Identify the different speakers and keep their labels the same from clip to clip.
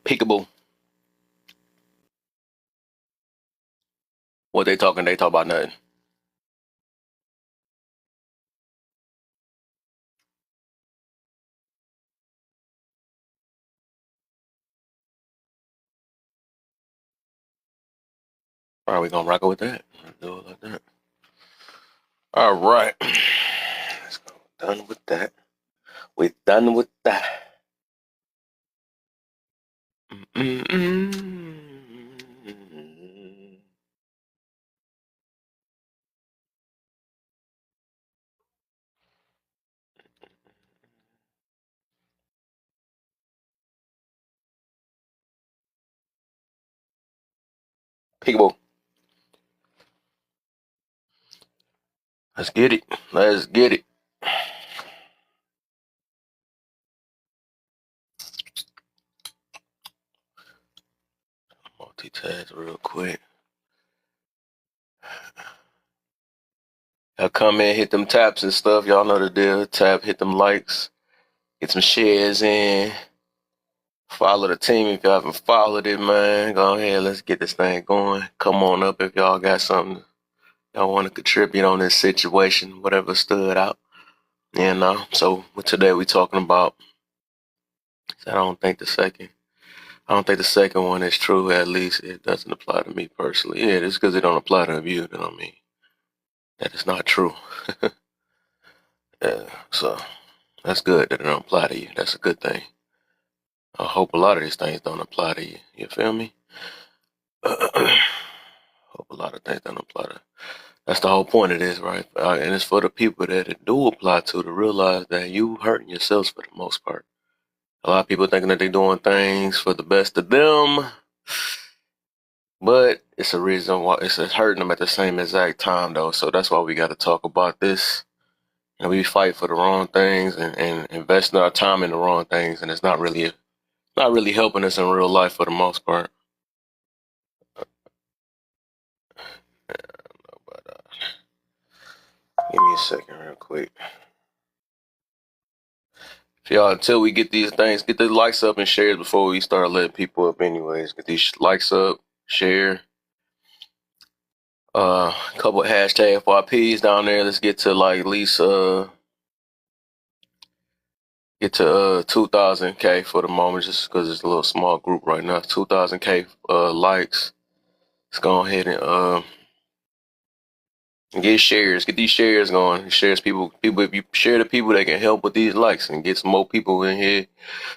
Speaker 1: Peekaboo. What they talking? They talk about nothing. All right, we gonna rock it with that. Let's do it like that. All right. Let's go. Done with that. We're done with that. Mm-mm-mm. Peekaboo. Let's get it. Let's get it. Multitask real quick. Y'all come in, hit them taps and stuff. Y'all know the deal. Tap, hit them likes, get some shares in. Follow the team if y'all haven't followed it, man. Go ahead, let's get this thing going. Come on up if y'all got something y'all want to contribute on this situation, whatever stood out. So today we talking about. I don't think the second one is true. At least it doesn't apply to me personally. Yeah, just because it don't apply to you, that don't mean that it's not true. Yeah, so that's good that it don't apply to you. That's a good thing. I hope a lot of these things don't apply to you. You feel me? Hope a lot of things don't apply to. That's the whole point of this, right? And it's for the people that it do apply to realize that you hurting yourselves for the most part. A lot of people thinking that they're doing things for the best of them, but it's a reason why it's hurting them at the same exact time, though. So that's why we got to talk about this. And we fight for the wrong things and investing our time in the wrong things, and it's not really helping us in real life for the most part. But give me a second, real quick. If y'all, until we get these things, get the likes up and shares before we start letting people up. Anyways, get these likes up, share. A couple of hashtag FYPs down there. Let's get to like at least get to 2,000K for the moment, just because it's a little small group right now. 2,000K likes. Let's go ahead and get shares. Get these shares going. Shares people. If you share the people that can help with these likes and get some more people in here,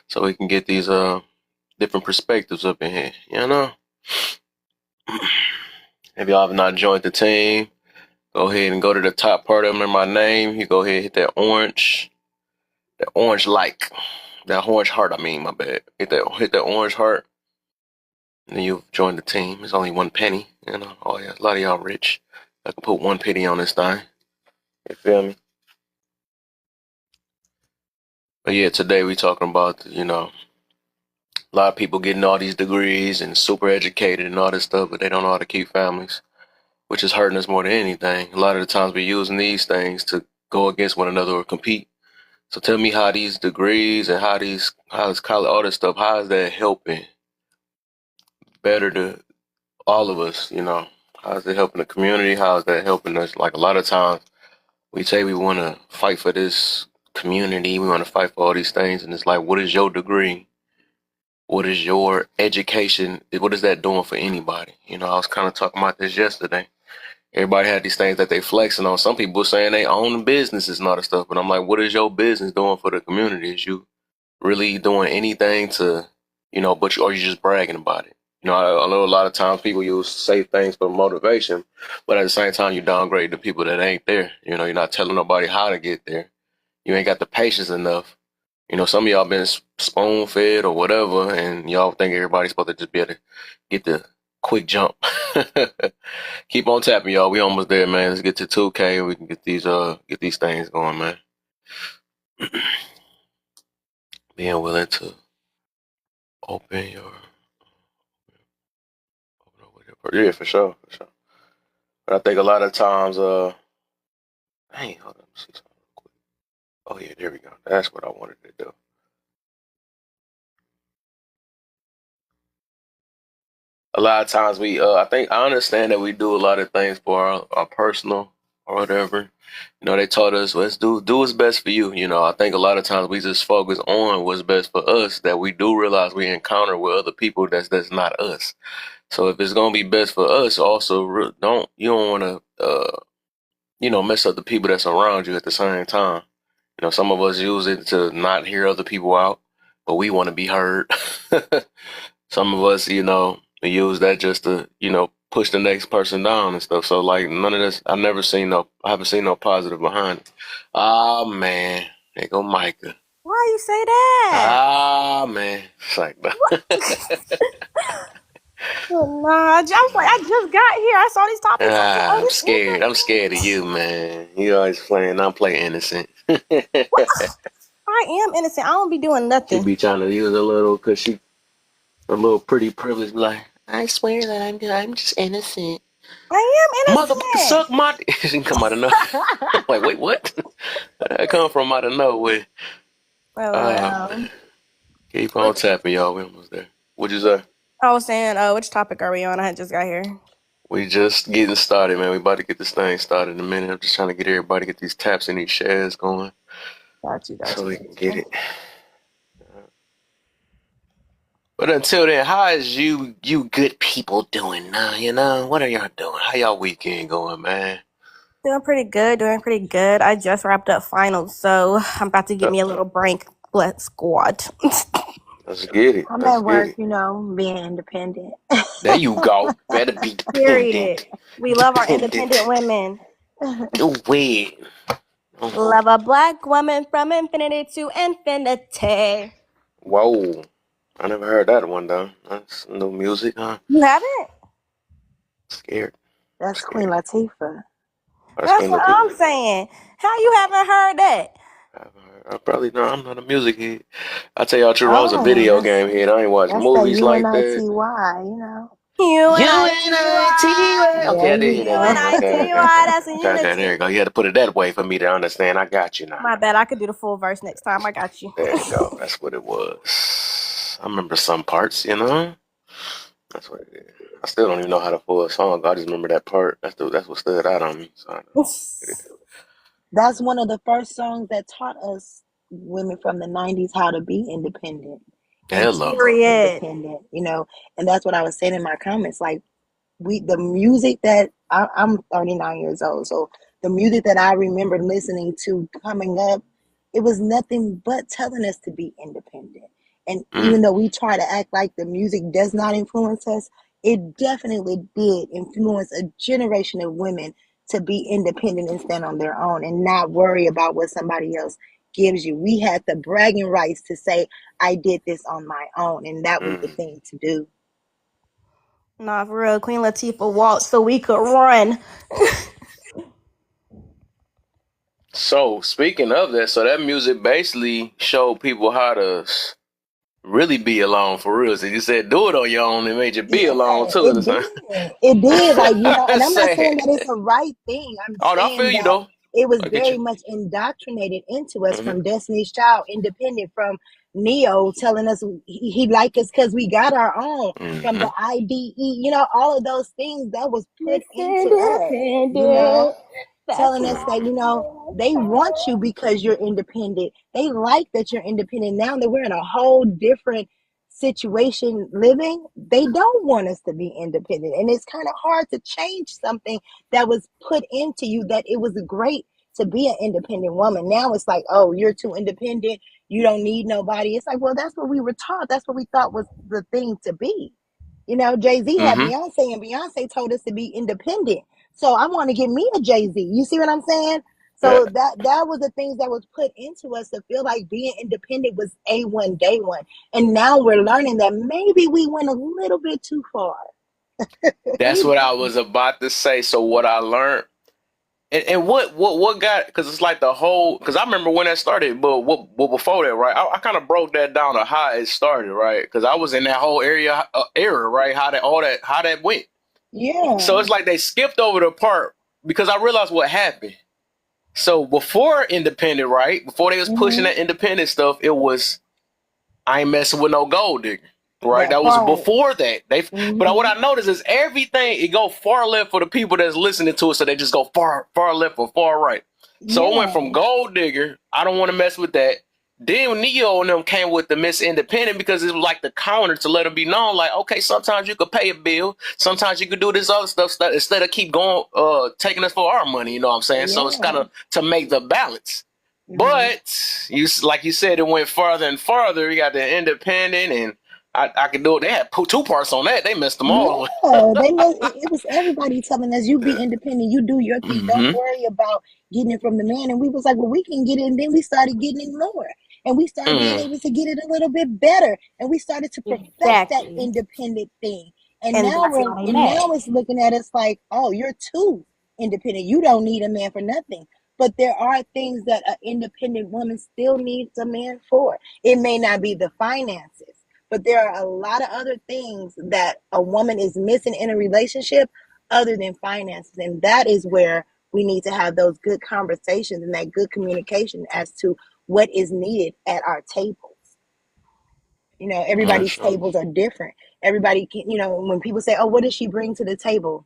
Speaker 1: so we can get these different perspectives up in here. You know. If y'all have not joined the team, go ahead and go to the top part of my name. You go ahead and hit that orange like, that orange heart. I mean, my bad. Hit that orange heart, and then you'll join the team. It's only 1 penny. You know. Oh yeah, a lot of y'all rich. I can put 1 penny on this thing. You feel me? But yeah, today we talking about a lot of people getting all these degrees and super educated and all this stuff, but they don't know how to keep families, which is hurting us more than anything. A lot of the times we're using these things to go against one another or compete. So tell me how these degrees and how this college, all this stuff, how is that helping better to all of us? How is it helping the community? How is that helping us? Like a lot of times we say we want to fight for this community, we want to fight for all these things, and it's like, what is your degree? What is your education? What is that doing for anybody? I was kind of talking about this yesterday. Everybody had these things that they flexing on. Some people saying they own businesses and all this stuff, but I'm like, what is your business doing for the community? Is you really doing anything to, or you just bragging about it? I know a lot of times people use say things for motivation, but at the same time, you downgrade the people that ain't there. You're not telling nobody how to get there. You ain't got the patience enough. Some of y'all been spoon fed or whatever, and y'all think everybody's supposed to just be able to get the quick jump. Keep on tapping, y'all. We almost there, man. Let's get to 2K and we can get these things going, man. Being willing to open your yeah, for sure, for sure. But I think a lot of times, dang, hold on, let me see something real quick. Oh yeah, there we go. That's what I wanted to do. A lot of times I understand that we do a lot of things for our personal or whatever. You know, they taught us, let's do what's best for you. You know, I think a lot of times we just focus on what's best for us, that we do realize we encounter with other people that's not us. So if it's gonna be best for us, also you don't want to mess up the people that's around you at the same time. You know, some of us use it to not hear other people out, but we want to be heard. Some of us, we use that just to, push the next person down and stuff. So like none of this, I haven't seen no positive behind it. Ah man, there go Micah.
Speaker 2: Why you say that?
Speaker 1: Ah man, it's like
Speaker 2: Nah, I was like, I just got here. I saw these topics. I said, oh,
Speaker 1: I'm
Speaker 2: this
Speaker 1: scared. I'm
Speaker 2: interesting.
Speaker 1: scared of you, man. You always playing. I'm playing innocent.
Speaker 2: What? I am innocent. I don't be doing
Speaker 1: She
Speaker 2: nothing.
Speaker 1: be trying to use cause she a little pretty privilege, like I swear that I'm just innocent.
Speaker 2: I
Speaker 1: Motherfucker,
Speaker 2: am
Speaker 1: suck my. She can come out of nowhere. I'm like, wait, what? I come from out of nowhere.
Speaker 2: Oh
Speaker 1: Oh man,
Speaker 2: well.
Speaker 1: keep on
Speaker 2: What
Speaker 1: tapping, y'all. We almost there. What'd you say?
Speaker 2: I was saying, which topic are we on? I had just got here.
Speaker 1: We just getting started, man. We about to get this thing started in a minute. I'm just trying to get everybody get these taps and these shares going
Speaker 2: Got you, got
Speaker 1: so
Speaker 2: you,
Speaker 1: we
Speaker 2: got
Speaker 1: can get
Speaker 2: you.
Speaker 1: it. But until then, how is you good people doing now? You know, what are y'all doing? How y'all weekend going, man?
Speaker 2: Doing pretty good, doing pretty good. I just wrapped up finals, so I'm about to give
Speaker 1: Uh,
Speaker 2: me a little break. Let's squad.
Speaker 1: let's get it.
Speaker 3: I'm
Speaker 1: Let's
Speaker 3: at
Speaker 1: get
Speaker 3: work,
Speaker 1: it.
Speaker 3: being independent.
Speaker 1: There you go. Better be
Speaker 2: Period.
Speaker 1: dependent.
Speaker 2: We love our independent
Speaker 1: Dependent.
Speaker 2: women.
Speaker 1: Oh wait. Oh,
Speaker 2: Love a black woman from infinity to infinity.
Speaker 1: whoa. I never heard that one though. That's new music, huh?
Speaker 2: You haven't?
Speaker 1: Scared.
Speaker 3: That's Queen
Speaker 1: Scared.
Speaker 3: Latifah.
Speaker 1: That's
Speaker 2: That's
Speaker 1: Queen
Speaker 2: what
Speaker 1: Latifah.
Speaker 2: I'm saying. How you haven't heard that?
Speaker 1: I probably no. I'm not a music head. I tell y'all true. I was a
Speaker 3: Oh,
Speaker 1: video game head. I ain't watch
Speaker 3: that's that
Speaker 1: movies like that.
Speaker 3: UNITY.
Speaker 1: UNITY. Okay,
Speaker 3: There
Speaker 1: I did
Speaker 3: you
Speaker 1: hear that one.
Speaker 3: go.
Speaker 1: Okay, okay,
Speaker 2: UNITY,
Speaker 1: okay.
Speaker 2: that's a
Speaker 1: Okay, there you
Speaker 2: unity.
Speaker 1: go. You had to put it that way for me to understand. I got you now.
Speaker 2: My bad. I could do the full verse next time. I got you.
Speaker 1: There you go. That's what it was. I remember some parts, you know? That's what it is. I still don't even know how to full song. I just remember that part. That's what stood out on me. So I know.
Speaker 3: That's one of the first songs that taught us women from the 90s how to be independent and to
Speaker 1: Hello.
Speaker 3: be
Speaker 2: Period.
Speaker 3: independent, and that's what I was saying in my comments. Like, the music that I'm 39 years old, so the music that I remember listening to coming up, it was nothing but telling us to be independent. And even
Speaker 1: Mm,
Speaker 3: though we try to act like the music does not influence us, it definitely did influence a generation of women to be independent and stand on their own and not worry about what somebody else gives you. We had the bragging rights to say, I did this on my own, and that was the
Speaker 1: mm.
Speaker 3: thing to do.
Speaker 2: Nah, for real. Queen Latifah walked so we could run.
Speaker 1: So speaking of that, so that music basically showed people how to really be alone for real. So you said do it on your own, it made you be
Speaker 3: Yeah,
Speaker 1: alone too.
Speaker 3: it did. It did. Like, and I'm not saying
Speaker 1: Say,
Speaker 3: that it's a right thing. I'm
Speaker 1: oh, no, I feel
Speaker 3: saying
Speaker 1: you
Speaker 3: that
Speaker 1: though.
Speaker 3: it was
Speaker 1: I get
Speaker 3: very
Speaker 1: you.
Speaker 3: much indoctrinated into us
Speaker 1: Hmm.
Speaker 3: from Destiny's Child, independent, from Neo telling us he liked us because we got our own, from
Speaker 1: Hmm.
Speaker 3: the IDE, all of those things that was put
Speaker 2: Miss
Speaker 3: into us, you know
Speaker 2: Independent. That's
Speaker 3: telling
Speaker 2: what
Speaker 3: us
Speaker 1: Mm.
Speaker 3: that,
Speaker 2: I
Speaker 3: they want you because you're independent. They like that you're independent. Now that we're in a whole different situation living, they don't want us to be independent. And it's kind of hard to change something that was put into you, that it was great to be an independent woman. Now it's like, oh, you're too independent. You don't need nobody. It's like, well, that's what we were taught. That's what we thought was the thing to be. Jay-Z had
Speaker 1: Hmm.
Speaker 3: Beyonce, and Beyonce told us to be independent. So I want to get me a Jay-Z. You see what I'm saying?
Speaker 1: Yeah,
Speaker 3: So that was the things that was put into us to feel like being independent was A1 day one. And now we're learning that maybe we went a little bit too far.
Speaker 1: that's
Speaker 3: We
Speaker 1: what I
Speaker 3: did.
Speaker 1: was about to say. So what I learned, and what got, because it's like the whole, because I remember when that started, but what before that, right? I kind of broke that down to how it started, right? Because I was in that whole era, right? How that went. So
Speaker 3: Yeah.
Speaker 1: it's like they skipped over the part because I realized what happened. So before independent, right? Before they was pushing
Speaker 3: Mm-hmm.
Speaker 1: that independent stuff, it was I ain't messing with no gold digger. Right,
Speaker 3: That
Speaker 1: that was
Speaker 3: part.
Speaker 1: before that. But what
Speaker 3: Hmm.
Speaker 1: I noticed is everything it go far left for the people that's listening to it, so they just go far left or far right. So it went from
Speaker 3: Yeah.
Speaker 1: gold digger, I don't want to mess with that. Then Neo and them came with the Miss Independent because it was like the counter to let them be known, like, okay, sometimes you could pay a bill, sometimes you could do this other stuff instead of keep going, taking us for our money. You know what I'm saying? So it's kind
Speaker 3: Yeah.
Speaker 1: of to make the balance.
Speaker 3: Hmm.
Speaker 1: But like you said, it went farther and farther. You got the independent, and I could do it. They had two parts on that. They missed them all.
Speaker 3: Yeah, it was everybody telling us you be independent, you do your thing, don't
Speaker 1: Mm-hmm.
Speaker 3: worry about getting it from the man. And we was like, well, we can get it, and then we started getting it more. And we started being
Speaker 1: Mm.
Speaker 3: able to get it a little bit better. And we started to perfect that
Speaker 2: Exactly.
Speaker 3: independent thing.
Speaker 2: And that's why they
Speaker 3: And
Speaker 2: mad.
Speaker 3: now it's looking at us like, oh, you're too independent. You don't need a man for nothing. But there are things that an independent woman still needs a man for. It may not be the finances, but there are a lot of other things that a woman is missing in a relationship other than finances. And that is where we need to have those good conversations and that good communication as to what is needed at our tables.
Speaker 1: That's
Speaker 3: Everybody's
Speaker 1: true.
Speaker 3: tables are different. Everybody can, when people say, oh, what does she bring to the table?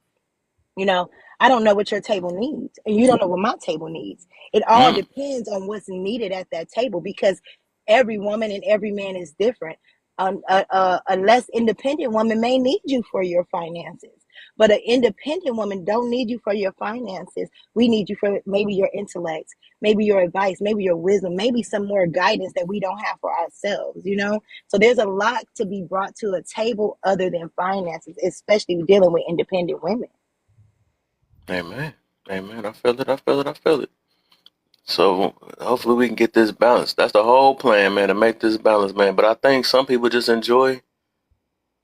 Speaker 3: You know, I don't know what your table needs, and you don't know what my table needs. It all
Speaker 1: Mm.
Speaker 3: depends on what's needed at that table because every woman and every man is different. A less independent woman may need you for your finances, but an independent woman don't need you for your finances. We need you for maybe your intellect, maybe your advice, maybe your wisdom, maybe some more guidance that we don't have for ourselves. So there's a lot to be brought to a table other than finances, especially dealing with independent women.
Speaker 1: Amen. Amen. I feel it. I feel it. I feel it. So hopefully we can get this balance. That's the whole plan, man, to make this balance, man. But I think some people just enjoy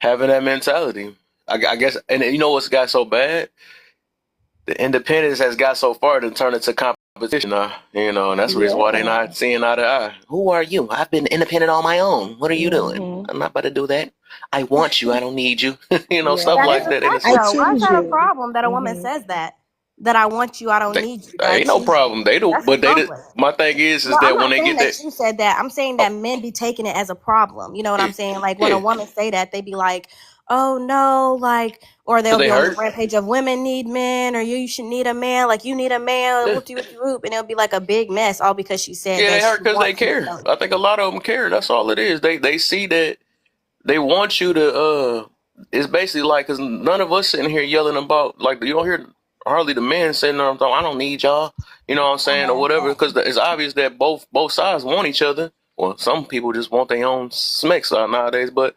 Speaker 1: having that mentality. I guess, and you know what's got so bad? The independence has got so far to turn into competition now, and that's the reason why they're
Speaker 3: Yeah.
Speaker 1: not seeing eye to eye. Who are you? I've been independent on my own. What are you doing?
Speaker 3: Hmm.
Speaker 1: I'm not about to do that. I want you. I don't need you. Stuff
Speaker 2: That
Speaker 3: Yeah.
Speaker 2: is
Speaker 1: like
Speaker 2: a
Speaker 1: that. And
Speaker 2: fact,
Speaker 1: it's
Speaker 3: I
Speaker 2: though. Why is
Speaker 3: choose
Speaker 2: that a
Speaker 3: you.
Speaker 2: problem that a woman
Speaker 3: Hmm.
Speaker 2: says that? That I want you, I don't
Speaker 1: they,
Speaker 2: need you, that I
Speaker 1: ain't no
Speaker 2: choose you.
Speaker 1: problem. They do,
Speaker 2: That's a
Speaker 1: but
Speaker 2: compliment.
Speaker 1: my thing is
Speaker 2: No, I'm
Speaker 1: that when
Speaker 2: not
Speaker 1: they
Speaker 2: saying
Speaker 1: get that,
Speaker 2: that you said that. I'm saying that
Speaker 1: oh,
Speaker 2: men be taking it as a problem. You know what
Speaker 1: yeah,
Speaker 2: I'm saying? Like when a
Speaker 1: yeah,
Speaker 2: woman say that, they be like, "Oh no," like, or
Speaker 1: because
Speaker 2: they'll
Speaker 1: they
Speaker 2: be on the
Speaker 1: hurt.
Speaker 2: rampage of women need men, or you should need a man, like you need a man,
Speaker 1: Yeah,
Speaker 2: whoopty whoopty whoop, and it'll be like a big mess, all because she said
Speaker 1: yeah, they
Speaker 2: that she
Speaker 1: hurt because they
Speaker 2: wants you, but
Speaker 1: care.
Speaker 2: don't.
Speaker 1: I think a lot of them care. That's all it is. They see that they want you to. It's basically like because none of us sitting here yelling about like you don't hear hardly the men saying I don't need y'all. You know what I'm saying or whatever because it's obvious that both sides want each other. Well, some people just want their own smacks nowadays, but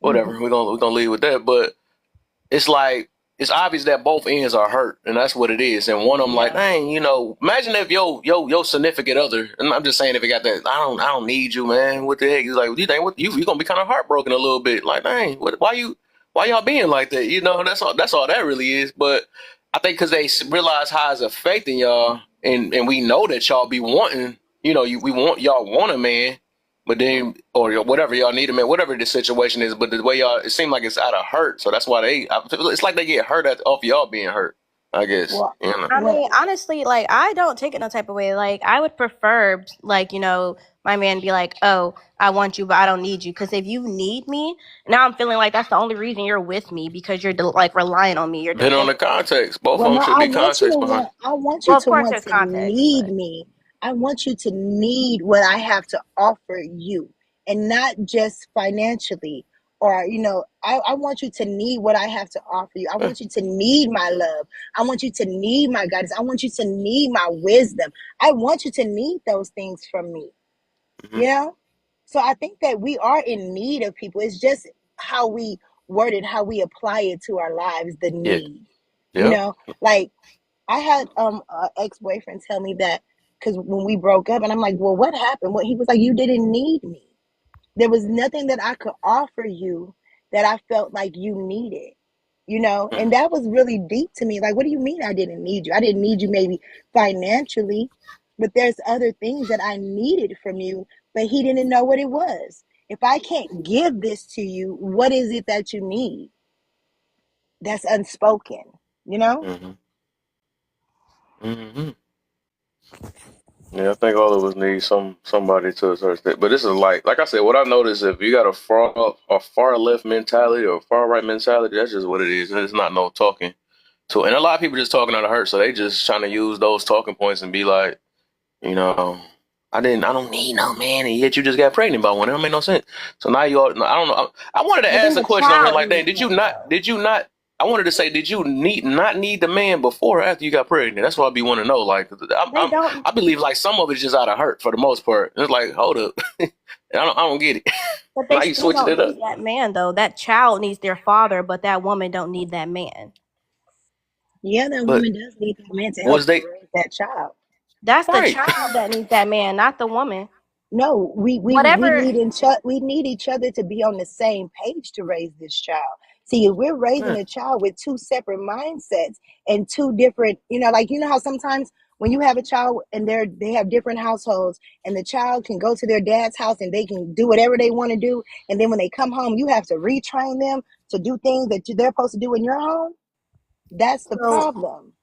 Speaker 1: whatever.
Speaker 3: Hmm.
Speaker 1: We're gonna leave with that. But it's like it's obvious that both ends are hurt, and that's what it is. And one of them like,
Speaker 3: Yeah.
Speaker 1: dang, imagine if your significant other, and I'm just saying if it got that, I don't need you, man. What the heck? He's like, you think what you gonna be kind of heartbroken a little bit, like, dang, why y'all being like that? That's all that really is. But I think because they realize how it's affecting y'all, and we know that y'all be wanting, we want y'all want a man, but then, or whatever y'all need them in, whatever the situation is. But the way y'all, it seems like it's out of hurt, so that's why it's like they get hurt off y'all being hurt. I guess,
Speaker 3: Well,
Speaker 2: I
Speaker 3: when
Speaker 2: mean, honestly, like I don't take it no type of way. Like I would prefer, like my man be like, "Oh, I want you, but I don't need you." Because if you need me, now I'm feeling like that's the only reason you're with me because you're like relying on me. You're
Speaker 1: depending on the
Speaker 2: dependent.
Speaker 1: context, both
Speaker 3: Well,
Speaker 1: of them
Speaker 3: no,
Speaker 1: should be context behind.
Speaker 3: I want you
Speaker 2: Well, of
Speaker 3: to
Speaker 2: course,
Speaker 3: want
Speaker 2: there's
Speaker 3: to
Speaker 2: context,
Speaker 3: need
Speaker 2: but
Speaker 3: me. I want you to need what I have to offer you, and not just financially. Or, I want you to need what I have to offer you. I
Speaker 1: Yeah.
Speaker 3: want you to need my love. I want you to need my guidance. I want you to need my wisdom. I want you to need those things from me.
Speaker 1: Hmm.
Speaker 3: You know? So I think that we are in need of people. It's just how we word it, how we apply it to our lives, the
Speaker 1: Yeah.
Speaker 3: need.
Speaker 1: Yep.
Speaker 3: Like I had an ex-boyfriend tell me that because when we broke up, and I'm like, well, what happened? What he was like, you didn't need me. There was nothing that I could offer you that I felt like you needed. And
Speaker 1: Mm-hmm.
Speaker 3: that was really deep to me. Like, what do you mean I didn't need you? I didn't need you maybe financially, but there's other things that I needed from you, but he didn't know what it was. If I can't give this to you, what is it that you need? That's unspoken, you know?
Speaker 1: Hmm. Hmm. Yeah, I think all of us need somebody to a certain extent. But this is like I said, what I noticed if you got a far left mentality or a far right mentality, that's just what it is. It's not no talking. So and a lot of people just talking out of hurt, so they just trying to use those talking points and be like, you know, I don't need no man, and yet you just got pregnant by one. It don't make no sense. So now you all, I don't know. I wanted to
Speaker 2: But then
Speaker 1: ask a
Speaker 2: the
Speaker 1: question on here
Speaker 2: child
Speaker 1: like, dang,
Speaker 2: needs him though.
Speaker 1: did you not, I wanted to say, did you not need the man before or after you got pregnant? That's what I be wanting to know. Like,
Speaker 2: They don't,
Speaker 1: I believe like some of it's just out of hurt for the most part. It's like, hold up, I don't get it.
Speaker 2: but they
Speaker 1: Now you
Speaker 2: still
Speaker 1: switching
Speaker 2: don't
Speaker 1: it up.
Speaker 2: need that man though. That child needs their father, but that woman don't need that man.
Speaker 3: Yeah, that
Speaker 1: But
Speaker 3: woman does need that man to help
Speaker 1: was
Speaker 3: her
Speaker 1: they
Speaker 3: raise that child.
Speaker 2: That's the
Speaker 1: right?
Speaker 2: child that needs that man, not the woman.
Speaker 3: No,
Speaker 2: Whatever.
Speaker 3: we need each other to be on the same page to raise this child. See, if we're raising
Speaker 1: Man,
Speaker 3: a child with two separate mindsets and two different, like how sometimes when you have a child and they have different households and the child can go to their dad's house and they can do whatever they want to do, and then when they come home, you have to retrain them to do things that they're supposed to do in your home. That's the
Speaker 2: So
Speaker 3: problem.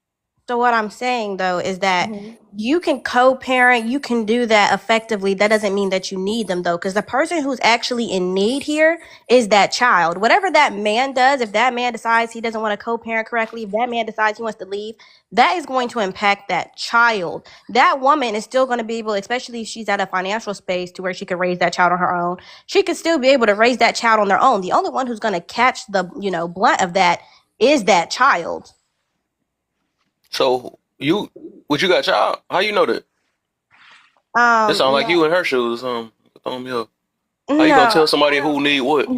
Speaker 2: So what I'm saying though is that
Speaker 3: Hmm.
Speaker 2: you can co-parent, you can do that effectively. That doesn't mean that you need them though, because the person who's actually in need here is that child. Whatever that man does, if that man decides he doesn't want to co-parent correctly, if that man decides he wants to leave, that is going to impact that child. That woman is still going to be able, especially if she's at a financial space to where she could raise that child on her own, she could still be able to raise that child on their own. The only one who's going to catch the, blunt of that is that child.
Speaker 1: so what you got, a child? How you know that? It sounds like
Speaker 2: No,
Speaker 1: you in her shoes. Throwing me up. How you gonna
Speaker 2: no,
Speaker 1: tell somebody who need what?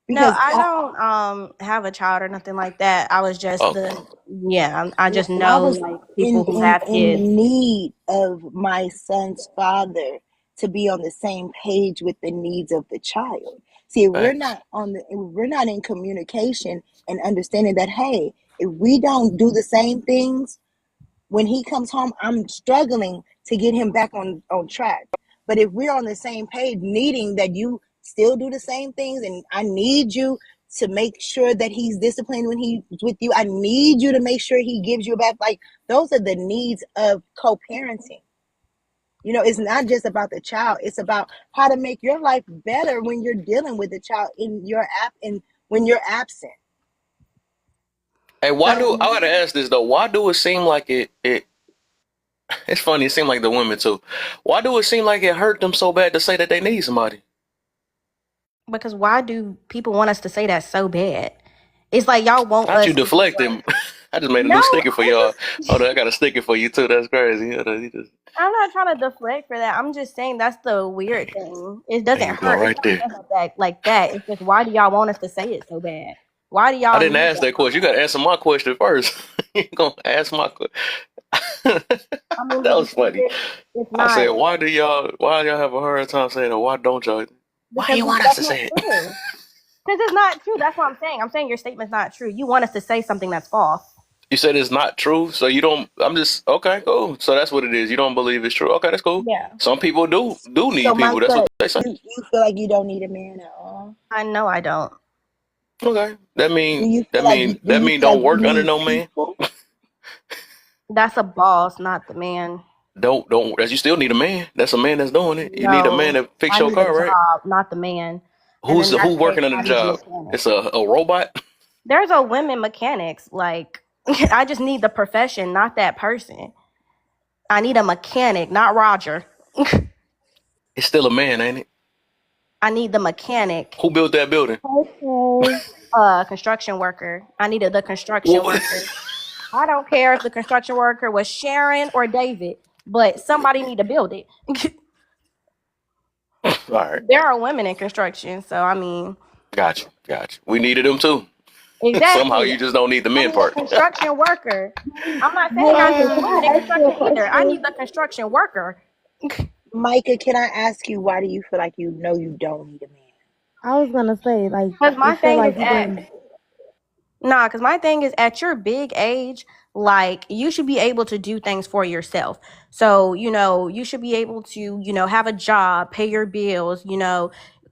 Speaker 2: no,
Speaker 3: Because
Speaker 2: I don't have a child or nothing like that. I was just
Speaker 1: Oh,
Speaker 2: the yeah, I just
Speaker 3: I
Speaker 2: know
Speaker 3: was
Speaker 2: like
Speaker 3: in
Speaker 2: people who
Speaker 3: in
Speaker 2: have kids.
Speaker 3: in need of my son's father to be on the same page with the needs of the child. See,
Speaker 1: thanks.
Speaker 3: if we're not in communication and understanding that, hey, if we don't do the same things when he comes home, I'm struggling to get him back on track. But if we're on the same page, needing that you still do the same things, and I need you to make sure that he's disciplined when he's with you. I need you to make sure he gives you a bath. Like, those are the needs of co-parenting. It's not just about the child. It's about how to make your life better when you're dealing with the child in your app and when you're absent.
Speaker 1: Hey, why do
Speaker 2: So
Speaker 1: I gotta ask this though? Why do it seem like it? It's funny. It seems like the women too. Why do it seem like it hurt them so bad to say that they need somebody?
Speaker 2: because why do people want us to say that so bad? It's like y'all want
Speaker 1: Not you
Speaker 2: us to be
Speaker 1: deflecting.
Speaker 2: like,
Speaker 1: I just made a
Speaker 2: no,
Speaker 1: new sticker for
Speaker 2: I
Speaker 1: y'all.
Speaker 2: just
Speaker 1: Hold on, I got a sticker for you too. That's crazy. Hold on, you just
Speaker 2: I'm not trying to deflect for that. I'm just saying that's the weird thing. It doesn't
Speaker 1: there you go,
Speaker 2: hurt. It's
Speaker 1: right
Speaker 2: not
Speaker 1: there.
Speaker 2: nothing like that. It's just why do y'all want us to say it so bad? Why do
Speaker 1: I
Speaker 2: y'all
Speaker 1: didn't
Speaker 2: need
Speaker 1: ask
Speaker 2: that
Speaker 1: that
Speaker 2: so
Speaker 1: question. You got
Speaker 2: bad?
Speaker 1: to answer my question first. You gonna ask my question?
Speaker 2: I mean,
Speaker 1: That
Speaker 2: but the
Speaker 1: was
Speaker 2: thing
Speaker 1: funny.
Speaker 2: is, it's
Speaker 1: I
Speaker 2: not
Speaker 1: said, why do y'all have a hard time saying that? Why don't y'all? Why
Speaker 2: because
Speaker 1: you want us
Speaker 2: that's
Speaker 1: to
Speaker 2: not
Speaker 1: say it?
Speaker 2: true. Because it's not true. That's what I'm saying. I'm saying your statement's not true. You want us to say something that's false.
Speaker 1: You said it's not true, so you don't. I'm just okay, cool. So that's what it is. You don't believe it's true. Okay, that's cool.
Speaker 2: Yeah.
Speaker 1: Some people do
Speaker 3: So,
Speaker 1: need people. That's
Speaker 3: Micah,
Speaker 1: what they say.
Speaker 3: you feel like you don't need a man at all?
Speaker 2: I know I don't.
Speaker 1: Okay, that
Speaker 3: Do
Speaker 1: mean
Speaker 3: you feel
Speaker 1: that
Speaker 3: like
Speaker 1: mean
Speaker 3: do
Speaker 1: that
Speaker 3: you
Speaker 1: mean
Speaker 3: feel like
Speaker 1: don't
Speaker 3: you
Speaker 1: work under
Speaker 3: need
Speaker 1: no man.
Speaker 3: people?
Speaker 2: That's a boss, not the man.
Speaker 1: Don't. That you still need a man. That's a man that's doing it. You need a man
Speaker 2: No,
Speaker 1: to fix
Speaker 2: I
Speaker 1: your
Speaker 2: need a
Speaker 1: car, right?
Speaker 2: job, not the man. And in
Speaker 1: Who
Speaker 2: that case,
Speaker 1: working under
Speaker 2: I
Speaker 1: the
Speaker 2: need a
Speaker 1: job?
Speaker 2: mechanic.
Speaker 1: It's a robot.
Speaker 2: There's a women mechanics. Like, I just need the profession, not that person. I need a mechanic, not Roger.
Speaker 1: It's still a man, ain't it?
Speaker 2: I need the mechanic.
Speaker 1: Who built that building?
Speaker 2: Okay. Construction worker. I needed the construction
Speaker 1: Well,
Speaker 2: worker. I don't care if the construction worker was Sharon or David, but somebody need to build it.
Speaker 1: all right,
Speaker 2: There are women in construction, so I mean,
Speaker 1: got you. We needed them too. Somehow
Speaker 2: exactly.
Speaker 1: you just don't need the
Speaker 2: I
Speaker 1: men
Speaker 2: need a
Speaker 1: part.
Speaker 2: construction worker. I'm not
Speaker 3: Hey,
Speaker 2: saying I need
Speaker 3: Micah, can
Speaker 2: women
Speaker 3: I
Speaker 2: in
Speaker 3: ask you a
Speaker 2: construction either. I need
Speaker 3: question?
Speaker 2: the construction worker.
Speaker 3: Micah, can I ask you, why do you feel like you know you don't need a man?
Speaker 4: I was gonna say, like,
Speaker 2: Because
Speaker 4: you
Speaker 2: my
Speaker 4: feel
Speaker 2: thing is
Speaker 4: like you
Speaker 2: at
Speaker 4: didn't.
Speaker 2: Nah, because my thing is at your big age, like you should be able to do things for yourself. So, you should be able to, have a job, pay your bills,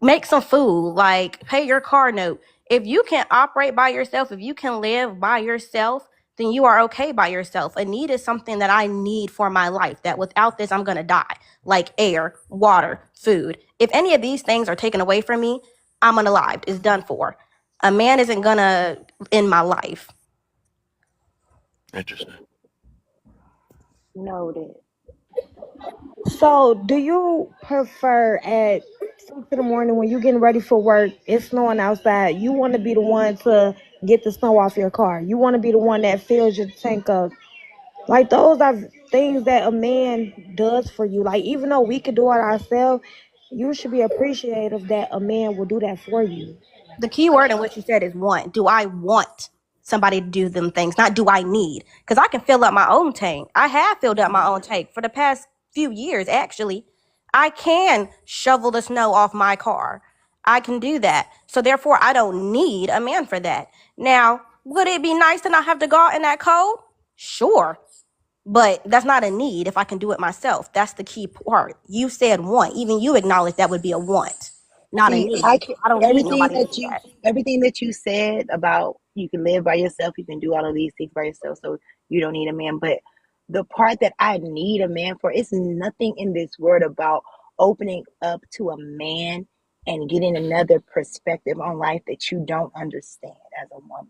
Speaker 2: make some food, like pay your car note. If you can operate by yourself, if you can live by yourself, then you are okay by yourself. A need is something that I need for my life, that without this, I'm going to die, like air, water, food. If any of these things are taken away from me, I'm unalived. It's done for. A man isn't going to end my life.
Speaker 1: Interesting.
Speaker 3: Noted.
Speaker 4: So, do you prefer at 6 in the morning when you're getting ready for work, it's snowing outside, you want to be the one to get the snow off your car? You want to be the one that fills your tank up? Like, those are things that a man does for you. Like, even though we could do it ourselves, you should be appreciative that a man will do that for you.
Speaker 2: The key word in what you said is want. Do I want somebody to do them things? Not do I need? Because I can fill up my own tank. I have filled up my own tank for the past few years, actually. I can shovel the snow off my car. I can do that. So therefore, I don't need a man for that. Now, would it be nice to not have to go out in that cold? Sure. But that's not a need if I can do it myself. That's the key part. You said want. Even you acknowledge that would be a want, not a
Speaker 3: See,
Speaker 2: need.
Speaker 3: I can
Speaker 2: I don't need
Speaker 3: everything
Speaker 2: nobody to
Speaker 3: that
Speaker 2: do
Speaker 3: you
Speaker 2: that.
Speaker 3: everything that you said about you can live by yourself, you can do all of these things by yourself, so you don't need a man. But the part that I need a man for, it's nothing in this word about opening up to a man and getting another perspective on life that you don't understand as a woman.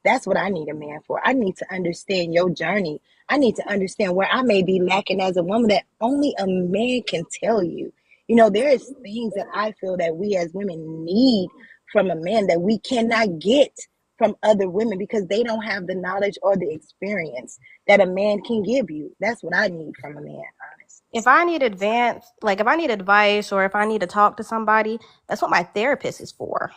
Speaker 3: That's what I need a man for. I need to understand your journey. I need to understand where I may be lacking as a woman that only a man can tell you. You know, there is things that I feel that we as women need from a man that we cannot get from other women because they don't have the knowledge or the experience that a man can give you. That's what I need from a man, honestly.
Speaker 2: If I need advance, like if I need advice or if I need to talk to somebody, that's what my therapist is for.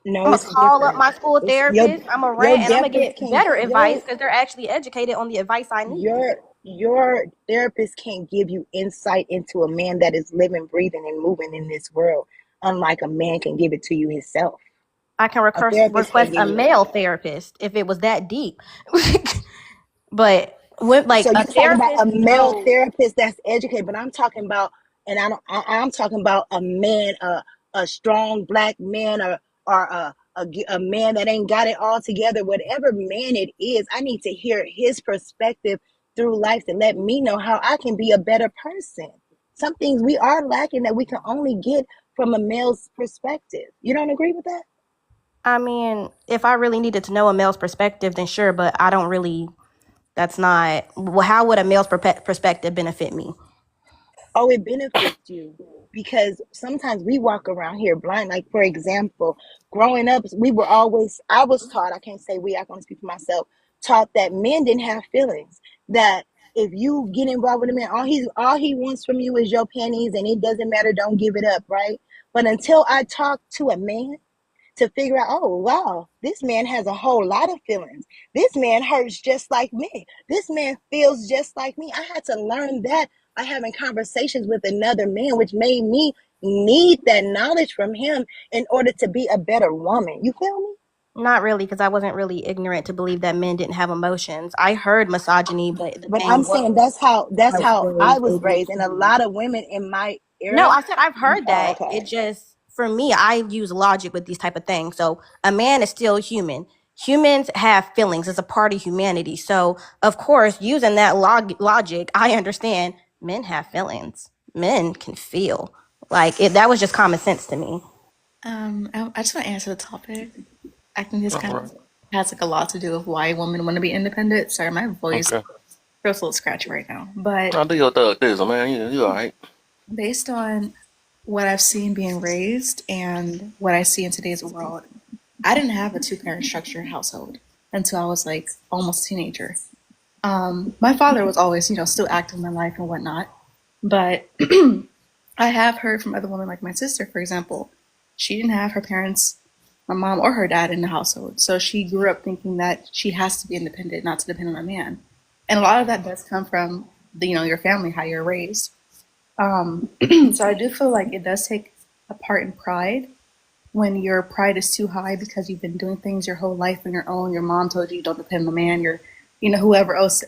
Speaker 3: No,
Speaker 2: I'm gonna
Speaker 3: it's
Speaker 2: call up
Speaker 3: different.
Speaker 2: my school
Speaker 3: It's your
Speaker 2: therapist. I'm gonna
Speaker 3: your
Speaker 2: rant and I'm gonna
Speaker 3: therapist
Speaker 2: get
Speaker 3: can
Speaker 2: better advice because they're actually educated on the advice I need.
Speaker 3: your therapist can't give you insight into a man that is living, breathing, and moving in this world, unlike a man can give it to you himself.
Speaker 2: I can
Speaker 3: A therapist
Speaker 2: request
Speaker 3: can't give
Speaker 2: a
Speaker 3: you.
Speaker 2: male therapist if it was that deep. But with
Speaker 3: So
Speaker 2: like a
Speaker 3: you talking about a
Speaker 2: therapist
Speaker 3: male
Speaker 2: knows.
Speaker 3: therapist that's educated, but I'm talking about, and I don't, I'm talking about a man, a strong black man, or a man that ain't got it all together. Whatever man it is, I need to hear his perspective through life to let me know how I can be a better person. Some things we are lacking that we can only get from a male's perspective. You don't agree with that?
Speaker 2: I mean, if I really needed to know a male's perspective, then sure, but I don't really. That's not. Well, how would a male's perspective benefit me?
Speaker 3: Oh, it benefits you because sometimes we walk around here blind. Like, for example, growing up, we were always, I was taught, I can't say we, I can only speak for myself, taught that men didn't have feelings. That if you get involved with a man, all he wants from you is your panties and it doesn't matter, don't give it up, right? But until I talk to a man to figure out, oh, wow, this man has a whole lot of feelings. This man hurts just like me. This man feels just like me. I had to learn that by having conversations with another man, which made me need that knowledge from him in order to be a better woman. You feel me?
Speaker 2: Not really, because I wasn't really ignorant to believe that men didn't have emotions. I heard misogyny, but the
Speaker 3: But I'm
Speaker 2: thing was,
Speaker 3: saying that's how I
Speaker 4: Raised
Speaker 3: was raised, and a
Speaker 4: ignorant.
Speaker 3: lot of women in my
Speaker 2: no,
Speaker 3: era.
Speaker 2: I said I've heard
Speaker 3: Oh,
Speaker 2: that. It
Speaker 3: okay.
Speaker 2: just for me, I use logic with these type of things. So a man is still human. Humans have feelings. It's a part of humanity. So of course, using that logic, I understand men have feelings. Men can feel. Like it, that was just common sense to me.
Speaker 5: I just want to answer the topic. I think this
Speaker 1: All
Speaker 5: kind
Speaker 1: right.
Speaker 5: of has like a lot to do with why women want to be independent. Sorry, my voice
Speaker 1: Okay.
Speaker 5: feels a little scratchy right now. But
Speaker 1: I'll do your thug this, man. You all right?
Speaker 5: based on what I've seen being raised and what I see in today's world, I didn't have a two-parent structured household until I was like almost a teenager. My father was always, still active in my life and whatnot. But I have heard from other women, like my sister, for example, she didn't have her parents, my mom or her dad, in the household. So she grew up thinking that she has to be independent, not to depend on a man. And a lot of that does come from your family, how you're raised. So I do feel like it does take a part in pride when your pride is too high because you've been doing things your whole life on your own. Your mom told you don't depend on a man. Whoever else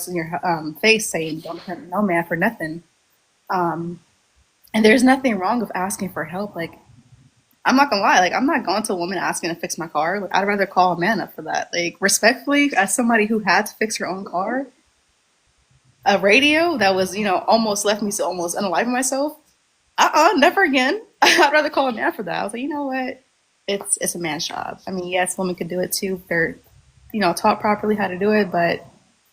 Speaker 5: in your face saying don't depend on no man for nothing. And there's nothing wrong with asking for help. Like I'm not gonna lie, like I'm not going to a woman asking to fix my car. Like I'd rather call a man up for that. Like respectfully, as somebody who had to fix her own car, a radio that was, almost left me so almost unalive myself. Never again. I'd rather call a man for that. I was like, you know what? It's a man's job. I mean, yes, women could do it too if they're, taught properly how to do it, but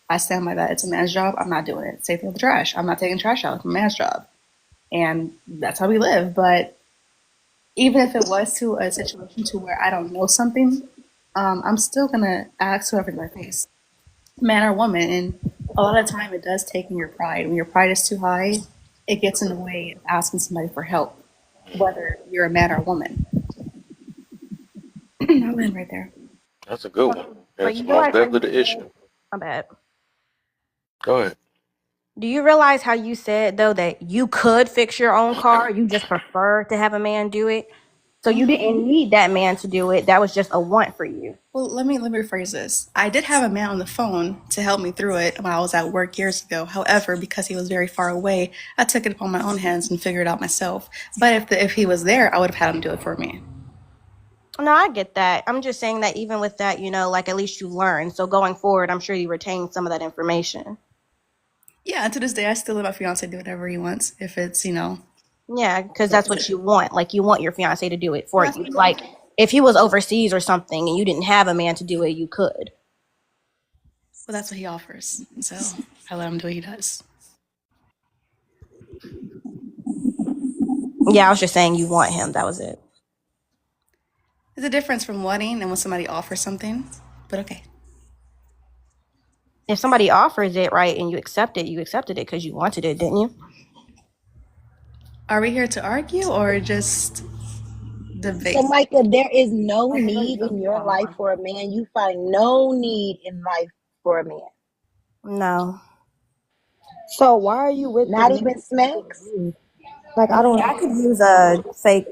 Speaker 5: I stand by that. It's a man's job. I'm not doing it. Same thing with the trash. I'm not taking trash out. It's a man's job. And that's how we live. But even if it was to a situation to where I don't know something, I'm still gonna ask whoever's in my face, man or woman. And a lot of time, it does take in your pride. When your pride is too high, it gets in the way of asking somebody for help, whether you're a man or a woman. I'll end right there.
Speaker 1: That's a good one.
Speaker 2: But
Speaker 1: That's
Speaker 2: you
Speaker 1: most
Speaker 2: realize how
Speaker 1: definitely the
Speaker 2: you
Speaker 1: issue.
Speaker 2: said, my bad.
Speaker 1: Go ahead.
Speaker 2: Do you realize how you said though that you could fix your own car? You just prefer to have a man do it. So you didn't need that man to do it. That was just a want for you.
Speaker 5: Well, let me rephrase this. I did have a man on the phone to help me through it when I was at work years ago. However, because he was very far away, I took it upon my own hands and figured it out myself. But if he was there, I would have had him do it for me.
Speaker 2: No, I get that. I'm just saying that even with that, like at least you learn. So going forward, I'm sure you retain some of that information.
Speaker 5: Yeah, and to this day, I still let my fiance do whatever he wants. If it's,
Speaker 2: Yeah, because that's what you want. Like you want your fiance to do it for
Speaker 5: that's
Speaker 2: you. Like if he was overseas or something and you didn't have a man to do it, you could.
Speaker 5: well, that's what he offers. So I let him do what he does.
Speaker 2: Yeah, I was just saying you want him. That was it.
Speaker 5: There's a difference from wanting and when somebody offers something, but okay.
Speaker 2: If somebody offers it, right, and you accept it, you accepted it because you wanted it, didn't you?
Speaker 5: Are we here to argue or just debate?
Speaker 3: So, Micah, there is no need in your life for a man. You find no need in life for a man.
Speaker 2: No.
Speaker 4: So why are you with the
Speaker 3: Not
Speaker 4: man?
Speaker 3: even smacks.
Speaker 4: Like I don't.
Speaker 2: I could use a fake,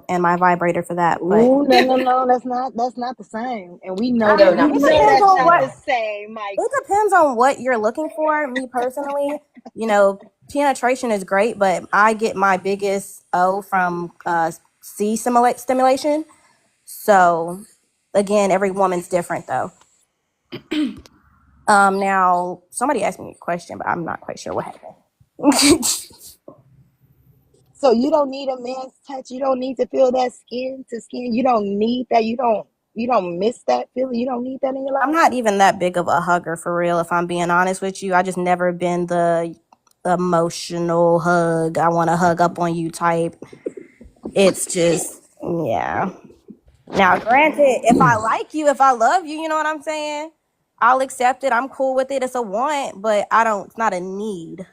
Speaker 2: and my vibrator for that, but
Speaker 3: Ooh, no. That's not the same. And we know
Speaker 2: I
Speaker 3: that.
Speaker 2: mean,
Speaker 3: We
Speaker 2: it
Speaker 3: know
Speaker 2: depends
Speaker 3: that's
Speaker 2: on
Speaker 3: not
Speaker 2: what
Speaker 3: the same, Micah.
Speaker 2: it depends on what you're looking for. Me personally, penetration is great, but I get my biggest O from C stimulation. So again, every woman's different though. Now somebody asked me a question, but I'm not quite sure what happened.
Speaker 3: So you don't need a man's touch. You don't need to feel that skin to skin. You don't need that. You don't miss that feeling. You don't need that in your
Speaker 2: I'm
Speaker 3: life.
Speaker 2: not even that big of a hugger for real, if I'm being honest with you. I just never been the emotional hug, I want to hug up on you type. It's just, yeah. Now, granted, if I like you, if I love you, you know what I'm saying? I'll accept it. I'm cool with it. It's a want, but it's not a need.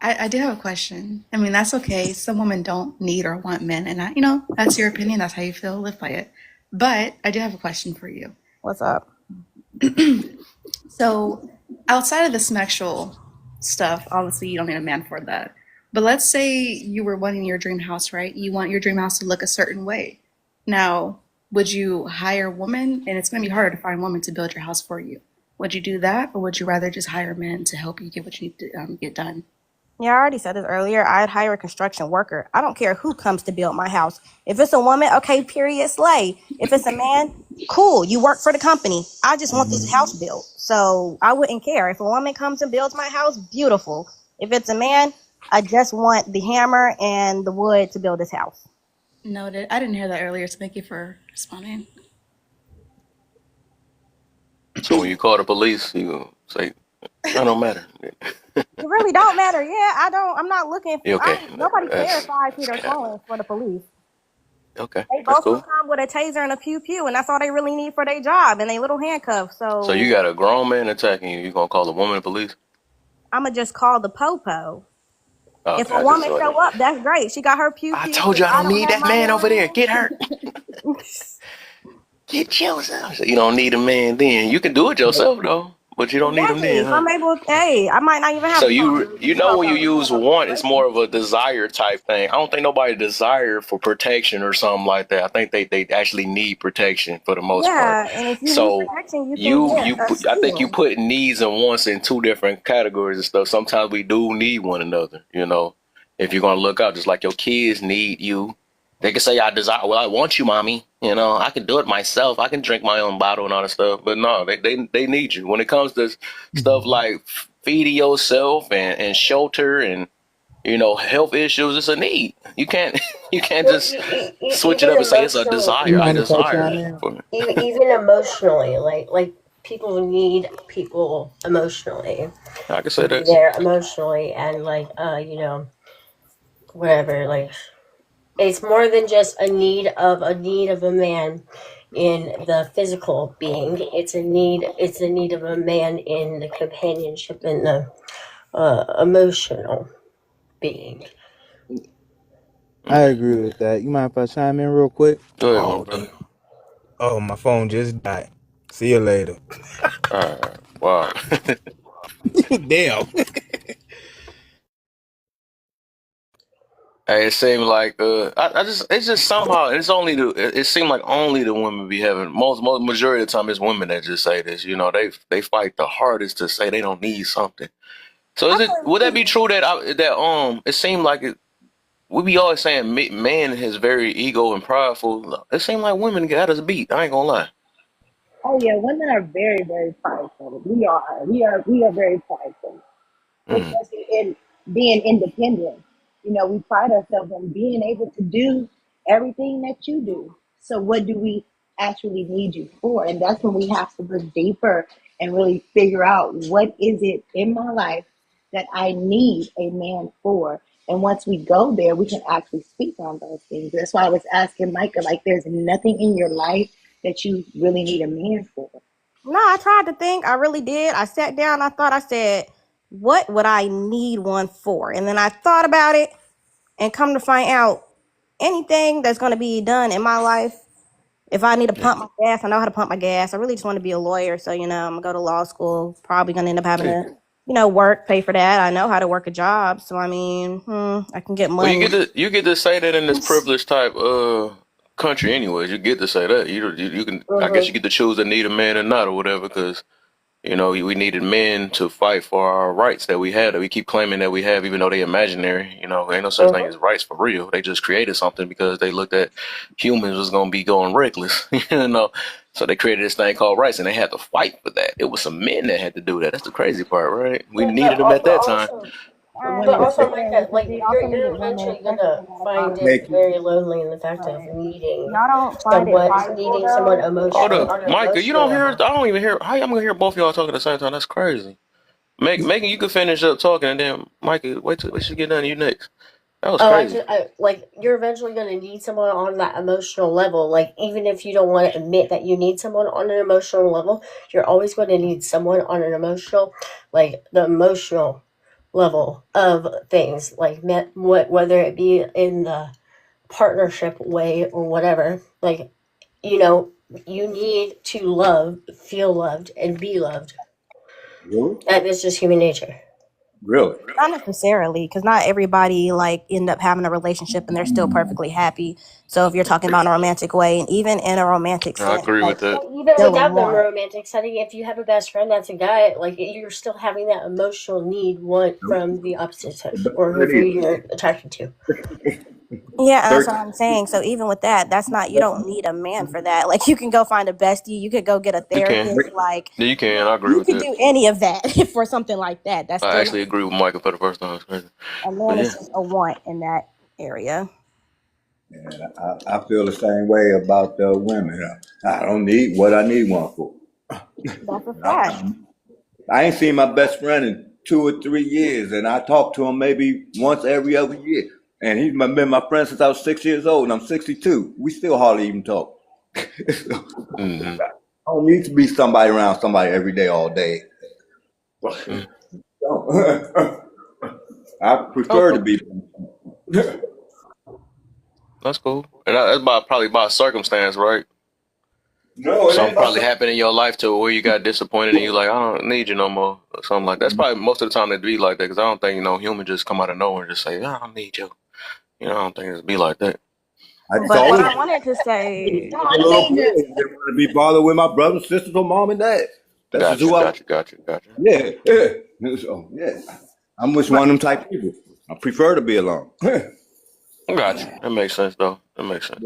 Speaker 5: I do have a question. I mean, that's okay. Some women don't need or want men, and that's your opinion. That's how you feel. Live by it. But I do have a question for you.
Speaker 2: What's up?
Speaker 5: So, outside of the sexual stuff, obviously you don't need a man for that. But let's say you were wanting your dream house, right? You want your dream house to look a certain way. Now, would you hire a woman? And it's going to be harder to find a woman to build your house for you. Would you do that, or would you rather just hire men to help you get what you need to get done?
Speaker 2: Yeah, I already said this earlier. I'd hire a construction worker. I don't care who comes to build my house. If it's a woman, okay, period, slay. If it's a man, cool. You work for the company. I just want this house built. So I wouldn't care. If a woman comes and builds my house, beautiful. If it's a man, I just want the hammer and the wood to build this house.
Speaker 5: Noted. I didn't hear that earlier, so thank you for responding.
Speaker 1: So when you call the police, you say, "That don't matter."
Speaker 2: It really don't matter. Yeah, I'm not looking.
Speaker 1: Okay,
Speaker 2: Nobody
Speaker 1: that's
Speaker 2: cares 5 feet or
Speaker 1: cap.
Speaker 2: taller for the police.
Speaker 1: Okay,
Speaker 2: They
Speaker 1: that's
Speaker 2: both
Speaker 1: cool.
Speaker 2: come with a taser and a pew pew, and that's all they really need for their job, and they little handcuffs.
Speaker 1: So you
Speaker 2: So
Speaker 1: got a grown man attacking you. You gonna call the woman the police?
Speaker 2: I'ma just call the popo. If
Speaker 1: Okay,
Speaker 2: a
Speaker 1: I just
Speaker 2: woman
Speaker 1: saw
Speaker 2: show
Speaker 1: that.
Speaker 2: up, that's great. She got her pew
Speaker 1: I
Speaker 2: pew.
Speaker 1: told
Speaker 2: If
Speaker 1: you I
Speaker 2: I
Speaker 1: don't
Speaker 2: don't
Speaker 1: need
Speaker 2: have
Speaker 1: that
Speaker 2: my
Speaker 1: man over there.
Speaker 2: hammer,
Speaker 1: Get her. Get yourself. So you don't need a man then. You can do it yourself though, but you don't need him
Speaker 2: exactly.
Speaker 1: then,
Speaker 2: If
Speaker 1: huh?
Speaker 2: I'm able, hey, I might not even have
Speaker 1: So
Speaker 2: to call
Speaker 1: you
Speaker 2: the
Speaker 1: know when you
Speaker 2: popo.
Speaker 1: use want, it's more of a desire type thing. I don't think nobody desire for protection or something like that. I think they actually need protection for the most part.
Speaker 2: Yeah, and if you need
Speaker 1: So
Speaker 2: protection, you can get a
Speaker 1: I think you
Speaker 2: shield.
Speaker 1: put needs and wants in two different categories and stuff. Sometimes we do need one another. If you're gonna look out, just like your kids need you, They can say I desire. Well, I want you, mommy. You know, I can do it myself. I can drink my own bottle and all that stuff. But no, they need you when it comes to stuff like feeding yourself and shelter and health issues. It's a need. You can't you can't
Speaker 6: Well,
Speaker 1: just switch it
Speaker 6: even
Speaker 1: up and say it's a
Speaker 6: emotionally,
Speaker 7: You
Speaker 1: desire. I
Speaker 7: mind if I
Speaker 1: desire
Speaker 7: chime in?
Speaker 1: for me.
Speaker 6: even emotionally, like people need people emotionally
Speaker 1: I can
Speaker 6: to
Speaker 1: say
Speaker 6: be
Speaker 1: that.
Speaker 6: there emotionally, and whatever. Like it's more than just a need of a man in the physical being. It's a need of a man in the companionship and the emotional being.
Speaker 7: I
Speaker 1: Mm.
Speaker 7: agree with that. You mind if I chime in real quick?
Speaker 1: Go ahead, my
Speaker 8: Oh,
Speaker 1: brother.
Speaker 8: oh, my phone just died. See you later.
Speaker 1: All right. Wow.
Speaker 8: Damn.
Speaker 1: Hey, it seemed like I just it's just somehow it seemed like only the women be having most majority of the time it's women that just say this. They fight the hardest to say they don't need something. So would that be true that it seemed like we be always saying man is very ego and prideful. It seemed like women got us beat. I ain't gonna lie.
Speaker 3: Oh yeah, women are very, very prideful. We are very prideful,
Speaker 1: Mm,
Speaker 3: especially in being independent. We pride ourselves on being able to do everything that you do. So what do we actually need you for? And that's when we have to look deeper and really figure out what is it in my life that I need a man for. And once we go there, we can actually speak on those things. That's why I was asking Micah, like, there's nothing in your life that you really need a man for.
Speaker 2: No, I tried to think. I really did. I sat down. I said, what would I need one for? And then I thought about it and come to find out anything that's going to be done in my life. If I need to
Speaker 1: yeah.
Speaker 2: pump my gas, I know how to pump my gas. I really just want to be a lawyer. So, I'm going to go to law school. Probably going to end up having
Speaker 1: See.
Speaker 2: to, work, pay for that. I know how to work a job. So, I mean, I can get
Speaker 1: Well,
Speaker 2: money.
Speaker 1: you get to say that in this privileged type country, anyways. You get to say that. You can. I guess you
Speaker 6: Mm-hmm.
Speaker 1: get to choose to need a man or not or whatever. Because we needed men to fight for our rights that we had that we keep claiming that we have, even though they imaginary. Ain't no such thing
Speaker 6: Mm-hmm.
Speaker 1: as rights for real. They just created something because they looked at humans was gonna be going reckless. So they created this thing called rights, and they had to fight for that. It was some men that had to do that. That's the crazy part, right? We
Speaker 6: But, but,
Speaker 1: needed them at
Speaker 6: but
Speaker 1: that time.
Speaker 6: also,
Speaker 3: The
Speaker 2: And
Speaker 6: but
Speaker 3: women
Speaker 6: also,
Speaker 3: especially.
Speaker 6: like
Speaker 2: especially
Speaker 6: that,
Speaker 2: because
Speaker 6: like
Speaker 2: we
Speaker 6: you're
Speaker 2: also
Speaker 6: you're
Speaker 2: needed women,
Speaker 6: eventually
Speaker 2: especially
Speaker 6: gonna
Speaker 2: in that
Speaker 6: find
Speaker 2: economy.
Speaker 6: it very lonely in the fact of
Speaker 2: Right.
Speaker 6: needing
Speaker 2: Y'all don't find it
Speaker 6: someone
Speaker 2: prideful
Speaker 6: needing someone
Speaker 2: though.
Speaker 1: Hold
Speaker 6: emotionally
Speaker 1: up,
Speaker 6: on an
Speaker 1: Micah. You
Speaker 6: emotional
Speaker 1: don't hear? I
Speaker 6: level.
Speaker 1: don't even hear. How I'm gonna hear both of y'all talking at the same time? That's crazy. Megan, you can finish up talking, and then Micah, wait till we should get done. You next. That was
Speaker 6: Oh,
Speaker 1: crazy.
Speaker 6: like you're eventually going to need someone on that emotional level. Like even if you don't want to admit that you need someone on an emotional level, you're always going to need someone on an emotional, like the emotional level of things. Like whether it be in the partnership way or whatever. Like you know, you need to love, feel loved, and be loved.
Speaker 9: Really?
Speaker 6: That is just human nature.
Speaker 9: Really?
Speaker 2: Not necessarily, because not everybody like end up having a relationship and they're still perfectly happy. So if you're talking about in a romantic way, and even in a romantic
Speaker 1: I
Speaker 2: sense,
Speaker 1: agree
Speaker 2: like
Speaker 1: with that.
Speaker 6: Well, even
Speaker 2: still a
Speaker 6: without the
Speaker 2: want.
Speaker 6: romantic setting, if you have a best friend that's a guy, like you're still having that emotional need, want from the opposite sex or whoever you're attracted to.
Speaker 2: Yeah, and that's what
Speaker 9: 13.
Speaker 2: I'm saying. So even with that, that's not you don't need a man for that. Like you can go find a bestie, you could go get a
Speaker 1: You can.
Speaker 2: therapist, like
Speaker 1: Yeah, you can. I agree
Speaker 2: you
Speaker 1: with
Speaker 2: could
Speaker 1: that.
Speaker 2: do any of that for something like that. That's
Speaker 1: I
Speaker 2: still
Speaker 1: actually agree with Michael for the first time. It's crazy.
Speaker 2: a
Speaker 1: But
Speaker 2: man is
Speaker 1: yeah.
Speaker 2: just a want in that area.
Speaker 9: And I feel the same way about the women. I don't need what I need one for.
Speaker 2: That's a
Speaker 9: I,
Speaker 2: fact.
Speaker 9: I ain't seen my best friend in 2 or 3 years, and I talk to him maybe once every other year. And he's been my friend since I was 6 years old, and I'm 62. We still hardly even talk. So,
Speaker 1: Mm-hmm.
Speaker 9: I don't need to be somebody around somebody every day, all day.
Speaker 1: Mm.
Speaker 9: I prefer
Speaker 1: Okay.
Speaker 9: to be.
Speaker 1: That's cool. And that's probably by circumstance, right?
Speaker 9: No, it ain't
Speaker 1: Something
Speaker 9: my
Speaker 1: probably
Speaker 9: son.
Speaker 1: happened in your life to where you got disappointed and you like, I don't need you no more. Or something like that. That's probably most of the time it'd be like that because I don't think, human just come out of nowhere and just say, I don't need you. I don't think it'd be like that.
Speaker 9: I just
Speaker 2: But what
Speaker 9: always
Speaker 2: I wanted to say,
Speaker 9: as a little boy, I didn't want to be bothered with my brothers, sisters, or mom and dad. That's just
Speaker 1: Gotcha,
Speaker 9: who I.
Speaker 1: gotcha, gotcha, gotcha.
Speaker 9: Yeah, yeah. So, yeah. I'm just
Speaker 2: but
Speaker 9: one of them type of people. I prefer to be alone.
Speaker 1: Gotcha. That makes sense though. That makes sense.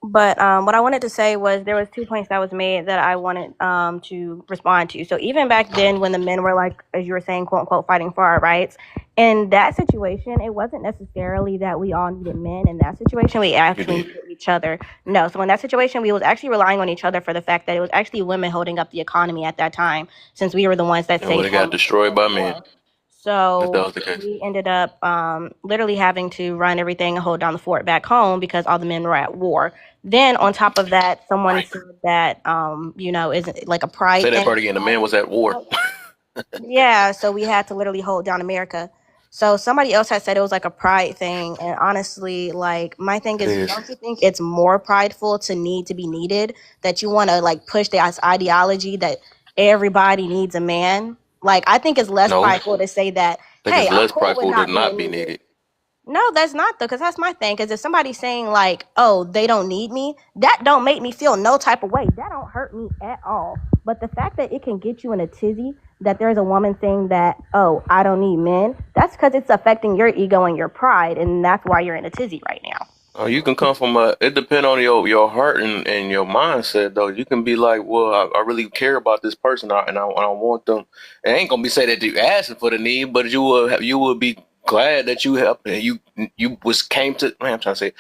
Speaker 2: But what I wanted to say was there was 2 points that was made that I wanted to respond to. So even back then, when the men were like, as you were saying, quote unquote, fighting for our rights, in that situation, it wasn't necessarily that we all needed men. In that situation, we
Speaker 1: You
Speaker 2: actually
Speaker 1: did.
Speaker 2: needed each other. No, so in that situation, we was actually relying on each other for the fact that it was actually women holding up the economy at that time, since we were the ones that
Speaker 1: And would
Speaker 2: stayed
Speaker 1: have got
Speaker 2: home
Speaker 1: destroyed by men
Speaker 2: war.
Speaker 1: if that
Speaker 2: So
Speaker 1: was the case.
Speaker 2: we ended up literally having to run everything and hold down the fort back home because all the men were at war. Then on top of that, someone
Speaker 1: Right.
Speaker 2: said that isn't like a pride
Speaker 1: Say that
Speaker 2: thing.
Speaker 1: part again. The man was at war.
Speaker 2: Yeah, so we had to literally hold down America. So somebody else had said it was like a pride thing, and honestly, like my thing
Speaker 1: It
Speaker 2: is,
Speaker 1: is.
Speaker 2: don't you think it's more prideful to need to be needed, that you want to like push the ideology that everybody needs a man? Like I think it's less
Speaker 1: No. I
Speaker 2: prideful to say that,
Speaker 1: think
Speaker 2: hey,
Speaker 1: it's
Speaker 2: I'm
Speaker 1: less
Speaker 2: cool with
Speaker 1: prideful to
Speaker 2: not
Speaker 1: not
Speaker 2: being
Speaker 1: be
Speaker 2: needed.
Speaker 1: needed.
Speaker 2: No, that's not though, because that's my thing. Because if somebody's saying like, "Oh, they don't need me," that don't make me feel no type of way. That don't hurt me at all. But the fact that it can get you in a tizzy that there's a woman saying that, "Oh, I don't need men," that's because it's affecting your ego and your pride, and that's why you're in a tizzy right now.
Speaker 1: Oh, you can come from it depend on your heart and your mindset though. You can be like, well, I really care about this person and I want them. It ain't gonna be say that you asking for the need, but you will be glad that you helped you was came to man, I'm trying to say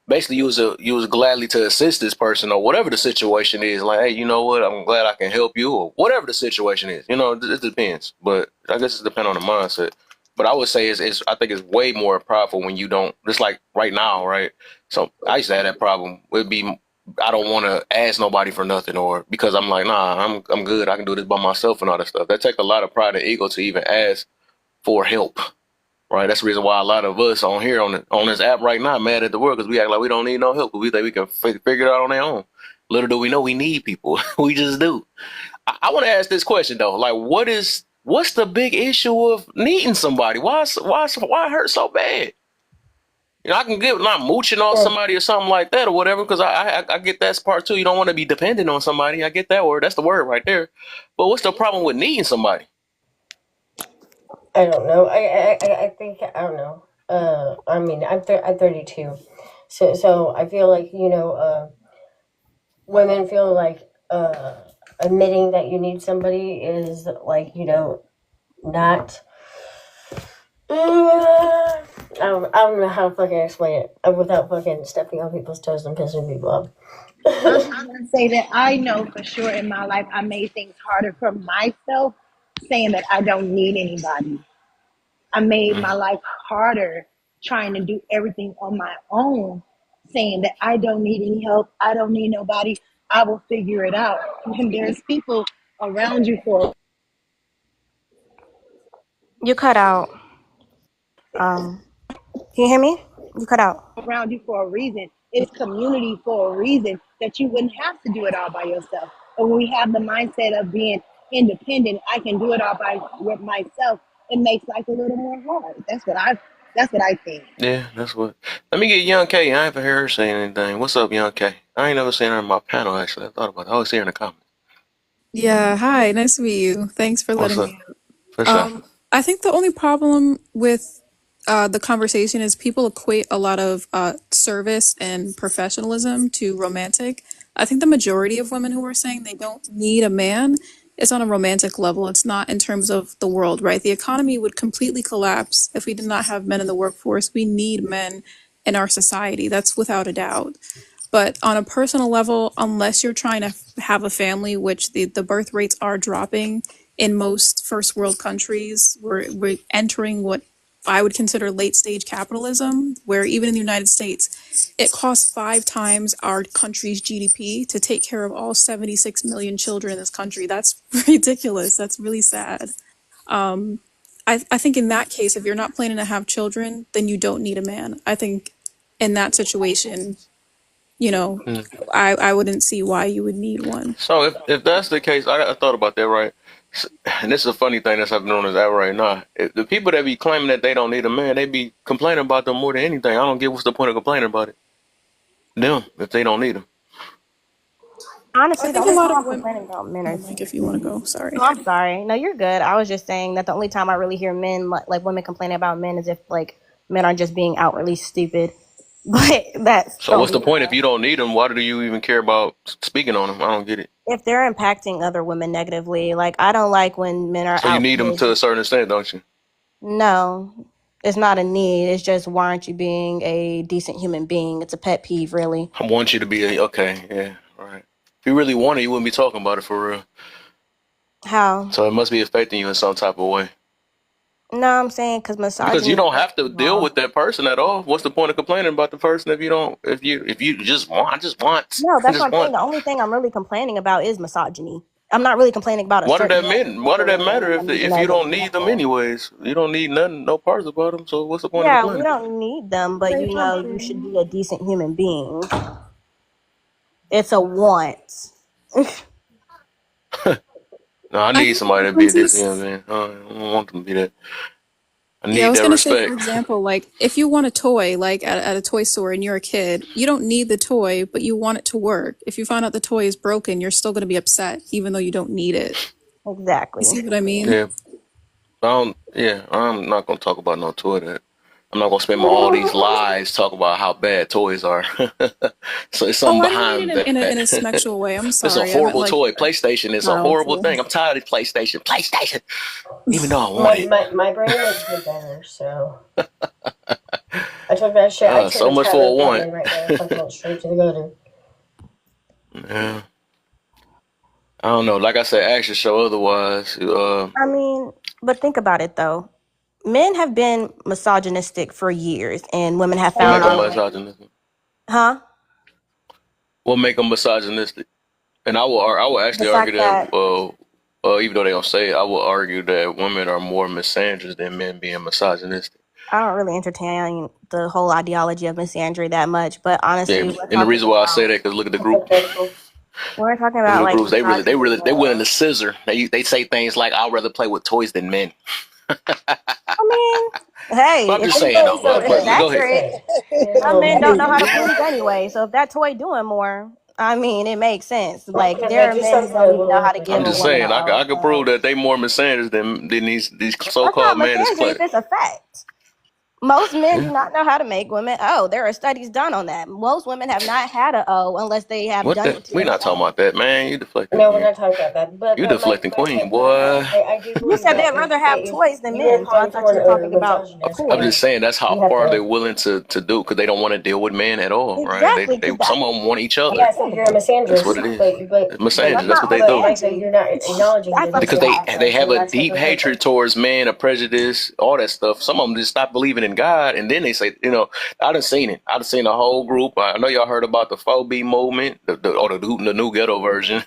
Speaker 1: basically you was gladly to assist this person or whatever the situation is. Like, hey, you know what? I'm glad I can help you or whatever the situation is. You know, it depends. But I guess it depends on the mindset. But I would say it's I think it's way more powerful when you don't. Just like right now, right? So I used to have that problem. It'd be I don't want to ask nobody for nothing or because I'm like, nah, I'm good. I can do this by myself and all that stuff. That take a lot of pride and ego to even ask for help. Right, that's the reason why a lot of us on here on this app right now mad at the world because we act like we don't need no help. We think we can figure it out on our own. Little do we know we need people. We just do. I want to ask this question though. Like, what's the big issue of needing somebody? Why it hurt so bad? You know, I can get not mooching on
Speaker 6: Well,
Speaker 1: somebody or something like that or whatever because I get that part too. You don't want to be dependent on somebody. I get that word. That's the word right there. But what's the problem with needing somebody?
Speaker 6: I don't know. I think I don't know. I mean, I'm 32, so I feel like women feel like admitting that you need somebody is like not. I don't know how to fucking explain it without fucking stepping on people's toes and pissing people off.
Speaker 3: I'm gonna say that I know for sure in my life I made things harder for myself, saying that I don't need anybody. I made
Speaker 1: Mm.
Speaker 3: my life harder trying to do everything on my own, saying that I don't need any help, I don't need nobody, I will figure it out. When there's people around you for
Speaker 2: You cut out. Um, can you hear me? You cut out.
Speaker 3: around you for a reason. It's community for a reason that you wouldn't have to do it all by yourself. But when we have the mindset of being independent, I can do it all by myself. It makes life a little more hard. That's what I think.
Speaker 1: Yeah, that's what. Let me get Young K. I haven't heard her say anything. What's up, Young K? I ain't never seen her in my panel, actually. I thought about it. I always see her in the comments.
Speaker 10: Yeah, hi, nice to meet you. Thanks for
Speaker 1: What's
Speaker 10: letting
Speaker 1: up?
Speaker 10: me up.
Speaker 1: For sure.
Speaker 10: I think the only problem with the conversation is people equate a lot of service and professionalism to romantic. I think the majority of women who are saying they don't need a man is on a romantic level. It's not in terms of the world, right? The economy would completely collapse if we did not have men in the workforce. We need men in our society. That's without a doubt. But on a personal level, unless you're trying to have a family, which the birth rates are dropping in most first world countries, we're entering what I would consider late stage capitalism, where even in the United States, it costs 5 times our country's GDP to take care of all 76 million children in this country. That's ridiculous. That's really sad. I think in that case, if you're not planning to have children, then you don't need a man. I think in that situation, you know,
Speaker 1: Mm.
Speaker 10: I wouldn't see why you would need one.
Speaker 1: So if that's the case, I thought about that, right? And this is a funny thing that's happening on this app right now. If the people that be claiming that they don't need a man, they be complaining about them more than anything. I don't get what's the point of complaining about it. Them, if they don't need them.
Speaker 10: I
Speaker 2: Honestly, the
Speaker 10: think a
Speaker 2: only
Speaker 10: lot
Speaker 2: time
Speaker 10: of
Speaker 2: I'm
Speaker 10: women.
Speaker 2: complaining about men
Speaker 10: Oh,
Speaker 2: are.
Speaker 10: Mike, if you want to go, sorry.
Speaker 2: Oh, I'm sorry. No, you're good. I was just saying that the only time I really hear men like women complaining about men is if like men are just being outwardly stupid. But that's
Speaker 1: So
Speaker 2: the
Speaker 1: what's
Speaker 2: only
Speaker 1: the point if you don't need them? Why do you even care about speaking on them? I don't get it.
Speaker 2: if they're impacting other women negatively. Like I don't like when men are
Speaker 1: So you
Speaker 2: out
Speaker 1: need them
Speaker 2: here.
Speaker 1: to a certain extent, don't you?
Speaker 2: No, it's not a need. It's just why aren't you being a decent human being? It's a pet peeve, really.
Speaker 1: I want you to be okay. Yeah, all right. If you really want it, you wouldn't be talking about it for real.
Speaker 2: How?
Speaker 1: So it must be affecting you in some type of way.
Speaker 2: No, I'm saying because
Speaker 1: Because
Speaker 2: misogyny
Speaker 1: you don't
Speaker 2: is
Speaker 1: have to deal
Speaker 2: wrong.
Speaker 1: with that person at all. What's the point of complaining about the person if you don't if you just want
Speaker 2: No, that's what
Speaker 1: just
Speaker 2: I'm saying.
Speaker 1: want
Speaker 2: The only thing I'm really complaining about is misogyny. I'm not really complaining about a certain man in
Speaker 1: why did that
Speaker 2: particular.
Speaker 1: matter
Speaker 2: I'm
Speaker 1: if
Speaker 2: using
Speaker 1: you
Speaker 2: that as an
Speaker 1: don't need them
Speaker 2: example.
Speaker 1: anyways? You don't need nothing, no parts about them. So what's the point of
Speaker 2: Yeah, we
Speaker 1: complaining?
Speaker 2: don't need them, but
Speaker 4: Say
Speaker 2: you know, you should
Speaker 4: something.
Speaker 2: be a decent human being. It's a want.
Speaker 1: No, I
Speaker 10: I
Speaker 1: need
Speaker 10: think
Speaker 1: somebody to be a decent human
Speaker 10: differences.
Speaker 1: being. I don't want them to be that. I
Speaker 10: Yeah, I
Speaker 1: need
Speaker 10: was
Speaker 1: that
Speaker 10: gonna say, for
Speaker 1: respect.
Speaker 10: example, like if you want a toy, like at a toy store and you're a kid, you don't need the toy, but you want it to work. If you find out the toy is broken, you're still gonna be upset, even though you don't need it. You
Speaker 2: Exactly.
Speaker 10: see what I mean?
Speaker 1: Yeah, I don't. Yeah, I'm not gonna talk about no toy that. I'm not gonna spend all these lies talk about how bad toys are. So it's
Speaker 10: Oh,
Speaker 1: something
Speaker 10: I didn't mean it
Speaker 1: behind that.
Speaker 10: in a sexual way. I'm
Speaker 1: It's a
Speaker 10: sorry. I meant
Speaker 1: horrible
Speaker 10: like
Speaker 1: toy. PlayStation is a horrible
Speaker 10: morality.
Speaker 1: thing. I'm tired of PlayStation. PlayStation, even though I want it.
Speaker 6: My brain is way better, so I took that shit. I took
Speaker 1: So
Speaker 6: a
Speaker 1: much
Speaker 6: tablet
Speaker 1: for a
Speaker 6: that
Speaker 1: want.
Speaker 6: way right there. Fucking went straight to the gutter.
Speaker 1: Yeah, I don't know. Like I said, actions show otherwise.
Speaker 2: I mean, but think about it though. Men have been misogynistic for years, and women have
Speaker 1: What
Speaker 6: And
Speaker 1: make
Speaker 2: found
Speaker 1: them
Speaker 2: out,
Speaker 6: um,
Speaker 1: misogynistic?
Speaker 2: huh?
Speaker 1: What make them misogynistic? And I will
Speaker 2: The
Speaker 1: actually argue
Speaker 2: fact
Speaker 1: that.
Speaker 2: that
Speaker 1: Even though they don't say it, I will argue that women are more misandrous than men being misogynistic.
Speaker 2: I don't really entertain the whole ideology of misandry that much, but
Speaker 1: Yeah,
Speaker 2: honestly, we're
Speaker 1: and the
Speaker 2: talking
Speaker 1: reason why I say
Speaker 2: about
Speaker 1: that because look at the
Speaker 6: it's
Speaker 1: group.
Speaker 6: hypocritical.
Speaker 1: Look at the
Speaker 2: like
Speaker 1: groups.
Speaker 2: misogyny.
Speaker 1: They willing to scissor. They say things like, "I'd rather play with toys than men."
Speaker 2: I mean,
Speaker 1: But
Speaker 2: hey,
Speaker 1: I'm
Speaker 2: if
Speaker 1: just
Speaker 2: you
Speaker 1: saying
Speaker 6: So,
Speaker 1: though.
Speaker 2: think
Speaker 6: so
Speaker 1: But,
Speaker 2: if it's
Speaker 1: but
Speaker 6: here's
Speaker 1: go
Speaker 6: the
Speaker 1: ahead.
Speaker 2: accurate,
Speaker 6: thing.
Speaker 2: some men don't know how to
Speaker 6: You
Speaker 2: please anyway. So if that toy doing more, I mean, it makes sense. Like there
Speaker 6: can
Speaker 2: are
Speaker 6: do
Speaker 2: men who
Speaker 6: something
Speaker 2: don't
Speaker 6: like
Speaker 2: even know how to
Speaker 6: what
Speaker 2: give
Speaker 1: I'm
Speaker 2: a
Speaker 1: just
Speaker 2: woman a
Speaker 1: saying.
Speaker 2: oh.
Speaker 1: I could prove that they more misandrous than these so
Speaker 2: That's not
Speaker 1: called men. Is
Speaker 2: misandry if
Speaker 1: class.
Speaker 2: it's a fact. Most men do
Speaker 1: Yeah.
Speaker 2: not know how to make women oh. There are studies done on that. Most women have not had a oh unless they have
Speaker 1: What
Speaker 2: done
Speaker 1: the?
Speaker 2: it to
Speaker 1: We not talking
Speaker 2: themselves.
Speaker 1: about that, man. You deflecting
Speaker 6: No, we're
Speaker 1: queen.
Speaker 6: not talking about that.
Speaker 1: You
Speaker 6: But
Speaker 1: deflecting
Speaker 6: my
Speaker 1: queen,
Speaker 6: point,
Speaker 1: boy.
Speaker 6: I do
Speaker 2: You
Speaker 6: believe
Speaker 2: said
Speaker 6: that
Speaker 2: they'd rather have
Speaker 6: if
Speaker 2: toys than
Speaker 6: you are
Speaker 2: men, so I
Speaker 6: calling
Speaker 2: thought you
Speaker 6: someone
Speaker 2: were
Speaker 6: a
Speaker 2: talking about a
Speaker 6: misogynist,
Speaker 1: I'm
Speaker 2: toy.
Speaker 1: just saying that's how
Speaker 6: you have
Speaker 1: far they're
Speaker 6: to.
Speaker 1: willing to do because they don't want to deal with men at all, right?
Speaker 2: Exactly,
Speaker 1: They
Speaker 2: because that's
Speaker 1: some of them want each other.
Speaker 6: Yeah, so you're a
Speaker 2: understandable.
Speaker 1: That's what
Speaker 6: misandrist,
Speaker 1: it is.
Speaker 6: but
Speaker 1: Misandry.
Speaker 2: That's
Speaker 1: That's
Speaker 2: not
Speaker 1: what they
Speaker 6: but the
Speaker 1: do.
Speaker 6: fact that
Speaker 2: misandry.
Speaker 6: you're not acknowledging
Speaker 2: That's
Speaker 6: that this
Speaker 1: Because
Speaker 6: is
Speaker 2: a fact.
Speaker 1: they
Speaker 6: happening,
Speaker 1: have
Speaker 6: so
Speaker 1: a
Speaker 6: that's
Speaker 1: deep
Speaker 6: hypocritical.
Speaker 1: hatred towards man, a prejudice, all that stuff. Some of them just stop believing in God, and then they say, I done seen it. I done seen a whole group. I know y'all heard about the 4B movement, the new ghetto version.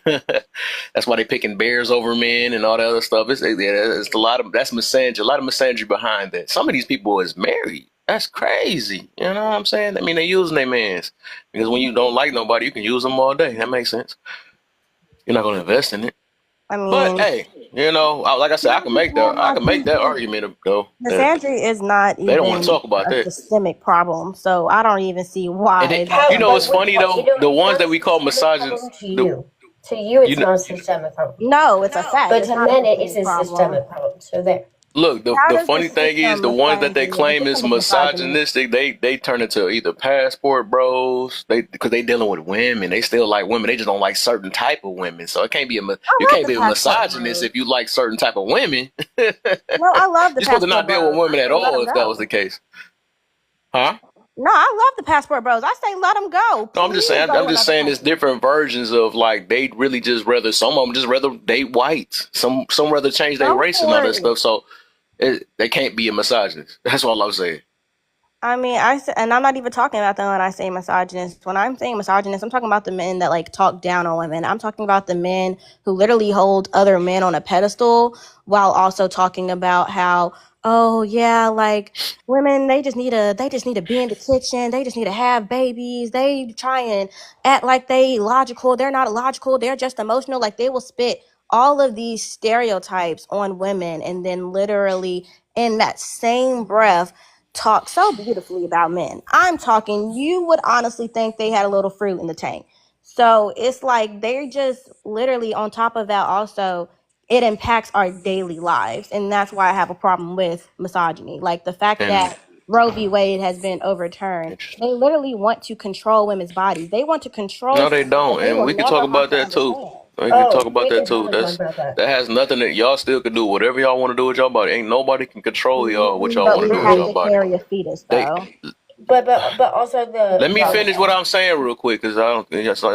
Speaker 1: That's why they picking bears over men and all that other stuff. It's a lot of that's misandry, a lot of misandry behind that. Some of these people is married. That's crazy. You know what I'm saying? I mean, they using their mans because when you don't like nobody, you can use them all day. That makes sense. You're not gonna invest in it.
Speaker 2: I
Speaker 1: But
Speaker 2: mean,
Speaker 1: hey, like I said, I can make that argument though that
Speaker 2: misandry is not
Speaker 1: they don't want to
Speaker 2: even
Speaker 1: talk about
Speaker 2: a
Speaker 1: that.
Speaker 2: systemic problem, so I don't even see
Speaker 1: And
Speaker 2: why that's
Speaker 6: How?
Speaker 1: it's
Speaker 6: But what?
Speaker 1: funny though, the
Speaker 6: It's
Speaker 1: ones
Speaker 6: not
Speaker 1: that
Speaker 6: a
Speaker 1: we call
Speaker 6: systemic
Speaker 1: misogyny,
Speaker 6: problem to
Speaker 1: the
Speaker 6: you. To you,
Speaker 1: you
Speaker 6: it's
Speaker 1: know,
Speaker 6: not a systemic problem.
Speaker 2: no, it's a fact.
Speaker 6: But
Speaker 2: It's
Speaker 6: to
Speaker 2: not a
Speaker 6: men, it is
Speaker 2: systemic
Speaker 6: a
Speaker 2: problem.
Speaker 6: systemic problem. So there.
Speaker 1: look,
Speaker 2: How
Speaker 1: the
Speaker 2: does the
Speaker 1: funny thing is
Speaker 2: system
Speaker 1: the ones that they
Speaker 2: misandry? The
Speaker 1: claim is
Speaker 2: system is misogyny.
Speaker 1: misogynistic, they turn into either passport bros, because they dealing with women, they still like women, they just don't like certain type of women. So it can't be
Speaker 2: I
Speaker 1: you
Speaker 2: love
Speaker 1: can't
Speaker 2: the
Speaker 1: be a
Speaker 2: passport
Speaker 1: misogynist
Speaker 2: bros.
Speaker 1: if you like certain type of women. You're
Speaker 2: No, I love the
Speaker 1: supposed to
Speaker 2: passport
Speaker 1: not deal with
Speaker 2: bros. I
Speaker 1: women at
Speaker 2: say let
Speaker 1: all
Speaker 2: them
Speaker 1: if that was the
Speaker 2: go.
Speaker 1: case, huh?
Speaker 2: No, I love the passport bros. I say let them go.
Speaker 1: No, I'm just
Speaker 2: Please
Speaker 1: saying.
Speaker 2: go to
Speaker 1: I'm just
Speaker 2: another
Speaker 1: saying. It's
Speaker 2: country.
Speaker 1: different versions of like they really just rather. Some of them just rather date whites. Some rather change their
Speaker 2: Go
Speaker 1: race and all
Speaker 2: for
Speaker 1: that
Speaker 2: it.
Speaker 1: stuff. So they can't be a misogynist. That's all I'm saying.
Speaker 2: I mean, and I'm not even talking about them when I say misogynist. When I'm saying misogynist, I'm talking about the men that like talk down on women. I'm talking about the men who literally hold other men on a pedestal while also talking about how, oh yeah, like women they just need to be in the kitchen. They just need to have babies. They try and act like they logical. They're not logical. They're just emotional. Like they will spit all of these stereotypes on women and then literally in that same breath talk so beautifully about men. I'm talking, you would honestly think they had a little fruit in the tank. So it's like they're just literally on top of that, also, it impacts our daily lives. And that's why I have a problem with misogyny. Like the fact
Speaker 1: And
Speaker 2: that Roe v. Wade has been overturned.
Speaker 1: Interesting.
Speaker 2: They literally want to control women's bodies. They want to control
Speaker 1: No, they
Speaker 2: something that
Speaker 1: don't,
Speaker 2: they
Speaker 1: and
Speaker 2: will
Speaker 1: we could talk
Speaker 2: never have
Speaker 1: about
Speaker 2: to
Speaker 1: that too.
Speaker 2: understand.
Speaker 1: We could talk
Speaker 6: Oh,
Speaker 1: about
Speaker 6: we
Speaker 1: that
Speaker 6: can
Speaker 1: too.
Speaker 6: totally talk about that.
Speaker 1: That has nothing that y'all still can do whatever y'all want to do with y'all body. Ain't nobody can control y'all what y'all
Speaker 2: But
Speaker 1: want
Speaker 2: we
Speaker 1: to do
Speaker 2: would
Speaker 1: with
Speaker 2: have
Speaker 1: y'all
Speaker 2: to
Speaker 1: body.
Speaker 2: carry a fetus,
Speaker 1: They
Speaker 2: though.
Speaker 6: But also
Speaker 1: Let me
Speaker 6: the
Speaker 1: finish what I'm saying real quick, because I don't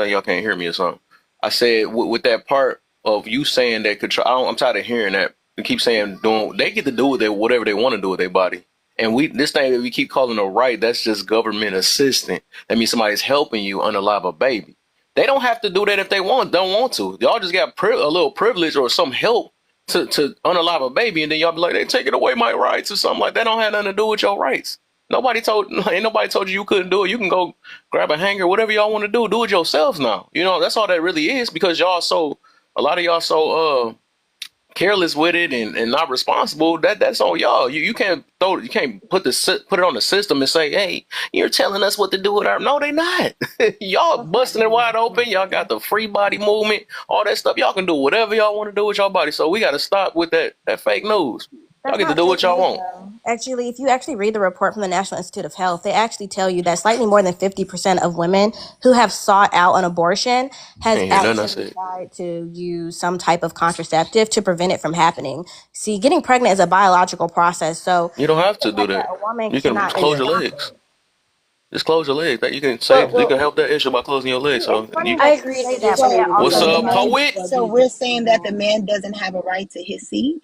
Speaker 1: y'all can't hear me or something. I said with that part of you saying that control. I'm tired of hearing that. You keep saying they get to do with whatever they want to do with their body. And this thing that we keep calling a right, that's just government assistant. That means somebody's helping you unalive a baby. They don't have to do that if they don't want to. Y'all just got a little privilege or some help to unalive a baby, and then y'all be like, they taking away my rights or something like that. Don't have nothing to do with your rights. Ain't nobody told you couldn't do it. You can go grab a hanger, whatever y'all want to do it yourselves now. That's all that really is, because a lot of y'all careless with it and not responsible. That's on y'all. You can't put it on the system and say, hey, you're telling us what to do with our. No, they not. Y'all
Speaker 2: That's not
Speaker 1: busting it wide open. Y'all got the free body movement, all that stuff. Y'all can do whatever y'all want to do with your body. So we got to stop with that fake news. Y'all
Speaker 2: That's
Speaker 1: get to
Speaker 2: not
Speaker 1: do
Speaker 2: fake
Speaker 1: what y'all
Speaker 2: news,
Speaker 1: want.
Speaker 2: though. Actually, if you actually read the report from the National Institute of Health, they actually tell you that slightly more than 50% of women who have sought out an abortion has
Speaker 1: Ain't hear nothing I
Speaker 2: actually
Speaker 1: said.
Speaker 2: tried to use some type of contraceptive to prevent it from happening. See, getting pregnant is a biological process, so
Speaker 1: You don't have
Speaker 2: the
Speaker 1: to do
Speaker 2: fact that
Speaker 1: that.
Speaker 2: a woman
Speaker 1: You can
Speaker 2: cannot
Speaker 1: close
Speaker 6: yeah.
Speaker 1: your
Speaker 2: stop
Speaker 1: legs.
Speaker 2: it.
Speaker 1: Just close your legs. That you can
Speaker 6: Well,
Speaker 1: help that issue by closing your legs.
Speaker 2: See,
Speaker 1: So
Speaker 2: it's funny
Speaker 1: you.
Speaker 6: I
Speaker 2: that you
Speaker 6: agree
Speaker 2: say
Speaker 6: to
Speaker 2: that, but
Speaker 6: disagree
Speaker 2: yet
Speaker 6: with you
Speaker 1: What's
Speaker 2: also
Speaker 6: on
Speaker 2: the
Speaker 1: up,
Speaker 6: that.
Speaker 2: same
Speaker 1: poet?
Speaker 2: people
Speaker 3: So
Speaker 2: abuse
Speaker 3: we're
Speaker 2: the
Speaker 3: saying that the
Speaker 2: system.
Speaker 3: man doesn't have a right to his seed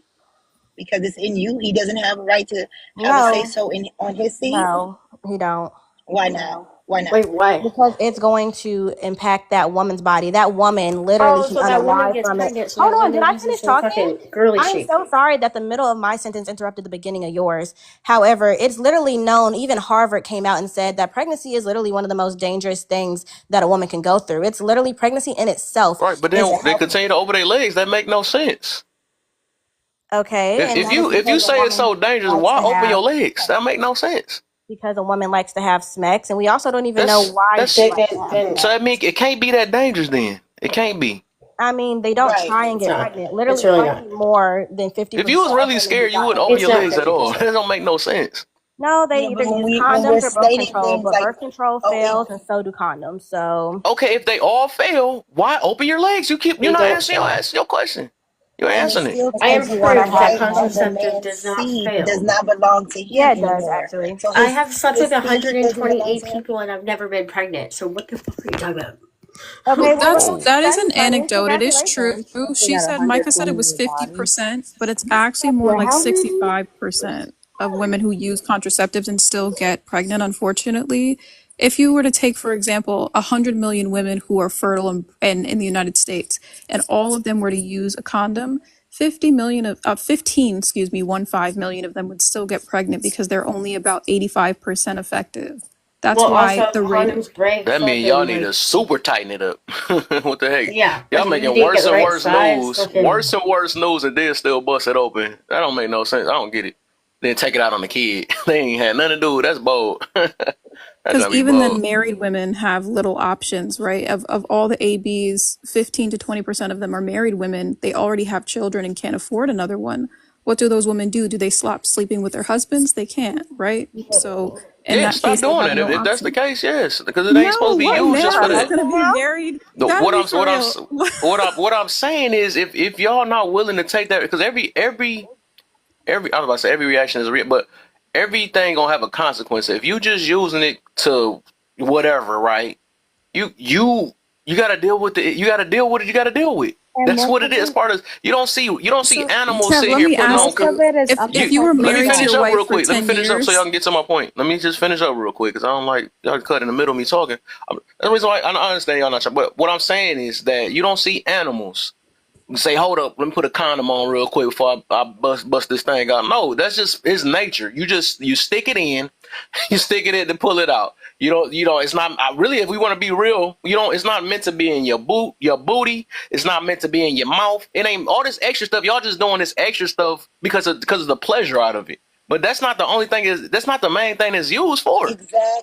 Speaker 3: because it's in you. He doesn't have a right to have a say
Speaker 2: No,
Speaker 3: so in on his seed.
Speaker 2: no, he don't.
Speaker 3: Why not? Why not?
Speaker 6: Wait, why?
Speaker 2: Because it's going to impact that woman's body. That woman literally
Speaker 6: Oh,
Speaker 2: can
Speaker 6: so that woman
Speaker 2: unalive
Speaker 6: gets
Speaker 2: from it.
Speaker 6: pregnant, so
Speaker 2: Hold
Speaker 6: that
Speaker 2: on, did
Speaker 6: woman
Speaker 2: I
Speaker 6: loses
Speaker 2: finish
Speaker 6: her
Speaker 2: talking?
Speaker 6: fucking girly
Speaker 2: I'm
Speaker 6: shape.
Speaker 2: so sorry that the middle of my sentence interrupted the beginning of yours. However, it's literally known, even Harvard came out and said that pregnancy is literally one of the most dangerous things that a woman can go through. It's literally pregnancy in itself
Speaker 1: Right, but
Speaker 2: is
Speaker 1: then
Speaker 2: a
Speaker 1: they
Speaker 2: health
Speaker 1: continue to open their legs. That make no sense.
Speaker 2: okay, and
Speaker 1: If
Speaker 2: that is
Speaker 1: you
Speaker 2: because a
Speaker 1: say it's
Speaker 2: woman
Speaker 1: so dangerous,
Speaker 2: likes
Speaker 1: why
Speaker 2: to
Speaker 1: open
Speaker 2: have
Speaker 1: your legs? That make no sense.
Speaker 2: because a woman likes to have sex, and we also don't even know
Speaker 1: That's
Speaker 2: why she
Speaker 1: that's
Speaker 6: Then,
Speaker 2: likes
Speaker 6: then,
Speaker 2: to have
Speaker 6: then
Speaker 1: so
Speaker 2: sex.
Speaker 1: that mean it can't be that dangerous then. It can't be.
Speaker 2: I mean, they don't
Speaker 3: Right.
Speaker 2: try and
Speaker 6: it's
Speaker 2: get
Speaker 6: not.
Speaker 2: pregnant.
Speaker 6: It's
Speaker 2: Literally,
Speaker 6: really not.
Speaker 2: slightly more than 50%
Speaker 1: If you was
Speaker 2: of
Speaker 1: really
Speaker 2: women who
Speaker 1: scared, you
Speaker 2: got
Speaker 1: wouldn't open
Speaker 6: It's
Speaker 1: your
Speaker 2: abortions
Speaker 6: not
Speaker 1: legs at
Speaker 6: fifty
Speaker 2: fail.
Speaker 1: all.
Speaker 6: percent.
Speaker 1: That don't make no sense.
Speaker 2: No, they
Speaker 3: Yeah,
Speaker 2: either
Speaker 3: but
Speaker 2: use
Speaker 3: when we're
Speaker 2: condoms or birth
Speaker 3: stating
Speaker 2: control,
Speaker 3: things
Speaker 2: but
Speaker 3: like,
Speaker 2: birth control
Speaker 3: oh, it
Speaker 2: fails, and so do condoms. So,
Speaker 1: Okay, if they all fail, why open your legs? You're
Speaker 6: They
Speaker 1: not
Speaker 6: don't
Speaker 1: answering
Speaker 6: fail.
Speaker 1: your question. You're
Speaker 3: and it
Speaker 1: answering it.
Speaker 3: still
Speaker 6: I
Speaker 3: tells
Speaker 6: am
Speaker 2: because
Speaker 3: you
Speaker 2: you
Speaker 3: that
Speaker 2: want
Speaker 3: the
Speaker 2: to
Speaker 6: proof
Speaker 2: have
Speaker 6: that
Speaker 3: right of the
Speaker 2: sex.
Speaker 6: contraceptive
Speaker 3: man's
Speaker 6: does not
Speaker 3: seed does
Speaker 6: fail.
Speaker 3: not belong to him
Speaker 2: Yeah, it does
Speaker 3: anymore.
Speaker 2: actually.
Speaker 3: So
Speaker 6: I have slept with
Speaker 3: his seed doesn't belong
Speaker 6: 128
Speaker 3: to him.
Speaker 6: people and I've never been pregnant. So what the fuck are you talking about?
Speaker 2: Okay, well,
Speaker 10: That's
Speaker 2: whatever
Speaker 6: Whoa.
Speaker 2: you
Speaker 10: that is
Speaker 2: say,
Speaker 10: an
Speaker 2: honey.
Speaker 10: anecdote. It is true.
Speaker 2: Congratulations.
Speaker 4: Something
Speaker 10: She
Speaker 4: at
Speaker 10: said Micah said
Speaker 4: 120
Speaker 10: it
Speaker 4: in
Speaker 10: was
Speaker 4: your body.
Speaker 10: 50%, but it's actually more
Speaker 4: Yeah,
Speaker 10: like
Speaker 4: how many?
Speaker 10: 65% of women who use contraceptives and still get pregnant, unfortunately. If you were to take, for example, 100 million women who are fertile in the United States, and all of them were to use a condom, 50 million of 15, excuse me, 15 million of them would still get pregnant because they're only about 85% effective. That's
Speaker 6: Well,
Speaker 10: why
Speaker 6: also
Speaker 10: the rate.
Speaker 6: condoms break
Speaker 1: That means y'all
Speaker 6: fucking
Speaker 1: need to
Speaker 6: like
Speaker 1: super tighten it up. What the heck?
Speaker 6: yeah. Like
Speaker 1: Y'all
Speaker 6: if you
Speaker 1: making
Speaker 6: didn't get
Speaker 1: worse
Speaker 6: the
Speaker 1: and
Speaker 6: right
Speaker 1: worse
Speaker 6: size,
Speaker 1: news,
Speaker 6: fucking
Speaker 1: and then still bust it open. That don't make no sense. I don't get it. Then take it out on the kid. They ain't had nothing to do with it. That's bold. That
Speaker 10: Because
Speaker 1: trying to be
Speaker 10: even
Speaker 1: bold.
Speaker 10: then, married women have little options, right? Of all the ABs, 15 to 20% of them are married women. They already have children and can't afford another one. What do those women do? Do they stop sleeping with their husbands? They can't, right? So in
Speaker 1: Yeah,
Speaker 10: that
Speaker 1: stop
Speaker 10: case, they
Speaker 1: doing
Speaker 10: have
Speaker 1: that.
Speaker 10: no
Speaker 1: If that's the
Speaker 10: option.
Speaker 1: case, yes, because it ain't supposed
Speaker 10: No,
Speaker 1: to be
Speaker 2: Wait,
Speaker 10: what
Speaker 1: used
Speaker 2: is
Speaker 1: just
Speaker 2: there
Speaker 1: for
Speaker 2: a
Speaker 10: married is
Speaker 1: that.
Speaker 10: going to
Speaker 2: husband
Speaker 10: be
Speaker 2: now?
Speaker 10: married? You got to be for real.
Speaker 1: What I'm saying is if y'all not willing to take that, because every I was about to say every reaction is real, but everything gonna have a consequence. If you just using it to whatever, right? You you gotta deal with it. You gotta deal with it. You gotta deal with.
Speaker 4: And
Speaker 1: That's
Speaker 4: most
Speaker 1: what
Speaker 4: of
Speaker 1: it is.
Speaker 4: it,
Speaker 1: Part of you don't see
Speaker 10: So,
Speaker 1: animals
Speaker 10: Kev,
Speaker 1: sitting
Speaker 10: let
Speaker 1: here
Speaker 10: me
Speaker 1: putting on.
Speaker 10: ask
Speaker 4: most of
Speaker 10: you,
Speaker 4: it is up to
Speaker 10: if
Speaker 1: You
Speaker 10: you were
Speaker 1: let me
Speaker 10: married to
Speaker 1: finish
Speaker 10: your
Speaker 1: up
Speaker 10: wife
Speaker 1: real
Speaker 10: for
Speaker 1: quick. Let me
Speaker 10: 10
Speaker 1: finish up so y'all
Speaker 10: years,
Speaker 1: can get to my point. Let me just finish up real quick because I don't like y'all cut in the middle of me talking. That's the reason why I understand y'all not. But what I'm saying is that you don't see animals say, "Hold up, let me put a condom on real quick before I bust this thing out." No, that's just it's nature. You stick it in, you stick it in to pull it out. You don't. It's not really. If we want to be real, It's not meant to be in your booty. It's not meant to be in your mouth. It ain't all this extra stuff. Y'all just doing this extra stuff because of the pleasure out of it. But that's not the only thing. That's not the main thing it's used for.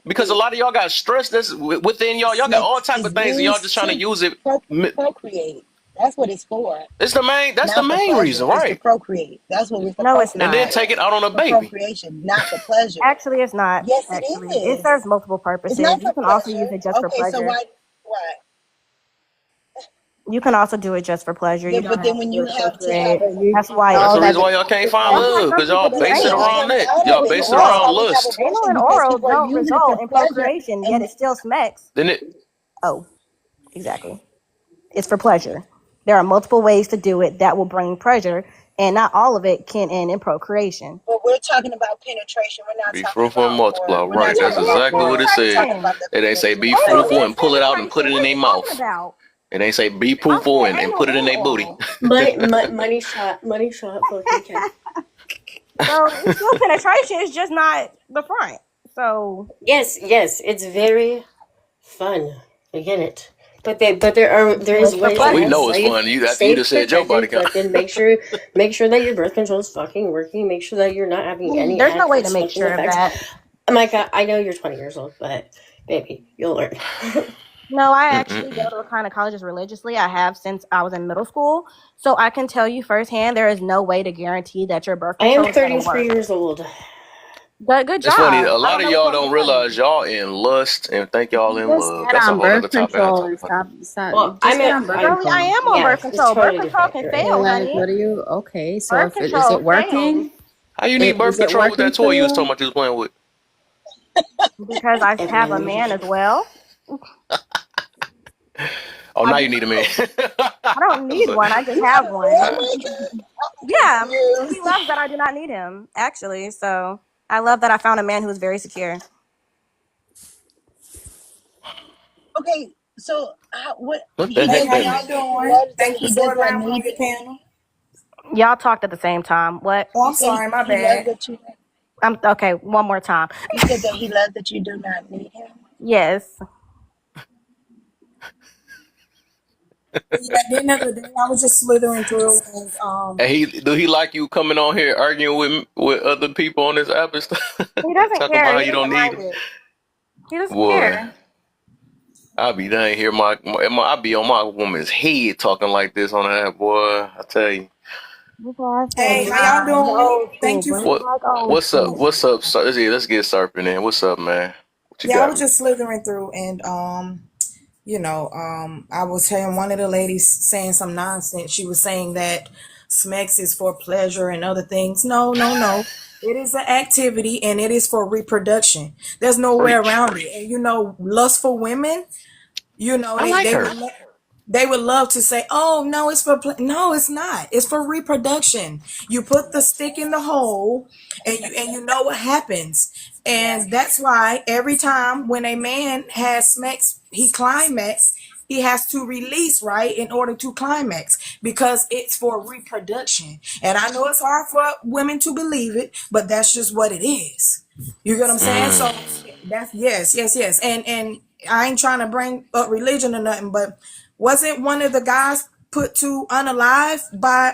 Speaker 1: Because a
Speaker 3: Exactly.
Speaker 1: lot of y'all got stress that's within y'all. Y'all got all type
Speaker 3: It's
Speaker 1: of things, and y'all
Speaker 3: used
Speaker 1: just trying to
Speaker 3: to
Speaker 1: use it.
Speaker 3: procreate. That's what it's for.
Speaker 1: It's the main. That's the
Speaker 3: Not for
Speaker 1: main
Speaker 3: pleasure.
Speaker 1: reason,
Speaker 3: It's to
Speaker 1: right?
Speaker 3: procreate. That's what we're
Speaker 2: No, it's
Speaker 3: supposed to
Speaker 1: And
Speaker 3: be
Speaker 1: then
Speaker 2: not.
Speaker 1: take
Speaker 3: doing.
Speaker 1: it out on a
Speaker 3: For
Speaker 1: baby.
Speaker 3: procreation, not for pleasure.
Speaker 2: Actually, it's not.
Speaker 3: Yes, it
Speaker 2: Actually, it
Speaker 3: is.
Speaker 2: serves multiple
Speaker 3: It's
Speaker 2: purposes.
Speaker 3: not
Speaker 2: You
Speaker 3: for
Speaker 2: can also use
Speaker 3: pleasure.
Speaker 2: it just for
Speaker 3: Okay, so
Speaker 2: pleasure.
Speaker 3: why?
Speaker 2: You can also do it just for pleasure. You
Speaker 3: Yeah,
Speaker 2: don't
Speaker 3: but then
Speaker 2: have to
Speaker 3: when
Speaker 2: do
Speaker 3: you
Speaker 2: it to
Speaker 3: have to have
Speaker 2: procreate.
Speaker 3: a,
Speaker 4: You
Speaker 2: That's why
Speaker 1: That's
Speaker 2: it's
Speaker 4: all
Speaker 1: the
Speaker 4: that
Speaker 1: reason
Speaker 2: so.
Speaker 1: why y'all can't find
Speaker 2: That's why
Speaker 1: love,
Speaker 2: some
Speaker 1: cause
Speaker 2: people
Speaker 1: y'all
Speaker 2: be
Speaker 3: but
Speaker 1: base
Speaker 3: see,
Speaker 1: it
Speaker 2: saying
Speaker 1: around that.
Speaker 3: anal
Speaker 1: Y'all
Speaker 2: it's
Speaker 1: base
Speaker 3: is
Speaker 1: it
Speaker 3: that's
Speaker 1: around
Speaker 3: why
Speaker 2: oral.
Speaker 3: we have
Speaker 1: lust.
Speaker 2: Anal
Speaker 3: abortion
Speaker 2: and
Speaker 3: because
Speaker 2: oral
Speaker 3: people are
Speaker 2: don't
Speaker 3: using it for
Speaker 2: result in
Speaker 3: pleasure
Speaker 2: procreation, yet
Speaker 3: and
Speaker 2: it still smacks.
Speaker 1: Then it
Speaker 2: Oh, exactly. It's for pleasure. There are multiple ways to do it that will bring pleasure, and not all of it can end in procreation.
Speaker 3: but we're talking about penetration. We're not
Speaker 1: be
Speaker 3: talking
Speaker 1: fruitful and
Speaker 3: about
Speaker 1: multiply.
Speaker 3: for we're not
Speaker 1: Right.
Speaker 2: Yeah,
Speaker 1: That's
Speaker 3: talking
Speaker 2: it
Speaker 3: about
Speaker 2: is
Speaker 1: exactly what
Speaker 3: for
Speaker 1: it
Speaker 3: we're
Speaker 1: said.
Speaker 3: talking
Speaker 2: penetration.
Speaker 3: about the
Speaker 1: It ain't say be
Speaker 3: penetration.
Speaker 2: Anal
Speaker 1: fruitful
Speaker 2: is
Speaker 1: and pull it out and put
Speaker 2: penetration.
Speaker 1: it
Speaker 2: What
Speaker 1: in
Speaker 2: are
Speaker 1: their
Speaker 2: you talking
Speaker 1: mouth.
Speaker 2: about?
Speaker 1: It ain't say be
Speaker 2: I
Speaker 1: fruitful
Speaker 2: said
Speaker 1: and
Speaker 2: anal
Speaker 1: put it in
Speaker 2: and
Speaker 1: their booty.
Speaker 2: oral.
Speaker 6: Money shot for KK.
Speaker 2: So it's still penetration. It's just not the front. So
Speaker 6: Yes, it's very fun. I get it. But there
Speaker 2: it's
Speaker 6: is
Speaker 2: for
Speaker 6: ways
Speaker 1: Oh,
Speaker 6: to
Speaker 1: we
Speaker 6: have
Speaker 2: pleasure.
Speaker 1: know it's fun. You after you
Speaker 6: safe,
Speaker 1: just said your body
Speaker 6: protected.
Speaker 1: count.
Speaker 6: But then make sure that your birth control is fucking working. Make sure that you're not having any
Speaker 2: There's no way to
Speaker 6: adverse
Speaker 2: make
Speaker 6: fucking
Speaker 2: sure of
Speaker 6: effects.
Speaker 2: that.
Speaker 6: Oh my god, I know you're 20 years old, but baby, you'll learn.
Speaker 2: No, I actually go
Speaker 1: Mm-mm-mm.
Speaker 2: to a kind of colleges religiously. I have since I was in middle school. So I can tell you firsthand there is no way to guarantee that your birth
Speaker 6: I am
Speaker 2: control is going to
Speaker 6: 33
Speaker 2: work.
Speaker 6: years old.
Speaker 2: But good
Speaker 1: It's funny.
Speaker 2: job.
Speaker 1: A
Speaker 2: I
Speaker 1: lot
Speaker 2: don't
Speaker 1: of
Speaker 2: know what
Speaker 1: y'all
Speaker 2: y'all be
Speaker 1: don't
Speaker 2: doing.
Speaker 1: realize y'all in lust and think y'all
Speaker 11: You
Speaker 1: in
Speaker 11: just
Speaker 1: love.
Speaker 11: get
Speaker 1: That's a
Speaker 11: on
Speaker 1: whole other
Speaker 11: birth
Speaker 1: topic I
Speaker 11: control
Speaker 1: talk
Speaker 11: and
Speaker 1: about.
Speaker 11: stop.
Speaker 6: Well,
Speaker 11: Just get on birth
Speaker 6: I
Speaker 2: Girlie, I
Speaker 11: control.
Speaker 2: am on
Speaker 6: yeah,
Speaker 2: birth
Speaker 6: it's
Speaker 2: control. Birth
Speaker 6: totally
Speaker 2: control
Speaker 6: different.
Speaker 2: can
Speaker 6: You're right.
Speaker 11: So
Speaker 2: fail,
Speaker 11: like,
Speaker 2: honey.
Speaker 11: what are you? Okay, so
Speaker 2: Birth
Speaker 11: if it is
Speaker 2: control
Speaker 11: it
Speaker 2: fails
Speaker 11: working?
Speaker 1: How you need birth
Speaker 11: Is it
Speaker 1: control with
Speaker 11: working
Speaker 1: that
Speaker 11: for
Speaker 1: toy you was talking
Speaker 11: you?
Speaker 1: about you was playing with?
Speaker 2: because I
Speaker 6: Every
Speaker 2: have
Speaker 6: now
Speaker 2: a
Speaker 6: and then.
Speaker 2: man as well.
Speaker 1: Oh,
Speaker 3: I
Speaker 1: now
Speaker 3: do.
Speaker 1: you need a man.
Speaker 2: I don't need
Speaker 1: So,
Speaker 2: one. I just
Speaker 3: You
Speaker 2: have
Speaker 3: have oh
Speaker 2: one.
Speaker 3: my god, I'm
Speaker 2: Yeah. He
Speaker 3: confused.
Speaker 2: loves that I do not need him, actually. So I love that I found a man who is very secure.
Speaker 3: Okay, so what
Speaker 1: what the
Speaker 3: he
Speaker 12: Hey,
Speaker 1: heck
Speaker 12: how
Speaker 1: that
Speaker 3: doesn't
Speaker 12: y'all
Speaker 1: mean?
Speaker 3: he
Speaker 12: doing?
Speaker 3: loves that
Speaker 12: Thank you
Speaker 3: he
Speaker 12: for
Speaker 3: does not
Speaker 12: allowing me
Speaker 3: need
Speaker 12: on your
Speaker 3: you.
Speaker 12: panel.
Speaker 2: Y'all talked at the same time. What?
Speaker 12: Oh,
Speaker 3: You
Speaker 12: I'm
Speaker 3: say
Speaker 12: sorry, my
Speaker 3: he loves
Speaker 12: bad.
Speaker 3: that you.
Speaker 2: I'm okay. One more time.
Speaker 3: You said that he loves that you do not need him.
Speaker 2: Yes.
Speaker 12: Yeah, at the end of the day, I was just slithering through, and
Speaker 1: And do he like you coming on here arguing with other people on this app and stuff?
Speaker 2: He doesn't
Speaker 1: Talking about
Speaker 2: care.
Speaker 1: how
Speaker 2: He
Speaker 1: you don't
Speaker 2: doesn't
Speaker 1: need
Speaker 2: mind
Speaker 1: him?
Speaker 2: it. He doesn't
Speaker 1: Boy,
Speaker 2: care.
Speaker 1: I'll be down here, I be on my woman's head talking like this on the app, boy. I tell you.
Speaker 2: That's why I
Speaker 12: hey,
Speaker 2: said,
Speaker 12: how y'all
Speaker 2: nah, he
Speaker 12: doing?
Speaker 2: old school.
Speaker 12: Thank you.
Speaker 2: Bring it
Speaker 1: What
Speaker 2: like old
Speaker 1: what's up?
Speaker 2: school.
Speaker 1: What's up? So, let's get Serpent in. What's up, man? What you
Speaker 12: Yeah, I
Speaker 1: got
Speaker 12: was
Speaker 1: me?
Speaker 12: just slithering through, and I was hearing one of the ladies saying some nonsense. She was saying that Smex is for pleasure and other things. No, no, no. It is an activity, and it is for reproduction. There's no way
Speaker 1: Preach.
Speaker 12: around it. And lustful women,
Speaker 1: I like her.
Speaker 12: they would love to say, "Oh no, it's for no, it's not. It's for reproduction. You put the stick in the hole, and you know what happens, and that's why every time when a man has sex, he climax. He has to release right in order to climax because it's for reproduction. And I know it's hard for women to believe it, but that's just what it is. You get what I'm saying? So
Speaker 1: Mm.
Speaker 12: that's yes. And I ain't trying to bring up religion or nothing, but wasn't one of the guys put to unalive by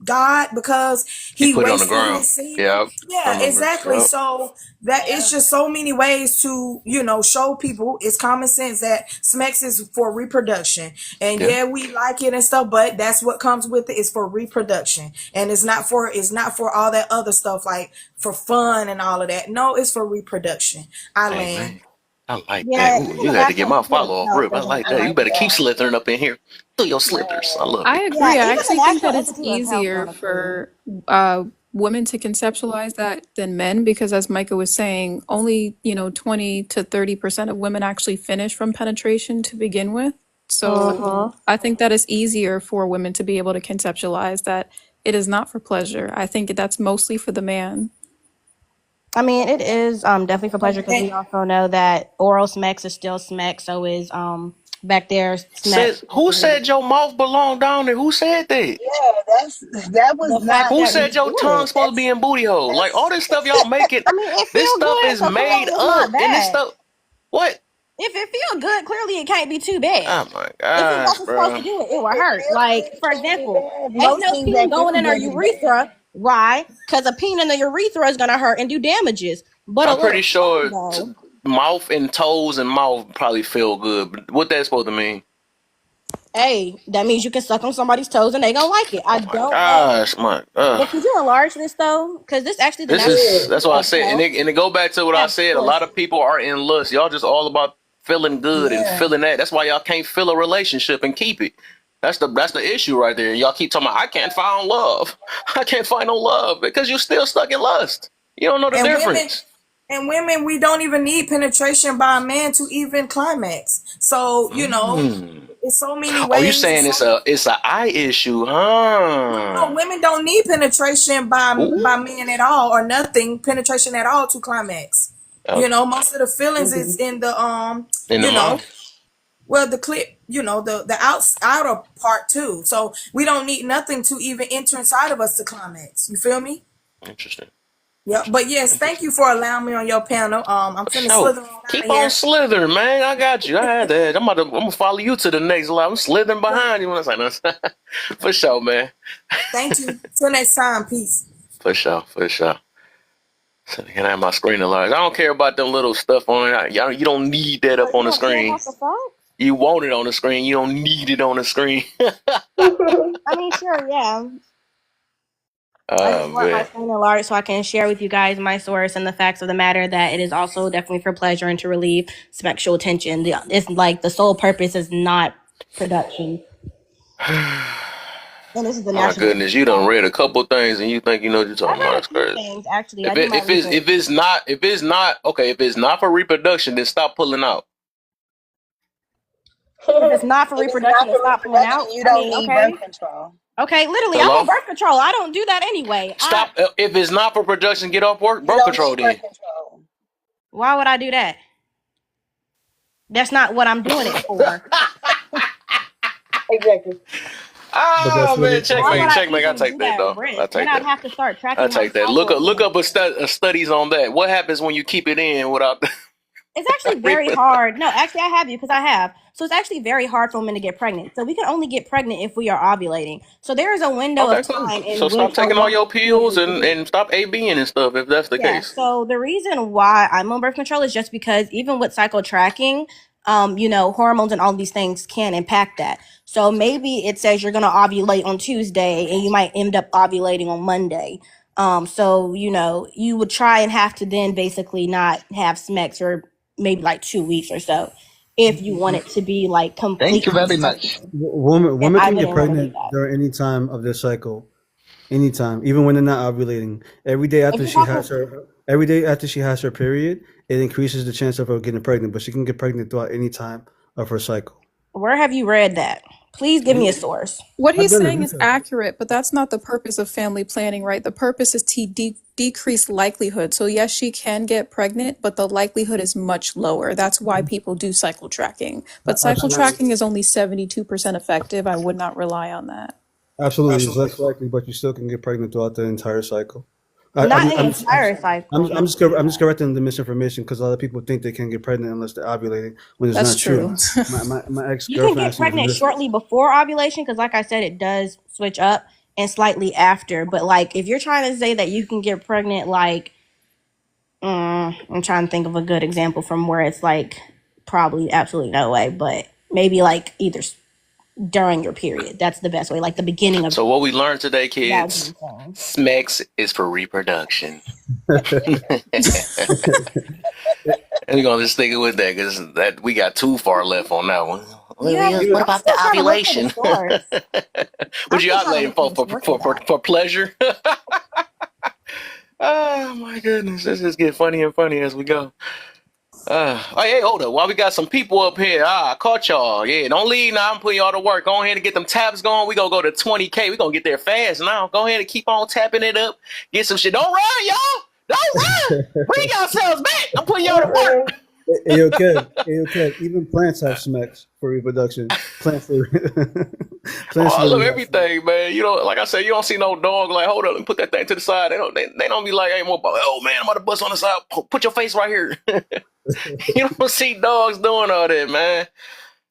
Speaker 12: God because
Speaker 1: He
Speaker 12: he
Speaker 1: put it on the
Speaker 12: wasted
Speaker 1: ground.
Speaker 12: his semen?
Speaker 1: Yeah, I
Speaker 12: Yeah,
Speaker 1: remember.
Speaker 12: exactly.
Speaker 1: Yep.
Speaker 12: So that it's just so many ways to show people it's common sense that sex is for reproduction. And
Speaker 1: Yeah.
Speaker 12: yeah, we like it and stuff, but that's what comes with it. It's for reproduction, and it's not for all that other stuff like for fun and all of that. No, it's for reproduction. I
Speaker 1: Hey
Speaker 12: land.
Speaker 1: man, I like that.
Speaker 2: Yeah,
Speaker 1: Ooh,
Speaker 2: even
Speaker 1: you
Speaker 2: the
Speaker 1: had to get
Speaker 2: National
Speaker 1: my
Speaker 2: Institute of
Speaker 1: follow off
Speaker 2: Health
Speaker 1: rip. I
Speaker 2: doesn't.
Speaker 1: like
Speaker 3: I
Speaker 1: that. You
Speaker 3: like
Speaker 1: better keep
Speaker 3: that.
Speaker 1: slithering up in here. Do your slithers. I
Speaker 3: Yeah.
Speaker 1: love
Speaker 10: I
Speaker 1: it.
Speaker 10: agree.
Speaker 2: Yeah,
Speaker 10: I
Speaker 2: even the
Speaker 10: actually think
Speaker 2: National
Speaker 10: that it's
Speaker 2: Institute of Health
Speaker 10: easier
Speaker 2: don't agree.
Speaker 10: for women to conceptualize that than men because, as Micah was saying, only 20 to 30% of women actually finish from penetration to begin with. So
Speaker 2: Mm-hmm.
Speaker 10: I think that it's easier for women to be able to conceptualize that it is not for pleasure. I think that's mostly for the man.
Speaker 2: I mean, it is definitely for pleasure because
Speaker 12: And
Speaker 2: we also know that oral smacks is still smack. So is back there smack.
Speaker 1: Says who said your mouth belonged down there? Who said that?
Speaker 3: Yeah, that was
Speaker 12: the fact
Speaker 3: not
Speaker 1: Who
Speaker 12: that
Speaker 1: said
Speaker 12: we
Speaker 1: your
Speaker 2: Do
Speaker 1: tongue
Speaker 2: it.
Speaker 1: supposed to be in booty hole? Like all
Speaker 3: that's
Speaker 1: this stuff y'all make it.
Speaker 2: I mean, it
Speaker 1: This
Speaker 2: feel
Speaker 1: stuff
Speaker 2: good,
Speaker 1: is
Speaker 2: so
Speaker 1: made
Speaker 2: clearly it's not
Speaker 1: up, and this
Speaker 2: bad.
Speaker 1: stuff. What?
Speaker 2: If it feel good, clearly it can't be too bad.
Speaker 1: Oh my
Speaker 2: If it
Speaker 1: gosh,
Speaker 2: wasn't supposed to
Speaker 1: bro.
Speaker 2: do it, it would
Speaker 3: it
Speaker 2: hurt.
Speaker 3: feels
Speaker 2: Like,
Speaker 3: good. It
Speaker 2: for
Speaker 3: can't be
Speaker 2: example,
Speaker 3: bad.
Speaker 2: ain't
Speaker 3: Most
Speaker 2: no
Speaker 3: things
Speaker 2: peen
Speaker 3: that
Speaker 2: going
Speaker 3: feel
Speaker 2: in her
Speaker 3: good is bad.
Speaker 2: urethra. Why? Because a peen in the urethra is gonna hurt and do damages. But a
Speaker 1: I'm pretty
Speaker 2: little tongue
Speaker 1: sure
Speaker 2: though.
Speaker 1: mouth and toes and mouth probably feel good, but what that's supposed to mean?
Speaker 2: Hey, that means you can suck on somebody's toes and they gonna like it. I
Speaker 1: Oh my
Speaker 2: don't know.
Speaker 1: gosh, my.
Speaker 2: But could you enlarge this though? Because this actually the
Speaker 1: This
Speaker 2: National
Speaker 1: is
Speaker 2: Institute
Speaker 1: that's why I
Speaker 2: of
Speaker 1: said, and
Speaker 2: Health.
Speaker 1: it go back to what
Speaker 2: I
Speaker 1: I
Speaker 2: have
Speaker 1: said. A lot of
Speaker 2: sources.
Speaker 1: people are in lust. Y'all just all about feeling good and
Speaker 12: Yeah.
Speaker 1: feeling that. That's why y'all can't feel a relationship and keep it. That's the issue right there. Y'all keep talking about I can't find love. I can't find no love because you're still stuck in lust. You don't know the
Speaker 12: And women
Speaker 1: difference.
Speaker 12: and women, we don't even need penetration by a man to even climax. So,
Speaker 1: Mm.
Speaker 12: it's so many
Speaker 1: Oh, you
Speaker 12: ways.
Speaker 1: saying
Speaker 12: So
Speaker 1: it's a eye issue,
Speaker 12: no,
Speaker 1: huh?
Speaker 12: women don't need penetration
Speaker 1: Ooh,
Speaker 12: by men at all, or nothing penetration at all to climax.
Speaker 1: okay.
Speaker 12: Most of the feelings is in the
Speaker 1: In the mind.
Speaker 12: well, the clip, the outer part too. So we don't need nothing to even enter inside of us to climax. You feel me?
Speaker 1: Interesting.
Speaker 12: Yeah. But
Speaker 1: Interesting.
Speaker 12: yes, thank
Speaker 1: Interesting.
Speaker 12: you for allowing me on your panel. I'm
Speaker 1: For
Speaker 12: finna
Speaker 1: sure.
Speaker 12: slither on out of
Speaker 1: Keep on
Speaker 12: here.
Speaker 1: slithering, man. I got you. I had that. I'm gonna follow you to the next level. I'm slithering behind you when I say no. For sure, man.
Speaker 12: Thank you. Till next time. Peace.
Speaker 1: For sure. For sure. So can I have my screen enlarged? I don't care about them little stuff on it. You don't need that
Speaker 2: But
Speaker 1: up
Speaker 2: you
Speaker 1: on the
Speaker 2: don't care
Speaker 1: screen.
Speaker 2: about the facts?
Speaker 1: You want it on the screen. You don't need it on the screen.
Speaker 2: I mean, sure, yeah. I
Speaker 1: Oh
Speaker 2: just want my
Speaker 1: man.
Speaker 2: screen enlarged so I can share with you guys my source and the facts of the matter that it is also definitely for pleasure and to relieve sexual tension. It's like the sole purpose is not production. And this is the
Speaker 1: My
Speaker 2: National
Speaker 1: goodness,
Speaker 2: Institute
Speaker 1: you
Speaker 2: of
Speaker 1: done
Speaker 2: Health.
Speaker 1: read a couple things and you think you know what you're
Speaker 2: I
Speaker 1: talking about.
Speaker 2: read a
Speaker 1: That's
Speaker 2: few
Speaker 1: crazy.
Speaker 2: things actually. I
Speaker 1: If
Speaker 2: do
Speaker 1: it
Speaker 2: my research.
Speaker 1: if it's not okay, if it's not for reproduction, then stop pulling out.
Speaker 2: If it's not for
Speaker 3: If it's not
Speaker 2: reproduction,
Speaker 3: for
Speaker 2: it's not pulling
Speaker 3: reproduction,
Speaker 2: out.
Speaker 3: you
Speaker 2: I
Speaker 3: don't
Speaker 2: mean,
Speaker 3: need
Speaker 2: okay.
Speaker 3: birth control.
Speaker 2: Okay, literally, I'm on
Speaker 1: Hello?
Speaker 2: birth control. I don't do that anyway.
Speaker 1: Stop. If it's not for production, get off work
Speaker 3: You
Speaker 1: birth
Speaker 3: don't
Speaker 1: control
Speaker 3: need
Speaker 1: then.
Speaker 3: birth control.
Speaker 2: Why would I do that? That's not what I'm doing it for.
Speaker 6: Exactly.
Speaker 8: But that's
Speaker 1: Oh
Speaker 8: what
Speaker 1: man,
Speaker 8: it. That's
Speaker 2: Why
Speaker 8: what
Speaker 2: would
Speaker 1: checkmate,
Speaker 8: it.
Speaker 2: I
Speaker 1: checkmate. I
Speaker 2: even do
Speaker 1: take that
Speaker 2: that
Speaker 1: though. I
Speaker 2: risk? Then
Speaker 1: take
Speaker 2: I'd
Speaker 1: that.
Speaker 2: have to start
Speaker 1: I
Speaker 2: tracking my
Speaker 1: take that.
Speaker 2: cycle
Speaker 1: Look
Speaker 2: again.
Speaker 1: up studies on that. What happens when you keep it in without the
Speaker 2: It's actually very hard. No, actually, I have you because I have. So it's actually very hard for women to get pregnant. So we can only get pregnant if we are ovulating. So there is a window of
Speaker 1: Okay, cool.
Speaker 2: time
Speaker 1: So
Speaker 2: in which
Speaker 1: stop
Speaker 2: a
Speaker 1: taking all
Speaker 2: woman
Speaker 1: your
Speaker 2: can
Speaker 1: pills
Speaker 2: lose.
Speaker 1: and stop ABing and stuff if that's the
Speaker 2: Yeah.
Speaker 1: case.
Speaker 2: So the reason why I'm on birth control is just because even with cycle tracking, hormones and all these things can impact that. So maybe it says you're gonna ovulate on Tuesday and you might end up ovulating on Monday. So you would try and have to then basically not have sex for maybe like 2 weeks or so if you want it to be like
Speaker 11: Thank you
Speaker 2: completely
Speaker 11: very much.
Speaker 2: certain. And
Speaker 7: Women
Speaker 2: I
Speaker 7: can get
Speaker 2: wouldn't want to do
Speaker 7: pregnant
Speaker 2: that.
Speaker 7: during any time of their cycle, anytime, even when they're not ovulating.
Speaker 2: If you're talking,
Speaker 7: Every day after she has her period, it increases the chance of her getting pregnant. But she can get pregnant throughout any time of her cycle.
Speaker 2: where have you read that? Please give me a source.
Speaker 10: What
Speaker 7: I've
Speaker 10: he's
Speaker 7: done
Speaker 10: saying is
Speaker 7: research.
Speaker 10: accurate, but that's not the purpose of family planning, right? The purpose is to decrease likelihood. So, yes, she can get pregnant, but the likelihood is much lower. That's why people do cycle tracking. But cycle
Speaker 7: Absolutely,
Speaker 10: tracking is only 72% effective. I would not rely on that.
Speaker 7: absolutely, it's less likely, but you still can get pregnant throughout the entire cycle. I,
Speaker 2: Not
Speaker 7: I'm,
Speaker 2: an
Speaker 7: I'm, I'm,
Speaker 2: entire cycle. No.
Speaker 7: I'm just correcting the misinformation because a lot of people think they can get pregnant unless they're ovulating when it's
Speaker 10: That's
Speaker 7: not true.
Speaker 10: true.
Speaker 7: My ex
Speaker 2: You can
Speaker 7: girlfriend
Speaker 2: get
Speaker 7: actually
Speaker 2: pregnant
Speaker 7: exists.
Speaker 2: shortly before ovulation because, like I said, it does switch up and slightly after. But like, if you're trying to say that you can get pregnant, like, I'm trying to think of a good example from where it's like probably absolutely no way, but maybe like either during your period. That's the best way, like the beginning of
Speaker 1: So what we learned today,
Speaker 2: that would be
Speaker 1: kids,
Speaker 2: insane.
Speaker 1: SMEX is for reproduction. And we're gonna just stick it with that because that we got too far left on that one.
Speaker 2: Yeah, but
Speaker 1: What
Speaker 2: I'm
Speaker 1: about the
Speaker 2: still trying to look for the
Speaker 1: ovulation?
Speaker 2: source. I'm
Speaker 1: What you
Speaker 2: still trying to
Speaker 1: ovulating
Speaker 2: look for
Speaker 1: for?
Speaker 2: the source of that.
Speaker 1: For pleasure? Oh my goodness, this just get funny and funny as we go. Oh, hey, hold up. While we got some people up here, I caught y'all. Yeah, don't leave now. I'm putting y'all to work. Go ahead and get them taps going. We gonna go to 20K. We gonna get there fast now. Go ahead and keep on tapping it up. Get some shit. Don't run, y'all. Don't run. Bring yourselves back. I'm putting y'all to work.
Speaker 7: Okay. Even plants have smecks for reproduction. Plants,
Speaker 1: Oh,
Speaker 7: plants
Speaker 1: I love
Speaker 7: literally have smecks.
Speaker 1: everything, man. You know, like I said, you don't see no dog like, hold up and put that thing to the side. They don't be like, hey, oh man, I'm about to bust on the side. Put your face right here. You don't see dogs doing all that, man.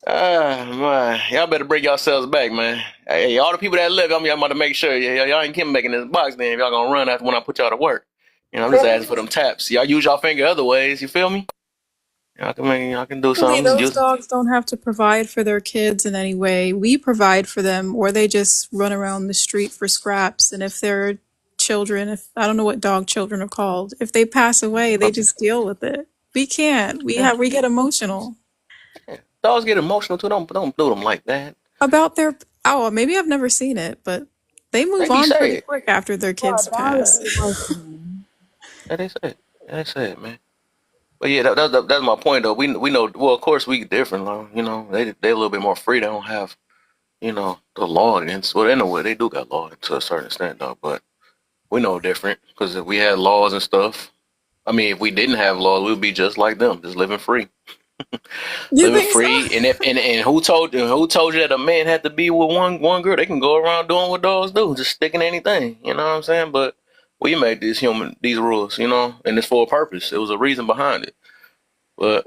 Speaker 1: Ah, man. Y'all better bring yourselves back, man. Hey, all the people that live, I'm about to make sure y'all ain't keep making this box then if y'all gonna run after when I put y'all to work. I'm just asking for them taps. Y'all use y'all finger other ways, you feel me? I can do
Speaker 10: I mean,
Speaker 1: something.
Speaker 10: those
Speaker 1: Just
Speaker 10: dogs don't have to provide for their kids in any way. We provide for them, or they just run around the street for scraps. And if they're children, if I don't know what dog children are called, if they pass away, they just deal with it. We can't. We get emotional
Speaker 1: dogs get emotional too. Don't do them like that.
Speaker 10: about their. Oh, maybe I've never seen it, but they
Speaker 1: They
Speaker 10: move
Speaker 1: be
Speaker 10: on pretty
Speaker 1: sad.
Speaker 10: quick after their
Speaker 4: Yeah,
Speaker 10: kids
Speaker 4: dogs
Speaker 10: pass.
Speaker 4: are emotional.
Speaker 1: Yeah, they sad. Yeah, they sad, man. But yeah, that's my point though. We know. Well, of course we different. You know, they a little bit more free. They don't have the law against. Well, in a way they do got law to a certain extent though. But we know different because if we had laws and stuff. I mean, if we didn't have laws, we'd be just like them, just living free.
Speaker 10: You
Speaker 1: Living
Speaker 10: think so?
Speaker 1: free, and who told you that a man had to be with one girl? They can go around doing what dogs do, just sticking anything. You know what I'm saying? But we made these rules, and it's for a purpose. It was a reason behind it. But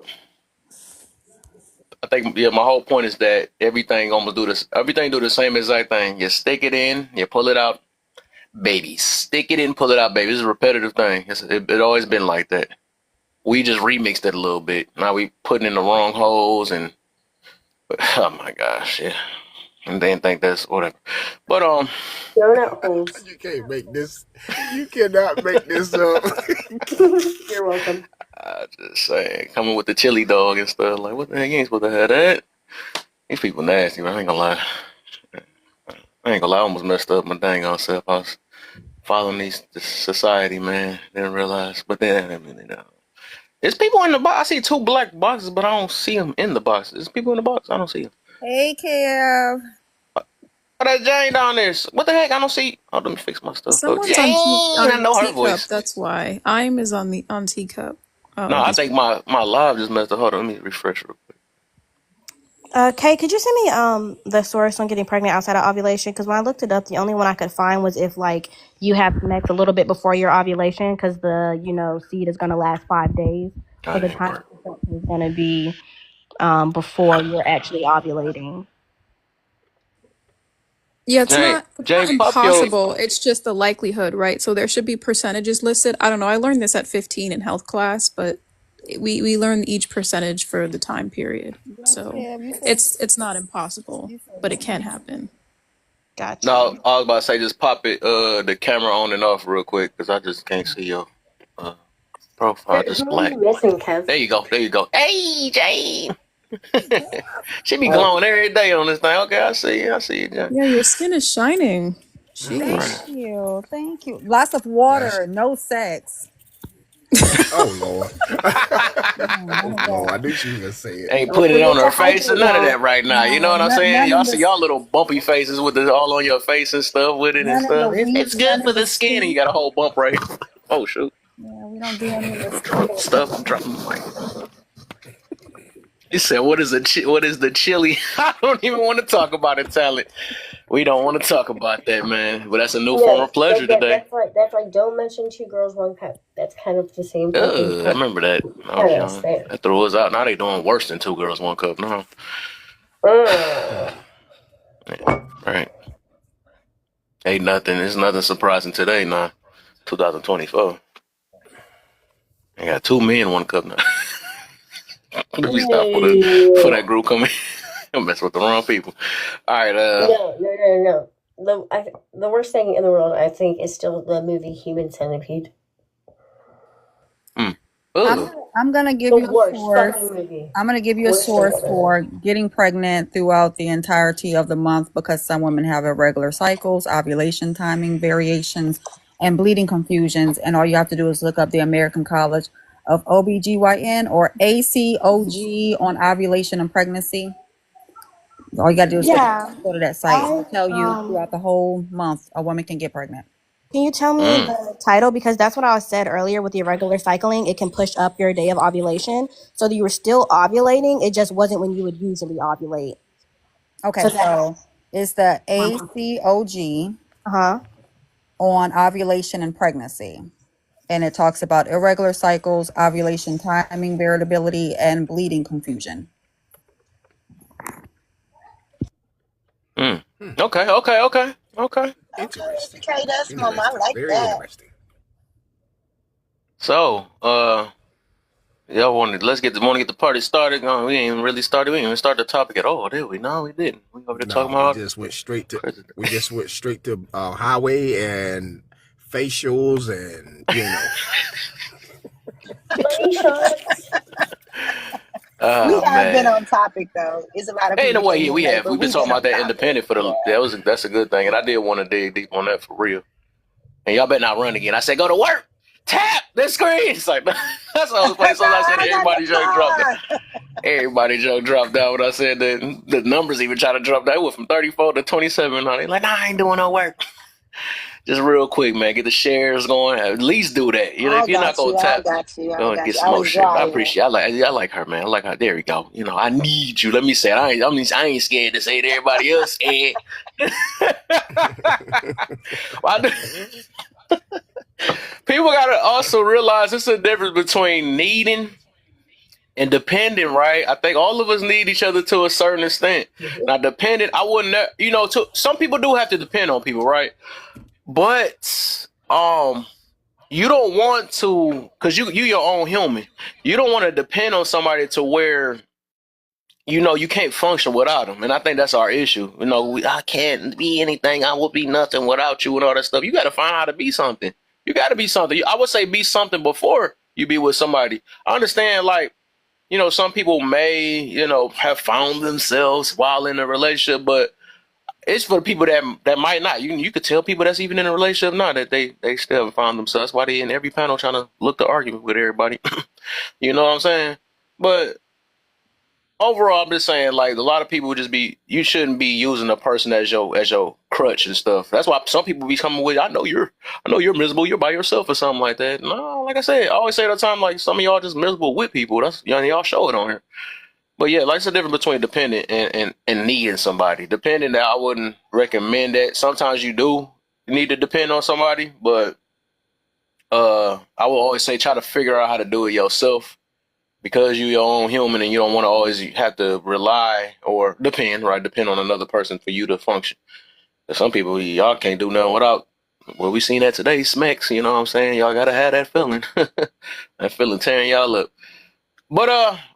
Speaker 1: I think my whole point is that everything almost do this. Everything do the same exact thing. You stick it in, you pull it out, baby. Stick it in, pull it out, baby. It's a repetitive thing. It always been like that. We just remixed it a little bit. Now we putting in the wrong holes and oh my gosh, yeah. And they didn't think that's whatever. But
Speaker 6: Donut holes.
Speaker 8: You can't make this. You cannot make this up.
Speaker 6: You're welcome.
Speaker 1: I just saying, coming with the chili dog and stuff, like what the heck, you ain't supposed to have that. These people nasty, man. I ain't gonna lie. I almost messed up my dang on self. I was following this society, man. Didn't realize, but then I mean, there's people in the box. I see two black boxes, but I don't see them in the boxes. There's people in the box. I don't see them.
Speaker 11: Hey, Kev.
Speaker 1: Oh, that Jane down there. What the heck? I don't see. Oh, let me fix my stuff. Oh,
Speaker 10: Someone's
Speaker 1: Jane. I
Speaker 10: on
Speaker 1: know her
Speaker 10: teacup.
Speaker 1: voice.
Speaker 10: That's why. I'm is on teacup.
Speaker 1: No,
Speaker 10: Oh,
Speaker 1: I think my live just messed up. Hold on, let me refresh real quick.
Speaker 2: Kay, could you send me the source on getting pregnant outside of ovulation? Because when I looked it up, the only one I could find was if like you have sex a little bit before your ovulation, because the seed is gonna last 5 days.
Speaker 1: Oh,
Speaker 2: So
Speaker 1: that
Speaker 2: the
Speaker 1: ain't
Speaker 2: time
Speaker 1: work.
Speaker 2: is gonna be before you're actually ovulating.
Speaker 10: yeah.
Speaker 1: Jay,
Speaker 10: It's not
Speaker 1: Jay, pop your.
Speaker 10: impossible. It's just the likelihood, right? So there should be percentages listed. I don't know. I learned this at 15 in health class, but we learn each percentage for the time period.
Speaker 11: Yeah,
Speaker 10: So
Speaker 11: Kev, you said
Speaker 10: it's not impossible,
Speaker 11: you said
Speaker 10: but it
Speaker 11: that.
Speaker 10: can happen.
Speaker 1: No,
Speaker 2: Gotcha.
Speaker 1: I was about to say just pop it the camera on and off real quick because I just can't see your uh, profile. Just
Speaker 6: Who are
Speaker 1: black.
Speaker 6: you missing, Kev?
Speaker 1: There you go. There you go. Hey, Jane. She be
Speaker 6: Oh,
Speaker 1: glowing every day on this thing. Okay, I see you. I see you, Jane.
Speaker 10: Yeah, your skin is shining.
Speaker 1: All
Speaker 11: Thank
Speaker 10: Sheesh.
Speaker 1: right.
Speaker 11: you. Thank you. Lots of
Speaker 8: That's
Speaker 11: water, no sex.
Speaker 8: oh Lord.
Speaker 11: No, none
Speaker 8: Oh
Speaker 11: of
Speaker 8: Lord. I
Speaker 11: that.
Speaker 8: knew she was gonna say it.
Speaker 1: Ain't
Speaker 6: don't
Speaker 1: putting it
Speaker 6: forget
Speaker 1: on
Speaker 6: to
Speaker 1: her face or
Speaker 6: hydrate
Speaker 1: none of
Speaker 6: now.
Speaker 1: that right now. You know
Speaker 11: No,
Speaker 1: what I'm saying?
Speaker 11: none
Speaker 1: Y'all
Speaker 11: of
Speaker 1: see
Speaker 11: this.
Speaker 1: y'all little bumpy faces with it all on your face and stuff with it and
Speaker 11: None of the
Speaker 1: stuff.
Speaker 11: weed.
Speaker 1: It's good
Speaker 11: None
Speaker 1: for
Speaker 11: of the
Speaker 1: the skin, and you
Speaker 11: stink.
Speaker 1: got a whole bump right here. Oh shoot!
Speaker 11: Yeah, we don't do any of the
Speaker 1: Drop
Speaker 11: skincare
Speaker 1: stuff. I'm
Speaker 11: stuff.
Speaker 1: dropping my mic. You said, "What is what is the chili?" I don't even want to talk about it, talent. We don't want to talk about that, man. But that's a new form
Speaker 6: No,
Speaker 1: of pleasure today.
Speaker 6: that's like don't mention two girls, one cup. That's kind of the same fucking
Speaker 1: I
Speaker 6: point.
Speaker 1: remember that. I was
Speaker 6: Kind of
Speaker 1: young.
Speaker 6: there.
Speaker 1: That threw us out. Now they doing worse than two girls, one cup. No,
Speaker 6: Mm.
Speaker 1: yeah, right. Ain't nothing. It's nothing surprising today. Now, 2024. I got two men, one cup now. Let me stop for that
Speaker 6: No,
Speaker 1: group coming. I mess with the wrong people. All right.
Speaker 6: no. The worst thing in the world, I think, is still the movie Human Centipede.
Speaker 1: Mm.
Speaker 11: I'm
Speaker 1: Ugh.
Speaker 11: gonna, I'm gonna give
Speaker 6: The
Speaker 11: you a
Speaker 6: worst
Speaker 11: source.
Speaker 6: fucking movie.
Speaker 11: I'm gonna give you a
Speaker 6: Worst thing
Speaker 11: source
Speaker 6: ever.
Speaker 11: for getting pregnant throughout the entirety of the month because some women have irregular cycles, ovulation timing variations, and bleeding confusions. And all you have to do is look up the American College of OBGYN or ACOG on ovulation and pregnancy. All you gotta do is
Speaker 2: Yeah.
Speaker 11: go to that site.
Speaker 2: I
Speaker 11: It'll tell you throughout the whole month a woman can get pregnant.
Speaker 2: Can you tell me
Speaker 1: Mm.
Speaker 2: the title? Because that's what I said earlier with the irregular cycling. It can push up your day of ovulation. So that you were still ovulating. It just wasn't when you would usually ovulate.
Speaker 11: Okay,
Speaker 2: So that,
Speaker 11: so it's the ACOG
Speaker 2: uh-huh.
Speaker 11: on ovulation and pregnancy. And it talks about irregular cycles, ovulation timing variability, and bleeding confusion.
Speaker 1: Mm. Okay.
Speaker 8: Interesting.
Speaker 3: Okay, that's mom. I
Speaker 8: Interesting.
Speaker 3: like
Speaker 8: Very
Speaker 3: that.
Speaker 8: interesting.
Speaker 1: So, Y'all let's get the party started. We ain't even really started. We didn't even start the topic at all, did we? No, we didn't. We over there talking
Speaker 8: No, we
Speaker 1: about
Speaker 8: just went straight to
Speaker 1: president.
Speaker 8: highway and facials and
Speaker 6: Money shots.
Speaker 3: We
Speaker 1: Oh
Speaker 3: have been
Speaker 1: man.
Speaker 3: on topic though. It's a lot of
Speaker 1: Hey, in a
Speaker 3: people
Speaker 1: way,
Speaker 3: came
Speaker 1: yeah,
Speaker 3: in
Speaker 1: we
Speaker 3: late,
Speaker 1: have.
Speaker 3: but
Speaker 1: We've been
Speaker 3: we've been
Speaker 1: talking about
Speaker 3: on
Speaker 1: that
Speaker 3: topic.
Speaker 1: independent for the
Speaker 3: Yeah.
Speaker 1: that's a good thing, and I did want to dig deep on that for real. And y'all better not run again. I said go to work, tap the screen. It's like that's the only place.
Speaker 3: No,
Speaker 1: Sometimes I said
Speaker 3: I got the
Speaker 1: everybody just dropped.
Speaker 3: car.
Speaker 1: Everybody just dropped down when I said that. The numbers even try to drop that. It went from 34 to 27. Now they like, nah, I ain't doing no work. Just real quick, man, get the shares going. At least do that.
Speaker 3: I
Speaker 1: If you're not
Speaker 3: got
Speaker 1: gonna
Speaker 3: you. I
Speaker 1: tap,
Speaker 3: got you. I
Speaker 1: go and
Speaker 3: got
Speaker 1: get
Speaker 3: you.
Speaker 1: some
Speaker 3: I
Speaker 1: more
Speaker 3: was
Speaker 1: shit. I
Speaker 3: driving.
Speaker 1: appreciate. I like her, man. I like her. There we go. I need you. Let me say it. I ain't scared to say it. Everybody else scared. People gotta also realize it's a difference between needing and dependent, right? I think all of us need each other to a certain extent. Now, dependent, I wouldn't, some people do have to depend on people, right? But you don't want to, because you your own human. You don't want to depend on somebody to where you can't function without them. And I think that's our issue. I can't be anything. I will be nothing without you and all that stuff. You got to find how to be something. You got to be something. I would say be something before you be with somebody. I understand, like, some people may, have found themselves while in a relationship, but it's for the people that might not. You could tell people that's even in a relationship now that they still haven't found themselves. That's why they in every panel trying to look the argument with everybody. You know what I'm saying? But overall, I'm just saying, like, a lot of people you shouldn't be using a person as your crutch and stuff. That's why some people be coming with, I know you're miserable, you're by yourself or something like that. No, like I said, I always say all the time, like, some of y'all just miserable with people. That's, y'all show it on here. But yeah, like, it's the difference between dependent and needing somebody. Dependent, I wouldn't recommend that. Sometimes you do need to depend on somebody, but I will always say try to figure out how to do it yourself because you're your own human and you don't want to always have to rely or depend, right? Depend on another person for you to function. Some people, y'all can't do nothing without. Well, we seen that today, smacks. You know what I'm saying? Y'all gotta have that feeling, that feeling tearing y'all up. But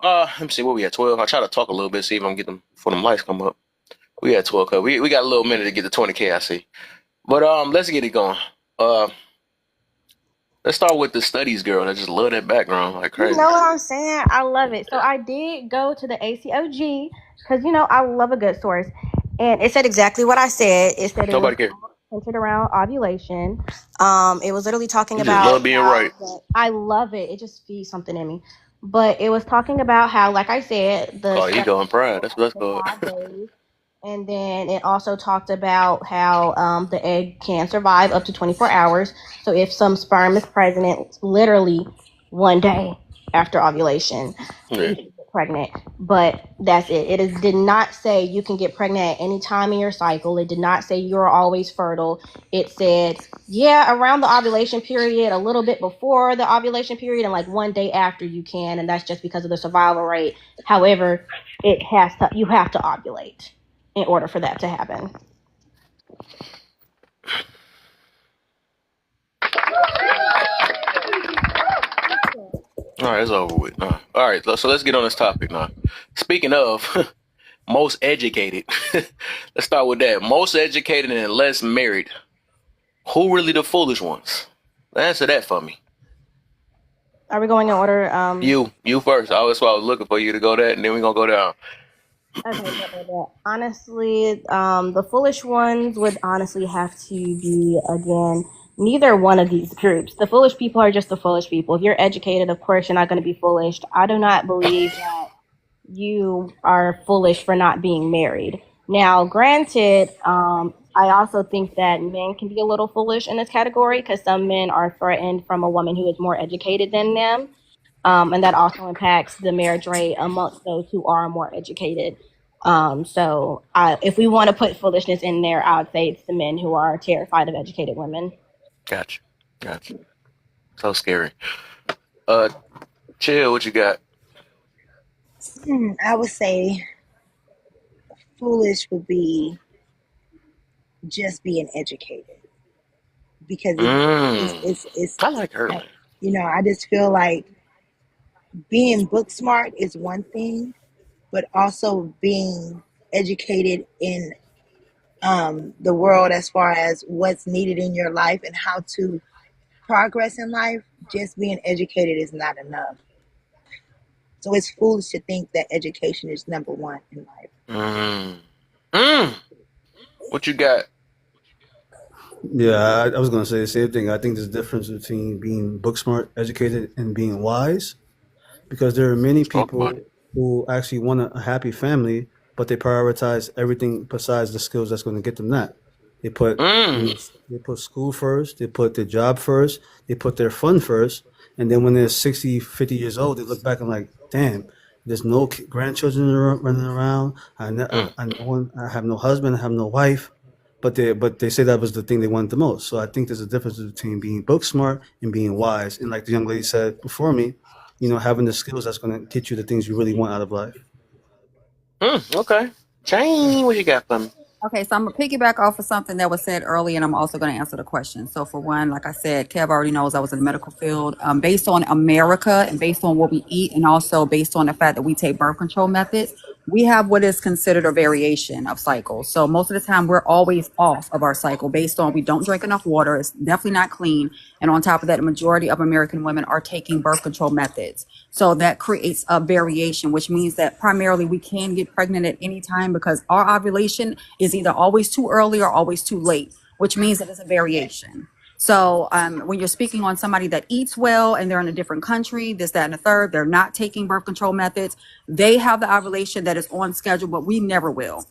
Speaker 1: let me see, what we at 12. I try to talk a little bit, see if I can get them before them lights come up. We at 12. Cause we got a little minute to get to 20K. I see. But let's get it going. Uh, let's start with the studies girl. I just love that background like
Speaker 2: You
Speaker 1: crazy.
Speaker 2: know what I'm saying? I love it. So I did go to the ACOG because I love a good source, and it said exactly what I said. It said it was
Speaker 1: Nobody care.
Speaker 2: centered around ovulation. It was literally talking
Speaker 1: You just
Speaker 2: about
Speaker 1: love being
Speaker 2: how
Speaker 1: right.
Speaker 2: I love it. It just feeds something in me. But it was talking about how, like I said, the
Speaker 1: Oh,
Speaker 2: study
Speaker 1: ego and pride. That's what that's
Speaker 2: for
Speaker 1: called.
Speaker 2: 5 days. And then it also talked about how the egg can survive up to 24 hours. So if some sperm is present, literally one day after ovulation,
Speaker 1: Yeah.
Speaker 2: you can get pregnant. But that's it. Did not say you can get pregnant at any time in your cycle. It did not say you're always fertile. It said, yeah, around the ovulation period, a little bit before the ovulation period, and like one day after you can. And that's just because of the survival rate. However, you have to ovulate in order for that to happen.
Speaker 1: All right, it's over with. All right, so let's get on this topic now. Speaking of most educated, let's start with that. Most educated and less married. Who really the foolish ones? Answer that for me.
Speaker 2: Are we going in order?
Speaker 1: You first. That's why I was looking for you to go that, and then we're gonna go down.
Speaker 2: Okay, honestly, the foolish ones would honestly have to be, again, neither one of these groups. The foolish people are just the foolish people. If you're educated, of course, you're not going to be foolish. I do not believe that you are foolish for not being married. Now, granted, I also think that men can be a little foolish in this category because some men are threatened from a woman who is more educated than them. And that also impacts the marriage rate amongst those who are more educated. If we want to put foolishness in there, I would say it's the men who are terrified of educated women.
Speaker 1: Gotcha. Gotcha. So scary. Uh, chill. What you got?
Speaker 3: I would say foolish would be just being educated because
Speaker 1: Mm.
Speaker 3: it's
Speaker 1: I like her.
Speaker 3: I just feel like being book smart is one thing, but also being educated in the world as far as what's needed in your life and how to progress in life, just being educated is not enough. So it's foolish to think that education is number one in life.
Speaker 1: Mm. Mm. What you got?
Speaker 7: Yeah, I was going to say the same thing. I think there's a difference between being book smart, educated, and being wise, because there are many
Speaker 1: Talk about
Speaker 7: people
Speaker 1: it.
Speaker 7: who actually want a happy family, but they prioritize everything besides the skills that's going to get them that. They put, you know,
Speaker 1: Mm.
Speaker 7: they put school first, they put their job first, they put their fun first, and then when they're 60, 50 years old, they look back and like, damn, there's no grandchildren running around.
Speaker 1: Mm.
Speaker 7: I have no husband, I have no wife, but they say that was the thing they wanted the most. So I think there's a difference between being book smart and being wise. And like the young lady said before me, having the skills that's going to get you the things you really want out of life.
Speaker 1: Mm. Okay. Jane, what you got for me?
Speaker 11: Okay, so I'm gonna piggyback off of something that was said earlier, and I'm also gonna answer the question. So, for one, like I said, Kev already knows I was in the medical field. Based on America and based on what we eat, and also based on the fact that we take birth control methods, we have what is considered a variation of cycles. So, most of the time, we're always off of our cycle based on we don't drink enough water. It's definitely not clean, and on top of that, the majority of American women are taking birth control methods. So that creates a variation, which means that primarily we can get pregnant at any time because our ovulation is either always too early or always too late, which means that it's a variation. So when you're speaking on somebody that eats well and they're in a different country, this, that, and the third, they're not taking birth control methods. They have the ovulation that is on schedule, but we never will.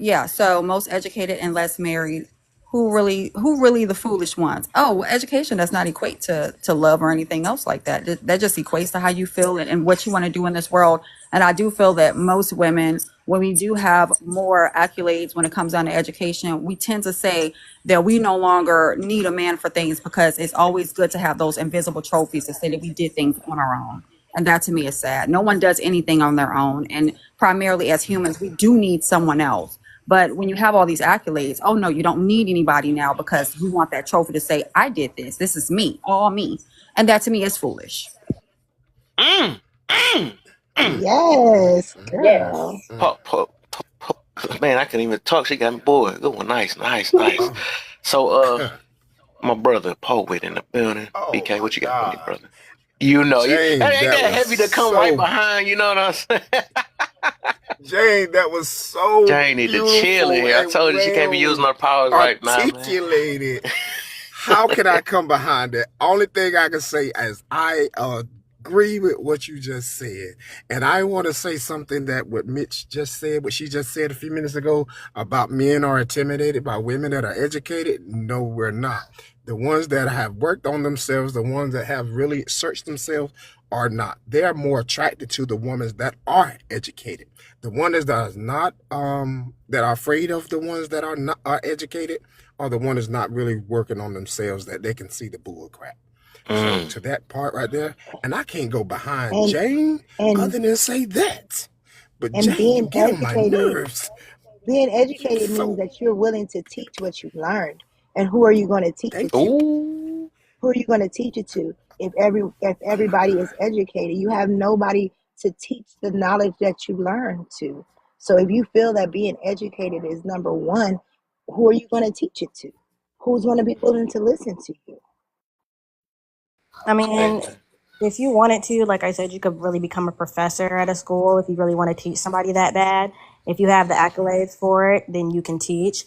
Speaker 11: Yeah, so most educated and less married, who really the foolish ones? Oh, well, education does not equate to love or anything else like that. That just equates to how you feel and what you want to do in this world. And I do feel that most women, when we do have more accolades when it comes down to education, we tend to say that we no longer need a man for things because it's always good to have those invisible trophies to say that we did things on our own. And that to me is sad. No one does anything on their own. And primarily as humans, we do need someone else. But when you have all these accolades, oh no, you don't need anybody now because you want that trophy to say, I did this. This is me, all me. And that to me is foolish.
Speaker 1: Mm. Mm. Mm.
Speaker 3: Yes,
Speaker 6: Yes.
Speaker 3: girl.
Speaker 1: Pop, pop, pop, pop. Man, I couldn't even talk. She got me bored. Good one. Nice, nice, nice. So, my brother, poet in the building.
Speaker 8: Oh
Speaker 1: BK,
Speaker 8: my
Speaker 1: what you got for me,
Speaker 8: God.
Speaker 1: brother? You know, that
Speaker 8: Jane,
Speaker 1: ain't
Speaker 8: that
Speaker 1: that
Speaker 8: was
Speaker 1: heavy to come right
Speaker 8: so
Speaker 1: behind. You know what I'm saying?
Speaker 8: Jane, that was so
Speaker 1: Jane need to chill in
Speaker 8: beautiful
Speaker 1: here. I
Speaker 8: and
Speaker 1: told her she can't be using
Speaker 8: well
Speaker 1: her powers right now, man.
Speaker 8: articulated. How can I come behind that? Only thing I can say is I agree with what you just said. And I want to say something that what Mitch just said, what she just said a few minutes ago about men are intimidated by women that are educated. No, we're not. The ones that have worked on themselves, the ones that have really searched themselves are not. They are more attracted to the women that are educated. The ones that are not, that are afraid of the ones that are educated are the ones that's not really working on themselves that they can see the bull crap. So
Speaker 1: Mm.
Speaker 8: to that part right there, and I can't go behind
Speaker 3: And
Speaker 8: Jane
Speaker 3: and
Speaker 8: other than say that. But
Speaker 3: and
Speaker 8: Jane, you
Speaker 3: being
Speaker 8: get on my
Speaker 3: educated,
Speaker 8: nerves.
Speaker 3: being
Speaker 8: You
Speaker 3: educated means
Speaker 8: so
Speaker 3: that you're willing to teach what you've learned. And who are you going to teach it
Speaker 8: thank
Speaker 3: to?
Speaker 8: you.
Speaker 1: Ooh.
Speaker 3: Who are you going to teach it to? If everybody is educated, you have nobody to teach the knowledge that you learned to. So if you feel that being educated is number one, who are you going to teach it to? Who's going to be willing to listen to you?
Speaker 2: I
Speaker 1: Hey,
Speaker 2: mean,
Speaker 1: man.
Speaker 2: if you wanted to, like I said, you could really become a professor at a school if you really want to teach somebody that bad. If you have the accolades for it, then you can teach.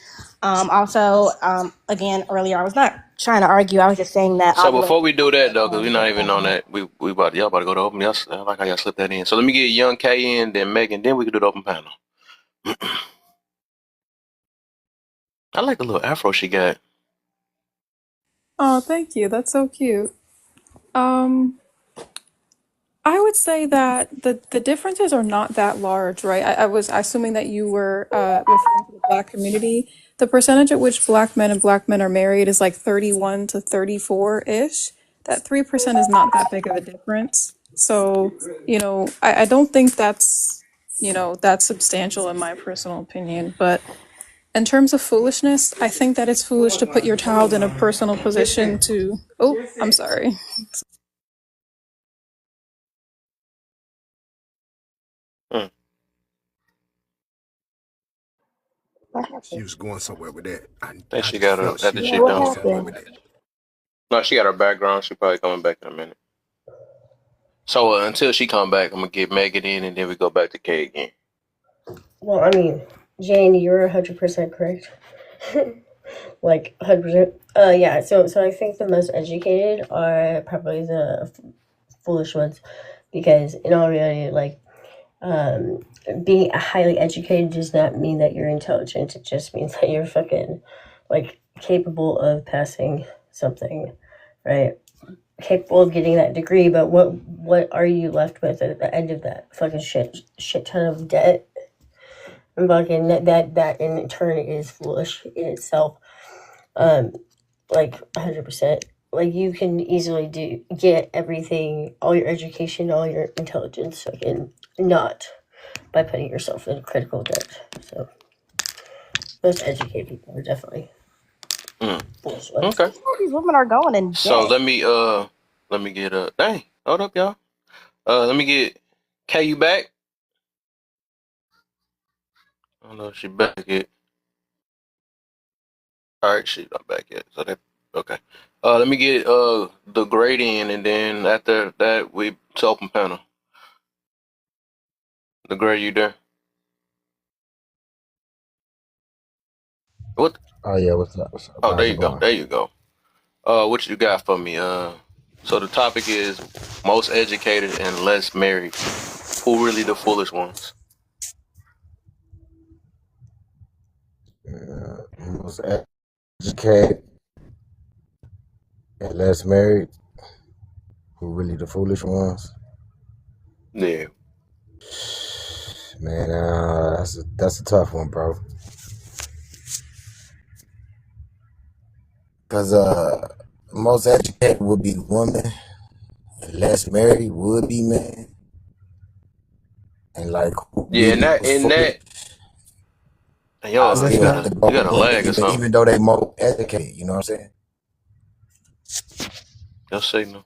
Speaker 2: Again, earlier, I was not trying to argue. I was just saying that
Speaker 1: So
Speaker 2: ovulation
Speaker 1: before we do that though, because we're not even on
Speaker 2: depends.
Speaker 1: that, we about y'all about to go to open. I like how y'all slipped that in. So let me get Young K in, then Megan, then we can do the open panel. I like the little afro she got.
Speaker 10: Oh, thank you. That's so cute. Um, I would say that the differences are not that large, right? I was assuming that you were referring to the Black community. The percentage at which Black men and Black men are married is like 31 to 34-ish. That 3% is not that big of a difference. So, I don't think that's substantial in my personal opinion. But in terms of foolishness, I think that it's foolish to put your child in a personal position to, oh, I'm sorry.
Speaker 1: Mm.
Speaker 3: What
Speaker 8: She
Speaker 3: happened?
Speaker 8: was going somewhere with that.
Speaker 1: Think
Speaker 8: I
Speaker 1: she
Speaker 8: just
Speaker 1: got her
Speaker 8: felt
Speaker 1: after
Speaker 8: she
Speaker 3: Yeah,
Speaker 1: she
Speaker 8: was
Speaker 3: what
Speaker 8: going
Speaker 1: done.
Speaker 8: somewhere
Speaker 3: happened?
Speaker 8: with that.
Speaker 1: No, she got her background. She probably coming back in a minute. So until she come back, I'm gonna get Megan in, and then we go back to Kay again.
Speaker 6: Well, I mean, Jane, you're 100% correct. Like 100%. Yeah. So I think the most educated are probably the foolish ones, because in all reality, like, um, being highly educated does not mean that you're intelligent. It just means that you're fucking like capable of passing something, right? Capable of getting that degree, but what are you left with at the end of that? Fucking shit ton of debt. And fucking that in turn is foolish in itself. Um, like 100%. Like, you can easily get everything, all your education, all your intelligence, fucking not by putting yourself in critical debt. So most educated people are definitely
Speaker 1: Mm.
Speaker 6: foolish ones.
Speaker 1: Okay.
Speaker 2: All these women are going in
Speaker 1: So
Speaker 2: debt.
Speaker 1: let me get dang, hold up, y'all. Let me get Kay, you back? I don't know if she back yet. All right, she's not back yet. So that okay. Let me get the grade in, and then after that we to open panel. The grade, you there? What?
Speaker 13: Oh yeah, what's up? What's up?
Speaker 1: Oh, there
Speaker 13: How's it
Speaker 1: you go.
Speaker 13: going?
Speaker 1: There you go. What you got for me? So the topic is most educated and less married. Who really the foolish ones?
Speaker 13: Most educated and less married, who really the foolish ones?
Speaker 1: Yeah.
Speaker 13: Man, that's a tough one, bro. Cause most educated would be woman, and less married would be man, and like who
Speaker 1: Yeah, and
Speaker 13: really
Speaker 1: that
Speaker 13: was
Speaker 1: and
Speaker 13: foolish.
Speaker 1: that.
Speaker 13: I
Speaker 1: Yo,
Speaker 7: Let's
Speaker 13: still
Speaker 7: get
Speaker 13: have
Speaker 7: it.
Speaker 13: to go
Speaker 1: you got
Speaker 13: with
Speaker 1: a
Speaker 13: women,
Speaker 1: lag or something?
Speaker 13: even though they more educated. You know what I'm saying?
Speaker 1: Your signal.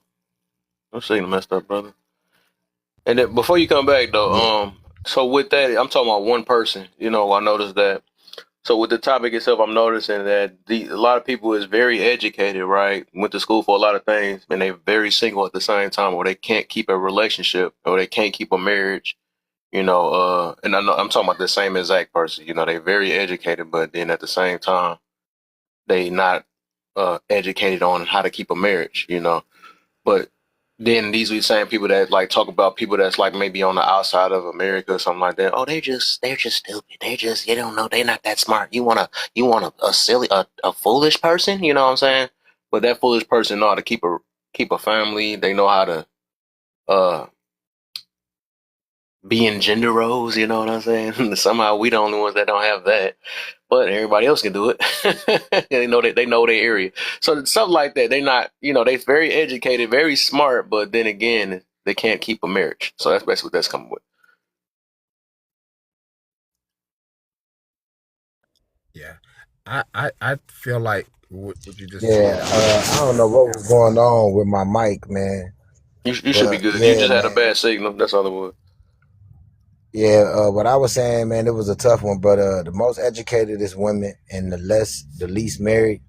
Speaker 1: Your signal messed up, brother. And then before you come back though,
Speaker 13: Yeah.
Speaker 1: so with that, I'm talking about one person. You know, I noticed that. So with the topic itself, I'm noticing that a lot of people is very educated, right? Went to school for a lot of things, and they're very single at the same time, or they can't keep a relationship, or they can't keep a marriage. You know, and I know I'm talking about the same exact person. You know, they're very educated, but then at the same time, they not educated on how to keep a marriage. You know, but then these are the same people that like talk about people that's like maybe on the outside of America or something like that. Oh, they're just stupid. They just you don't know they're not that smart. You want a silly a foolish person. You know what I'm saying? But that foolish person know how to keep a family. They know how to uh be in gender roles. You know what I'm saying? Somehow we the only ones that don't have that, but everybody else can do it. They know their area. So something like that. They're not, you know, they're very educated, very smart, but then again, they can't keep a marriage. So that's basically what that's coming with.
Speaker 8: Yeah, I feel like what you just
Speaker 13: Yeah.
Speaker 8: said. I would
Speaker 13: I
Speaker 8: agree
Speaker 13: don't
Speaker 8: with.
Speaker 13: know what was going on with my mic, man,
Speaker 1: You should be
Speaker 13: but
Speaker 1: good. You
Speaker 13: yeah,
Speaker 1: just had a
Speaker 13: man.
Speaker 1: bad signal. That's all it was.
Speaker 13: Yeah, what I was saying, man, it was a tough one, but the most educated is women, and the least married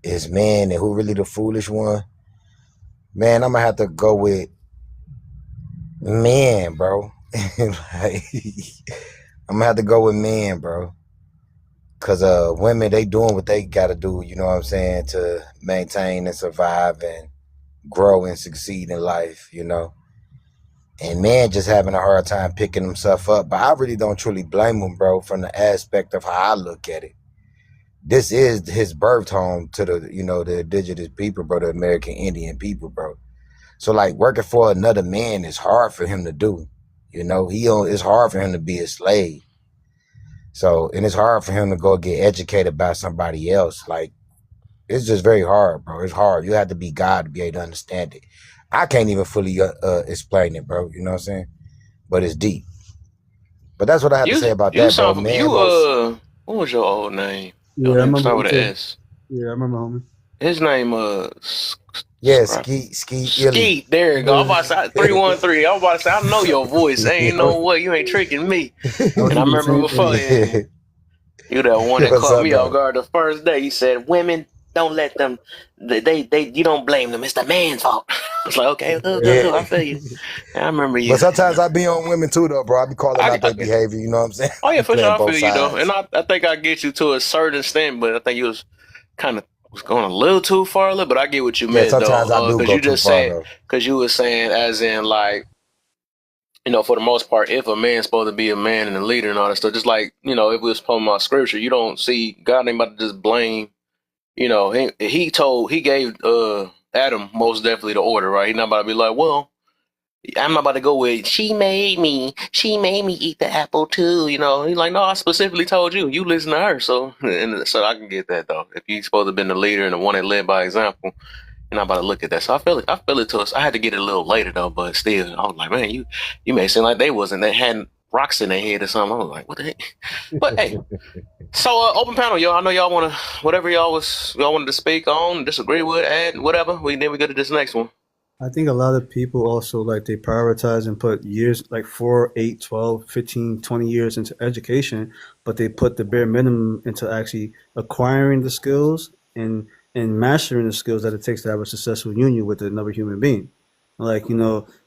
Speaker 13: is men. And who really the foolish one? Man, I'm gonna have to go with men, bro. Like, I'm gonna have to go with men, bro, cause women they doing what they gotta do. You know what I'm saying, to maintain and survive and grow and succeed in life. You know, and men just having a hard time picking himself up. But I really don't truly blame him, bro, from the aspect of how I look at it. This is his birth home to the, you know, the indigenous people, bro, the American Indian people, bro. So like working for another man is hard for him to do. You know, it's hard for him to be a slave. So, and it's hard for him to go get educated by somebody else. Like, it's just very hard, bro. It's hard. You have to be God to be able to understand it. I can't even fully explain it, bro. You know what I'm saying? But it's deep. But that's what I have to say about
Speaker 1: You
Speaker 13: that, bro.
Speaker 1: sound
Speaker 13: Man, most.
Speaker 1: what was your old name? Your
Speaker 7: Yeah, I
Speaker 1: name
Speaker 7: remember
Speaker 1: start
Speaker 7: him
Speaker 1: with an
Speaker 7: too.
Speaker 1: S.
Speaker 7: Yeah, I remember homie.
Speaker 1: His name
Speaker 13: Yeah,
Speaker 1: Scrap.
Speaker 13: Skeet Illy.
Speaker 1: Skeet, there you go. I'm about to say 313. I'm about to say I know your voice. Ain't
Speaker 7: Oh,
Speaker 1: no way you ain't tricking me.
Speaker 7: oh,
Speaker 1: And
Speaker 7: he
Speaker 1: I
Speaker 7: be the
Speaker 1: remember
Speaker 7: same
Speaker 1: before,
Speaker 7: thing.
Speaker 1: yeah, you the one that
Speaker 13: What's
Speaker 1: caught
Speaker 13: up,
Speaker 1: me off
Speaker 13: though?
Speaker 1: guard the first day. You said women don't let them. They you don't blame them. It's the man's fault. I was like, okay,
Speaker 13: Yeah.
Speaker 1: cool. I feel you. I remember
Speaker 13: But
Speaker 1: you.
Speaker 13: sometimes I be on women too, though, bro. I be calling
Speaker 1: I,
Speaker 13: out
Speaker 1: I
Speaker 13: their behavior. You know what I'm saying?
Speaker 1: oh
Speaker 13: I
Speaker 1: yeah,
Speaker 13: be
Speaker 1: for sure.
Speaker 13: playing
Speaker 1: I
Speaker 13: both
Speaker 1: feel you though, and
Speaker 13: sides.
Speaker 1: I think I get you to a certain extent, but I think you was kind of was going a little too far, a little. But I get what you
Speaker 13: Yeah,
Speaker 1: meant
Speaker 13: sometimes I
Speaker 1: though,
Speaker 13: do
Speaker 1: because
Speaker 13: go
Speaker 1: you
Speaker 13: too
Speaker 1: just
Speaker 13: far,
Speaker 1: said
Speaker 13: though.
Speaker 1: because you were saying as in like for the most part, if a man's supposed to be a man and a leader and all that stuff, just like if we was talking about scripture, you don't see God ain't about to just blame. He gave Adam most definitely the order, right? He's not about to be like, well. I'm not about to go with she made me eat the apple too. He's like, no, I specifically told you. You listen to her, so I can get that though. If you're supposed to have been the leader and the one that led by example, you're not about to look at that. So I feel it to us. I had to get it a little later though, but still, I was like, man, you may seem like they had rocks in their head or something. I was like, what the heck? But hey, so open panel, y'all. I know y'all wanna whatever y'all wanted to speak on, disagree with, add whatever. Then we go to this next one.
Speaker 7: I think a lot of people also like they prioritize and put years like 4, 8, 12, 15, 20 years into education, but they put the bare minimum into actually acquiring the skills and mastering the skills that it takes to have a successful union with another human being. Like,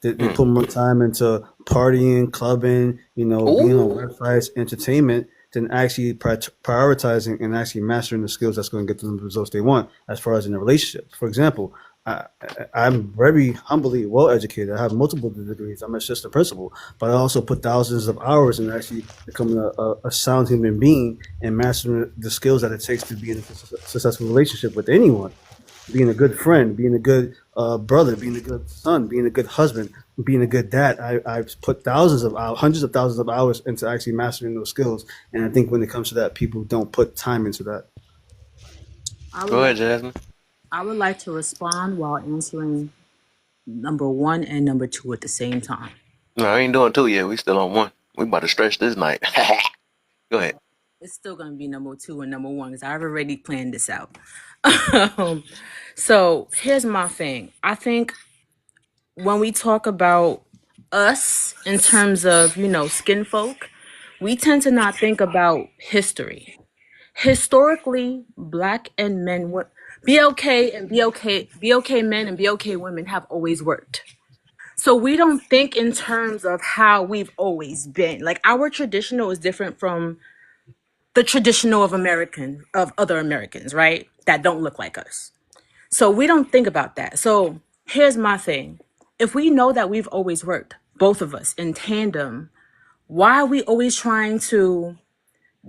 Speaker 7: they
Speaker 1: Hmm.
Speaker 7: put more time into partying, clubbing, being on
Speaker 1: Ooh.
Speaker 7: websites, entertainment, than actually prioritizing and actually mastering the skills that's going to get them the results they want as far as in a relationship. For example, I, I'm very humbly well educated. I have multiple degrees. I'm an assistant principal, but I also put thousands of hours in actually becoming a sound human being and mastering the skills that it takes to be in a successful relationship with anyone. Being a good friend, being a good brother, being a good son, being a good husband, being a good dad. I've put thousands of hours, hundreds of thousands of hours into actually mastering those skills. And I think when it comes to that, people don't put time into that.
Speaker 14: I would
Speaker 1: Go
Speaker 14: like
Speaker 1: ahead, Jasmine.
Speaker 14: I would like to respond while answering number one and number two at the same time.
Speaker 1: No, I ain't doing two yet. We still on one. We about to stretch this night. Go ahead.
Speaker 14: It's still gonna be number two and number one because I've already planned this out. um, so here's my thing. I think when we talk about us in terms of skin folk, we tend to not think about history. Historically, black and men were BLK men and BLK women have always worked. So we don't think in terms of how we've always been. Like our traditional is different from the traditional of other Americans, right? That don't look like us. So we don't think about that. So here's my thing. If we know that we've always worked, both of us in tandem, why are we always trying to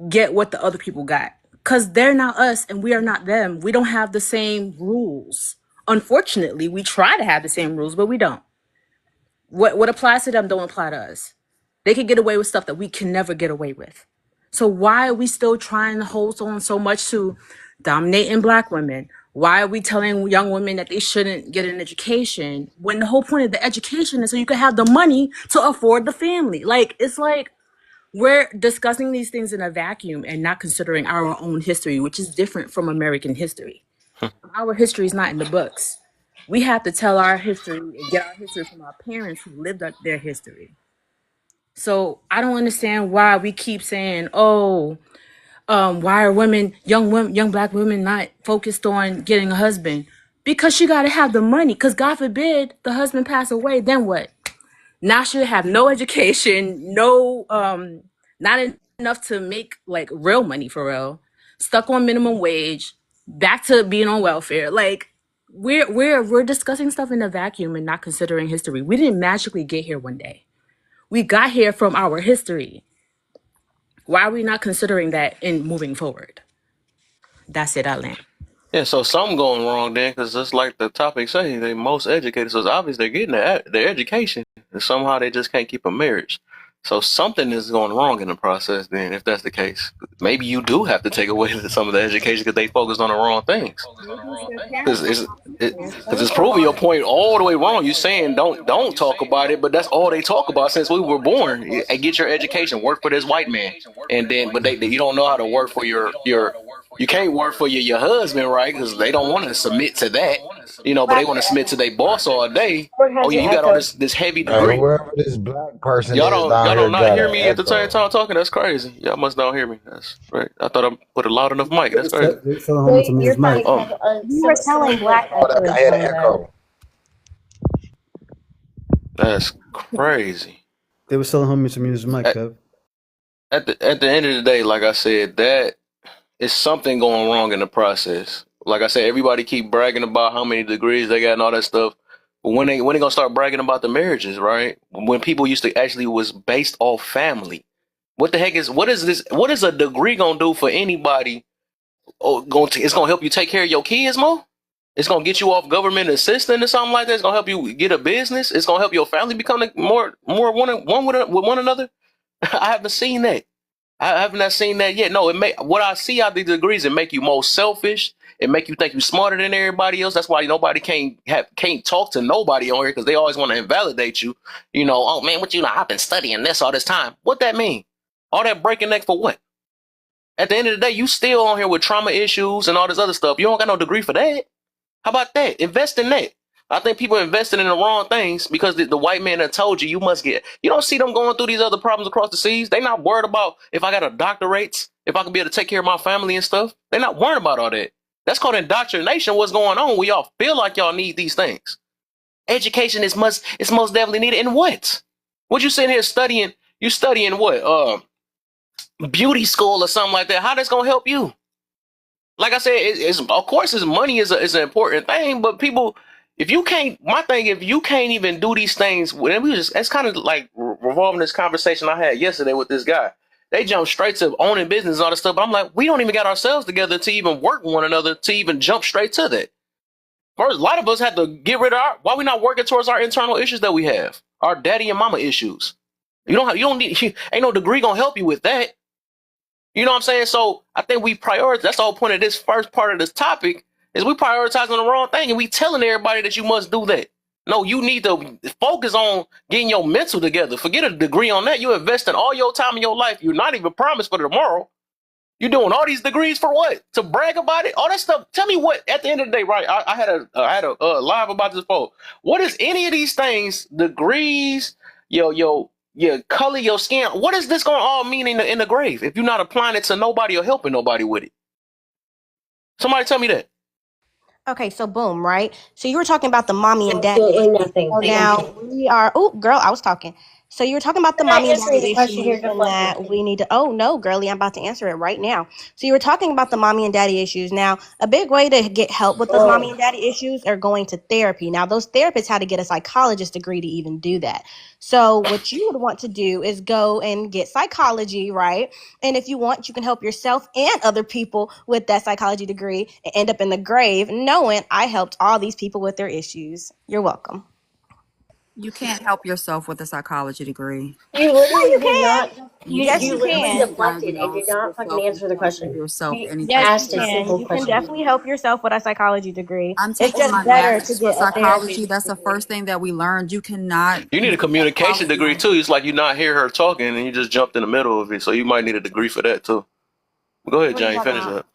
Speaker 14: get what the other people got? Because they're not us and we are not them. We don't have the same rules. Unfortunately, we try to have the same rules, but we don't. What applies to them don't apply to us. They can get away with stuff that we can never get away with. So why are we still trying to hold on so much to dominating black women? Why are we telling young women that they shouldn't get an education when the whole point of the education is so you can have the money to afford the family? Like it's like we're discussing these things in a vacuum and not considering our own history, which is different from American history. Our history is not in the books. We have to tell our history and get our history from our parents who lived up their history. So I don't understand why we keep saying, "Oh, why are young black women, not focused on getting a husband?" Because she got to have the money. Because God forbid the husband pass away, then what? Now she'll have no education, no, not enough to make like real money for real. Stuck on minimum wage, back to being on welfare. Like we're discussing stuff in a vacuum and not considering history. We didn't magically get here one day. We got here from our history. Why are we not considering that in moving forward? That's it, I land.
Speaker 1: Yeah, so something going wrong then, because just like the topic say, they most educated, so it's obvious they're getting their education, and somehow they just can't keep a marriage. So something is going wrong in the process then, if that's the case. Maybe you do have to take away some of the education because they focused on the wrong things.
Speaker 14: Maybe it's their
Speaker 1: Because
Speaker 14: parents'
Speaker 1: it's proving your point all the way wrong. You're saying don't talk about it, but that's all they talk about since we were born. Hey, get your education, work for this white man, and then but you don't know how to work for your You can't work for your husband, right? Because they don't want to submit to that, but they want to submit to their boss all day.
Speaker 6: Or
Speaker 1: Oh
Speaker 6: has
Speaker 1: yeah,
Speaker 6: an
Speaker 1: you got all
Speaker 6: echo.
Speaker 1: this heavy
Speaker 13: Hey,
Speaker 1: degree.
Speaker 13: whoever this black person
Speaker 1: Y'all
Speaker 13: is
Speaker 1: don't
Speaker 13: down
Speaker 1: y'all
Speaker 13: here
Speaker 1: don't not
Speaker 13: got
Speaker 1: hear
Speaker 13: an
Speaker 1: me at the same
Speaker 13: echo.
Speaker 1: time talking. That's crazy. Y'all must don't hear me. That's right. I thought I put a loud enough mic. That's crazy.
Speaker 7: They was telling
Speaker 6: No,
Speaker 7: homie to mute his
Speaker 6: you're fine
Speaker 7: mic.
Speaker 6: because
Speaker 2: We were telling
Speaker 6: somebody
Speaker 2: Black
Speaker 13: Oh,
Speaker 2: that
Speaker 6: had
Speaker 2: he
Speaker 13: that
Speaker 2: was
Speaker 13: guy had an
Speaker 2: doing that.
Speaker 13: echo.
Speaker 1: That's crazy.
Speaker 7: They was telling homie to mute his mic,
Speaker 1: At,
Speaker 7: Kev.
Speaker 1: at the end of the day, like I said, that is something going wrong in the process. Like I said, everybody keep bragging about how many degrees they got and all that stuff. But when they gonna start bragging about the marriages, right? When people used to actually was based off family. What is a degree gonna do for anybody? It's gonna help you take care of your kids more. It's gonna get you off government assistance or something like that. It's gonna help you get a business. It's gonna help your family become more one with one another. I haven't seen that. I have not seen that yet. No, what I see out these degrees, it make you more selfish. It make you think you're smarter than everybody else. That's why nobody can't talk to nobody on here because they always want to invalidate you. Oh man, what I've been studying this all this time. What that mean? All that breaking neck for what? At the end of the day, you still on here with trauma issues and all this other stuff. You don't got no degree for that. How about that? Invest in that. I think people investing in the wrong things because the white man that told you must get. You don't see them going through these other problems across the seas. They not worried about if I got a doctorate, if I can be able to take care of my family and stuff. They're not worried about all that. That's called indoctrination. What's going on? We all feel like y'all need these things. Education it's most definitely needed. In what? What you sitting here studying? You studying what? Beauty school or something like that. How that's gonna help you? Like I said, it's of course, his money is an important thing, but people, if you can't, my thing, if you can't even do these things, it's kind of like revolving this conversation I had yesterday with this guy. They jump straight to owning business and all this stuff, but I'm like, we don't even got ourselves together to even work with one another to even jump straight to that. First, a lot of us had to get rid of why we not working towards our internal issues that we have, our daddy and mama issues. You don't need, ain't no degree gonna help you with that. You know what I'm saying? So I think we prioritize. That's the whole point of this first part of this topic is we prioritizing the wrong thing and we telling everybody that you must do that. No, you need to focus on getting your mental together. Forget a degree on that. You invest in all your time in your life. You're not even promised for tomorrow. You're doing all these degrees for what? To brag about it? All that stuff. Tell me what. At the end of the day, right? I had a live about this poll. What is any of these things? Degrees, your color, your skin. What is this going to all mean in the grave if you're not applying it to nobody or helping nobody with it? Somebody tell me that.
Speaker 2: Okay, so boom, right? So you were talking about the mommy and daddy
Speaker 6: Absolutely
Speaker 2: issues.
Speaker 6: nothing.
Speaker 2: So
Speaker 6: Thank
Speaker 2: now
Speaker 6: you.
Speaker 2: we are. Oh, girl, I was talking. So you were talking about the
Speaker 6: You're not
Speaker 2: mommy and
Speaker 6: answering the
Speaker 2: daddy
Speaker 6: question here.
Speaker 2: issues, and
Speaker 6: Deflecting.
Speaker 2: that we need to. Oh no, girlie, I'm about to answer it right now. So you were talking about the mommy and daddy issues. Now, a big way to get help with those mommy and
Speaker 6: Oh,
Speaker 2: daddy issues are going to therapy. Now, those therapists had to get a psychologist degree to even do that. So what you would want to do is go and get psychology, right? And if you want, you can help yourself and other people with that psychology degree and end up in the grave knowing I helped all these people with their issues. You're welcome.
Speaker 11: You can't help yourself with a psychology degree.
Speaker 6: you
Speaker 2: Yeah,
Speaker 6: literally
Speaker 2: you
Speaker 6: did
Speaker 2: can.
Speaker 6: not.
Speaker 11: You
Speaker 2: Yes,
Speaker 6: You
Speaker 2: you
Speaker 11: can't.
Speaker 6: literally
Speaker 11: You
Speaker 2: can.
Speaker 11: can't
Speaker 6: deflected and did
Speaker 11: diagnose
Speaker 6: not fucking
Speaker 11: yourself. You
Speaker 6: answer the
Speaker 11: can't give
Speaker 6: question.
Speaker 11: yourself
Speaker 6: You
Speaker 11: any
Speaker 2: Yes,
Speaker 11: type
Speaker 2: you
Speaker 11: of
Speaker 6: asked a
Speaker 2: can.
Speaker 6: simple
Speaker 2: You can
Speaker 6: question.
Speaker 2: definitely help yourself with a psychology degree.
Speaker 11: I'm
Speaker 2: It's
Speaker 11: taking
Speaker 2: just
Speaker 11: my
Speaker 2: better to
Speaker 11: master's for
Speaker 2: get a
Speaker 11: psychology.
Speaker 2: therapy
Speaker 11: That's the
Speaker 2: degree.
Speaker 11: first thing that we learned. You cannot
Speaker 1: You need a
Speaker 11: use
Speaker 1: communication degree
Speaker 11: psychology.
Speaker 1: too. It's like you not hear her talking and you just jumped in the middle of it. So you might need a degree for that too. Go ahead,
Speaker 2: What are you
Speaker 1: Jane.
Speaker 2: talking
Speaker 1: Finish
Speaker 2: about?
Speaker 1: up.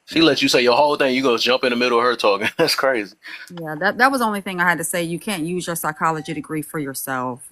Speaker 1: She let you say your whole thing. You go jump in the middle of her talking. That's crazy.
Speaker 11: Yeah, that was the only thing I had to say. You can't use your psychology degree for yourself.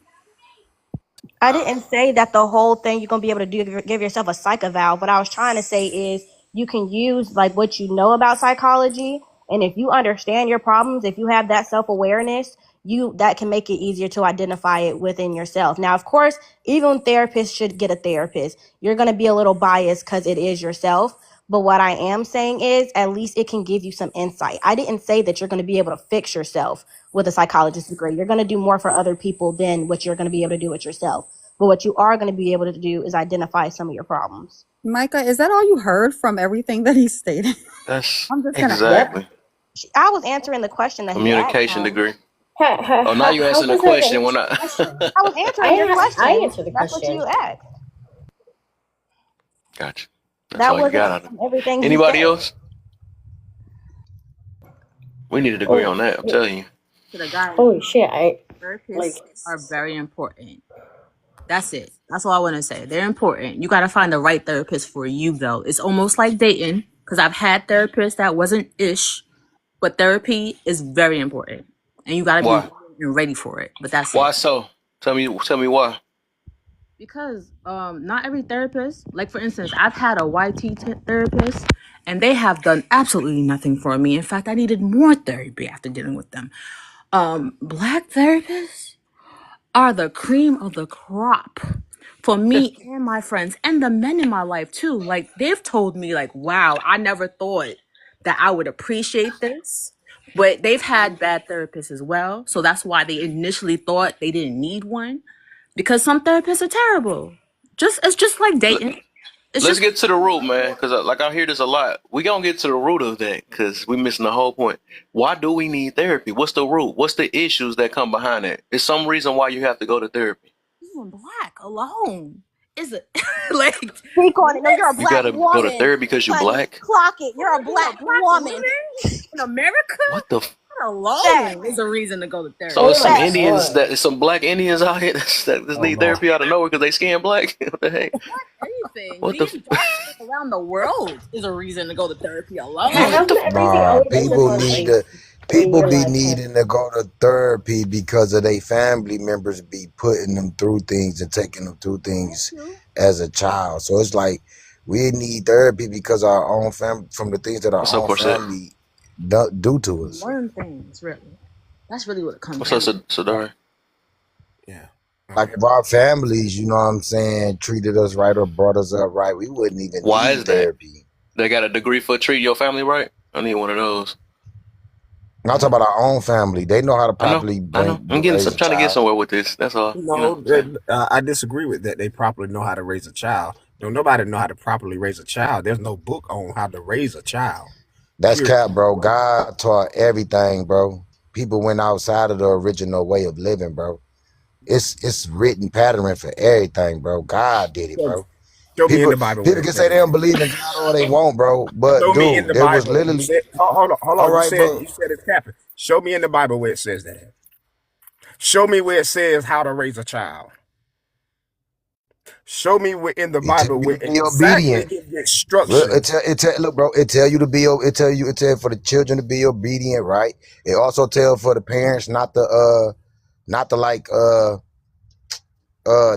Speaker 2: I didn't say that the whole thing you're gonna be able to do give yourself a psych eval. What I was trying to say is you can use like what you know about psychology, and if you understand your problems, if you have that self awareness, you that can make it easier to identify it within yourself. Now, of course, even therapists should get a therapist. You're gonna be a little biased because it is yourself. But what I am saying is at least it can give you some insight. I didn't say that you're going to be able to fix yourself with a psychologist degree. You're going to do more for other people than what you're going to be able to do with yourself. But what you are going to be able to do is identify some of your problems.
Speaker 11: Micah, is that all you heard from everything that he stated?
Speaker 1: That's
Speaker 11: I'm just gonna
Speaker 6: Yep.
Speaker 11: ask.
Speaker 1: exactly
Speaker 2: I was answering the question that he asked
Speaker 1: communication
Speaker 2: me.
Speaker 1: degree. Oh, now you
Speaker 6: How
Speaker 1: answering the
Speaker 6: was that
Speaker 1: question
Speaker 6: an
Speaker 1: when I.
Speaker 6: question?
Speaker 2: I was answering your
Speaker 6: I
Speaker 2: question.
Speaker 6: answered the
Speaker 2: That's what
Speaker 6: question.
Speaker 2: you asked.
Speaker 1: Gotcha. That's
Speaker 2: That
Speaker 1: all you
Speaker 2: wasn't
Speaker 1: got out of it.
Speaker 2: from everything he
Speaker 1: Anybody
Speaker 2: said.
Speaker 1: else? We need a degree
Speaker 6: Oh,
Speaker 1: on that. I'm telling you.
Speaker 11: To the guy,
Speaker 6: holy shit! I
Speaker 11: therapists
Speaker 6: like.
Speaker 11: are very important.
Speaker 14: That's it. That's all I want to say. They're important. You got to find the right therapist for you, though. It's almost like dating because I've had therapists that wasn't ish, but therapy is very important, and you got to be
Speaker 1: Why?
Speaker 14: willing and ready for it. But that's
Speaker 1: Why
Speaker 14: it.
Speaker 1: so? Tell me why.
Speaker 14: Because not every therapist, like for instance, I've had a therapist, and they have done absolutely nothing for me. In fact, I needed more therapy after dealing with them. Black therapists are the cream of the crop for me and my friends and the men in my life too. Like they've told me like, wow, I never thought that I would appreciate this. But they've had bad therapists as well. So that's why they initially thought they didn't need one. Because some therapists are terrible. It's just like dating. It's
Speaker 1: Let's
Speaker 14: just
Speaker 1: get to the root, man, because like I hear this a lot. We gonna get to the root of that because we missing the whole point. Why do we need therapy? What's the root? What's the issues that come behind it? Is some reason why you have to go to therapy?
Speaker 14: being black alone. Is it like
Speaker 2: Speak on it. No, you're a
Speaker 1: You
Speaker 2: black
Speaker 1: gotta go to
Speaker 2: woman,
Speaker 1: therapy because you
Speaker 2: honey.
Speaker 1: black.
Speaker 2: Clock it. You're a
Speaker 14: being a
Speaker 2: black
Speaker 14: black
Speaker 2: woman.
Speaker 14: woman in America?
Speaker 1: What the?
Speaker 14: That alone
Speaker 2: Facts.
Speaker 14: is a reason to go to
Speaker 1: So
Speaker 14: therapy.
Speaker 1: it's some
Speaker 3: Hold
Speaker 2: Facts.
Speaker 1: Indians
Speaker 3: on.
Speaker 1: that some black Indians out here that just
Speaker 8: Oh
Speaker 1: need
Speaker 8: Lord.
Speaker 1: therapy out of nowhere because they skin black. What the heck?
Speaker 14: Anything.
Speaker 1: What the?
Speaker 14: Being black around the world is a reason to go to therapy alone.
Speaker 6: How
Speaker 1: What
Speaker 6: come
Speaker 1: the?
Speaker 6: everything
Speaker 13: Nah,
Speaker 6: always ends
Speaker 13: people
Speaker 6: on
Speaker 13: need
Speaker 6: ice
Speaker 13: to.
Speaker 6: in
Speaker 13: People
Speaker 6: your
Speaker 13: be
Speaker 6: lifetime?
Speaker 13: needing to go to therapy because of their family members be putting them through things and taking them through
Speaker 14: That
Speaker 13: things
Speaker 14: too.
Speaker 13: as a child. So it's like we need therapy because our own from the things that our
Speaker 1: What's up,
Speaker 13: own
Speaker 1: Corset?
Speaker 13: family do to us.
Speaker 14: Learn things, really. That's really what it comes
Speaker 1: What's up,
Speaker 14: down to.
Speaker 1: Sadari?
Speaker 8: Yeah.
Speaker 13: Like
Speaker 8: Okay.
Speaker 13: if our families, you know what I'm saying, treated us right or brought us up right, we wouldn't even
Speaker 1: Why
Speaker 13: need
Speaker 1: is that?
Speaker 13: therapy.
Speaker 1: They got a degree for treating your family right? I need one of those.
Speaker 13: I'm talking about our own family. They know how to
Speaker 1: I know.
Speaker 13: properly
Speaker 1: I know.
Speaker 13: raise
Speaker 1: I'm
Speaker 13: a
Speaker 1: trying to get
Speaker 13: child.
Speaker 1: somewhere with this. That's all. You know what
Speaker 8: No,
Speaker 1: I'm saying?
Speaker 8: I disagree with that. They properly know how to raise a child. No, nobody know how to properly raise a child. There's no book on how to raise a child.
Speaker 13: That's
Speaker 8: Period.
Speaker 13: cap, bro. God taught everything, bro. People went outside of the original way of living, bro. It's written patterning for everything, bro. God did it,
Speaker 8: Show,
Speaker 13: bro.
Speaker 8: show me in
Speaker 13: People
Speaker 8: the Bible where
Speaker 13: people
Speaker 8: it
Speaker 13: can say
Speaker 8: says
Speaker 13: they
Speaker 8: that.
Speaker 13: don't believe in God all they want, bro. But
Speaker 8: Show me in
Speaker 13: dude,
Speaker 8: the
Speaker 13: there was
Speaker 8: Bible. You
Speaker 13: literally
Speaker 8: said, oh, hold
Speaker 13: all
Speaker 8: on.
Speaker 13: right, bro.
Speaker 8: You said it's happened. Show me in the Bible where it says that. Show me where it says how to raise a child. Show me where in the
Speaker 13: It tell
Speaker 8: Bible
Speaker 13: you
Speaker 8: where
Speaker 13: to
Speaker 8: it
Speaker 13: be
Speaker 8: exactly
Speaker 13: obedient.
Speaker 8: gives the
Speaker 13: Look,
Speaker 8: instructions.
Speaker 13: look, bro. It tell for the children to be obedient, right? It also tell for the parents not to like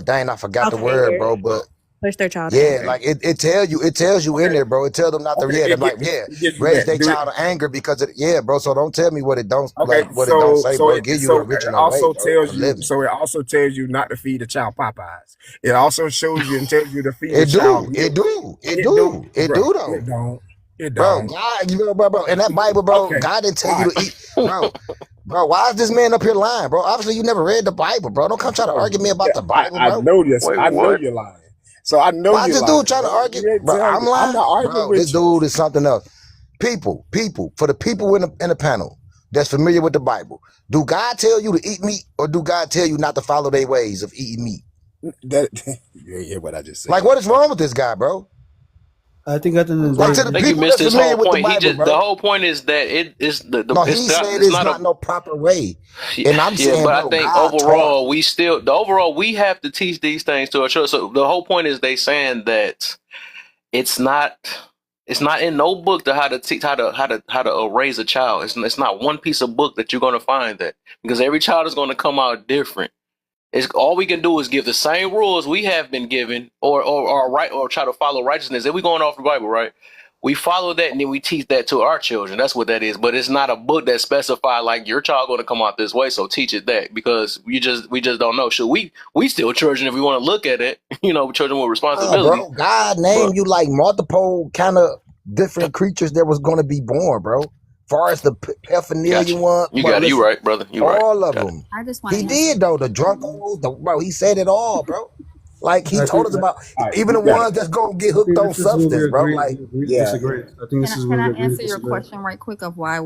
Speaker 13: dang, I forgot
Speaker 2: Child
Speaker 13: the word,
Speaker 2: figure.
Speaker 13: bro. But
Speaker 2: Push their child to
Speaker 13: yeah,
Speaker 2: anger.
Speaker 13: like it tells you in
Speaker 8: Okay,
Speaker 13: there, bro. It tells them not to,
Speaker 8: okay,
Speaker 13: yeah, them like, yeah,
Speaker 8: it gives you
Speaker 13: raise
Speaker 8: that.
Speaker 13: their
Speaker 8: Do it.
Speaker 13: child to anger because of, yeah, bro. So don't tell me what it don't,
Speaker 8: Okay,
Speaker 13: like, what it don't say, bro. It give you the
Speaker 8: so it
Speaker 13: original way,
Speaker 8: also
Speaker 13: bro,
Speaker 8: tells
Speaker 13: of
Speaker 8: you
Speaker 13: living.
Speaker 8: not to feed the child Popeyes. It also shows you and tells you to feed the
Speaker 13: It
Speaker 8: child
Speaker 13: do,
Speaker 8: milk.
Speaker 13: it do, it
Speaker 8: It do,
Speaker 13: do, it
Speaker 8: bro.
Speaker 13: do
Speaker 8: It
Speaker 13: though.
Speaker 8: don't. It
Speaker 13: Bro,
Speaker 8: don't.
Speaker 13: God, you know, bro, in that Bible, bro,
Speaker 8: Okay,
Speaker 13: God didn't tell
Speaker 8: all
Speaker 13: you
Speaker 8: right,
Speaker 13: to eat, bro. Bro, why is this man up here lying, bro? Obviously, you never read the Bible, bro. Don't come try to
Speaker 8: bro.
Speaker 13: argue me about the Bible,
Speaker 8: I
Speaker 13: bro.
Speaker 8: know this.
Speaker 1: Wait,
Speaker 8: I know
Speaker 1: what?
Speaker 8: you're lying. So I know
Speaker 13: Why is
Speaker 8: you're
Speaker 13: this dude
Speaker 8: lying,
Speaker 13: trying to
Speaker 8: bro.
Speaker 13: argue,
Speaker 8: You didn't
Speaker 13: bro?
Speaker 8: tell
Speaker 13: I'm
Speaker 8: me. I'm
Speaker 13: lying,
Speaker 8: not arguing
Speaker 13: bro. This
Speaker 8: with you.
Speaker 13: dude is something else. For the people in the panel that's familiar with the Bible, do God tell you to eat meat, or do God tell you not to follow their ways of eating meat?
Speaker 8: That you ain't hear what I just
Speaker 13: Like,
Speaker 8: said.
Speaker 13: what is wrong with this guy, bro?
Speaker 7: I think at the end of the
Speaker 13: Like,
Speaker 7: day,
Speaker 13: to the
Speaker 1: I think you
Speaker 13: people
Speaker 1: missed
Speaker 13: that's
Speaker 1: his
Speaker 13: familiar
Speaker 1: whole
Speaker 13: with the
Speaker 1: point.
Speaker 13: Bible,
Speaker 1: The
Speaker 13: bro.
Speaker 1: whole point is that
Speaker 13: No, he said
Speaker 1: it's
Speaker 13: it's
Speaker 1: not
Speaker 13: not
Speaker 1: a
Speaker 13: no proper way, and I'm
Speaker 1: yeah,
Speaker 13: saying,
Speaker 1: but I
Speaker 13: bro,
Speaker 1: think
Speaker 13: God taught.
Speaker 1: overall we have to teach these things to our children. So the whole point is they saying that it's not it's not in no book to how to teach how to raise a child. It's not one piece of book that you're going to find that because every child is going to come out different. It's all we can do is give the same rules we have been given, or right, or try to follow righteousness. If we're going off the Bible, right? We follow that and then we teach that to our children. That's what that is. But it's not a book that specify like your child going to come out this way, so teach it that because we just don't know. Should we still children if we want to look at it? You know, children with responsibilities.
Speaker 13: Bro, God
Speaker 1: But
Speaker 13: named you like multiple kind of different creatures that was going to be born, bro. Far as the paraphernalia
Speaker 1: got you.
Speaker 13: one,
Speaker 1: You
Speaker 13: bro,
Speaker 1: got it. You
Speaker 13: listen,
Speaker 1: right, brother. You right.
Speaker 13: all of
Speaker 1: Got it.
Speaker 13: them.
Speaker 11: I just want
Speaker 13: He
Speaker 11: to answer
Speaker 13: did
Speaker 11: your
Speaker 13: though. The
Speaker 11: question.
Speaker 13: drunkos, bro, he said it all, bro. Like he
Speaker 7: I
Speaker 13: told
Speaker 7: think,
Speaker 13: us about
Speaker 8: All right,
Speaker 13: even
Speaker 8: you
Speaker 13: the
Speaker 8: got it.
Speaker 13: ones that's gonna get
Speaker 7: I
Speaker 13: hooked
Speaker 7: think
Speaker 13: on
Speaker 7: this is where we
Speaker 13: substance, bro.
Speaker 7: agree,
Speaker 13: Like,
Speaker 8: Yeah.
Speaker 7: disagree. I think this is
Speaker 11: Can
Speaker 7: where
Speaker 11: I
Speaker 7: we agree,
Speaker 11: answer your
Speaker 7: disagree.
Speaker 11: question right quick of why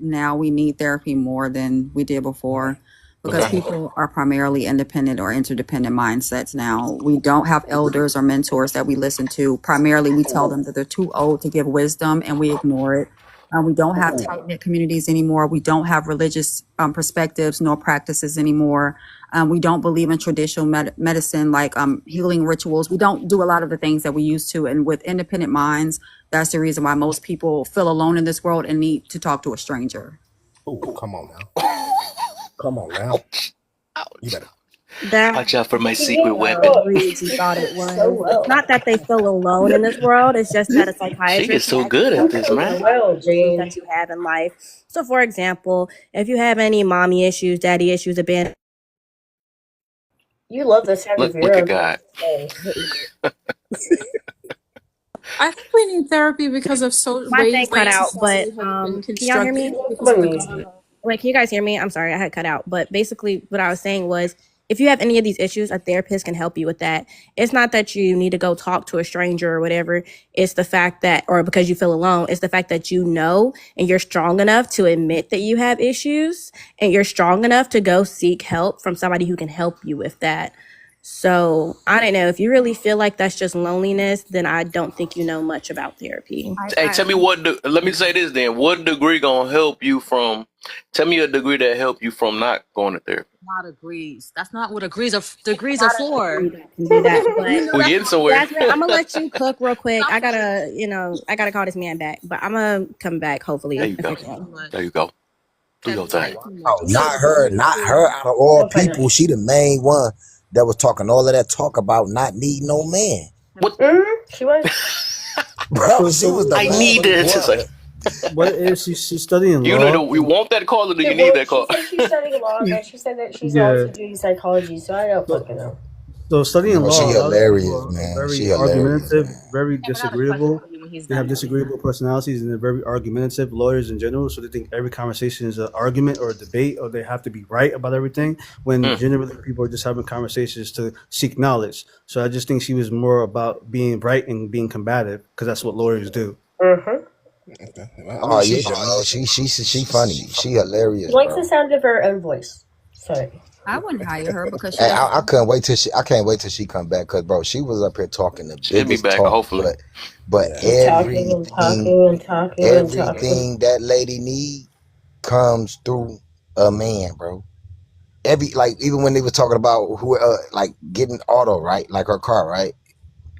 Speaker 11: now we need therapy more than we did before? Because
Speaker 1: Okay.
Speaker 11: people are primarily independent or interdependent mindsets now. We don't have elders or mentors that we listen to. Primarily, we tell them that they're too old to give wisdom, and we ignore it. We don't have tight knit communities anymore. We don't have religious perspectives nor practices anymore. We don't believe in traditional medicine like healing rituals. We don't do a lot of the things that we used to. And with independent minds, that's the reason why most people feel alone in this world and need to talk to a stranger.
Speaker 8: Oh, come on now. Come on now. You better.
Speaker 2: That
Speaker 1: Watch out for my
Speaker 6: She
Speaker 1: secret
Speaker 6: getting
Speaker 1: weapon.
Speaker 6: cooked
Speaker 2: agreed you thought it
Speaker 6: so
Speaker 2: was.
Speaker 6: well.
Speaker 2: It's not that they feel alone in this world. It's just that a
Speaker 1: She is
Speaker 2: psychiatrist can
Speaker 1: so
Speaker 2: actually
Speaker 1: good
Speaker 6: You're
Speaker 1: at
Speaker 2: help
Speaker 1: this,
Speaker 2: you
Speaker 6: cooking
Speaker 1: man.
Speaker 2: with a lot of
Speaker 6: well,
Speaker 2: the issues
Speaker 6: Jane.
Speaker 2: that you have in life. So, for example, if you have any mommy issues, daddy issues, abandonment,
Speaker 6: You love the sound of
Speaker 1: Look
Speaker 6: your
Speaker 1: at
Speaker 6: own
Speaker 1: God.
Speaker 6: voice.
Speaker 10: I think we need therapy because of
Speaker 2: my thing
Speaker 10: ways
Speaker 2: cut
Speaker 10: that
Speaker 2: out. But
Speaker 10: society has been
Speaker 2: can y'all hear
Speaker 10: constructed
Speaker 2: me?
Speaker 10: to keep us
Speaker 6: Come on,
Speaker 10: divided.
Speaker 2: Wait, can you guys hear me? I'm sorry, I had cut out. But basically, what I was saying was if you have any of these issues, a therapist can help you with that. It's not that you need to go talk to a stranger or whatever. It's the fact that, or because you feel alone, it's the fact that you know and you're strong enough to admit that you have issues and you're strong enough to go seek help from somebody who can help you with that. So I don't know. If you really feel like that's just loneliness, then I don't think you know much about therapy.
Speaker 1: Hey, tell me let me say this then. What degree gonna help you from, tell me a degree that help you from not going to therapy.
Speaker 14: Not agrees. That's not what degrees are
Speaker 2: Not a
Speaker 14: for.
Speaker 2: degree that can do that, but
Speaker 14: You know
Speaker 1: We
Speaker 14: that's
Speaker 1: getting somewhere.
Speaker 2: Jasmine, I'm gonna let you cook real quick.
Speaker 14: stop
Speaker 2: I gotta call this man back, but I'm gonna come back
Speaker 1: There
Speaker 2: hopefully
Speaker 1: you
Speaker 2: if I
Speaker 1: go.
Speaker 14: too
Speaker 2: can.
Speaker 14: much.
Speaker 1: There you go. Do your
Speaker 14: Everybody
Speaker 1: thing.
Speaker 14: too much.
Speaker 13: Oh, not her, not her. Out of all
Speaker 6: Don't find out.
Speaker 13: people, she the main one that was talking all of that talk about not needing no man.
Speaker 1: What?
Speaker 6: She was.
Speaker 13: Bro, she was
Speaker 7: So
Speaker 13: the
Speaker 1: I need this. It's
Speaker 13: main
Speaker 1: like,
Speaker 13: one.
Speaker 7: what if she's studying
Speaker 1: you know,
Speaker 7: law?
Speaker 1: you want that call or do you need
Speaker 6: Well,
Speaker 1: that
Speaker 6: she
Speaker 1: call?
Speaker 6: said she's studying law, but she said that she's
Speaker 7: Yeah.
Speaker 6: also doing psychology, so I don't
Speaker 7: So,
Speaker 6: fucking know.
Speaker 7: so studying
Speaker 13: No, she
Speaker 7: law, a lot of
Speaker 13: hilarious,
Speaker 7: people are
Speaker 13: man. She
Speaker 7: very
Speaker 13: hilarious,
Speaker 7: argumentative,
Speaker 13: man.
Speaker 7: very
Speaker 14: Yeah, but I have a question
Speaker 7: disagreeable.
Speaker 14: for you when he's
Speaker 7: They have
Speaker 14: done.
Speaker 7: disagreeable personalities and they're very argumentative. Lawyers in general, so they think every conversation is an argument or a debate, or they have to be right about everything. When
Speaker 1: Mm.
Speaker 7: generally people are just having conversations to seek knowledge. So I just think she was more about being right and being combative because that's what lawyers do.
Speaker 6: Mm-hmm.
Speaker 8: Okay. Well, I
Speaker 13: Oh
Speaker 8: mean,
Speaker 13: yeah,
Speaker 8: she's young.
Speaker 13: she funny. She
Speaker 6: She
Speaker 13: hilarious,
Speaker 6: likes the
Speaker 13: bro.
Speaker 6: sound of her own voice. Sorry.
Speaker 11: I wouldn't hire her because she
Speaker 13: Hey,
Speaker 11: doesn't.
Speaker 13: I couldn't wait till I can't wait till she come back because bro, she was up here talking the
Speaker 1: She'll be
Speaker 13: biggest
Speaker 1: back,
Speaker 13: talk,
Speaker 1: hopefully.
Speaker 13: but
Speaker 8: Yeah.
Speaker 6: And talking and
Speaker 13: everything
Speaker 6: talking and talking and talking.
Speaker 13: everything that lady need comes through a man, bro. Every like even when they were talking about who like getting auto right, like her car right,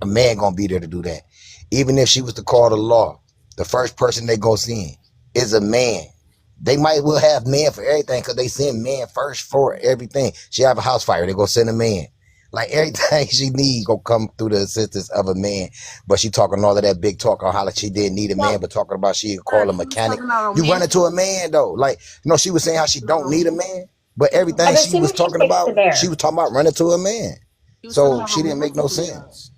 Speaker 13: a man gonna be there to do that. Even if she was to call the law, the first person they gonna send is a man. They might well have men for everything because they send men first for everything. She have a house fire, they gonna send a man. Like everything she need gonna come through the assistance of a man. But she talking all of that big talk on how like she didn't need a man,
Speaker 6: Well,
Speaker 13: but talking about she could call
Speaker 14: Sir,
Speaker 13: a
Speaker 14: she was
Speaker 13: mechanic.
Speaker 14: talking about
Speaker 13: You run
Speaker 14: romantic.
Speaker 13: into a man though. Like, she was saying how she don't need a man, but
Speaker 6: I'm
Speaker 13: everything she was
Speaker 6: assuming she
Speaker 13: talking
Speaker 6: picked the
Speaker 13: about, she
Speaker 6: bear.
Speaker 13: was talking about running to a man.
Speaker 14: She was talking
Speaker 13: So
Speaker 14: about
Speaker 13: she didn't make no
Speaker 14: romantically though.
Speaker 13: sense.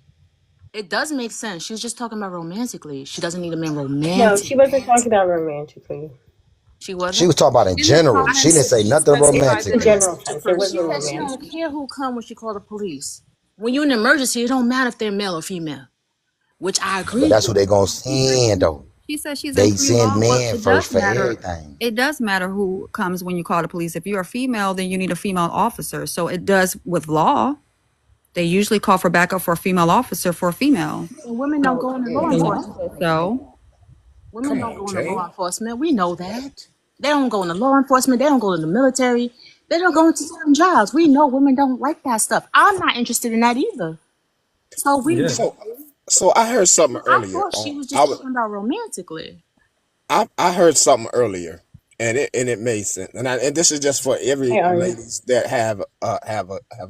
Speaker 14: It does make sense. She was just talking about romantically. She doesn't need a man
Speaker 6: No,
Speaker 14: romantic.
Speaker 6: she wasn't talking about romantically.
Speaker 14: She
Speaker 13: She
Speaker 14: wasn't.
Speaker 13: was talking about in
Speaker 14: In the
Speaker 13: general. She didn't
Speaker 14: comments,
Speaker 13: say
Speaker 14: she
Speaker 13: nothing
Speaker 14: specified
Speaker 6: It's
Speaker 14: that
Speaker 6: the
Speaker 14: it
Speaker 13: romantically.
Speaker 14: was
Speaker 6: general sense. It
Speaker 14: she
Speaker 6: wasn't
Speaker 14: said she don't
Speaker 6: romantic.
Speaker 14: care who come when she call the police. When you're in an emergency, it don't matter if they're male or female, which I
Speaker 13: But
Speaker 14: agree
Speaker 13: that's who
Speaker 14: with.
Speaker 13: they gonna send though.
Speaker 11: She says she's in
Speaker 13: They send
Speaker 11: pre-law, but
Speaker 13: men
Speaker 11: it
Speaker 13: first
Speaker 11: does
Speaker 13: for
Speaker 11: matter.
Speaker 13: everything.
Speaker 11: It does matter who comes when you call the police. If you're a female, then you need a female officer. So it does with law. They usually call for backup for a female officer for a female.
Speaker 14: And women don't go into law enforcement.
Speaker 11: So
Speaker 14: Women
Speaker 8: Come
Speaker 14: don't
Speaker 8: on,
Speaker 14: go into law
Speaker 8: Jane.
Speaker 14: enforcement. We know that. They don't go into law enforcement. They don't go into the military. They don't go into certain jobs. We know women don't like that stuff. I'm not interested in that either. So we
Speaker 7: Yeah.
Speaker 8: So, so I heard something
Speaker 14: I
Speaker 8: earlier.
Speaker 14: thought she
Speaker 8: On
Speaker 14: was just talking about romantically.
Speaker 8: I heard something earlier, and it made sense. And this is just for
Speaker 6: Hey,
Speaker 8: every
Speaker 6: Arnie.
Speaker 8: ladies that have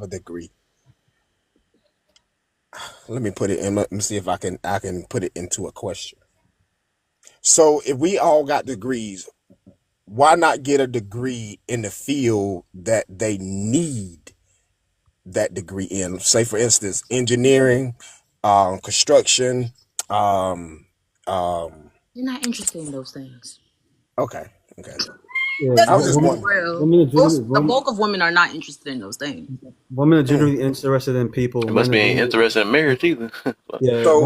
Speaker 8: a degree. Let me put it in. Let me see if I can put it into a question. So if we all got degrees, why not get a degree in the field that they need that degree in? Say, for instance, engineering, construction. Um, um,
Speaker 14: They're not interested in those things.
Speaker 8: okay, okay.
Speaker 7: Yeah.
Speaker 14: Let's
Speaker 8: I was
Speaker 14: just
Speaker 8: just
Speaker 14: be
Speaker 8: wondering.
Speaker 14: real.
Speaker 7: Women are
Speaker 14: The
Speaker 7: generally,
Speaker 14: bulk of women are not interested in those things.
Speaker 7: women are
Speaker 8: Mm.
Speaker 7: generally interested in people.
Speaker 1: It
Speaker 7: Men
Speaker 1: must
Speaker 7: are
Speaker 1: be ain't
Speaker 7: generally,
Speaker 1: interested in marriage either.
Speaker 7: yeah.
Speaker 8: So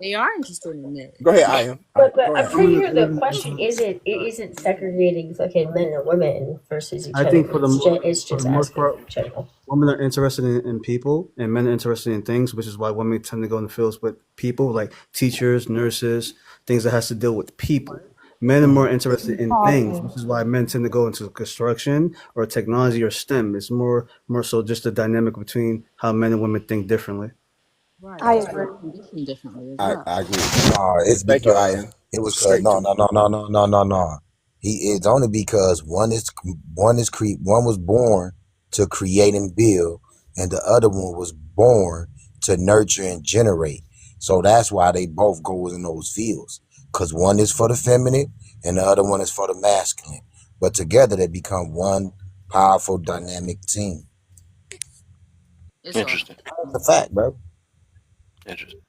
Speaker 14: They are interested in
Speaker 8: go ahead,
Speaker 14: marriage.
Speaker 8: I am.
Speaker 6: But
Speaker 8: Go
Speaker 6: I'm
Speaker 8: ahead.
Speaker 6: pretty
Speaker 7: Women
Speaker 6: sure
Speaker 7: are
Speaker 6: the
Speaker 7: generally
Speaker 6: question
Speaker 7: interested.
Speaker 6: isn't segregating fucking men and women versus each
Speaker 7: I
Speaker 6: other.
Speaker 7: think
Speaker 6: It's
Speaker 7: for the
Speaker 6: just
Speaker 7: most
Speaker 6: asking
Speaker 7: part,
Speaker 6: in general.
Speaker 7: women are interested in people and men are interested in things, which is why women tend to go in the fields with people like teachers, nurses, things that has to deal with people. Men are more interested in things,
Speaker 4: talking.
Speaker 7: which is why men tend to go into construction or technology or STEM. It's more so just the dynamic between how men and women think differently.
Speaker 14: Right.
Speaker 4: I
Speaker 14: Because we're
Speaker 4: agree.
Speaker 14: conditioned differently as
Speaker 13: I,
Speaker 14: well.
Speaker 13: I agree. No, it's
Speaker 8: Thank you,
Speaker 13: because
Speaker 8: Ryan.
Speaker 13: it was cause
Speaker 8: Straight
Speaker 13: no
Speaker 8: to
Speaker 13: no no no no no no no. It's only because one was born to create and build, and the other one was born to nurture and generate. So that's why they both go in those fields. Cause one is for the feminine and the other one is for the masculine. But together they become one powerful dynamic team.
Speaker 14: It's all.
Speaker 1: Interesting.
Speaker 13: That's a fact, bro.
Speaker 1: Interesting.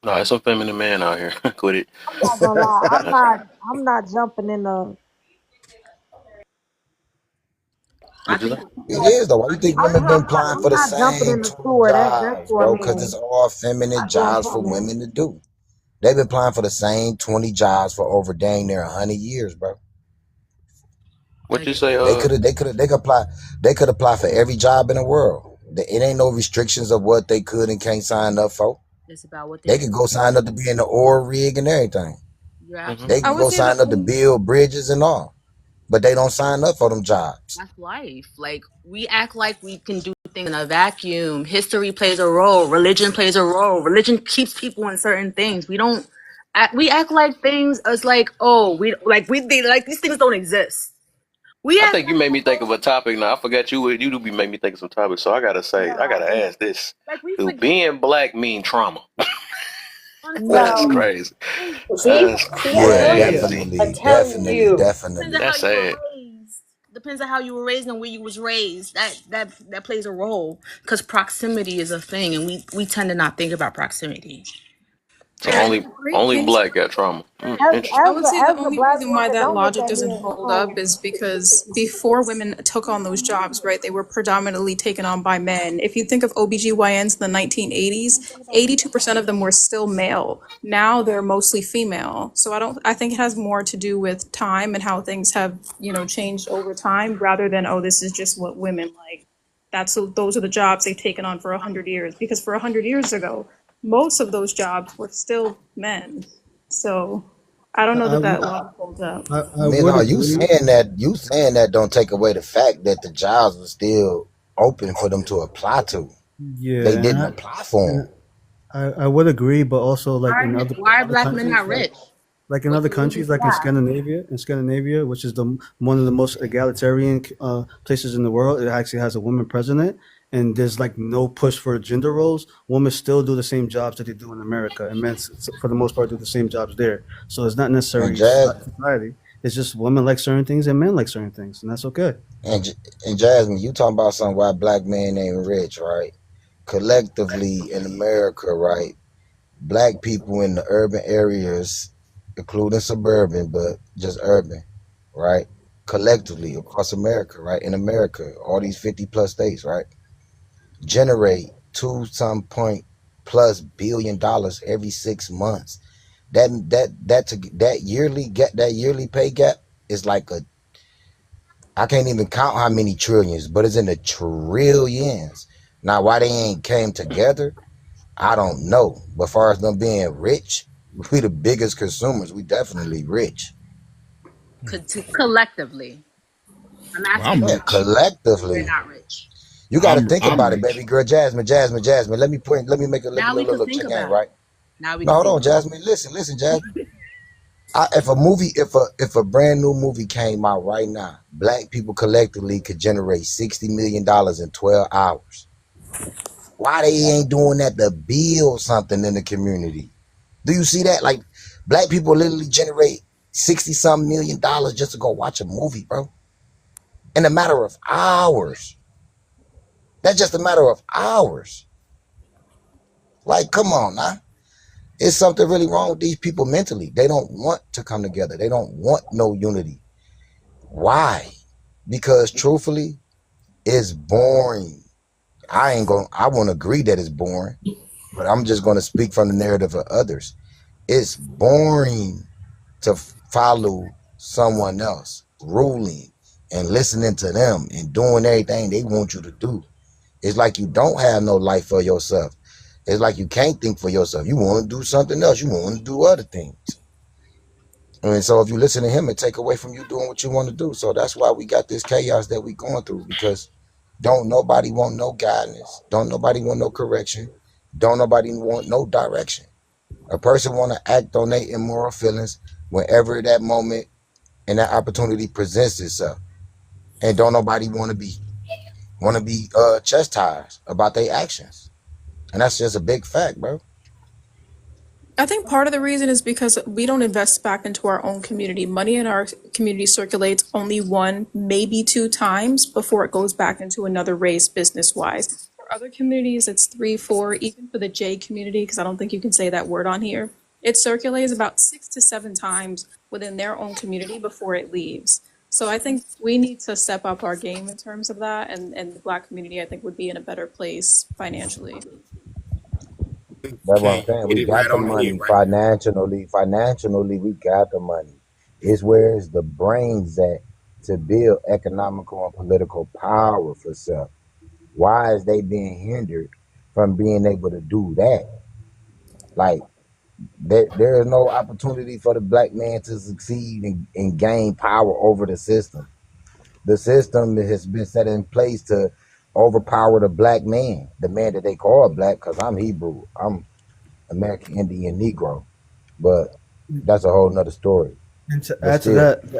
Speaker 1: No, it's some feminine man out here. Quit it.
Speaker 4: I'm not gonna lie.
Speaker 1: That's
Speaker 4: I'm not jumping in the.
Speaker 14: I
Speaker 1: what you
Speaker 14: think
Speaker 1: say.
Speaker 13: It is though. Why you think women been applying
Speaker 4: I'm
Speaker 13: for the
Speaker 4: not jumping
Speaker 13: same
Speaker 4: in the
Speaker 13: 20
Speaker 4: sewer. That's
Speaker 13: jobs,
Speaker 4: for a
Speaker 13: bro? Because it's
Speaker 4: man.
Speaker 13: all feminine
Speaker 4: I jump
Speaker 13: jobs for
Speaker 4: on
Speaker 13: women to do. They've been applying for the same 20 jobs for over dang near 100 years, bro.
Speaker 1: What
Speaker 14: like
Speaker 1: you say?
Speaker 13: They could apply for every job in the world. It ain't no restrictions of what they could and can't sign up for.
Speaker 14: it's about what
Speaker 13: They
Speaker 14: they're.
Speaker 13: could go sign up to be in the oil rig and everything.
Speaker 14: You're
Speaker 1: Hmm.
Speaker 13: They
Speaker 14: absolutely
Speaker 10: I
Speaker 13: could
Speaker 10: would
Speaker 13: go
Speaker 10: say the
Speaker 13: sign up to
Speaker 10: only
Speaker 13: build bridges and all, but they don't sign up for them jobs.
Speaker 14: That's life. Like we act like we can do things in a vacuum. History plays a role. Religion plays a role. Religion keeps people in certain things. We don't. We act like things as like like these things don't exist. We
Speaker 1: I
Speaker 14: act
Speaker 1: think you made me think
Speaker 14: like
Speaker 1: of a topic. Now I forgot you do be making me think of some topics. So I gotta say, I gotta
Speaker 4: no,
Speaker 1: ask this:
Speaker 14: we
Speaker 1: do
Speaker 14: forget.
Speaker 1: being black mean trauma? That's
Speaker 4: no.
Speaker 14: Unfortunately,
Speaker 1: crazy.
Speaker 6: See,
Speaker 1: That's
Speaker 6: see, I'm
Speaker 7: Yeah,
Speaker 13: Yeah,
Speaker 6: telling
Speaker 7: yeah.
Speaker 6: you.
Speaker 1: crazy.
Speaker 6: I'm telling you.
Speaker 14: depends
Speaker 13: definitely.
Speaker 14: on how
Speaker 1: That's
Speaker 14: you were
Speaker 1: sad.
Speaker 14: raised. Depends on how you were raised and where you was raised. That plays a role because proximity is a thing, and we tend to not think about proximity.
Speaker 1: So
Speaker 14: Like I
Speaker 10: and
Speaker 1: only
Speaker 14: think
Speaker 10: great
Speaker 1: only
Speaker 10: case.
Speaker 1: black got trauma.
Speaker 4: As
Speaker 1: Interesting.
Speaker 10: I would say the
Speaker 4: as a
Speaker 10: only
Speaker 4: black
Speaker 10: reason why
Speaker 4: woman,
Speaker 10: that
Speaker 4: don't look
Speaker 10: logic
Speaker 4: at
Speaker 10: doesn't
Speaker 4: me
Speaker 10: hold up
Speaker 4: funny.
Speaker 10: is because before women took on those jobs, right, they were predominantly taken on by men. If you think of OBGYNs in the 1980s, 82% of them were still male. Now they're mostly female. So I think it has more to do with time and how things have, changed over time rather than, oh, this is just what women like. Those are the jobs they've taken on for 100 years. Because for 100 years ago, most of those jobs were still men. So I don't know
Speaker 7: I, I,
Speaker 10: that
Speaker 7: w-
Speaker 10: that logic holds up.
Speaker 7: I
Speaker 13: Man,
Speaker 7: would
Speaker 13: no,
Speaker 7: agree.
Speaker 13: you saying that don't take away the fact that the jobs were still open for them to apply to. They
Speaker 7: Yeah,
Speaker 13: didn't apply for
Speaker 7: and
Speaker 13: them.
Speaker 7: I would agree, but also like in
Speaker 14: why are
Speaker 7: other
Speaker 14: black men
Speaker 7: countries,
Speaker 14: not rich?
Speaker 7: like in
Speaker 14: What's
Speaker 7: other
Speaker 14: the reason
Speaker 7: countries,
Speaker 14: for
Speaker 7: like in
Speaker 14: that?
Speaker 7: Scandinavia, which is the one of the most egalitarian places in the world, it actually has a woman president, and there's like no push for gender roles. Women still do the same jobs that they do in America, and men, for the most part, do the same jobs there. So it's not
Speaker 13: And
Speaker 7: necessarily
Speaker 13: Jazz
Speaker 7: society. It's just women like certain things and men like certain things, and that's okay.
Speaker 13: and J- and Jasmine, you talking about something why black men ain't rich, right? Collectively in America, right? Black people in the urban areas, including suburban, but just urban, right? Collectively across America, right? In America, all these 50 plus states, right? Generate two some point plus $1 billion every 6 months. That yearly pay gap is like a I can't even count how many trillions, but it's in the trillions. Now why they ain't came together, I don't know. But far as them being rich, we the biggest consumers. We definitely rich.
Speaker 14: Collectively, I'm
Speaker 15: Well,
Speaker 14: asking
Speaker 15: I'm
Speaker 13: Yeah,
Speaker 14: you how
Speaker 15: rich.
Speaker 14: we're
Speaker 13: collectively.
Speaker 14: not rich.
Speaker 13: You got to think
Speaker 15: I'm
Speaker 13: about it,
Speaker 15: rich.
Speaker 13: baby girl, Jasmine. Let me make a
Speaker 14: Now we could
Speaker 13: little
Speaker 14: think
Speaker 13: check in,
Speaker 14: about it.
Speaker 13: right?
Speaker 14: Now we
Speaker 13: No,
Speaker 14: could
Speaker 13: hold
Speaker 14: think
Speaker 13: on,
Speaker 14: about
Speaker 13: Jasmine. Listen, Jasmine. If a brand new movie came out right now, black people collectively could generate $60 million in 12 hours. Why they ain't doing that to build something in the community? Do you see that? Like black people literally generate 60 some $1 million just to go watch a movie, bro. In a matter of hours. That's just a matter of hours. Like, come on now. Is something really wrong with these people mentally? They don't want to come together. They don't want no unity. Why? Because truthfully, it's boring. I won't agree that it's boring, but I'm just gonna speak from the narrative of others. It's boring to follow someone else ruling and listening to them and doing everything they want you to do. It's like you don't have no life for yourself. It's like you can't think for yourself. You want to do something else. You want to do other things. And so if you listen to him, it take away from you doing what you want to do. So that's why we got this chaos that we going through, because don't nobody want no guidance. Don't nobody want no correction. Don't nobody want no direction. A person want to act on their immoral feelings whenever that moment and that opportunity presents itself. And don't nobody want to be chastised about their actions. And that's just a big fact, bro.
Speaker 10: I think part of the reason is because we don't invest back into our own community. Money in our community circulates only one, maybe two times before it goes back into another race business wise. For other communities, it's three, four, even for the J community, because I don't think you can say that word on here. It circulates about 6 to 7 times within their own community before it leaves. So I think we need to step up our game in terms of that, and the Black community, I think, would be in a better place financially.
Speaker 13: That's what I'm
Speaker 8: Can't
Speaker 13: saying.
Speaker 8: hit
Speaker 13: We
Speaker 8: it right
Speaker 13: got the
Speaker 8: on the head
Speaker 13: money
Speaker 8: right there.
Speaker 13: financially. Financially, we got the money. It's where is the brains at to build economical and political power for self. Why is they being hindered from being able to do that? Like there is no opportunity for the black man to succeed and gain power over the system. The system has been set in place to overpower the black man, the man that they call black, because I'm Hebrew. I'm American Indian Negro. But that's a whole nother story.
Speaker 7: And to
Speaker 13: But
Speaker 7: add to
Speaker 13: still,
Speaker 7: that,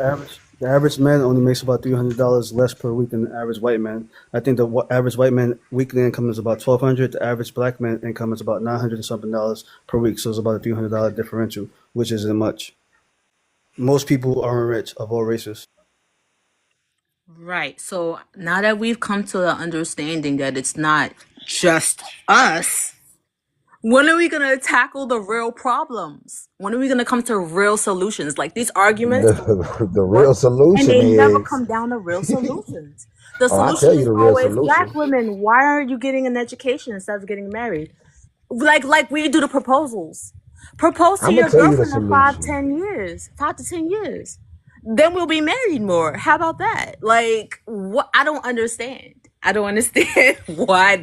Speaker 7: the average man only makes about $300 less per week than the average white man. I think the average white man weekly income is about 1,200. The average black man income is about 900 and something dollars per week. So it's about a $300 differential, which isn't much. Most people aren't rich of all races.
Speaker 14: Right. So now that we've come to the understanding that it's not just us, when are we going to tackle the real problems? When are we going to come to real solutions? Like these arguments go back and
Speaker 13: the
Speaker 14: forth
Speaker 13: real
Speaker 14: and
Speaker 13: solution
Speaker 14: they never
Speaker 13: is,
Speaker 14: come down to real solutions. The
Speaker 13: oh, I
Speaker 14: solution
Speaker 13: tell you
Speaker 14: is
Speaker 13: the real
Speaker 14: always black
Speaker 13: solution.
Speaker 14: women. Why aren't you getting an education instead of getting married? Like we do the proposals. Propose to
Speaker 13: I'm gonna
Speaker 14: your
Speaker 13: tell you the
Speaker 14: girlfriend in five,
Speaker 13: solution.
Speaker 14: 10 years, 5 to 10 years. Then we'll be married more. How about that? Like what? I don't understand. I don't understand why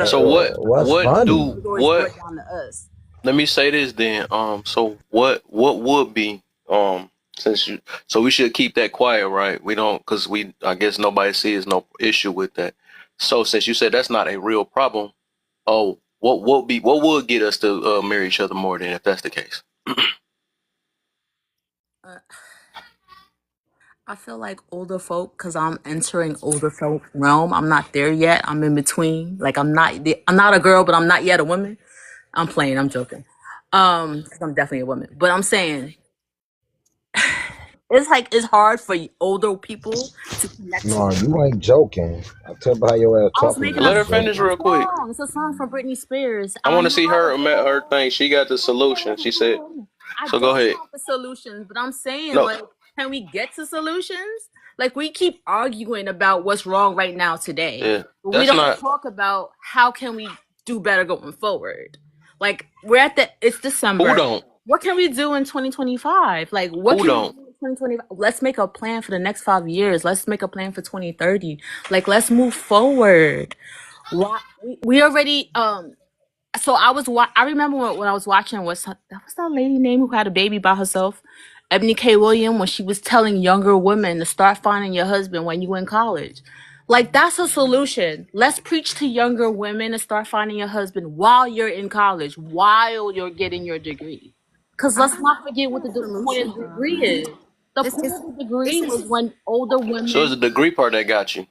Speaker 1: So
Speaker 13: What's funny?
Speaker 14: it's always brought down to us.
Speaker 1: let me say this then. So what would be, since you, so we should keep that quiet, right? We don't, because I guess nobody sees no issue with that. So since you said that's not a real problem, oh, what would get us to marry each other more than, if that's the case?
Speaker 14: Uh, I feel like older folk, because I'm entering older folk realm. I'm not there yet. I'm in between. Like I'm not a girl, but I'm not yet a woman. I'm playing. I'm joking. 'Cause I'm definitely a woman. But I'm saying it's like it's hard for older people to connect to.
Speaker 13: No, you ain't joking. I tell by your ass
Speaker 14: I was
Speaker 13: talking
Speaker 14: making
Speaker 13: like
Speaker 14: a
Speaker 1: Let
Speaker 13: you
Speaker 1: her
Speaker 14: song.
Speaker 1: finish
Speaker 14: It's
Speaker 13: joking.
Speaker 14: a
Speaker 1: real quick.
Speaker 14: song. It's a song from Britney Spears.
Speaker 1: I want
Speaker 14: I'm
Speaker 1: to see
Speaker 14: not a
Speaker 1: her
Speaker 14: girl.
Speaker 1: thing. She got the solution. She said.
Speaker 14: I
Speaker 1: So go
Speaker 14: don't
Speaker 1: ahead.
Speaker 14: have the solutions, but I'm saying,
Speaker 1: No,
Speaker 14: like, can we get to solutions? Like, we keep arguing about what's wrong right now today,
Speaker 1: yeah,
Speaker 14: but we
Speaker 1: that's
Speaker 14: don't
Speaker 1: not.
Speaker 14: talk about how can we do better going forward. Like, it's
Speaker 1: Who
Speaker 14: December.
Speaker 1: don't?
Speaker 14: What can we do in 2025? Like, what
Speaker 1: Who
Speaker 14: can we
Speaker 1: don't?
Speaker 14: do in 2025? Let's make a plan for the next 5 years. Let's make a plan for 2030. Like, let's move forward. Why we already so I remember when I was watching what's that lady name who had a baby by herself, Ebony K. Williams, when she was telling younger women to start finding your husband when you in college. Like that's a solution. Let's preach to younger women to start finding your husband while you're in college, while you're getting your degree. Cause
Speaker 11: I
Speaker 14: let's
Speaker 11: don't
Speaker 14: not
Speaker 11: think
Speaker 14: forget what
Speaker 11: it's
Speaker 14: the
Speaker 11: a
Speaker 14: point of
Speaker 11: solution
Speaker 14: the
Speaker 11: though.
Speaker 14: degree is. The
Speaker 11: It's
Speaker 14: point
Speaker 11: it's
Speaker 14: of the degree
Speaker 11: it's
Speaker 14: was
Speaker 11: just
Speaker 14: when older
Speaker 1: So it's
Speaker 14: women.
Speaker 1: the degree part that got you.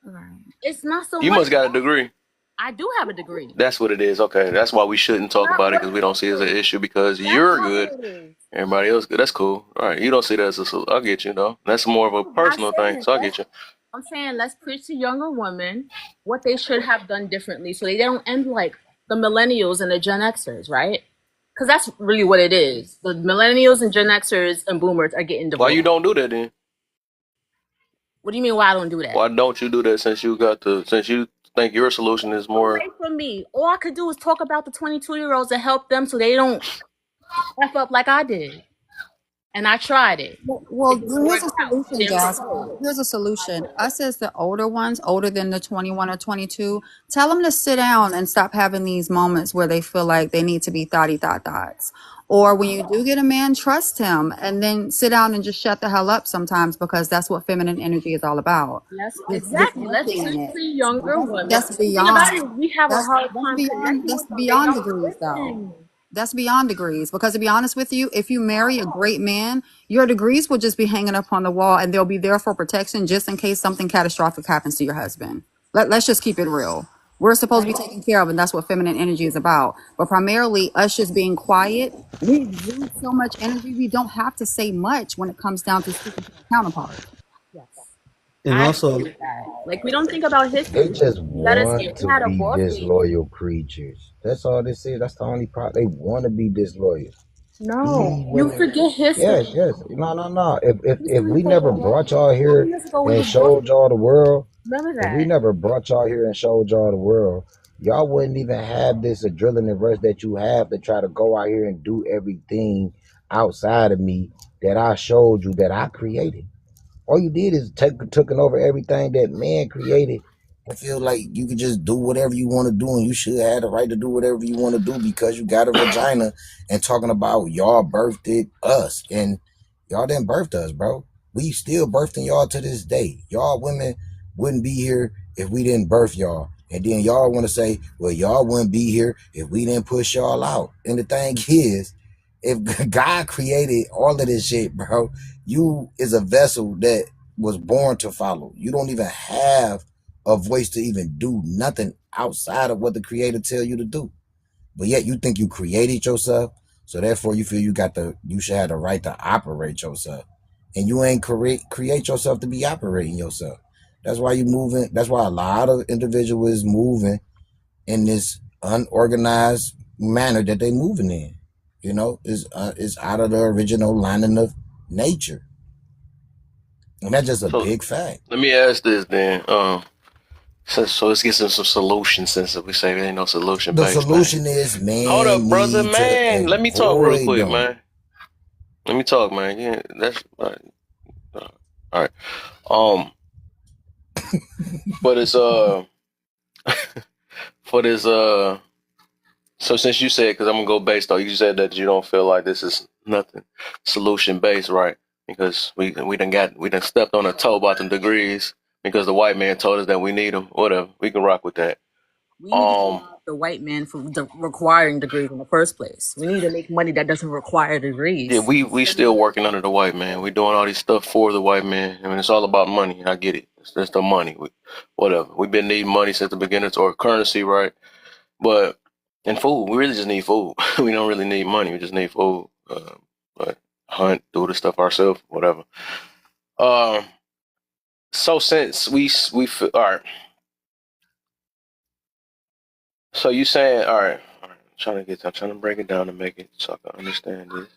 Speaker 11: right.
Speaker 14: It's not so
Speaker 1: You
Speaker 14: much
Speaker 1: must got a
Speaker 14: that
Speaker 1: degree.
Speaker 14: I do have a degree.
Speaker 1: That's what it is. Okay, that's why we shouldn't talk
Speaker 14: Not
Speaker 1: about it,
Speaker 14: what
Speaker 1: because we don't see it as an
Speaker 14: it is.
Speaker 1: issue because
Speaker 14: That's
Speaker 1: you're
Speaker 14: not
Speaker 1: good.
Speaker 14: what it is.
Speaker 1: Everybody else good. That's cool. All right, you don't see that as a. I get you though. That's more of a
Speaker 14: I'm not
Speaker 1: personal thing.
Speaker 14: saying
Speaker 1: So I
Speaker 14: let's.
Speaker 1: get you.
Speaker 14: I'm saying let's preach to younger women what they should have done differently, so they don't end like the millennials and the Gen Xers, right? Because that's really what it is. The millennials and Gen Xers and Boomers are getting
Speaker 1: Why you
Speaker 14: divorced.
Speaker 1: don't do that then?
Speaker 14: What do you mean? Why I don't do that?
Speaker 1: Why don't you do that, since you think your solution is more?
Speaker 14: Away from me. All I could do is talk about the 22-year-olds and help them so they don't f up like I did. And I tried it.
Speaker 11: Well,
Speaker 14: It didn't
Speaker 11: here's
Speaker 14: work
Speaker 11: a
Speaker 14: out. It
Speaker 11: solution,
Speaker 14: didn't
Speaker 11: Jasmine.
Speaker 14: propose.
Speaker 11: Here's a solution. Us as the older ones, older than the 21 or 22, tell them to sit down and stop having these moments where they feel like they need to be thotty thoughts. Or when you do get a man, trust him and then sit down and just shut the hell up sometimes, because that's what feminine energy is all about.
Speaker 14: Yes,
Speaker 11: Just
Speaker 14: exactly. Let's
Speaker 11: listening
Speaker 14: listen
Speaker 11: it.
Speaker 14: to younger women.
Speaker 11: That's
Speaker 14: The thing about
Speaker 11: beyond.
Speaker 14: it is we have a hard
Speaker 11: That's
Speaker 14: time
Speaker 11: beyond.
Speaker 14: connecting
Speaker 11: That's
Speaker 14: with them. They
Speaker 11: beyond
Speaker 14: don't
Speaker 11: degrees, though.
Speaker 14: listen.
Speaker 11: That's beyond degrees. Because to be honest with you, if you marry a great man, your degrees will just be hanging up on the wall, and they'll be there for protection just in case something catastrophic happens to your husband. Let's just keep it real. We're supposed to be taken care of, and that's what feminine energy is about. But primarily, us just being quiet, we exude so much energy. We don't have to say much when it comes down to speaking to our counterparts.
Speaker 14: Yes.
Speaker 7: And
Speaker 14: I agree
Speaker 7: also,
Speaker 14: with that. Like we don't think about
Speaker 13: They
Speaker 14: history.
Speaker 13: just
Speaker 14: Let us
Speaker 13: want
Speaker 14: if we
Speaker 13: to
Speaker 14: had a
Speaker 13: be
Speaker 14: boss lady.
Speaker 13: disloyal creatures. That's all this is. That's the only problem. They want to be disloyal.
Speaker 14: No. You
Speaker 13: Even
Speaker 14: forget history.
Speaker 13: yes, yes. No, no, no. If
Speaker 14: History
Speaker 13: we
Speaker 14: says
Speaker 13: never
Speaker 14: that
Speaker 13: brought y'all
Speaker 14: 40
Speaker 13: here
Speaker 14: years ago we
Speaker 13: and
Speaker 14: was boss
Speaker 13: showed y'all the world,
Speaker 14: remember
Speaker 13: if we
Speaker 14: that.
Speaker 13: never brought y'all here and showed y'all the world, y'all wouldn't even have this adrenaline rush that you have to try to go out here and do everything outside of me that I showed you that I created. All you did is taken over everything that man created and feel like you could just do whatever you want to do, and you should have the right to do whatever you want to do because you got a vagina, and talking about y'all birthed us, and y'all didn't birth us, bro. We still birthing y'all to this day. Y'all women wouldn't be here if we didn't birth y'all. And then y'all want to say, well, y'all wouldn't be here if we didn't push y'all out. And the thing is, if God created all of this shit, bro, you is a vessel that was born to follow. You don't even have a voice to even do nothing outside of what the creator tell you to do. But yet you think you created yourself, so therefore you feel you should have the right to operate yourself. And you ain't create yourself to be operating yourself. That's why you moving. That's why a lot of individuals moving in this unorganized manner that they moving in. You know, is out of the original lining of nature. And that's just a
Speaker 1: So
Speaker 13: big fact.
Speaker 1: let me ask this then. So let's get some solutions since we say there ain't no solution
Speaker 13: The
Speaker 1: based thing.
Speaker 13: solution is
Speaker 1: Hold
Speaker 13: men
Speaker 1: up, brother,
Speaker 13: need to
Speaker 1: man. Let me talk real
Speaker 13: avoid
Speaker 1: quick,
Speaker 13: them.
Speaker 1: man. Let me talk, man. Yeah, that's all right. Um, but it's for this So since you said, because I'm gonna go based on you said that you don't feel like this is nothing solution based, right? Because we done stepped on a toe about them degrees because the white man told us that we need them. Whatever, we can rock with that.
Speaker 14: We need to
Speaker 1: Um,
Speaker 14: stop the white man from requiring degrees in the first place. We need to make money that doesn't require
Speaker 1: yeah,
Speaker 14: degrees.
Speaker 1: we still working under the white man. We doing all these stuff for the white man. I mean, it's all about money. I get it. It's just the money. Whatever. We've been needing money since the beginning, or currency, right? But and food, we really just need food. We don't really need money. We just need food. But hunt, do the stuff ourselves, whatever. Um. So since all right. So you saying all right? All right. I'm trying to break it down to make it so I can understand this.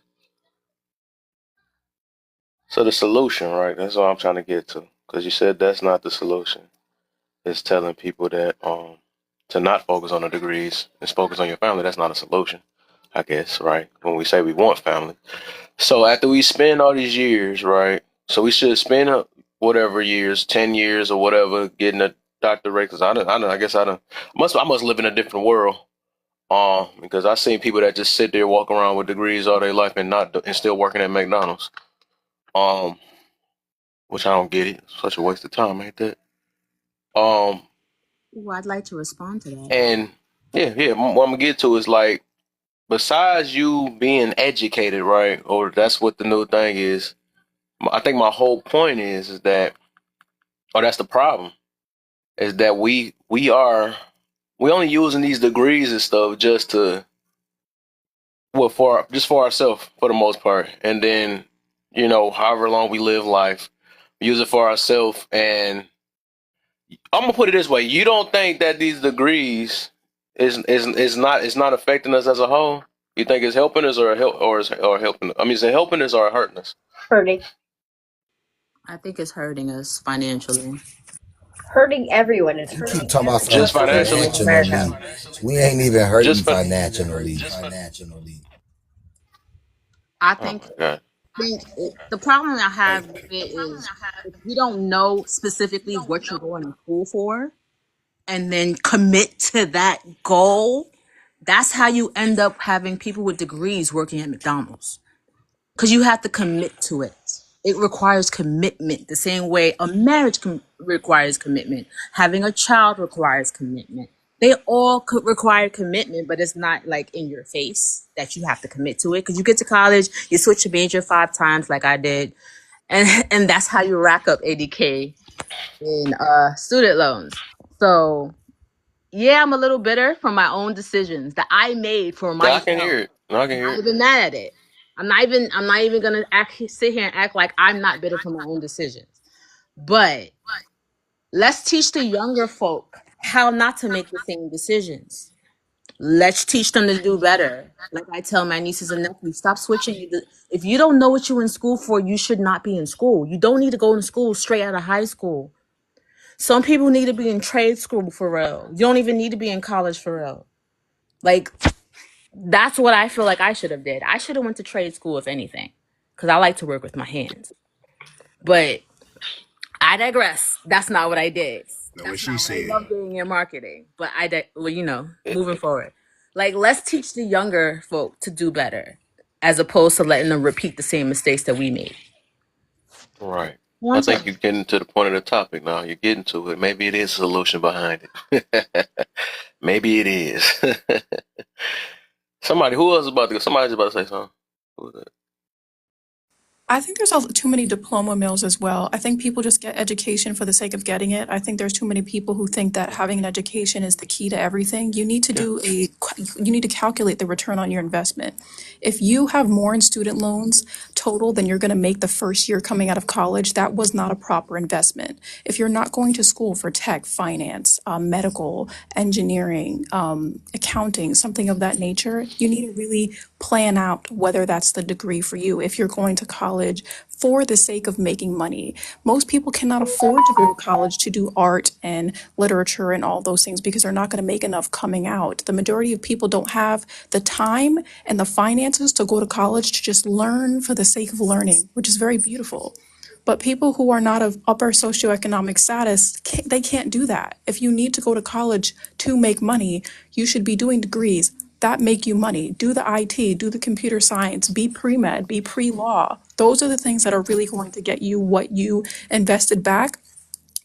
Speaker 1: So the solution, right? That's all I'm trying to get to. Because you said that's not the solution. It's telling people that to not focus on the degrees and focus on your family. That's not a solution, I guess, right? When we say we want family. So after we spend all these years, right? So we should spend whatever years, 10 years or whatever, getting a doctorate. Because I guess I must live in a different world. Because I've seen people that just sit there, walk around with degrees all their life and and still working at McDonald's. Um, which I don't get it. Such a waste of time, ain't that? Um,
Speaker 14: Ooh, I'd like to respond to that.
Speaker 1: and yeah. What I'm gonna get to is like, besides you being educated, right? Or that's what the new thing is. I think my whole point is that, or that's the problem, is that we only using these degrees and stuff just to just for ourselves for the most part, and then however long we live life, we use it for ourselves. And I'm gonna put it this way: you don't think that these degrees is not affecting us as a whole? You think it's helping us or helping? I mean, is it helping us or hurting us?
Speaker 6: Hurting.
Speaker 14: I think it's hurting us financially.
Speaker 6: Hurting everyone. It's
Speaker 13: You keep
Speaker 6: hurting
Speaker 13: talking about
Speaker 6: every
Speaker 13: something
Speaker 1: Just
Speaker 6: single person
Speaker 1: financially?
Speaker 6: in America.
Speaker 13: financially. We ain't even hurting
Speaker 1: Just for
Speaker 13: financially.
Speaker 14: I
Speaker 1: Oh
Speaker 14: think
Speaker 1: my god.
Speaker 14: the problem I have with it is if you don't know specifically what you're going to school for and then commit to that goal, That's how you end up having people with degrees working at McDonald's. Because you have to commit to it. It requires commitment the same way a marriage requires commitment. Having a child requires commitment. They all could require commitment, but it's not like in your face that you have to commit to it. Because you get to college, you switch your major 5 times like I did, and that's how you rack up 80K in student loans. So yeah, I'm a little bitter from my own decisions that I made for
Speaker 1: Yeah, I can
Speaker 14: myself.
Speaker 1: hear it. No, I can
Speaker 14: I'm
Speaker 1: hear
Speaker 14: not
Speaker 1: it.
Speaker 14: even mad at it. I'm not even gonna sit here and act like I'm not bitter for my own decisions. But let's teach the younger folk how not to make the same decisions. Let's teach them to do better. Like I tell my nieces and nephews, stop switching. If you don't know what you're in school for, you should not be in school. You don't need to go to school straight out of high school. Some people need to be in trade school for real. You don't even need to be in college for real. Like that's what I feel like I should have did. I should have went to trade school if anything, because I like to work with my hands. But I digress. That's not what I did.
Speaker 8: Know what
Speaker 14: That's
Speaker 8: she
Speaker 14: not what I
Speaker 8: said.
Speaker 14: love doing in marketing. But well,
Speaker 1: it.
Speaker 14: moving forward, like let's teach the younger folk to do better, as opposed to letting them repeat the same mistakes that we made.
Speaker 1: Right. I
Speaker 14: One
Speaker 1: think
Speaker 14: time.
Speaker 1: you're getting to the point of the topic now. You're getting to it. Maybe it is a solution behind it. Maybe it is. Somebody, who else is about to go? Somebody's about to say something. Who was that?
Speaker 10: I think there's also too many diploma mills as well. I think people just get education for the sake of getting it. I think there's too many people who think that having an education is the key to everything.
Speaker 1: Yeah.
Speaker 10: You need to calculate the return on your investment. If you have more in student loans total than you're going to make the first year coming out of college, that was not a proper investment. If you're not going to school for tech, finance, medical, engineering, accounting, something of that nature, you need to really plan out whether that's the degree for you. If you're going to college for the sake of making money, most people cannot afford to go to college to do art and literature and all those things because they're not going to make enough coming out. The majority of people don't have the time and the finances to go to college to just learn for the sake of learning, which is very beautiful. But people who are not of upper socioeconomic status, they can't do that. If you need to go to college to make money, you should be doing degrees that make you money. Do the IT, do the computer science, be pre-med, be pre-law. Those are the things that are really going to get you what you invested back.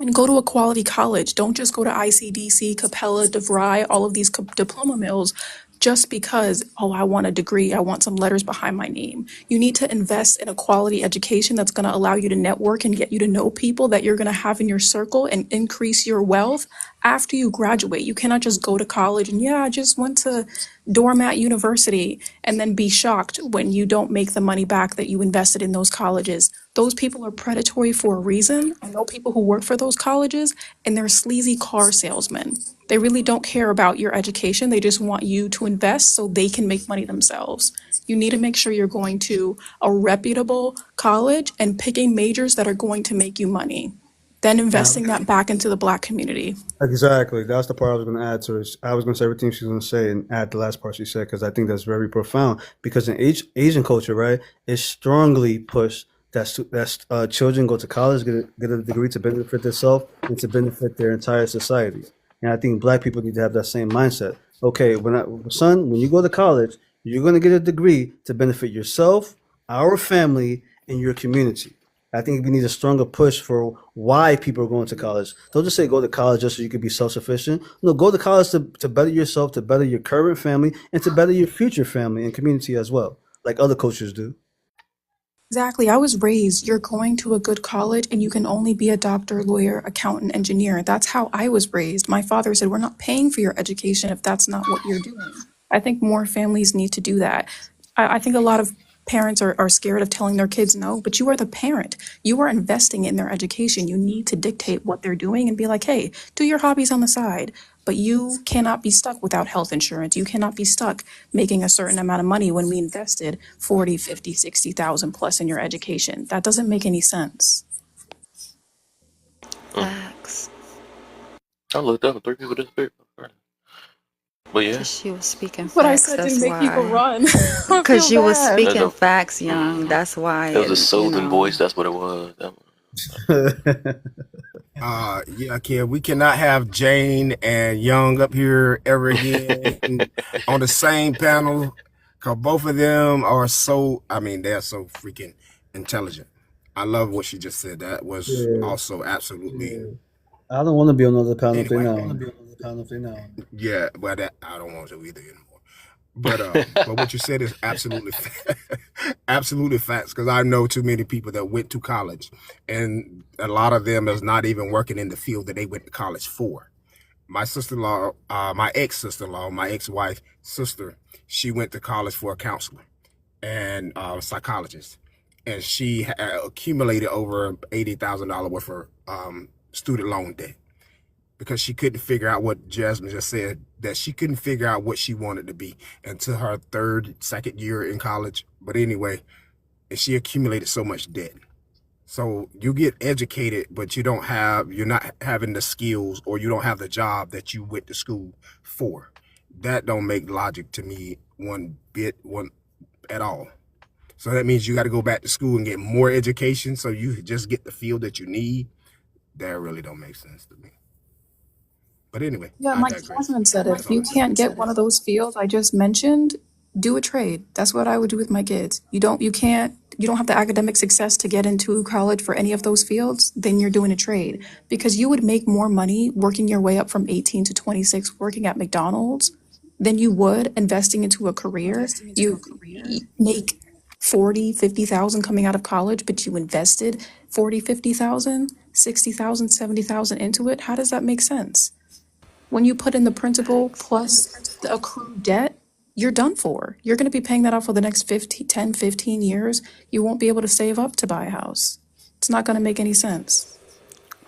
Speaker 10: And go to a quality college. Don't just go to ICDC, Capella, DeVry, all of these diploma mills just because, oh, I want a degree, I want some letters behind my name. You need to invest in a quality education that's going to allow you to network and get you to know people that you're going to have in your circle and increase your wealth after you graduate. You cannot just go to college and, yeah, I just went to doormat university and then be shocked when you don't make the money back that you invested in those colleges. Those people are predatory for a reason. I know people who work for those colleges and they're sleazy car salesmen. They really don't care about your education. They just want you to invest so they can make money themselves. You need to make sure you're going to a reputable college and picking majors that are going to make you money, then
Speaker 7: Yeah.
Speaker 10: investing that back into the Black community.
Speaker 7: Exactly. That's the part I was going to add to it. I was going to say everything she was going to say and add the last part she said because I think that's very profound. Because in Asian culture, right, it's strongly pushed that children go to college, get a degree to benefit themselves and to benefit their entire society. And I think Black people need to have that same mindset. Okay, when you go to college, you're going to get a degree to benefit yourself, our family, and your community. I think we need a stronger push for why people are going to college. Don't just say go to college just so you can be self-sufficient. No, go to college to better yourself, to better your current family, and to better your future family and community as well, like other cultures do.
Speaker 10: Exactly. I was raised, you're going to a good college and you can only be a doctor, lawyer, accountant, engineer. That's how I was raised. My father said, we're not paying for your education if that's not what you're doing. I think more families need to do that. I think a lot of parents are scared of telling their kids no, but you are the parent. You are investing in their education. You need to dictate what they're doing and be like, hey, do your hobbies on the side. But you cannot be stuck without health insurance. You cannot be stuck making a certain amount of money when we invested 40, 50, 60,000 plus in your education. That doesn't make any sense.
Speaker 1: Mm.
Speaker 15: Facts.
Speaker 1: I looked up and 3 people disappeared. But yeah,
Speaker 15: Because she was speaking
Speaker 10: What I
Speaker 15: facts,
Speaker 10: said didn't
Speaker 15: that's
Speaker 10: make people
Speaker 15: why.
Speaker 10: run. I
Speaker 15: Because
Speaker 10: feel
Speaker 15: you was
Speaker 10: bad.
Speaker 1: there's
Speaker 15: speaking
Speaker 1: a
Speaker 15: facts, young, that's why,
Speaker 1: it was a
Speaker 15: and you
Speaker 1: soothing
Speaker 15: know.
Speaker 1: voice. That's what it was.
Speaker 8: Yeah, kid, we cannot have Jane and Young up here ever again on the same panel because both of them are so, I mean, they're so freaking intelligent. I love what she just said. That was
Speaker 7: Yeah,
Speaker 8: also absolutely,
Speaker 7: I don't want to be on another panel thing
Speaker 8: anyway.
Speaker 7: now.
Speaker 8: Yeah, but that, I don't want to either anymore. But what you said is absolutely absolutely facts because I know too many people that went to college, and a lot of them is not even working in the field that they went to college for. My sister-in-law, my ex-sister-in-law, my ex-wife sister, she went to college for a counselor and psychologist, and she accumulated over $80,000 worth of student loan debt because she couldn't figure out what Jasmine just said, that she couldn't figure out what she wanted to be until her second year in college. But anyway, and she accumulated so much debt. So you get educated, but you're not having the skills or you don't have the job that you went to school for. That don't make logic to me one at all. So that means you got to go back to school and get more education so you just get the field that you need. That really don't make sense to me. But anyway,
Speaker 10: Yeah,
Speaker 8: I
Speaker 10: like
Speaker 8: digress.
Speaker 10: Jasmine said,
Speaker 8: That's
Speaker 10: if
Speaker 8: all
Speaker 10: you
Speaker 8: I'm saying.
Speaker 10: can't get one of those fields I just mentioned, do a trade. That's what I would do with my kids. You don't have the academic success to get into college for any of those fields, then you're doing a trade. Because you would make more money working your way up from 18 to 26 working at McDonald's than you would investing into a career. You make 40, 50,000 coming out of college, but you invested 40, 50,000, 60,000, 70,000 into it. How does that make sense? When you put in the principal plus the accrued debt, you're done for. You're going to be paying that off for the next 15, 10, 15 years. You won't be able to save up to buy a house. It's not going to make any sense.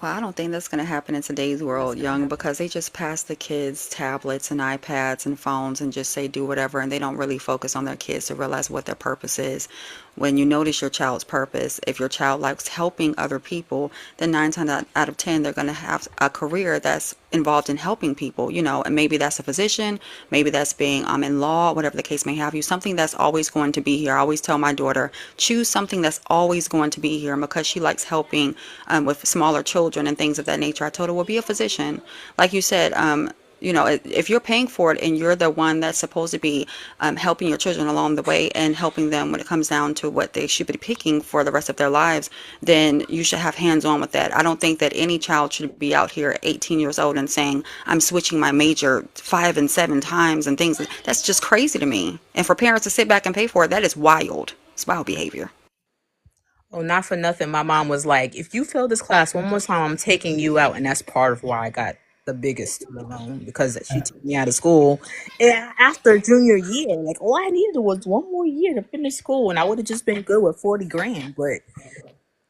Speaker 11: Well, I don't think that's going to happen in today's world, young, because they just pass the kids tablets and iPads and phones and just say do whatever, and they don't really focus on their kids to realize what their purpose is. When you notice your child's purpose, if your child likes helping other people, then 9 times out of 10, they're going to have a career that's involved in helping people, and maybe that's a physician, maybe that's being in law, whatever the case may have you, something that's always going to be here. I always tell my daughter, choose something that's always going to be here. And because she likes helping with smaller children and things of that nature, I told her, well, be a physician. Like you said, if you're paying for it and you're the one that's supposed to be helping your children along the way and helping them when it comes down to what they should be picking for the rest of their lives, then you should have hands on with that. I don't think that any child should be out here at 18 years old and saying, I'm switching my major 5 and 7 times and things. That's just crazy to me. And for parents to sit back and pay for it, that is wild. It's wild behavior.
Speaker 14: Oh, not for nothing. My mom was like, if you fail this class one more time, I'm taking you out. And that's part of why I got the biggest student loan because she took me out of school. And after junior year, like all I needed was one more year to finish school and I would have just been good with 40 grand. But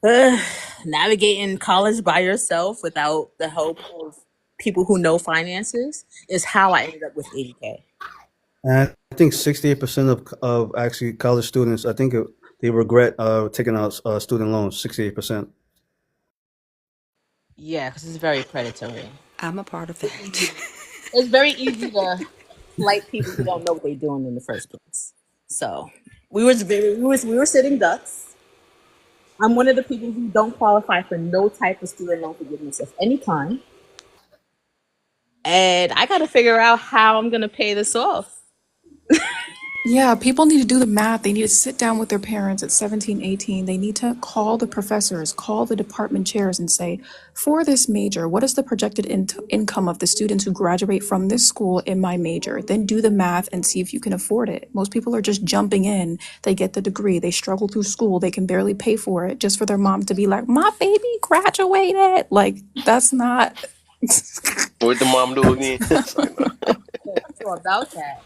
Speaker 14: uh, navigating college by yourself without the help of people who know finances is how I ended up with 80K.
Speaker 7: And I think 68% of actually college students, I think they regret taking out student loans. 68%.
Speaker 14: Yeah, because it's very predatory.
Speaker 11: I'm a part of that.
Speaker 14: It's very easy to slight people who don't know what they're doing in the first place. So we were sitting ducks. I'm one of the people who don't qualify for no type of student loan forgiveness of any kind, and I got to figure out how I'm gonna pay this off.
Speaker 10: Yeah, people need to do the math. They need to sit down with their parents at 17, 18. They need to call the professors, call the department chairs and say, for this major, what is the projected income of the students who graduate from this school in my major? Then do the math and see if you can afford it. Most people are just jumping in. They get the degree, they struggle through school, they can barely pay for it just for their mom to be like, my baby graduated. Like, that's not.
Speaker 1: What the mom do again? It's like, no.
Speaker 14: So about that,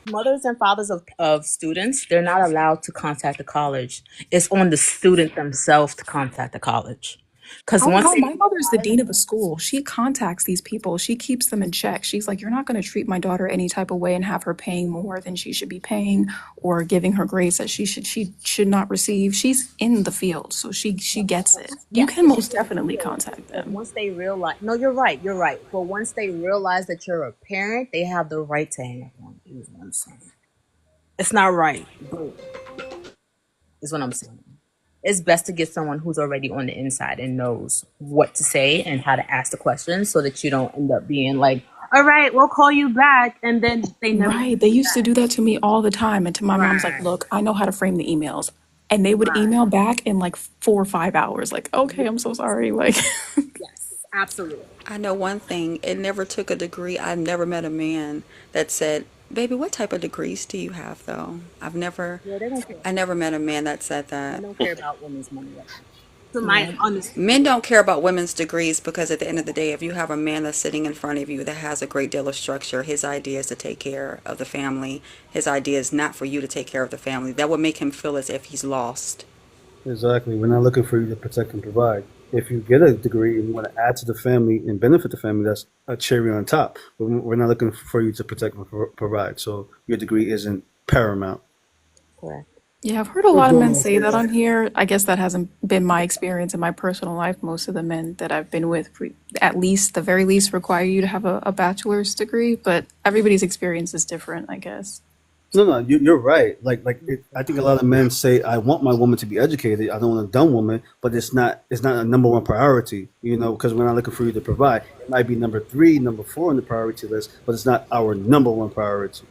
Speaker 14: mothers and fathers of students, they're not allowed to contact the college. It's on the student themselves to contact the college. Because
Speaker 10: Oh
Speaker 14: once
Speaker 10: no,
Speaker 14: they
Speaker 10: my mother's the dean of a school. She contacts these people. She keeps them in check. She's like, you're not going to treat my daughter any type of way and have her paying more than she should be paying or giving her grades that she should not receive. She's in the field, so she gets it. You
Speaker 14: yeah,
Speaker 10: can
Speaker 14: she's
Speaker 10: most
Speaker 14: in the
Speaker 10: definitely
Speaker 14: field.
Speaker 10: contact
Speaker 14: But
Speaker 10: them.
Speaker 14: once they realize, no, you're right. But once they realize that you're a parent, they have the right to hang up on you. Is what I'm saying. It's not right, but is what I'm saying. it's best to get someone who's already on the inside and knows what to say and how to ask the questions so that you don't end up being like, all right, we'll call you back. And then they never
Speaker 10: Right. They used to do that to me all the time. And to my mom's like,
Speaker 14: right,
Speaker 10: look, I know how to frame the emails. And they would email back in like 4 or 5 hours. Like, okay, I'm so sorry. Like,
Speaker 14: yes, absolutely.
Speaker 11: I know one thing, it never took a degree. I've never met a man that said, baby, what type of degrees do you have though?
Speaker 14: Yeah, they don't care.
Speaker 11: I never met a man that said
Speaker 14: Men
Speaker 11: that.
Speaker 14: don't care about women's money right now. To my
Speaker 10: yeah.
Speaker 11: Men
Speaker 14: understanding.
Speaker 11: don't care about women's degrees because at the end of the day, if you have a man that's sitting in front of you that has a great deal of structure, his idea is to take care of the family. His idea is not for you to take care of the family. That would make him feel as if he's lost.
Speaker 7: Exactly. We're not looking for you to protect and provide. If you get a degree and you want to add to the family and benefit the family, that's a cherry on top. But we're not looking for you to protect and provide. So your degree isn't paramount.
Speaker 14: Correct.
Speaker 10: Yeah, I've heard a
Speaker 7: What's
Speaker 10: lot of
Speaker 7: going
Speaker 10: men
Speaker 7: on,
Speaker 10: say that
Speaker 7: Kayla?
Speaker 10: on here. I guess that hasn't been my experience in my personal life. Most of the men that I've been with, at least, the very least, require you to have a bachelor's degree. But everybody's experience is different, I guess.
Speaker 7: No, you're right. I think a lot of men say, "I want my woman to be educated. I don't want a dumb woman," but it's not a number one priority. You know, because we're not looking for you to provide. It might be number three, number four on the priority list, but it's not our number one priority.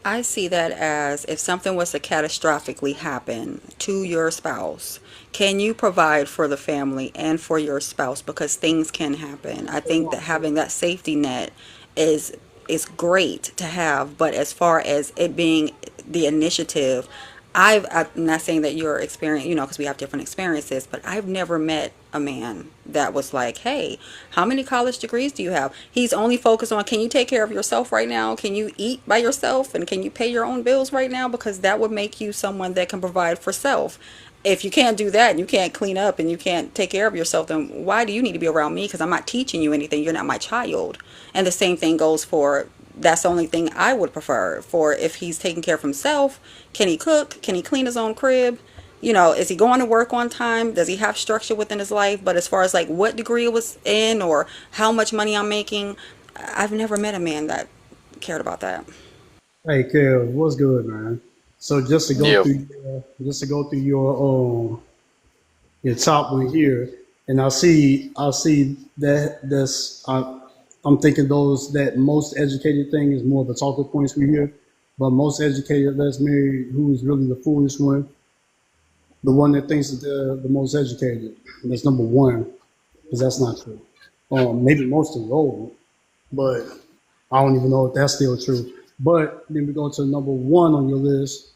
Speaker 11: I see that as if something was to catastrophically happen to your spouse, can you provide for the family and for your spouse because things can happen. I think that having that safety net is is great to have, but as far as it being the initiative, I'm not saying that your experience, because we have different experiences, but I've never met a man that was like, hey, how many college degrees do you have? He's only focused on, can you take care of yourself right now? Can you eat by yourself? And can you pay your own bills right now? Because that would make you someone that can provide for self. If you can't do that and you can't clean up and you can't take care of yourself, then why do you need to be around me? Because I'm not teaching you anything. You're not my child. And the same thing goes for, that's the only thing I would prefer for if he's taking care of himself. Can he cook? Can he clean his own crib? Is he going to work on time? Does he have structure within his life? But as far as like what degree it was in or how much money I'm making, I've never met a man that cared about that.
Speaker 15: Hey, Kev, what's good, man? So
Speaker 1: Yeah.
Speaker 15: just to go through your top one here, and I see that I'm thinking those that most educated thing is more the talking points we hear, but most educated that's married who is really the foolish one, the one that thinks that they're the most educated. And that's number one, because that's not true. Maybe most of the old, but I don't even know if that's still true. But then we go to number one on your list.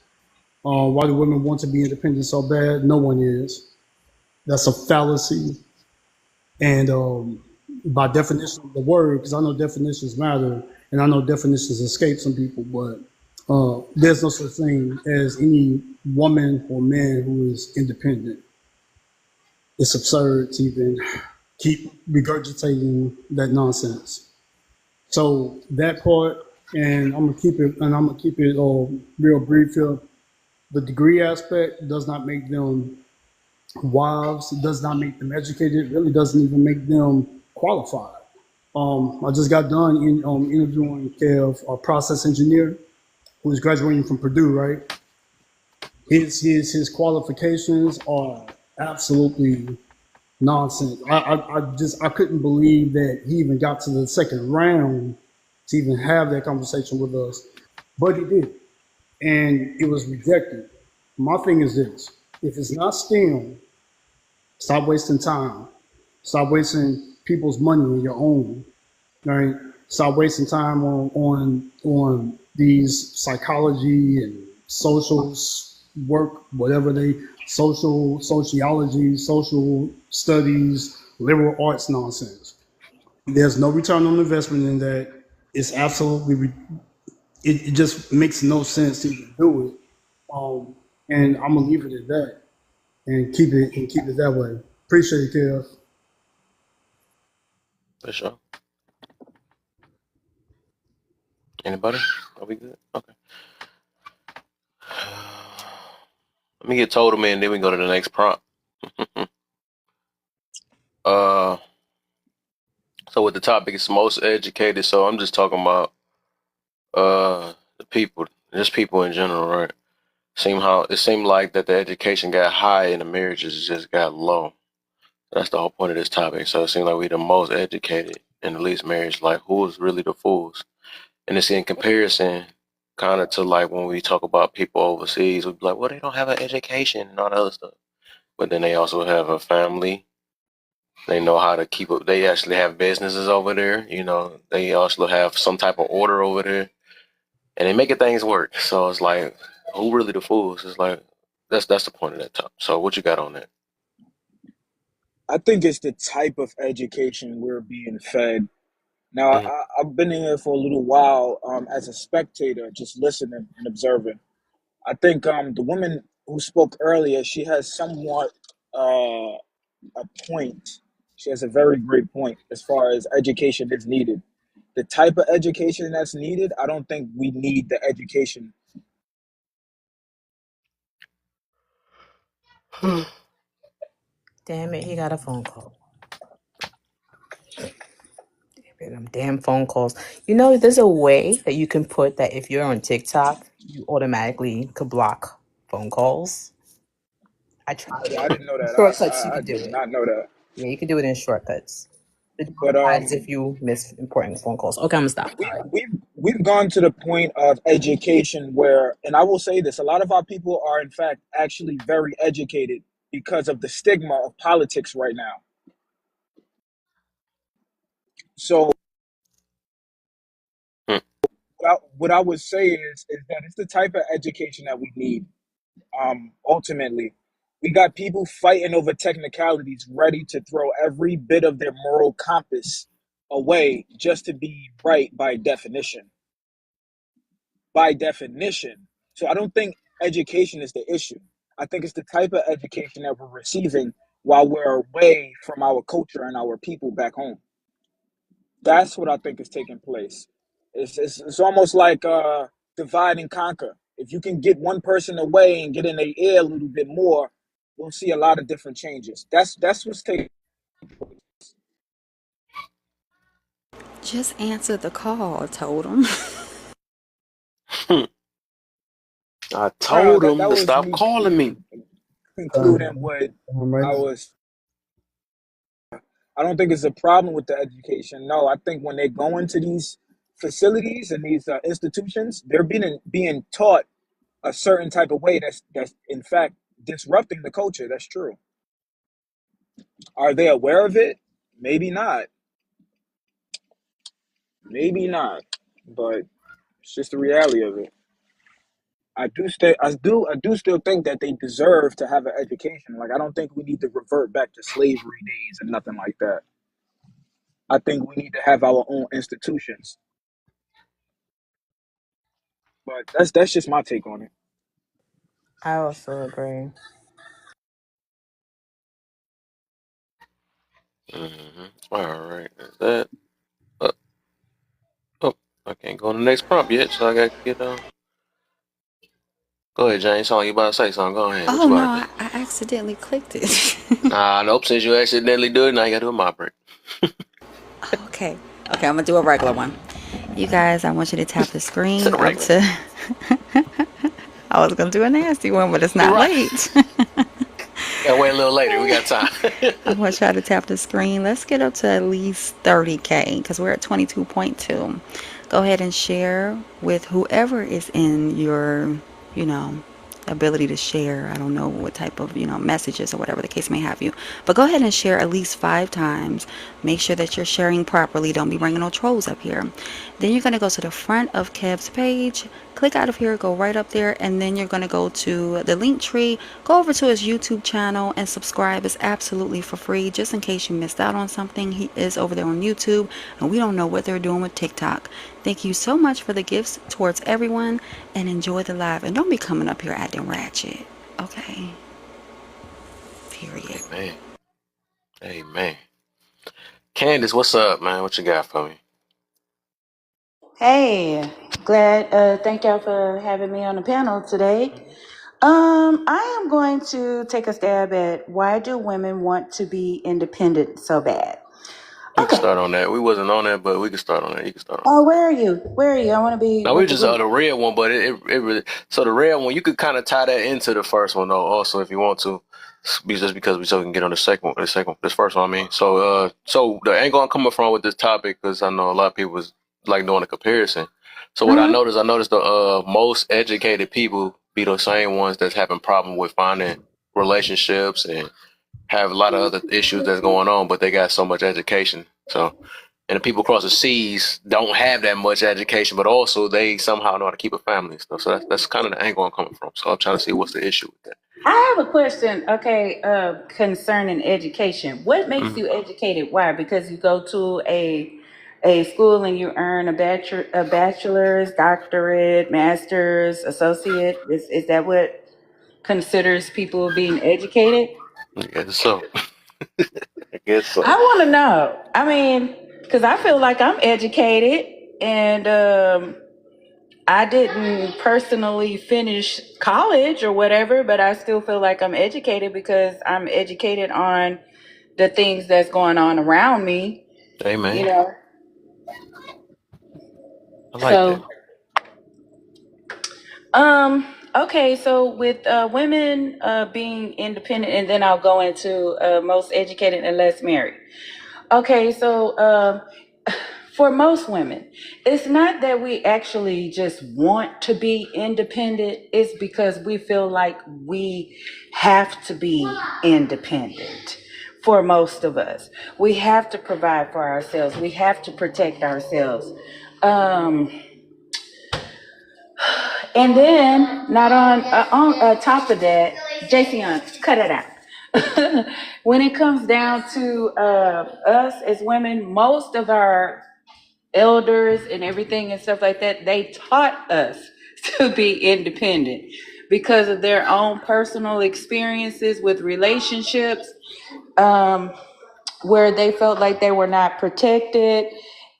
Speaker 15: Why do women want to be independent so bad? No one is. That's a fallacy. And by definition of the word, because I know definitions matter, and I know definitions escape some people, but there's no such thing as any woman or man who is independent. It's absurd to even keep regurgitating that nonsense. So that part, and I'm gonna keep it real brief here. The degree aspect does not make them wives. It does not make them educated. It really doesn't even make them qualified. I just got done interviewing Kev, a process engineer who's graduating from Purdue. Right, his qualifications are absolutely nonsense. I couldn't believe that he even got to the second round to even have that conversation with us, but he did, and it was rejected. My thing is this: if it's not STEM, stop wasting time. Stop wasting people's money on your own. Right? Stop wasting time on these psychology and social work, whatever they sociology, social studies, liberal arts nonsense. There's no return on investment in that. It's absolutely it just makes no sense to even do it. And I'm gonna leave it at that and keep it that way. Appreciate it, Kev.
Speaker 1: For sure. Anybody? Are we good? Okay. Let me get total man, then we go to the next prompt. uh, so with the topic is most educated, so I'm just talking about the people, just people in general, right? It seemed like that the education got high and the marriages just got low. That's the whole point of this topic. So it seems like we the most educated in the least marriage. Like who is really the fools? And it's in comparison kind of to like when we talk about people overseas, we'd be like, well, they don't have an education and all that other stuff. But then they also have a family. They know how to keep up. They actually have businesses over there. They also have some type of order over there, and they making things work. So it's like, who really the fools? It's like that's the point of that top. So what you got on that?
Speaker 16: I think it's the type of education we're being fed. Now,
Speaker 1: Mm.
Speaker 16: I've been in here for a little while as a spectator, just listening and observing. I think the woman who spoke earlier, she has somewhat a point. She has a very great point as far as education is needed. The type of education that's needed, I don't think we need the education.
Speaker 14: Damn it, he got a phone call. Them damn phone calls. You know, there's a way that you can put that if you're on TikTok, you automatically could block phone calls. I tried
Speaker 16: Yeah, I
Speaker 14: it.
Speaker 16: didn't know that.
Speaker 14: Shortcuts, you
Speaker 16: I
Speaker 14: could do
Speaker 16: did
Speaker 14: it.
Speaker 16: not know that.
Speaker 14: Yeah, you can do it in shortcuts. It
Speaker 16: But
Speaker 14: decides if you miss important phone calls. Okay, I'm gonna stop.
Speaker 16: we
Speaker 14: Sorry.
Speaker 16: we've gone to the point of education where, and I will say this, a lot of our people are in fact actually very educated because of the stigma of politics right now. So
Speaker 1: Mm.
Speaker 16: what I would say is that it's the type of education that we need. Ultimately, we got people fighting over technicalities, ready to throw every bit of their moral compass away just to be right by definition. By definition. So I don't think education is the issue. I think it's the type of education that we're receiving while we're away from our culture and our people back home. That's what I think is taking place. It's almost like divide and conquer. If you can get one person away and get in their ear a little bit more, we'll see a lot of different changes. That's what's taking.
Speaker 11: Just answer the call, I told him.
Speaker 1: I
Speaker 16: No,
Speaker 1: told
Speaker 16: that
Speaker 1: them
Speaker 16: that
Speaker 1: to
Speaker 16: was
Speaker 1: stop
Speaker 16: me
Speaker 1: calling me.
Speaker 16: concluding what
Speaker 7: Right
Speaker 16: I
Speaker 7: now.
Speaker 16: was. I don't think it's a problem with the education. No, I think when they go into these facilities and these institutions, they're being taught a certain type of way that's in fact disrupting the culture. That's true. Are they aware of it? Maybe not. Maybe not. But it's just the reality of it. I do still think that they deserve to have an education. Like I don't think we need to revert back to slavery days and nothing like that. I think we need to have our own institutions. But that's just my take on it.
Speaker 14: I also agree.
Speaker 1: All right. Is that? Uh, oh, I can't go on the next prompt yet, so I got to get on. Go ahead, James. Song you about to say something? Go ahead. What
Speaker 11: Oh
Speaker 1: you
Speaker 11: no,
Speaker 1: about to do?
Speaker 11: I accidentally clicked it.
Speaker 1: Nah, nope. Since you accidentally do it, now you got to do a mop break.
Speaker 11: Okay. Okay, I'm gonna do a regular one. You guys, I want you to tap the
Speaker 1: Set
Speaker 11: screen
Speaker 1: a
Speaker 11: up
Speaker 1: regular.
Speaker 11: to. I was gonna do a nasty one, but it's not
Speaker 1: Right.
Speaker 11: late.
Speaker 1: Gotta wait a little later. We got time.
Speaker 11: I want y'all to tap the screen. Let's get up to at least 30K because we're at 22.2. Go ahead and share with whoever is in your, you know, ability to share. I don't know what type of, messages or whatever the case may have you. But go ahead and share at least 5 times. Make sure that you're sharing properly. Don't be bringing no trolls up here. Then you're going to go to the front of Kev's page. Click out of here, go right up there, and then you're going to go to the link tree. Go over to his YouTube channel and subscribe. It's absolutely for free. Just in case you missed out on something, he is over there on YouTube, and we don't know what they're doing with TikTok. Thank you so much for the gifts towards everyone, and enjoy the live. And don't be coming up here acting ratchet. Okay? Period.
Speaker 1: Amen. Amen. Candace, what's up, man? What you got for me?
Speaker 17: Hey, glad. Thank y'all for having me on the panel today. I am going to take a stab at why do women want to be independent so bad?
Speaker 1: We can
Speaker 17: Okay.
Speaker 1: start on that. We wasn't on that, but we can start on that. You can start on that.
Speaker 17: Oh, where are you? Where are you? I want to be
Speaker 1: No, we
Speaker 17: with the
Speaker 1: just
Speaker 17: group.
Speaker 1: the red one, but it really so the red one you could kind of tie that into the first one though. Also, if you want to, just because we so we can get on the second one, this first one. I mean, so the angle I'm coming from with this topic because I know a lot of people was like doing a comparison. So what
Speaker 17: Hmm.
Speaker 1: I noticed the most educated people be the same ones that's having problem with finding relationships and have a lot of other issues that's going on, but they got so much education. So and the people across the seas don't have that much education, but also they somehow know how to keep a family and stuff. So that's kind of the angle I'm coming from. So I'm trying to see what's the issue with that.
Speaker 17: I have a question, okay, concerning education. What makes
Speaker 1: Mm-hmm.
Speaker 17: you educated? Why? Because you go to a school and you earn a bachelor's, doctorate, master's, associate. Is that what considers people being educated?
Speaker 1: I guess so. I guess
Speaker 17: I
Speaker 1: so.
Speaker 17: want to know. I mean, because I feel like I'm educated, and I didn't personally finish college or whatever, but I still feel like I'm educated because I'm educated on the things that's going on around me,
Speaker 1: Hey
Speaker 17: you
Speaker 1: man,
Speaker 17: know.
Speaker 1: I like that.
Speaker 17: So, okay, so with women being independent, and then I'll go into most educated and less married. Okay, so for most women, it's not that we actually just want to be independent, it's because we feel like we have to be independent. For most of us, we have to provide for ourselves, we have to protect ourselves. Um, and then, not on top of that, Jason, cut it out. When it comes down to us as women, most of our elders and everything and stuff like that, they taught us to be independent because of their own personal experiences with relationships, um, where they felt like they were not protected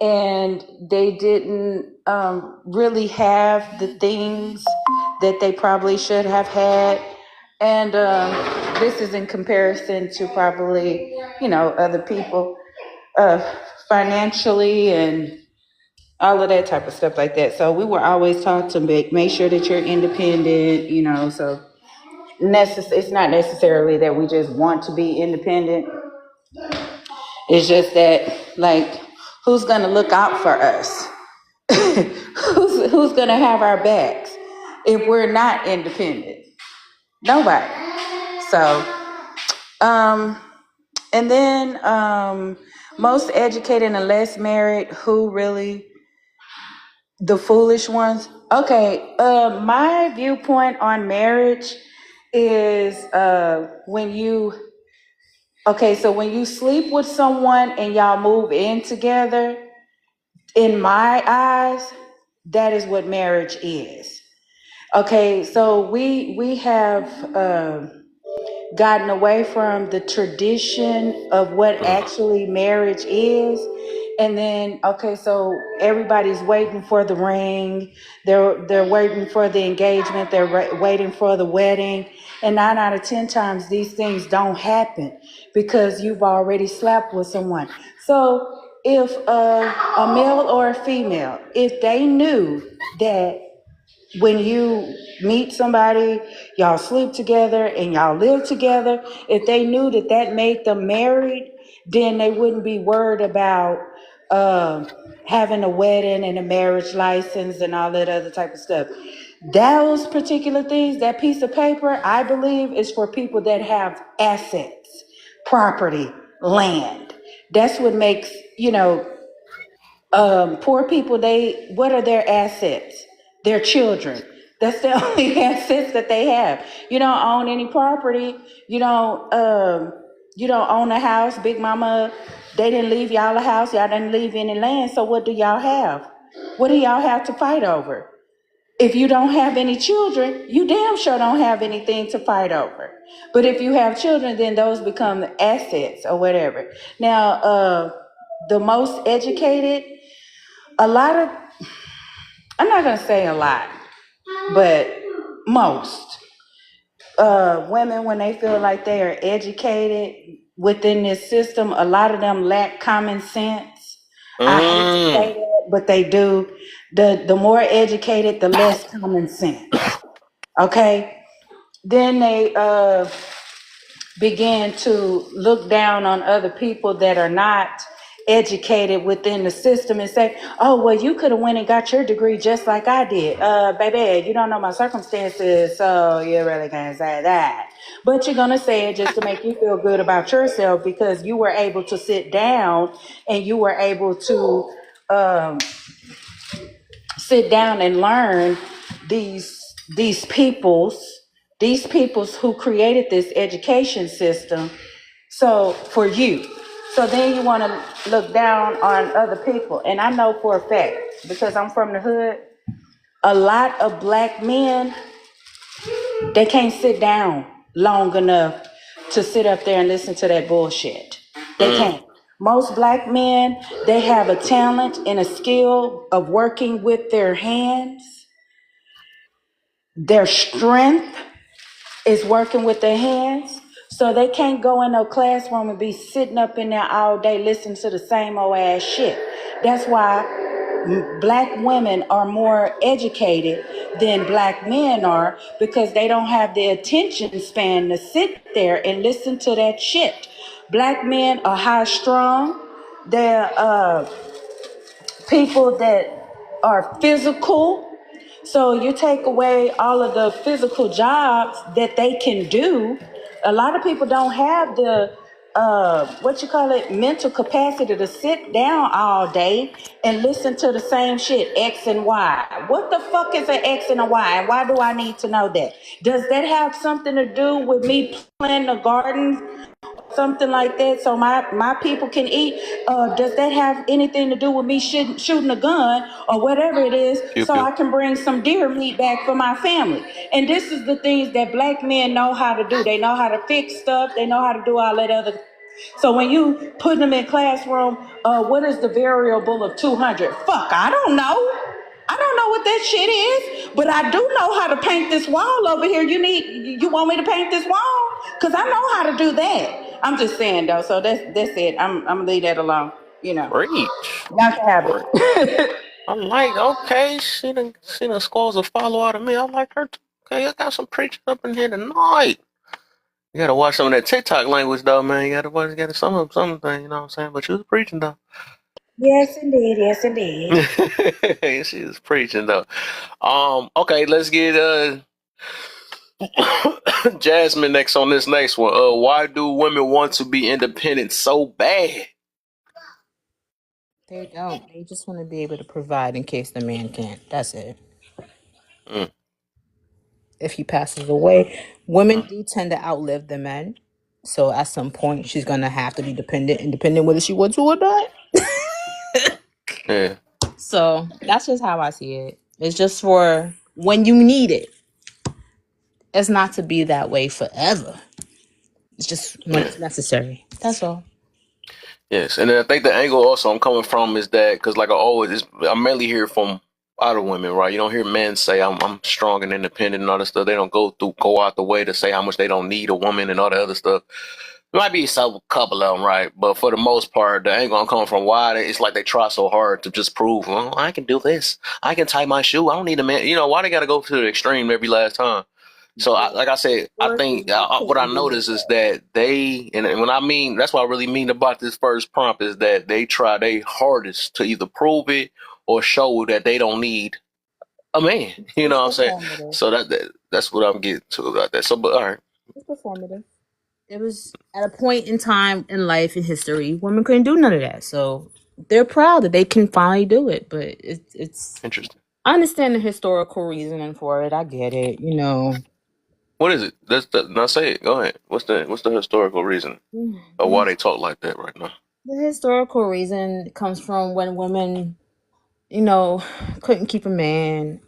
Speaker 17: and they didn't really have the things that they probably should have had. And this is in comparison to probably, other people financially and all of that type of stuff like that. So we were always taught to make sure that you're independent, so it's not necessarily that we just want to be independent. It's just that, like, who's going to look out for us? who's going to have our backs if we're not independent? Nobody. So, um, and then most educated and less married, who really the foolish ones? Okay, my viewpoint on marriage is so when you sleep with someone and y'all move in together, in my eyes, that is what marriage is. Okay, so we have gotten away from the tradition of what
Speaker 1: Mm.
Speaker 17: actually marriage is. And then, okay, so everybody's waiting for the ring. They're waiting for the engagement. They're waiting for the wedding. And 9 out of 10 times, these things don't happen because you've already slept with someone. So if a male or a female, if they knew that when you meet somebody, y'all sleep together and y'all live together, if they knew that that made them married, then they wouldn't be worried about having a wedding and a marriage license and all that other type of stuff. Those particular things, that piece of paper, I believe, is for people that have assets, property, land. That's what makes, poor people, what are their assets? Their children. That's the only assets that they have. You don't own any property. You don't own a house. Big mama, they didn't leave y'all a house. Y'all didn't leave any land. So what do y'all have? What do y'all have to fight over? If you don't have any children, you damn sure don't have anything to fight over. But if you have children, then those become assets or whatever. Now, the most educated, a lot of, I'm not going to say a lot, but most women, when they feel like they are educated, within this system, a lot of them lack common sense. I hate to say
Speaker 1: Mm.
Speaker 17: that, but they do. The more educated, the less common sense. Okay? Then they begin to look down on other people that are not educated within the system and say, oh, well, you could have went and got your degree just like I did. Baby, you don't know my circumstances, so you really can't say that. But you're going to say it just to make you feel good about yourself because you were able to sit down and you were able to um, sit down and learn these these peoples these peoples who created this education system so for you. So then you want to look down on other people. And I know for a fact, because I'm from the hood, a lot of black men, they can't sit down long enough to sit up there and listen to that bullshit. They
Speaker 1: Mm.
Speaker 17: can't. Most black men, they have a talent and a skill of working with their hands. Their strength is working with their hands. So they can't go in no classroom and be sitting up in there all day listening to the same old ass shit. That's why black women are more educated than black men are because they don't have the attention span to sit there and listen to that shit. Black men are high strung. They're people that are physical. So you take away all of the physical jobs that they can do. A lot of people don't have the what you call it, mental capacity to sit down all day and listen to the same shit, X and Y. What the fuck is an X and a Y? And why do I need to know that? Does that have something to do with me planting a garden, something like that, so my people can eat? Does that have anything to do with me shooting a gun or whatever it is,
Speaker 1: Pew
Speaker 17: so
Speaker 1: pew.
Speaker 17: I can bring some deer meat back for my family? And this is the things that black men know how to do. They know how to fix stuff. They know how to do all that other. So when you put them in classroom, what is the variable of 200? Fuck, I don't know. I don't know what that shit is, but I do know how to paint this wall over here. You want me to paint this wall? Cause I know how to do that. I'm just saying though. So that's it. I'm gonna leave that alone. You know,
Speaker 1: Preach.
Speaker 17: y'all can have
Speaker 1: Preach.
Speaker 17: it.
Speaker 1: I'm like, okay, she done squalls a follow out of me. I like her too. Okay, I got some preaching up in here tonight. You gotta watch some of that TikTok language though, man. You gotta watch, you gotta something, you know what I'm saying? But she was preaching though.
Speaker 17: Yes, indeed. Yes, indeed.
Speaker 1: She was preaching though. Okay, let's get Jasmine next on this next one. Why do women want to be independent so bad?
Speaker 14: They don't. They just want to be able to provide in case the man can't. That's it.
Speaker 1: Mm,
Speaker 14: If he passes away, women
Speaker 1: mm,
Speaker 14: do tend to outlive the men. So at some point, she's gonna have to be independent whether she wants to or not.
Speaker 1: yeah,
Speaker 14: So that's just how I see it. It's just for when you need it. It's not to be that way forever. It's just when
Speaker 1: yeah.
Speaker 14: it's necessary. That's all.
Speaker 1: Yes, and then I think the angle also I'm coming from is that because like I mainly hear from other women, right? You don't hear men say I'm strong and independent and all this stuff. They don't go out the way to say how much they don't need a woman and all the other stuff. There might be some couple of them, right? But for the most part, the angle I'm coming from, it's like they try so hard to just prove, well, I can do this. I can tie my shoe. I don't need a man. You know, why they got to go to the extreme every last time? So, like I said, I
Speaker 17: Historically,
Speaker 1: think
Speaker 17: they
Speaker 1: what I
Speaker 17: couldn't do
Speaker 1: notice is that and when I mean, that's what I really mean about this first prompt is that they try their hardest to either prove it or show that they don't need a man. You
Speaker 14: It's
Speaker 1: know what I'm saying?
Speaker 14: performative.
Speaker 1: So that's what I'm getting to about that. So, but all right,
Speaker 14: It's performative. It was at a point in time in life in history, women couldn't do none of that. So they're proud that they can finally do it. But it's
Speaker 1: interesting.
Speaker 14: I understand the historical reasoning for it. I get it. You know,
Speaker 1: What is it? Not say it. Go ahead. What's the historical reason of why
Speaker 14: the
Speaker 1: they talk like that right now?
Speaker 14: the historical reason comes from when women, you know, couldn't keep a man.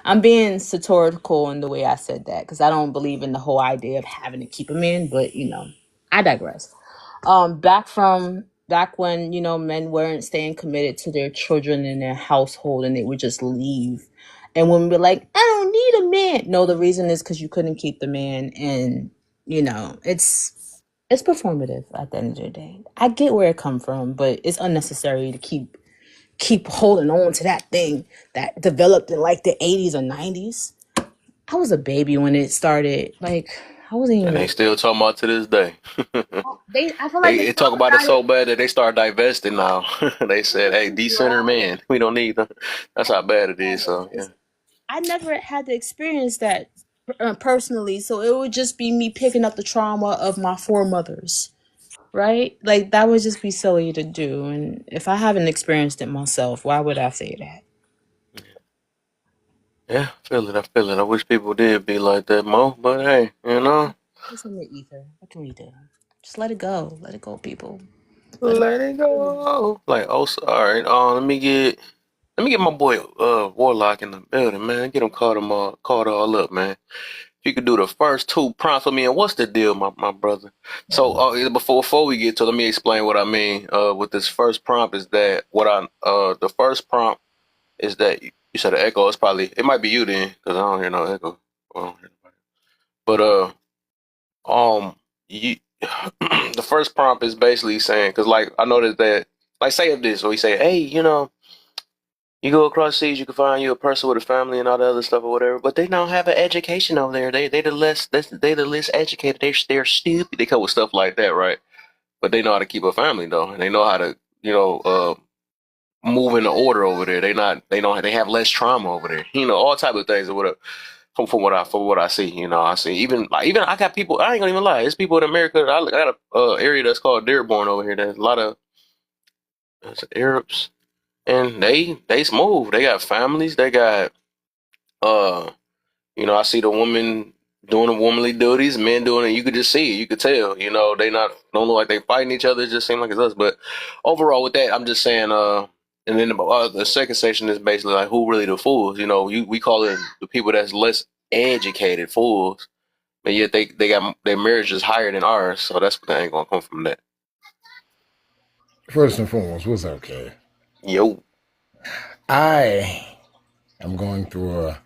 Speaker 14: I'm being satirical in the way I said that because I don't believe in the whole idea of having to keep a man, but I digress. Back when men weren't staying committed to their children and their household and they would just leave, and women be like, I don't need a man. No, the reason is because you couldn't keep the man, and it's It's performative at the end of the day. I get where it come from, but it's unnecessary to keep holding on to that thing that developed in like the 80s or 90s. I was a baby when it started. Like I wasn't
Speaker 1: And
Speaker 14: even.
Speaker 1: they still talking about to this day.
Speaker 14: I feel like they
Speaker 1: They talk
Speaker 14: talk
Speaker 1: about it
Speaker 14: about it.
Speaker 1: so bad that they start divesting now. They said, "Hey, decenter man, we don't need them." That's how bad it is. So yeah,
Speaker 14: I never had to experience that personally, so it would just be me picking up the trauma of my foremothers, right? Like that would just be silly to do. And if I haven't experienced it myself, why would I say that?
Speaker 1: yeah, I feel it. I feel it. I wish people did be like that, Mo. But hey, you know,
Speaker 14: It's in the ether. What can we do? Just let it go. Let it go, people. Let it
Speaker 1: let it go. Like, oh, so, all right. Let me get my boy Warlock in the building, man. Get him caught all up, man. If you could do the first two prompts for me, and what's the deal, my brother? So before we get to, let me explain what I mean. With this first prompt is that the first prompt is that you said the echo. It might be you then, because I don't hear no echo. I don't hear nobody. But you the first prompt is basically saying, because like I noticed that, like say if this, or we say, hey, you go across seas, you can find you a person with a family and all the other stuff or whatever, but they don't have an education over there. They the less educated. They're stupid. They come with stuff like that, right? But they know how to keep a family though, and they know how to move in the order over there. They have less trauma over there. All type of things or whatever. From what I see, I see even I got people. I ain't gonna even lie. There's people in America. I got a area that's called Dearborn over here. There's a lot of Arabs, and they smooth. They got families. They got uh I see the women doing the womanly duties, men doing it. You could just see it. You could tell. They don't look like they fighting each other. It just seems like it's us. But overall, with that, I'm just saying. And then the second section is basically like who really the fools. We call it the people that's less educated fools, but yet they got their marriage is higher than ours. So that's what they ain't gonna come from that.
Speaker 18: First and foremost, what's up, kid?
Speaker 1: Yo,
Speaker 18: I am going through a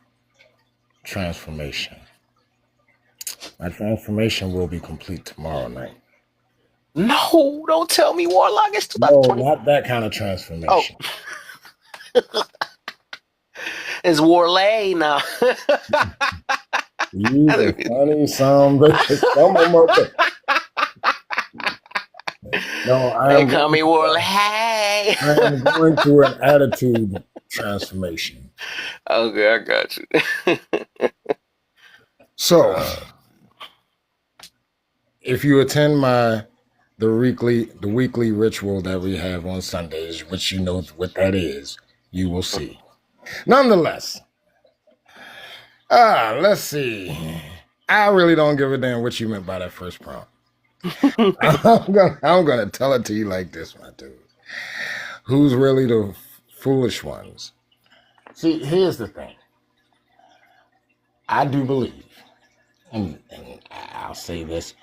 Speaker 18: transformation. My transformation will be complete tomorrow night.
Speaker 1: no, don't tell me Warlock. It's
Speaker 18: No,
Speaker 1: 2020.
Speaker 18: not that kind of
Speaker 1: Oh,
Speaker 18: transformation.
Speaker 1: it's Warlay now.
Speaker 18: Use a funny some bitches. Some of them are good. No,
Speaker 1: They call me Warlay.
Speaker 18: I am going through an attitude transformation.
Speaker 1: Okay, I got you.
Speaker 18: So, if you attend the weekly ritual that we have on Sundays, which you know what that is, you will see. Nonetheless, let's see. I really don't give a damn what you meant by that first prompt. I'm gonna tell it to you like this, my dude. Who's really the foolish ones? See, here's the thing. I do believe, and I'll say this,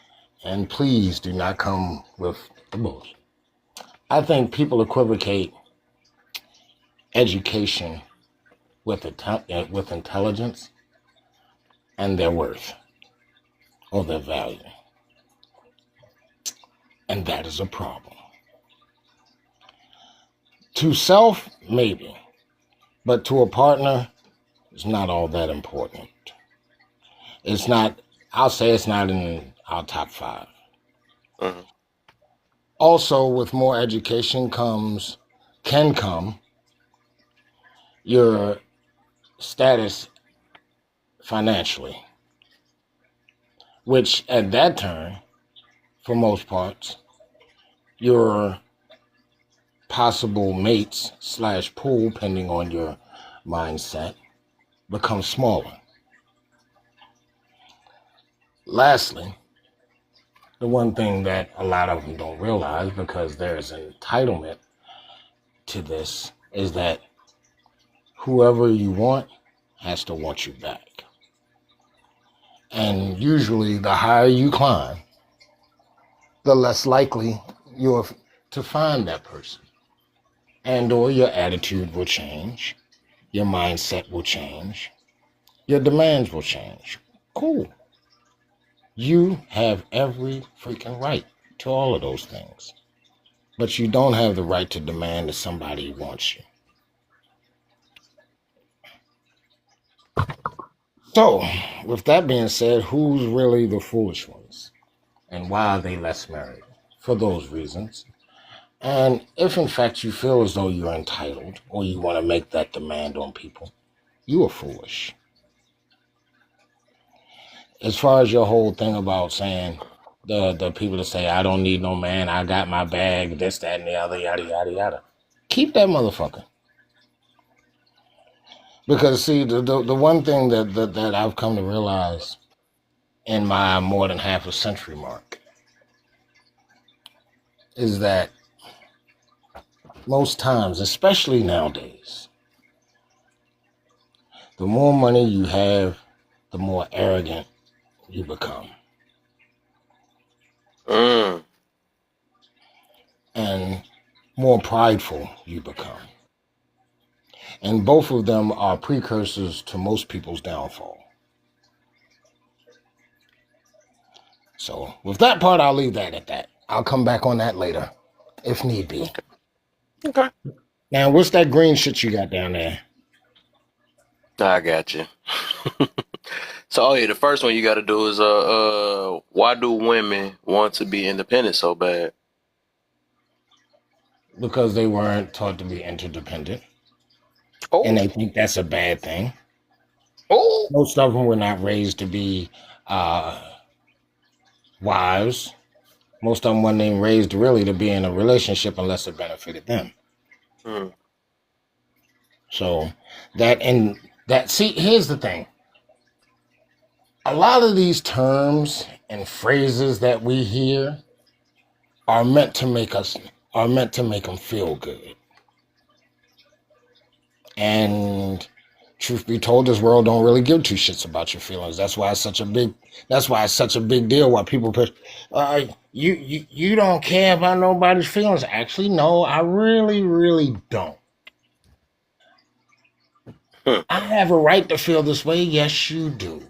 Speaker 18: and please do not come with the bullshit. I think people equivocate education with intelligence and their worth or their value. And that is a problem. To self, maybe, but to a partner, it's not all that important. It's not, I'll say it's not in our top 5.
Speaker 1: Mhm.
Speaker 18: Also, with more education can come your status financially, which at that turn, for most parts, your possible mates / pool, depending on your mindset, becomes smaller. Lastly, the one thing that a lot of them don't realize, because there's an entitlement to this, is that whoever you want has to want you back. And usually the higher you climb, the less likely you're to find that person. And or your attitude will change, your mindset will change, your demands will change. Cool. You have every freaking right to all of those things. But you don't have the right to demand that somebody wants you. So, with that being said, who's really the foolish ones? And why are they less married? For those reasons. And if in fact you feel as though you're entitled or you want to make that demand on people, you are foolish. As far as your whole thing about saying the people that say, I don't need no man, I got my bag, this, that, and the other, yada, yada, yada. Keep that motherfucker. Because see, the one thing that I've come to realize in my more than half a century mark is that most times, especially nowadays, the more money you have, the more arrogant you become.
Speaker 1: Mm.
Speaker 18: And more prideful you become. And both of them are precursors to most people's downfall. So with that part, I'll leave that at that. I'll come back on that later, if need be.
Speaker 1: Okay.
Speaker 18: Now, what's that green shit you got down there?
Speaker 1: I got you. So, oh yeah, the first one you got to do is why do women want to be independent so bad?
Speaker 18: Because they weren't taught to be interdependent, and
Speaker 1: Oh,
Speaker 18: they think that's a bad thing.
Speaker 1: oh.
Speaker 18: Most of them were not raised to be uh, wives. Most of them weren't even raised really to be in a relationship unless it benefited them.
Speaker 1: Mm.
Speaker 18: So see, here's the thing. A lot of these terms and phrases that we hear are meant to make them feel good. And truth be told, this world don't really give two shits about your feelings. That's why it's such a big deal. Why people put, you don't care about nobody's feelings. Actually, no, I really, really don't.
Speaker 1: Hmm.
Speaker 18: I have a right to feel this way. Yes, you do.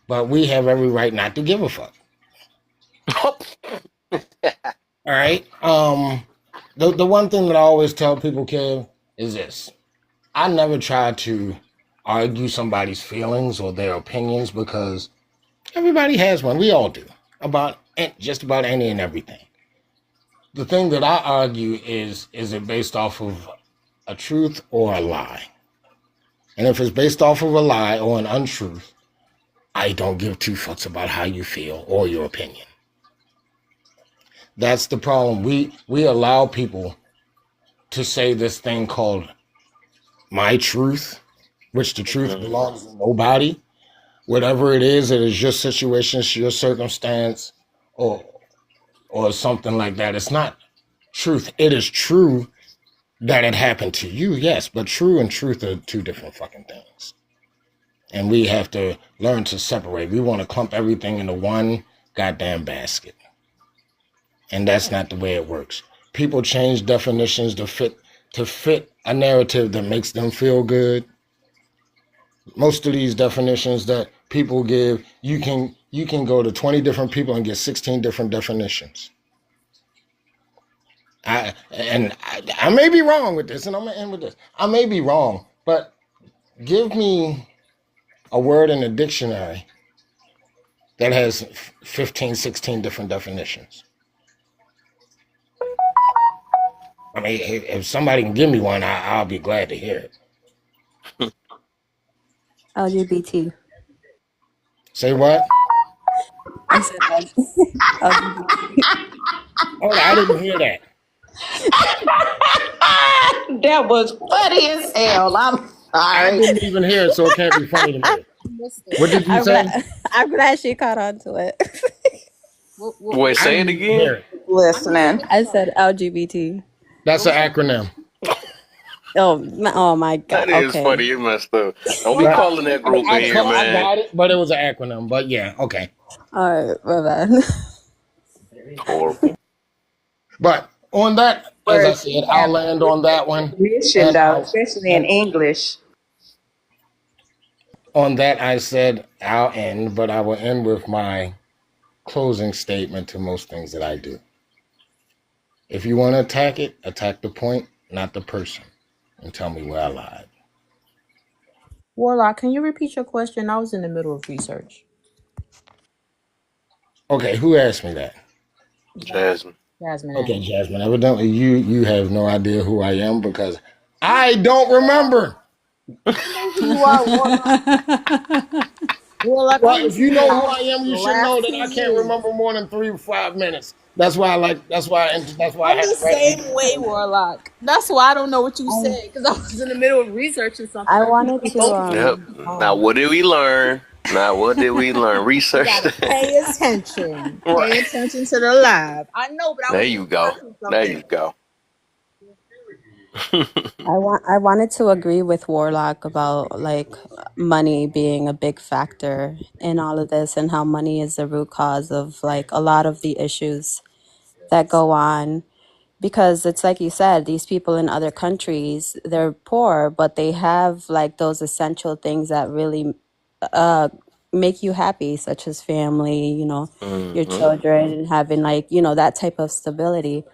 Speaker 18: But we have every right not to give a fuck. All right. The one thing that I always tell people, Kev, is this: I never try to argue somebody's feelings or their opinions because everybody has one. We all do about just about any and everything. The thing that I argue is it based off of a truth or a lie? And if it's based off of a lie or an untruth, I don't give two fucks about how you feel or your opinion. That's the problem. We allow people to say this thing called my truth, which the truth
Speaker 1: Mhm.
Speaker 18: belongs to nobody. Whatever it is your situation, it's your circumstance, or something like that. It's not truth. It is true that it happened to you, yes, but true and truth are two different fucking things. And we have to learn to separate. We want to clump everything into one goddamn basket. And that's not the way it works. People change definitions to fit a narrative that makes them feel good. Most of these definitions that people give, you can go to 20 different people and get 16 different definitions. I may be wrong with this, and I'm gonna end with this. I may be wrong, but give me a word in a dictionary that has 15, 16 different definitions. I mean, if somebody can give me one, I'll be glad to hear it.
Speaker 2: LGBT.
Speaker 18: Say what?
Speaker 2: I said LGBT.
Speaker 18: Oh, I didn't hear that.
Speaker 17: That was funny as hell. I'm
Speaker 18: I
Speaker 17: sorry.
Speaker 18: didn't even hear it, so it can't be funny to me. What did you
Speaker 2: I'm
Speaker 18: say?
Speaker 2: glad. I'm glad she caught on to it.
Speaker 1: Wait,
Speaker 18: I
Speaker 1: say it
Speaker 18: didn't even hear
Speaker 1: again.
Speaker 18: it.
Speaker 17: Listening.
Speaker 2: I said LGBT.
Speaker 18: That's an acronym.
Speaker 2: Oh my God.
Speaker 1: That is
Speaker 2: Okay.
Speaker 1: funny. You messed up. Don't be
Speaker 18: But
Speaker 1: calling that group in here,
Speaker 18: I
Speaker 1: man.
Speaker 18: got it, but it was an acronym. But yeah, okay.
Speaker 2: All right. My bad.
Speaker 1: Horrible.
Speaker 18: But on that, as I
Speaker 17: Words
Speaker 18: said,
Speaker 17: do
Speaker 18: I'll
Speaker 17: have
Speaker 18: land on that one,
Speaker 17: definition
Speaker 18: and
Speaker 17: though, especially in
Speaker 18: and
Speaker 17: English.
Speaker 18: on that I said I'll end, but I will end with my closing statement to most things that I do. If you want to attack it, attack the point, not the person, and tell me where I lied.
Speaker 14: Warlock, can you repeat your question? I was in the middle of research.
Speaker 18: Okay, who asked me that?
Speaker 1: Jasmine.
Speaker 14: Jasmine
Speaker 18: Okay,
Speaker 14: asked.
Speaker 18: Jasmine. Evidently, you have no idea who I am because I don't remember.
Speaker 14: I know who you are, Warlock. Warlock,
Speaker 18: Well,
Speaker 14: I'm
Speaker 18: if
Speaker 14: with
Speaker 18: you
Speaker 14: you
Speaker 18: know who
Speaker 14: now.
Speaker 18: I am,
Speaker 14: The
Speaker 18: you should know
Speaker 14: last
Speaker 18: that I can't
Speaker 14: 2 years.
Speaker 18: remember more than 3 or 5 minutes. That's why I like. That's why I
Speaker 14: I'm
Speaker 18: had
Speaker 14: the
Speaker 18: to write it
Speaker 14: same way, Warlock. That's why I don't know what you
Speaker 17: I,
Speaker 14: said because I was in the middle of researching something.
Speaker 17: I
Speaker 14: I
Speaker 17: wanted
Speaker 14: couldn't
Speaker 17: to
Speaker 14: focus on
Speaker 1: Yep.
Speaker 14: the
Speaker 1: Now
Speaker 14: phone.
Speaker 1: what did we learn? Now what did we learn?
Speaker 14: You
Speaker 1: Research.
Speaker 14: gotta pay attention. Pay
Speaker 1: Right.
Speaker 14: attention to the live. I know, but I
Speaker 1: There
Speaker 14: was
Speaker 1: you go.
Speaker 14: researching
Speaker 1: There
Speaker 14: something.
Speaker 1: you go.
Speaker 17: I wanted to agree with Warlock about like money being a big factor in all of this and how money is the root cause of like a lot of the issues that go on, because it's like you said, these people in other countries, they're poor but they have like those essential things that really uh make you happy, such as family, your
Speaker 1: Hmm.
Speaker 17: children, and having like, that type of stability.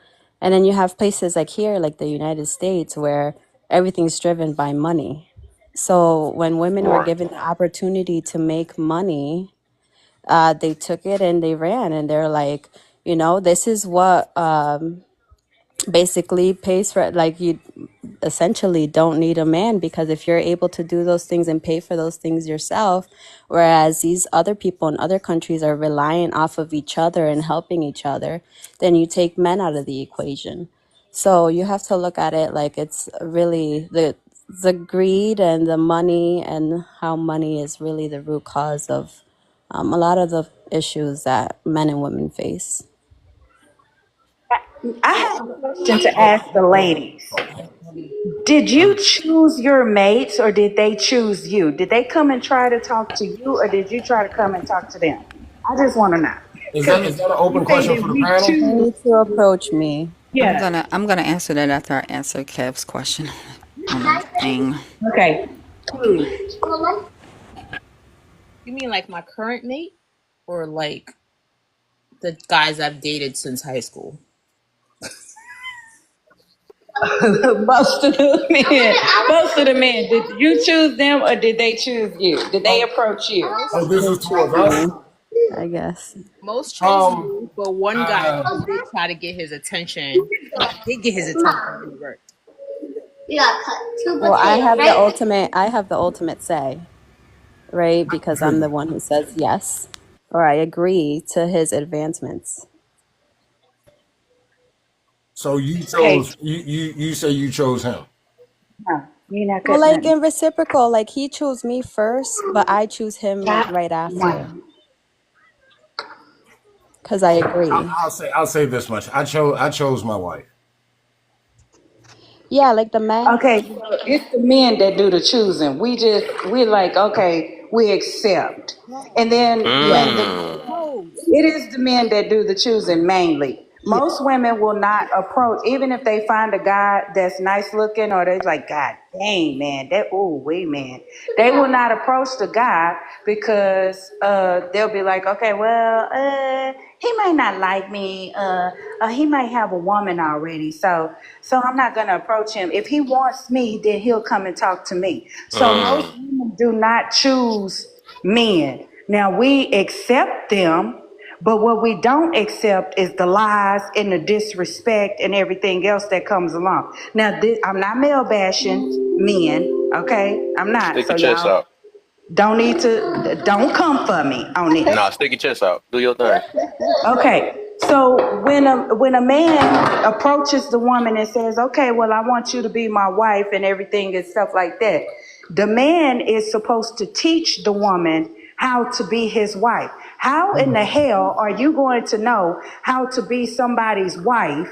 Speaker 17: And then you have places like here, like the United States, where everything's driven by money. So when women were
Speaker 1: Right.
Speaker 17: given the opportunity to make money, they took it and they ran, and they're like, this is what basically pays for it. Like, you essentially don't need a man, because if you're able to do those things and pay for those things yourself, whereas these other people in other countries are relying off of each other and helping each other, then you take men out of the equation. So you have to look at it like it's really the greed and the money, and how money is really the root cause of a lot of the issues that men and women face. I have a question to ask the ladies.
Speaker 18: Okay.
Speaker 17: Did you
Speaker 1: Mm.
Speaker 17: choose your mates or did they choose you? Did they come and try to talk to you or did you try to come and talk to them? I just want to know.
Speaker 18: Is
Speaker 17: Because
Speaker 18: that an
Speaker 17: you
Speaker 18: open
Speaker 17: say
Speaker 18: question
Speaker 17: that
Speaker 18: for the
Speaker 17: we
Speaker 18: panel?
Speaker 17: choose.
Speaker 11: You need to approach me.
Speaker 17: Yeah.
Speaker 11: I'm gonna answer that after I answer Kev's question on the thing.
Speaker 17: Okay.
Speaker 14: You mean like my current mate, or like the guys I've dated since high school?
Speaker 17: Most of the men. Most of the men. Did you choose them or did they choose you? Did they approach you?
Speaker 18: Oh,
Speaker 14: Most
Speaker 18: this
Speaker 17: They
Speaker 18: is
Speaker 17: chose
Speaker 18: towards us.
Speaker 17: me, I guess.
Speaker 14: most chose
Speaker 18: Um.
Speaker 14: me, but one guy
Speaker 18: Uh.
Speaker 14: I did try to get his attention. I did get his attention, and it worked.
Speaker 17: Well, I have the ultimate say, right? Because I'm the one who says yes or I agree to his advancements.
Speaker 18: So you
Speaker 17: Okay.
Speaker 18: chose. You say you chose him.
Speaker 17: No, you're not Well, cutting like nothing. in reciprocal, like he chose me first, but I choose him like Top right after, one. because I agree.
Speaker 18: I'll say this much. I chose my wife.
Speaker 17: Yeah, like the men.
Speaker 19: Okay, so it's the men that do the choosing. We like, okay, we accept.
Speaker 14: No,
Speaker 19: And then
Speaker 14: no,
Speaker 19: when
Speaker 14: I
Speaker 1: Mm.
Speaker 14: chose.
Speaker 19: it is the men that do the choosing mainly.
Speaker 14: Yeah.
Speaker 19: Most women will not approach, even if they find a guy that's nice looking or they're like, God dang, man, that, oh, wait, man. They will not approach the guy because they'll be like, okay, well, he might not like me. He might have a woman already. So I'm not going to approach him. If he wants me, then he'll come and talk to me. So most
Speaker 1: Mm.
Speaker 19: women do not choose men. Now we accept them, but what we don't accept is the lies and the disrespect and everything else that comes along. Now, I'm not male bashing men, okay? I'm not.
Speaker 1: Stick
Speaker 19: So
Speaker 1: your chest
Speaker 19: y'all
Speaker 1: out.
Speaker 19: don't come for me on this.
Speaker 1: Nah, stick your chest out. Do your thing.
Speaker 19: Okay, so when a man approaches the woman and says, "Okay, well, I want you to be my wife," and everything and stuff like that, the man is supposed to teach the woman how to be his wife. How in the hell are you going to know how to be somebody's wife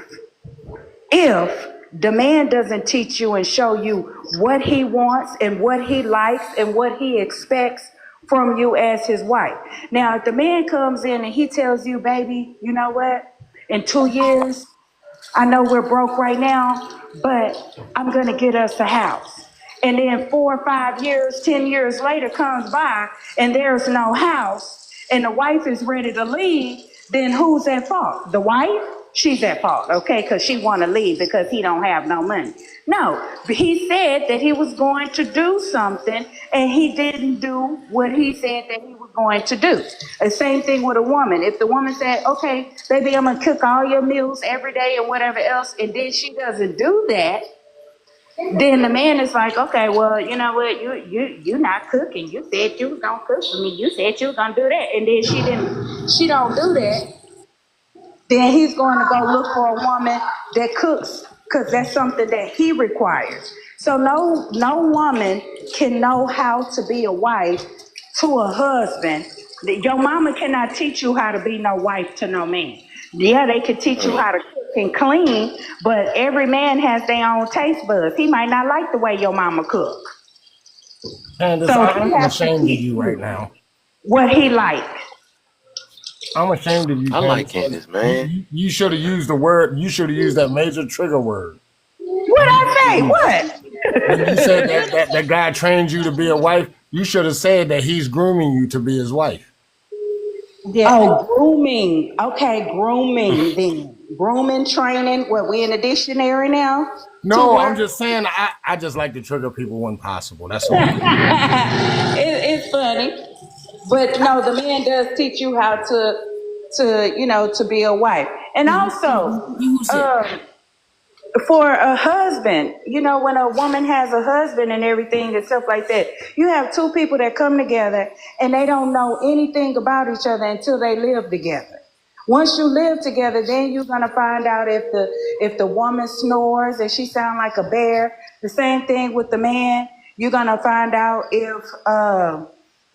Speaker 19: if the man doesn't teach you and show you what he wants and what he likes and what he expects from you as his wife? Now, if the man comes in and he tells you, baby, you know what? In 2 years, I know we're broke right now, but I'm going to get us a house. And then 4 or 5 years, 10 years later comes by and there's no house and the wife is ready to leave. then who's at fault? The wife? She's at fault, okay, because she want to leave because he don't have no money. No, he said that he was going to do something, and he didn't do what he said that he was going to do. The same thing with a woman. If the woman said, okay, baby, I'm going to cook all your meals every day and whatever else, and then she doesn't do that, then the man is like, okay, well, you know what, you're not cooking. You said you was gonna cook for me. You said you was gonna do that, and then she don't do that. Then he's going to go look for a woman that cooks because that's something that he requires. So no woman can know how to be a wife to a husband. Your mama cannot teach you how to be no wife to no man. Yeah, they can teach you how to cook and clean, but every man has their own taste buds. He might not like the way your mama cook.
Speaker 18: Candace,
Speaker 19: So he
Speaker 18: I'm
Speaker 19: has to
Speaker 18: ashamed of
Speaker 19: teach
Speaker 18: you right
Speaker 19: you
Speaker 18: now.
Speaker 19: what he like.
Speaker 18: I'm ashamed of you,
Speaker 1: I like
Speaker 18: Candace.
Speaker 1: Candace,
Speaker 18: You,
Speaker 1: man.
Speaker 18: you, you should have used the word. You should have used that major trigger word.
Speaker 19: What I say? What?
Speaker 18: When you said that guy trained you to be a wife, you should have said that he's grooming you to be his wife.
Speaker 19: Yeah. Oh, grooming. Okay, grooming then. Grooming, training. What, we in the dictionary now? Two
Speaker 18: No, I'm
Speaker 19: words?
Speaker 18: just saying I just like to trigger people when possible. That's all.
Speaker 19: It's funny. But no, the man does teach you how to be a wife. And also,
Speaker 18: Use it.
Speaker 19: for a husband, when a woman has a husband and everything and stuff like that, you have two people that come together and they don't know anything about each other until they live together. Once you live together, then you're gonna find out if the woman snores and she sounds like a bear. The same thing with the man. You're gonna find out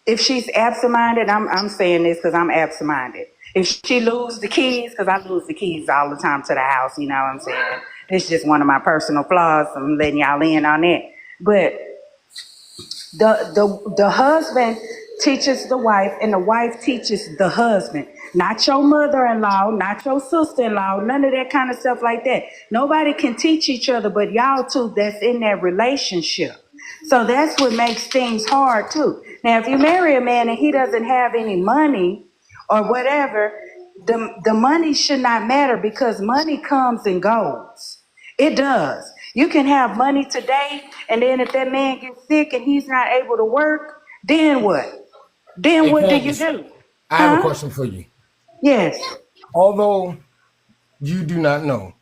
Speaker 19: if she's absent-minded. I'm saying this because I'm absent-minded. If she lose the keys, because I lose the keys all the time to the house, you know what I'm saying? It's just one of my personal flaws. I'm letting y'all in on that. But the husband teaches the wife, and the wife teaches the husband. Not your mother-in-law, not your sister-in-law, none of that kind of stuff like that. Nobody can teach each other but y'all two that's in that relationship. So that's what makes things hard too. Now, if you marry a man and he doesn't have any money or whatever, the money should not matter because money comes and goes. It does. You can have money today, and then if that man gets sick and he's not able to work, then what? Then
Speaker 18: Hey,
Speaker 19: what do you
Speaker 18: Candace,
Speaker 19: do?
Speaker 18: I have a
Speaker 19: Huh?
Speaker 18: question for you.
Speaker 19: Yes.
Speaker 18: Although you do not know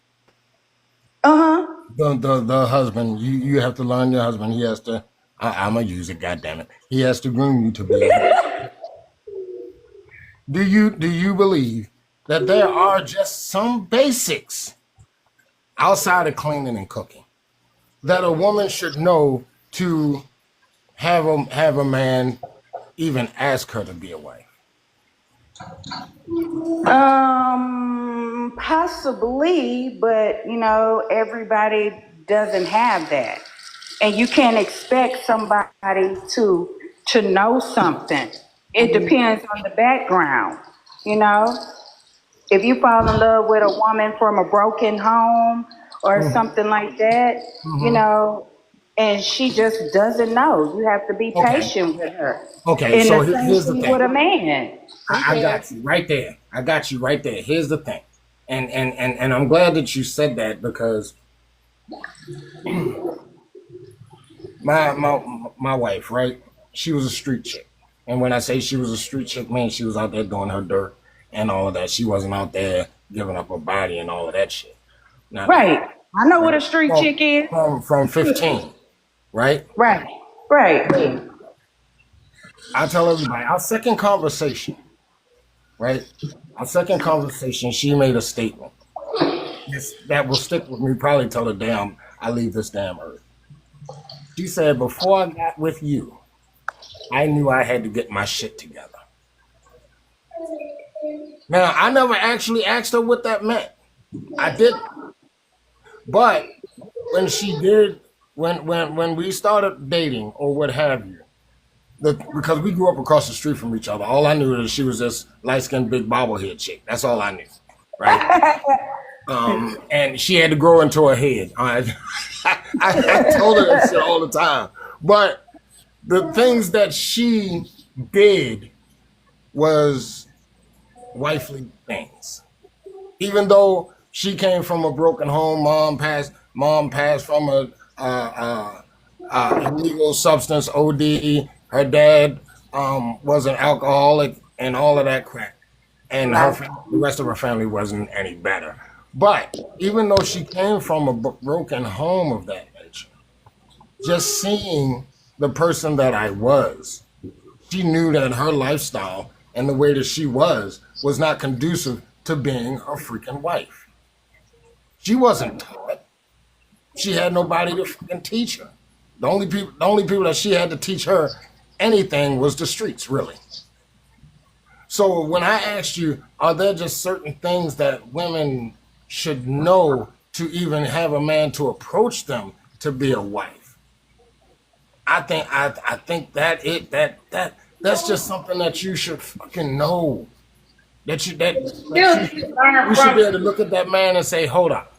Speaker 19: Uh-huh.
Speaker 18: the husband, you have to learn your husband. He has to. I'm gonna use it. God damn it. He has to groom you to be his wife. Do you believe that there are just some basics outside of cleaning and cooking that a woman should know to have a man even ask her to be a wife?
Speaker 19: Possibly, but everybody doesn't have that. And you can't expect somebody to know something. It depends on the background, you know. If you fall in love with a woman from a broken home or
Speaker 18: Mm-hmm.
Speaker 19: something like that, you
Speaker 18: Mm-hmm.
Speaker 19: know, and she just doesn't know, you have to be
Speaker 18: Okay.
Speaker 19: patient with her.
Speaker 18: Okay.
Speaker 19: And
Speaker 18: So
Speaker 19: the same
Speaker 18: here's the
Speaker 19: thing with
Speaker 18: thing.
Speaker 19: a man.
Speaker 18: I got you right there. I got you right there. Here's the thing. And I'm glad that you said that because my wife, right? She was a street chick. And when I say she was a street chick, man, she was out there doing her dirt and all of that. She wasn't out there giving up her body and all of that shit. Not at
Speaker 19: Right.
Speaker 18: all.
Speaker 19: I know what
Speaker 18: Right?
Speaker 19: a street
Speaker 18: From
Speaker 19: chick is.
Speaker 18: from 15, right?
Speaker 19: Right. Right.
Speaker 18: I tell everybody, our second conversation, right? Our second conversation, she made a statement. Yes, that will stick with me probably till the damn I leave this damn earth. She said, before I got with you, I knew I had to get my shit together. Now, I never actually asked her what that meant. I didn't. But when she did, when we started dating or what have you, because we grew up across the street from each other, all I knew is she was this light skinned big bobblehead chick. That's all I knew, right? And she had to grow into her head. I told her that shit all the time. But the things that she did was wifely things. Even though she came from a broken home, mom passed from a illegal substance OD. Her dad was an alcoholic and all of that crap, and
Speaker 12: Right.
Speaker 18: the rest of her family wasn't any better. But even though she came from a broken home of that nature, just seeing the person that I was, she knew that her lifestyle and the way that she was not conducive to being a freaking wife. She wasn't taught. She had nobody to freaking teach her. The only people that she had to teach her anything was the streets, really. So when I asked you, are there just certain things that women should know to even have a man to approach them to be a wife? I think that's just something that you should fucking know. That you that that
Speaker 17: Still need to learn
Speaker 18: you should
Speaker 17: from
Speaker 18: be able to look at that man and say, hold up,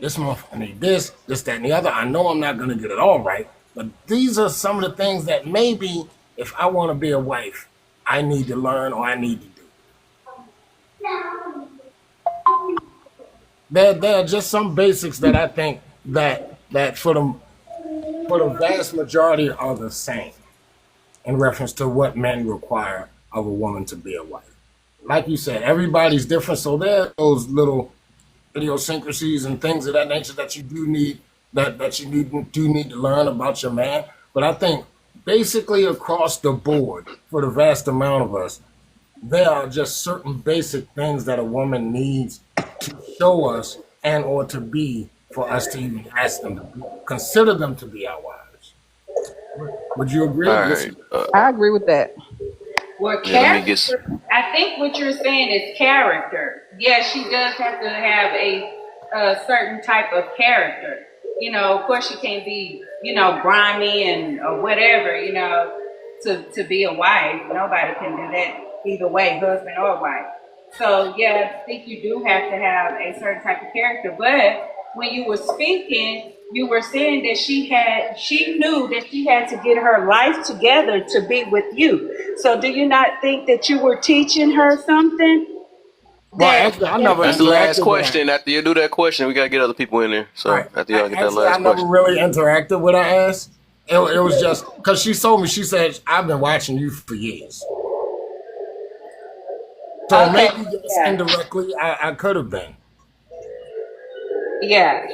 Speaker 18: this motherfucker need this, that, and the other. I know I'm not gonna get it all right, but these are some of the things that maybe if I want to be a wife, I need to learn or I need to do. There are just some basics that I think that for the vast majority are the same in reference to what men require of a woman to be a wife. Like you said, everybody's different, so there are those little idiosyncrasies and things of that nature that you do need to learn about your man. But I think basically across the board, for the vast amount of us, there are just certain basic things that a woman needs to show us and or to be for us to even ask them to consider them to be our wives. Would you
Speaker 1: All
Speaker 18: agree?
Speaker 1: right.
Speaker 11: I agree with that.
Speaker 17: Well,
Speaker 1: Yeah, let me get.
Speaker 17: character, I think what you're saying is character. Yes, she does have to have a certain type of character. Of course, she can't be, grimy and or whatever, to be a wife. Nobody can do that either way, husband or wife. So, yeah, I think you do have to have a certain type of character. But when you were speaking, you were saying that she knew that she had to get her life together to be with you. So do you not think that you were teaching her something
Speaker 18: Well,
Speaker 17: that
Speaker 18: actually, I never
Speaker 1: That's the last
Speaker 18: interacted with her.
Speaker 1: question. After you do that question, we gotta get other people in there.
Speaker 18: All
Speaker 1: So
Speaker 18: right.
Speaker 1: after y'all get that
Speaker 18: Actually, I
Speaker 1: last
Speaker 18: never
Speaker 1: question.
Speaker 18: really interacted with her ass. It was just because she told me, she said, I've been watching you for years. So
Speaker 17: okay,
Speaker 18: maybe just
Speaker 17: yeah.
Speaker 18: indirectly, I could have been.
Speaker 17: Yeah.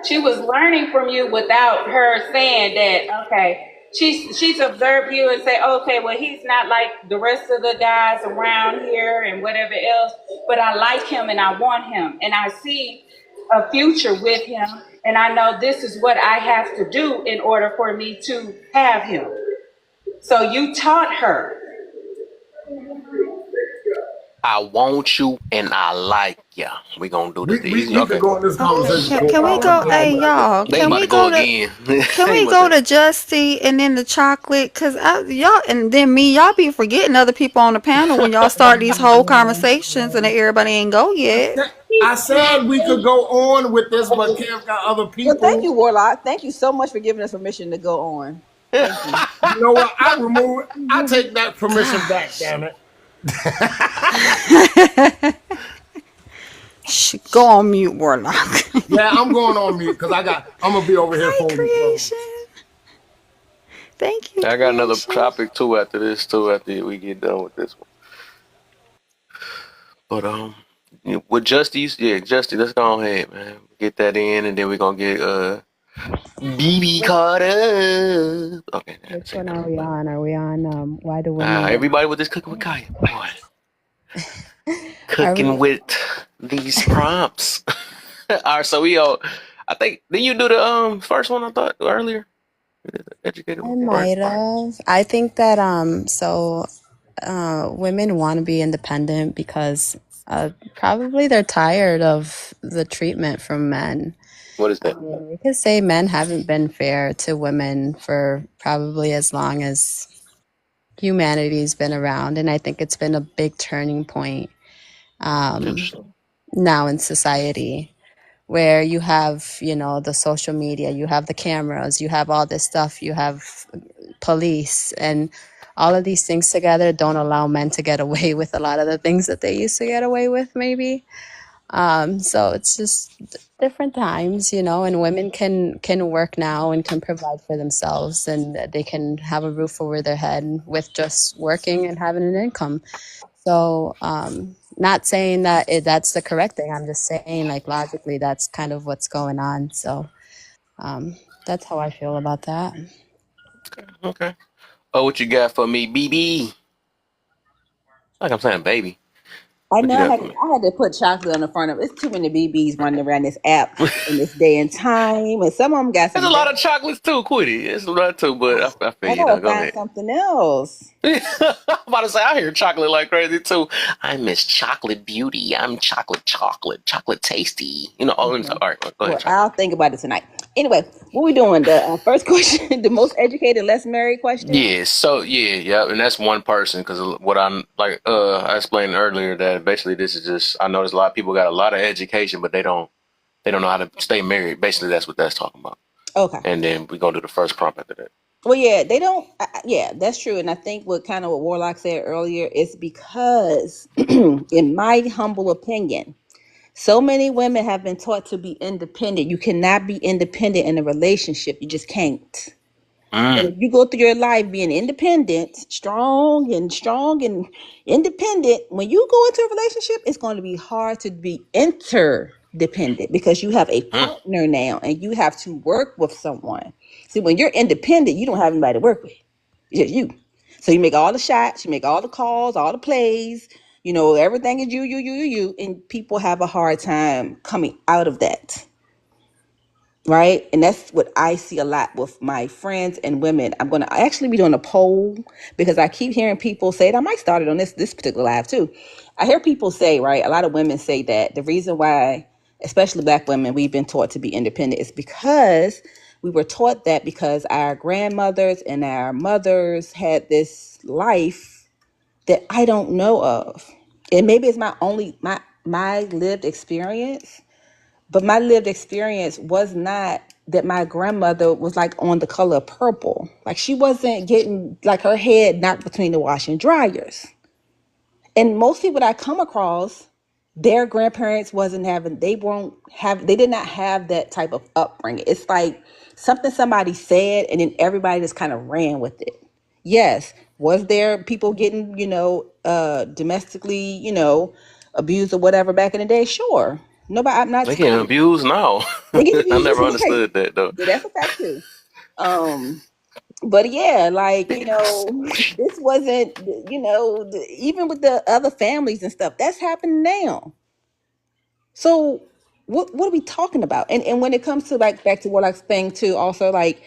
Speaker 17: She was learning from you without her saying that, okay, she's observed you and say, okay, well, he's not like the rest of the guys around here and whatever else, but I like him and I want him and I see a future with him and I know this is what I have to do in order for me to have him. So you taught her.
Speaker 1: I want you and I like ya. We gonna do this
Speaker 18: We,
Speaker 1: the
Speaker 18: we,
Speaker 1: easy.
Speaker 18: we could
Speaker 1: Okay.
Speaker 18: go in this
Speaker 11: Okay,
Speaker 18: conversation
Speaker 11: can,
Speaker 18: for a
Speaker 11: can we
Speaker 18: while and
Speaker 11: go?
Speaker 18: think
Speaker 11: Hey,
Speaker 18: about it.
Speaker 11: y'all,
Speaker 1: They
Speaker 11: can
Speaker 1: about
Speaker 11: we
Speaker 1: to go
Speaker 11: go to?
Speaker 1: again.
Speaker 11: Can
Speaker 1: He
Speaker 11: we
Speaker 1: about
Speaker 11: go
Speaker 1: to.
Speaker 11: to Justy and then the chocolate? Cause y'all and then me, y'all be forgetting other people on the panel when y'all start these whole conversations and everybody ain't go
Speaker 18: I
Speaker 11: yet.
Speaker 18: said, I said we could go on with this, but Kev got other
Speaker 20: Well, thank you,
Speaker 18: people.
Speaker 20: Warlock. Thank you so much for giving us permission to go on. Thank you.
Speaker 18: You know what? I take that permission back,
Speaker 11: Gosh,
Speaker 18: damn it.
Speaker 11: go on mute, Warlock.
Speaker 18: Yeah, I'm going on mute because I'm gonna be over here
Speaker 11: Hi,
Speaker 18: folding clothes.
Speaker 11: creation. Thank you,
Speaker 1: I got another
Speaker 11: creation.
Speaker 1: topic too after this too. After we get done with this one, but with Justice, yeah, Justice, let's go ahead, man. Get that in, and then we're gonna get BB
Speaker 2: Which
Speaker 1: caught up. Okay,
Speaker 2: which
Speaker 1: say
Speaker 2: one
Speaker 1: no.
Speaker 2: are we on? Are we on why do women get
Speaker 1: Everybody with this cooking with Kaya, boy,
Speaker 2: are
Speaker 1: cooking
Speaker 2: we
Speaker 1: with these prompts. All right, so we all. I think did you do the first one? I thought earlier. You did the educated
Speaker 2: I
Speaker 1: one, right?
Speaker 2: might have. I think that women want to be independent because probably they're tired of the treatment from men.
Speaker 1: What is
Speaker 2: I
Speaker 1: that?
Speaker 2: mean, we could say men haven't been fair to women for probably as long as humanity's been around, and I think it's been a big turning point um,
Speaker 1: Interesting.
Speaker 2: now in society where you have, the social media, you have the cameras, you have all this stuff, you have police, and
Speaker 19: all of these things together don't allow men to get away with a lot of the things that they used to get away with, maybe. So it's just different times, and women can work now and can provide for themselves, and they can have a roof over their head with just working and having an income. So, not saying that that's the correct thing. I'm just saying, like, logically, that's kind of what's going on. So, that's how I feel about that.
Speaker 1: Okay. Oh, what you got for me, BB? Like I'm saying, baby.
Speaker 20: I
Speaker 1: What
Speaker 20: know
Speaker 1: you got for me?
Speaker 20: I had to put chocolate on the front of it. It's too many BBs running around this app in this day and time, and some of them got
Speaker 1: There's a
Speaker 20: some.
Speaker 1: lot of chocolates too, Quitty. It's a lot too, but I feel
Speaker 20: I
Speaker 1: you
Speaker 20: gotta
Speaker 1: now. Go
Speaker 20: find
Speaker 1: ahead.
Speaker 20: something else.
Speaker 1: I'm about to say, I hear chocolate like crazy too. I miss chocolate beauty. I'm chocolate tasty. Oh, let me talk.
Speaker 20: Okay.
Speaker 1: All right, go ahead,
Speaker 20: Well,
Speaker 1: chocolate.
Speaker 20: I'll think about it tonight. Anyway, what we doing? The first question, the most educated, less married question.
Speaker 1: Yeah, so yeah, and that's one person because what I'm like, I explained earlier that basically this is just I notice a lot of people got a lot of education, but they don't know how to stay married. Basically, that's what that's talking about.
Speaker 20: Okay.
Speaker 1: And then we're gonna do the first prompt after that.
Speaker 20: Well, yeah, they don't. Yeah, that's true. And I think what Warlock said earlier is because, in my humble opinion, so many women have been taught to be independent. You cannot be independent in a relationship. You just can't. And
Speaker 1: Mm,
Speaker 20: if you go through your life being independent, strong and independent, when you go into a relationship, it's going to be hard to be interdependent because you have a
Speaker 1: mm.
Speaker 20: partner now and you have to work with someone. See, when you're independent, you don't have anybody to work with. It's just you. So you make all the shots, you make all the calls, all the plays, everything is you, and people have a hard time coming out of that, right? And that's what I see a lot with my friends and women. I'm going to actually be doing a poll because I keep hearing people say it. I might start it on this particular live too. I hear people say, right, a lot of women say that the reason why, especially black women, we've been taught to be independent is because we were taught that because our grandmothers and our mothers had this life that I don't know of. And maybe it's my lived experience, but my lived experience was not that my grandmother was like on the color purple. Like she wasn't getting like her head knocked between the wash and dryers. And most people that I come across, their grandparents wasn't having, they did not have that type of upbringing. It's like something somebody said and then everybody just kind of ran with it. Yes, was there people getting, domestically, abused or whatever back in the day? Sure. Nobody, I'm not
Speaker 1: They getting
Speaker 20: saying
Speaker 1: abused now.
Speaker 20: they get
Speaker 1: I
Speaker 20: abused.
Speaker 1: never
Speaker 20: Okay,
Speaker 1: understood that though.
Speaker 20: yeah, that's a fact too. But yeah, like this wasn't, even with the other families and stuff, that's happening now. So what are we talking about? And when it comes to like back to what I was saying too, also like,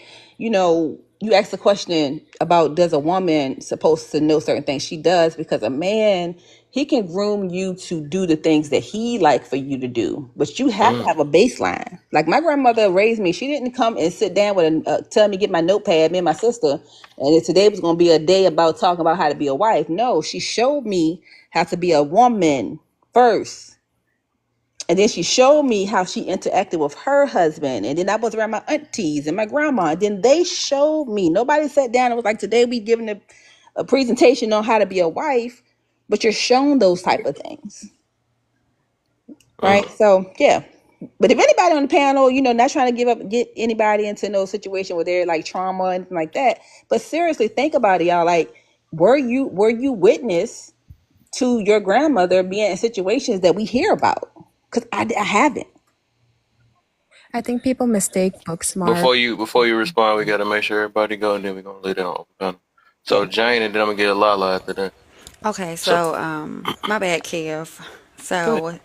Speaker 20: you asked the question about does a woman supposed to know certain things? She does because a man, he can groom you to do the things that he like for you to do, but you have to
Speaker 1: Mm.
Speaker 20: have a baseline. Like my grandmother raised me, she didn't come and sit down with tell me get my notepad, me and my sister, and today was going to be a day about talking about how to be a wife. No, she showed me how to be a woman first, and then she showed me how she interacted with her husband. And then I was around my aunties and my grandma. And then they showed me. Nobody sat down and was like, today we giving a presentation on how to be a wife. But you're shown those type of things.
Speaker 1: Mm.
Speaker 20: Right. So yeah. But if anybody on the panel, not trying to get anybody into no situation where they're like trauma or anything like that. But seriously, think about it, y'all. Like, were you witness to your grandmother being in situations that we hear about? Because I haven't.
Speaker 19: I think people mistake book smart.
Speaker 1: Before you respond, we gotta make sure everybody go, and then we're gonna lay down open panel. So
Speaker 20: Okay.
Speaker 1: Jane, and then I'm gonna get Lala after that.
Speaker 2: Okay,
Speaker 1: So
Speaker 2: so my bad, Kev.
Speaker 1: go ahead.
Speaker 2: So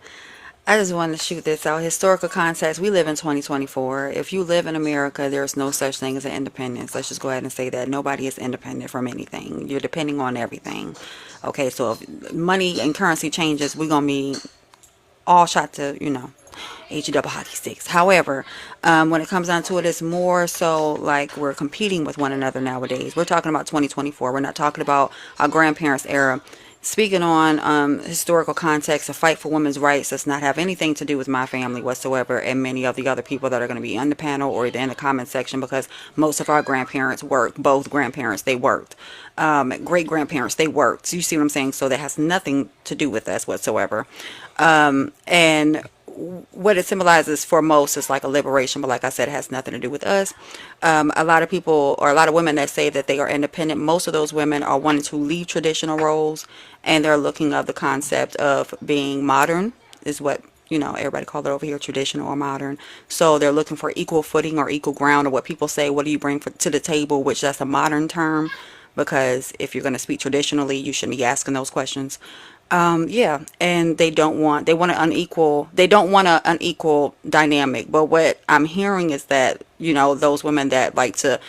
Speaker 2: I just wanted to shoot this out. Historical context, we live in 2024. If you live in America, there's no such thing as an independence. Let's just go ahead and say that. Nobody is independent from anything. You're depending on everything. Okay, so if money and currency changes, we're going to be all shot to, H double hockey sticks. However, when it comes down to it, it's more so like we're competing with one another nowadays. We're talking about 2024. We're not talking about our grandparents' era.
Speaker 11: Speaking on historical context, a fight for women's rights does not have anything to do with my family whatsoever, and many of the other people that are going to be on the panel or in the comment section, because most of our grandparents worked. Both grandparents, they worked. Great grandparents, they worked. So you see what I'm saying? So that has nothing to do with us whatsoever. And what it symbolizes for most is like a liberation, but like I said, it has nothing to do with us. A lot of people, or a lot of women that say that they are independent, most of those women are wanting to leave traditional roles, and they're looking of the concept of being modern, is what, you know, everybody call it over here, traditional or modern. So they're looking for equal footing or equal ground, or what people say, what do you bring to the table, which that's a modern term, because if you're going to speak traditionally, you shouldn't be asking those questions. Yeah, and they want they don't want an unequal dynamic. But what I'm hearing is that, you know, those women that like to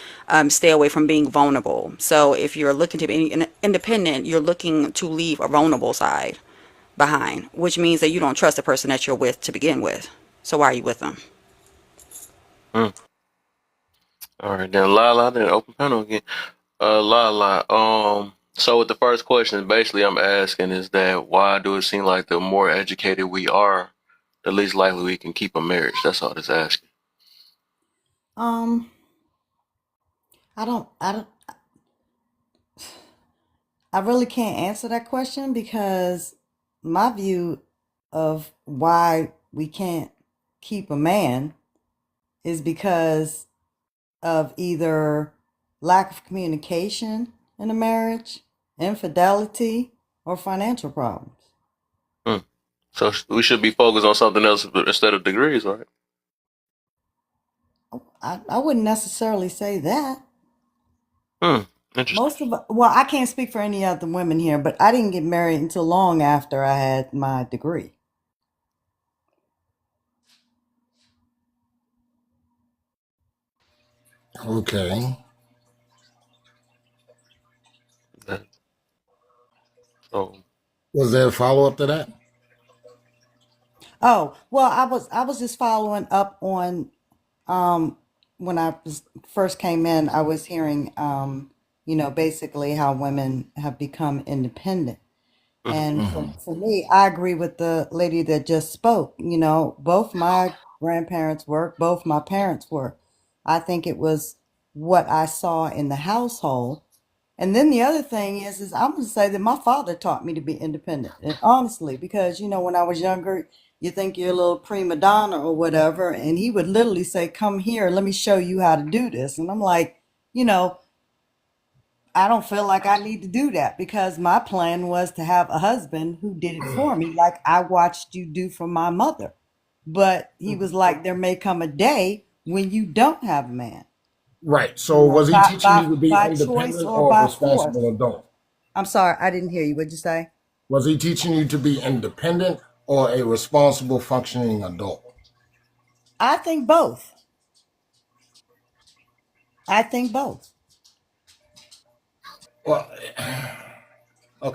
Speaker 11: stay away from being vulnerable. So if you're looking to be independent, you're looking to leave a vulnerable side behind, which means that you don't trust the person that you're with to begin with. So why are you with them?
Speaker 1: Mm. All right, then Lala, then open panel again. Lala, so with the first question, basically I'm asking is that why do it seem like the more educated we are, the least likely we can keep a marriage? That's all it's asking.
Speaker 12: Um, I don't, I really can't answer that question because my view of why we can't keep a man is because of either lack of communication in a marriage, infidelity, or financial problems.
Speaker 1: Hmm. So we should be focused on something else instead of degrees, right?
Speaker 12: I wouldn't necessarily say that.
Speaker 1: Hmm. Interesting.
Speaker 12: Well, I can't speak for any other women here, but I didn't get married until long after I had my degree.
Speaker 18: Okay.
Speaker 1: So
Speaker 18: Was there a follow up to that?
Speaker 12: Oh, well, I was just following up on um when first came in, I was hearing basically how women have become independent.
Speaker 1: mhm.
Speaker 12: And
Speaker 18: Hmm.
Speaker 12: for me, I agree with the lady that just spoke. You know, both my grandparents worked, both my parents worked. I think it was what I saw in the household. And then the other thing is I'm going to say that my father taught me to be independent. And honestly, because, when I was younger, you think you're a little prima donna or whatever. And he would literally say, come here, let me show you how to do this. And I'm like, you know, I don't feel like I need to do that because my plan was to have a husband who did it for me, like I watched you do for my mother. But he was like, there may come a day when you don't have a man,
Speaker 18: Right. So was he
Speaker 12: by,
Speaker 18: teaching
Speaker 12: by,
Speaker 18: you to be
Speaker 12: by choice
Speaker 18: independent
Speaker 12: or
Speaker 18: or a
Speaker 12: by
Speaker 18: responsible
Speaker 12: force.
Speaker 18: adult?
Speaker 12: I'm sorry, I didn't hear you. What'd you say?
Speaker 18: Was he teaching you to be independent or a responsible functioning adult?
Speaker 12: I think both. I think both.
Speaker 18: Well,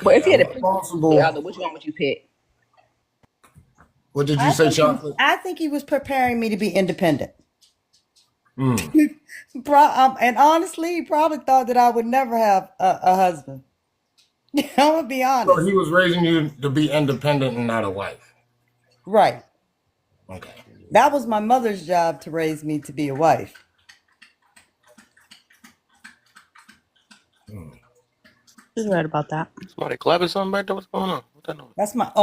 Speaker 20: But
Speaker 18: okay,
Speaker 20: if you
Speaker 18: a
Speaker 20: had to pick the
Speaker 18: responsible.
Speaker 20: other, which one would you pick?
Speaker 18: What did you say, Chocolate?
Speaker 12: I think he was preparing me to be independent.
Speaker 18: Mm.
Speaker 12: And honestly, he probably thought that I would never have a husband. I'm gonna be
Speaker 18: So
Speaker 12: honest.
Speaker 18: he was raising you to be independent and not a wife.
Speaker 12: Right.
Speaker 18: Okay.
Speaker 12: That was my mother's job to raise me to be a wife.
Speaker 18: Mm.
Speaker 2: She's right about that.
Speaker 1: Somebody clapping something back there? What's going on? What that noise?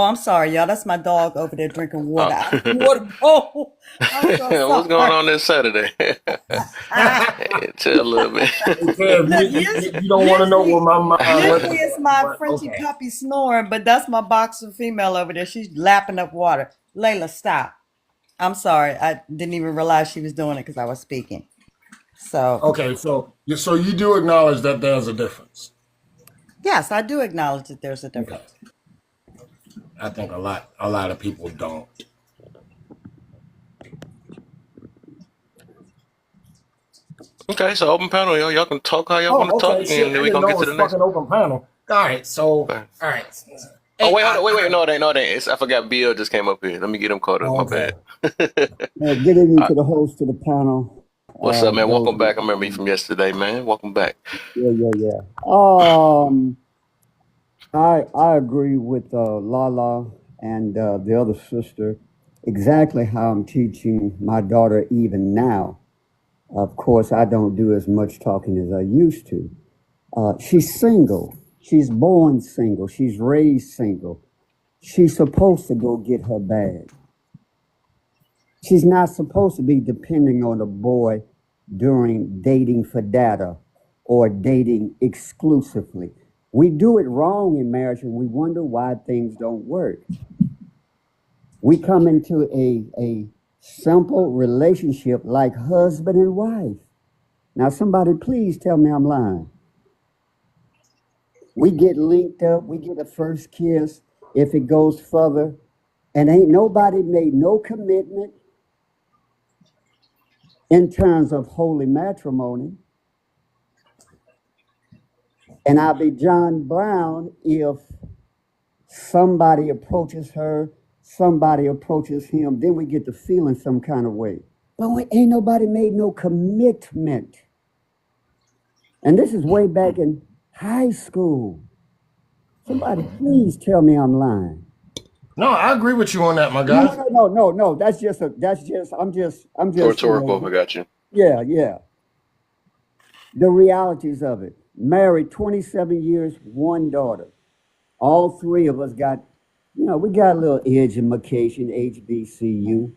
Speaker 12: I'm sorry, y'all. That's my dog over there drinking water
Speaker 1: Oh.
Speaker 12: out of the water bowl. I'm so
Speaker 1: What's going
Speaker 12: sorry.
Speaker 1: on this Saturday? Hey, tell a little bit.
Speaker 18: Hey, Kev,
Speaker 12: Look,
Speaker 18: you don't want to know where my mind went,
Speaker 12: usually it's my
Speaker 18: but
Speaker 12: Frenchie
Speaker 18: okay.
Speaker 12: puppy snoring, but that's my boxer female over there. She's lapping up water. Layla, stop. I'm sorry. I didn't even realize she was doing it because I was speaking. So,
Speaker 18: Okay, so you do acknowledge that there's a difference.
Speaker 12: yes, I do acknowledge that there's a
Speaker 18: Okay.
Speaker 12: difference.
Speaker 18: I think a lot of people don't.
Speaker 1: Okay, so open panel, y'all. Y'all can talk how y'all want to
Speaker 18: Oh,
Speaker 1: talk,
Speaker 18: okay, shit.
Speaker 1: and
Speaker 18: I
Speaker 1: then we
Speaker 18: didn't
Speaker 1: gonna
Speaker 18: know
Speaker 1: get
Speaker 18: it
Speaker 1: to
Speaker 18: was
Speaker 1: the next
Speaker 18: fucking
Speaker 1: one.
Speaker 18: open panel. All right,
Speaker 1: Okay.
Speaker 18: all right.
Speaker 1: Oh,
Speaker 18: Hey,
Speaker 1: wait, hold on. Wait. No, it ain't. No, it ain't. I forgot Bill just came up here. Let me get him caught up. My
Speaker 18: okay.
Speaker 1: bad.
Speaker 2: Good evening
Speaker 1: Uh,
Speaker 2: to the host, to the panel,
Speaker 1: what's up, man?
Speaker 2: those
Speaker 1: Welcome
Speaker 2: in the
Speaker 1: back. I remember you
Speaker 2: audience.
Speaker 1: from yesterday, man. Welcome back.
Speaker 2: Yeah. I agree with Lala and the other sister. Exactly how I'm teaching my daughter even now. Of course, I don't do as much talking as I used to. She's single. She's born single. She's raised single. She's supposed to go get her bag. She's not supposed to be depending on a boy during dating for data or dating exclusively. We do it wrong in marriage and we wonder why things don't work. We come into a simple relationship like husband and wife. Now, somebody please tell me I'm lying. We get linked up, we get a first kiss. If it goes further, and ain't nobody made no commitment in terms of holy matrimony. And I'll be John Brown if somebody approaches her, somebody approaches him, then we get to feeling some kind of way. But ain't nobody made no commitment. And this is way back in high school. Somebody please tell me I'm lying.
Speaker 18: No, I agree with you on that, my
Speaker 2: No,
Speaker 18: guy.
Speaker 2: no, no, no, no. I'm just
Speaker 1: Rhetorical, I got you.
Speaker 2: yeah, yeah. The realities of it. Married 27 years, one daughter. All three of us got, we got a little education, HBCU.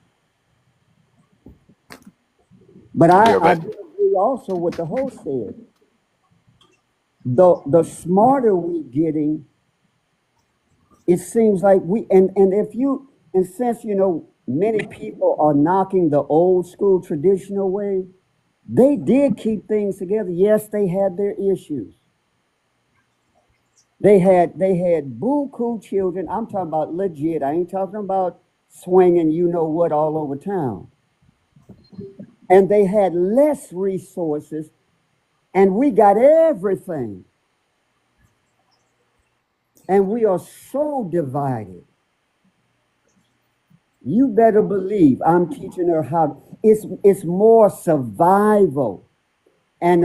Speaker 2: But
Speaker 1: I'll be right
Speaker 2: I
Speaker 1: back.
Speaker 2: do agree also with the host said. The smarter we getting, it seems like and since, many people are knocking the old school traditional way, they did keep things together. Yes, they had their issues. They had buku children. I'm talking about legit. I ain't talking about swinging you know what all over town. And they had less resources, and we got everything. And we are so divided. You better believe I'm teaching her how it's more survival. And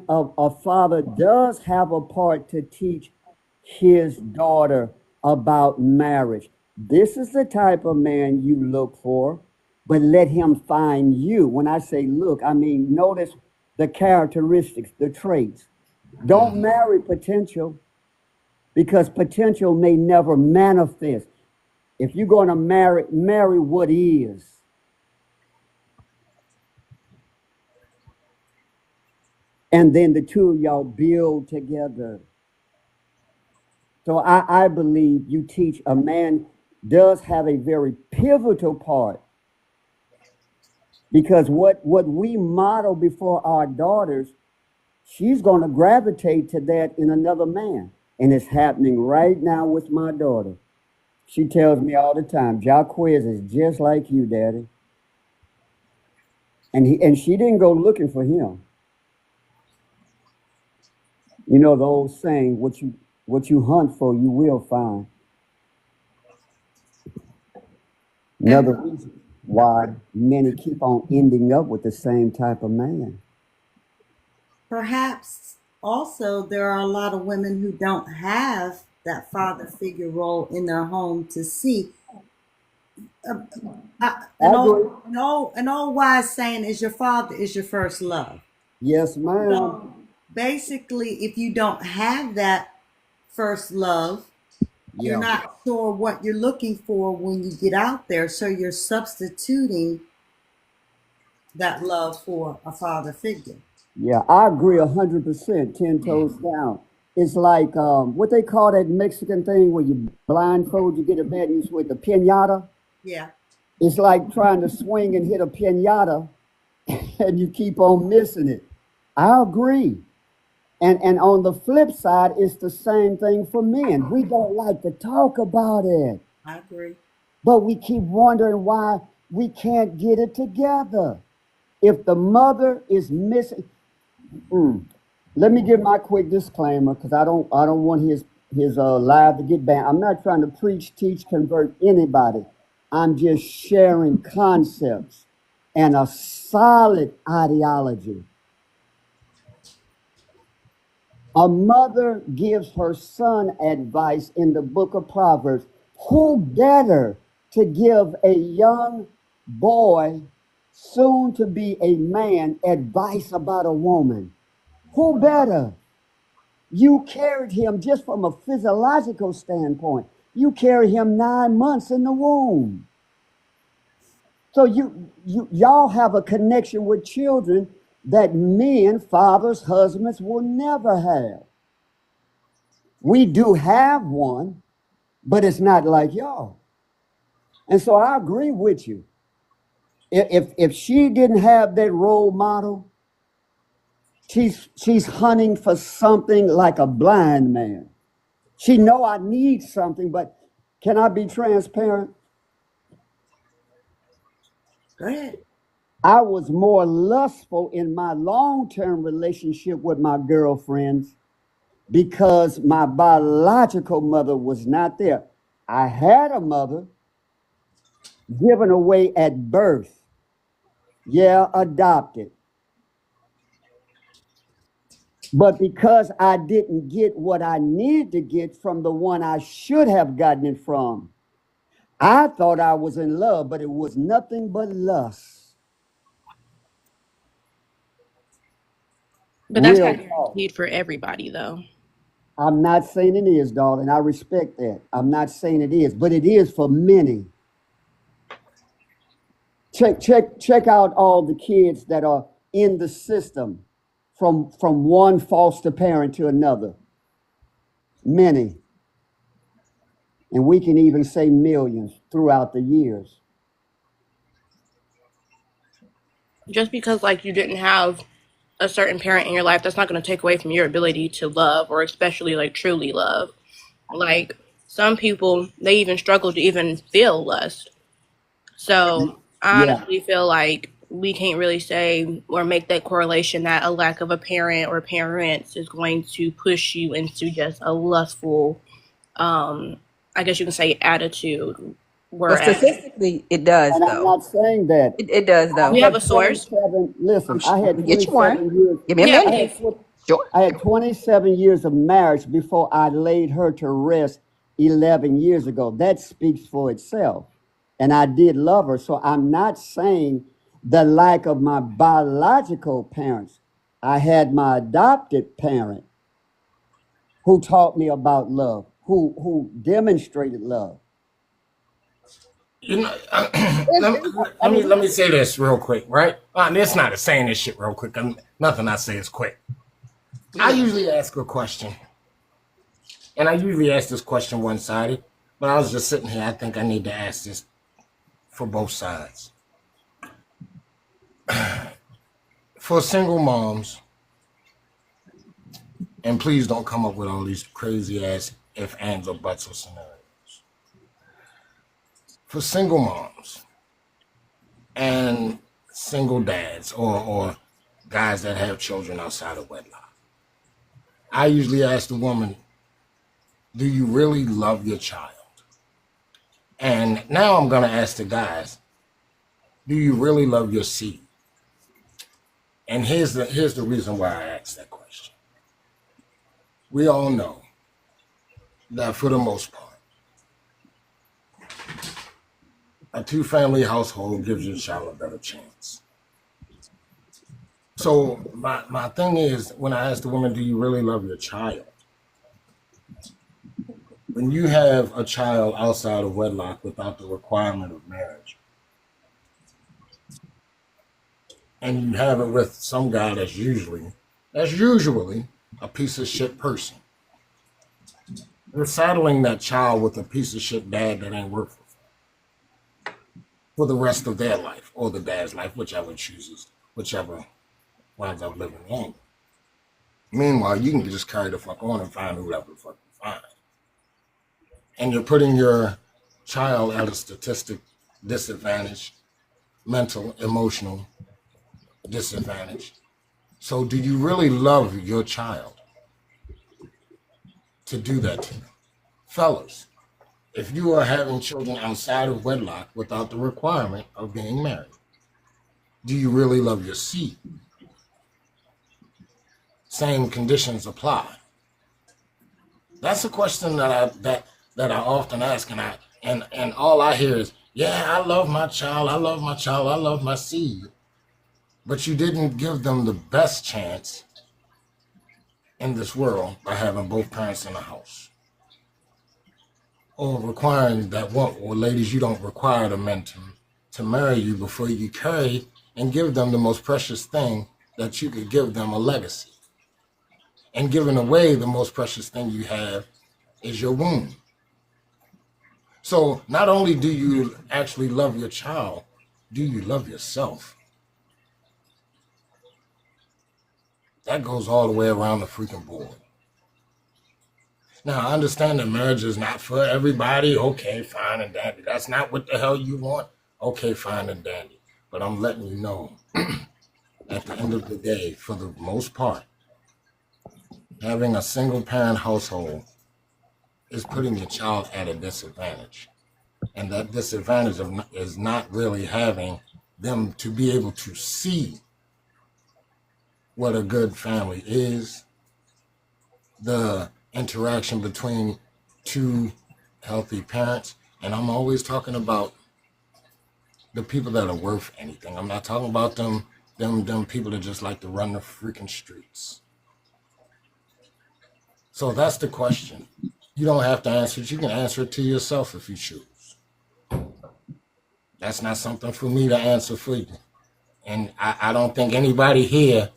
Speaker 2: a father does have a part to teach his daughter about marriage. This is the type of man you look for, but let him find you. When I say look, I mean notice the characteristics, the traits. Don't marry potential because potential may never manifest. If you're going to marry what is. And then the two of y'all build together. So I believe you teach a man does have a very pivotal part because what we model before our daughters, she's going to gravitate to that in another man. And it's happening right now with my daughter. She tells me all the time, Jaquez is just like you, Daddy. And she didn't go looking for him. You know the old saying, what you hunt for, you will find.
Speaker 12: And
Speaker 2: Another reason why many keep on ending up with the same type of man.
Speaker 3: perhaps also there are a lot of women who don't have that father figure role in their home to see. Uh,
Speaker 2: I
Speaker 3: an
Speaker 2: agree.
Speaker 3: old wise saying is your father is your first love.
Speaker 2: Yes, ma'am.
Speaker 3: So basically, if you don't have that first love, you're
Speaker 2: Yeah.
Speaker 3: not sure what you're looking for when you get out there. So you're substituting that love for a father figure.
Speaker 2: Yeah, I agree 100%, 10 toes down. It's like what they call that Mexican thing where you blindfold, you get a bad news with the pinata.
Speaker 3: Yeah.
Speaker 2: It's like trying to swing and hit a pinata and you keep on missing it. I agree. And on the flip side, it's the same thing for men. We don't like to talk about it,
Speaker 3: I agree.
Speaker 2: but we keep wondering why we can't get it together. If the mother is missing, let me give my quick disclaimer because I don't want his live to get banned. I'm not trying to preach, teach, convert anybody. I'm just sharing concepts and a solid ideology. A mother gives her son advice in the book of Proverbs. Who better to give a young boy, soon to be a man, advice about a woman? Who better? You carried him just from a physiological standpoint. You carried him 9 months in the womb. So y'all have a connection with children that men, fathers, husbands will never have. We do have one, but it's not like y'all. And so I agree with you. If she didn't have that role model, she's hunting for something like a blind man. She know I need something, but can I be transparent?
Speaker 12: Go ahead.
Speaker 2: I was more lustful in my long-term relationship with my girlfriends because my biological mother was not there. I had a mother given away at birth. Yeah, adopted. But because I didn't get what I needed to get from the one I should have gotten it from, I thought I was in love, but it was nothing but lust. But that's not Real talk. guaranteed for everybody, though. I'm not saying it is, darling. I respect that. I'm not saying it is, but it is for many. Check out all the kids that are in the system from one foster parent to another. Many. And we can even say millions throughout the years. Just because like you didn't have a certain parent in your life, that's not going to take away from your ability to love, or especially like truly love. Like some people, they even struggle to even feel lust. So I Yeah. honestly feel like we can't really say or make that correlation that a lack of a parent or parents is going to push you into just a lustful, I guess you can say, attitude.
Speaker 20: But
Speaker 2: Whereas,
Speaker 20: statistically, it does
Speaker 2: and I'm
Speaker 20: though.
Speaker 2: not saying that.
Speaker 20: It does
Speaker 2: I
Speaker 20: though.
Speaker 2: you have a source? 27,
Speaker 20: I'm
Speaker 2: listen, I
Speaker 20: I'm
Speaker 2: had
Speaker 20: gonna get you one.
Speaker 2: 27 years.
Speaker 20: Give me a
Speaker 2: Yeah,
Speaker 20: minute.
Speaker 2: please.
Speaker 20: Sure.
Speaker 2: I had 27 years of marriage before I laid her to rest 11 years ago. That speaks for itself. And I did love her. So I'm not saying the lack of my biological parents. I had my adopted parent who taught me about love, who demonstrated love.
Speaker 18: You know,
Speaker 2: It's, I mean,
Speaker 18: let me say this real quick, right? It's not a saying this shit real quick. Nothing I say is quick. I usually ask a question, and I usually ask this question one sided, but I was just sitting here. I think I need to ask this for both sides. For single moms, and please don't come up with all these crazy ass if, ands, or buts or scenarios. For single moms and single dads or guys that have children outside of wedlock, I usually ask the woman, do you really love your child? And now I'm going to ask the guys, do you really love your seed? And here's the reason why I asked that question. We all know that for the most part, a two-family household gives your child a better chance. So my thing is, when I ask the woman, do you really love your child? When you have a child outside of wedlock without the requirement of marriage, and you have it with some guy that's usually a piece of shit person, you're saddling that child with a piece of shit dad that ain't worth it for the rest of their life, or the dad's life, whichever winds up living longer. Meanwhile, you can just carry the fuck on and find whoever the fuck you find. And you're putting your child at a statistic disadvantage, mental, emotional disadvantage. So do you really love your child to do that to them? Fellas, if you are having children outside of wedlock without the requirement of being married, do you really love your seed? Same conditions apply. That's a question that I often ask, and all I hear is, "Yeah, I love my child. I love my child. I love my seed." But you didn't give them the best chance in this world by having both parents in the house, or requiring that one. Well, ladies, you don't require the men to marry you before you carry and give them the most precious thing that you could give them, a legacy. And giving away the most precious thing you have is your womb. So not only do you actually love your child, do you love yourself? That goes all the way around the freaking board. Now, I understand that marriage is not for everybody. Okay, fine and dandy. That's not what the hell you want. Okay, fine and dandy. But I'm letting you know, at the end of the day, for the most part, having a single parent household is putting your child at a disadvantage. And that disadvantage is not really having them to be able to see what a good family is, the interaction between two healthy parents. And I'm always talking about the people that are worth anything. I'm not talking about them people that just like to run the freaking streets. So that's the question. You don't have to answer it. You can answer it to yourself if you choose. That's not something for me to answer for you. And I don't think anybody here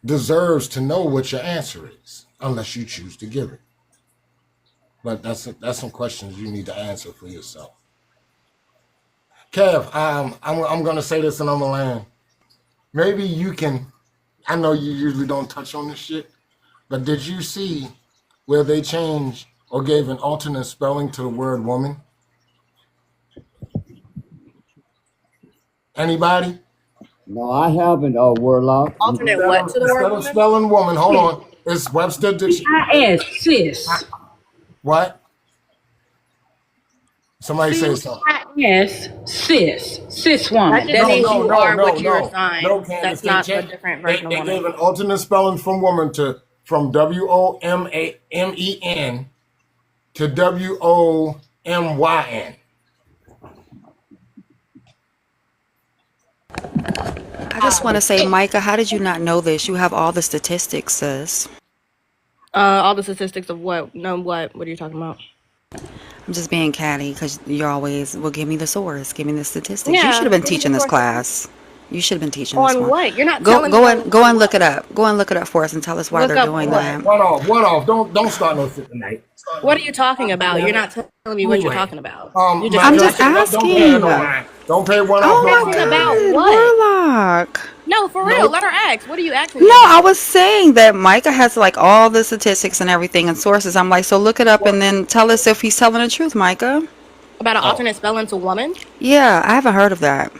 Speaker 18: deserves to know what your answer is unless you choose to give it. But that's some questions you need to answer for yourself. Kev, I'm going to say this and I'm going to land. Maybe you can, I know you usually don't touch on this shit, but did you see where they changed or gave an alternate spelling to the word woman? Anybody?
Speaker 2: No, I haven't, Warlock. Mhm.
Speaker 6: Alternate what to the
Speaker 18: Instead
Speaker 6: word
Speaker 18: of
Speaker 6: woman?
Speaker 18: spelling woman, hold on. It's Webster Dictionary.
Speaker 14: CIS, sis.
Speaker 18: What? Somebody say something.
Speaker 14: CIS, sis
Speaker 2: That
Speaker 14: woman.
Speaker 2: just
Speaker 14: That's
Speaker 2: means
Speaker 18: No,
Speaker 2: you
Speaker 18: no,
Speaker 2: are
Speaker 18: no,
Speaker 2: what you're
Speaker 18: no. No,
Speaker 2: assigned.
Speaker 18: Candace.
Speaker 2: That's
Speaker 18: They
Speaker 2: not a
Speaker 18: changed.
Speaker 2: different
Speaker 18: They,
Speaker 2: version of
Speaker 18: they gave
Speaker 2: woman.
Speaker 18: an alternate spelling from woman from WOMAMEN to WOMYN.
Speaker 11: I just want to say, Micah, how did you not know this? You have all the statistics, sis.
Speaker 2: All the statistics of what? No, what? What are you talking about?
Speaker 11: I'm just being catty because you always will give me the source, give me the statistics. You should have
Speaker 2: Yeah,
Speaker 11: been
Speaker 2: give me the
Speaker 11: teaching this
Speaker 2: sources.
Speaker 11: class. You should have been teaching this
Speaker 2: On
Speaker 11: one.
Speaker 2: what? You're not
Speaker 11: Go
Speaker 2: telling me
Speaker 11: go and go
Speaker 2: on
Speaker 11: and look
Speaker 2: what.
Speaker 11: it up. Go and look it up for us and tell us why
Speaker 2: Look
Speaker 11: they're
Speaker 2: up
Speaker 11: doing
Speaker 2: what?
Speaker 11: that.
Speaker 18: One off. Don't start no shit tonight.
Speaker 2: What are you talking about? You're not telling me what you're
Speaker 18: Anyway,
Speaker 2: talking about. You're just
Speaker 11: I'm just
Speaker 2: flexing.
Speaker 18: don't pay her
Speaker 11: asking.
Speaker 18: no mind. Don't pay one off no
Speaker 11: Oh my
Speaker 2: Flexing
Speaker 18: mind.
Speaker 2: about
Speaker 11: God,
Speaker 2: what?
Speaker 11: Warlock.
Speaker 2: No, for real.
Speaker 18: No,
Speaker 2: Let her ask. What are you asking me
Speaker 11: No, I
Speaker 2: about?
Speaker 11: was saying that Micah has like all the statistics and everything and sources. I'm like, so look it up
Speaker 18: what?
Speaker 11: and then tell us if he's telling the truth, Micah.
Speaker 2: About an
Speaker 18: Oh,
Speaker 2: alternate spelling to woman?
Speaker 11: Yeah, I haven't heard of that.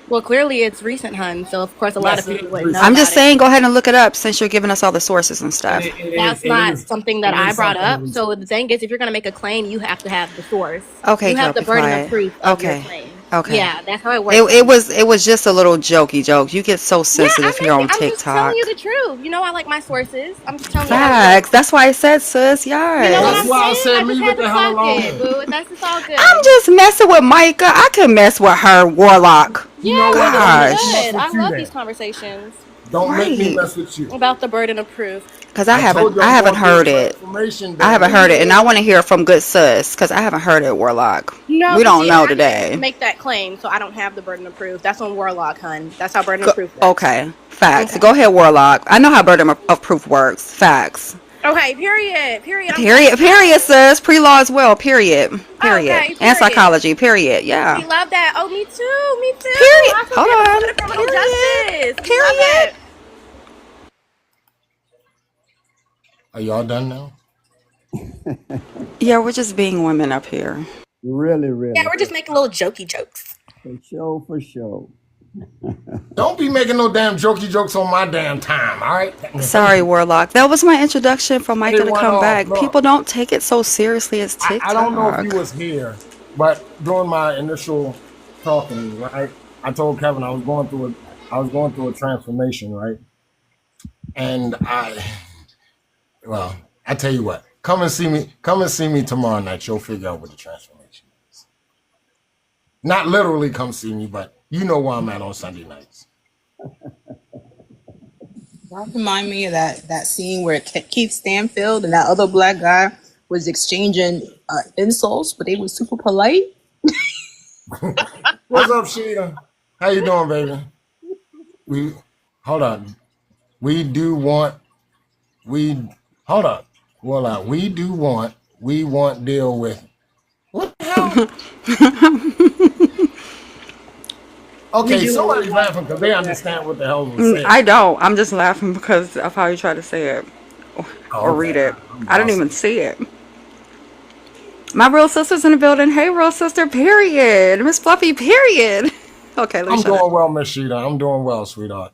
Speaker 2: Well, clearly it's recent, hun. So of course a lot of
Speaker 18: yes, it
Speaker 2: people
Speaker 18: is
Speaker 2: wouldn't know
Speaker 11: I'm
Speaker 18: recent.
Speaker 11: just
Speaker 2: about it.
Speaker 11: saying, go ahead and look it up since you're giving us all the sources and stuff.
Speaker 2: That's not something that
Speaker 18: It
Speaker 2: I
Speaker 18: is
Speaker 2: brought
Speaker 18: something
Speaker 2: up.
Speaker 18: recent.
Speaker 2: So the thing is, if you're going to make a claim, you have to have the source.
Speaker 11: Okay,
Speaker 2: You
Speaker 11: girl,
Speaker 2: have the
Speaker 11: be
Speaker 2: burden of
Speaker 11: quiet.
Speaker 2: proof of your
Speaker 11: Okay,
Speaker 2: claim.
Speaker 11: okay.
Speaker 2: Yeah, that's how it
Speaker 11: It,
Speaker 2: works,
Speaker 11: it
Speaker 2: hun.
Speaker 11: was it was just a little jokey joke. You get so
Speaker 2: Yeah,
Speaker 11: sensitive here on
Speaker 2: I'm just telling you
Speaker 11: TikTok.
Speaker 2: the truth. You know, I like my sources. I'm just telling you how it
Speaker 11: Facts.
Speaker 2: works.
Speaker 11: That's why I said, sis.
Speaker 2: You know what
Speaker 18: That's
Speaker 2: I'm
Speaker 11: Yes.
Speaker 18: why I
Speaker 2: saying?
Speaker 18: said
Speaker 2: I just
Speaker 18: leave
Speaker 2: had
Speaker 18: it
Speaker 2: to
Speaker 18: the hell
Speaker 2: clock it,
Speaker 18: alone.
Speaker 2: boo. That's just all
Speaker 11: I'm
Speaker 2: good.
Speaker 11: just messing with Micah. I can mess with her, Warlock.
Speaker 18: You
Speaker 2: Yeah,
Speaker 18: know
Speaker 2: we're
Speaker 18: what? Don't
Speaker 2: doing
Speaker 18: make me mess
Speaker 11: Gosh.
Speaker 2: good.
Speaker 18: with
Speaker 2: I
Speaker 18: you
Speaker 2: love these
Speaker 18: then.
Speaker 2: conversations
Speaker 18: Don't make me
Speaker 11: Right.
Speaker 18: mess with you.
Speaker 2: about the burden of proof.
Speaker 11: Cause
Speaker 18: I told you
Speaker 11: I
Speaker 18: I'm
Speaker 11: haven't
Speaker 18: going through a
Speaker 11: heard it.
Speaker 18: transformation,
Speaker 11: I
Speaker 18: damn
Speaker 11: haven't
Speaker 18: it.
Speaker 11: heard it, and I want to hear it from good sis. Cause I haven't heard it, Warlock.
Speaker 2: No,
Speaker 11: We
Speaker 2: because
Speaker 11: don't
Speaker 2: see,
Speaker 11: know
Speaker 2: I didn't
Speaker 11: today.
Speaker 2: make that claim, so I don't have the burden of proof. That's on Warlock, hun. That's how burden of proof works.
Speaker 11: Okay. Facts.
Speaker 2: Okay.
Speaker 11: Go ahead, Warlock. I know how burden of proof works. Facts.
Speaker 2: Okay, period. Period. I'm telling
Speaker 11: Period.
Speaker 2: you
Speaker 11: Period,
Speaker 2: now.
Speaker 11: sis. Pre-law as well. Period. Period.
Speaker 2: Okay,
Speaker 11: And
Speaker 2: period.
Speaker 11: psychology. Period. Yeah.
Speaker 2: We love that. Oh, me too. Me too.
Speaker 11: Period.
Speaker 2: I'm so
Speaker 11: Hold
Speaker 2: here for a little bit
Speaker 11: on.
Speaker 2: of criminal
Speaker 11: Period.
Speaker 2: justice. We love
Speaker 11: Period.
Speaker 2: it.
Speaker 18: Are y'all done now?
Speaker 11: Yeah, we're just being women up here.
Speaker 2: Yeah,
Speaker 3: Really.
Speaker 2: we're just making little jokey jokes.
Speaker 3: For sure.
Speaker 18: Don't be making no damn jokey jokes on my damn time, all right?
Speaker 11: Sorry, Warlock. That was my introduction for
Speaker 18: Hey,
Speaker 11: Micah to
Speaker 18: one
Speaker 11: come
Speaker 18: off.
Speaker 11: back. People
Speaker 18: Look,
Speaker 11: don't take it so seriously as
Speaker 18: I don't know if you
Speaker 11: TikTok.
Speaker 18: was here, but during my initial talking, right, I told Kevin I was going through a transformation, right? And well, I tell you what. Come and see me. Come and see me tomorrow night. You'll figure out what the transformation is. Not literally come see me, but you know where I'm at on Sunday nights.
Speaker 14: That remind me of that scene where Keith Stanfield and that other black guy was exchanging insults, but they were super polite.
Speaker 18: What's up, Sheeta? How you doing, baby? We hold on. We do want we hold on. Well, we want deal with what the hell?
Speaker 11: We
Speaker 18: Okay,
Speaker 11: do want
Speaker 18: somebody's laughing because they
Speaker 11: that.
Speaker 18: understand what the hell was said.
Speaker 11: I don't. I'm just laughing because of how you try to say it
Speaker 18: Oh,
Speaker 11: or
Speaker 18: okay.
Speaker 11: read it.
Speaker 18: I'm
Speaker 11: I didn't
Speaker 18: lost.
Speaker 11: even see it. My real sister's in the building. Hey, real sister, period. Miss Fluffy, period. Okay, let me
Speaker 18: I'm
Speaker 11: shut up.
Speaker 18: doing well, Miss Sheeta. I'm doing well, sweetheart.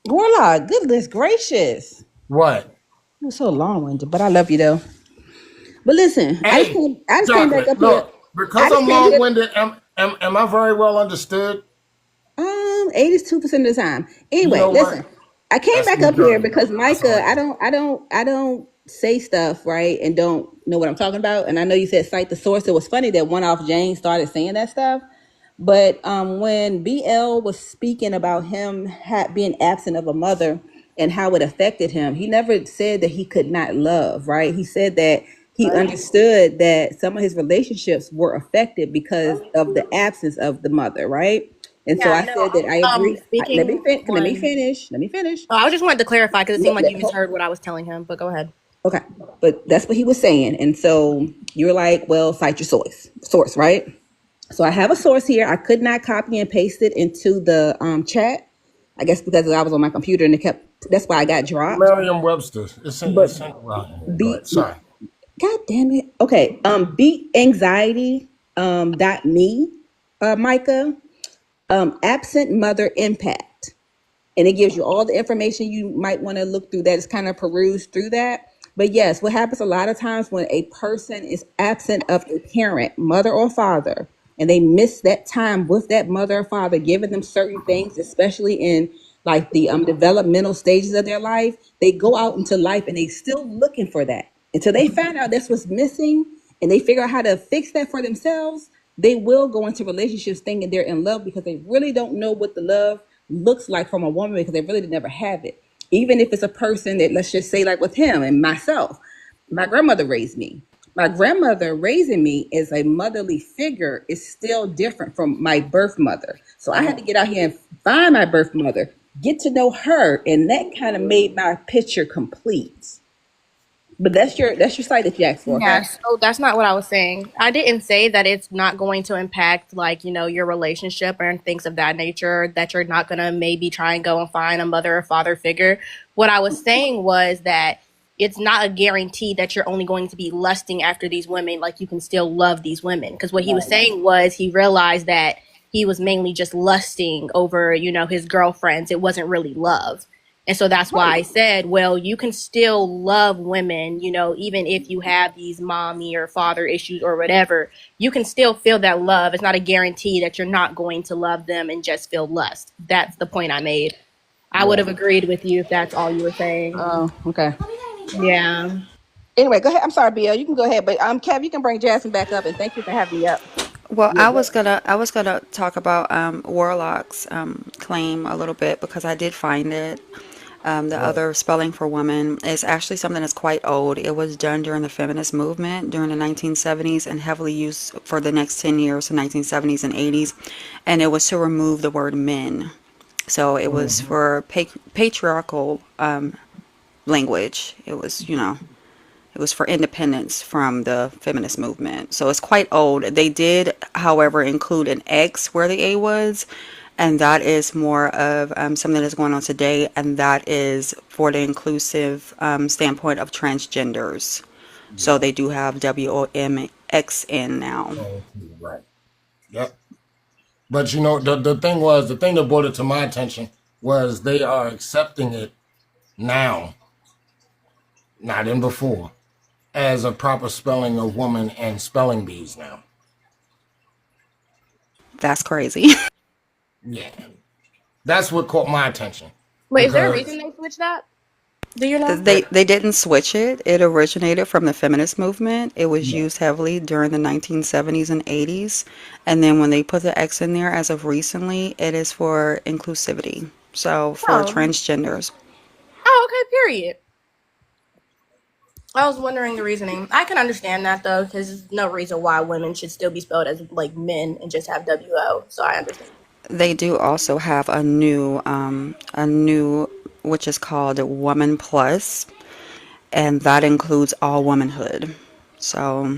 Speaker 20: Warlock, goodness gracious.
Speaker 18: What?
Speaker 20: You're so long winded, but I love you though. But listen,
Speaker 18: Hey,
Speaker 20: I just came back
Speaker 18: chocolate.
Speaker 20: up here.
Speaker 18: Look, because
Speaker 20: I just
Speaker 18: I'm
Speaker 20: came
Speaker 18: long
Speaker 20: here.
Speaker 18: winded, am I very well understood?
Speaker 20: 82% of the time.
Speaker 18: You
Speaker 20: Anyway,
Speaker 18: know what?
Speaker 20: listen. I came
Speaker 18: That's
Speaker 20: back up here
Speaker 18: encouraging.
Speaker 20: because
Speaker 18: That's all
Speaker 20: Micah,
Speaker 18: I
Speaker 20: I
Speaker 18: need.
Speaker 20: don't I don't I don't say stuff, right? And don't know what I'm talking about. And I know you said cite the source. It was funny that one off Jane started saying that stuff. But when BL was speaking about him being absent of a mother and how it affected him, he never said that he could not love, right? He said that he understood that some of his relationships were affected because of the absence of the mother, right? And so
Speaker 2: Yeah,
Speaker 20: I
Speaker 2: no,
Speaker 20: said that I
Speaker 2: I was
Speaker 20: agree. Let me
Speaker 2: speaking
Speaker 20: let me
Speaker 2: on.
Speaker 20: finish. Let me finish.
Speaker 2: Oh, I just wanted to clarify because it seemed
Speaker 20: Let-
Speaker 2: like you
Speaker 20: let- ho-
Speaker 2: misheard what I was telling him. But go ahead.
Speaker 20: okay, but that's what he was saying, and so you're like, well, cite your source, right? So I have a source here. I could not copy and paste it into the chat. I guess because I was on my computer and it kept. That's why I got dropped.
Speaker 18: Merriam-Webster.
Speaker 20: But
Speaker 18: Well, anyway, go
Speaker 20: beat.
Speaker 18: ahead. Sorry.
Speaker 20: God damn it. Okay. Beat anxiety. Dot me. Micah. Absent mother impact, and it gives you all the information you might want to look through that. It's kind of peruse through that. But yes, what happens a lot of times when a person is absent of a parent, mother or father, and they miss that time with that mother or father, giving them certain things, especially in like the developmental stages of their life, they go out into life and they still looking for that until they find out that's what's missing and they figure out how to fix that for themselves. They will go into relationships thinking they're in love because they really don't know what the love looks like from a woman because they really never have it. Even if it's a person that, let's just say, like with him and myself, my grandmother raised me. My grandmother raising me as a motherly figure is still different from my birth mother. So I had to get out here and find my birth mother, get to know her, and that kind of made my picture complete. But that's your site that you asked for,
Speaker 2: Yeah,
Speaker 20: okay?
Speaker 2: so that's not what I was saying. I didn't say that it's not going to impact like, your relationship and things of that nature, that you're not going to maybe try and go and find a mother or father figure. What I was saying was that it's not a guarantee that you're only going to be lusting after these women, like you can still love these women. Because what he was saying was he realized that he was mainly just lusting over, his girlfriends. It wasn't really love. And so that's why I said, well, you can still love women, even if you have these mommy or father issues or whatever, you can still feel that love. It's not a guarantee that you're not going to love them and just feel lust. That's the point I made. I would
Speaker 20: Yeah.
Speaker 2: have agreed with you if that's all you were saying.
Speaker 20: Oh, okay.
Speaker 2: Yeah.
Speaker 20: Anyway, go ahead. I'm sorry, Bill. You can go ahead, but Kev, you can bring Jasmine back up, and thank you for having me up.
Speaker 11: Well,
Speaker 20: Yeah, go.
Speaker 11: I was gonna talk about Warlock's claim a little bit because I did find it. The
Speaker 18: What?
Speaker 11: other spelling for woman is actually something that's quite old. It was done during the feminist movement during the 1970s and heavily used for the next 10 years, the 1970s and 80s. And it was to remove the word men. So it was
Speaker 18: Mm-hmm.
Speaker 11: for patriarchal language. It was, it was for independence from the feminist movement. So it's quite old. They did, however, include an X where the A was, and that is more of something that's going on today, and that is for the inclusive standpoint of transgenders. So
Speaker 18: Yeah.
Speaker 11: they do have WOMXN now.
Speaker 18: Oh, right. Yep. But the thing that brought it to my attention was they are accepting it now, not in before, as a proper spelling of woman and spelling bees now.
Speaker 11: That's crazy.
Speaker 18: Yeah. That's what caught my attention
Speaker 2: Wait, is there a
Speaker 18: because
Speaker 2: reason they switched that? Do you know?
Speaker 11: They didn't switch it. It originated from the feminist movement. It was
Speaker 18: Yeah.
Speaker 11: used heavily during the 1970s and 80s. And then when they put the X in there as of recently, it is for inclusivity. So for
Speaker 2: Oh.
Speaker 11: transgenders.
Speaker 2: Oh, okay, period. I was wondering the reasoning. I can understand that though, because there's no reason why women should still be spelled as like men and just have WO. So I understand.
Speaker 11: They do also have a new, which is called Woman Plus, and that includes all womanhood. So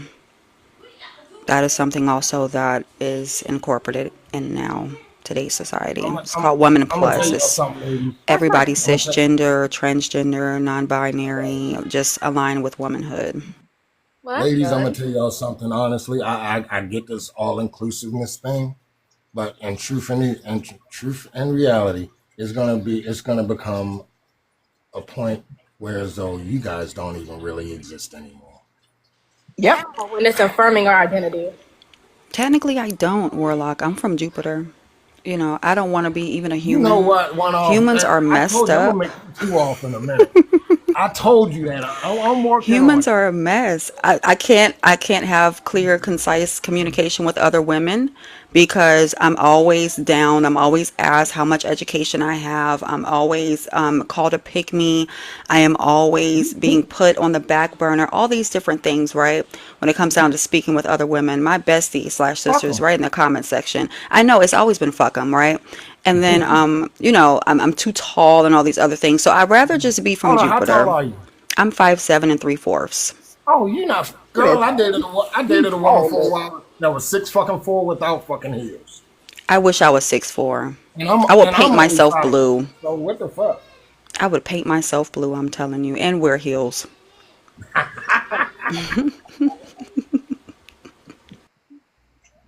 Speaker 11: that is something also that is incorporated in now today's society.
Speaker 18: I'm
Speaker 11: It's
Speaker 18: I'm
Speaker 11: called Woman
Speaker 18: I'm gonna tell
Speaker 11: Plus.
Speaker 18: y'all
Speaker 11: It's
Speaker 18: something, ladies.
Speaker 2: That's
Speaker 11: everybody
Speaker 18: I'm gonna tell,
Speaker 11: cisgender, transgender, non-binary, just aligned with womanhood.
Speaker 2: well, that's
Speaker 18: ladies, I'm gonna
Speaker 2: good.
Speaker 18: tell y'all something. Honestly, I get this all inclusiveness thing, but in truth and reality, it's gonna become a point where as though you guys don't even really exist anymore.
Speaker 2: Yeah,
Speaker 20: Yep.
Speaker 2: when it's affirming our identity.
Speaker 11: Technically, I don't, Warlock. I'm from Jupiter. You know, I don't want to be even a
Speaker 18: You know
Speaker 11: human.
Speaker 18: what? One off.
Speaker 11: Humans are
Speaker 18: I
Speaker 11: messed
Speaker 18: told you I'm gonna
Speaker 11: up.
Speaker 18: make you two off in a minute. I told you that. I'm working on
Speaker 11: Humans
Speaker 18: it.
Speaker 11: are a mess. I can't have clear, concise communication with other women because I'm always down. I'm always asked how much education I have. I'm always called a pick me. I am always being put on the back burner. All these different things, right? When it comes down to speaking with other women, my bestie slash
Speaker 18: Fuck
Speaker 11: sisters,
Speaker 18: them.
Speaker 11: right in the comment section. I know it's always been fuck 'em, right? And then, I'm too tall and all these other things. So I'd rather just be from
Speaker 18: Hold on. How tall
Speaker 11: Jupiter.
Speaker 18: are you?
Speaker 11: I'm 5'7" and 3/4.
Speaker 18: Oh, you not
Speaker 20: Pretty
Speaker 18: girl.
Speaker 20: tall.
Speaker 18: I
Speaker 20: You
Speaker 18: dated a woman
Speaker 20: tall,
Speaker 18: for a
Speaker 20: man.
Speaker 18: while that was 6 fucking 4 without fucking heels,
Speaker 11: I wish I was 6'4".
Speaker 18: and I'm
Speaker 11: I would
Speaker 18: and
Speaker 11: paint
Speaker 18: I'm only
Speaker 11: myself
Speaker 18: 5'8".
Speaker 11: blue.
Speaker 18: So what the fuck?
Speaker 11: I would paint myself blue, I'm telling you, and wear heels.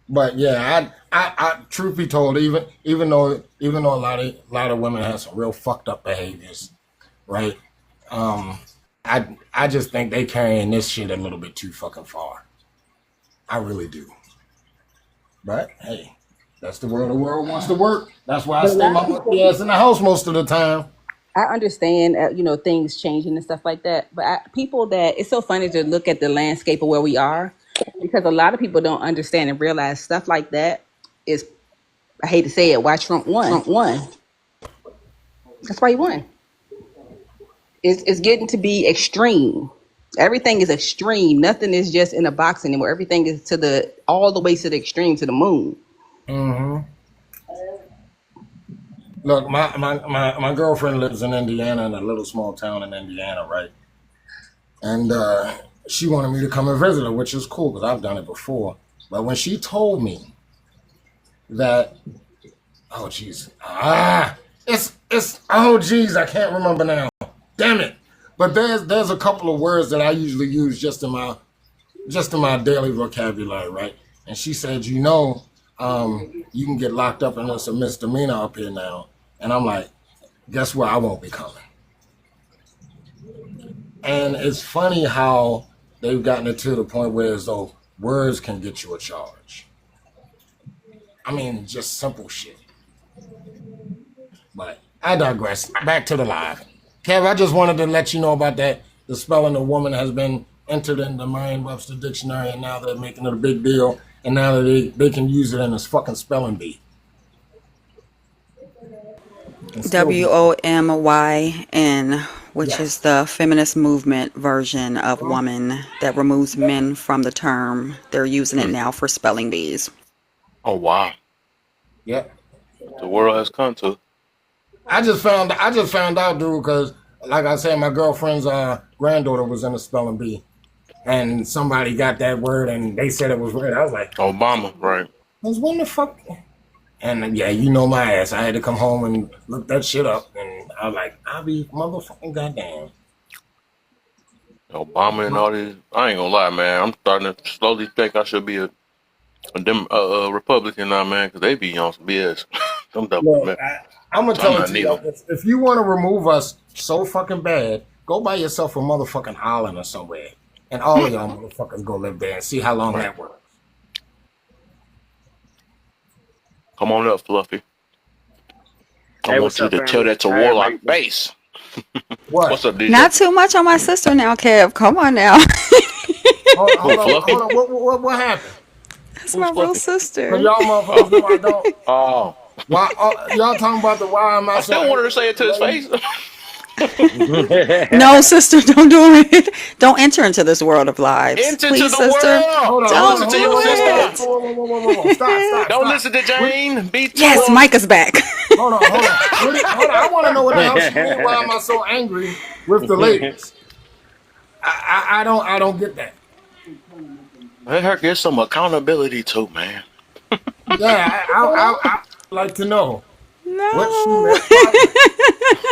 Speaker 18: But yeah, truth be told, even though a lot of women have some real fucked up behaviors, right? Um, I just think they carrying this shit a little bit too fucking far. I really do. But hey, that's the world the world wants to work. That's why I
Speaker 20: But a
Speaker 18: stay
Speaker 20: lot
Speaker 18: my
Speaker 20: of
Speaker 18: monkey
Speaker 20: people,
Speaker 18: ass in the house most of the time.
Speaker 20: I understand, things changing and stuff like that. But people that it's so funny to look at the landscape of where we are, because a lot of people don't understand and realize stuff like that is. I hate to say it. Why Trump won?
Speaker 14: Trump won.
Speaker 20: That's why he won. It's getting to be extreme. Everything is extreme. Nothing is just in a box anymore. Everything is to the all the way to the extreme to the moon.
Speaker 18: Hmm. Look, my girlfriend lives in Indiana, in a little small town in Indiana, right? And she wanted me to come and visit her, which is cool because I've done it before. But when she told me that, oh jeez, it's oh jeez, I can't remember now. Damn it! But there's a couple of words that I usually use just in my daily vocabulary, right? And she said, you can get locked up and it's a misdemeanor up here now. And I'm like, guess what? I won't be coming. And it's funny how they've gotten it to the point where as though words can get you a charge. I mean, just simple shit. But I digress. Back to the live. Kev, I just wanted to let you know about that. The spelling of woman has been entered in the Merriam-Webster dictionary, and now they're making it a big deal. And now that they can use it in this fucking spelling bee and still be stupid.
Speaker 11: WOMYN, which is
Speaker 18: Yes.
Speaker 11: the feminist movement version of
Speaker 18: Huh?
Speaker 11: woman that removes men from the term. They're using it
Speaker 1: Mm.
Speaker 11: now for spelling bees.
Speaker 1: Oh wow,
Speaker 18: Yep.
Speaker 1: the world has come to.
Speaker 18: I just found out, dude, because like I said, my girlfriend's granddaughter was in a spelling bee, and somebody got that word, and they said it was weird. I was like,
Speaker 1: Obama, right?
Speaker 18: when the fuck? And yeah, you know my ass. I had to come home and look that shit up, and I was like, I'll be motherfucking goddamn.
Speaker 1: Obama and all these. I ain't gonna lie, man. I'm starting to slowly think I should be a Republican now, man, because they be on some BS. Them double,
Speaker 18: Look,
Speaker 1: man.
Speaker 18: I'm gonna
Speaker 1: So I'm
Speaker 18: tell it
Speaker 1: not
Speaker 18: to you
Speaker 1: neither.
Speaker 18: like this: if you want to remove us so fucking bad, go buy yourself a motherfucking island or somewhere, and all of y'all motherfuckers go live there and see how long
Speaker 1: Right.
Speaker 18: that works.
Speaker 1: Come on up, Fluffy. I
Speaker 2: Hey,
Speaker 1: want
Speaker 2: what's
Speaker 1: you
Speaker 2: up,
Speaker 1: to tell
Speaker 2: family?
Speaker 1: that to
Speaker 2: How
Speaker 1: Warlock
Speaker 2: everybody doing?
Speaker 1: face.
Speaker 16: What?
Speaker 1: What's up, DJ?
Speaker 11: Not too much on my sister now, Kev. Come on now.
Speaker 1: Who, Fluffy?
Speaker 16: Hold on. What happened?
Speaker 11: That's
Speaker 1: Who's
Speaker 11: my real
Speaker 1: Fluffy?
Speaker 16: Cause
Speaker 11: sister.
Speaker 16: y'all
Speaker 1: Oh,
Speaker 16: motherfuckers know I don't.
Speaker 1: oh.
Speaker 16: Why y'all talking about the why am I
Speaker 1: I
Speaker 16: so
Speaker 1: still wanted
Speaker 16: angry
Speaker 1: to say
Speaker 16: with
Speaker 1: it
Speaker 16: the
Speaker 1: to his
Speaker 16: lady?
Speaker 1: face.
Speaker 11: No, sister, don't do it. Don't enter into this world of lies.
Speaker 1: Enter to
Speaker 11: Please,
Speaker 1: the
Speaker 11: sister.
Speaker 1: world.
Speaker 16: Hold on,
Speaker 1: Don't
Speaker 16: hold
Speaker 1: listen
Speaker 16: on,
Speaker 11: Don't
Speaker 1: to
Speaker 11: do
Speaker 16: hold
Speaker 1: your
Speaker 16: on,
Speaker 1: sister.
Speaker 11: it.
Speaker 16: whoa. Stop.
Speaker 1: Don't listen to
Speaker 16: What,
Speaker 1: Jane. Be
Speaker 11: Yes,
Speaker 1: tough.
Speaker 11: Micah's back.
Speaker 16: hold on. Hold on. I want to know what the hell she mean. Why am I so angry with the ladies? I don't get that.
Speaker 1: Let her get some accountability too, man.
Speaker 16: Yeah, I like to know what she
Speaker 11: No.
Speaker 16: meant by that.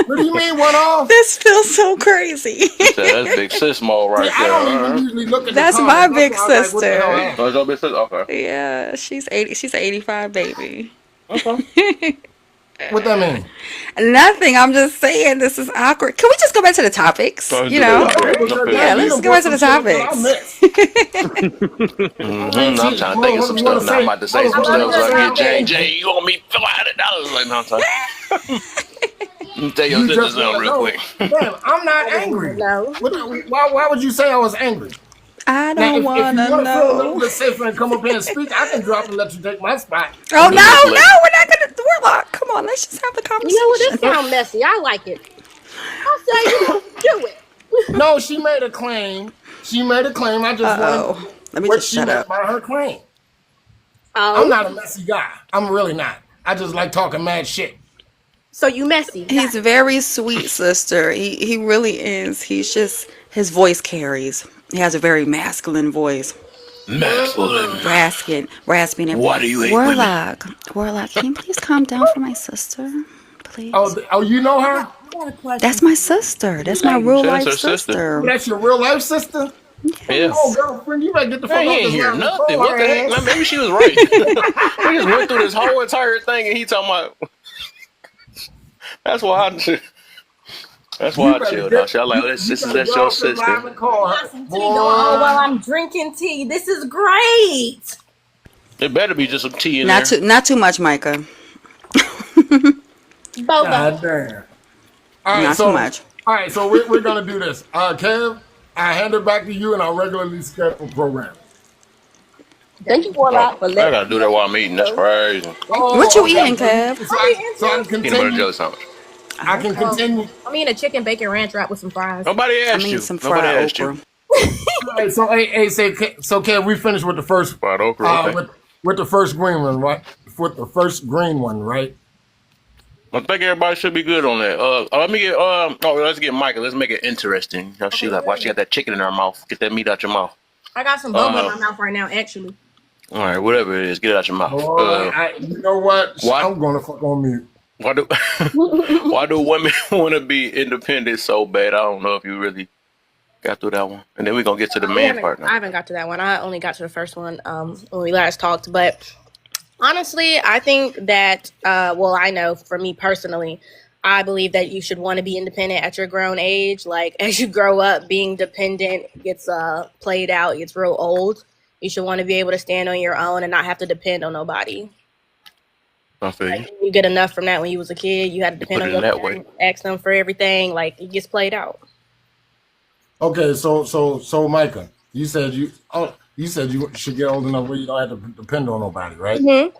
Speaker 16: What do you mean one off?
Speaker 11: This feels so crazy.
Speaker 1: She said that's big sis mode
Speaker 16: See,
Speaker 1: right
Speaker 16: I
Speaker 1: there.
Speaker 16: don't
Speaker 1: All
Speaker 16: even
Speaker 1: right.
Speaker 16: usually look at the
Speaker 11: That's my
Speaker 16: comments. That's
Speaker 11: big
Speaker 16: why I was like, what the hell
Speaker 11: sister.
Speaker 1: Oh,
Speaker 16: happened?
Speaker 1: is that big sis? Okay.
Speaker 11: Yeah, she's 80. She's 85, baby.
Speaker 1: Okay.
Speaker 16: What that mean?
Speaker 11: Nothing. I'm just saying this is awkward. Can we just go back to the topics?
Speaker 1: Let's
Speaker 11: You
Speaker 1: do that.
Speaker 11: know?
Speaker 1: Let's do
Speaker 16: Okay,
Speaker 1: that. I
Speaker 16: because
Speaker 1: feel
Speaker 11: Yeah,
Speaker 1: you.
Speaker 16: damn, you
Speaker 11: let's
Speaker 16: done
Speaker 11: go back
Speaker 16: brought
Speaker 11: to the
Speaker 16: some shit up that I
Speaker 11: topics.
Speaker 16: missed. I ain't
Speaker 1: I'm
Speaker 16: see.
Speaker 1: trying to think of some
Speaker 16: What you want
Speaker 1: stuff
Speaker 16: to
Speaker 1: now. I'm
Speaker 16: say?
Speaker 1: about to say
Speaker 16: Hold
Speaker 1: some
Speaker 16: on, what you
Speaker 1: stuff
Speaker 16: want
Speaker 1: so
Speaker 16: to
Speaker 1: I
Speaker 16: say?
Speaker 1: can get
Speaker 16: I'm
Speaker 1: Jane.
Speaker 16: angry.
Speaker 1: Jane, you owe me $500. Like, no, son. Tell your
Speaker 16: You
Speaker 1: sister
Speaker 16: just want
Speaker 1: something
Speaker 16: to
Speaker 1: real
Speaker 16: know.
Speaker 1: quick.
Speaker 16: Damn, I'm not
Speaker 2: I just want to
Speaker 16: angry.
Speaker 2: know.
Speaker 16: Why would you say I was angry?
Speaker 11: I
Speaker 16: Now,
Speaker 11: don't
Speaker 16: if you
Speaker 11: wanna
Speaker 16: want to feel a little
Speaker 11: know.
Speaker 16: bit safer and come up here and speak, I can drop and let you take my spot.
Speaker 11: Oh
Speaker 1: Do this,
Speaker 11: no,
Speaker 1: lady.
Speaker 11: we're not gonna Warlock. Come on, let's just have the
Speaker 2: You know what? This
Speaker 11: conversation.
Speaker 2: sound messy. I like it. I say, you know, do it.
Speaker 16: No, she made a claim. She made a claim. I just want to
Speaker 11: Uh-oh.
Speaker 16: know
Speaker 11: Let me
Speaker 16: what
Speaker 11: just
Speaker 16: she
Speaker 11: shut
Speaker 16: meant
Speaker 11: up.
Speaker 16: by her claim. I'm
Speaker 2: Oh,
Speaker 16: not a messy guy. I'm really not. I just like talking mad shit.
Speaker 2: so you messy?
Speaker 11: He's
Speaker 2: Got it.
Speaker 11: very sweet, sister. He really is. He's just his voice carries. He has a very masculine voice.
Speaker 1: Masculine.
Speaker 11: Rasping it.
Speaker 1: Why do you hate women?
Speaker 11: Warlock, can you please calm down for my sister? Please.
Speaker 16: Oh, you know her?
Speaker 19: I got a question
Speaker 11: That's
Speaker 19: for
Speaker 11: my
Speaker 19: you,
Speaker 11: sister. That's my
Speaker 19: lady.
Speaker 11: real
Speaker 1: That's
Speaker 11: life
Speaker 1: her sister.
Speaker 16: Oh,
Speaker 11: sister.
Speaker 16: that's your real life sister?
Speaker 1: Yeah.
Speaker 16: Oh,
Speaker 11: Yes.
Speaker 16: girlfriend, you better get the fuck
Speaker 1: Man, he
Speaker 16: off
Speaker 1: ain't
Speaker 16: this
Speaker 1: hear
Speaker 16: line and
Speaker 1: nothing.
Speaker 16: call
Speaker 1: What
Speaker 16: her
Speaker 1: the heck? Man,
Speaker 16: ass.
Speaker 1: maybe she was right. We just went through this whole entire thing, and he talking about. That's why I. That's why
Speaker 16: You
Speaker 1: I
Speaker 16: better
Speaker 1: chilled out.
Speaker 16: get
Speaker 1: She was like, oh, this
Speaker 16: you
Speaker 1: sister's
Speaker 16: better
Speaker 1: that's
Speaker 16: get
Speaker 1: your
Speaker 16: off this
Speaker 1: sister.
Speaker 16: line and call her.
Speaker 2: Got some tea going. Oh, well,
Speaker 16: Boy.
Speaker 2: I'm drinking tea. This is great.
Speaker 1: There better be just some tea in
Speaker 11: Not
Speaker 1: there.
Speaker 11: too much, Micah.
Speaker 2: Boba.
Speaker 16: God damn.
Speaker 11: Not too much.
Speaker 16: All right, so we're gonna do this. Kev, I hand it back to you in our regularly scheduled program.
Speaker 20: Thank you,
Speaker 1: Oh,
Speaker 20: Warlock, for
Speaker 1: I
Speaker 20: letting
Speaker 1: gotta
Speaker 20: me
Speaker 1: do that
Speaker 20: know.
Speaker 1: while I'm eating. That's crazy.
Speaker 11: What you
Speaker 16: Oh, okay.
Speaker 11: eating, Kev?
Speaker 16: So I can
Speaker 1: Peanut butter
Speaker 16: continue.
Speaker 1: jelly sandwich.
Speaker 16: I can
Speaker 2: Oh,
Speaker 16: continue.
Speaker 2: I'm eating a chicken bacon ranch wrap with some fries.
Speaker 1: Nobody
Speaker 11: I'm
Speaker 1: asked
Speaker 11: eating
Speaker 1: you.
Speaker 11: some
Speaker 1: Nobody
Speaker 11: fried
Speaker 1: asked you.
Speaker 11: okra.
Speaker 16: All right, so we finished with the first
Speaker 1: Fried okra, okay.
Speaker 16: with the first green one, right? With the first green one, right?
Speaker 1: I think everybody should be good on that. Let me get let's get Micah. Let's make it interesting. How she
Speaker 2: Okay,
Speaker 1: like? Why she got that chicken in her mouth? Get that meat out your mouth.
Speaker 2: I got some boba in
Speaker 1: Uh,
Speaker 2: my mouth right now, actually.
Speaker 1: all right, whatever it is, get it out your mouth.
Speaker 16: Boy, you know what?
Speaker 1: Why?
Speaker 16: I'm gonna fuck on mute.
Speaker 1: Why do why do women want to be independent so bad? I don't know if you really got through that one, and then we're gonna get to the
Speaker 2: We
Speaker 1: man
Speaker 2: haven't.
Speaker 1: part now.
Speaker 2: I haven't got to that one. I only got to the first one when we last talked. But honestly, I think that well, I know for me personally, I believe that you should want to be independent at your grown age. Like as you grow up, being dependent gets played out, gets real old. You should want to be able to stand on your own and not have to depend on nobody.
Speaker 1: I feel you.
Speaker 2: Like you get enough from that when you was a kid. You had to
Speaker 1: You
Speaker 2: depend
Speaker 1: put
Speaker 2: on
Speaker 1: it in
Speaker 2: your
Speaker 1: that way.
Speaker 2: parents, ask them for everything. Like it gets played out.
Speaker 16: Okay, so Micah, you said you should get old enough where you don't have to depend on nobody, right?
Speaker 2: Mm-hmm.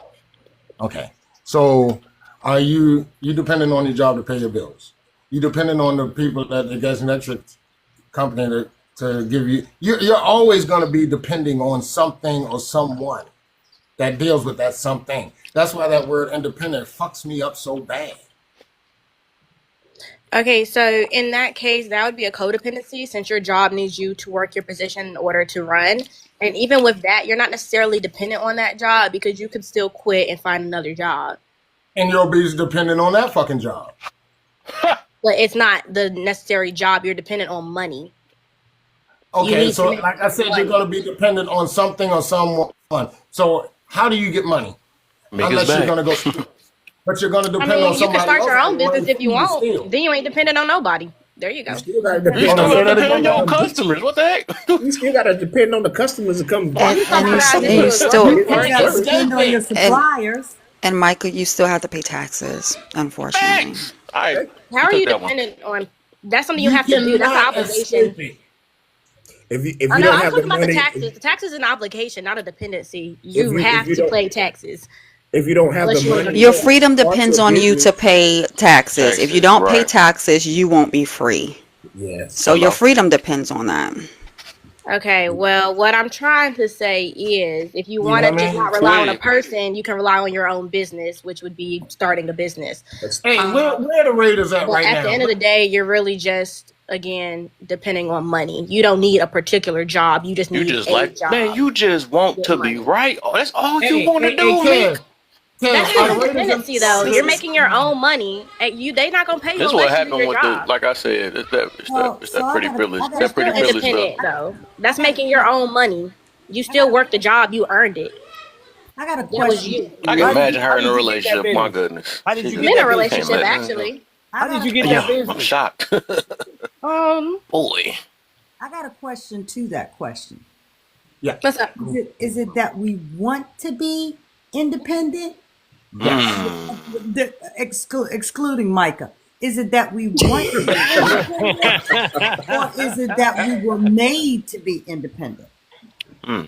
Speaker 16: Okay. So are you depending on your job to pay your bills? You depending on the people that the gas and electric company to give you you're always gonna be depending on something or someone that deals with that something. That's why that word independent fucks me up so bad.
Speaker 2: Okay, so in that case, that would be a codependency since your job needs you to work your position in order to run. And even with that, you're not necessarily dependent on that job because you could still quit and find another job.
Speaker 16: And you'll be dependent on that fucking job.
Speaker 2: But it's not the necessary job. You're dependent on money.
Speaker 16: Okay, so like I said,
Speaker 2: money.
Speaker 16: you're going to be dependent on something or someone. So how do you get money? Unless you're going to go steal. But you're going to depend on
Speaker 2: you
Speaker 16: somebody
Speaker 2: can start
Speaker 16: else
Speaker 2: your own
Speaker 16: for
Speaker 2: business if you
Speaker 16: money for you to steal.
Speaker 2: want. Then you ain't dependent on nobody. There you go. You still gotta
Speaker 1: You
Speaker 2: depend
Speaker 1: still
Speaker 2: on
Speaker 1: gotta depend on your customers. What the heck?
Speaker 2: You still gotta depend on the customers to come buy.
Speaker 11: And you still
Speaker 2: Vice
Speaker 11: and
Speaker 2: versa.
Speaker 11: you
Speaker 19: You gotta
Speaker 11: still
Speaker 19: depend on your suppliers.
Speaker 11: And Micah, you still have to pay taxes, unfortunately.
Speaker 1: Facts. All right,
Speaker 2: How
Speaker 1: we
Speaker 2: are
Speaker 1: took
Speaker 2: you
Speaker 1: that one.
Speaker 2: dependent on? That's something you
Speaker 8: You
Speaker 2: have to do. That's an
Speaker 8: cannot
Speaker 2: obligation.
Speaker 8: escape it. If
Speaker 2: Oh
Speaker 8: you
Speaker 2: no,
Speaker 8: don't
Speaker 2: I'm
Speaker 8: have the
Speaker 2: talking about the
Speaker 8: money,
Speaker 2: taxes. The taxes is an obligation, not a dependency.
Speaker 8: if
Speaker 2: You
Speaker 8: you if
Speaker 2: have
Speaker 8: you
Speaker 2: to
Speaker 8: don't
Speaker 2: pay taxes
Speaker 8: if you don't have the
Speaker 2: unless you're an
Speaker 8: money
Speaker 11: Your
Speaker 8: to
Speaker 2: adult.
Speaker 11: freedom
Speaker 8: start
Speaker 11: depends
Speaker 8: your
Speaker 11: on you to
Speaker 8: business,
Speaker 11: pay taxes. If you
Speaker 1: Taxes,
Speaker 11: don't pay
Speaker 1: right?
Speaker 11: taxes, you won't be free.
Speaker 8: yes.
Speaker 11: So your
Speaker 1: Hello.
Speaker 11: freedom depends on that.
Speaker 2: Okay, well, what I'm trying to say is if you
Speaker 16: You
Speaker 2: want
Speaker 16: know
Speaker 2: to
Speaker 16: what I
Speaker 2: just
Speaker 16: mean?
Speaker 2: not rely on a
Speaker 1: Wait.
Speaker 2: person, you can rely on your own business, which would be starting a business.
Speaker 8: That's
Speaker 16: Hey,
Speaker 2: Um,
Speaker 16: where the Raiders at
Speaker 2: but
Speaker 16: right
Speaker 2: at the
Speaker 16: now?
Speaker 2: end of the day, you're really just, again, depending on money. You don't need a particular job, you just
Speaker 1: You
Speaker 2: need
Speaker 1: just
Speaker 2: a
Speaker 1: like, man,
Speaker 2: job
Speaker 1: you just
Speaker 2: to
Speaker 1: want
Speaker 2: get
Speaker 1: to be
Speaker 2: money.
Speaker 1: right. Oh, that's all you
Speaker 16: Hey,
Speaker 1: want to
Speaker 16: hey, hey,
Speaker 1: do, Meek.
Speaker 16: Kev,
Speaker 2: That's
Speaker 16: are
Speaker 2: still
Speaker 16: the Raiders in?
Speaker 2: independency, though. You're making your own money. And they not gonna pay you
Speaker 1: This is what
Speaker 2: unless you do
Speaker 1: happened
Speaker 2: your
Speaker 1: with the,
Speaker 2: job.
Speaker 1: like I said,
Speaker 3: Well,
Speaker 1: it's
Speaker 3: so
Speaker 1: that
Speaker 3: I
Speaker 1: pretty
Speaker 3: got a, I
Speaker 1: privilege,
Speaker 3: got
Speaker 2: You're
Speaker 3: a
Speaker 1: that pretty
Speaker 2: still
Speaker 1: privilege
Speaker 3: question.
Speaker 1: stuff.
Speaker 2: independent, though.
Speaker 3: I
Speaker 2: That's
Speaker 3: got a
Speaker 2: making your
Speaker 3: question.
Speaker 2: own money. You
Speaker 3: I got
Speaker 2: still worked the job. You earned it.
Speaker 3: I got a
Speaker 2: That was
Speaker 3: question
Speaker 2: you.
Speaker 1: I can
Speaker 16: How
Speaker 3: too.
Speaker 16: did you
Speaker 1: imagine her
Speaker 16: how
Speaker 1: in a
Speaker 16: did you get that
Speaker 1: relationship. My
Speaker 16: business?
Speaker 1: goodness,
Speaker 16: How did
Speaker 1: she
Speaker 16: you
Speaker 2: I'm
Speaker 16: get
Speaker 1: just
Speaker 2: in a
Speaker 16: that
Speaker 1: can't
Speaker 16: business?
Speaker 2: relationship,
Speaker 1: imagine.
Speaker 2: actually.
Speaker 3: I
Speaker 16: How did
Speaker 3: got
Speaker 16: you
Speaker 3: a
Speaker 16: get that
Speaker 1: Yeah,
Speaker 3: question.
Speaker 1: I'm
Speaker 16: business?
Speaker 1: shocked. Boy.
Speaker 3: I got a question to that question.
Speaker 16: Yeah.
Speaker 2: What's up?
Speaker 3: Is it that we want to be independent?
Speaker 16: Yes.
Speaker 1: Hmm.
Speaker 3: Excluding Micah. Is it that we want to be independent, or is it that we were made to be independent?
Speaker 1: Hmm.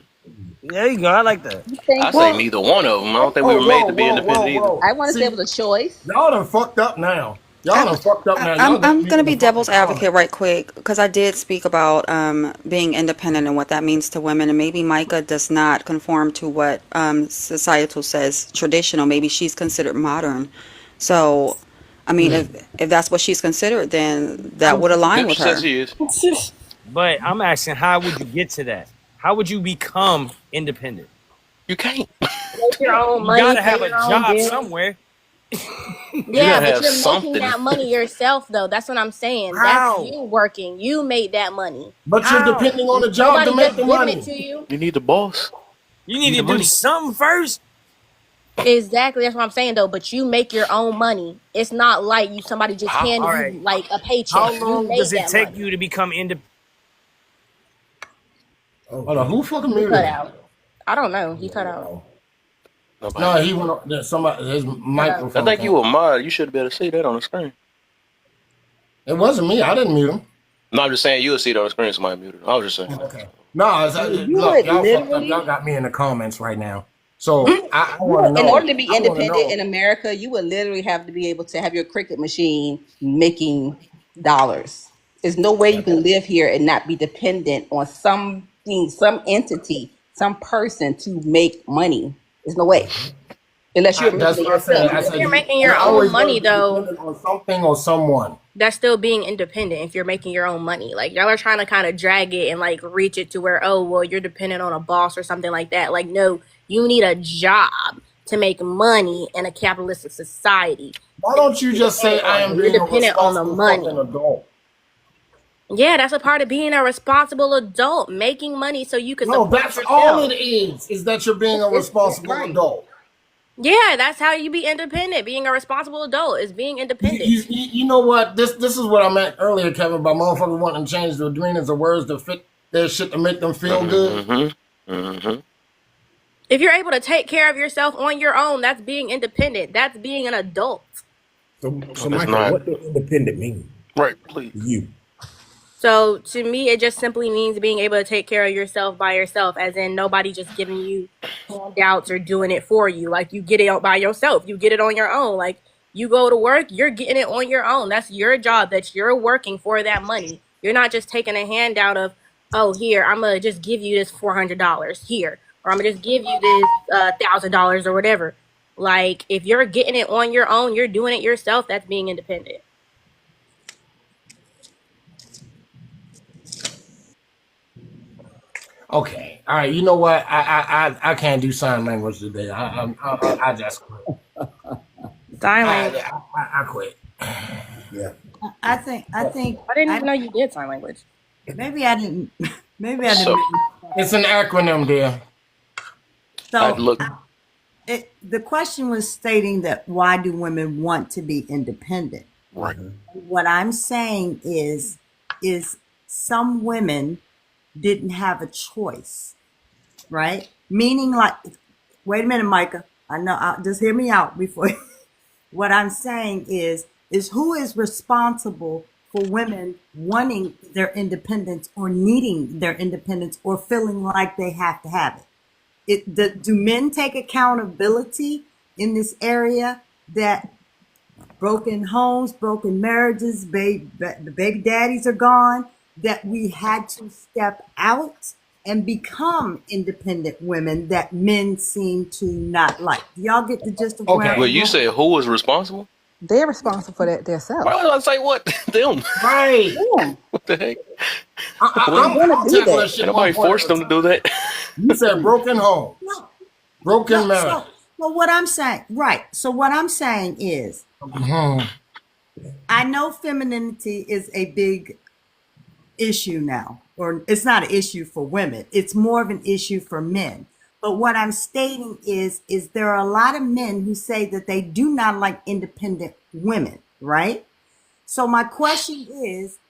Speaker 14: There you go. I like that.
Speaker 20: You think?
Speaker 1: I say
Speaker 16: Well,
Speaker 1: neither one of them. I don't think we
Speaker 20: Oh,
Speaker 1: were made
Speaker 20: whoa,
Speaker 1: to be
Speaker 20: whoa,
Speaker 1: independent
Speaker 20: whoa,
Speaker 1: either.
Speaker 20: whoa! I want to say it
Speaker 16: see,
Speaker 20: was a choice.
Speaker 16: y'all done fucked up now. Y'all
Speaker 11: I'm
Speaker 16: done fucked up now.
Speaker 11: I'm
Speaker 16: Y'all got
Speaker 11: I'm
Speaker 16: me
Speaker 11: gonna
Speaker 16: in
Speaker 11: be
Speaker 16: the fucking
Speaker 11: devil's
Speaker 16: comment.
Speaker 11: advocate right quick because I did speak about being independent and what that means to women, and maybe Micah does not conform to what societal says traditional. Maybe she's considered modern. So, I mean, if that's what she's considered, then that would align
Speaker 1: Yep,
Speaker 11: with
Speaker 1: she says
Speaker 11: her.
Speaker 1: he is.
Speaker 14: But I'm asking, how would you get to that? How would you become independent?
Speaker 1: You can't.
Speaker 2: Make your own
Speaker 14: You
Speaker 2: money,
Speaker 14: gotta
Speaker 2: pay
Speaker 14: have a
Speaker 2: your own
Speaker 14: job
Speaker 2: bills.
Speaker 14: somewhere.
Speaker 1: You
Speaker 2: Yeah,
Speaker 1: gotta
Speaker 2: but
Speaker 1: have
Speaker 2: you're making
Speaker 1: something.
Speaker 2: that money yourself, though. That's what I'm saying. That's
Speaker 14: How?
Speaker 2: you working. You made that money.
Speaker 16: But you're
Speaker 14: How?
Speaker 16: depending on the job to
Speaker 2: Nobody
Speaker 16: make
Speaker 2: just
Speaker 16: the
Speaker 2: giving it
Speaker 16: money.
Speaker 2: to you.
Speaker 1: You need the boss.
Speaker 14: You
Speaker 1: You
Speaker 14: need
Speaker 1: need
Speaker 14: to
Speaker 1: the
Speaker 14: do
Speaker 1: money.
Speaker 14: something first.
Speaker 2: Exactly. That's what I'm saying, though. But you make your own money. It's not like you somebody just
Speaker 1: How?
Speaker 2: handed
Speaker 14: All
Speaker 2: you
Speaker 14: right.
Speaker 2: like a
Speaker 14: How
Speaker 2: paycheck. You
Speaker 14: long
Speaker 2: made
Speaker 14: does it
Speaker 2: that
Speaker 14: take
Speaker 2: money.
Speaker 14: you to become independent?
Speaker 16: Hold on, who fucking
Speaker 2: He
Speaker 16: muted
Speaker 2: cut
Speaker 16: him?
Speaker 2: out. I don't know. He
Speaker 16: Oh,
Speaker 2: cut out.
Speaker 16: wow.
Speaker 1: Nobody.
Speaker 16: No, he went. There's somebody. His
Speaker 2: Cut out.
Speaker 1: I
Speaker 16: microphone
Speaker 1: think
Speaker 16: came.
Speaker 1: you a mod. You should be able to see that on the screen.
Speaker 16: It wasn't me. I didn't mute him.
Speaker 1: No, I'm just saying you'll see it on the screen. Somebody muted. I was just saying.
Speaker 16: Okay. No,
Speaker 20: You
Speaker 16: look,
Speaker 20: would
Speaker 16: y'all fucked up. Y'all
Speaker 20: literally,
Speaker 16: got me in the comments right now. So I
Speaker 20: you
Speaker 16: want to
Speaker 20: would, in order
Speaker 16: know.
Speaker 20: to be
Speaker 16: I want to
Speaker 20: independent
Speaker 16: know.
Speaker 20: in America, you would literally have to be able to have your cricket machine making dollars. There's no way you can live here and not be dependent on something, some entity, some person to make money. There's no way. Unless you're making
Speaker 16: That's
Speaker 20: it
Speaker 16: what I said.
Speaker 20: yourself.
Speaker 16: I
Speaker 2: If
Speaker 16: said
Speaker 2: you're making
Speaker 16: you're
Speaker 2: your own
Speaker 16: always going
Speaker 2: money,
Speaker 16: to be
Speaker 2: though,
Speaker 16: dependent on something or someone.
Speaker 2: that's still being independent. If you're making your own money, like y'all are trying to kind of drag it and like reach it to where, oh, well, you're dependent on a boss or something like that. Like, no, you need a job to make money in a capitalistic society.
Speaker 16: Why don't you
Speaker 2: You're
Speaker 16: just say
Speaker 2: dependent
Speaker 16: I
Speaker 2: on
Speaker 16: am
Speaker 2: it. You're
Speaker 16: being a
Speaker 2: dependent on the
Speaker 16: responsible fucking
Speaker 2: money.
Speaker 16: adult?
Speaker 2: Yeah, that's a part of being a responsible adult, making money so you can
Speaker 16: No,
Speaker 2: support
Speaker 16: that's all
Speaker 2: yourself.
Speaker 16: it is that you're being a
Speaker 20: It's
Speaker 16: responsible
Speaker 20: right.
Speaker 16: adult.
Speaker 2: Yeah, that's how you be independent. Being a responsible adult is being independent.
Speaker 16: You know what? This is what I meant earlier, Kevin, about motherfuckers wanting to change the meanings of words to fit their shit to make them feel good.
Speaker 1: Mm-hmm. Mm-hmm.
Speaker 2: If you're able to take care of yourself on your own, that's being independent. That's being an adult.
Speaker 8: So
Speaker 1: No, that's
Speaker 8: Michael,
Speaker 1: not
Speaker 8: what does independent mean
Speaker 1: right. Please.
Speaker 8: to you?
Speaker 2: So to me, it just simply means being able to take care of yourself by yourself, as in nobody just giving you handouts or doing it for you. Like you get it out by yourself. You get it on your own. Like you go to work, you're getting it on your own. That's your job. That you're working for that money. You're not just taking a handout of, oh, here, I'm gonna just give you this $400 here, or I'm gonna just give you this $1,000 or whatever. Like if you're getting it on your own, you're doing it yourself. That's being independent.
Speaker 16: Okay, all right. You know what? I can't do sign language today. I just quit.
Speaker 2: Sign language.
Speaker 16: I quit.
Speaker 8: Yeah.
Speaker 3: I think
Speaker 2: I didn't
Speaker 3: I
Speaker 2: even know you did sign language.
Speaker 3: maybe I didn't maybe I didn't
Speaker 1: So
Speaker 3: make
Speaker 16: It's an acronym, dear.
Speaker 1: I'd
Speaker 3: so
Speaker 1: look
Speaker 3: the question was stating that why do women want to be independent?
Speaker 1: right.
Speaker 3: What I'm saying is some women didn't have a choice, right? Meaning like, wait a minute, Micah.
Speaker 12: I know. Just hear me out before. What I'm saying is who is responsible for women wanting their independence or needing their independence or feeling like they have to have it? Do men take accountability in this area that broken homes, broken marriages, the baby daddies are gone, that we had to step out and become independent women that men seem to not like? Do y'all get the gist of where
Speaker 1: Well,
Speaker 18: Okay.
Speaker 12: I'm
Speaker 1: you
Speaker 12: going?
Speaker 1: said who was responsible?
Speaker 20: They're responsible for that
Speaker 1: Why
Speaker 20: themselves.
Speaker 1: would I say what? Them?
Speaker 18: Right.
Speaker 20: Yeah,
Speaker 1: What the heck?
Speaker 20: they
Speaker 1: When
Speaker 20: want
Speaker 18: I'll
Speaker 20: to do
Speaker 18: tackle
Speaker 20: that.
Speaker 18: this
Speaker 1: ain't
Speaker 18: shit one
Speaker 1: nobody
Speaker 18: point at
Speaker 1: forced
Speaker 18: a
Speaker 1: them to
Speaker 18: time.
Speaker 1: do that.
Speaker 18: You said broken homes,
Speaker 12: No,
Speaker 18: broken
Speaker 12: no.
Speaker 18: marriages.
Speaker 12: What I'm saying, right? So what I'm saying is,
Speaker 18: Mhm.
Speaker 12: I know femininity is a big issue now, or it's not an issue for women. It's more of an issue for men. But what I'm stating is there are a lot of men who say that they do not like independent women, right? So my question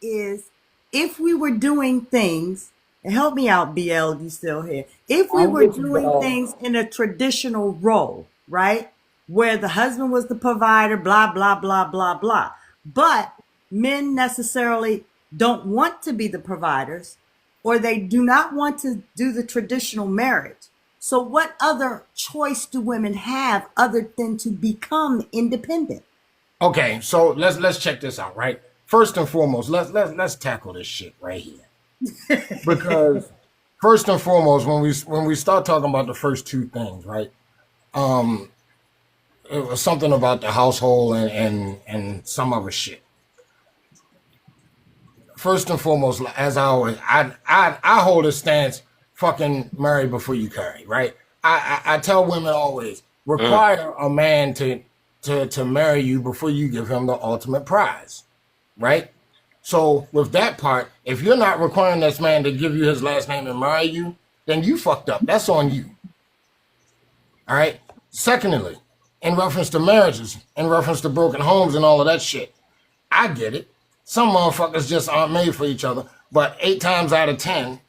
Speaker 12: is if we were doing things, and help me out, BL, you still here. If we
Speaker 18: I'm
Speaker 12: were
Speaker 18: with you,
Speaker 12: doing
Speaker 18: dog.
Speaker 12: things in a traditional role, right? Where the husband was the provider, blah, blah, blah, blah, blah. But men necessarily don't want to be the providers, or they do not want to do the traditional marriage. So what other choice do women have other than to become independent?
Speaker 18: Okay, so let's check this out, right? First and foremost, let's tackle this shit right here. Because first and foremost, when we start talking about the first two things, right? Um, it was something about the household and some other shit. First and foremost, as I always, I hold a stance: fucking marry before you carry, right? I tell women always
Speaker 1: Mm.
Speaker 18: require a man to marry you before you give him the ultimate prize, right? So with that part, if you're not requiring this man to give you his last name and marry you, then you fucked up. That's on you. All right. Secondly, in reference to marriages, in reference to broken homes and all of that shit, I get it. Some motherfuckers just aren't made for each other. But 8 times out of 10,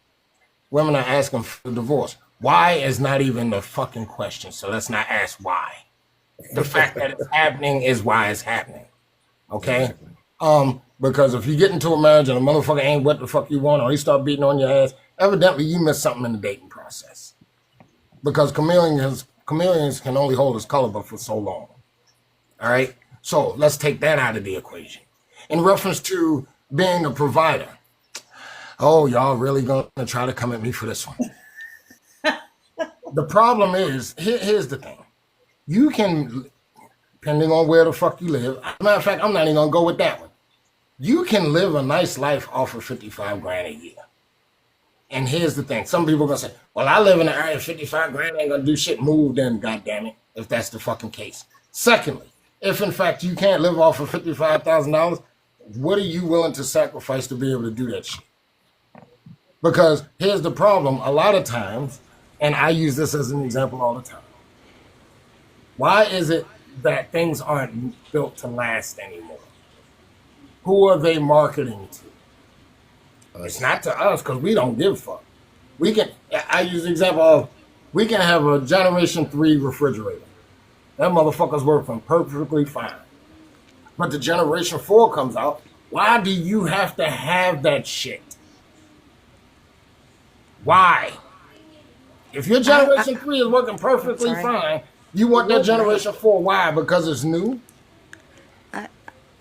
Speaker 18: women are asking for divorce. Why is not even the fucking question. So let's not ask why. The fact that it's happening is why it's happening. Okay? Because if you get into a marriage and a motherfucker ain't what the fuck you want, or he start beating on your ass, evidently you missed something in the dating process. Because chameleons can only hold his color but for so long. All right? So let's take that out of the equation. In reference to being a provider, oh, y'all really gonna try to come at me for this one. The problem is, here's the thing. You can, depending on where the fuck you live, as a matter of fact, I'm not even gonna go with that one. You can live a nice life off of 55 grand a year. And here's the thing. Some people are gonna say, well, I live in an area, 55 grand ain't gonna do shit. Move then, goddammit, if that's the fucking case. Secondly, if in fact you can't live off of $55,000, what are you willing to sacrifice to be able to do that shit? Because here's the problem: a lot of times, and I use this as an example all the time. Why is it that things aren't built to last anymore? Who are they marketing to? It's not to us because we don't give a fuck. We can. I use the example of we can have a Generation 3 refrigerator. That motherfucker's working perfectly fine. But the Generation 4 comes out. Why do you have to have that shit? Why? If your
Speaker 12: I
Speaker 18: Generation 3 is working
Speaker 12: I'm
Speaker 18: perfectly
Speaker 12: sorry.
Speaker 18: fine, you want that
Speaker 12: You're right.
Speaker 18: Generation 4. Why? Because it's new?
Speaker 2: I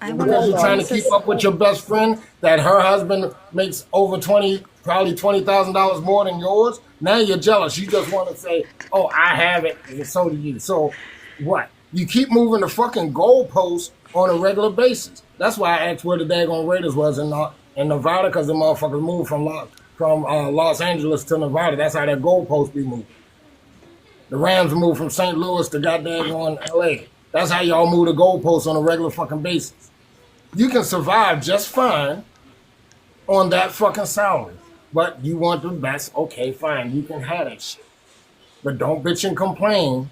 Speaker 2: I
Speaker 12: Well,
Speaker 2: want to
Speaker 18: Because you're
Speaker 12: hold
Speaker 18: trying
Speaker 12: on.
Speaker 18: to
Speaker 2: speak.
Speaker 18: keep up with your best friend that her husband makes over 20, probably $20,000 more than yours. Now you're jealous. You just want to say, "Oh, I have it, and so do you." So what? You keep moving the fucking goalposts on a regular basis. That's why I asked where the daggone Raiders was in Nevada, because the motherfuckers moved from Los Angeles to Nevada. That's how that goalpost be moving. The Rams moved from St. Louis to goddamn on LA. That's how y'all move the goalposts on a regular fucking basis. You can survive just fine on that fucking salary. But you want the best, okay, fine, you can have that shit. But don't bitch and complain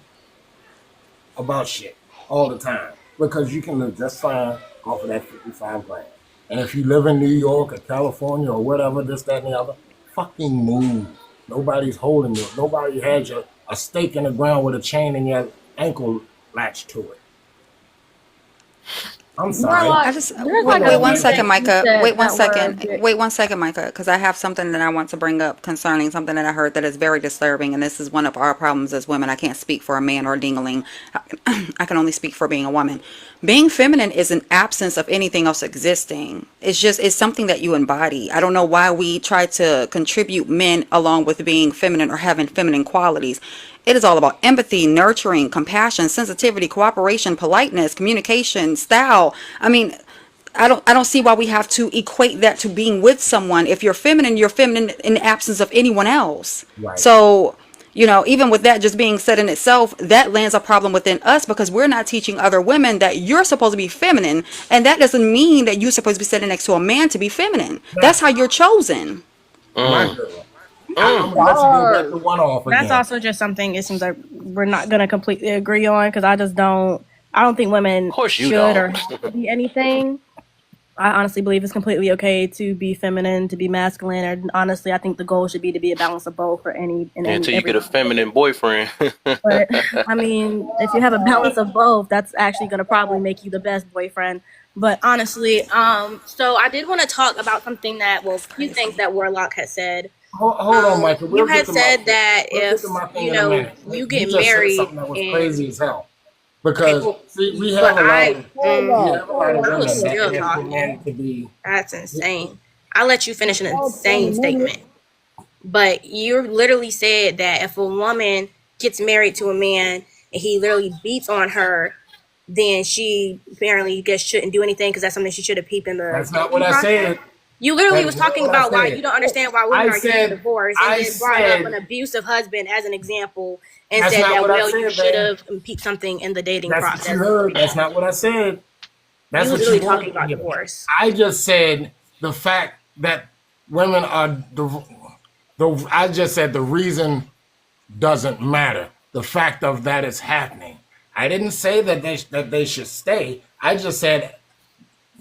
Speaker 18: about shit all the time. Because you can live just fine off of that 55 grand. And if you live in New York or California or whatever, this, that, and the other, fucking move. Nobody's holding you. Nobody has a stake in the ground with a chain in your ankle latch to it. I'm sorry.
Speaker 2: Warlock,
Speaker 11: I just
Speaker 2: there's
Speaker 18: Go
Speaker 2: like
Speaker 11: wait
Speaker 2: a
Speaker 18: ahead,
Speaker 11: one
Speaker 2: few
Speaker 18: Mika.
Speaker 11: second,
Speaker 2: things you
Speaker 11: Micah.
Speaker 2: said
Speaker 11: Wait one
Speaker 2: that were
Speaker 11: second.
Speaker 2: good.
Speaker 11: Wait one second, Micah, because I have something that I want to bring up concerning something that I heard that is very disturbing, and this is one of our problems as women. I can't speak for a man or a dingaling. I can only speak for being a woman. Being feminine is an absence of anything else existing. It's something that you embody. I don't know why we try to contribute men along with being feminine or having feminine qualities. It is all about empathy, nurturing, compassion, sensitivity, cooperation, politeness, communication, style. I mean, I don't see why we have to equate that to being with someone. If you're feminine in the absence of anyone else.
Speaker 18: Right.
Speaker 11: So, even with that just being said in itself, that lands a problem within us because we're not teaching other women that you're supposed to be feminine, and that doesn't mean that you're supposed to be sitting next to a man to be feminine. That's
Speaker 18: Now,
Speaker 11: how you're chosen.
Speaker 18: my
Speaker 1: Mm.
Speaker 18: girl, I'm
Speaker 1: Mm.
Speaker 18: gonna let you go back to
Speaker 2: Bars.
Speaker 18: one off
Speaker 2: That's
Speaker 18: again.
Speaker 2: also just something it seems like we're not gonna completely agree on because I don't think
Speaker 1: Of
Speaker 2: women
Speaker 1: course you
Speaker 2: should or
Speaker 1: don't.
Speaker 2: have to be anything. I honestly believe it's completely okay to be feminine, to be masculine, and honestly, I think the goal should be to be a balance of both for any and any
Speaker 1: Until you get a
Speaker 2: everybody.
Speaker 1: feminine boyfriend.
Speaker 2: But I mean, if you have a balance of both, that's actually gonna probably make you the best boyfriend. But honestly, so I did want to talk about something that, well,
Speaker 11: That's
Speaker 2: a few things
Speaker 11: crazy.
Speaker 2: that Warlock had said.
Speaker 18: Hold on, Michael.
Speaker 2: You had said that
Speaker 18: We'll get
Speaker 2: if
Speaker 18: to my thing
Speaker 2: you
Speaker 18: in a
Speaker 2: know
Speaker 18: minute.
Speaker 2: you
Speaker 18: You
Speaker 2: get
Speaker 18: just said
Speaker 2: married
Speaker 18: something that was
Speaker 2: and
Speaker 18: crazy as hell.
Speaker 2: okay,
Speaker 18: Because
Speaker 2: well,
Speaker 18: see,
Speaker 2: but
Speaker 18: we have a lot of
Speaker 2: I was
Speaker 18: women that
Speaker 2: still
Speaker 18: ask for
Speaker 2: talking.
Speaker 18: men to be.
Speaker 2: That's insane. I let you finish an insane statement. But you literally said that if a woman gets married to a man and he literally beats on her, then she apparently guess shouldn't do anything because that's something she should have peeped in the
Speaker 18: That's not what
Speaker 2: dating
Speaker 18: I
Speaker 2: process.
Speaker 18: said.
Speaker 2: You literally
Speaker 18: That
Speaker 2: was
Speaker 18: is not
Speaker 2: talking
Speaker 18: what I
Speaker 2: about why you
Speaker 18: said.
Speaker 2: don't understand why women
Speaker 18: I
Speaker 2: are getting
Speaker 18: said,
Speaker 2: divorced, and
Speaker 18: I
Speaker 2: then brought up an
Speaker 18: said,
Speaker 2: abusive husband as an example, and
Speaker 18: that's
Speaker 2: said
Speaker 18: not
Speaker 2: that
Speaker 18: what I
Speaker 2: well you
Speaker 18: said,
Speaker 2: should
Speaker 18: man.
Speaker 2: have peeped something in the dating
Speaker 18: That's what you
Speaker 2: process.
Speaker 18: heard. That's not what I said.
Speaker 2: You
Speaker 18: That's
Speaker 2: was
Speaker 18: what you
Speaker 2: literally
Speaker 18: wanted
Speaker 2: talking
Speaker 18: to
Speaker 2: about
Speaker 18: hear.
Speaker 2: divorce.
Speaker 18: I just said the fact that women are I just said the reason doesn't matter. The fact of that is happening. I didn't say that they should stay. I just said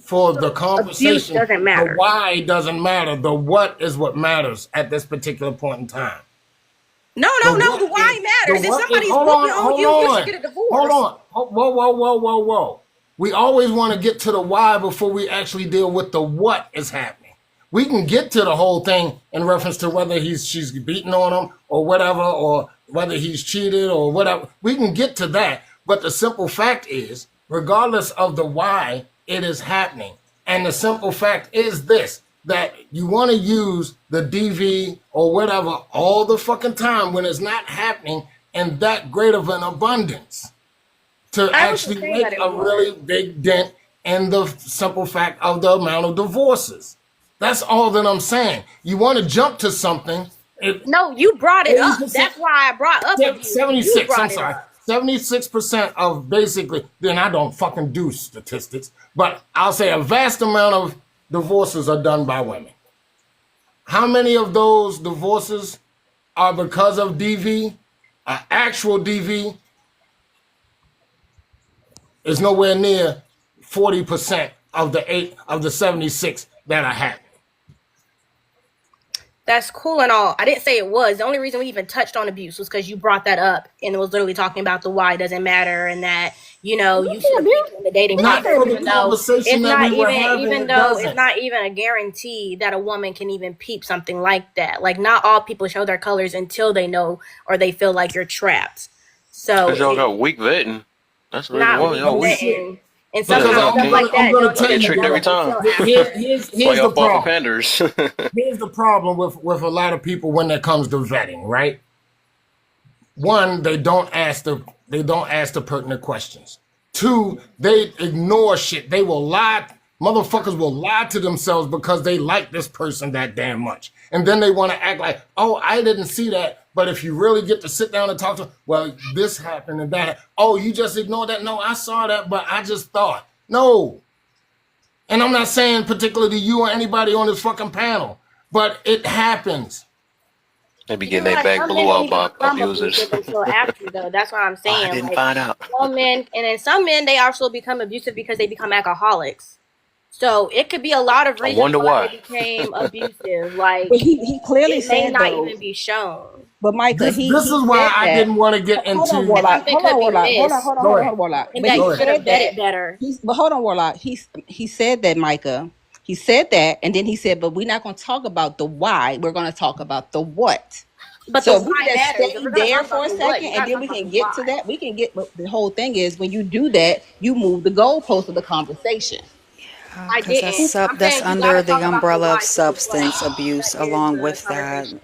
Speaker 18: for the
Speaker 2: Abuse
Speaker 18: conversation,
Speaker 2: doesn't
Speaker 18: the
Speaker 2: matter.
Speaker 18: why doesn't matter. The what is what matters at this particular point in time.
Speaker 2: No,
Speaker 18: The
Speaker 2: no, no. The
Speaker 18: what is
Speaker 2: why
Speaker 18: the
Speaker 2: matters. If
Speaker 18: what is
Speaker 2: somebody's
Speaker 18: hold
Speaker 2: whooping
Speaker 18: on,
Speaker 2: on
Speaker 18: hold
Speaker 2: you, you should
Speaker 18: on,
Speaker 2: get a
Speaker 18: hold
Speaker 2: divorce.
Speaker 18: on. Whoa. We always want to get to the why before we actually deal with the what is happening. We can get to the whole thing in reference to whether she's beating on him or whatever, or whether he's cheated or whatever. We can get to that. But the simple fact is, regardless of the why, it is happening. And the simple fact is this, that you want to use the DV or whatever all the fucking time when it's not happening in that great of an abundance to
Speaker 2: I wasn't
Speaker 18: actually
Speaker 2: saying
Speaker 18: make
Speaker 2: that it
Speaker 18: a
Speaker 2: was.
Speaker 18: really big dent in the simple fact of the amount of divorces. That's all that I'm saying. You want to jump to something.
Speaker 2: No, you brought it up.
Speaker 18: 80%,
Speaker 2: That's why I brought up abuse. You
Speaker 18: 76, I'm
Speaker 2: brought it
Speaker 18: sorry.
Speaker 2: up.
Speaker 18: 76% of basically, then I don't fucking do statistics, but I'll say a vast amount of divorces are done by women. How many of those divorces are because of DV? Actual DV is nowhere near 40% of the 76 that are happening.
Speaker 2: That's cool and all. I didn't say it was. The only reason we even touched on abuse was because you brought that up and it was literally talking about the why doesn't matter and that, you should have peeped in the dating
Speaker 18: Not
Speaker 2: process,
Speaker 18: for the
Speaker 2: even though
Speaker 18: conversation that we were having,
Speaker 2: even
Speaker 18: it
Speaker 2: though it's
Speaker 18: doesn't.
Speaker 2: not even a guarantee that a woman can even peep something like that. Like not all people show their colors until they know or they feel like you're trapped. So
Speaker 1: Because y'all got weak vetting. That's the reason
Speaker 2: not
Speaker 1: why
Speaker 2: weak
Speaker 1: y'all weak.
Speaker 2: vetting. And
Speaker 18: Because
Speaker 1: Yeah,
Speaker 2: sometimes
Speaker 1: y'all
Speaker 2: stuff like
Speaker 18: I'm
Speaker 2: that
Speaker 18: gonna
Speaker 2: don't
Speaker 18: tell
Speaker 1: get
Speaker 2: even
Speaker 18: you,
Speaker 1: tricked every
Speaker 2: develop
Speaker 18: bro.
Speaker 1: time.
Speaker 2: until
Speaker 18: Here,
Speaker 2: after.
Speaker 18: here's
Speaker 1: That's why
Speaker 18: here's
Speaker 1: y'all
Speaker 18: the
Speaker 1: fall for
Speaker 18: problem.
Speaker 1: panders.
Speaker 18: Here's the problem with a lot of people when it comes to vetting, right? One, they don't ask the pertinent questions. Two, they ignore shit. They will lie. Motherfuckers will lie to themselves because they like this person that damn much. And then they want to act like, oh, I didn't see that. But if you really get to sit down and talk to them, well, this happened and that. Oh, you just ignored that? No, I saw that, but I just thought. No. And I'm not saying particularly to you or anybody on this fucking panel, but it happens.
Speaker 1: They be getting
Speaker 2: Even
Speaker 1: their
Speaker 2: like
Speaker 1: back
Speaker 2: some men
Speaker 1: blew
Speaker 2: don't
Speaker 1: out
Speaker 2: even
Speaker 1: by
Speaker 2: become
Speaker 1: abusers.
Speaker 2: abusive until after though. That's what I'm
Speaker 1: Oh, I
Speaker 2: saying.
Speaker 1: didn't
Speaker 2: Like
Speaker 1: find out.
Speaker 2: some men and then some men they also become abusive because they become alcoholics. So it could be a lot of
Speaker 1: I
Speaker 2: reasons
Speaker 1: wonder
Speaker 2: why it
Speaker 1: why.
Speaker 2: became abusive. Like
Speaker 20: But he clearly
Speaker 2: it may
Speaker 20: said
Speaker 2: not
Speaker 20: though.
Speaker 2: even be shown.
Speaker 20: But Micah,
Speaker 18: This
Speaker 20: he
Speaker 18: is why
Speaker 20: said
Speaker 18: I
Speaker 20: that.
Speaker 18: didn't want to get
Speaker 20: Hold on,
Speaker 18: into.
Speaker 2: And
Speaker 20: Warlock.
Speaker 2: something
Speaker 20: Hold on,
Speaker 2: could be
Speaker 20: Warlock. Hold on,
Speaker 2: missed,
Speaker 20: hold on,
Speaker 18: Go
Speaker 20: hold on, hold
Speaker 18: ahead.
Speaker 20: on, Warlock.
Speaker 2: and
Speaker 20: But
Speaker 2: that
Speaker 20: he
Speaker 18: Go
Speaker 2: you
Speaker 18: ahead.
Speaker 2: should have
Speaker 20: said that.
Speaker 2: vetted better.
Speaker 20: But hold on, Warlock. He said that, Micah. He said that, and then he said, "But we're not going to talk about the why. We're going to talk about the what."
Speaker 2: But the
Speaker 20: So if we
Speaker 2: why
Speaker 20: can just
Speaker 2: matters. If
Speaker 20: stay
Speaker 2: we're gonna
Speaker 20: there
Speaker 2: talk
Speaker 20: for
Speaker 2: about
Speaker 20: a
Speaker 2: the what,
Speaker 20: second,
Speaker 2: you
Speaker 20: and
Speaker 2: gotta
Speaker 20: then
Speaker 2: talk
Speaker 20: we
Speaker 2: about the
Speaker 20: can get to
Speaker 2: why.
Speaker 20: that. We can get. But the whole thing is when you do that, you move the goalpost of the conversation.
Speaker 2: I
Speaker 11: Because
Speaker 2: didn't. I'm
Speaker 11: that's
Speaker 2: saying you gotta
Speaker 11: under the
Speaker 2: talk about the
Speaker 11: umbrella of
Speaker 2: why too as well.
Speaker 11: substance
Speaker 2: That
Speaker 11: abuse.
Speaker 2: is
Speaker 11: Along
Speaker 2: the
Speaker 11: with that,
Speaker 2: conversation.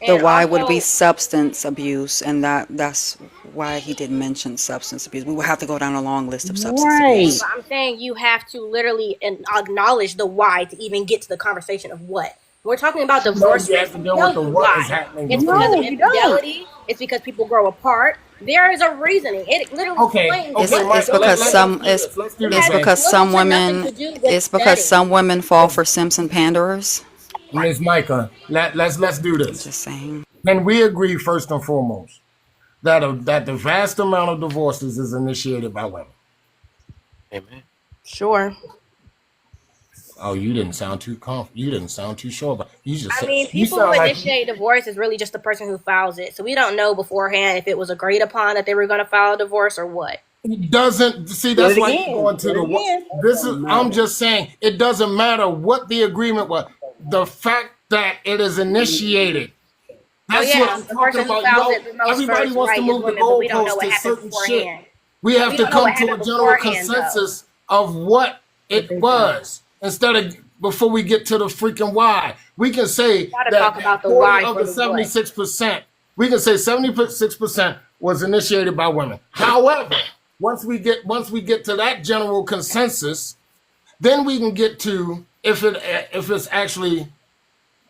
Speaker 11: the
Speaker 2: And
Speaker 11: why would be
Speaker 2: also,
Speaker 11: substance abuse, and that's why he didn't mention substance abuse. We would have to go down a long list of substance
Speaker 2: okay,
Speaker 20: Right.
Speaker 11: abuse.
Speaker 2: but I'm saying you have to literally acknowledge the why to even get to the conversation of what. We're talking about
Speaker 18: No,
Speaker 2: divorce
Speaker 18: you
Speaker 2: rates.
Speaker 18: have to
Speaker 2: We
Speaker 18: deal with
Speaker 2: tell
Speaker 18: the
Speaker 2: you
Speaker 18: what is
Speaker 2: why.
Speaker 18: happening
Speaker 2: It's
Speaker 18: before you
Speaker 2: because of
Speaker 20: No,
Speaker 18: get.
Speaker 20: you don't.
Speaker 2: infidelity. It's because people grow apart. There is a reasoning. It literally
Speaker 18: Okay,
Speaker 2: explains
Speaker 18: okay,
Speaker 11: It's
Speaker 2: what the
Speaker 11: it's
Speaker 18: Michael.
Speaker 11: because
Speaker 2: solution
Speaker 18: Let's
Speaker 2: is.
Speaker 11: some
Speaker 18: do this. Let's do
Speaker 2: It
Speaker 18: this,
Speaker 11: it's
Speaker 2: has
Speaker 18: man.
Speaker 11: because
Speaker 2: little
Speaker 11: some
Speaker 2: to nothing
Speaker 11: women
Speaker 2: to do with
Speaker 11: it's because
Speaker 2: vetting.
Speaker 11: some women fall for simps and panderers.
Speaker 18: Miss Micah. Let's do
Speaker 11: I'm
Speaker 18: this.
Speaker 11: just saying.
Speaker 18: Can we agree first and foremost that the vast amount of divorces is initiated by women?
Speaker 1: Amen.
Speaker 2: Sure.
Speaker 18: Oh, you didn't sound too You didn't sound too sure about. You just
Speaker 2: I
Speaker 18: said
Speaker 2: mean,
Speaker 18: you
Speaker 2: people who
Speaker 18: sound like
Speaker 2: initiate divorce is really just the person who files it. So we don't know beforehand if it was agreed upon that they were going to file a divorce or what.
Speaker 18: it doesn't see.
Speaker 20: Say it
Speaker 18: That's why you go
Speaker 20: again.
Speaker 18: into
Speaker 20: Say it
Speaker 18: the what.
Speaker 20: again.
Speaker 18: This is.
Speaker 15: Don't
Speaker 18: I'm
Speaker 15: matter.
Speaker 18: just saying it doesn't matter what the agreement was. The fact that it is initiated.
Speaker 2: Oh
Speaker 18: That's what
Speaker 2: yeah,
Speaker 18: I'm
Speaker 2: the
Speaker 18: talking
Speaker 2: person who
Speaker 18: about.
Speaker 2: files it the most
Speaker 18: Everybody
Speaker 2: first,
Speaker 18: wants to
Speaker 2: right, is
Speaker 18: move the
Speaker 2: women, but we don't know
Speaker 18: goalpost
Speaker 2: what
Speaker 18: to
Speaker 2: happened
Speaker 18: certain shit.
Speaker 2: beforehand.
Speaker 18: We have
Speaker 2: We
Speaker 18: to
Speaker 2: don't know
Speaker 18: come
Speaker 2: what
Speaker 18: to
Speaker 2: happened
Speaker 18: a general
Speaker 2: beforehand though.
Speaker 18: consensus of what
Speaker 20: What
Speaker 18: it
Speaker 20: they say.
Speaker 18: was instead of before we get to the freaking why. We can say
Speaker 2: Got to talk
Speaker 18: that
Speaker 2: about the
Speaker 18: 40
Speaker 2: why
Speaker 18: of
Speaker 2: for
Speaker 18: the
Speaker 2: the what.
Speaker 18: 76%, we can say 76% was initiated by women. However, once we get to that general consensus, then we can get to if it's actually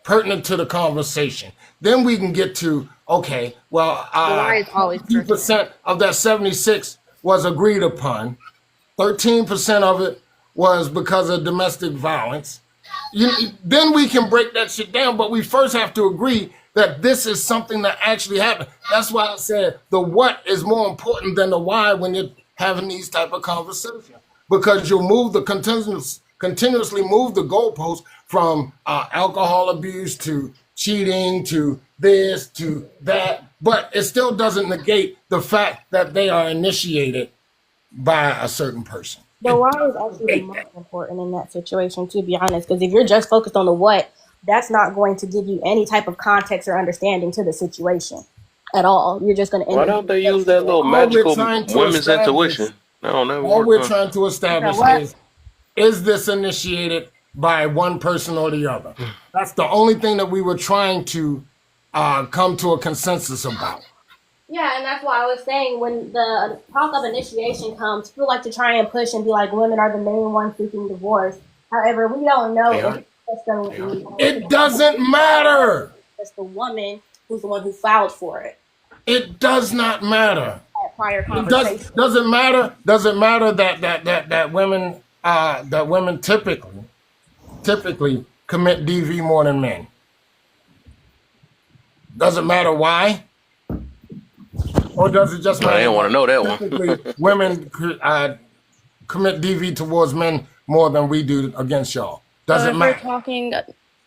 Speaker 18: pertinent to the conversation. Then we can get to okay, well,
Speaker 2: The why is always pertinent.
Speaker 18: 22% of that 76 was agreed upon. 13% of it was because of domestic violence. Then we can break that shit down, but we first have to agree that this is something that actually happened. That's why I said the what is more important than the why when you're having these type of conversations, because you'll move the continuously move the goalposts from alcohol abuse to cheating to this to that, but it still doesn't negate the fact that they are initiated by a certain person.
Speaker 2: The
Speaker 18: It
Speaker 2: why is
Speaker 18: doesn't
Speaker 2: actually the
Speaker 18: negate
Speaker 2: most
Speaker 18: that.
Speaker 2: important in that situation, to be honest. Because if you're just focused on the what, that's not going to give you any type of context or understanding to the situation at all. You're just going to end
Speaker 1: Why
Speaker 2: up
Speaker 1: don't
Speaker 2: being
Speaker 1: they use
Speaker 2: faced
Speaker 1: that
Speaker 2: with.
Speaker 1: little
Speaker 18: All we're
Speaker 1: magical
Speaker 18: trying to
Speaker 1: women's
Speaker 18: establish,
Speaker 1: intuition? That don't never
Speaker 18: all
Speaker 1: work,
Speaker 18: we're
Speaker 1: huh?
Speaker 18: trying to
Speaker 2: You said
Speaker 18: establish
Speaker 2: what?
Speaker 18: is this initiated by one person or the other? That's the only thing that we were trying to come to a consensus about.
Speaker 2: Yeah, and that's why I was saying when the talk of initiation comes, people like to try and push and be like, women are the main ones seeking divorce. However, we don't know
Speaker 1: They
Speaker 2: if
Speaker 1: aren't.
Speaker 2: it's just the
Speaker 1: They aren't.
Speaker 18: It doesn't matter.
Speaker 2: it's the woman who's the one who filed for it
Speaker 18: It does not matter.
Speaker 2: at prior
Speaker 18: It
Speaker 2: conversation.
Speaker 18: doesn't matter. Doesn't matter that women typically commit DV more than men. Doesn't matter why, or does it just
Speaker 1: I
Speaker 18: matter
Speaker 1: didn't want to
Speaker 18: that
Speaker 1: know that
Speaker 18: typically
Speaker 1: one.
Speaker 18: women commit DV towards men more than we do against y'all?
Speaker 2: So
Speaker 18: Does it
Speaker 2: if we're
Speaker 18: matter?
Speaker 2: talking,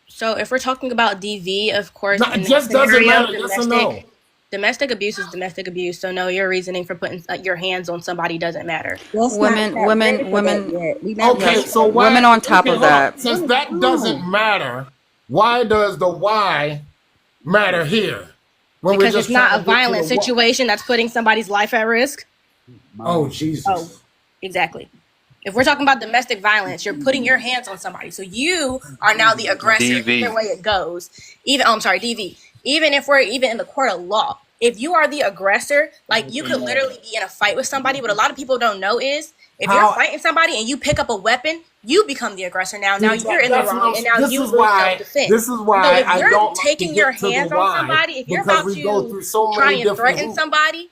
Speaker 2: so if we're talking about DV, of course,
Speaker 18: No, it
Speaker 2: in that
Speaker 18: just doesn't
Speaker 2: scenario,
Speaker 18: matter. Yes or no?
Speaker 2: domestic abuse is domestic abuse. So no, your reasoning for putting your hands on somebody doesn't matter.
Speaker 20: Let's not. We're not ready for that
Speaker 11: Women.
Speaker 20: yet. We not
Speaker 18: Okay,
Speaker 20: ready
Speaker 11: Yes,
Speaker 20: for
Speaker 18: so
Speaker 20: that yet.
Speaker 18: why?
Speaker 11: women on top
Speaker 18: Okay,
Speaker 11: of
Speaker 18: hold on.
Speaker 11: that.
Speaker 18: Since
Speaker 20: What is
Speaker 18: that doesn't
Speaker 20: wrong?
Speaker 18: matter, why does the why matter here? When we're
Speaker 2: Because it's
Speaker 18: just trying
Speaker 2: not a
Speaker 18: to get to the
Speaker 2: violent
Speaker 18: what?
Speaker 2: situation that's putting somebody's life at risk.
Speaker 18: Oh
Speaker 2: Oh,
Speaker 18: Jesus!
Speaker 2: exactly. If we're talking about domestic violence, you're putting your hands on somebody. So you are now the aggressor. Either
Speaker 1: DV.
Speaker 2: way it goes. Even I'm sorry, DV. Even if we're even in the court of law, if you are the aggressor, like you could literally be in a fight with somebody. What a lot of people don't know is if you're
Speaker 18: How?
Speaker 2: fighting somebody and you pick up a weapon, you become the aggressor now. Now you're in the
Speaker 18: That's what
Speaker 2: wrong
Speaker 18: I'm.
Speaker 2: and now
Speaker 18: This
Speaker 2: you
Speaker 18: is
Speaker 2: lose self
Speaker 18: why.
Speaker 2: defense.
Speaker 18: This is
Speaker 2: So
Speaker 18: why
Speaker 2: if
Speaker 18: I
Speaker 2: you're
Speaker 18: don't like to
Speaker 2: taking your
Speaker 18: get to the
Speaker 2: hands on
Speaker 18: why,
Speaker 2: somebody, if you're
Speaker 18: because
Speaker 2: about
Speaker 18: we go
Speaker 2: to
Speaker 18: through so
Speaker 2: try
Speaker 18: many
Speaker 2: and
Speaker 18: different
Speaker 2: threaten
Speaker 18: hoops.
Speaker 2: somebody,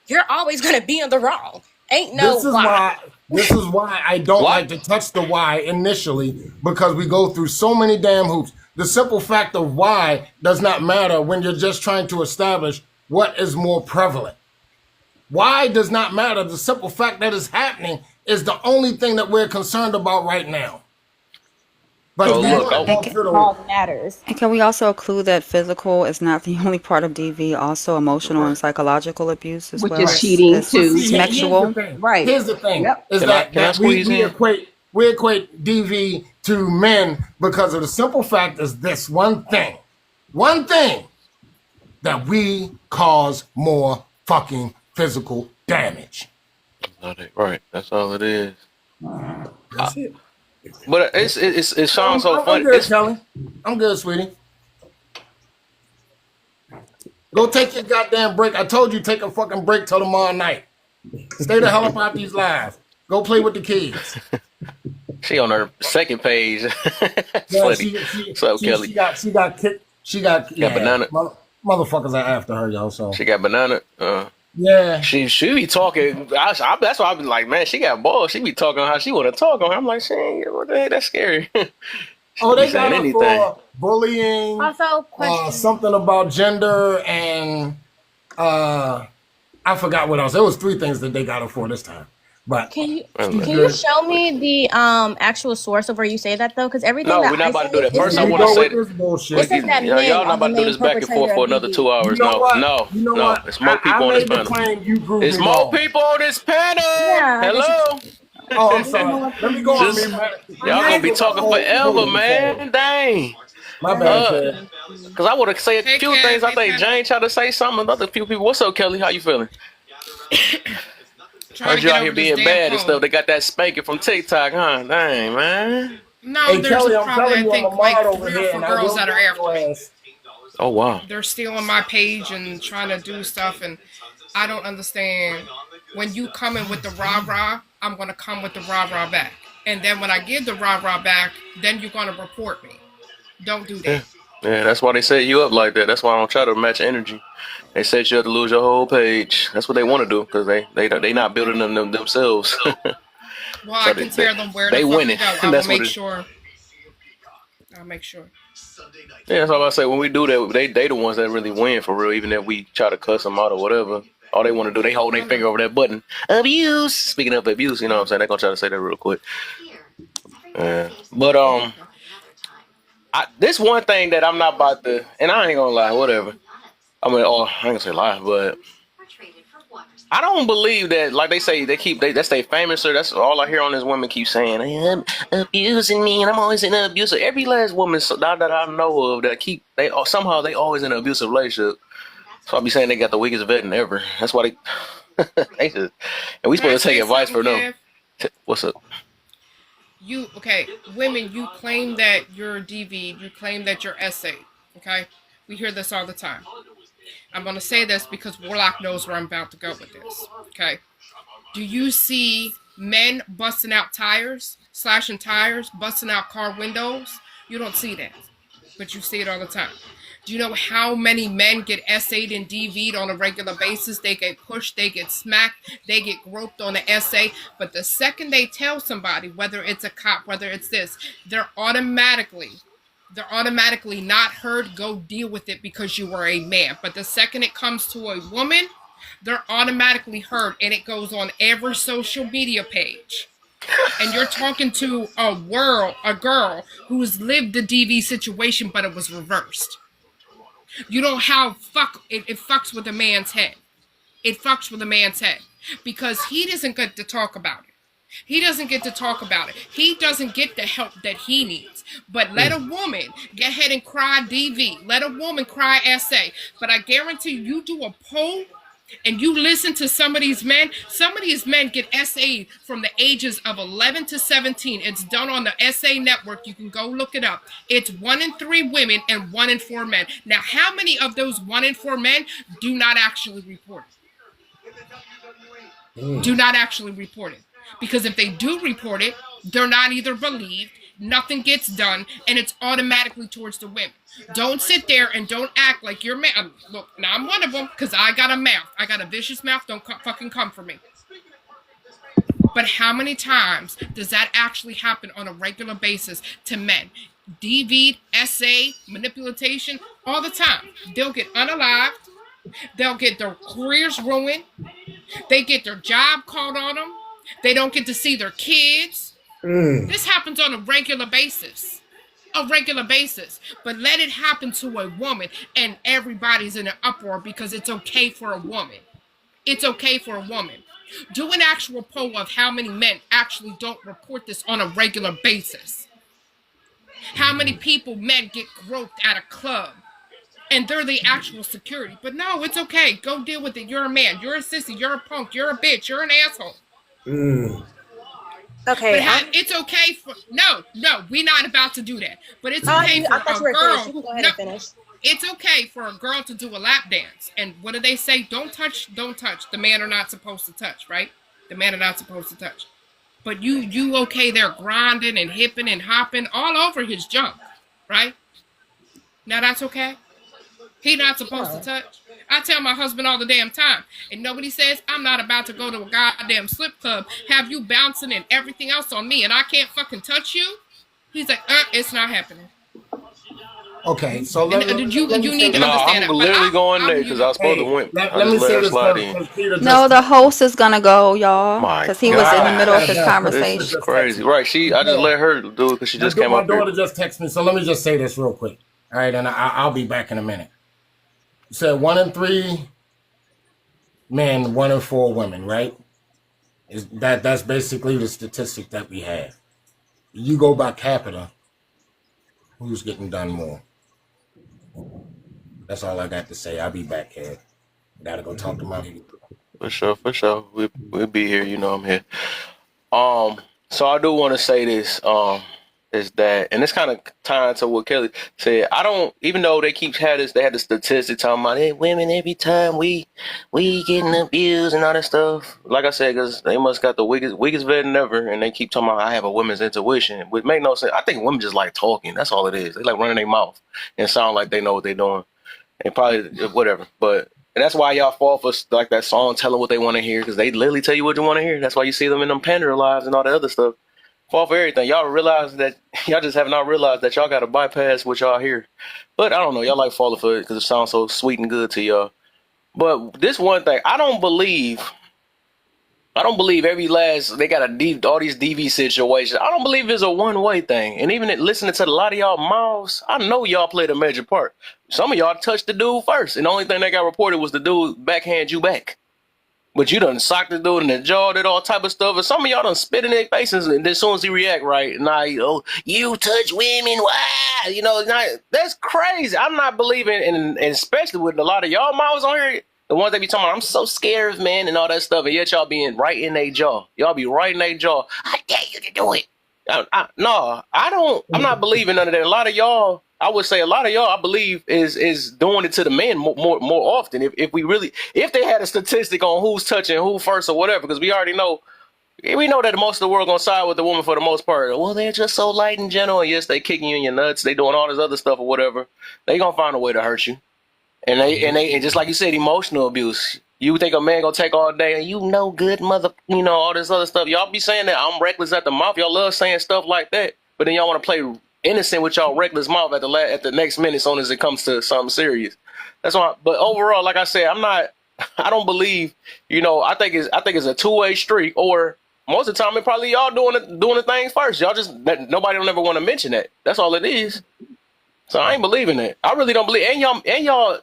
Speaker 2: you're always going to be in the wrong. Ain't no
Speaker 18: This is
Speaker 2: why.
Speaker 18: why. This is why I don't
Speaker 1: What?
Speaker 18: like to touch the why initially, because we go through so many damn hoops. The simple fact of why does not matter when you're just trying to establish what is more prevalent. Why does not matter. The simple fact that it's happening is the only thing that we're concerned about right now. But
Speaker 1: So
Speaker 18: we
Speaker 1: look,
Speaker 18: want to
Speaker 1: I,
Speaker 11: And
Speaker 18: go
Speaker 11: can,
Speaker 18: to the
Speaker 2: All matters.
Speaker 11: and can we also include that physical is not the only part of DV, also emotional and
Speaker 18: right.
Speaker 11: psychological abuse as
Speaker 20: Which
Speaker 11: well
Speaker 20: is
Speaker 18: Right.
Speaker 20: cheating
Speaker 18: But
Speaker 20: too.
Speaker 18: see, here's the
Speaker 11: sexual.
Speaker 18: thing.
Speaker 20: Right.
Speaker 18: Here's the thing
Speaker 20: Yep.
Speaker 18: is
Speaker 1: can I
Speaker 18: that we
Speaker 1: squeeze
Speaker 18: we
Speaker 1: in?
Speaker 18: equate we equate DV to men because of the simple fact is this one thing that we cause more fucking physical damage.
Speaker 1: Right, that's all it is. I,
Speaker 18: That's it.
Speaker 1: but it sounds so
Speaker 18: I'm
Speaker 1: funny.
Speaker 18: good,
Speaker 1: It's
Speaker 18: Kelly. I'm good, sweetie. Go take your goddamn break. I told you take a fucking break till tomorrow night. Stay the hell up out these lives. Go play with the kids.
Speaker 1: she on her second page. It's
Speaker 18: Yeah,
Speaker 1: funny.
Speaker 18: she she
Speaker 1: So
Speaker 18: she
Speaker 1: Kelly,
Speaker 18: she got she got kicked. She got
Speaker 1: she got
Speaker 18: yeah.
Speaker 1: banana.
Speaker 18: Motherfuckers are after her, yo. So
Speaker 1: She got banana.
Speaker 18: yeah.
Speaker 1: She be talking. That's why I be like, man, she got balls. She be talking how she want to talk on. I'm like, she ain't, what the heck? That's scary. She
Speaker 18: Oh,
Speaker 1: be
Speaker 18: they got
Speaker 1: saying
Speaker 18: her
Speaker 1: anything.
Speaker 18: for bullying,
Speaker 2: Also, question.
Speaker 18: something about gender, and I forgot what else. There was three things that they got her for this time, but
Speaker 2: Can you
Speaker 1: Wait a
Speaker 18: she's
Speaker 1: minute.
Speaker 2: can you
Speaker 18: good.
Speaker 2: show me the actual source of where you say that though? Because everything
Speaker 1: No,
Speaker 2: that
Speaker 1: we're not
Speaker 2: I
Speaker 1: about to
Speaker 2: say,
Speaker 1: do that.
Speaker 2: it
Speaker 1: First, I
Speaker 18: Here
Speaker 2: says
Speaker 18: we
Speaker 1: want to
Speaker 2: that
Speaker 18: go
Speaker 1: say
Speaker 18: with
Speaker 1: that
Speaker 18: this
Speaker 2: it
Speaker 18: bullshit.
Speaker 2: says that men
Speaker 1: y'all not
Speaker 2: are the
Speaker 1: about to do
Speaker 2: main
Speaker 1: this back and
Speaker 2: perpetrator
Speaker 1: forth
Speaker 2: of
Speaker 1: for another
Speaker 2: DV.
Speaker 1: 2 hours.
Speaker 18: You know
Speaker 1: No,
Speaker 18: what?
Speaker 1: no,
Speaker 18: You know
Speaker 1: no.
Speaker 18: what?
Speaker 1: It's more
Speaker 18: I
Speaker 1: people on this
Speaker 18: made the
Speaker 1: panel.
Speaker 18: claim. You proved
Speaker 1: It's
Speaker 18: me
Speaker 1: more
Speaker 18: wrong.
Speaker 1: people on this panel.
Speaker 2: Yeah, I guess you.
Speaker 1: Hello.
Speaker 18: Oh, I'm
Speaker 2: There's
Speaker 18: sorry.
Speaker 2: more
Speaker 18: Let me go
Speaker 2: people.
Speaker 18: on
Speaker 1: Just
Speaker 18: mute, man.
Speaker 1: y'all gonna be
Speaker 18: My
Speaker 1: talking
Speaker 18: phone
Speaker 1: forever,
Speaker 18: on the phone.
Speaker 1: man. Dang.
Speaker 18: My bad,
Speaker 2: Let
Speaker 1: Uh,
Speaker 18: Ted.
Speaker 2: me see.
Speaker 1: cause I would have said a
Speaker 3: Hey,
Speaker 1: few
Speaker 3: Cat.
Speaker 1: things. I
Speaker 3: Hey,
Speaker 1: think
Speaker 3: Petty.
Speaker 1: Jane tried to say something. Another few people. What's up, Kelly? How you feeling?
Speaker 3: Trying
Speaker 1: Heard
Speaker 3: to
Speaker 1: you
Speaker 3: get
Speaker 1: out here
Speaker 3: over this
Speaker 1: being
Speaker 3: damn
Speaker 1: bad and stuff.
Speaker 3: cold.
Speaker 1: They got that spanking from TikTok, huh? Dang, man.
Speaker 3: No,
Speaker 18: Hey,
Speaker 3: there's
Speaker 18: Kelly, I'm
Speaker 3: probably,
Speaker 18: telling
Speaker 3: I
Speaker 18: you, I'm a
Speaker 3: think, like
Speaker 18: mod over
Speaker 3: three or
Speaker 18: here,
Speaker 3: four
Speaker 18: and I
Speaker 3: girls
Speaker 18: will
Speaker 3: that are
Speaker 18: get on
Speaker 3: after
Speaker 18: your
Speaker 3: me.
Speaker 18: ass.
Speaker 1: Oh wow.
Speaker 3: They're still on my page and trying to do stuff, and I don't understand. When you come in with the rah rah, I'm gonna come with the rah rah back, and then when I give the rah rah back, then you're gonna report me. Don't do that.
Speaker 1: Yeah. Yeah, that's why they set you up like that. That's why I don't try to match energy. They set you up to lose your whole page. That's what they want to do because they not building them themselves.
Speaker 3: Well, I
Speaker 1: So
Speaker 3: can tell them where the
Speaker 1: they
Speaker 3: fuck to
Speaker 1: winning.
Speaker 3: go. I will
Speaker 1: That's what
Speaker 3: make
Speaker 1: it.
Speaker 3: sure. I'll make sure.
Speaker 1: Yeah, that's all I say. When we do that, they the ones that really win for real. Even if we try to cuss them out or whatever, all they want to do, they hold their
Speaker 3: I know.
Speaker 1: finger over that button. Abuse. Speaking of abuse, you know what I'm saying? They're gonna try to say that real quick. But
Speaker 3: Okay.
Speaker 1: this one thing that I'm not about to, and I ain't gonna lie, whatever. I mean, oh, I ain't gonna say lie, but I don't believe that. Like they say, that's they famous. Sir, that's all I hear on this women keep saying. "I'm abusing me, and I'm always in an abusive." Every last woman that I know of that they somehow they always in an abusive relationship. So I be saying they got the weakest vetting ever. That's why they just, and we
Speaker 3: Can I
Speaker 1: supposed to take
Speaker 3: say
Speaker 1: advice
Speaker 3: something,
Speaker 1: from them.
Speaker 3: Kev?
Speaker 1: What's up?
Speaker 3: You okay? Women, you claim that you're DV. You claim that you're SA. Okay, we hear this all the time. I'm gonna say this because Warlock knows where I'm about to go with this. Okay, do you see men busting out tires, slashing tires, busting out car windows? You don't see that, but you see it all the time. Do you know how many men get SA'd and DV'd on a regular basis? They get pushed, they get smacked, they get groped on the SA. But the second they tell somebody, whether it's a cop, whether it's this, they're automatically not heard. Go deal with it because you were a man. But the second it comes to a woman, they're automatically heard, and it goes on every social media page. And you're talking to a girl who's lived the DV situation, but it was reversed. You know how it fucks with a man's head. It fucks with a man's head because he doesn't get to talk about it. He doesn't get to talk about it. He doesn't get the help that he needs. But let a woman go ahead and cry DV. Let a woman cry SA. But I guarantee you do a poll and you listen to some of these men get SA'd from the ages of 11 to 17. It's done on the SA network. You can go look it up. It's 1 in 3 women and 1 in 4 men. Now, how many of those 1 in 4 men do not actually report it? Do not actually report it. Because if they do report it, they're not either believed, nothing gets done, and it's automatically towards the women. Don't sit there and don't act like you're man. Look, now I'm one of them because I got a mouth. I got a vicious mouth. Don't fucking come for me. But how many times does that actually happen on a regular basis to men? DV, SA, manipulation, all the time. They'll get unalived. They'll get their careers ruined. They get their job called on them. They don't get to see their kids. This happens on a regular basis.
Speaker 2: a regular basis, but let it happen to a woman and everybody's in an uproar because it's okay for a woman. It's okay for a woman. Do an actual poll of how many men actually don't report this on a regular basis. How many people, men, get groped at a club and they're the actual security. But no, it's okay. Go deal with it. You're a man. You're a sissy. You're a punk. You're a bitch. You're an asshole. But
Speaker 12: Okay,
Speaker 2: it's okay for no, we're not about to do that. But it's
Speaker 12: oh,
Speaker 2: okay for
Speaker 12: I thought
Speaker 2: a
Speaker 12: you were finished. You
Speaker 2: girl.
Speaker 12: can go ahead
Speaker 2: No,
Speaker 12: and finish.
Speaker 2: it's okay for a girl to do a lap dance. And what do they say? Don't touch, don't touch. The man are not supposed to touch, right? The man are not supposed to touch. But you okay there grinding and hipping and hopping all over his junk, right? Now that's okay. He not supposed to touch. I tell my husband all the damn time, and nobody says I'm not about to go to a goddamn slip club, have you bouncing and everything else on me, and I can't fucking touch you. He's like, it's not happening.
Speaker 18: Okay, so
Speaker 2: let me you need to
Speaker 1: No,
Speaker 2: understand
Speaker 1: I'm
Speaker 2: that.
Speaker 1: literally going there because I was supposed to win. I just let her slide in.
Speaker 11: No, the host is gonna go, y'all,
Speaker 1: My
Speaker 11: because he was in the middle of
Speaker 1: God,
Speaker 11: his
Speaker 1: this
Speaker 11: conversation.
Speaker 1: is crazy. Right? I just let her do it because she just came
Speaker 18: my
Speaker 1: up here.
Speaker 18: daughter just texted me, so let me just say this real quick. All right, and I'll be back in a minute. You said 1 in 3 men, 1 in 4 women, right? That's basically the statistic that we have. You go by capita, who's getting done more? That's all I got to say. I'll be back here. Gotta go talk to my lady.
Speaker 1: For sure. We'll be here. You know I'm here. So I do want to say this. Is that, and it's kind of tying to what Kelly said. I don't, even though they keep had this, they had the statistic talking about, hey, women every time we getting abused and all that stuff. Like I said, because they must got the weakest vet ever, and they keep talking about I have a woman's intuition, which make no sense. I think women just like talking. That's all it is. They like running their mouth and sound like they know what they're doing, and probably whatever. But and that's why y'all fall for like that song, telling what they want to hear, because they literally tell you what you want to hear. That's why you see them in them Pandora lives and all the other stuff. Fall for everything. Y'all realize that y'all just have not realized that y'all got to bypass what y'all hear. But I don't know. Y'all like falling for it because it sounds so sweet and good to y'all. But this one thing, I don't believe every last, they got all these DV situations. I don't believe it's a one-way thing. And even listening to a lot of y'all mouths, I know y'all played a major part. Some of y'all touched the dude first, and the only thing that got reported was the dude backhand you back. But you done socked the dude in the jaw, did all type of stuff. And some of y'all done spit in their faces, and then as soon as he react right, now you touch women, why? That's crazy. I'm not believing, and especially with a lot of y'all mouths on here, the ones that be talking about, I'm so scared of men and all that stuff, and yet y'all being right in their jaw. Y'all be right in their jaw. I dare you to do it. No, I don't. I'm not believing none of that. A lot of y'all, I would say, I believe is doing it to the men more often. If they had a statistic on who's touching who first or whatever, because we already know, we know that most of the world gonna side with the woman for the most part. Well, they're just so light and gentle, and yes, they kicking you in your nuts, they doing all this other stuff or whatever. They gonna find a way to hurt you, and just like you said, emotional abuse. You think a man gonna take all day and good mother, all this other stuff. Y'all be saying that I'm reckless at the mouth. Y'all love saying stuff like that, but then y'all want to play innocent with y'all reckless mouth at the next minute, as soon as it comes to something serious. That's why. But overall, like I said, I don't believe. I think it's a two-way street. Or most of the time, it probably y'all doing the things first. Y'all just nobody don't ever want to mention that. That's all it is. So I ain't believing it. I really don't believe. And y'all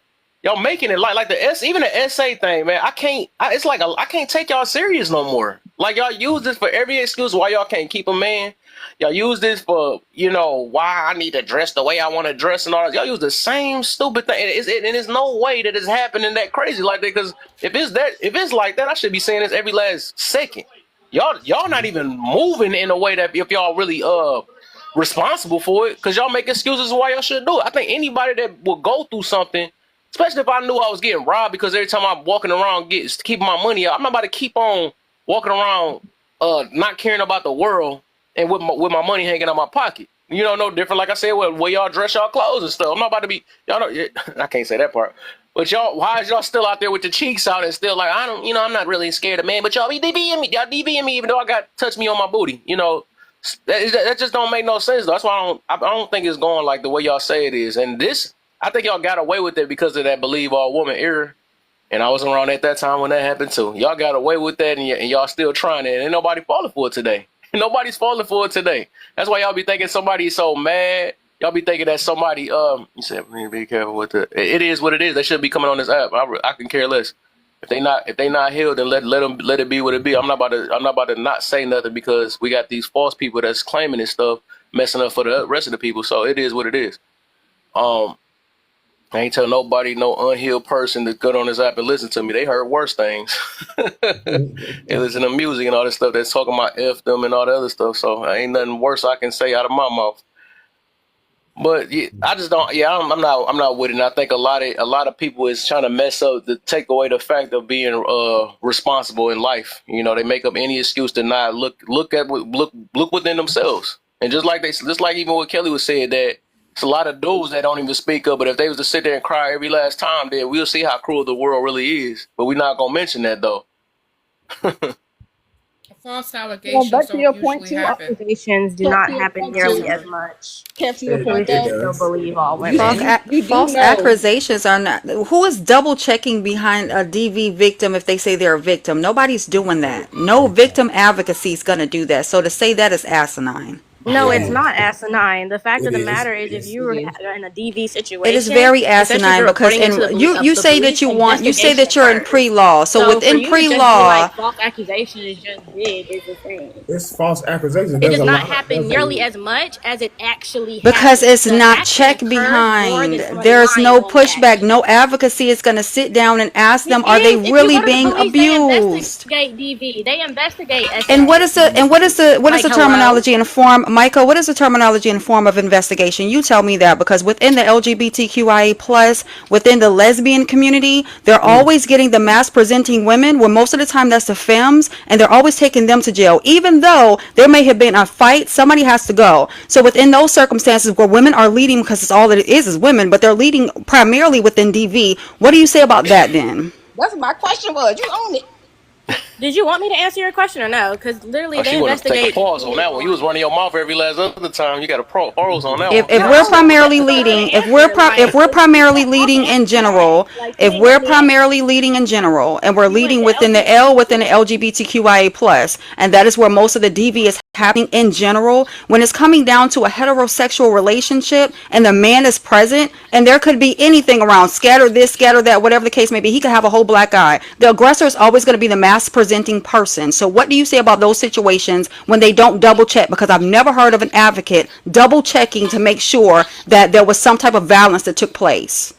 Speaker 1: making it like even the essay thing, man. It's like I can't take y'all serious no more. Like y'all use this for every excuse why y'all can't keep a man. Y'all use this for why I need to dress the way I want to dress and all that. Y'all use the same stupid thing. And there's no way that it's happening that crazy like that. Because if it's like that, I should be saying this every last second. Y'all not even moving in a way that if y'all really responsible for it, because y'all make excuses why y'all should do it. I think anybody that will go through something, especially if I knew I was getting robbed, because every time I'm walking around keeping my money up, I'm not about to keep on walking around not caring about the world and with my money hanging out my pocket. No different. Like I said, where y'all dress y'all clothes and stuff. I'm not about to be I can't say that part. But y'all, why is y'all still out there with the cheeks out and still like, I don't, I'm not really scared of man, but y'all be DBing me. Y'all DBing me even though I got touch me on my booty. That just don't make no sense though. That's why I don't think it's going like the way y'all say it is. And this, I think y'all got away with it because of that believe all woman era. And I wasn't around at that time when that happened too. Y'all got away with that, and y'all still trying it. And ain't nobody falling for it today. Nobody's falling for it today. That's why y'all be thinking somebody's so mad y'all be thinking that somebody you said be careful with the. It is what it is. They should be coming on this app. I can care less. If they not healed, then let it be what it be. I'm not about to not say nothing because we got these false people that's claiming this stuff, messing up for the rest of the people. So it is what it is. Um, I ain't tell nobody, no unhealed person to go on this app and listen to me. They heard worse things. They listen to music and all this stuff that's talking about F them and all the other stuff. So ain't nothing worse I can say out of my mouth. But yeah, I just don't. Yeah, I'm not with it. And I think a lot of people is trying to mess up to take away the fact of being responsible in life. You know, they make up any excuse to not look within themselves. And just like even what Kelly was saying, that it's a lot of dudes that don't even speak up. But if they was to sit there and cry every last time, then we'll see how cruel the world really is. But we're not gonna mention that though.
Speaker 2: False Well, allegations but to don't your point usually too, happen. accusations do
Speaker 20: Can't
Speaker 2: not
Speaker 20: to your
Speaker 2: happen
Speaker 20: point
Speaker 2: nearly
Speaker 20: too.
Speaker 2: as much.
Speaker 20: Can't to your
Speaker 2: So
Speaker 20: point
Speaker 2: we
Speaker 8: It
Speaker 20: though.
Speaker 2: shouldn't still
Speaker 8: does.
Speaker 2: believe all
Speaker 11: False
Speaker 2: women.
Speaker 20: You do
Speaker 11: false
Speaker 20: know.
Speaker 11: accusations are not. Who is double checking behind a DV victim if they say they're a victim? Nobody's doing that. No victim advocacy is going to do that. So to say that is asinine.
Speaker 2: No, it's
Speaker 8: Yeah,
Speaker 2: not asinine. The fact of
Speaker 8: it
Speaker 2: the
Speaker 8: is.
Speaker 2: matter is, if
Speaker 20: It
Speaker 2: you were
Speaker 20: is.
Speaker 2: in a DV
Speaker 11: It is
Speaker 2: situation,
Speaker 11: very
Speaker 2: especially if
Speaker 11: asinine
Speaker 2: you're
Speaker 11: because
Speaker 2: reporting into
Speaker 11: in you
Speaker 2: the
Speaker 11: say that
Speaker 2: police,
Speaker 11: you say
Speaker 2: investigation
Speaker 11: that you're in
Speaker 2: occurs.
Speaker 11: pre-law. So
Speaker 2: So for
Speaker 11: within
Speaker 2: you to just be like
Speaker 11: pre-law,
Speaker 2: false accusation is just big is insane.
Speaker 8: It's false accusations.
Speaker 2: It
Speaker 8: There's
Speaker 2: does
Speaker 8: a
Speaker 2: not
Speaker 8: lot of
Speaker 2: happen nearly as much as it actually
Speaker 11: because
Speaker 2: happens.
Speaker 11: it's
Speaker 2: The
Speaker 11: not
Speaker 2: action
Speaker 11: check
Speaker 2: occurs more
Speaker 11: behind.
Speaker 2: than somebody
Speaker 11: There's
Speaker 2: lying
Speaker 11: no
Speaker 2: on the
Speaker 11: pushback,
Speaker 2: action.
Speaker 11: no advocacy is going to sit down and ask
Speaker 2: It
Speaker 11: them, are they
Speaker 2: is. If you
Speaker 11: really
Speaker 2: go to the
Speaker 11: being
Speaker 2: police, they
Speaker 11: abused?
Speaker 2: investigate DV. They investigate
Speaker 11: And
Speaker 2: SA.
Speaker 11: what is
Speaker 2: Like,
Speaker 11: the
Speaker 2: hello?
Speaker 11: terminology in the form, Michael? What is the terminology in the form of investigation? You tell me that because within the LGBTQIA plus, within the lesbian community, they're always getting the mass presenting women. Where most of the time that's the femmes, and they're always taking them to jail, even though there may have been a fight. Somebody has to go. So within those circumstances where women are leading, because it's all that it is women, but they're leading primarily within DV. What do you say about that then?
Speaker 20: That's what my question was. You own it.
Speaker 2: Did you want me to answer your question or no? Because literally,
Speaker 1: Oh,
Speaker 2: they
Speaker 1: she wanted to take a
Speaker 2: investigate
Speaker 1: pause
Speaker 2: who
Speaker 1: on
Speaker 2: is
Speaker 1: that one. You was
Speaker 2: on.
Speaker 1: running your mouth every last other time. You got a pause on that one.
Speaker 11: If
Speaker 2: No,
Speaker 11: we're
Speaker 2: I was
Speaker 11: primarily
Speaker 2: just trying
Speaker 11: leading,
Speaker 2: to answer.
Speaker 11: if
Speaker 2: Like,
Speaker 11: we're
Speaker 2: 'cause
Speaker 11: primarily
Speaker 2: y'all
Speaker 11: leading
Speaker 2: can
Speaker 11: in
Speaker 2: answer back.
Speaker 11: general,
Speaker 2: Like, you
Speaker 11: if
Speaker 2: ain't let
Speaker 11: we're
Speaker 2: me answer.
Speaker 11: primarily leading in general, and we're
Speaker 2: You went
Speaker 11: leading
Speaker 2: to
Speaker 11: within the L, within the
Speaker 2: LGBTQ.
Speaker 11: LGBTQIA plus, and that is where most of the DV is happening in general. When it's coming down to a heterosexual relationship, and the man is present, and there could be anything around, scatter this, scatter that, whatever the case may be. He could have a whole black eye. The aggressor is always going to be the mass presenting person. So, what do you say about those situations when they don't double check? Because I've never heard of an advocate double checking to make sure that there was some type of violence that took place.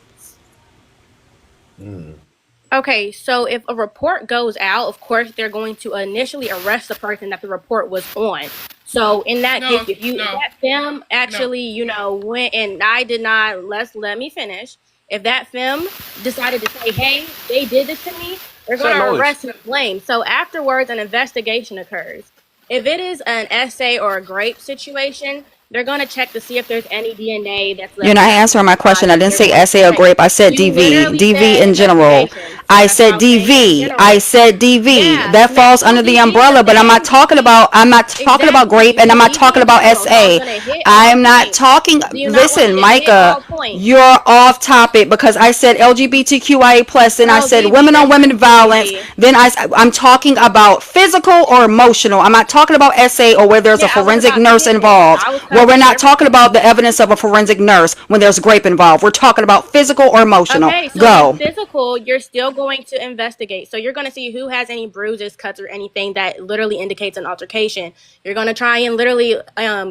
Speaker 2: Okay, so if a report goes out, of course they're going to initially arrest the person that the report was on. So in that case, No, if no, that film no. actually, went and I did not let me finish. If that film decided to say, "Hey, they did this to me," they're
Speaker 1: What's
Speaker 2: going
Speaker 1: that
Speaker 2: to
Speaker 1: noise?
Speaker 2: arrest and blame. So afterwards, an investigation occurs. If it is an essay or a grape situation, they're going to check to see if there's any DNA that's
Speaker 11: You're
Speaker 2: left
Speaker 11: not
Speaker 2: behind on
Speaker 11: answering
Speaker 2: the
Speaker 11: my question. I
Speaker 2: body.
Speaker 11: didn't
Speaker 2: They're
Speaker 11: say
Speaker 2: going to
Speaker 11: essay or
Speaker 2: check.
Speaker 11: grape. I said
Speaker 2: You
Speaker 11: DV.
Speaker 2: literally
Speaker 11: DV
Speaker 2: said
Speaker 11: in general.
Speaker 2: investigation, so
Speaker 11: I
Speaker 2: that's why I
Speaker 11: said
Speaker 2: was saying in
Speaker 11: DV. I
Speaker 2: general.
Speaker 11: said DV.
Speaker 2: Yeah,
Speaker 11: That
Speaker 2: next
Speaker 11: falls
Speaker 2: to
Speaker 11: under the
Speaker 2: DV is
Speaker 11: umbrella,
Speaker 2: the
Speaker 11: but
Speaker 2: name DV.
Speaker 11: I'm not talking about grape,
Speaker 2: Exactly.
Speaker 11: and I'm
Speaker 2: So
Speaker 11: not
Speaker 2: DV
Speaker 11: talking
Speaker 2: in
Speaker 11: about
Speaker 2: general. So I was
Speaker 11: SA.
Speaker 2: gonna hit all
Speaker 11: I'm not
Speaker 2: points.
Speaker 11: talking.
Speaker 2: Do you not want me
Speaker 11: Listen,
Speaker 2: to hit
Speaker 11: Micah,
Speaker 2: all points?
Speaker 11: you're off topic because I said LGBTQIA plus, then I
Speaker 2: Girl,
Speaker 11: said
Speaker 2: DV,
Speaker 11: women on
Speaker 2: that's
Speaker 11: women
Speaker 2: just
Speaker 11: violence.
Speaker 2: DV.
Speaker 11: Then I'm talking about physical or emotional. I'm not talking about SA or where there's a
Speaker 2: Yeah, I was
Speaker 11: forensic
Speaker 2: about to
Speaker 11: nurse
Speaker 2: hit there.
Speaker 11: involved.
Speaker 2: I was
Speaker 11: Where we're
Speaker 2: covering
Speaker 11: not talking
Speaker 2: everything.
Speaker 11: about the evidence of a forensic nurse when there's grape involved. We're talking about physical or emotional.
Speaker 2: Okay, so in
Speaker 11: Go.
Speaker 2: physical, you're still going to investigate. So you're going to see who has any bruises, cuts, or anything that literally indicates an altercation. You're going to try and literally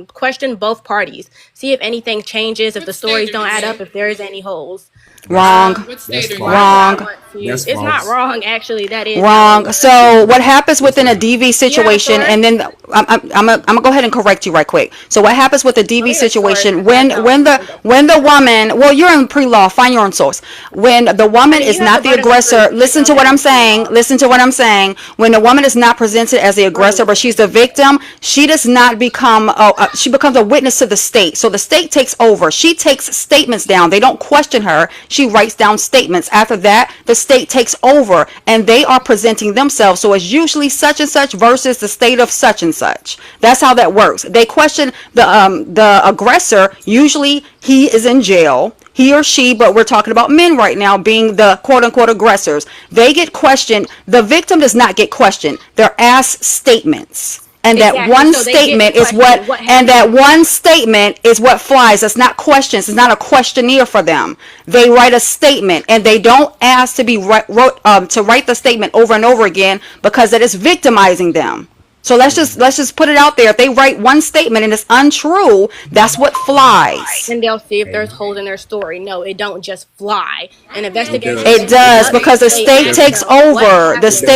Speaker 2: question both parties, see if anything changes, if What the state stories are don't you add up, in? if there is any holes.
Speaker 11: Wrong.
Speaker 2: Um, What
Speaker 8: That's
Speaker 2: state are you why
Speaker 8: false.
Speaker 2: would I
Speaker 11: Wrong.
Speaker 2: want to?
Speaker 8: That's
Speaker 2: It's not
Speaker 8: false.
Speaker 2: wrong, actually. That is how it
Speaker 11: Wrong.
Speaker 2: works.
Speaker 11: So what happens
Speaker 8: It's
Speaker 11: within a
Speaker 8: not.
Speaker 11: DV
Speaker 2: Do you have a
Speaker 11: situation, and
Speaker 2: source?
Speaker 11: then I'm gonna go ahead and correct you right quick. So what happens with the
Speaker 2: Tell
Speaker 11: DV
Speaker 2: me the source,
Speaker 11: situation
Speaker 2: because that's how things are
Speaker 11: when the
Speaker 2: supposed to work.
Speaker 11: woman, well, you're in pre-law, find your own source. When the woman
Speaker 2: Honey,
Speaker 11: is
Speaker 2: you have the
Speaker 11: not the
Speaker 2: burden of
Speaker 11: aggressor,
Speaker 2: proof. You should
Speaker 11: listen
Speaker 2: know
Speaker 11: to
Speaker 2: that
Speaker 11: what I'm
Speaker 2: it's
Speaker 11: saying.
Speaker 2: pre-law.
Speaker 11: Listen to what I'm saying. When the woman is not presented as the aggressor, but
Speaker 2: Rude.
Speaker 11: she's the victim, she does not become. She becomes a witness to the state. So the state takes over. She takes statements down. They don't question her. She writes down statements. After that, the state takes over and they are presenting themselves. So it's usually such and such versus the state of such and such. That's how that works. They question the aggressor. Usually he is in jail, he or she, but we're talking about men right now being the quote unquote aggressors. They get questioned. The victim does not get questioned. They're asked statements.
Speaker 2: And that Exactly. one So they get the statement is question, what, what and happened? that one statement is what flies. It's not questions. It's not a questionnaire for them. They write a statement, and they don't ask to be to write the statement over and over again, because that is victimizing them. So let's just put it out there. If they write one statement and it's untrue, that's what flies. And they'll see if there's
Speaker 8: And
Speaker 2: holes in their story. No, it don't just fly. An
Speaker 8: it
Speaker 2: investigation
Speaker 8: does.
Speaker 2: is is to
Speaker 8: It
Speaker 2: look look up
Speaker 8: does.
Speaker 2: and and
Speaker 8: It
Speaker 2: say,
Speaker 8: does.
Speaker 2: okay,
Speaker 8: It
Speaker 2: you
Speaker 8: does.
Speaker 2: know, what
Speaker 8: It
Speaker 2: happened?
Speaker 8: does.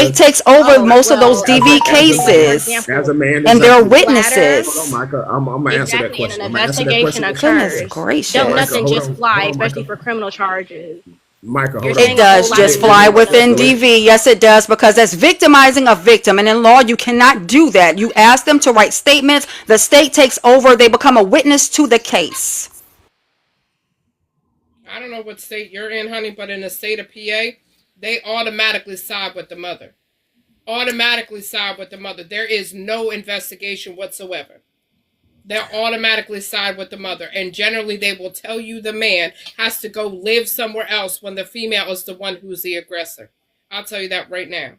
Speaker 2: Oh, As
Speaker 8: As
Speaker 2: a
Speaker 8: a
Speaker 2: as
Speaker 8: as
Speaker 2: a
Speaker 8: a
Speaker 2: as
Speaker 8: man,
Speaker 2: a
Speaker 8: as
Speaker 2: man,
Speaker 8: a
Speaker 2: for
Speaker 8: as
Speaker 2: example,
Speaker 8: as a man,
Speaker 2: if
Speaker 8: as
Speaker 2: there's
Speaker 8: a
Speaker 2: a splatter,
Speaker 8: hold on,
Speaker 2: yes.
Speaker 8: Micah. I'm gonna answer that
Speaker 2: Exactly, and an
Speaker 8: question. I'm gonna answer that
Speaker 2: investigation
Speaker 8: question.
Speaker 2: occurs, occurs,
Speaker 8: But
Speaker 2: don't
Speaker 8: Micah,
Speaker 2: nothing just fly,
Speaker 8: hold on,
Speaker 2: especially
Speaker 8: Micah.
Speaker 2: for criminal charges.
Speaker 8: Micah,
Speaker 2: You're
Speaker 8: hold
Speaker 2: saying saying
Speaker 8: on.
Speaker 2: a whole whole lot of of things things that that don't don't make make no no sense. sense. So So
Speaker 8: let,
Speaker 2: let let me. me. Yes, it does, because that's victimizing a victim, and in law you cannot do that. You ask them to write statements, the state takes over, they become a witness to the case.
Speaker 21: I don't know what state you're in, honey, but in the state of PA, they automatically side with the mother. Automatically side with the mother. There is no investigation whatsoever. They'll automatically side with the mother. And generally, they will tell you the man has to go live somewhere else when the female is the one who's the aggressor. I'll tell you that right now.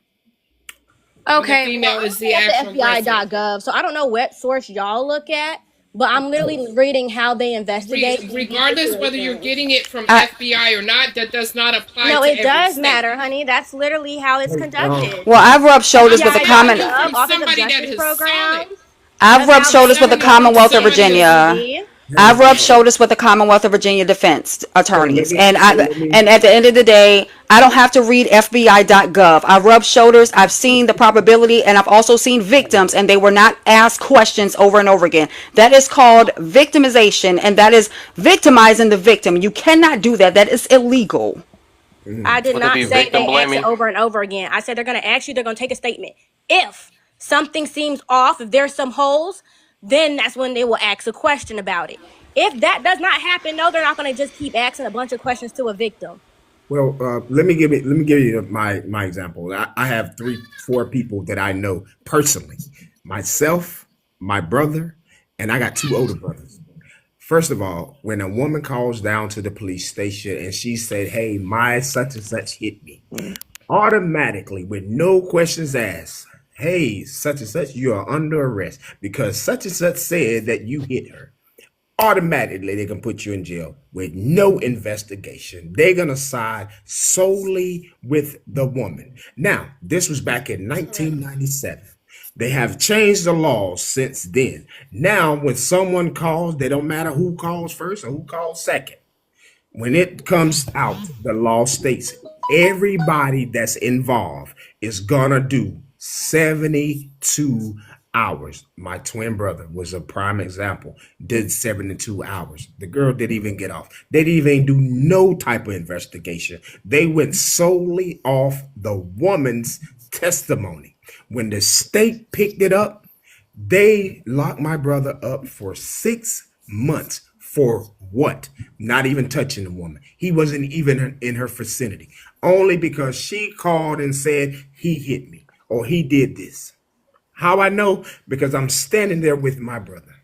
Speaker 21: When the
Speaker 2: Okay, well,
Speaker 21: female
Speaker 2: I'm
Speaker 21: is the
Speaker 2: looking at
Speaker 21: actual
Speaker 2: the
Speaker 21: aggressor.
Speaker 2: FBI.gov, so I don't know what source y'all look at, but I'm literally reading how they investigate DV
Speaker 21: Regardless whether you're
Speaker 2: situations.
Speaker 21: getting it from
Speaker 2: I,
Speaker 21: FBI or not, that does not apply
Speaker 2: no,
Speaker 21: to
Speaker 2: it
Speaker 21: every
Speaker 2: does
Speaker 21: state.
Speaker 2: matter, honey. That's literally how it's conducted. Well, I've rubbed
Speaker 21: I'm
Speaker 2: shoulders with the
Speaker 21: telling
Speaker 2: common.
Speaker 21: you
Speaker 2: FBI.gov,
Speaker 21: from
Speaker 2: Office of
Speaker 21: somebody that
Speaker 2: Justice
Speaker 21: has saw it.
Speaker 2: Programs. I've
Speaker 21: I'm,
Speaker 2: rubbed
Speaker 21: I'm
Speaker 2: shoulders with the
Speaker 21: telling you from
Speaker 2: Commonwealth of
Speaker 21: somebody that's
Speaker 2: Virginia. I've rubbed shoulders with the Commonwealth of Virginia defense attorneys, and at the end of the day, I don't have to read FBI.gov. I've rubbed shoulders. I've seen the probability, and I've also seen victims, and they were not asked questions over and over again. That is called victimization, and that is victimizing the victim. You cannot do that. That is illegal. I did
Speaker 1: Would it
Speaker 2: not
Speaker 1: be
Speaker 2: say
Speaker 1: victim
Speaker 2: they ask it
Speaker 1: blaming?
Speaker 2: over and over again. I said they're going to ask you, they're going to take a statement. If something seems off, if there's some holes, then that's when they will ask a question about it. If that does not happen, no, they're not going to just keep asking a bunch of questions to a victim.
Speaker 8: Well, let me give you my example. I have 4 people that I know personally. Myself, my brother, and I got 2 older brothers. First of all, when a woman calls down to the police station and she said, "Hey, my such and such hit me," automatically, with no questions asked, "Hey, such and such, you are under arrest because such and such said that you hit her." Automatically they can put you in jail with no investigation. They're gonna side solely with the woman. Now, this was back in 1997. They have changed the laws since then. Now, when someone calls, they don't matter who calls first or who calls second. When it comes out, the law states everybody that's involved is gonna do 72 hours. My twin brother was a prime example, did 72 hours. The girl didn't even get off. They didn't even do no type of investigation. They went solely off the woman's testimony. When the state picked it up, they locked my brother up for 6 months. For what? Not even touching the woman. He wasn't even in her vicinity. Only because she called and said he hit me or he did this. How I know? Because I'm standing there with my brother,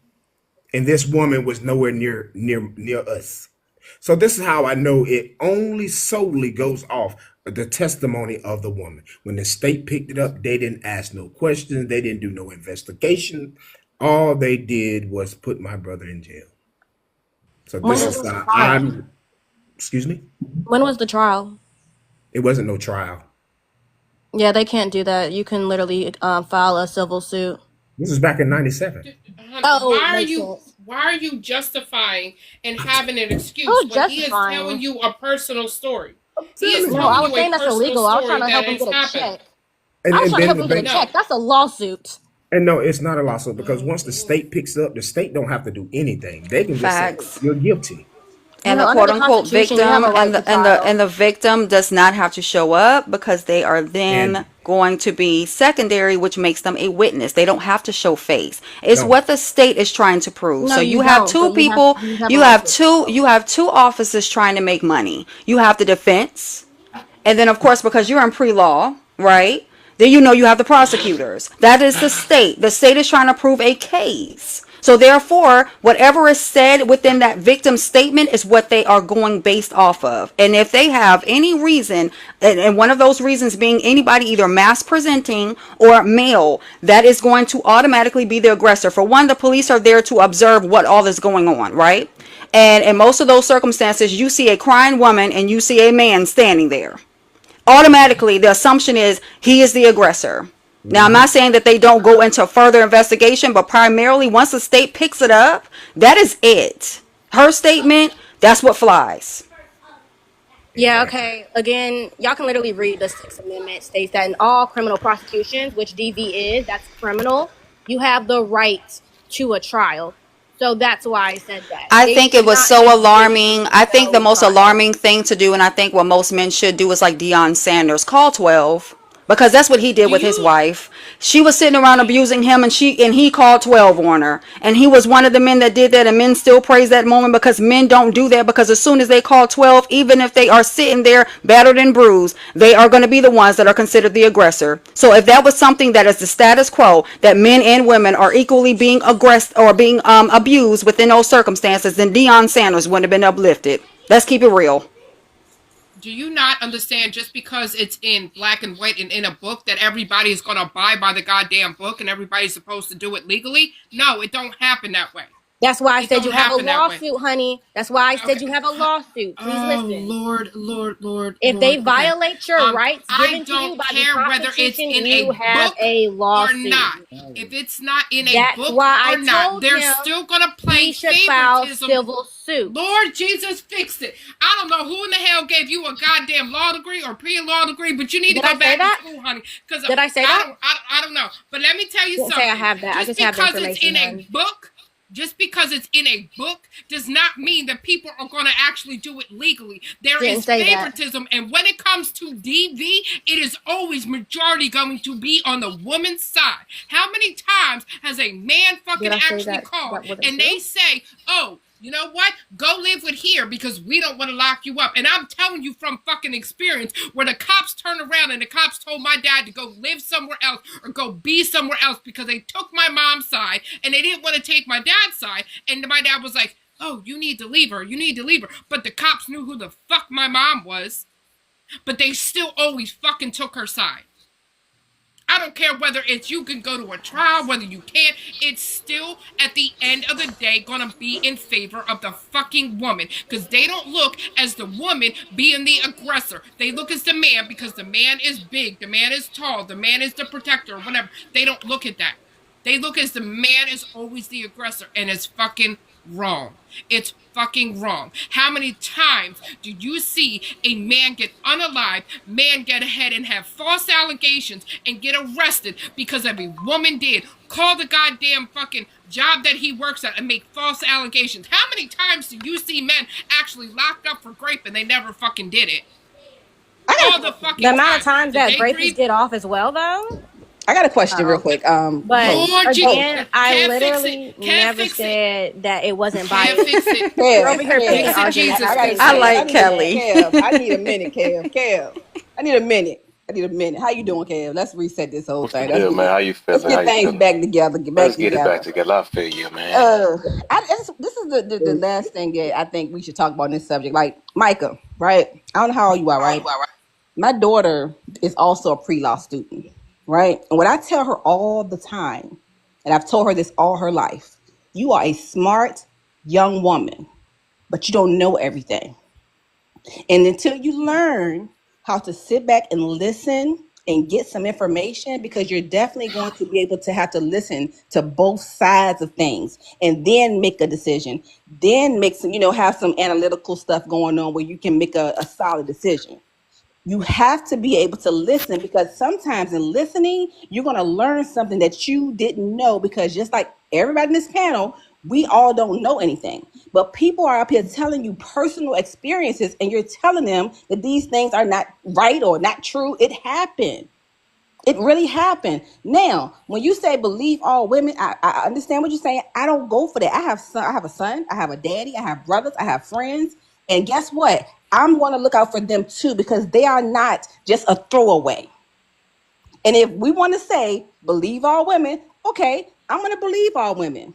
Speaker 8: and this woman was nowhere near us. So this is how I know it only solely goes off the testimony of the woman. When the state picked it up, they didn't ask no questions. They didn't do no investigation. All they did was put my brother in jail. So
Speaker 2: When
Speaker 8: this
Speaker 2: was
Speaker 8: is
Speaker 2: the trial?
Speaker 8: excuse me.
Speaker 2: When was the trial?
Speaker 8: It wasn't no trial.
Speaker 2: Yeah, they can't do that. You can literally file a civil suit.
Speaker 8: This is back in '97.
Speaker 2: Oh, makes sense.
Speaker 21: Why are you justifying and having an excuse
Speaker 2: Who's
Speaker 21: when he is telling
Speaker 2: justifying?
Speaker 21: you a personal story?
Speaker 8: I'm
Speaker 21: He is
Speaker 8: telling
Speaker 2: No,
Speaker 8: you.
Speaker 2: I
Speaker 21: telling
Speaker 2: was
Speaker 21: you a
Speaker 2: saying that's
Speaker 21: personal
Speaker 2: illegal. I was trying
Speaker 21: story
Speaker 2: to
Speaker 21: that
Speaker 2: help him
Speaker 21: has
Speaker 2: get a
Speaker 21: happened.
Speaker 2: check. I was
Speaker 8: And
Speaker 2: trying to
Speaker 8: then
Speaker 2: help
Speaker 8: the
Speaker 2: him get a
Speaker 8: thing,
Speaker 2: check.
Speaker 21: No.
Speaker 2: That's a lawsuit.
Speaker 8: and no, it's not a lawsuit because
Speaker 21: Oh
Speaker 8: once the
Speaker 21: Lord.
Speaker 8: state picks up, the state don't have to do anything. They can just say
Speaker 2: Facts.
Speaker 8: you're guilty.
Speaker 2: You And the know, under quote the unquote Constitution, you have victim a right to and trial. the victim does not have to show up, because they are then
Speaker 8: And
Speaker 2: going to be secondary, which makes them a witness. They don't have to show face. It's
Speaker 8: no,
Speaker 2: what the state is trying to prove. No, So
Speaker 21: Mm.
Speaker 2: you you
Speaker 21: Mm.
Speaker 2: don't. have
Speaker 21: Mm.
Speaker 2: two
Speaker 21: Mm.
Speaker 2: But
Speaker 21: Mm.
Speaker 2: you
Speaker 21: Mm.
Speaker 2: have
Speaker 21: Mm.
Speaker 2: you have two officers trying to make money. You have the defense, and then of course, because you're in pre-law, right? Then you know you have the prosecutors. That is the state. The state is trying to prove a case.
Speaker 11: So therefore, whatever is said within that victim statement is what they are going based off of. And if they have any reason, and one of those reasons being anybody either mass presenting or male, that is going to automatically be the aggressor. For one, the police are there to observe what all is going on, right? And in most of those circumstances, you see a crying woman and you see a man standing there. Automatically, the assumption is he is the aggressor. Now, I'm
Speaker 7: Mm-hmm.
Speaker 11: not saying that they don't go into further investigation, but primarily once the state picks it up, that is it. Her statement, that's what flies.
Speaker 2: Yeah,
Speaker 18: Exactly.
Speaker 2: okay. Again, y'all can literally read the Sixth Amendment states that in all criminal prosecutions, which DV is, that's criminal, you have the right to a trial. So that's why I said that.
Speaker 11: I
Speaker 2: They
Speaker 11: think it
Speaker 2: should
Speaker 11: was
Speaker 2: not
Speaker 11: so
Speaker 2: just give you
Speaker 11: alarming. I think the
Speaker 2: no
Speaker 11: most
Speaker 2: trial.
Speaker 11: alarming thing to do, and I think what most men should do, is like Deion Sanders, call 12. Because that's what he did
Speaker 21: Do
Speaker 11: with his
Speaker 21: you
Speaker 11: wife. She was sitting around abusing him, and he called 12 on her. And he was one of the men that did that, and men still praise that moment because men don't do that, because as soon as they call 12, even if they are sitting there battered and bruised, they are going to be the ones that are considered the aggressor. So if that was something that is the status quo, that men and women are equally being aggressed or being abused within those circumstances, then Deion Sanders wouldn't have been uplifted. Let's keep it real.
Speaker 21: do you not understand just because it's in black and white and in a book that everybody is going to abide by the goddamn book and everybody's supposed to do it legally? No, it don't happen that way.
Speaker 2: That's why I
Speaker 21: It
Speaker 2: said you
Speaker 21: don't
Speaker 2: have a
Speaker 21: happen that way.
Speaker 2: lawsuit, honey. That's why I
Speaker 21: Okay.
Speaker 2: said you have a lawsuit. Please
Speaker 21: Oh
Speaker 2: listen.
Speaker 21: Lord, Lord, Lord,
Speaker 2: If they
Speaker 21: Lord. Okay.
Speaker 2: violate your rights
Speaker 21: I
Speaker 2: given to you
Speaker 21: don't
Speaker 2: by the
Speaker 21: care whether it's
Speaker 2: Constitution,
Speaker 21: in
Speaker 2: you
Speaker 21: a
Speaker 2: have
Speaker 21: book
Speaker 2: a
Speaker 21: or
Speaker 2: lawsuit.
Speaker 21: not. If it's not in a
Speaker 2: That's
Speaker 21: book
Speaker 2: why I
Speaker 21: or not,
Speaker 2: told
Speaker 21: they're
Speaker 2: him
Speaker 21: still gonna play
Speaker 2: he should file
Speaker 21: favoritism.
Speaker 2: civil suit.
Speaker 21: Lord Jesus fixed it. I don't know who in the hell gave you a goddamn law degree or pre-law degree, but you need to
Speaker 2: Did I
Speaker 21: go
Speaker 2: say
Speaker 21: back to
Speaker 2: that?
Speaker 21: school, honey. Because
Speaker 2: Did I say that?
Speaker 21: I don't know. But let me tell you
Speaker 2: Didn't say I
Speaker 21: something.
Speaker 2: have that. I
Speaker 21: Just
Speaker 2: just have the
Speaker 21: because it's
Speaker 2: information,
Speaker 21: in a
Speaker 2: hon.
Speaker 21: book, just because it's in a book does not mean that people are going to actually do it legally. There
Speaker 2: Didn't
Speaker 21: is
Speaker 2: say that.
Speaker 21: favoritism, and when it comes to DV, it is always majority going to be on the woman's side. How many times has a man
Speaker 2: Did
Speaker 21: fucking
Speaker 2: I say
Speaker 21: actually
Speaker 2: that
Speaker 21: called
Speaker 2: that wasn't
Speaker 21: and
Speaker 2: true?
Speaker 21: they say, oh, you know what? Go live with here because we don't want to lock you up. And I'm telling you from fucking experience where the cops turned around and the cops told my dad to go live somewhere else or go be somewhere else because they took my mom's side and they didn't want to take my dad's side. And my dad was like, oh, you need to leave her. You need to leave her. But the cops knew who the fuck my mom was. But they still always fucking took her side. I don't care whether it's you can go to a trial, whether you can't. It's still at the end of the day gonna be in favor of the fucking woman because they don't look as the woman being the aggressor. They look as the man because the man is big, the man is tall, the man is the protector, whatever. They don't look at that. They look as the man is always the aggressor, and it's fucking wrong. It's fucking wrong. How many times do you see a man get unalived, man get ahead and have false allegations and get arrested because of a woman did? Call the goddamn fucking job that he works at and make false allegations. How many times do you see men actually locked up for rape and they never fucking did it? All the
Speaker 2: The
Speaker 21: fucking
Speaker 2: amount of
Speaker 21: time.
Speaker 2: times
Speaker 21: Did
Speaker 2: that
Speaker 21: they
Speaker 2: rapists
Speaker 21: grieve?
Speaker 2: get off as well, though.
Speaker 20: I got a question real
Speaker 2: Oh,
Speaker 20: quick.
Speaker 2: but
Speaker 20: Hope.
Speaker 21: Lord Jesus,
Speaker 20: Hope.
Speaker 2: again, I
Speaker 21: can't fix it.
Speaker 2: literally
Speaker 21: Can't
Speaker 2: never
Speaker 21: fix it.
Speaker 2: said that it wasn't
Speaker 21: Can't
Speaker 2: biased.
Speaker 21: fix it.
Speaker 2: You're
Speaker 20: Kev,
Speaker 2: over here
Speaker 20: Kev,
Speaker 2: picking
Speaker 21: Fix it,
Speaker 2: arguments
Speaker 21: Jesus.
Speaker 20: I
Speaker 2: at the
Speaker 20: gotta
Speaker 2: same
Speaker 21: Fix
Speaker 11: I
Speaker 21: it.
Speaker 2: time.
Speaker 20: Kev. I
Speaker 11: like
Speaker 20: need a
Speaker 11: Kelly.
Speaker 20: Kev. I need a minute, Kev. Kev. I need a minute. I need a minute. How you doing, Kev? Let's reset this whole
Speaker 1: What's the
Speaker 20: thing.
Speaker 1: deal, man? How you
Speaker 20: Let's
Speaker 1: feeling? How
Speaker 20: get
Speaker 1: you
Speaker 20: things
Speaker 1: feeling?
Speaker 20: back together. Get back
Speaker 1: Let's get it back
Speaker 20: together.
Speaker 1: together. I feel you, man.
Speaker 20: Uh, this is the last thing that I think we should talk about in this subject. Like Micah, right? I don't know how old you are, right? My daughter is also a pre-law student, right? And what I tell her all the time, and I've told her this all her life, you are a smart young woman, but you don't know everything. And until you learn how to sit back and listen and get some information, because you're definitely going to be able to have to listen to both sides of things and then make a decision, then make some, have some analytical stuff going on where you can make a solid decision. You have to be able to listen, because sometimes in listening, you're going to learn something that you didn't know, because just like everybody in this panel, we all don't know anything. But people are up here telling you personal experiences, and you're telling them that these things are not right or not true. It happened. It really happened. Now, when you say believe all women, I understand what you're saying. I don't go for that. I have a son, I have a daddy, I have brothers, I have friends. And guess what? I'm going to look out for them too, because they are not just a throwaway. And if we want to say believe all women, okay, I'm going to believe all women.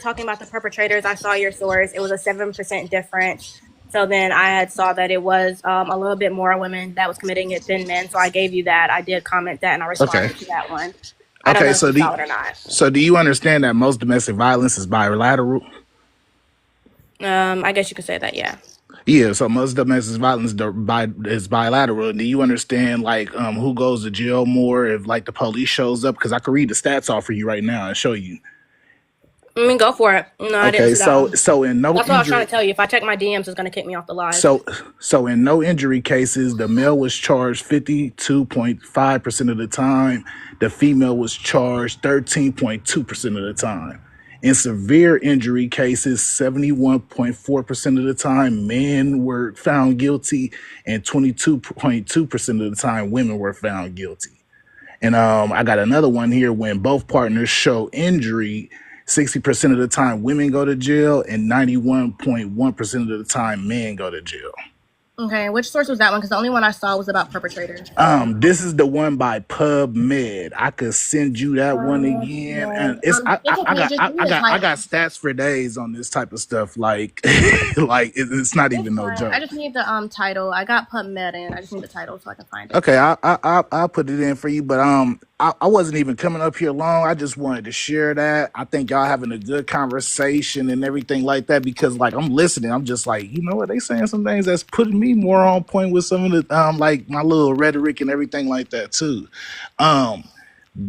Speaker 2: talking about the perpetrators, I saw your source. It was a 7% difference So then I had saw that it was a little bit more women that was committing it than men. So I gave you that. I did comment that and I
Speaker 16: Okay.
Speaker 2: responded to that one. I don't
Speaker 16: Okay.
Speaker 2: know if you saw it or not.
Speaker 16: So do you understand that most domestic violence is bilateral?
Speaker 2: I guess you could say that, yeah.
Speaker 16: Yeah. So most domestic violence is bilateral. Do you understand like who goes to jail more if like the police shows up? Because I could read the stats off for you right now and show you.
Speaker 2: I mean, go for it. No, I didn't
Speaker 16: Okay.
Speaker 2: see that
Speaker 16: So
Speaker 2: one.
Speaker 16: so in no
Speaker 2: That's what I was trying
Speaker 16: injury.
Speaker 2: to tell you. If I check my DMs, it's gonna kick me off the live.
Speaker 16: So in no injury cases, the male was charged 52.5% of the time. The female was charged 13.2% of the time. In severe injury cases, 71.4% of the time men were found guilty, and 22.2% of the time women were found guilty. And I got another one here. When both partners show injury, 60% of the time women go to jail, and 91.1% of the time men go to jail.
Speaker 2: Okay, which source was that one? Because the only one I saw was about perpetrators.
Speaker 16: This is the one by PubMed. I could send you that one again, and it's
Speaker 2: It's okay. Just give me the
Speaker 16: I
Speaker 2: title.
Speaker 16: got stats for days on this type of stuff. Like like it's not
Speaker 2: It's
Speaker 16: even no
Speaker 2: fine. I
Speaker 16: joke.
Speaker 2: just need the title. I got PubMed in. I just need the title so I can find it.
Speaker 16: Okay, I'll put it in for you, but I wasn't even coming up here long. I just wanted to share that. I think y'all having a good conversation and everything like that because like I'm listening. I'm just like, you know what, they saying some things that's putting me more on point with some of the like my little rhetoric and everything like that too. Um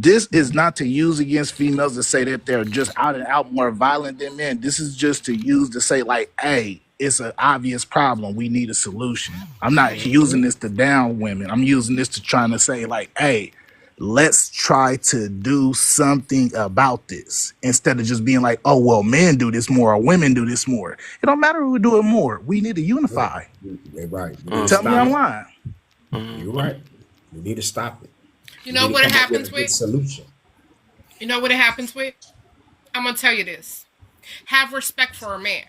Speaker 16: this is not to use against females to say that they're just out and out more violent than men. This is just to use to say, like, hey, it's an obvious problem. We need a solution. I'm not using this to down women. I'm using this to trying to say, like, hey, let's try to do something about this instead of just being like, oh, well, men do this more or women do this more. It don't matter who do it more. We need to
Speaker 5: Yeah,
Speaker 16: unify.
Speaker 5: you're right. We need to
Speaker 16: Tell me
Speaker 5: stop
Speaker 16: I'm
Speaker 5: it.
Speaker 16: lying.
Speaker 5: You're right. We need to stop it.
Speaker 21: You
Speaker 5: We need
Speaker 21: know
Speaker 5: to
Speaker 21: what it
Speaker 5: come up with a
Speaker 21: happens
Speaker 5: good
Speaker 21: with?
Speaker 5: solution.
Speaker 21: You know what it happens with? I'm gonna tell you this. Have respect for a man.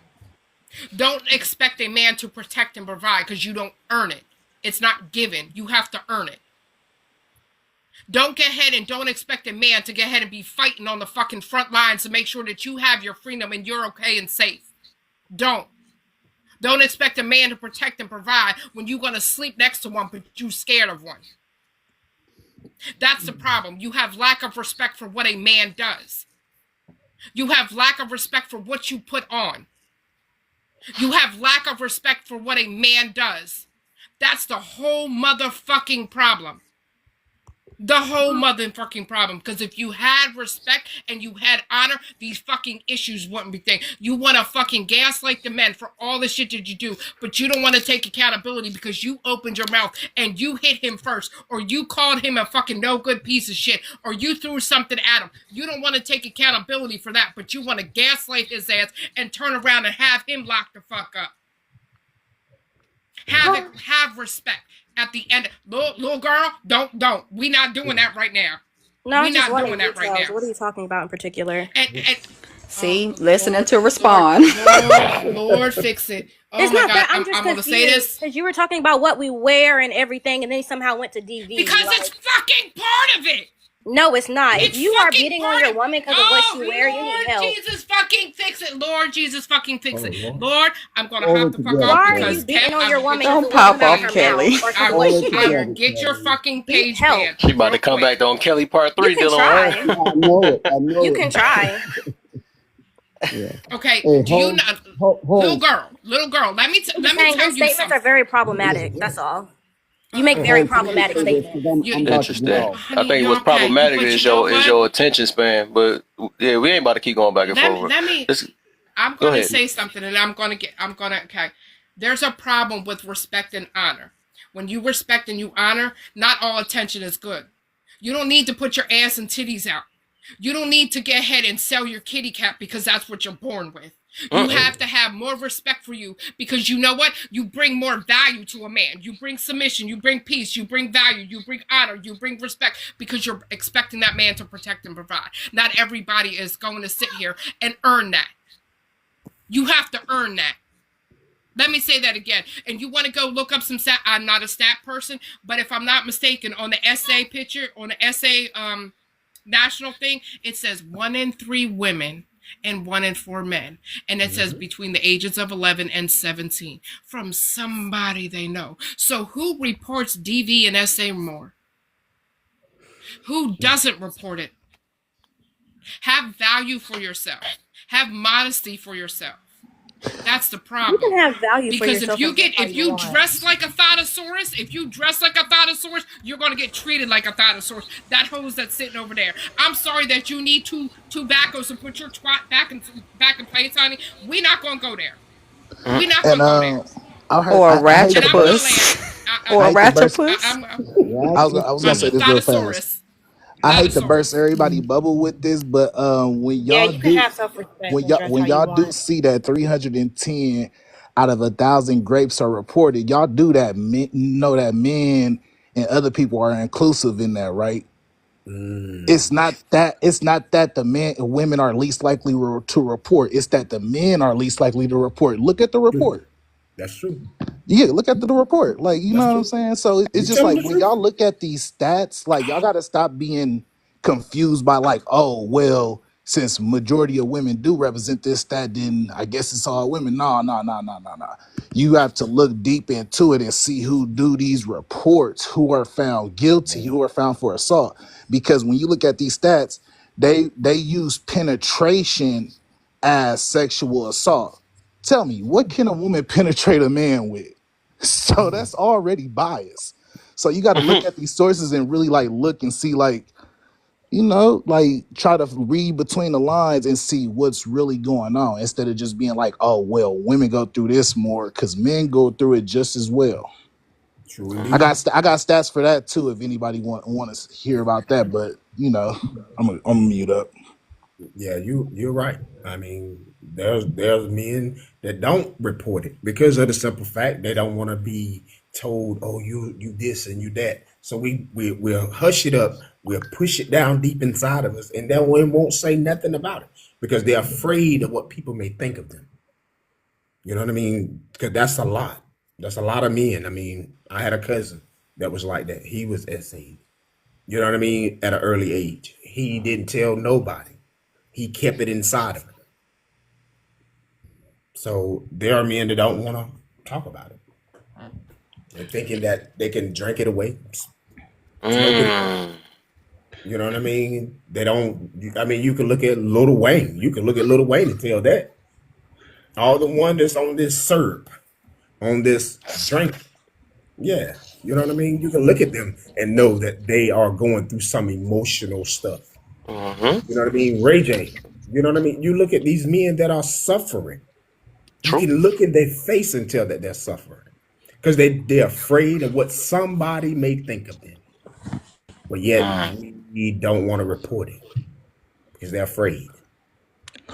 Speaker 21: Don't expect a man to protect and provide because you don't earn it. It's not given. You have to earn it. Don't get ahead and don't expect a man to get ahead and be fighting on the fucking front lines to make sure that you have your freedom and you're okay and safe. Don't. Don't expect a man to protect and provide when you're going to sleep next to one, but you're scared of one. That's the problem. You have lack of respect for what a man does. You have lack of respect for what you put on. You have lack of respect for what a man does. That's the whole motherfucking problem. The whole motherfucking problem. Because if you had respect and you had honor, these fucking issues wouldn't be thing. You want to fucking gaslight the men for all the shit that you do, but you don't want to take accountability because you opened your mouth and you hit him first, or you called him a fucking no good piece of shit, or you threw something at him. You don't want to take accountability for that, but you want to gaslight his ass and turn around and have him locked the fuck up. Have respect. At the end, little girl, don't. We not doing that right now.
Speaker 2: No,
Speaker 21: We
Speaker 2: I'm just
Speaker 21: not
Speaker 2: wanting
Speaker 21: doing that right
Speaker 2: details.
Speaker 21: now.
Speaker 2: What are you talking about in particular?
Speaker 21: And
Speaker 11: See, listening
Speaker 21: Lord,
Speaker 11: to
Speaker 21: Lord,
Speaker 11: respond.
Speaker 21: Lord, fix it. Oh
Speaker 2: It's
Speaker 21: my
Speaker 2: not
Speaker 21: God,
Speaker 2: that. I'm just
Speaker 21: I'm gonna say
Speaker 2: confused
Speaker 21: this
Speaker 2: because you were talking about what we wear and everything, and then you somehow went to DV.
Speaker 21: because it's
Speaker 2: Like,
Speaker 21: fucking part of it.
Speaker 2: no, it's not. If
Speaker 21: It's
Speaker 2: you are
Speaker 21: fucking
Speaker 2: beating on
Speaker 21: part
Speaker 2: your
Speaker 21: of.
Speaker 2: woman because of what
Speaker 21: Oh
Speaker 2: she wear, you need
Speaker 21: Lord
Speaker 2: help.
Speaker 21: Jesus, fucking fix it. Lord Jesus, fucking fix
Speaker 5: Oh,
Speaker 21: it.
Speaker 5: Lord.
Speaker 21: Lord, I'm gonna
Speaker 15: Hold
Speaker 21: have
Speaker 15: it
Speaker 21: to fuck
Speaker 15: together,
Speaker 21: off
Speaker 2: Why are
Speaker 21: because
Speaker 2: you
Speaker 15: Kelly.
Speaker 2: beating
Speaker 21: Kev,
Speaker 2: on
Speaker 21: I
Speaker 2: your
Speaker 21: will
Speaker 2: woman
Speaker 21: get
Speaker 2: because
Speaker 21: your
Speaker 11: Don't
Speaker 2: of what's
Speaker 21: fucking
Speaker 11: pop
Speaker 2: coming out
Speaker 11: off,
Speaker 2: her
Speaker 21: page.
Speaker 2: mouth
Speaker 11: Kelly.
Speaker 2: or because
Speaker 21: I
Speaker 2: of what
Speaker 21: will.
Speaker 15: Hold
Speaker 2: she
Speaker 15: it
Speaker 21: I
Speaker 2: wears?
Speaker 21: will
Speaker 15: together,
Speaker 21: get your
Speaker 15: Kelly.
Speaker 21: fucking
Speaker 2: Get
Speaker 21: page
Speaker 2: help.
Speaker 21: banned
Speaker 1: She about
Speaker 21: real
Speaker 1: to come
Speaker 21: quick.
Speaker 1: back on Kelly Part
Speaker 2: You
Speaker 1: 3,
Speaker 2: can
Speaker 1: Dylan. Huh?
Speaker 2: try.
Speaker 15: I know it. I
Speaker 2: You
Speaker 15: know
Speaker 2: can
Speaker 15: it.
Speaker 2: try.
Speaker 15: Yeah.
Speaker 21: Okay,
Speaker 15: Hey,
Speaker 21: do you
Speaker 15: hold,
Speaker 21: not,
Speaker 15: hold,
Speaker 21: little girl? Let me
Speaker 2: I'm
Speaker 21: let
Speaker 2: just
Speaker 21: me
Speaker 2: saying
Speaker 21: tell
Speaker 2: his
Speaker 21: you
Speaker 2: statements are
Speaker 21: something.
Speaker 2: very
Speaker 5: Yeah,
Speaker 2: problematic.
Speaker 5: yeah.
Speaker 2: That's all. You make very
Speaker 15: hold. Can I
Speaker 2: problematic
Speaker 15: say this?
Speaker 2: statements.
Speaker 15: Because
Speaker 21: You,
Speaker 15: I'm about to get
Speaker 1: Interesting.
Speaker 15: off.
Speaker 1: I
Speaker 21: honey,
Speaker 1: think
Speaker 21: you're
Speaker 1: what's
Speaker 21: okay.
Speaker 1: problematic
Speaker 21: But you know
Speaker 1: is
Speaker 21: what?
Speaker 1: your attention span. But yeah, we ain't about to keep going back and
Speaker 21: Let me
Speaker 1: forth.
Speaker 21: let me.
Speaker 1: Let's
Speaker 21: I'm
Speaker 1: go
Speaker 21: gonna
Speaker 1: ahead.
Speaker 21: say something, and okay. There's a problem with respect and honor. When you respect and you honor, not all attention is good. You don't need to put your ass and titties out. You don't need to get ahead and sell your kitty cat because that's what you're born with. You
Speaker 1: Mm-mm.
Speaker 21: have to have more respect for you because you know what? You bring more value to a man. You bring submission, you bring peace, you bring value, you bring honor, you bring respect because you're expecting that man to protect and provide. Not everybody is going to sit here and earn that. You have to earn that. Let me say that again. And you want to go look up some stat. I'm not a stat person, but if I'm not mistaken, on the SA picture, on the SA national thing, it says 1 in 3 women and 1 in 4 men. And it says between the ages of 11 and 17 from somebody they know. So who reports DV and SA more? Who doesn't report it? Have value for yourself. Have modesty for yourself. That's the
Speaker 2: You can
Speaker 21: problem.
Speaker 2: have value for
Speaker 21: Because
Speaker 2: yourself and be all
Speaker 21: if
Speaker 2: you
Speaker 21: you
Speaker 2: want.
Speaker 21: dress like a thotosaurus, you're gonna get treated like a thotosaurus. That hose that's sitting over there. I'm sorry that you need two tobaccos to put your twat back in place, honey. We're not gonna go there. We're not
Speaker 9: And
Speaker 21: gonna go there.
Speaker 9: I,
Speaker 11: Or a
Speaker 9: I hate
Speaker 21: And
Speaker 9: to
Speaker 21: I'm gonna
Speaker 9: burst.
Speaker 21: land.
Speaker 11: ratchetpus. Or
Speaker 9: I
Speaker 11: a
Speaker 9: hate to burst.
Speaker 11: ratchetpus.
Speaker 9: I was gonna say
Speaker 21: A
Speaker 9: this real fast.
Speaker 21: thotosaurus.
Speaker 9: I hate to burst
Speaker 21: Thotosaurus.
Speaker 9: everybody bubble with this, but
Speaker 2: Yeah, you can have self respect and dress how
Speaker 9: when
Speaker 2: you
Speaker 9: y'all do
Speaker 2: want.
Speaker 9: see that 310 out of 1,000 grapes are reported, y'all do that know that men and other people are inclusive in that, right? It's not that the men and women are least likely to report. It's that the men are least likely to report. Look at the report.
Speaker 5: That's true.
Speaker 9: Yeah, look at the report. Like, you know
Speaker 5: That's
Speaker 9: what I'm
Speaker 5: true.
Speaker 9: saying? So it's
Speaker 5: You
Speaker 9: just
Speaker 5: telling
Speaker 9: like
Speaker 5: the
Speaker 9: when
Speaker 5: truth.
Speaker 9: y'all look at these stats, like y'all gotta stop being confused by like, oh, well, since majority of women do represent this stat, then I guess it's all women. No, no, no, no, no, no. You have to look deep into it and see who do these reports, who are found guilty, who are found for assault. Because when you look at these stats, they use penetration as sexual assault. Tell me, what can a woman penetrate a man with? So that's already biased. So you got to look at these sources and really like look and see like, you know, like try to read between the lines and see what's really going on instead of just being like, oh, well, women go through this more because men go through it just as well.
Speaker 5: True indeed.
Speaker 9: I got stats for that too if anybody want to hear about that, but you know, I'm mute up.
Speaker 5: Yeah, you're right. I mean, there's men that don't report it because of the simple fact they don't want to be told, oh, you this and you that. So we'll hush it up, we'll push it down deep inside of us, and then we won't say nothing about it because they're afraid of what people may think of them. You know what I mean? Because that's a lot. That's a lot of men. I mean, I had a cousin that was like that. He was SA. You know what I mean? At an early age, he didn't tell nobody. He kept it inside of him. So there are men that don't want to talk about it. They're thinking that they can drink it away, smoke it away.
Speaker 1: Mm.
Speaker 5: You know what I mean? They don't. I mean, you can look at Little Wayne. You can look at Little Wayne and tell that all the one that's on this syrup, on this drink. Yeah, you know what I mean. You can look at them and know that they are going through some emotional stuff.
Speaker 1: Mm-hmm.
Speaker 5: You know what I mean? Ray J. You know what I mean? You look at these men that are suffering. You
Speaker 1: True.
Speaker 5: can look in their face and tell that they're suffering because they're afraid of what somebody may think of them. But yet
Speaker 1: Mm.
Speaker 5: we don't want to report it because they're afraid.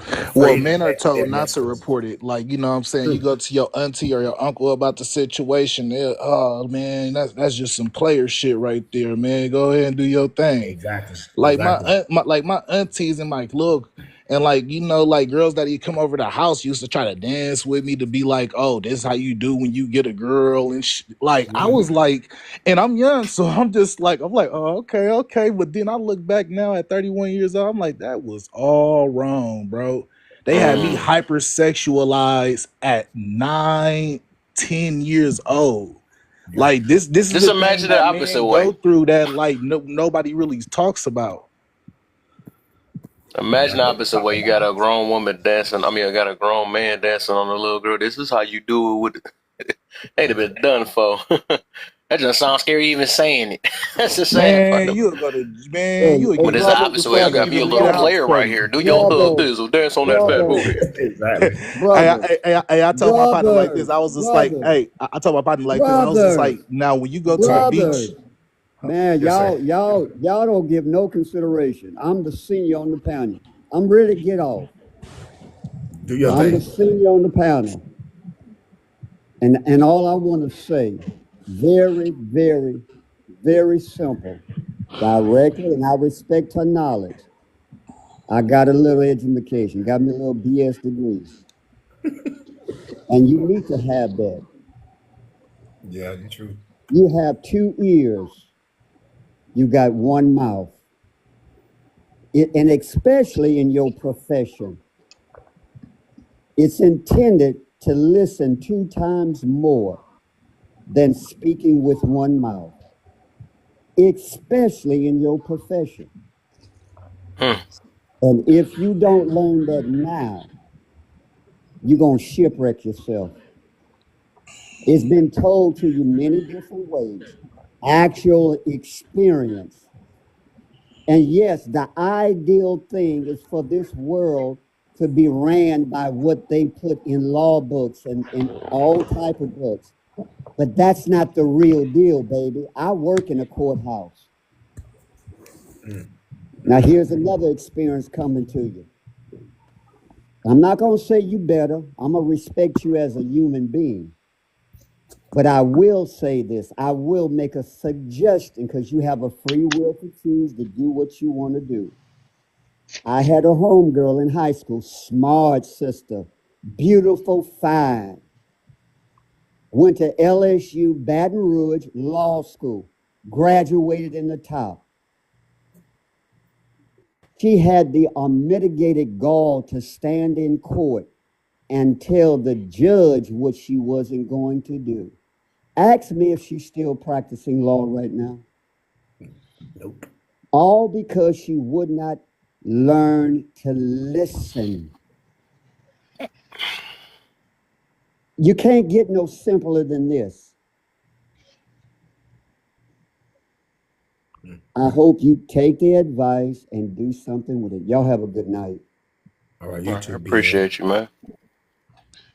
Speaker 5: They're
Speaker 9: Well,
Speaker 5: afraid
Speaker 9: men are
Speaker 5: that
Speaker 9: told
Speaker 5: they're
Speaker 9: not
Speaker 5: messed
Speaker 9: to
Speaker 5: up.
Speaker 9: report it. Like, you know what I'm saying? You
Speaker 5: True.
Speaker 9: go to your auntie or your uncle about the situation. Oh, man, that's just some player shit right there, man. Go ahead and do your thing.
Speaker 5: Exactly.
Speaker 9: Like
Speaker 5: Exactly.
Speaker 9: like my aunties and like look and like you know like girls that you come over the house used to try to dance with me to be like, oh, this is how you do when you get a girl and like I was like, and I'm young, so I'm like, oh, okay, okay, but then I look back now at 31 years old, I'm like, that was all wrong, bro. They had me
Speaker 1: Mm.
Speaker 9: hypersexualized at 9, 10 years old.
Speaker 5: Yep.
Speaker 9: Like this is
Speaker 1: Just
Speaker 9: the thing
Speaker 1: imagine the
Speaker 9: that
Speaker 1: opposite
Speaker 9: men go
Speaker 1: way.
Speaker 9: through that like nobody really talks about.
Speaker 1: Imagine
Speaker 5: Yeah.
Speaker 1: the
Speaker 5: They
Speaker 1: opposite
Speaker 5: talk
Speaker 1: way. You
Speaker 5: about
Speaker 1: got
Speaker 5: it.
Speaker 1: a grown woman dancing. I mean, I got a grown man dancing on a little girl. This is how you do it with. They'd have been done for. That just sounds scary even saying it. That's the sad part.
Speaker 9: Man, you'll go to
Speaker 22: Hey,
Speaker 9: you'll
Speaker 22: hey,
Speaker 1: But
Speaker 9: get
Speaker 1: it's the
Speaker 22: brother,
Speaker 1: opposite way. I
Speaker 9: you
Speaker 1: got
Speaker 9: can't
Speaker 1: me
Speaker 22: brother,
Speaker 1: a
Speaker 9: even leave
Speaker 1: little
Speaker 9: the
Speaker 22: brother,
Speaker 9: house
Speaker 1: player right
Speaker 9: pregnant.
Speaker 1: here. Do your
Speaker 22: brother,
Speaker 1: this, dance on that fat
Speaker 22: brother,
Speaker 1: booty.
Speaker 5: Exactly.
Speaker 22: brother,
Speaker 9: I told my partner like
Speaker 22: brother,
Speaker 9: this. I was just like,
Speaker 22: brother,
Speaker 9: hey, I told my partner like this. I was just
Speaker 22: brothers,
Speaker 9: like, now when you go to the
Speaker 5: Talk.
Speaker 9: beach,
Speaker 22: brothers. Man,
Speaker 5: Yes, sir.
Speaker 22: y'all don't give no consideration. I'm the senior on the panel. I'm ready to get off.
Speaker 5: Do your
Speaker 22: I'm the
Speaker 5: thing.
Speaker 22: senior on the panel. And all I want to say, very, very, very simple, directly, and I respect her knowledge. I got a little education, got me a little BS degree. And you need to have that.
Speaker 5: Yeah, the truth.
Speaker 22: You have 2 ears, you got one mouth. And especially in your profession. It's intended to listen 2 times more than speaking with one mouth, especially in your profession.
Speaker 1: Hmm.
Speaker 22: And if you don't learn that now, you're going to shipwreck yourself. It's been told to you many different ways, actual experience. And yes, the ideal thing is for this world to be ran by what they put in law books and all type of books. But that's not the real deal, baby. I work in a courthouse. Now here's another experience coming to you. I'm not going to say you better. I'm going to respect you as a human being. But I will say this. I will make a suggestion because you have a free will to choose to do what you want to do. I had a homegirl in high school, smart sister, beautiful, fine. Went to LSU, Baton Rouge, law school, graduated in the top. She had the unmitigated gall to stand in court and tell the judge what she wasn't going to do. Ask me if she's still practicing law right now.
Speaker 5: Nope.
Speaker 22: All because she would not learn to listen. You can't get no simpler than this. I hope you take the advice and do something with it. Y'all have a good night.
Speaker 5: All right,
Speaker 1: All
Speaker 5: you
Speaker 1: right, I
Speaker 5: too, BA.
Speaker 1: appreciate you, man.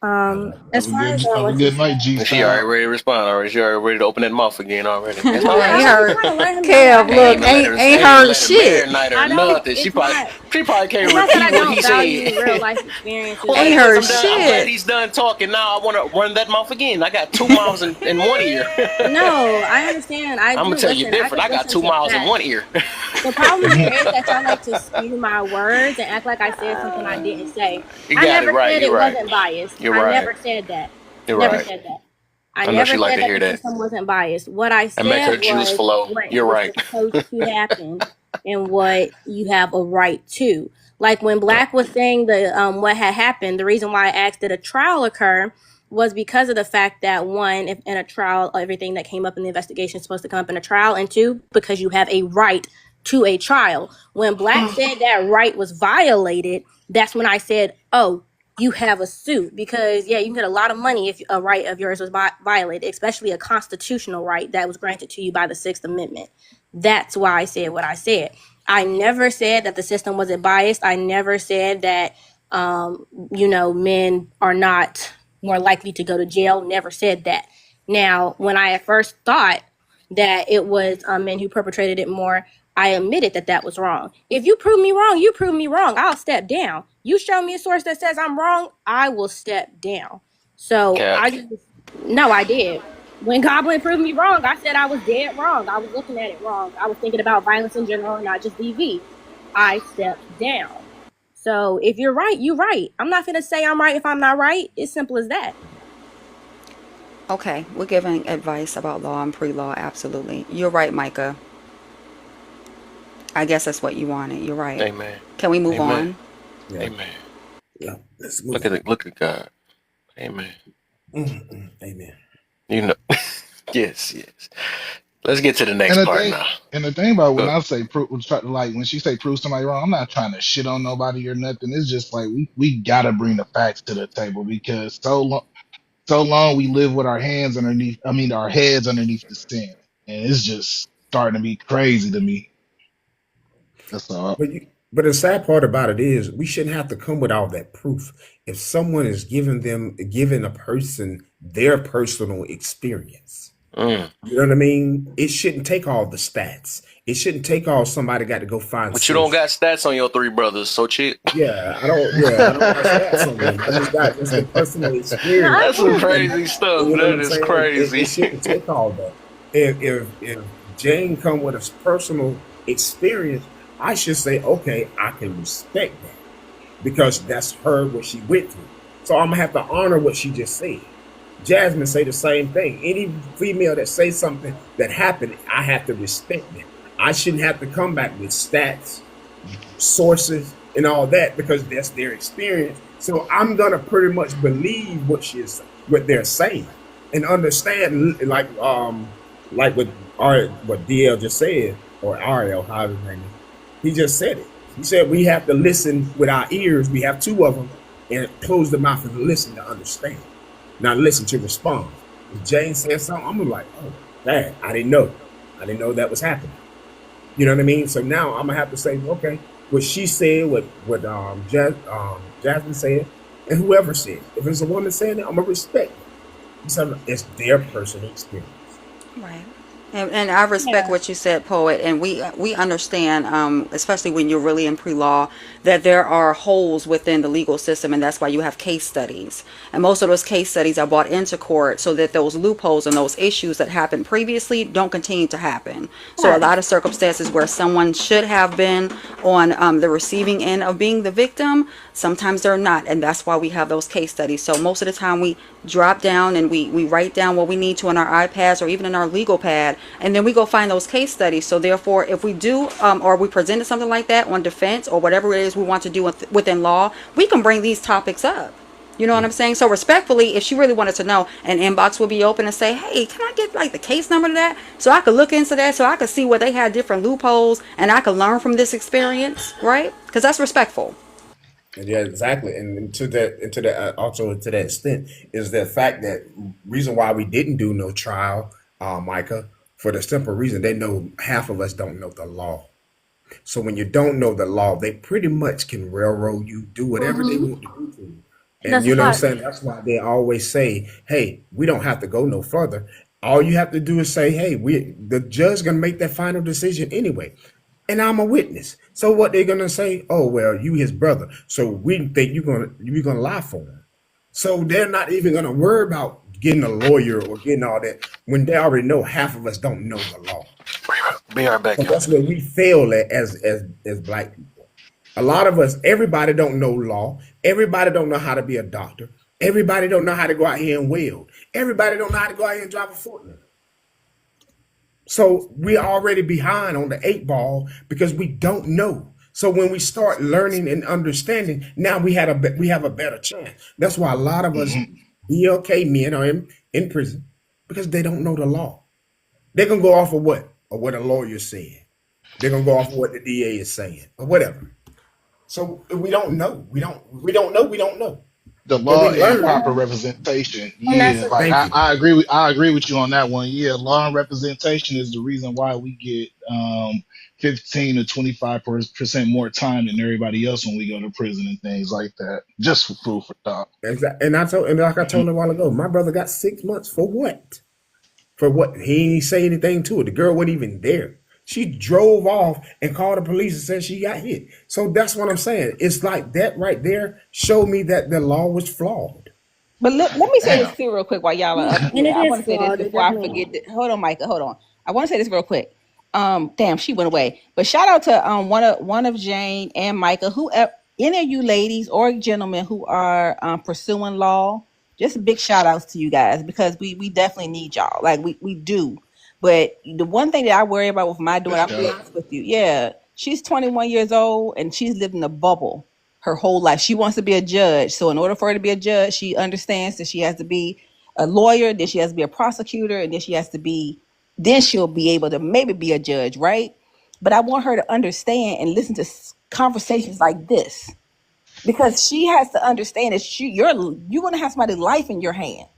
Speaker 5: All right.
Speaker 2: As far as
Speaker 9: Have a
Speaker 2: what you
Speaker 9: good
Speaker 2: said,
Speaker 9: night, G
Speaker 1: And she already
Speaker 9: Style.
Speaker 1: ready to respond already. She already ready to open that mouth again already. It's all
Speaker 2: yeah,
Speaker 1: right.
Speaker 11: Ain't
Speaker 2: I'm
Speaker 11: heard,
Speaker 2: trying to let him know that
Speaker 11: Kev,
Speaker 2: I
Speaker 11: look,
Speaker 1: Ain't even
Speaker 2: don't.
Speaker 1: let her
Speaker 11: ain't
Speaker 1: ain't even
Speaker 11: heard
Speaker 1: let her
Speaker 11: shit.
Speaker 1: marinate or
Speaker 2: I don't.
Speaker 1: nothing.
Speaker 2: It's not.
Speaker 1: She probably can't
Speaker 2: It's not that
Speaker 1: repeat
Speaker 2: I
Speaker 1: what
Speaker 2: don't
Speaker 1: he
Speaker 2: value real
Speaker 1: said.
Speaker 2: life experiences
Speaker 1: Well,
Speaker 2: or
Speaker 11: Ain't
Speaker 1: anyways,
Speaker 11: heard
Speaker 1: I'm done. I'm glad
Speaker 11: shit.
Speaker 1: he's done talking. Now I want to run that mouth again. I got 2 mouths in one ear.
Speaker 2: no. I understand. I
Speaker 1: I'm gonna
Speaker 2: do
Speaker 1: tell you
Speaker 2: listen. I
Speaker 1: different.
Speaker 2: just
Speaker 1: I got
Speaker 2: listen
Speaker 1: two
Speaker 2: to
Speaker 1: mouths in
Speaker 2: facts.
Speaker 1: one ear.
Speaker 2: The problem here is that y'all like to skew my words and act like I said something I didn't say.
Speaker 1: You
Speaker 2: I
Speaker 1: got it
Speaker 2: never
Speaker 1: right.
Speaker 2: said
Speaker 1: You're
Speaker 2: it
Speaker 1: right.
Speaker 2: wasn't biased.
Speaker 1: You're
Speaker 2: I
Speaker 1: right.
Speaker 2: never said that.
Speaker 1: You're
Speaker 2: Never
Speaker 1: right.
Speaker 2: said that. I
Speaker 1: I know she
Speaker 2: never
Speaker 1: like
Speaker 2: said
Speaker 1: to
Speaker 2: that
Speaker 1: hear
Speaker 2: the
Speaker 1: that.
Speaker 2: system wasn't biased. What I
Speaker 1: And make
Speaker 2: said
Speaker 1: her juice
Speaker 2: was
Speaker 1: flow.
Speaker 2: what
Speaker 1: You're
Speaker 2: was
Speaker 1: right.
Speaker 2: supposed to happen and what you have a right to. Like when Black was saying the what had happened, the reason why I asked did a trial occur was because of the fact that one, if in a trial, everything that came up in the investigation is supposed to come up in a trial, and two, because you have a right to a trial. When Black said that right was violated, that's when I said, oh, you have a suit because yeah, you can get a lot of money if a right of yours was violated, especially a constitutional right that was granted to you by the Sixth Amendment. That's why I said what I said. I never said that the system wasn't biased. I never said that men are not more likely to go to jail. Never said that. Now, when I at first thought that it was men who perpetrated it more, I admitted that that was wrong. If you prove me wrong, you prove me wrong. I'll step down. You show me a source that says I'm wrong, I will step down. So
Speaker 1: Cap.
Speaker 2: I just, no, I did. When Goblin proved me wrong, I said I was dead wrong. I was looking at it wrong. I was thinking about violence in general, not just DV. I stepped down. So if you're right, you're right. I'm not going to say I'm right if I'm not right. It's simple as that.
Speaker 11: Okay, we're giving advice about law and pre-law. Absolutely, you're right, Micah. I guess that's what you wanted. You're right.
Speaker 1: Amen.
Speaker 11: Can we move
Speaker 1: Amen.
Speaker 11: on?
Speaker 5: Yeah.
Speaker 1: Amen.
Speaker 5: Yeah. Let's
Speaker 1: Look
Speaker 5: move
Speaker 1: at
Speaker 5: on.
Speaker 1: it. Look at God. Amen.
Speaker 5: Amen.
Speaker 1: You know. Yes. Yes. Let's get to the
Speaker 9: And
Speaker 1: next
Speaker 9: the
Speaker 1: part
Speaker 9: thing,
Speaker 1: now.
Speaker 9: and the thing about when
Speaker 1: Look.
Speaker 9: I say like when she say prove somebody wrong, I'm not trying to shit on nobody or nothing. It's just like we gotta bring the facts to the table because so long we live with our hands underneath. I mean, our heads underneath the sand, and it's just starting to be crazy to me. That's all.
Speaker 5: But the sad part about it is we shouldn't have to come with all that proof. If someone is giving a person their personal experience,
Speaker 1: Mm.
Speaker 5: you know what I mean? It shouldn't take all the stats. It shouldn't take all somebody got to go find
Speaker 1: But you don't got
Speaker 5: sources.
Speaker 1: stats on your three brothers, so chill.
Speaker 5: Yeah, I don't got stats on them. I just got just the personal
Speaker 2: No, I
Speaker 1: That's
Speaker 5: experience.
Speaker 1: some
Speaker 2: do.
Speaker 1: crazy stuff.
Speaker 5: You know what
Speaker 1: That
Speaker 5: I'm
Speaker 1: is
Speaker 5: saying? It
Speaker 1: crazy.
Speaker 5: shouldn't take all that. If Jane come with a personal experience, I should say, okay, I can respect that because that's her what she went through. So I'm gonna have to honor what she just said. Jasmine say the same thing. Any female that say something that happened, I have to respect that. I shouldn't have to come back with stats, sources. and all that because that's their experience. So I'm gonna pretty much believe what they're saying and understand, like what DL just said, or Ariel, however his name is. He just said it. He said we have to listen with our ears. We have two of them, and close the mouth and listen to understand, not listen to respond. If Jane says something, I'm like, oh, dad, I didn't know. I didn't know that was happening. You know what I mean? So now I'm gonna have to say, okay, what she said, Jasmine said, and whoever said. If it's a woman saying it, I'm gonna respect it. It's their personal experience.
Speaker 11: Right. And I respect what you said, poet, and we understand, especially when you're really in pre-law, that there are holes within the legal system, and that's why you have case studies. And most of those case studies are brought into court so that those loopholes and those issues that happened previously don't continue to happen. So a lot of circumstances where someone should have been on the receiving end of being the victim, sometimes they're not, and that's why we have those case studies. So most of the time we drop down and we write down what we need to on our iPads or even in our legal pad, and then we go find those case studies. So therefore, if we do or we presented something like that on defense or whatever it is we want to do within law, we can bring these topics up. You know what I'm saying? So respectfully, if she really wanted to know, an inbox will be open and say, hey, can I get like the case number to that? So I could look into that, so I could see where they had different loopholes and I could learn from this experience, right? Because that's respectful.
Speaker 5: And yeah, exactly. And to that, also to that extent, is the fact that reason why we didn't do no trial, Micah, for the simple reason they know half of us don't know the law. So when you don't know the law, they pretty much can railroad you, do whatever they want to do to you. And
Speaker 2: That's a
Speaker 5: you know what I'm
Speaker 2: fact.
Speaker 5: saying? That's why they always say, hey, we don't have to go no further. All you have to do is say, hey, the judge gonna make that final decision anyway. And I'm a witness. So what they're gonna say, oh well, you his brother. So we think you're gonna lie for him. So they're not even gonna worry about getting a lawyer or getting all that when they already know half of us don't know the law.
Speaker 1: Be right back,
Speaker 5: So
Speaker 1: y'all.
Speaker 5: that's where we fail at as black people. A lot of us, everybody don't know law. Everybody don't know how to be a doctor. Everybody don't know how to go out here and weld. Everybody don't know how to go out here and drive a forklift. So we're already behind on the eight ball because we don't know. So when we start learning and understanding, now we have a better chance. That's why a lot of us BLK men are in prison because they don't know the law. They're gonna go off of what? Or what a lawyer said. They're gonna go off of what the DA is saying or whatever. So we don't know. We don't know.
Speaker 9: The
Speaker 5: But
Speaker 9: law
Speaker 5: we
Speaker 9: and
Speaker 5: learn.
Speaker 9: proper representation.
Speaker 6: And that's
Speaker 9: Yeah,
Speaker 6: the
Speaker 9: like
Speaker 5: Thank you.
Speaker 9: I agree with you on that one. Yeah, law and representation is the reason why we get 15 to 25% more time than everybody else when we go to prison and things like that. Just for food for thought.
Speaker 5: Exactly. And like I told him a while ago, my brother got 6 months for what? For what? He ain't say anything to it. The girl wasn't even there. She drove off and called the police and said she got hit. So that's what I'm saying. It's like that right there showed me that the law was flawed.
Speaker 20: But let me say this
Speaker 9: Damn.
Speaker 20: too real quick while y'all are up
Speaker 2: And
Speaker 20: here.
Speaker 2: it
Speaker 20: I
Speaker 2: is
Speaker 20: want to say this
Speaker 2: flawed. It
Speaker 20: before I
Speaker 2: definitely
Speaker 20: forget.
Speaker 2: is.
Speaker 20: Hold on, Micah. Hold on. I want to say this real quick. Damn, she went away. But shout out to one of Jane and Micah, who any of you ladies or gentlemen who are pursuing law. Just big shout outs to you guys because we definitely need y'all. Like we do. But the one thing that I worry about with my daughter,
Speaker 9: Yes,
Speaker 20: I'm gonna be
Speaker 9: God.
Speaker 20: honest with you. Yeah, she's 21 years old and she's lived in a bubble her whole life. She wants to be a judge. So in order for her to be a judge, she understands that she has to be a lawyer, then she has to be a prosecutor, and then she'll be able to maybe be a judge, right? But I want her to understand and listen to conversations like this because she has to understand that you're gonna have somebody's life in your hand.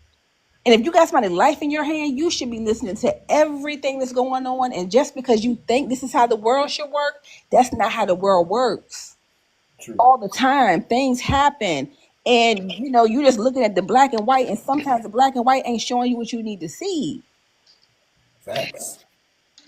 Speaker 20: And if you got somebody's life in your hand, you should be listening to everything that's going on. And just because you think this is how the world should work, that's not how the world works.
Speaker 5: True.
Speaker 20: All the time things happen, and you're just looking at the black and white, and sometimes the black and white ain't showing you what you need to see.
Speaker 5: Facts.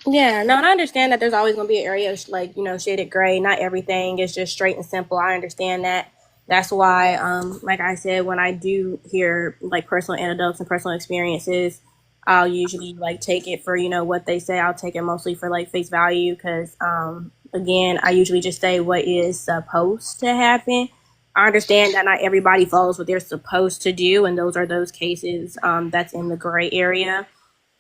Speaker 2: Yeah, no, and I understand that there's always going to be an area of like, shaded gray. Not everything is just straight and simple. I understand that. That's why, like I said, when I do hear like personal anecdotes and personal experiences, I'll usually like take it for, what they say. I'll take it mostly for like face value because, again, I usually just say what is supposed to happen. I understand that not everybody follows what they're supposed to do, and those are those cases that's in the gray area.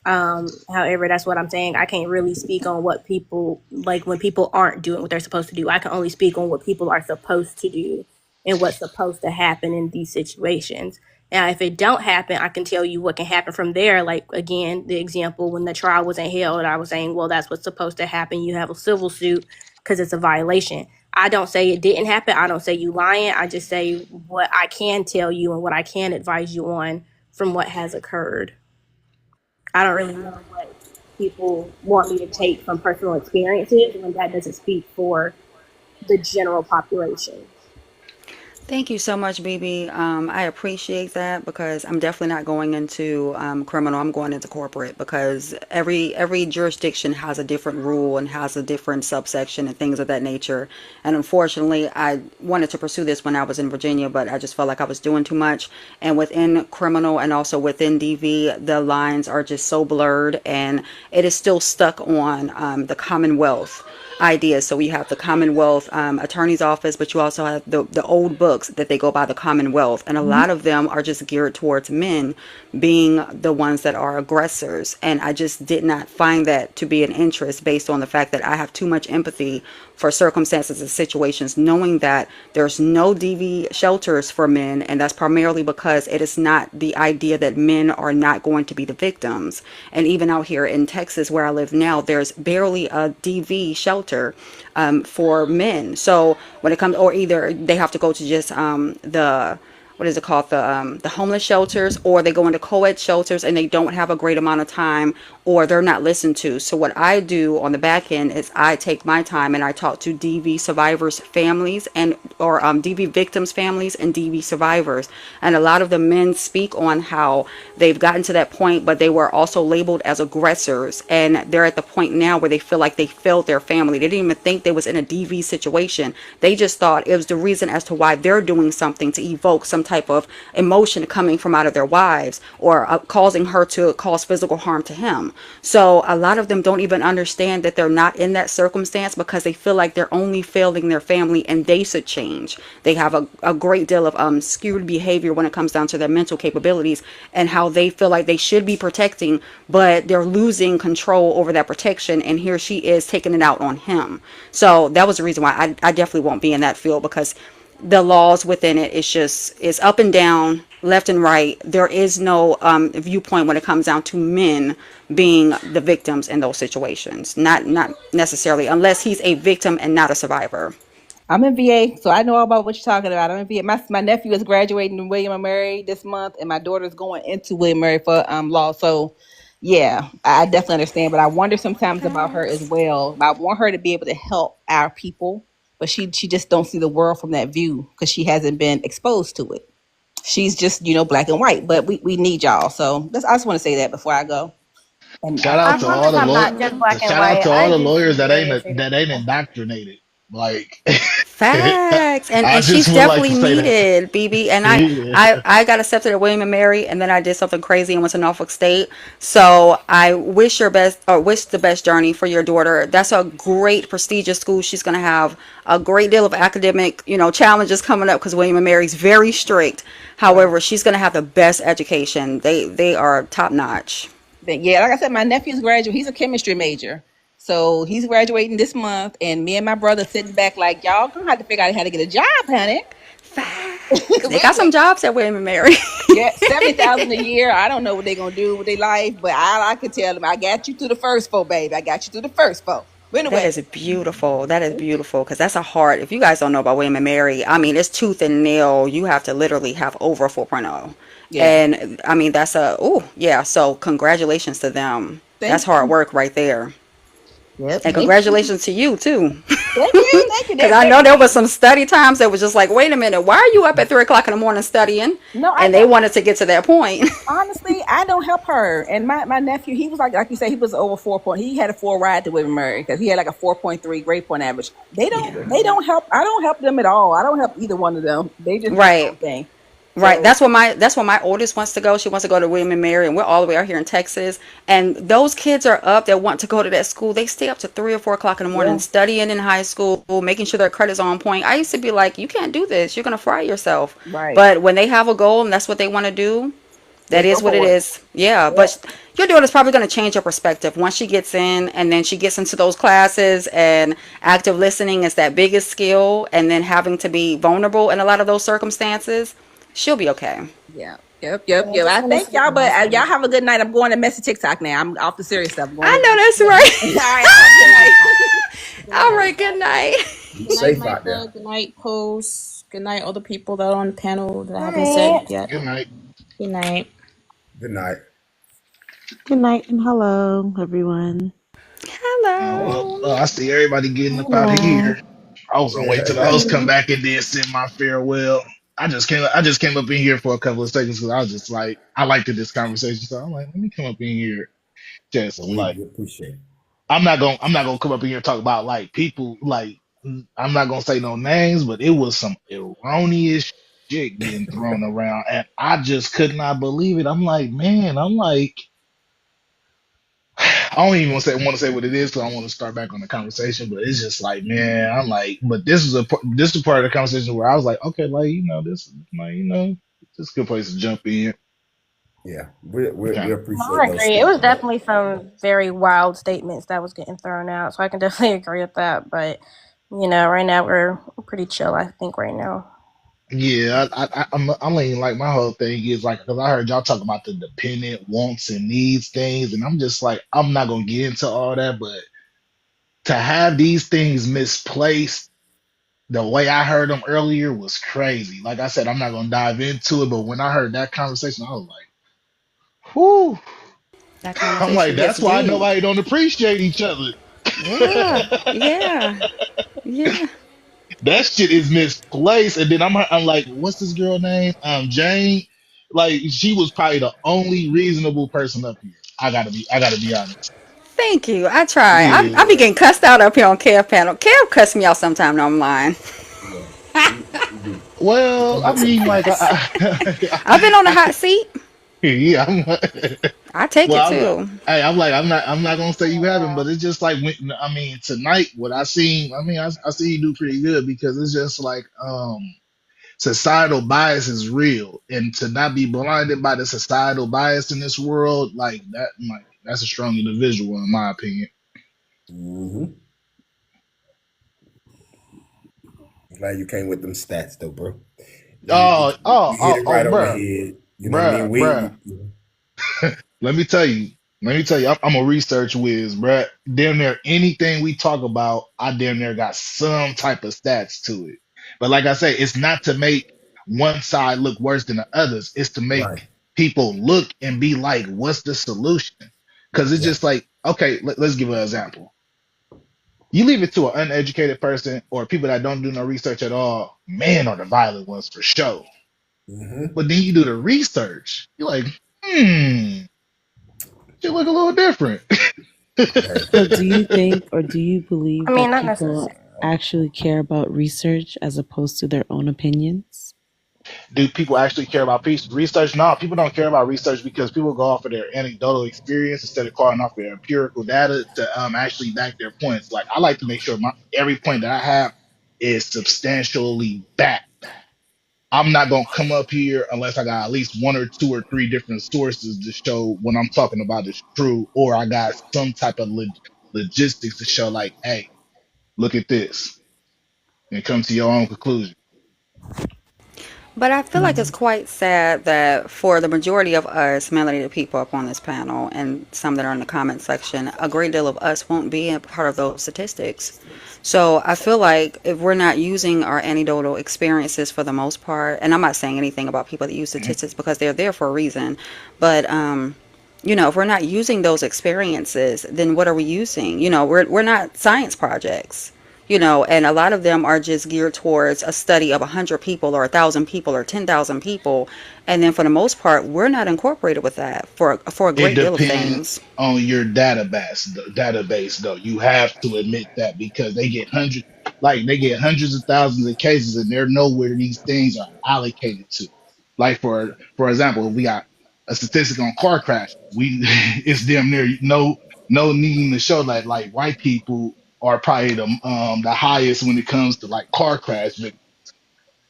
Speaker 2: However, that's what I'm saying. I can't really speak on what people like when people aren't doing what they're supposed to do. I can only speak on what people are supposed to do and what's supposed to happen in these situations. Now, if it don't happen, I can tell you what can happen from there. Like again, the example when the trial wasn't held, I was saying, well, that's what's supposed to happen. You have a civil suit because it's a violation. I don't say it didn't happen. I don't say you lying. I just say what I can tell you and what I can advise you on from what has occurred. I don't really know what people want me to take from personal experiences when that doesn't speak for the general population.
Speaker 11: Thank you so much, BB. I appreciate that because I'm definitely not going into criminal. I'm going into corporate because every jurisdiction has a different rule and has a different subsection and things of that nature. And unfortunately, I wanted to pursue this when I was in Virginia, but I just felt like I was doing too much. And within criminal and also within DV, the lines are just so blurred, and it is still stuck on the Commonwealth ideas. So you have the Commonwealth Attorney's Office, but you also have the old books that they go by the Commonwealth. And a lot of them are just geared towards men being the ones that are aggressors. And I just did not find that to be an interest based on the fact that I have too much empathy for circumstances and situations, knowing that there's no DV shelters for men. And that's primarily because it is not the idea that men are not going to be the victims. And even out here in Texas, where I live now, there's barely a DV shelter for men. So when it comes, or either they have to go to just the what is it called, the homeless shelters, or they go into co-ed shelters and they don't have a great amount of time, or they're not listened to. So what I do on the back end is I take my time and I talk to DV survivors families and or DV victims families and DV survivors, and a lot of the men speak on how they've gotten to that point, but they were also labeled as aggressors, and they're at the point now where they feel like they failed their family. They didn't even think they was in a DV situation. They just thought it was the reason as to why they're doing something to evoke some type of emotion coming from out of their wives, or causing her to cause physical harm to him. So a lot of them don't even understand that they're not in that circumstance because they feel like they're only failing their family and they should change. They have a great deal of skewed behavior when it comes down to their mental capabilities and how they feel like they should be protecting, but they're losing control over that protection, and here she is taking it out on him. So that was the reason why I definitely won't be in that field, because the laws within it is just is up and down, left and right. There is no viewpoint when it comes down to men being the victims in those situations. Not necessarily, unless he's a victim and not a survivor.
Speaker 20: I'm in VA, so I know all about what you're talking about. I'm in VA. My nephew is graduating in William and Mary this month, and my daughter's going into William and Mary for law. So, yeah, I definitely understand. But I wonder sometimes about her as
Speaker 11: Facts.
Speaker 20: well. I want her to be able to help our people, but she just don't see the world from that view because she hasn't been exposed to it. She's just black and white. But we need y'all. So I just want to say that before I go. And
Speaker 9: Shout out
Speaker 2: As
Speaker 9: to
Speaker 2: long
Speaker 9: all
Speaker 2: as
Speaker 9: the
Speaker 2: I'm
Speaker 9: lawyers.
Speaker 2: not just black and
Speaker 9: Shout out
Speaker 2: white,
Speaker 9: to all
Speaker 2: I
Speaker 9: the
Speaker 2: just
Speaker 9: lawyers
Speaker 2: very irritated.
Speaker 9: that ain't indoctrinated. Like,
Speaker 11: Facts.
Speaker 9: I
Speaker 11: And
Speaker 9: just
Speaker 11: she's
Speaker 9: would like
Speaker 11: definitely
Speaker 9: to say that.
Speaker 11: needed, BB. And I,
Speaker 9: Yeah.
Speaker 11: I I got accepted at William and Mary, and then I did something crazy and went to Norfolk State. So I wish your best, or wish the best journey for your daughter. That's a great prestigious school. She's gonna have a great deal of academic, challenges coming up because William and Mary's very strict.
Speaker 20: right.
Speaker 11: However, she's gonna have the best education. They are top notch.
Speaker 20: But yeah, like I said, my nephew's graduating. He's a chemistry major. So he's graduating this month, and me and my brother sitting back like, y'all gonna have to figure out how to get a job, honey.
Speaker 11: Facts.
Speaker 20: Cause
Speaker 11: They got some jobs at William and Mary.
Speaker 20: yeah, 70,000 a year. I don't know what they're gonna do with their life, but I could tell them, I got you through the first four, baby. I got you through the first four. But
Speaker 11: That
Speaker 20: anyway,
Speaker 11: is beautiful. That is beautiful because that's a hard. If you guys don't know about William and Mary, I mean, it's tooth and nail. You have to literally have over a 4.0.
Speaker 20: yeah.
Speaker 11: And I mean, that's a, oh, yeah. So, congratulations to them. That's
Speaker 20: Thank
Speaker 11: hard
Speaker 20: you.
Speaker 11: work right there.
Speaker 20: Yep.
Speaker 11: And
Speaker 20: Thank you.
Speaker 11: congratulations to you, too.
Speaker 20: Thank you. Thank you.
Speaker 11: Because I know there was some study times that was just like, wait a minute, why are you up at 3 o'clock in the morning studying?
Speaker 20: No, I
Speaker 11: And they
Speaker 20: don't.
Speaker 11: wanted to get to that point.
Speaker 20: Honestly, I don't help her. And my nephew, he was like you said, he was over 4 point. He had a full ride to William Murray because he had like a 4.3 grade point average.
Speaker 11: Yeah.
Speaker 20: They don't help. I don't help them at all. I don't help either one of them. They just do their own
Speaker 11: Right.
Speaker 20: thing.
Speaker 11: Right.
Speaker 20: So
Speaker 11: That's where my oldest wants to go. She wants to go to William and Mary, and we're all the way out here in Texas. And those kids are up that want to go to that school. They stay up to 3 or 4 o'clock in the morning
Speaker 20: yeah,
Speaker 11: studying in high school, making sure their credit's on point. I used to be like, you can't do this. You're gonna fry yourself.
Speaker 20: right.
Speaker 11: But when they have a goal and that's what they want to do,
Speaker 20: They
Speaker 11: that
Speaker 20: go
Speaker 11: is what it
Speaker 20: for it.
Speaker 11: is. Yeah.
Speaker 20: Yeah.
Speaker 11: But your daughter's probably going to change her perspective once she gets in, and then she gets into those classes, and active listening is that biggest skill, and then having to be vulnerable in a lot of those circumstances, she'll be okay.
Speaker 20: Yeah. Yep, yep,
Speaker 12: And I
Speaker 20: yep.
Speaker 12: just
Speaker 20: I
Speaker 12: want to
Speaker 20: thank
Speaker 12: say
Speaker 20: y'all, but
Speaker 12: also,
Speaker 20: y'all have a good night. I'm going to messy TikTok now. I'm off the serious stuff. I'm going
Speaker 11: I
Speaker 20: to.
Speaker 11: know that's
Speaker 20: All
Speaker 11: right.
Speaker 20: right, have a good
Speaker 12: okay,
Speaker 20: night.
Speaker 12: goodbye. Good
Speaker 11: All
Speaker 12: night.
Speaker 11: right, good night.
Speaker 5: Be
Speaker 14: Good night,
Speaker 5: safe out there.
Speaker 14: Micah. Good night, Post. Good night, all the people that are on the panel that I
Speaker 2: All
Speaker 14: haven't said
Speaker 2: right.
Speaker 14: yet.
Speaker 8: Good night.
Speaker 14: Good night.
Speaker 5: Good night.
Speaker 4: Good night and hello, everyone.
Speaker 8: Well,
Speaker 11: Hello.
Speaker 8: I see everybody getting up out of
Speaker 4: Hello.
Speaker 8: here. I was gonna wait till the host come back and then send my farewell. I just came up in here for a couple of seconds because I was just like, I liked this conversation, so I'm like, let me come up in here. Just
Speaker 5: Well,
Speaker 8: like,
Speaker 5: we appreciate it.
Speaker 8: I'm not gonna come up in here and talk about like people. Like, I'm not gonna say no names, but it was some erroneous shit getting thrown around, and I just could not believe it. I'm like, man, I'm like. I don't even want to say what it is because I want to start back on the conversation. But it's just like, man, I'm like, but this is part of the conversation where I was like, okay, like this, like this is a good place to jump in.
Speaker 5: Yeah, we
Speaker 8: Okay,
Speaker 2: No,
Speaker 5: appreciate
Speaker 2: I
Speaker 5: those
Speaker 2: agree. It was
Speaker 5: statements.
Speaker 2: definitely some very wild statements that was getting thrown out, so I can definitely agree with that. But right now we're pretty chill. I think right now.
Speaker 8: yeah, I'm leaning like my whole thing is like because I heard y'all talk about the dependent wants and needs things, and I'm just like, I'm not gonna get into all that, but to have these things misplaced. The way I heard them earlier was crazy. Like I said, I'm not gonna dive into it, but when I heard that conversation, I was like, "Whoo!"
Speaker 11: That
Speaker 8: I'm like,
Speaker 11: conversation gets
Speaker 8: "That's why
Speaker 11: deep.
Speaker 8: nobody don't appreciate each other."
Speaker 11: Yeah. Yeah. Yeah.
Speaker 8: That shit is misplaced. And then I'm like, "What's this girl name? Jane." Like she was probably the only reasonable person up here. I gotta be honest.
Speaker 11: Thank you. I try. I be
Speaker 8: Yeah.
Speaker 11: getting cussed out up here on Kev panel. Kev cuss me out sometime. No, I'm lying.
Speaker 5: Yeah, we do. We
Speaker 8: Well,
Speaker 5: come
Speaker 8: I
Speaker 5: back with
Speaker 8: mean, like,
Speaker 5: vengeance.
Speaker 11: I've been on the hot seat.
Speaker 8: yeah.
Speaker 11: I take it
Speaker 8: Well,
Speaker 11: too.
Speaker 8: I'm like, I'm not gonna say you haven't, but it's just like, I mean, tonight, what I seen, I mean, I see you do pretty good because it's just like, societal bias is real, and to not be blinded by the societal bias in this world, like, that's a strong individual, in my opinion.
Speaker 5: Mm-hmm. Glad you came with them stats, though, bro. You hit it right on the
Speaker 8: Bruh,
Speaker 5: head. You know what I mean?
Speaker 8: bruh. Let me tell you. Let me tell you. I'm a research whiz, bruh. Damn near anything we talk about, I damn near got some type of stats to it. But like I say, it's not to make one side look worse than the others. It's to make
Speaker 5: Right.
Speaker 8: people look and be like, "What's the solution?" Because it's
Speaker 5: Yeah.
Speaker 8: just like, okay, let's give an example. You leave it to an uneducated person or people that don't do no research at all. Men are the violent ones for sure.
Speaker 5: Mm-hmm.
Speaker 8: But then you do the research. You're like, should look a little different.
Speaker 5: Right.
Speaker 4: So, do you think or do you believe
Speaker 2: I mean,
Speaker 4: that
Speaker 2: not
Speaker 4: people
Speaker 2: necessarily.
Speaker 4: actually care about research as opposed to their own opinions?
Speaker 8: Do people actually care about research? No, people don't care about research because people go off of their anecdotal experience instead of calling off their empirical data to actually back their points. Like I like to make sure every point that I have is substantially backed. I'm not gonna come up here unless I got at least one or two or three different sources to show what I'm talking about is true, or I got some type of logistics to show, like, hey, look at this, and come to your own conclusion.
Speaker 11: But I feel like it's quite sad that for the majority of us melanated people up on this panel and some that are in the comment section, a great deal of us won't be a part of those statistics. So I feel like if we're not using our anecdotal experiences for the most part, and I'm not saying anything about people that use statistics because they're there for a reason, but if we're not using those experiences, then what are we using? We're not science projects. And a lot of them are just geared towards a study of 100 people or 1,000 people or 10,000 people. And then for the most part, we're not incorporated with that for a
Speaker 8: It
Speaker 11: great deal of things.
Speaker 8: depends on your database, though. You have to admit that because they get hundreds of thousands of cases, and they're nowhere these things are allocated to. Like for example, if we got a statistic on car crash. We it's damn near no needing to show that like white people are probably the highest when it comes to like car crash. But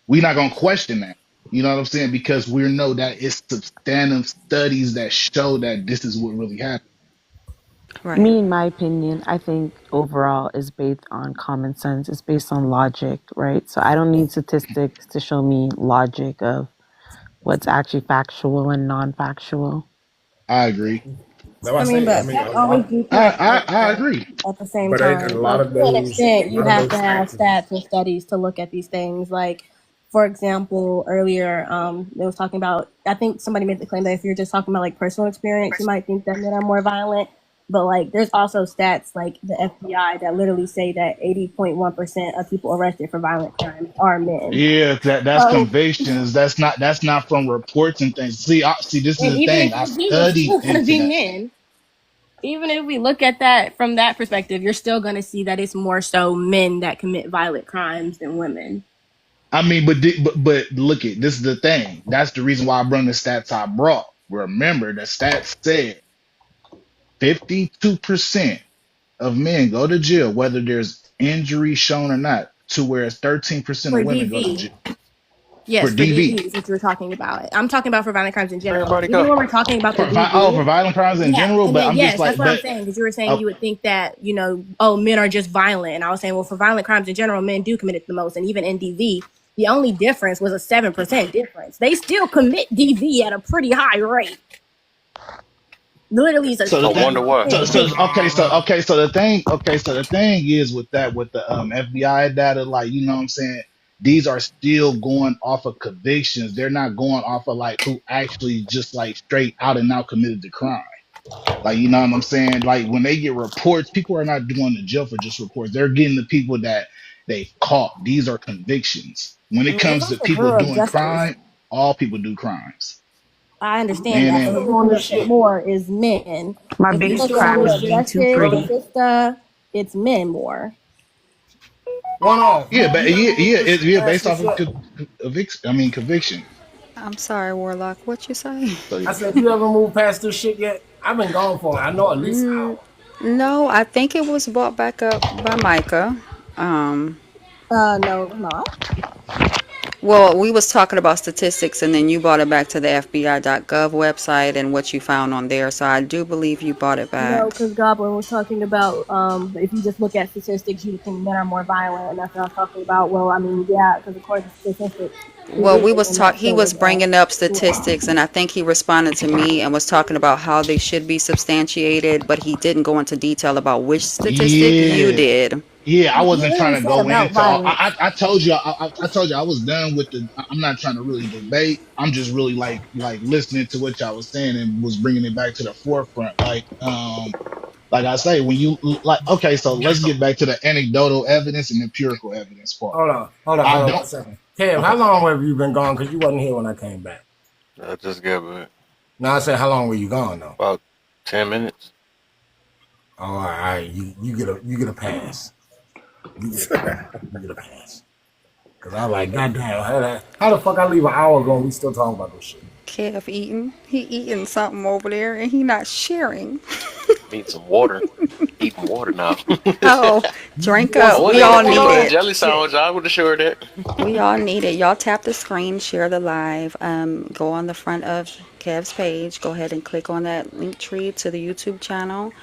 Speaker 8: we're not gonna question that.
Speaker 9: You know what I'm saying? Because we know that it's substantive studies that show that this is what really happened.
Speaker 4: Me,
Speaker 11: Right.
Speaker 4: in my opinion, I think overall is based on common sense. It's based on logic, right? So I don't need statistics to show me logic of what's actually factual and non-factual.
Speaker 9: I agree.
Speaker 5: That's what I
Speaker 2: I mean,
Speaker 5: say. I
Speaker 2: but
Speaker 5: mean, a
Speaker 2: facts always
Speaker 5: lot,
Speaker 2: do play a part
Speaker 9: I
Speaker 2: though,
Speaker 9: agree.
Speaker 2: at the same
Speaker 5: but a
Speaker 2: time.
Speaker 5: lot
Speaker 2: Like
Speaker 5: of
Speaker 2: to an extent,
Speaker 5: a
Speaker 2: you
Speaker 5: lot of
Speaker 2: have
Speaker 5: those
Speaker 2: to have
Speaker 5: factors.
Speaker 2: stats and studies to look at these things. Like, for example, earlier, it was talking about. I think somebody made the claim that if you're just talking about like personal experience, you might think that men are more violent. But like, there's also stats like the FBI that literally say that 80.1% of people arrested for violent crimes are men.
Speaker 9: Yeah, that's
Speaker 2: So,
Speaker 9: convictions. That's not from reports and things. See, this is
Speaker 2: and
Speaker 9: the
Speaker 2: even
Speaker 9: thing.
Speaker 2: if
Speaker 9: I
Speaker 2: you do, it's
Speaker 9: studied
Speaker 2: still gonna
Speaker 9: into
Speaker 2: be
Speaker 9: that.
Speaker 2: men. Even if we look at that from that perspective, you're still going to see that it's more so men that commit violent crimes than women.
Speaker 9: I mean, but look it. This is the thing. That's the reason why I brought the stats I brought. Remember, the stats said 52% of men go to jail, whether there's injury shown or not, to whereas 13% of
Speaker 2: For
Speaker 9: women go to
Speaker 2: DV.
Speaker 9: jail for
Speaker 2: Yes, for DV
Speaker 9: DV.
Speaker 2: is what you were talking about. I'm talking about for violent crimes in general.
Speaker 1: Everybody
Speaker 2: Even
Speaker 1: go.
Speaker 2: when we're talking about the
Speaker 9: For
Speaker 2: DV,
Speaker 9: violent crimes in
Speaker 2: yeah,
Speaker 9: general,
Speaker 2: and
Speaker 9: but
Speaker 2: then
Speaker 9: I'm just
Speaker 2: yes, that's
Speaker 9: like,
Speaker 2: what I'm
Speaker 9: but
Speaker 2: saying because you were saying
Speaker 9: uh,
Speaker 2: you would think that oh, men are just violent, and I was saying, well, for violent crimes in general, men do commit it the most, and even in DV, the only difference was a 7% difference. They still commit DV at a pretty high rate. Literally, it's a
Speaker 9: so the
Speaker 1: I
Speaker 9: thing,
Speaker 1: wonder why.
Speaker 2: 7% difference.
Speaker 9: so the thing is with that, with the FBI data, like, you know what I'm saying, these are still going off of convictions. They're not going off of like who actually just like straight out and out committed the crime. Like, you know what I'm saying? Like when they get reports, people are not going to jail for just reports. They're getting the people that they caught. These are convictions. When
Speaker 2: I
Speaker 9: it
Speaker 2: mean, it's
Speaker 9: comes to
Speaker 2: also
Speaker 9: people
Speaker 2: bureau of
Speaker 9: doing
Speaker 2: justice.
Speaker 9: crime, all people do crimes.
Speaker 2: I understand
Speaker 9: Man
Speaker 2: that,
Speaker 9: and
Speaker 2: but
Speaker 9: women.
Speaker 2: who
Speaker 16: on this
Speaker 2: commits it
Speaker 16: shit.
Speaker 2: more is men.
Speaker 10: My
Speaker 2: If you
Speaker 16: We
Speaker 10: biggest
Speaker 2: look
Speaker 16: still
Speaker 2: at
Speaker 10: crime
Speaker 16: on
Speaker 10: is
Speaker 16: this
Speaker 2: bureau of
Speaker 16: shit.
Speaker 10: being too
Speaker 2: justice and
Speaker 16: Brother,
Speaker 10: pretty.
Speaker 2: FISTA, it's men more.
Speaker 16: one off.
Speaker 9: Yeah, but
Speaker 16: You ever move
Speaker 9: it's
Speaker 16: past
Speaker 9: based
Speaker 16: this
Speaker 9: off of
Speaker 16: shit?
Speaker 9: conviction.
Speaker 11: I'm sorry, Warlock. What you say?
Speaker 9: So
Speaker 16: I
Speaker 9: yeah.
Speaker 16: said, you ever move past this shit yet? I've been gone for, I know, at least an
Speaker 11: Mm,
Speaker 16: hour.
Speaker 11: no, I think it was brought back up by Micah. Um,
Speaker 2: No, it was not.
Speaker 11: well, we was talking about statistics, and then you brought it back to the FBI.gov website and what you found on there. So I do believe you brought it
Speaker 2: No,
Speaker 11: back.
Speaker 2: because Goblin was talking about if you just look at statistics, you would think men are more violent, and that's what I was talking about. Well, I mean, yeah, because according to statistics, it
Speaker 11: Well,
Speaker 2: is,
Speaker 11: we was
Speaker 2: and
Speaker 11: talk.
Speaker 2: that
Speaker 11: He
Speaker 2: shows
Speaker 11: was
Speaker 2: that.
Speaker 11: bringing up
Speaker 2: Yeah.
Speaker 11: statistics, and I think he responded to me and was talking about how they should be substantiated, but he didn't go into detail about which statistic you
Speaker 9: Yeah.
Speaker 11: did.
Speaker 9: Yeah, I
Speaker 2: He
Speaker 9: wasn't
Speaker 2: literally
Speaker 9: trying to
Speaker 2: said
Speaker 9: go
Speaker 2: about
Speaker 9: into all.
Speaker 2: violence.
Speaker 9: I told you I told you I was done with the. I'm not trying to really debate. I'm just really like listening to what y'all was saying and was bringing it back to the forefront. Like I say, when you like, okay, so let's get back to the anecdotal evidence and empirical evidence part.
Speaker 16: Hold
Speaker 9: I
Speaker 16: on one
Speaker 9: don't.
Speaker 16: second. Kev, how
Speaker 9: Okay.
Speaker 16: long have you been gone? Because you wasn't here when I came back.
Speaker 1: I just gave it
Speaker 16: No, I said, how long were you gone, though?
Speaker 1: about 10 minutes.
Speaker 16: Oh, all right. You get a pass. You get a pass. You get a pass. Because I like, goddamn, how the fuck I leave an hour ago and we still talking about this shit?
Speaker 11: Kev eating. He eating something over there, and he not sharing.
Speaker 1: Need some water. Eating water now.
Speaker 11: Oh,
Speaker 16: You
Speaker 11: drink
Speaker 16: want
Speaker 1: I
Speaker 11: up.
Speaker 16: some
Speaker 11: We
Speaker 1: wasn't
Speaker 11: all
Speaker 1: eating
Speaker 16: water,
Speaker 11: need
Speaker 1: peanut butter and
Speaker 16: Warlock?
Speaker 11: it.
Speaker 1: jelly
Speaker 16: Shit.
Speaker 1: sandwich. I would have sure that.
Speaker 11: We all need it. Y'all tap the screen, share the live. Go on the front of Kev's page. Go ahead and click on that link tree to the YouTube channel.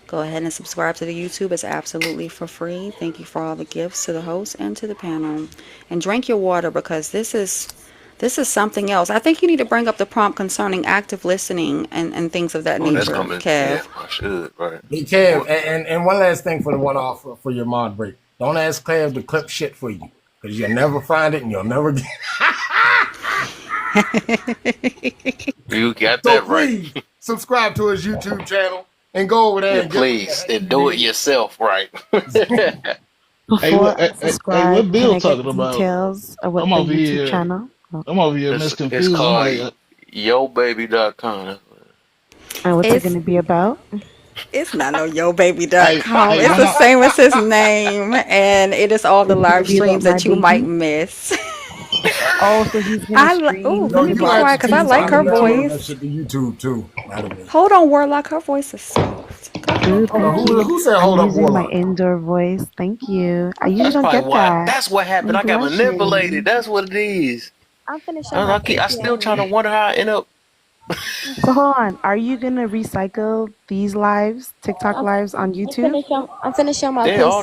Speaker 11: Go ahead and subscribe to the YouTube. It's absolutely for free. Thank you for all the gifts to the host and to the panel. And drink your water because this is something else. I think you need to bring up the prompt concerning active listening and things of that
Speaker 1: Oh, that's
Speaker 11: nature,
Speaker 1: coming. Yeah,
Speaker 11: Kev.
Speaker 1: I should. Right.
Speaker 16: Hey, Kev,
Speaker 1: Well,
Speaker 16: and one last thing for the one off for your mod break. Don't ask Kev to clip shit for you. Because you'll never find it and you'll never get
Speaker 1: you got
Speaker 16: So
Speaker 1: that right.
Speaker 16: please subscribe to his YouTube channel and go over there
Speaker 1: Yeah,
Speaker 16: and get what the
Speaker 1: please.
Speaker 16: heck
Speaker 1: And
Speaker 16: you
Speaker 1: do it
Speaker 16: did.
Speaker 1: yourself right.
Speaker 9: Hey,
Speaker 4: Before
Speaker 9: what?
Speaker 4: I
Speaker 9: What
Speaker 4: subscribe, can
Speaker 9: Bill
Speaker 4: I get
Speaker 9: talking about?
Speaker 4: details of
Speaker 9: I'm
Speaker 4: what the
Speaker 9: over
Speaker 4: YouTube
Speaker 9: here.
Speaker 4: channel? Oh.
Speaker 9: I'm over here
Speaker 1: It's
Speaker 9: misconfused. I'm
Speaker 1: called
Speaker 9: like,
Speaker 1: yobaby.com.
Speaker 4: And what's it
Speaker 11: It's
Speaker 4: going to be about?
Speaker 11: It's not no
Speaker 9: hey,
Speaker 11: yobaby.com.
Speaker 9: hey,
Speaker 11: It's
Speaker 9: when
Speaker 11: the
Speaker 9: I,
Speaker 11: same as his name, and it is all the
Speaker 4: Is it going to
Speaker 11: live
Speaker 4: be about
Speaker 11: streams
Speaker 4: my
Speaker 11: that you might
Speaker 4: baby?
Speaker 11: miss.
Speaker 4: Oh, so he's going to
Speaker 11: Oh,
Speaker 4: stream
Speaker 11: let
Speaker 16: Yo,
Speaker 11: me
Speaker 4: his
Speaker 11: be
Speaker 16: you
Speaker 11: quiet
Speaker 16: actually
Speaker 11: because I
Speaker 16: can
Speaker 4: lives
Speaker 11: like
Speaker 4: on
Speaker 11: her
Speaker 16: upload
Speaker 4: YouTube?
Speaker 16: that
Speaker 11: voice.
Speaker 16: shit to YouTube too, by the way.
Speaker 11: Hold on, Warlock. Her voice is soft. Go
Speaker 4: Ooh,
Speaker 11: ahead.
Speaker 16: Hold on,
Speaker 4: thank you.
Speaker 16: who said
Speaker 4: I'm
Speaker 16: hold up,
Speaker 4: using my
Speaker 16: Warlock?
Speaker 4: indoor voice. Thank you. I usually
Speaker 1: That's
Speaker 4: don't
Speaker 1: probably
Speaker 4: get
Speaker 1: why.
Speaker 4: that.
Speaker 1: That's what happened.
Speaker 4: I'm
Speaker 1: I got manipulated.
Speaker 4: blushing.
Speaker 1: That's what it is.
Speaker 2: I'm finishing my
Speaker 1: I still trying to
Speaker 2: APA.
Speaker 1: wonder how I end up.
Speaker 4: So hold on. Are you gonna recycle these lives, TikTok
Speaker 2: I'm,
Speaker 4: lives on YouTube?
Speaker 2: I'm finishing my
Speaker 1: Then
Speaker 2: thesis.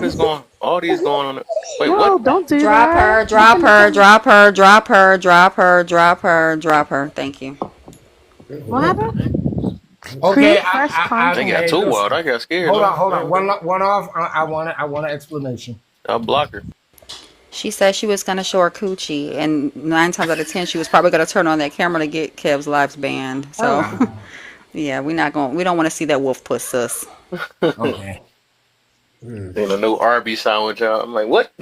Speaker 1: all these going on. Wait, what?
Speaker 4: No, don't do
Speaker 11: Drop
Speaker 4: that.
Speaker 11: her,
Speaker 2: I'm
Speaker 11: drop her,
Speaker 2: finishing.
Speaker 11: drop her, drop her, drop her, drop her, drop her. Thank you.
Speaker 2: What happened?
Speaker 8: Okay,
Speaker 4: Create fresh
Speaker 1: They
Speaker 8: I
Speaker 1: got
Speaker 4: content.
Speaker 8: hey,
Speaker 1: too wild.
Speaker 8: listen.
Speaker 1: I got scared.
Speaker 8: Hold
Speaker 1: I
Speaker 8: on, hold
Speaker 1: I
Speaker 8: on.
Speaker 1: ain't gonna.
Speaker 8: One off. I want an explanation.
Speaker 1: I'll block her.
Speaker 11: She said she was gonna show her coochie, and 9 times out of 10, she was probably gonna turn on that camera to get Kev's lives banned. So,
Speaker 2: Oh,
Speaker 8: Uh,
Speaker 11: yeah, we don't want to see that wolf puss sus.
Speaker 8: okay.
Speaker 1: Seen a new Arby's sandwich out. I'm like, what?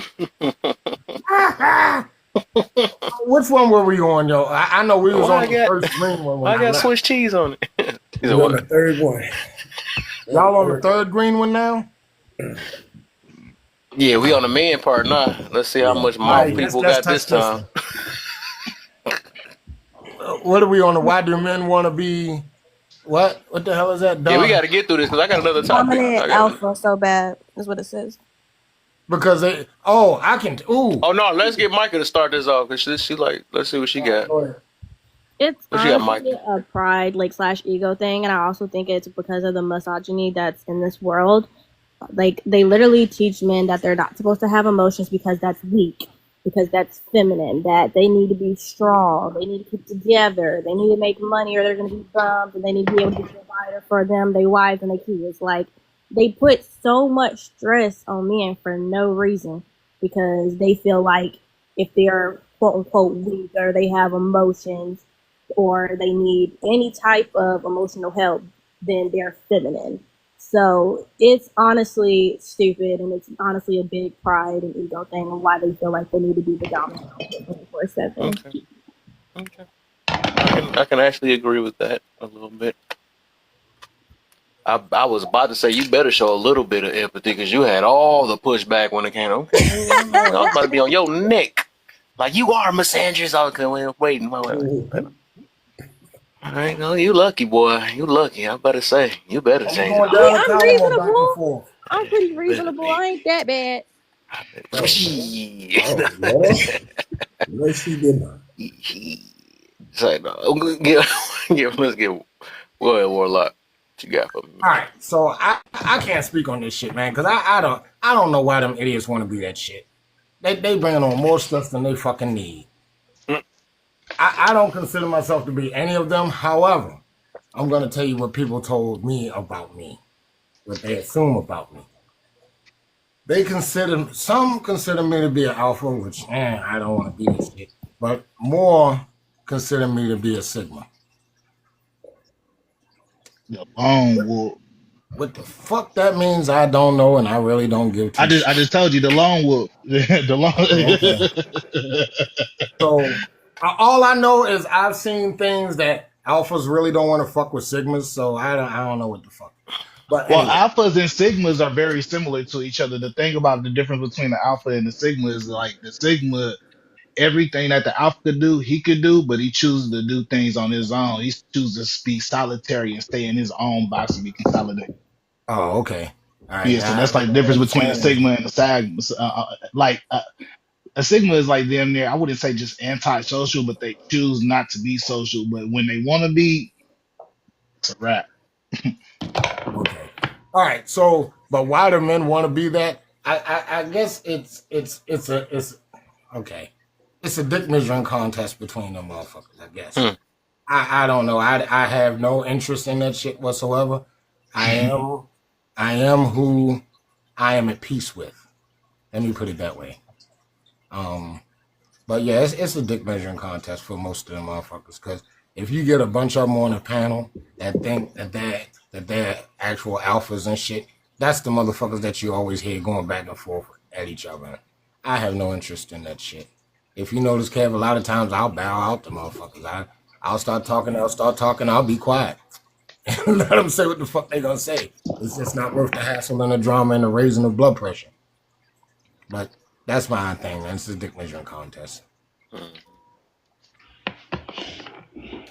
Speaker 8: Which one were we on, yo? I know we was
Speaker 1: Why
Speaker 8: on
Speaker 1: I
Speaker 8: the
Speaker 1: got
Speaker 8: first green one when
Speaker 1: why I
Speaker 8: I
Speaker 1: got
Speaker 8: left.
Speaker 1: Swiss cheese on it? He said
Speaker 5: We on
Speaker 1: what?
Speaker 5: the third one. On the
Speaker 8: Y'all on the
Speaker 5: third one.
Speaker 8: third green one now?
Speaker 1: Yeah, we on the man part now. Let's see how
Speaker 5: Yeah.
Speaker 1: much
Speaker 8: All
Speaker 1: mouth
Speaker 8: right,
Speaker 1: people
Speaker 8: let's
Speaker 1: got this
Speaker 8: touch this
Speaker 1: time.
Speaker 8: one. What are we on the why do men want to be what? What the hell is that
Speaker 1: Yeah, we got
Speaker 8: done?
Speaker 1: to get through this because I got another topic.
Speaker 2: dominant
Speaker 1: I got.
Speaker 2: alpha so bad is what it says.
Speaker 8: Because they I can
Speaker 1: Oh no, let's get Micah to start this off because she like. Let's see what she got.
Speaker 8: go ahead.
Speaker 2: It's
Speaker 1: What she got,
Speaker 2: honestly
Speaker 1: Micah?
Speaker 2: a pride like slash ego thing, and I also think it's because of the misogyny that's in this world. Like they literally teach men that they're not supposed to have emotions because that's weak, because that's feminine, that they need to be strong, they need to keep together, they need to make money or they're gonna be bummed, and they need to be able to be a provider for them, their wives and their kids. Like they put so much stress on men for no reason because they feel like if they're quote unquote weak or they have emotions or they need any type of emotional help, then they're feminine. So it's honestly stupid, and it's honestly a big pride and ego thing on why they feel like they need to be the dominant 24/7.
Speaker 1: Okay, okay. I can actually agree with that a little bit. I was about to say you better show a little bit of empathy because you had all the pushback when it came. Okay, I was about to be on your neck. Like you are misandrous. I was waiting. Wait. All right, no, you lucky boy. You lucky. I better say you better
Speaker 8: Are we
Speaker 1: change it.
Speaker 8: going
Speaker 2: I
Speaker 8: down
Speaker 2: mean,
Speaker 8: the
Speaker 2: I'm
Speaker 8: column or back and
Speaker 2: reasonable.
Speaker 8: forth?
Speaker 2: I'm pretty
Speaker 1: Better
Speaker 2: reasonable.
Speaker 1: be.
Speaker 2: I ain't that bad.
Speaker 5: Oh,
Speaker 1: Shit.
Speaker 5: oh Lord. No, she did not.
Speaker 1: Say no. Let's get Royal Warlock. What you got for me,
Speaker 8: All
Speaker 1: man?
Speaker 8: right, so I can't speak on this shit, man, because I don't know why them idiots want to be that shit. They bringing on more stuff than they fucking need.
Speaker 1: Mm.
Speaker 8: I don't consider myself to be any of them. However, I'm gonna tell you what people told me about me, what they assume about me. Some consider me to be an alpha, which I don't want to be this shit, but more consider me to be a sigma.
Speaker 9: The lone wolf.
Speaker 8: What the fuck that means, I don't know, and I really don't give two
Speaker 9: I
Speaker 8: shits.
Speaker 9: just told you the lone wolf. The
Speaker 8: Oh, okay.
Speaker 9: lone.
Speaker 8: So all I know is I've seen things that alphas really don't want to fuck with sigmas, so I don't know what the fuck. But
Speaker 9: Well,
Speaker 8: anyway,
Speaker 9: alphas and sigmas are very similar to each other. The thing about the difference between the alpha and the sigma is like the sigma, everything that the alpha could do, he could do, but he chooses to do things on his own. He chooses to be solitary and stay in his own box and be consolidated.
Speaker 8: oh okay, all right,
Speaker 9: Yeah, so
Speaker 8: yeah,
Speaker 9: that's like the
Speaker 8: I
Speaker 9: difference between a
Speaker 8: understand that.
Speaker 9: sigma and a sag. A sigma is like damn near, I wouldn't say just anti-social, but they choose not to be social. But when they want to be, it's a wrap.
Speaker 8: Okay, all right. So, but why do men want to be that? I guess it's okay. It's a dick measuring contest between them motherfuckers. I guess.
Speaker 1: Hmm.
Speaker 8: I don't know. I have no interest in that shit whatsoever. I am I am who I am at peace with. Let me put it that way. Um, but yeah, it's a dick measuring contest for most of them motherfuckers. Because if you get a bunch of them on a panel that think that they're actual alphas and shit, that's the motherfuckers that you always hear going back and forth at each other. I have no interest in that shit. If you notice, Kev, a lot of times I'll bow out to motherfuckers. I'll start talking. I'll start talking. I'll be quiet. Let them say what the fuck they gonna say. It's just not worth the hassle and the drama and the raising of blood pressure. But that's my thing, man. It's a dick measuring contest.
Speaker 1: Mm.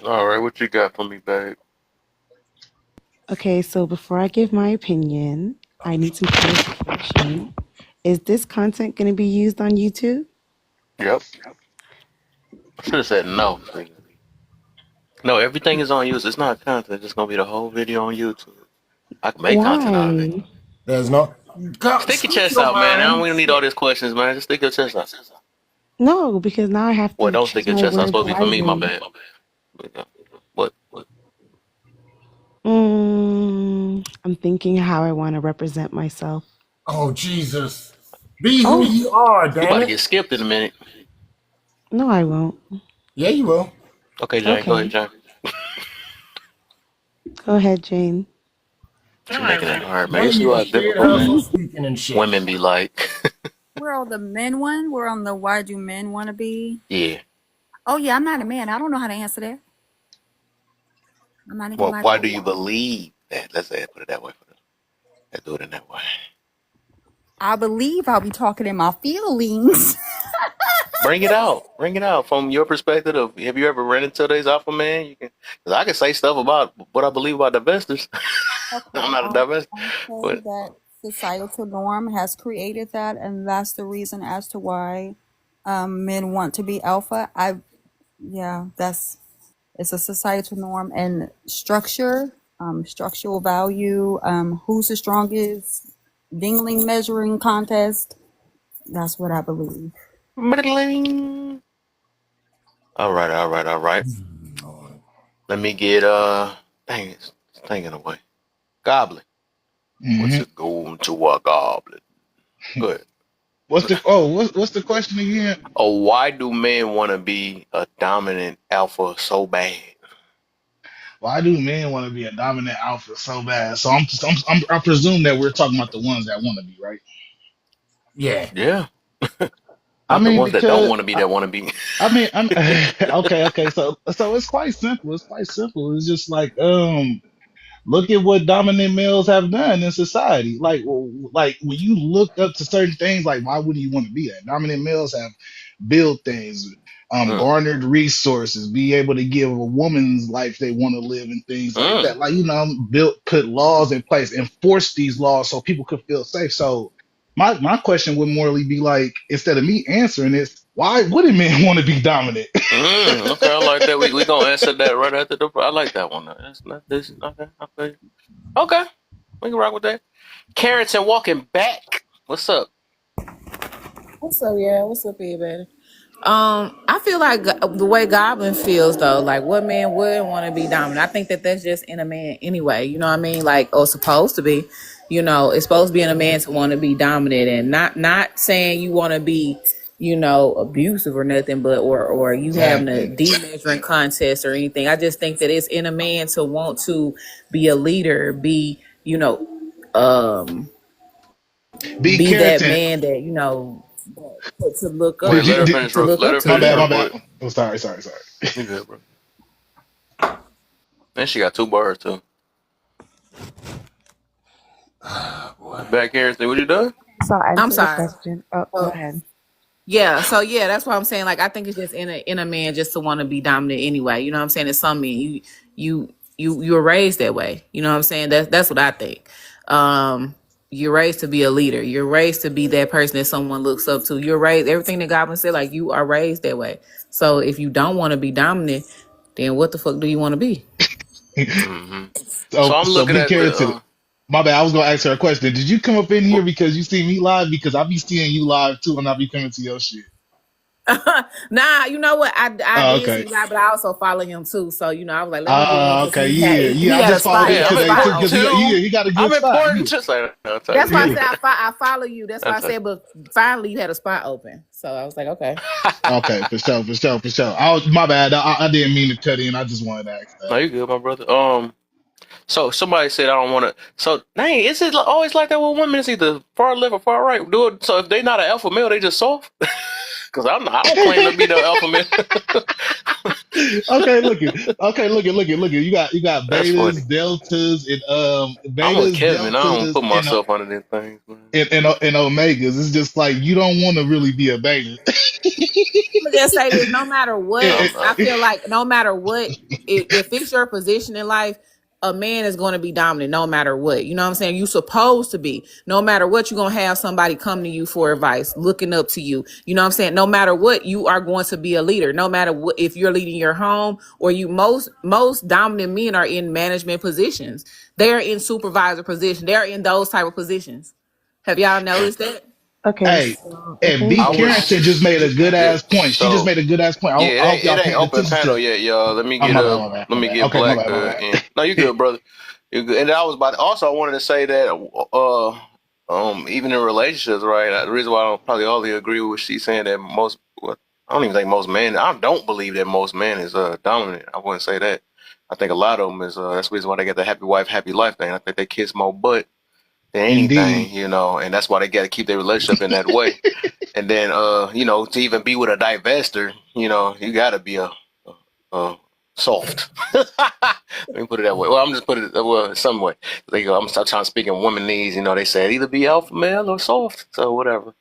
Speaker 1: All right, what you got for me, babe?
Speaker 4: Okay, so before I give my opinion, I need some clarification. Is this content going to be used on YouTube?
Speaker 1: Yep. I should have said no. No, everything is on YouTube. It's not content. It's gonna be the whole video on YouTube. I can make content out of it.
Speaker 4: Why?
Speaker 18: There's no.
Speaker 1: Stick your
Speaker 18: Speak
Speaker 1: chest
Speaker 18: your
Speaker 1: out, man. I don't
Speaker 18: mind.
Speaker 1: we don't need all these questions, man. Just stick your chest out.
Speaker 4: No, because now I have
Speaker 1: Well,
Speaker 4: to
Speaker 1: don't stick
Speaker 4: choose
Speaker 1: your
Speaker 4: my
Speaker 1: chest out. It's
Speaker 4: words
Speaker 1: supposed to be for me. My
Speaker 4: wisely.
Speaker 1: bad. What?
Speaker 4: I'm thinking how I want to represent myself.
Speaker 18: Oh Jesus! Be who
Speaker 4: Oh,
Speaker 18: you are.
Speaker 1: You
Speaker 18: Damn
Speaker 1: about to
Speaker 18: it.
Speaker 1: get skipped in a minute.
Speaker 4: no, I won't.
Speaker 18: Yeah, you will.
Speaker 1: Okay, Jane. Go ahead,
Speaker 4: Okay,
Speaker 1: Jane.
Speaker 4: go ahead, Jane.
Speaker 1: But you're making it hard, man.
Speaker 18: Don't
Speaker 1: It's a
Speaker 18: even
Speaker 1: lot
Speaker 18: scared
Speaker 1: difficult,
Speaker 18: her
Speaker 1: man.
Speaker 18: from speaking and shit.
Speaker 1: Women be like,
Speaker 11: We're on the men one. We're on the why do men want to be?
Speaker 1: yeah.
Speaker 11: Oh yeah, I'm not a man. I don't know how to answer that. I'm not even
Speaker 1: Well,
Speaker 11: like,
Speaker 1: why do you believe that? Let's say put it that way. Let's do it in that way.
Speaker 11: I believe I'll be talking in my feelings.
Speaker 1: Bring it out. Bring it out from your perspective. Of have you ever ran into these alpha man? You can, because I can say stuff about what I believe about divestors. I'm
Speaker 11: Okay,
Speaker 1: not a divestor,
Speaker 11: I'll say
Speaker 1: but
Speaker 11: that societal norm has created that, and that's the reason as to why men want to be alpha. Yeah, it's a societal norm and structure, structural value, who's the strongest, dingling measuring contest. That's what I believe.
Speaker 1: all right, all right, all right. Let me get dang it's thinking away. Goblin. What's
Speaker 9: Hmm.
Speaker 1: it going to a goblin? Good.
Speaker 9: What's the question again?
Speaker 1: Oh, why do men want to be a dominant alpha so bad?
Speaker 9: Why do men want to be a dominant alpha so bad? So I presume that we're talking about the ones that want to be, right?
Speaker 18: Yeah.
Speaker 1: Yeah,
Speaker 9: I
Speaker 1: not the
Speaker 9: mean,
Speaker 1: ones that don't
Speaker 9: because
Speaker 1: want to be that want to be.
Speaker 9: I'm okay. So it's quite simple. It's quite simple. It's just like look at what dominant males have done in society. Like when you look up to certain things, like why wouldn't you want to be that? Dominant males have built things,
Speaker 1: Mm,
Speaker 9: garnered resources, be able to give a woman's life they want to live and things like
Speaker 1: mm,
Speaker 9: that. Like put laws in place, enforce these laws so people could feel safe. So my question would morally be like, instead of me answering this, why wouldn't men want to be dominant?
Speaker 1: Okay, I like that. We gonna answer that right after the. I like that one. That's not this. Okay, okay, okay. We can rock with that. Carrots and walking back. What's up?
Speaker 10: What's up, yeah? What's up, everybody? I feel like the way Goblin feels though, like what man wouldn't want to be dominant. I think that that's just in a man anyway. You know what I mean? Like, or supposed to be. You know, it's supposed to be in a man to want to be dominant, and not saying you want to be, abusive or nothing, but or you having a
Speaker 9: Exactly.
Speaker 10: de-measuring contest or anything. I just think that it's in a man to want to be a leader, be um
Speaker 9: Be
Speaker 10: be that
Speaker 9: Carrington.
Speaker 10: man that to look up
Speaker 1: Wait,
Speaker 9: Did you?
Speaker 1: let her
Speaker 9: Did,
Speaker 1: finish.
Speaker 10: to look
Speaker 1: Let
Speaker 10: up
Speaker 1: her
Speaker 10: to,
Speaker 9: my
Speaker 1: finish
Speaker 9: bad.
Speaker 1: real
Speaker 9: My bad.
Speaker 1: quick.
Speaker 9: Oh, sorry.
Speaker 1: You good, bro? And she got two bars too.
Speaker 18: Boy.
Speaker 1: Back Harris, what you done?
Speaker 4: So I'll
Speaker 10: I'm
Speaker 4: answer the
Speaker 10: sorry.
Speaker 4: question. Oh, go
Speaker 10: Uh,
Speaker 4: ahead.
Speaker 10: yeah, so yeah, that's what I'm saying. Like, I think it's just in a man just to want to be dominant anyway. You know what I'm saying? It's some men you were raised that way. You know what I'm saying? That's what I think. You're raised to be a leader. You're raised to be that person that someone looks up to. You're raised everything that Goblin said. Like, you are raised that way. So if you don't want to be dominant, then what the fuck do you want to be?
Speaker 1: Mm-hmm. So
Speaker 9: so
Speaker 1: I'm
Speaker 9: so
Speaker 1: looking
Speaker 9: be
Speaker 1: at the.
Speaker 9: Carrington. My bad. I was gonna ask her a question. Did you come up in here because you see me live? Because I be seeing you live too, and I be coming to your shit.
Speaker 10: Nah, you know what? I
Speaker 9: Oh,
Speaker 10: did see
Speaker 9: okay.
Speaker 10: the guy, but I also follow him too. So I was like, let me get in because
Speaker 9: Okay. Yeah.
Speaker 10: he
Speaker 9: I
Speaker 10: had a
Speaker 9: just followed
Speaker 10: spot. He
Speaker 9: him
Speaker 1: Yeah,
Speaker 10: had a
Speaker 1: I'm
Speaker 9: today too,
Speaker 10: spot
Speaker 1: important
Speaker 9: because
Speaker 10: open.
Speaker 1: too.
Speaker 9: he got a
Speaker 1: I'm
Speaker 9: good spot.
Speaker 1: important
Speaker 9: Yeah.
Speaker 1: too. So I'll tell
Speaker 10: That's
Speaker 1: you.
Speaker 10: why I
Speaker 9: Yeah.
Speaker 10: said I follow you. That's why I
Speaker 1: That's
Speaker 10: said, but finally you had a spot open. So I was like, okay.
Speaker 9: Okay. For sure. My bad. I didn't mean to cut in. I just wanted to ask
Speaker 1: No,
Speaker 9: that.
Speaker 1: you good, my brother. So somebody said I don't want to. So dang, is it always like that with women? It's either far left or far right. Do it. So if they not an alpha male, they just soft. Because I don't claim to be no alpha male.
Speaker 9: Okay. Look it. You got
Speaker 1: That's funny.
Speaker 9: betas,
Speaker 1: I'm with Kevin. I don't
Speaker 9: deltas,
Speaker 1: put myself under these things, man.
Speaker 9: and omegas. It's just like you don't want to really be a beta.
Speaker 10: I'm gonna just say this: no matter what,
Speaker 1: I'm
Speaker 10: I
Speaker 1: not.
Speaker 10: feel like no matter what, if it's your position in life. a man is going to be dominant no matter what. You know what I'm saying? You supposed to be. No matter what, you're going to have somebody come to you for advice, looking up to you. You know what I'm saying? No matter what, you are going to be a leader. No matter what, if you're leading your home or you, most dominant men are in management positions. They're in supervisor positions. They're in those type of positions. Have y'all noticed that?
Speaker 4: Okay,
Speaker 9: Hey,
Speaker 4: so if
Speaker 9: and B
Speaker 1: I
Speaker 4: anything,
Speaker 9: Carrington
Speaker 1: was,
Speaker 9: just made a good
Speaker 1: yeah.
Speaker 9: ass point. She just
Speaker 1: So
Speaker 9: made a good ass point.
Speaker 1: yeah,
Speaker 9: I hope
Speaker 1: it
Speaker 9: y'all
Speaker 1: ain't
Speaker 9: paying
Speaker 1: open
Speaker 9: attention to
Speaker 1: panel
Speaker 9: it.
Speaker 1: yet, y'all. Let me
Speaker 9: Oh,
Speaker 1: get
Speaker 9: my bad,
Speaker 1: let
Speaker 9: my
Speaker 1: me
Speaker 9: bad.
Speaker 1: get
Speaker 9: Okay, my
Speaker 1: Black
Speaker 9: bad, my
Speaker 1: in.
Speaker 9: bad.
Speaker 1: No, you good, brother. You good. And I was about to, also I wanted to say that even in relationships, right? The reason why I don't probably all agree with what she's saying that most, well, I don't even think most men. I don't believe that most men is dominant. I wouldn't say that. I think a lot of them is that's the reason why they get the happy wife, happy life thing. I think they kiss more butt than anything,
Speaker 9: Indeed.
Speaker 1: and that's why they got to keep their relationship in that way. And then, to even be with a divester, you gotta be a soft. Let me put it that way. Well, I'm just put it some way. I'm trying to speak in women needs. They say either be alpha male or soft. So whatever.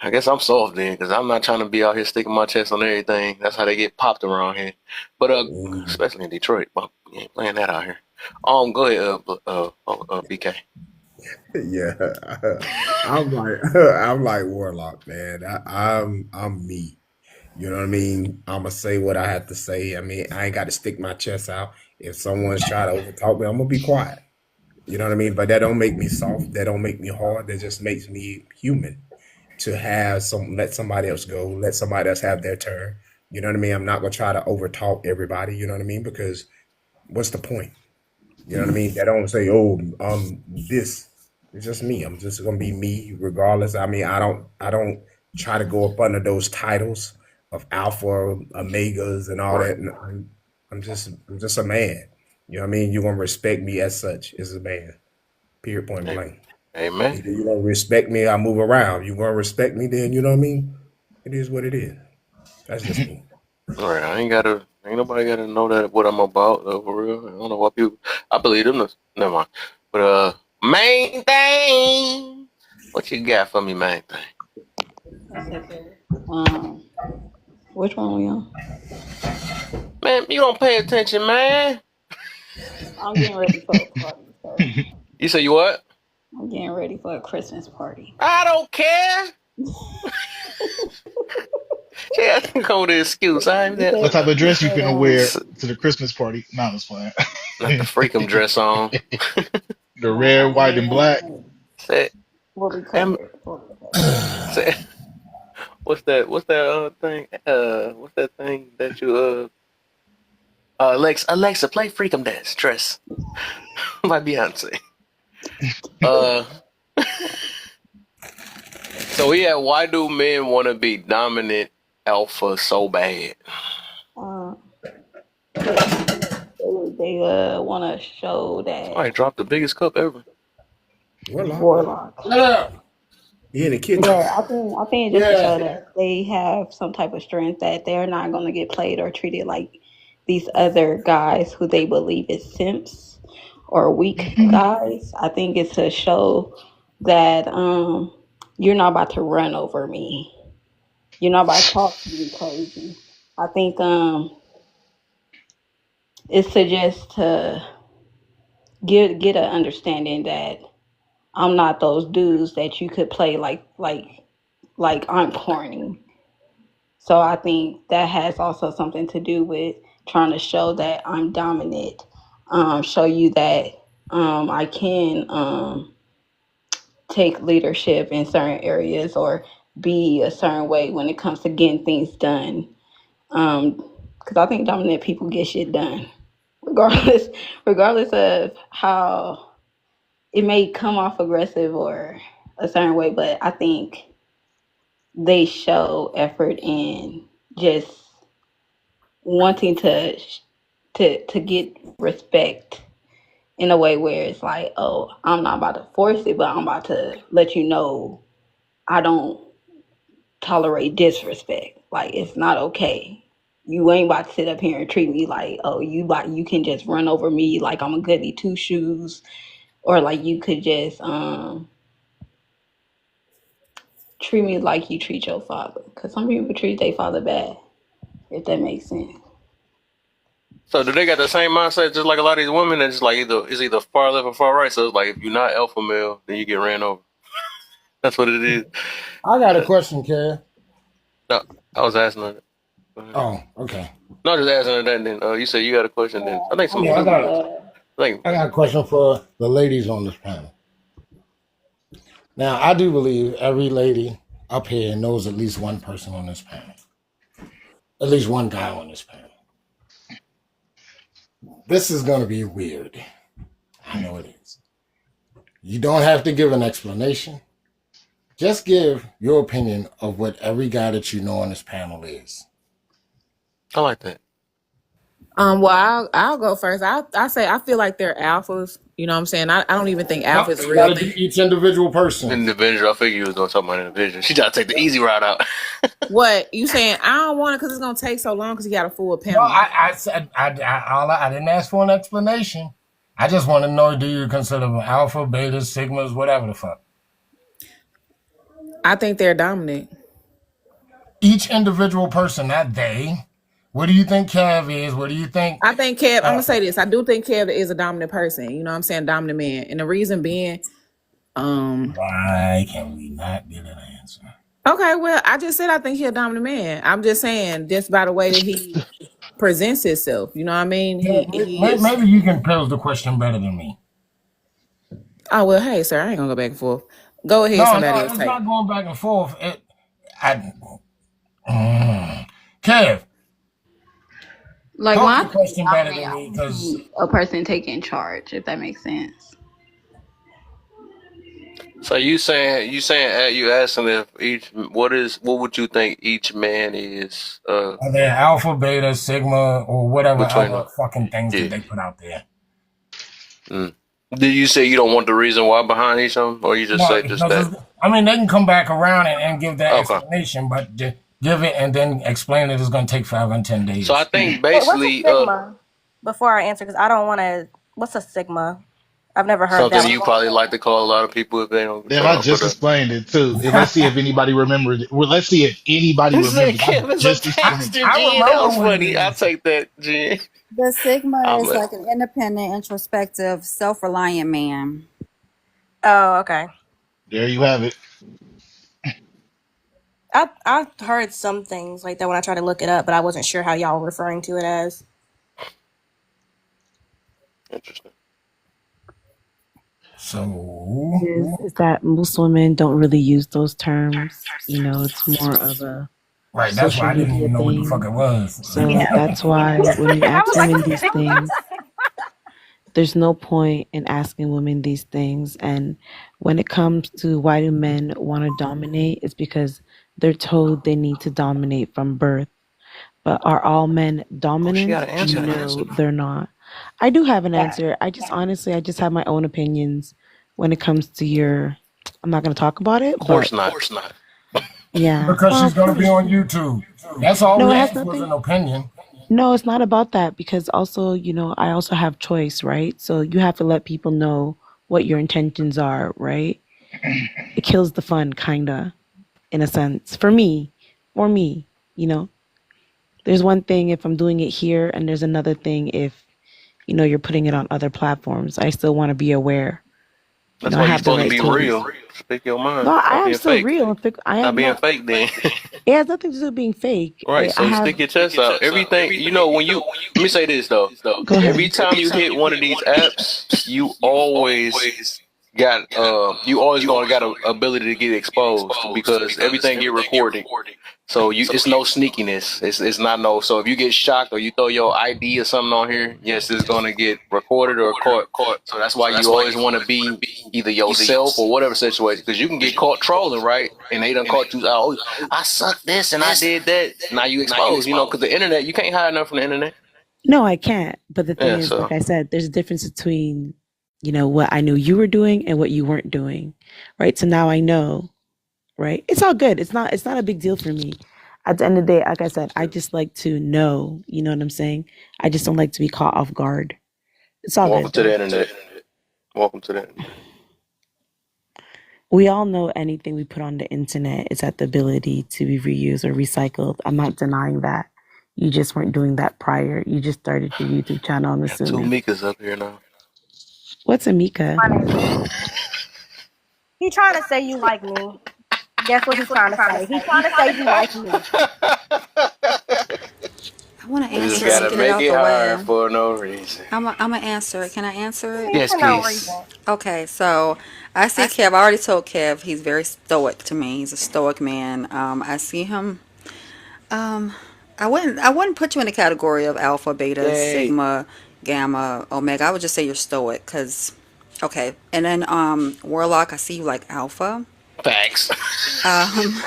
Speaker 1: I guess I'm soft then, because I'm not trying to be out here sticking my chest on everything. That's how they get popped around here. But
Speaker 5: Ooh.
Speaker 1: especially in Detroit, but you ain't playing that out here. Go ahead, BK.
Speaker 5: Yeah, I'm like Warlock, man. I'm me. You know what I mean? I'm gonna say what I have to say. I mean, I ain't got to stick my chest out. If someone's trying to overtalk me, I'm gonna be quiet. You know what I mean? But that don't make me soft. That don't make me hard. That just makes me human. To have let somebody else go, let somebody else have their turn. You know what I mean? I'm not gonna try to overtalk everybody. You know what I mean? Because what's the point? You know what I mean? They don't say, "Oh, this." It's just me. I'm just gonna be me, regardless. I mean, I don't try to go up under those titles of alpha, omegas, and all
Speaker 1: Right.
Speaker 5: that. I'm just a man. You know what I mean? You're gonna respect me as such, as a man. Period. Point blank.
Speaker 1: Amen.
Speaker 5: Either you don't respect me, I move around. You gonna respect me, then you know what I mean? It is what it is. That's just me.
Speaker 1: All right. Ain't nobody gotta know that what I'm about for real. I don't know why people. I believe them. Never mind. But main thing. What you got for me, main thing?
Speaker 11: That's it there. Which one we on?
Speaker 1: Man, you don't pay attention, man.
Speaker 11: I'm getting ready for a party, sir.
Speaker 1: You say you what?
Speaker 11: I'm getting ready for a Christmas party.
Speaker 1: I don't care. She has to come with an excuse. I ain't
Speaker 11: You
Speaker 1: that.
Speaker 11: said,
Speaker 9: What type of
Speaker 11: you
Speaker 9: dress you
Speaker 11: said,
Speaker 9: finna wear to the Christmas party? No, I'm just playing.
Speaker 1: Not the freakum dress on.
Speaker 9: The red,
Speaker 11: nah,
Speaker 9: white, and black.
Speaker 1: Say,
Speaker 11: we'll be
Speaker 1: am,
Speaker 11: covered. We'll be covered.
Speaker 1: say, what's that? What's that thing? What's that thing that you Alexa, play freakum dance dress by Beyonce. Uh, so yeah, why do men want to be dominant alpha so bad?
Speaker 11: Uh, they want to show that
Speaker 1: Somebody dropped the biggest cup ever.
Speaker 5: Warlock.
Speaker 11: warlock.
Speaker 18: Yeah.
Speaker 5: He in the kitchen.
Speaker 11: Yeah, I think just to
Speaker 18: Yeah.
Speaker 11: show that they have some type of strength that they're not going to get played or treated like these other guys who they believe is simps or weak guys. I think it's to show that you're not about to run over me. You're not about to talk to me crazy. I think it's to just to get an understanding that I'm not those dudes that you could play like I'm corny. So I think that has also something to do with trying to show that I'm dominant, show you that I can take leadership in certain areas or be a certain way when it comes to getting things done. Because I think dominant people get shit done, regardless, regardless of how it may come off aggressive or a certain way. But I think they show effort in just wanting to get respect in a way where it's like, oh, I'm not about to force it, but I'm about to let you know I don't tolerate disrespect. Like it's not okay. You ain't about to sit up here and treat me like, oh, you can just run over me like I'm a goody two shoes, or like you could just treat me like you treat your father. Because some people treat their father bad, if that makes sense.
Speaker 1: So do they got the same mindset just like a lot of these women? That's just like either far left or far right. So it's like if you're not alpha male, then you get ran over. That's what it is.
Speaker 18: I got a question, Kev.
Speaker 1: No, I was asking her.
Speaker 18: Oh, okay.
Speaker 1: No, just asking her that. And then you said you got a question. Then I think some.
Speaker 18: Yeah,
Speaker 1: I
Speaker 18: I got a question for the ladies on this panel. Now, I do believe every lady up here knows at least one person on this panel, at least one guy on this panel. This is going to be weird. I know it is. You don't have to give an explanation. Just give your opinion of what every guy that you know on this panel is.
Speaker 1: I like that.
Speaker 10: Well, I'll go first. I say I feel like they're alphas. You know what I'm saying? I don't even think alpha
Speaker 18: No,
Speaker 10: is a
Speaker 18: you
Speaker 10: real
Speaker 18: got to do
Speaker 10: thing.
Speaker 18: each individual person.
Speaker 1: Individual. I figured you was gonna talk about individual. She tried to take the easy route out.
Speaker 10: What you saying? I don't want it because it's gonna take so long because you got a full
Speaker 18: No,
Speaker 10: panel.
Speaker 18: I said I didn't ask for an explanation. I just want to know: do you consider them alpha, beta, sigmas, whatever the fuck?
Speaker 10: I think they're dominant.
Speaker 18: Each individual person, not they. What do you think Kev is? What do you think?
Speaker 10: I think Kev. I'm gonna say this. I do think Kev is a dominant person. You know what I'm saying? Dominant man, and the reason being,
Speaker 18: Why can we not get an answer?
Speaker 10: okay, well, I just said I think he's a dominant man. I'm just saying just by the way that he presents himself. You know what I mean?
Speaker 18: Yeah,
Speaker 10: He is.
Speaker 18: maybe you can pose the question better than me.
Speaker 10: Oh well, hey sir, I ain't gonna go back and forth. Go ahead,
Speaker 18: No,
Speaker 10: somebody else
Speaker 18: it's
Speaker 10: take.
Speaker 18: not going back and forth. Kev,
Speaker 13: Like when
Speaker 18: pose
Speaker 13: I
Speaker 18: the
Speaker 13: think
Speaker 18: question better
Speaker 13: dominate,
Speaker 18: than
Speaker 13: I
Speaker 18: me,
Speaker 13: don't
Speaker 18: because
Speaker 13: see a person taking charge, if that makes sense.
Speaker 1: So you saying you asking if what would you think each man is
Speaker 18: are they alpha, beta, sigma, or whatever
Speaker 1: between
Speaker 18: other
Speaker 1: them?
Speaker 18: fucking things that
Speaker 1: Yeah.
Speaker 18: they put out there?
Speaker 1: Mm. Did you say you don't want the reason why behind each of them, or you just
Speaker 18: No,
Speaker 1: say just that?
Speaker 18: I mean, they can come back around and give that
Speaker 1: Okay.
Speaker 18: explanation, but give it and then explain it is going to take 5 and 10
Speaker 1: So I
Speaker 18: days.
Speaker 1: think
Speaker 2: What's a
Speaker 1: basically
Speaker 2: sigma? Before I answer, because I don't want to. What's a sigma? I've never heard that
Speaker 1: something
Speaker 2: one.
Speaker 1: you probably like to call a lot of people if they
Speaker 9: Damn, I
Speaker 1: don't put
Speaker 9: just
Speaker 1: a.
Speaker 9: explained it too. And let's see if anybody remembered it. Well, let's see if anybody
Speaker 1: This is
Speaker 9: remembers. I
Speaker 1: Kevin's a
Speaker 9: just explained it.
Speaker 1: pastor,
Speaker 18: I
Speaker 1: Jen. That
Speaker 18: remember
Speaker 1: was
Speaker 18: what it
Speaker 1: funny. I'll
Speaker 18: is.
Speaker 1: take that, Jen.
Speaker 11: The Sigma
Speaker 1: I'm
Speaker 11: is
Speaker 1: a,
Speaker 11: like an independent, introspective, self-reliant man.
Speaker 2: Oh, okay.
Speaker 9: There you have it.
Speaker 2: I've heard some things like that when I tried to look it up, but I wasn't sure how y'all were referring to it as.
Speaker 1: interesting.
Speaker 18: So,
Speaker 4: Is that most women don't really use those terms. You know, it's more of a
Speaker 18: right, that's
Speaker 4: social
Speaker 18: why I didn't
Speaker 4: media
Speaker 18: even know what the fuck
Speaker 4: thing.
Speaker 18: it was.
Speaker 4: So that's why when you
Speaker 2: I
Speaker 4: ask
Speaker 2: was like,
Speaker 4: women
Speaker 2: what's
Speaker 4: these
Speaker 2: sigma?
Speaker 4: things, there's no point in asking women these things. And when it comes to why do men want to dominate, it's because they're told they need to dominate from birth. But are all men
Speaker 1: Oh, she got
Speaker 4: dominant?
Speaker 1: an answer.
Speaker 4: No, they're not. I do have an
Speaker 2: Yeah.
Speaker 4: answer. I just have my own opinions when it comes to your. I'm not going to talk about it,
Speaker 1: Of course
Speaker 4: but
Speaker 1: not. Of course not.
Speaker 4: yeah.
Speaker 18: Because
Speaker 4: Well,
Speaker 18: she's going to be
Speaker 4: pretty.
Speaker 18: on YouTube. That's all
Speaker 4: No,
Speaker 18: we
Speaker 4: it has
Speaker 18: asked was
Speaker 4: nothing.
Speaker 18: an opinion.
Speaker 4: No, it's not about that because also, I also have choice, right? So you have to let people know what your intentions are, right? It kills the fun, kinda, in a sense. For me, you know. There's one thing if I'm doing it here, and there's another thing if, you're putting it on other platforms. I still want to be aware.
Speaker 1: That's
Speaker 4: I
Speaker 1: why you're
Speaker 4: have the
Speaker 1: supposed to
Speaker 4: right
Speaker 1: be
Speaker 4: to.
Speaker 1: real. Speak your mind.
Speaker 4: No, I
Speaker 1: Stop
Speaker 4: am
Speaker 1: being
Speaker 4: still
Speaker 1: fake.
Speaker 4: real. I
Speaker 1: Stop
Speaker 4: am
Speaker 1: being
Speaker 4: not.
Speaker 1: fake, then.
Speaker 4: It has nothing to do with being fake.
Speaker 1: Right.
Speaker 4: I
Speaker 1: So
Speaker 4: have.
Speaker 1: stick your chest out. Everything. When you. Let me say this though.
Speaker 4: Go
Speaker 1: Every
Speaker 4: ahead.
Speaker 1: time you hit one of these apps, you always gonna got a ability to get exposed because everything get recorded. So it's no sneakiness. It's not no. So if you get shocked or you throw your ID or something on here, yes, it's gonna get recorded or caught. So that's why you always want to be either yourself or whatever situation because you can get caught trolling, right? And they done caught you out. Oh, I sucked this and I did that. Now you exposed, because the internet, you can't hide nothing from the internet.
Speaker 4: No, I can't. But the thing
Speaker 1: Yeah.
Speaker 4: is, like
Speaker 1: So
Speaker 4: I said, there's a difference between, what I knew you were doing and what you weren't doing. Right. So now I know, right? It's all good. It's not a big deal for me. At the end of the day, like I said, I just like to know, you know what I'm saying? I just don't like to be caught off guard. It's all
Speaker 1: welcome
Speaker 4: good
Speaker 1: to the
Speaker 4: though.
Speaker 1: internet. Welcome to the internet.
Speaker 4: We all know anything we put on the internet is at the ability to be reused or recycled. I'm not denying that. You just weren't doing that prior. You just started your YouTube channel, I'm
Speaker 1: Got two
Speaker 4: assuming.
Speaker 1: Mikas up here now.
Speaker 4: What's a Mika?
Speaker 2: My name is Mika. He trying to say you like me. Guess what he's trying to say? He's trying to say you like me.
Speaker 17: I want to
Speaker 1: We just
Speaker 17: answer it and
Speaker 1: gotta
Speaker 17: get it
Speaker 1: make
Speaker 17: out
Speaker 1: it
Speaker 17: the
Speaker 1: hard
Speaker 17: way.
Speaker 1: for no reason.
Speaker 17: I'm a answer it. Can I answer
Speaker 2: I
Speaker 17: it?
Speaker 2: mean,
Speaker 1: Yes,
Speaker 2: for no
Speaker 1: please.
Speaker 2: reason.
Speaker 17: Okay, so I see Kev. I already told Kev he's very stoic to me. He's a stoic man. I see him. Um, I wouldn't put you in the category of alpha, beta,
Speaker 1: Yay.
Speaker 17: sigma, gamma, omega. I would just say you're stoic because, okay. And then warlock, I see you like alpha.
Speaker 1: Facts.
Speaker 17: Um,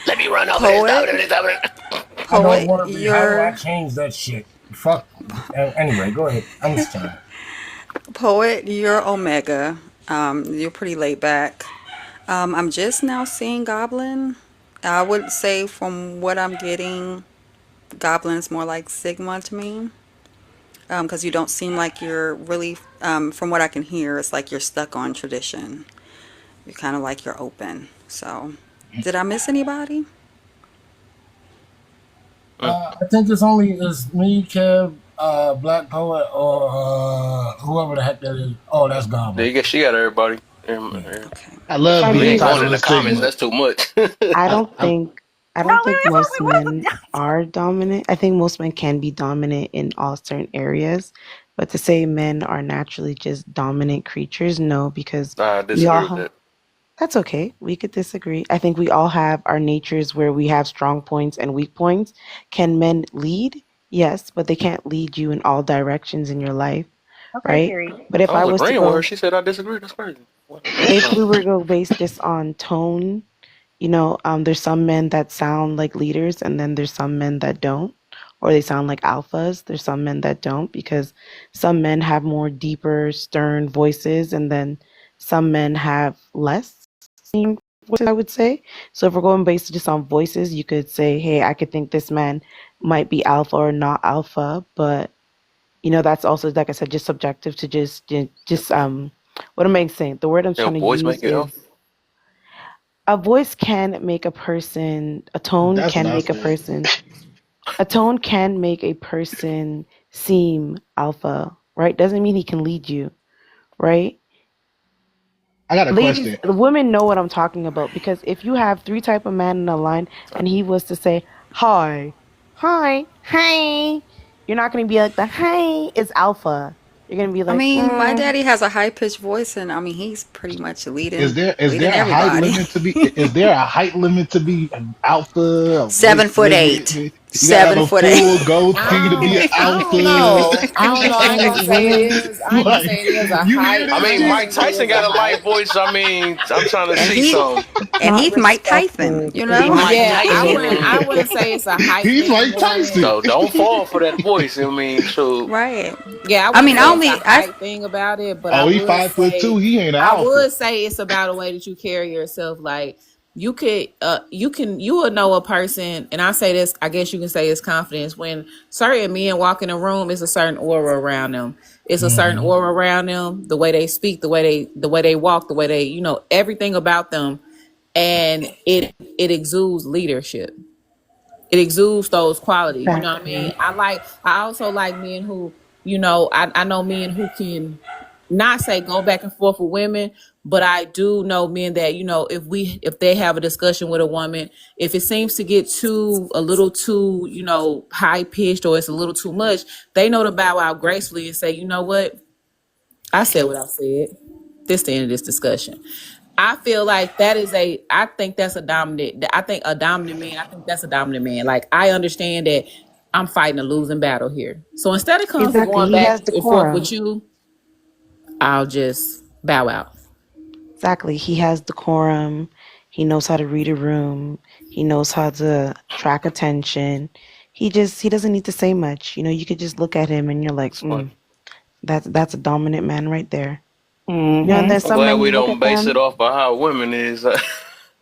Speaker 1: Let me run over this.
Speaker 17: poet,
Speaker 18: I don't
Speaker 17: poet,
Speaker 18: want to be. How do I
Speaker 17: you're
Speaker 18: change that shit? Fuck. Anyway, go ahead. I'm just trying.
Speaker 17: poet, you're omega. You're pretty laid back. I'm just now seeing goblin. I would say from what I'm getting, goblin's more like sigma to me. Because you don't seem like you're really, from what I can hear, it's like you're stuck on tradition. You're kind of like you're open. So, did I miss anybody?
Speaker 18: I think it's me, Kev, Black Poet, or whoever the heck that is. Oh, that's
Speaker 1: There
Speaker 18: Goblin.
Speaker 1: you go. She got everybody.
Speaker 18: Yeah.
Speaker 17: Okay.
Speaker 9: I
Speaker 4: If
Speaker 9: love
Speaker 4: I
Speaker 1: We
Speaker 9: being
Speaker 1: ain't
Speaker 4: may,
Speaker 1: going
Speaker 9: titled
Speaker 1: in
Speaker 9: a
Speaker 1: the comments.
Speaker 9: Sigma.
Speaker 1: That's too much.
Speaker 4: I don't
Speaker 9: I'm
Speaker 4: think I
Speaker 2: No,
Speaker 4: don't
Speaker 2: wait,
Speaker 4: think
Speaker 2: wait,
Speaker 4: most
Speaker 2: what
Speaker 4: men
Speaker 2: was
Speaker 4: are dominant. I think most men can be dominant in all certain areas, but to say men are naturally just dominant creatures, no, because
Speaker 1: Nah, I
Speaker 4: we
Speaker 1: disagree
Speaker 4: all
Speaker 1: with that.
Speaker 4: that's okay. We could disagree. I think we all have our natures where we have strong points and weak points. Can men lead? Yes, but they can't lead you in all directions in your life,
Speaker 2: okay,
Speaker 4: right?
Speaker 2: period.
Speaker 4: But if
Speaker 1: I
Speaker 4: I
Speaker 1: was
Speaker 4: was to
Speaker 1: agreeing with her.
Speaker 4: go,
Speaker 1: She said I disagree. That's crazy. What's
Speaker 4: if
Speaker 1: wrong?
Speaker 4: we were to go based just on tone, there's some men that sound like leaders, and then there's some men that don't, or they sound like alphas. There's some men that don't, because some men have more deeper, stern voices, and then some men have less singing voices, I would say. So if we're going based just on voices, you could say, hey, I could think this man might be alpha or not alpha, but that's also, like I said, just subjective to just what am I saying? The word I'm
Speaker 1: Your
Speaker 4: trying to
Speaker 1: voice
Speaker 4: use
Speaker 1: make it
Speaker 4: is
Speaker 1: off?
Speaker 4: a voice can make a person, a tone
Speaker 9: That's what
Speaker 4: can
Speaker 9: I
Speaker 4: make a
Speaker 9: said.
Speaker 4: person, a tone can make a person seem alpha, right? Doesn't mean he can lead you, right?
Speaker 9: I got a
Speaker 4: Ladies,
Speaker 9: question.
Speaker 4: the women know what I'm talking about, because if you have three type of men in a line and he was to say, hi, hi, hi, you're not going to be like, the hi is alpha. You're going to be
Speaker 17: I
Speaker 4: like,
Speaker 17: mean, my daddy has a high pitched voice, and I mean, he's pretty much
Speaker 9: Is
Speaker 17: leading,
Speaker 9: there is
Speaker 17: leading
Speaker 9: there a height
Speaker 17: everybody.
Speaker 9: limit to be? Is there a height limit to be an alpha? A weight
Speaker 17: Seven foot
Speaker 9: limit?
Speaker 17: eight.
Speaker 9: You gotta have
Speaker 17: Seven
Speaker 9: a
Speaker 17: foot eight.
Speaker 9: full goatee to be an
Speaker 10: I don't
Speaker 9: alpha.
Speaker 10: know. I don't know. I ain't gonna
Speaker 4: and
Speaker 10: say it
Speaker 4: women,
Speaker 10: is. I ain't gonna
Speaker 9: Like,
Speaker 10: say it is a
Speaker 9: you hear
Speaker 10: height.
Speaker 1: I
Speaker 9: this
Speaker 10: I ain't
Speaker 1: mean,
Speaker 10: gonna
Speaker 9: shit?
Speaker 1: Mike
Speaker 10: say it
Speaker 1: Tyson
Speaker 10: is a
Speaker 1: got a light
Speaker 10: height.
Speaker 1: voice. I mean, I'm trying to
Speaker 17: and
Speaker 1: see
Speaker 17: he
Speaker 1: something.
Speaker 17: and
Speaker 4: not
Speaker 17: he's Mike Tyson,
Speaker 4: respected,
Speaker 17: you
Speaker 4: it's
Speaker 1: He
Speaker 17: know?
Speaker 4: not
Speaker 1: Mike
Speaker 10: Yeah, I
Speaker 1: Tyson. I
Speaker 10: wouldn't. I
Speaker 1: mean,
Speaker 10: wouldn't say it's a height
Speaker 9: He's
Speaker 10: thing
Speaker 9: like
Speaker 10: more
Speaker 9: Tyson.
Speaker 10: than.
Speaker 1: so don't fall for that voice. I mean, so
Speaker 17: Right.
Speaker 10: Yeah, I
Speaker 17: I
Speaker 10: wouldn't
Speaker 17: mean,
Speaker 10: say it's a
Speaker 17: I
Speaker 10: height thing about it, but I
Speaker 9: Oh, he
Speaker 10: would
Speaker 9: 5'2".
Speaker 10: say
Speaker 9: He ain't an
Speaker 10: I
Speaker 9: alpha.
Speaker 10: would say it's about a way that you carry yourself. Like you will know a person, and I say this, I guess you can say it's confidence. When certain men walk in a room, it's a certain aura around them. It's a certain
Speaker 18: Mm-hmm.
Speaker 10: aura around them, the way they speak, the way they walk, the way they, everything about them, and it exudes leadership. It exudes those qualities. You know what I mean?
Speaker 4: exactly.
Speaker 10: I also like men who, I know men who can not say go back and forth with women, but I do know men that, if they have a discussion with a woman, if it seems to get a little too, high pitched, or it's a little too much, they know to bow out gracefully and say, you know what? I said what I said. This the end of this discussion. I feel like I think that's a dominant. I think a dominant man. I think that's a dominant man. Like, I understand that I'm fighting a losing battle here. So instead of constantly
Speaker 4: Exactly.
Speaker 10: going
Speaker 4: He
Speaker 10: back
Speaker 4: has
Speaker 10: and forth
Speaker 4: decorum.
Speaker 10: with you, I'll just bow out.
Speaker 4: Exactly. He has decorum. He knows how to read a room. He knows how to track attention. He doesn't need to say much. You could just look at him and you're like,
Speaker 1: it's funny.
Speaker 4: that's a dominant man right there. And
Speaker 17: Mm-hmm.
Speaker 4: there's
Speaker 1: I'm
Speaker 4: some
Speaker 1: glad
Speaker 4: men
Speaker 1: we
Speaker 4: you look
Speaker 1: don't
Speaker 4: at
Speaker 1: base it
Speaker 4: them.
Speaker 1: off of how women is.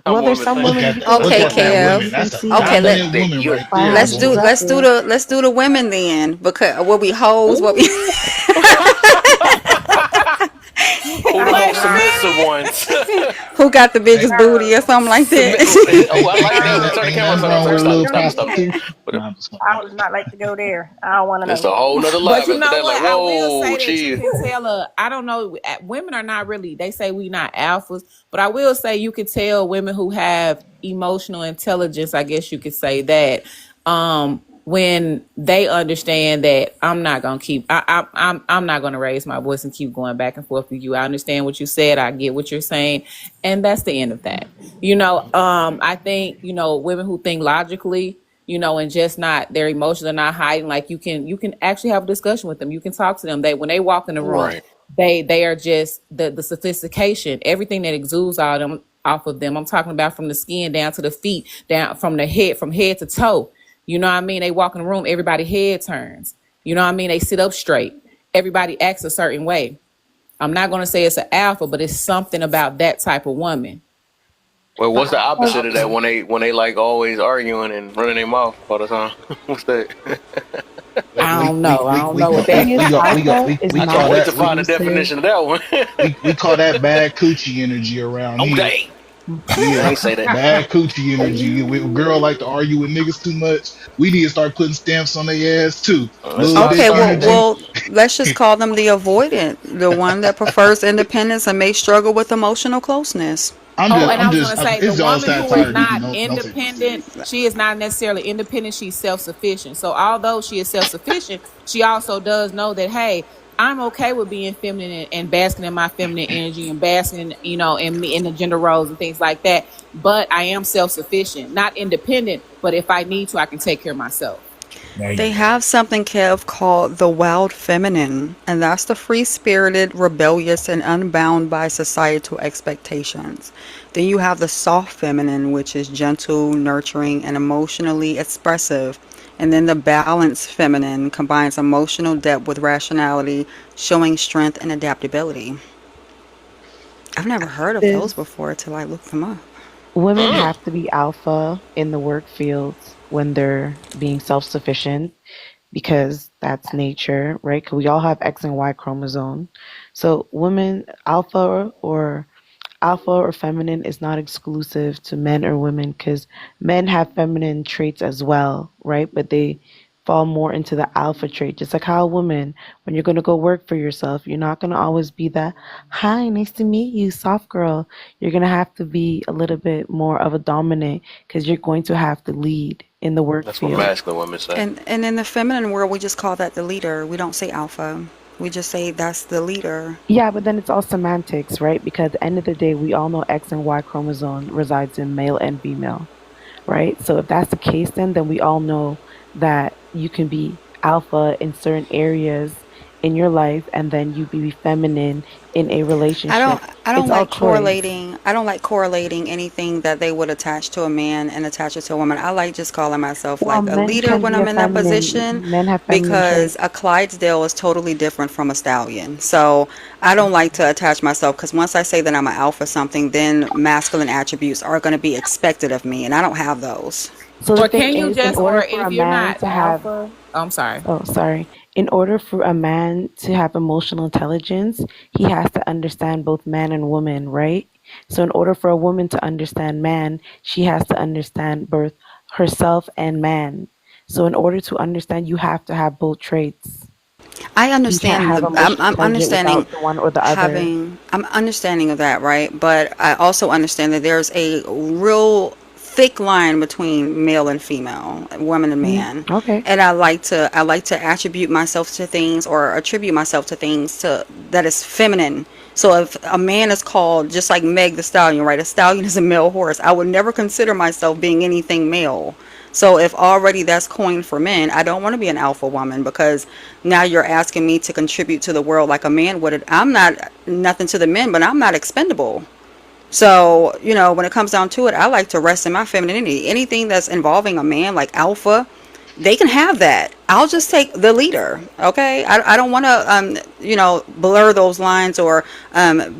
Speaker 1: How
Speaker 4: Well, there's
Speaker 1: women
Speaker 4: some
Speaker 1: think.
Speaker 9: Look
Speaker 4: women
Speaker 9: at
Speaker 4: you can look
Speaker 9: look
Speaker 17: Okay,
Speaker 4: at
Speaker 9: at that
Speaker 4: them
Speaker 9: women.
Speaker 17: Kev.
Speaker 4: and
Speaker 9: That's a
Speaker 4: see
Speaker 17: Okay,
Speaker 4: how
Speaker 9: dominant
Speaker 1: Think
Speaker 9: woman
Speaker 1: you're
Speaker 9: right
Speaker 4: by
Speaker 9: there,
Speaker 4: how
Speaker 17: let's
Speaker 9: boy.
Speaker 17: do
Speaker 4: dressed
Speaker 17: let's do
Speaker 4: is.
Speaker 17: the let's do the women then, because what we hoes, what we
Speaker 1: Ooh. Who the
Speaker 10: Wait
Speaker 1: most
Speaker 10: a
Speaker 1: submissive
Speaker 10: minute.
Speaker 1: ones.
Speaker 17: Who got the
Speaker 9: Ain't,
Speaker 17: biggest booty or
Speaker 2: No,
Speaker 17: something like
Speaker 1: Submit.
Speaker 17: that?
Speaker 1: Oh, I like that.
Speaker 9: ain't,
Speaker 1: Let's
Speaker 2: no,
Speaker 1: turn the
Speaker 9: ain't
Speaker 1: camera
Speaker 9: nothing
Speaker 1: on.
Speaker 9: wrong with a
Speaker 1: Stop,
Speaker 9: little
Speaker 1: stop,
Speaker 2: no.
Speaker 1: stop.
Speaker 9: prostitution.
Speaker 1: But
Speaker 9: No, I'm just
Speaker 2: I would not like to go there. I don't want to
Speaker 1: it's a
Speaker 2: know.
Speaker 1: whole nother
Speaker 10: But
Speaker 1: live
Speaker 10: you
Speaker 1: after
Speaker 10: know
Speaker 1: that. Like,
Speaker 10: what? I will
Speaker 1: whoa,
Speaker 10: say that you
Speaker 1: chill.
Speaker 10: can tell. I don't know. Women are not really. They say we not alphas, but I will say you could tell women who have emotional intelligence. I guess you could say that. When they understand that I'm not gonna keep. I'm not gonna raise my voice and keep going back and forth with you. I understand what you said. I get what you're saying, and that's the end of that. I think women who think logically, and just not their emotions are not hiding. Like you can actually have a discussion with them. You can talk to them. They when they walk in the room,
Speaker 1: Right.
Speaker 10: they are just the sophistication, everything that exudes out of them off of them. I'm talking about from the skin down to the feet, down from head to toe. You know what I mean? They walk in the room, everybody head turns. You know what I mean? They sit up straight. Everybody acts a certain way. I'm not gonna say it's an alpha, but it's something about that type of woman.
Speaker 1: Well,
Speaker 2: The
Speaker 1: what's the opposite of that
Speaker 2: alpha.
Speaker 1: when they like always arguing and running their mouth all the time? What's that?
Speaker 10: I
Speaker 9: we
Speaker 10: don't
Speaker 9: we
Speaker 10: know. I
Speaker 9: we
Speaker 10: don't
Speaker 9: we
Speaker 10: know
Speaker 9: call
Speaker 10: what
Speaker 4: The thing
Speaker 10: that
Speaker 4: is,
Speaker 9: we got we got
Speaker 4: alpha
Speaker 9: we,
Speaker 4: is
Speaker 9: we
Speaker 1: I
Speaker 9: call
Speaker 1: can't
Speaker 4: not
Speaker 1: wait to
Speaker 9: that
Speaker 1: find a
Speaker 4: exclusive.
Speaker 1: definition of that one.
Speaker 9: we call that bad coochie energy around
Speaker 1: Oh,
Speaker 9: here.
Speaker 1: dang. I
Speaker 9: Yeah,
Speaker 1: ain't say that.
Speaker 9: bad coochie energy. We, a girl like to argue with niggas too much. We need to start putting stamps on their ass too.
Speaker 1: Let's
Speaker 9: Little
Speaker 1: not
Speaker 17: Okay,
Speaker 9: dick
Speaker 1: start
Speaker 17: well,
Speaker 1: today.
Speaker 9: energy.
Speaker 17: well, let's just call them the avoidant, the one that prefers independence and may struggle with emotional closeness.
Speaker 10: Oh, and I was gonna say the
Speaker 9: It's all
Speaker 10: woman who is
Speaker 9: satire, Nikki.
Speaker 10: not
Speaker 9: Don't take me
Speaker 10: independent,
Speaker 9: serious.
Speaker 10: she is not necessarily independent. She's self-sufficient. So although she is self-sufficient, she also does know that hey, I'm okay with being feminine and basking in my feminine energy and basking, in me in the gender roles and things like that. But I am self-sufficient, not independent. But if I need to, I can take care of myself.
Speaker 5: There
Speaker 17: They
Speaker 5: you go.
Speaker 17: have something, Kev, called the wild feminine, and that's the free spirited, rebellious, and unbound by societal expectations. Then you have the soft feminine, which is gentle, nurturing, and emotionally expressive. And then the balanced feminine combines emotional depth with rationality, showing strength and adaptability. I've never heard of those
Speaker 4: This
Speaker 17: before till I looked them up.
Speaker 4: women
Speaker 1: Mm.
Speaker 4: have to be alpha in the work fields when they're being self-sufficient because that's nature, right? Because we all have X and Y chromosome. So women, alpha or feminine is not exclusive to men or women because men have feminine traits as well, right? But they fall more into the alpha trait. Just like how a woman, when you're going to go work for yourself, you're not going to always be that, hi, nice to meet you, soft girl. You're going to have to be a little bit more of a dominant because you're going to have to lead in the work
Speaker 1: That's what
Speaker 4: field.
Speaker 1: masculine women say.
Speaker 17: And in the feminine world, we just call that the leader. We don't say alpha. We just say that's the leader.
Speaker 4: Yeah, but then it's all semantics, right? Because at the end of the day, we all know X and Y chromosome resides in male and female, right? So if that's the case, then we all know that you can be alpha in certain areas in your life, and then you be feminine in a
Speaker 17: I don't
Speaker 4: relationship.
Speaker 17: I don't
Speaker 4: It's all
Speaker 17: like
Speaker 4: choice.
Speaker 17: correlating anything that they would attach to a man and attach it to a woman. I like just calling myself
Speaker 4: Well,
Speaker 17: like a
Speaker 4: men
Speaker 17: leader
Speaker 4: can
Speaker 17: when
Speaker 4: be
Speaker 17: I'm
Speaker 4: a
Speaker 17: in that
Speaker 4: feminine.
Speaker 17: position
Speaker 4: Men have feminine
Speaker 17: because
Speaker 4: traits.
Speaker 17: a Clydesdale is totally different from a stallion. So I don't like to attach myself because once I say that I'm an alpha something, then masculine attributes are going to be expected of me, and I don't have those.
Speaker 4: So the
Speaker 10: Or
Speaker 4: thing
Speaker 10: can you
Speaker 4: is, in
Speaker 10: just, or
Speaker 4: order for
Speaker 10: if
Speaker 4: a
Speaker 10: you're
Speaker 4: man
Speaker 10: not
Speaker 4: to have
Speaker 10: alpha, I'm sorry.
Speaker 4: Oh, sorry. In order for a man to have emotional intelligence, he has to understand both man and woman, right? So, in order for a woman to understand man, she has to understand both herself and man. So, in order to understand, you have to have both traits.
Speaker 17: I
Speaker 4: You can't
Speaker 17: understand
Speaker 4: have
Speaker 17: the I'm,
Speaker 4: emotional
Speaker 17: I'm
Speaker 4: intelligence
Speaker 17: understanding
Speaker 4: without the one or the other.
Speaker 17: having I'm understanding of that, right? But I also understand that there's a real thick line between male and female, woman and man.
Speaker 4: Okay.
Speaker 17: And I like to attribute myself to things or attribute myself to things to that is feminine. So if a man is called just like Meg the Stallion, right? A stallion is a male horse. I would never consider myself being anything male. So if already that's coined for men, I don't want to be an alpha woman because now you're asking me to contribute to the world like a man would. I'm not nothing to the men, but I'm not expendable. So, when it comes down to it, I like to rest in my femininity. Anything that's involving a man like alpha, they can have that. I'll just take the leader. Okay. I don't want to, blur those lines or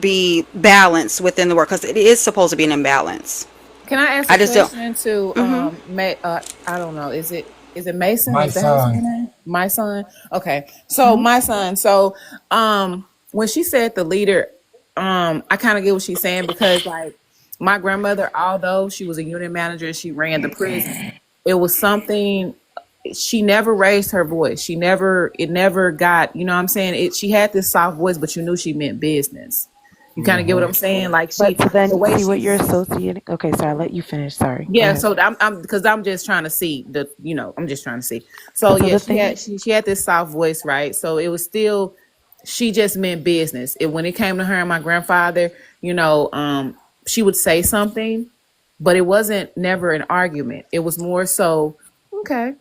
Speaker 17: be balanced within the work because it is supposed to be an imbalance.
Speaker 10: Can I ask a
Speaker 17: I just don't.
Speaker 10: question to
Speaker 17: Hmm.
Speaker 10: I don't know, is it Mason?
Speaker 16: My
Speaker 10: Is that how you say
Speaker 16: son.
Speaker 10: your name? My son. Okay. So my son, so when she said the leader, I kind of get what she's saying because like my grandmother, although she was a unit manager, she ran the prison. It was something she never raised her voice. It never got, you know what I'm saying? She had this soft voice, but you knew she meant business. You kind of get what I'm saying? Like
Speaker 4: But so
Speaker 10: the
Speaker 4: then,
Speaker 10: way
Speaker 4: see what you're
Speaker 10: she
Speaker 4: associating. Okay, sorry, I'll let you finish. Sorry, go
Speaker 10: yeah,
Speaker 4: ahead.
Speaker 10: so I'm because I'm just trying to see I'm just trying to see. So
Speaker 4: So
Speaker 10: yeah,
Speaker 4: the
Speaker 10: she
Speaker 4: thing,
Speaker 10: had she had this soft voice, right? So it was still she just meant business. When it came to her and my grandfather, she would say something, but it wasn't never an argument. It was more so, okay,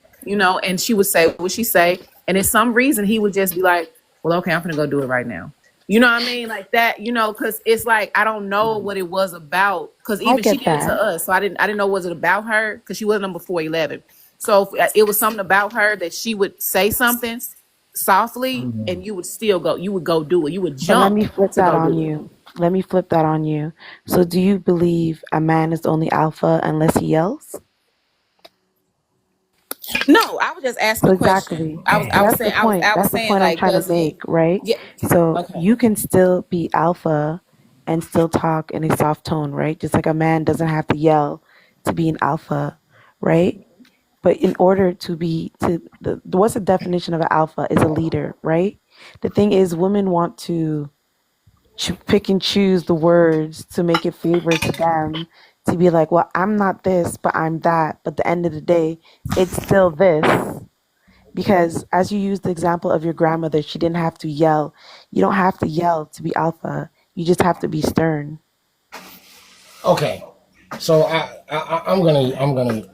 Speaker 10: and she would say what she say, and if some reason he would just be like, well, okay, I'm gonna go do it right now. You know what I mean? Like that, because it's like I don't know what it was about. Because
Speaker 4: I
Speaker 10: even she
Speaker 4: get
Speaker 10: did it to
Speaker 4: that.
Speaker 10: us, so I didn't know was it about her because she wasn't number 411. So it was something about her that she would say something softly, and you would go do it. You would
Speaker 4: But let
Speaker 10: jump
Speaker 4: me flip
Speaker 10: to
Speaker 4: that
Speaker 10: go
Speaker 4: on
Speaker 10: do it.
Speaker 4: you. Let me flip that on you. So, do you believe a man is only alpha unless he yells?
Speaker 10: No, I was just asking
Speaker 4: So
Speaker 10: a question.
Speaker 4: exactly.
Speaker 10: I
Speaker 4: So
Speaker 10: was
Speaker 4: that's the
Speaker 10: saying
Speaker 4: point.
Speaker 10: I was
Speaker 4: That's the
Speaker 10: saying
Speaker 4: point I'm
Speaker 10: like
Speaker 4: trying to
Speaker 10: does
Speaker 4: make, right?
Speaker 10: yeah
Speaker 4: So
Speaker 10: okay.
Speaker 4: you can still be alpha and still talk in a soft tone, right? Just like a man doesn't have to yell to be an alpha, right? But in order to be what's the definition of an alpha is a leader, right? The thing is, women want to pick and choose the words to make it favor to them to be like, well, I'm not this, but I'm that. But at the end of the day, it's still this. Because as you used the example of your grandmother, she didn't have to yell. You don't have to yell to be alpha. You just have to be stern.
Speaker 18: Okay, so I'm gonna.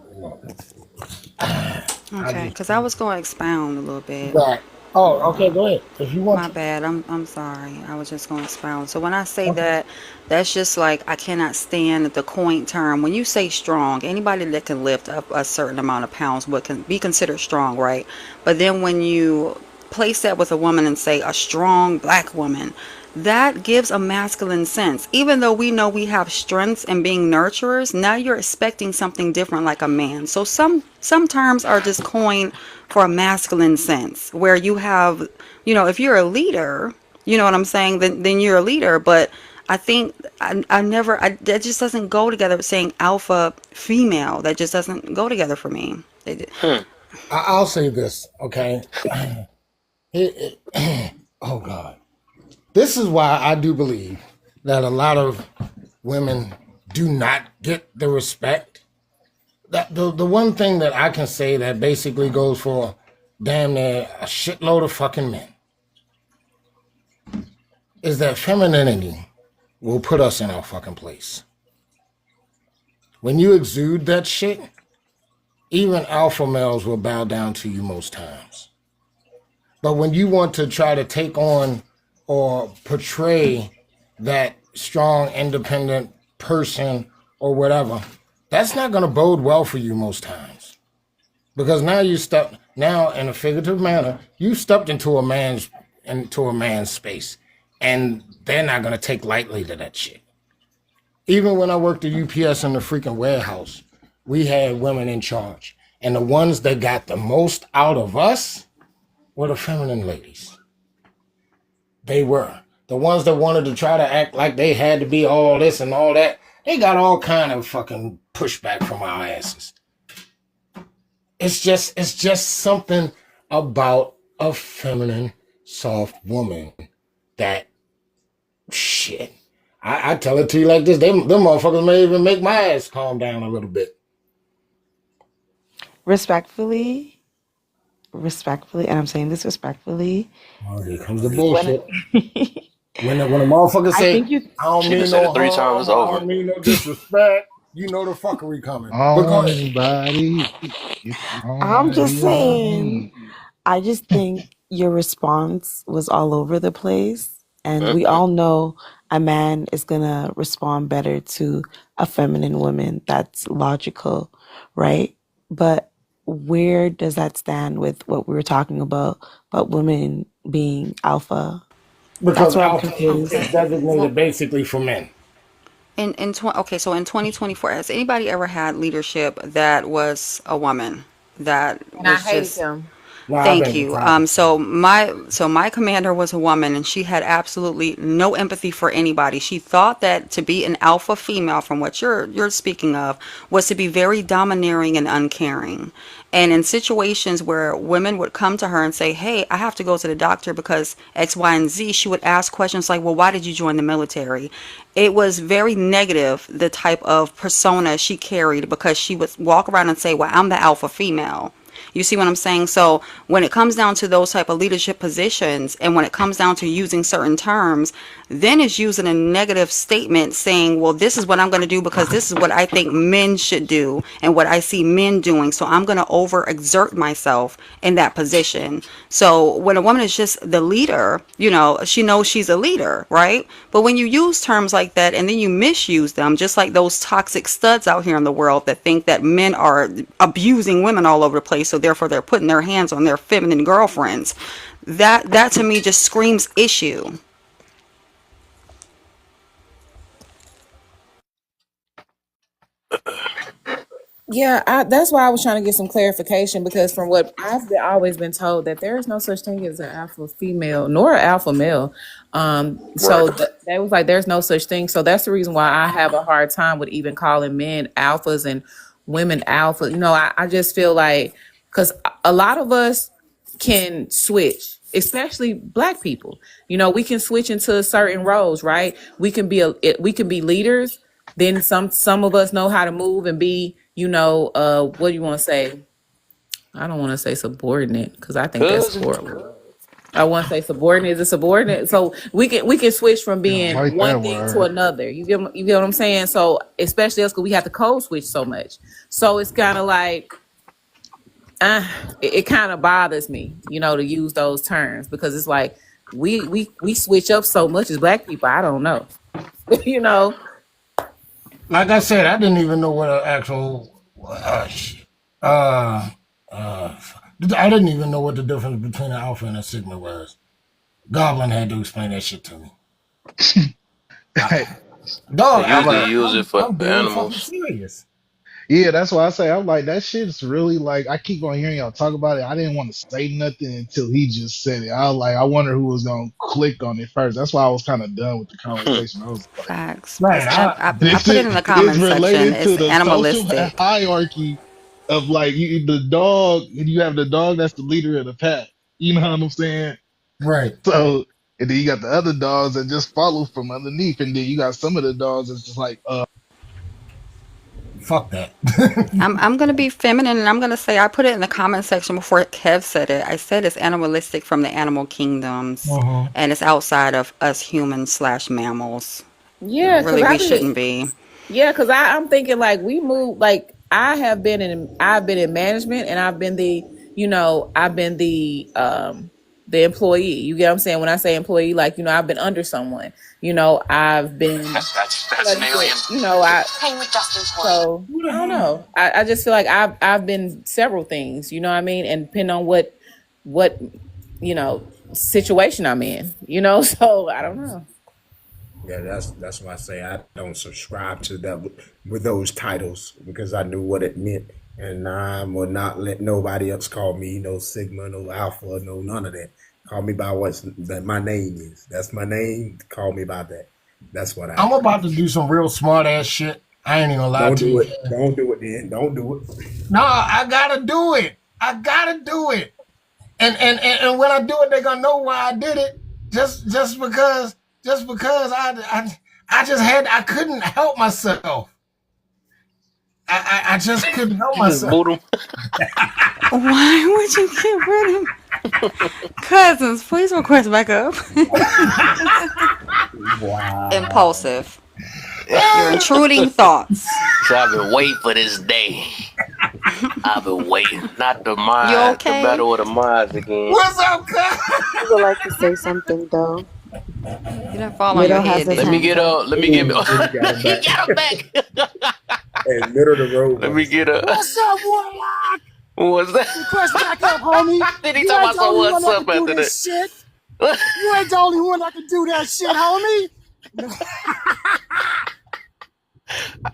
Speaker 18: I
Speaker 17: Okay,
Speaker 18: just
Speaker 17: because I was going to expound a little bit.
Speaker 18: that. Oh, okay. Go ahead if you want
Speaker 17: My
Speaker 18: to.
Speaker 17: bad. I'm sorry. I was just going to expound. So when I say
Speaker 18: Okay.
Speaker 17: that, that's just like I cannot stand the coin term. When you say strong, anybody that can lift up a certain amount of pounds would can be considered strong, right? But then when you place that with a woman and say a strong black woman, that gives a masculine sense. Even though we know we have strengths and being nurturers, now you're expecting something different like a man. So some terms are just coined for a masculine sense where you have, if you're a leader, you know what I'm saying, then you're a leader. But I think that just doesn't go together with saying alpha female. That just doesn't go together for me.
Speaker 1: Hmm.
Speaker 18: I'll say this. Okay. Oh God. This is why I do believe that a lot of women do not get the respect. That the one thing that I can say that basically goes for damn near a shitload of fucking men is that femininity will put us in our fucking place. When you exude that shit, even alpha males will bow down to you most times. But when you want to try to take on or portray that strong, independent person or whatever, that's not going to bode well for you most times. Because now now in a figurative manner, you stepped into a man's space, and they're not going to take lightly to that shit. Even when I worked at UPS in the freaking warehouse, we had women in charge, and the ones that got the most out of us were the feminine ladies. They were. The ones that wanted to try to act like they had to be all this and all that, they got all kind of fucking pushback from our asses. It's just something about a feminine, soft woman that shit. I tell it to you like this. Them motherfuckers may even make my ass calm down a little bit.
Speaker 4: Respectfully, and I'm saying this respectfully,
Speaker 18: Oh, here comes the
Speaker 4: when
Speaker 18: bullshit. When a motherfucker
Speaker 4: I
Speaker 18: say,
Speaker 4: think you,
Speaker 18: I don't
Speaker 1: She done
Speaker 18: mean
Speaker 1: said
Speaker 18: no
Speaker 1: it 3 times.
Speaker 18: harm
Speaker 1: It's
Speaker 18: or I
Speaker 1: over.
Speaker 18: don't mean no disrespect, you know the fuckery coming. But go ahead.
Speaker 3: Alrighty.
Speaker 4: I'm just saying,
Speaker 3: Alrighty.
Speaker 4: I just think your response was all over the place. And we
Speaker 1: Mm-mm.
Speaker 4: all know a man is going to respond better to a feminine woman. That's logical, right? But where does that stand with what we were talking about women being alpha? That's
Speaker 18: Because
Speaker 4: where I'm
Speaker 18: alpha is
Speaker 4: confused.
Speaker 17: Okay. Well,
Speaker 18: designated basically for men.
Speaker 17: okay, so in 2024, has anybody ever had leadership that was a woman that
Speaker 10: And I
Speaker 17: was
Speaker 10: hated
Speaker 17: just
Speaker 10: them.
Speaker 18: No, I've
Speaker 17: Thank
Speaker 18: been
Speaker 17: you.
Speaker 18: trying.
Speaker 17: So my commander was a woman, and she had absolutely no empathy for anybody. She thought that to be an alpha female, from what you're speaking of, was to be very domineering and uncaring. And in situations where women would come to her and say, "Hey, I have to go to the doctor because X, Y, and Z," she would ask questions like, "Well, why did you join the military?" It was very negative, the type of persona she carried, because she would walk around and say, "Well, I'm the alpha female." You see what I'm saying? So when it comes down to those type of leadership positions, and when it comes down to using certain terms, then it's using a negative statement saying, well, this is what I'm going to do because this is what I think men should do and what I see men doing. So I'm going to overexert myself in that position. So when a woman is just the leader, she knows she's a leader, right? But when you use terms like that and then you misuse them, just like those toxic studs out here in the world that think that men are abusing women all over the place, so therefore they're putting their hands on their feminine girlfriends, that to me just screams issue.
Speaker 10: Yeah, that's why I was trying to get some clarification, because from what always been told, that there is no such thing as an alpha female nor an alpha male.
Speaker 1: Right.
Speaker 10: They was like, there's no such thing. So that's the reason why I have a hard time with even calling men alphas and women alpha. I just feel like, because a lot of us can switch, especially black people. We can switch into certain roles, right? We can be leaders. Then some of us know how to move and be, what do you want to say? I don't want to say subordinate, because I think that's
Speaker 1: Cousin.
Speaker 10: horrible. I want to say subordinate is a subordinate. So we can switch from
Speaker 3: I don't
Speaker 10: being
Speaker 3: like
Speaker 10: one
Speaker 3: that
Speaker 10: thing to
Speaker 3: word.
Speaker 10: another. You get what I'm saying? So especially us, because we have to code switch so much. So it's kind of like, it kind of bothers me, to use those terms, because it's like we switch up so much as black people. I don't know, you know.
Speaker 18: Like I said, I didn't even know what an actual. Uh, uh, I didn't even know what the difference between an alpha and a sigma was. Goblin had to explain that shit to me.
Speaker 3: Hey,
Speaker 1: They
Speaker 18: Dog,
Speaker 3: I'm
Speaker 1: usually
Speaker 3: a,
Speaker 1: use it for
Speaker 18: I'm being fucking
Speaker 1: animals.
Speaker 18: serious.
Speaker 3: yeah, that's why I say I'm like that shit's really like I keep on hearing y'all talk about it. I didn't want to say nothing until he just said it. I was like, I wonder who was gonna click on it first. That's why I was kind of done with the conversation. I was like,
Speaker 17: Facts.
Speaker 18: Man,
Speaker 17: I
Speaker 3: this
Speaker 17: put it in
Speaker 3: is
Speaker 17: the
Speaker 3: it's
Speaker 17: comments section.
Speaker 3: related
Speaker 17: It's
Speaker 3: to the social
Speaker 17: animalistic.
Speaker 3: hierarchy of like the dog. You have the dog that's the leader of the pack. You know what I'm saying?
Speaker 18: right.
Speaker 3: So and then you got the other dogs that just follow from underneath, and then you got some of the dogs that's just like,
Speaker 18: Fuck that.
Speaker 17: I'm gonna be feminine, and I'm gonna say I put it in the comment section before Kev said it. I said it's animalistic from the animal kingdoms,
Speaker 18: Mm-hmm.
Speaker 17: and it's outside of us humans slash mammals.
Speaker 10: Yeah, because
Speaker 17: Really, we shouldn't be.
Speaker 10: I'm thinking, like, we move, like, I've been in management, and I've been the employee. You get what I'm saying? When I say employee, like, I've been under someone. I've been,
Speaker 1: That's an
Speaker 10: like,
Speaker 1: alien.
Speaker 10: I so
Speaker 18: Who the
Speaker 10: I don't
Speaker 18: hell?
Speaker 10: know. I just feel like I've been several things. You know what I mean? And depending on what situation I'm in. So I don't know.
Speaker 5: Yeah, that's why I say I don't subscribe to that with those titles because I knew what it meant, and I will not let nobody else call me no Sigma, no Alpha, no none of that. Call me by what's that my name is. That's my name. Call me by that. That's what I
Speaker 18: I'm
Speaker 5: am.
Speaker 18: about to do some real smart ass shit. I ain't even gonna lie
Speaker 5: Don't
Speaker 18: to
Speaker 5: do
Speaker 18: you.
Speaker 5: it. Don't do it, then. Don't do it.
Speaker 18: No, I gotta do it. I gotta do it. And when I do it, they're gonna know why I did it. Just because I just I couldn't help myself. I just couldn't help
Speaker 1: You just
Speaker 18: myself.
Speaker 1: boot them.
Speaker 17: Why would you get rid of cousins? Please request back up.
Speaker 5: Wow.
Speaker 17: Impulsive. Your intruding thoughts.
Speaker 1: So I've been waiting for this day. I've been waiting. Not
Speaker 17: You
Speaker 1: the
Speaker 17: okay?
Speaker 1: battle of the minds again.
Speaker 18: What's up, cuz?
Speaker 4: I would like to say something though.
Speaker 17: You didn't fall on your
Speaker 4: Middle has
Speaker 17: head,
Speaker 4: his
Speaker 17: did
Speaker 1: Let me
Speaker 17: you?
Speaker 4: hand
Speaker 1: get
Speaker 4: up.
Speaker 1: Let me get
Speaker 5: Ooh, and he got him
Speaker 1: he
Speaker 5: back.
Speaker 1: got him back.
Speaker 5: And middle of the road
Speaker 1: Let
Speaker 5: gonna
Speaker 1: me
Speaker 5: say,
Speaker 1: get a
Speaker 16: What's up, Warlock?
Speaker 1: what was that?
Speaker 16: Request back up, homie.
Speaker 1: Then he
Speaker 16: You
Speaker 1: talking
Speaker 16: ain't
Speaker 1: about
Speaker 16: the
Speaker 1: some
Speaker 16: only one
Speaker 1: what's
Speaker 16: that
Speaker 1: up
Speaker 16: can do
Speaker 1: after that.
Speaker 16: this shit. You ain't the only one that can do that shit, homie.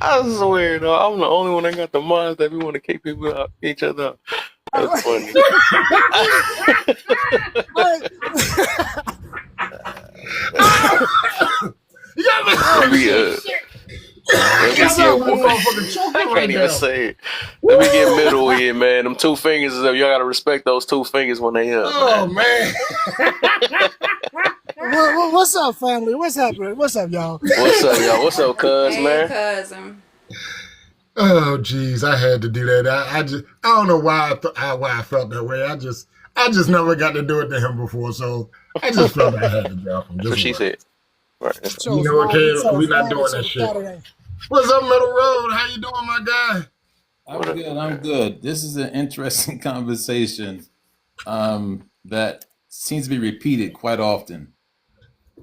Speaker 1: I swear, though, I'm the only one that got the minds that we want to kick people out, each other out. That's funny.
Speaker 5: You got me.
Speaker 1: Let
Speaker 5: Oh
Speaker 1: me
Speaker 5: shit!
Speaker 1: let me
Speaker 5: Got me
Speaker 1: get
Speaker 5: almost motherfucking
Speaker 1: I
Speaker 5: choking
Speaker 1: can't
Speaker 5: right
Speaker 1: even
Speaker 5: now.
Speaker 1: say it. Let me get
Speaker 5: Woo!
Speaker 1: middle here, man. Them two fingers is up. Y'all gotta respect those two fingers when they up,
Speaker 5: Oh
Speaker 1: man.
Speaker 5: man.
Speaker 7: What's up, family? What's happening? What's up, y'all?
Speaker 1: What's up, y'all? What's up, cuz,
Speaker 17: Hey,
Speaker 1: man?
Speaker 17: cousin.
Speaker 5: Oh geez, I had to do that. I don't know why I felt that way. I just never got to do it to him before, so I just felt I had to drop him
Speaker 1: That's what
Speaker 5: just
Speaker 1: she
Speaker 5: once.
Speaker 1: said. Right.
Speaker 7: You
Speaker 5: You
Speaker 7: chose
Speaker 5: know what,
Speaker 7: wrong. You
Speaker 5: kid? We
Speaker 7: chose
Speaker 5: not
Speaker 7: wrong
Speaker 5: doing
Speaker 7: until
Speaker 5: that
Speaker 7: the
Speaker 5: shit.
Speaker 7: Saturday.
Speaker 5: What's up, Middle Road? How you doing, my guy?
Speaker 1: What
Speaker 19: I'm
Speaker 1: up,
Speaker 19: good. I'm
Speaker 1: man?
Speaker 19: good. This is an interesting conversation that seems to be repeated quite often.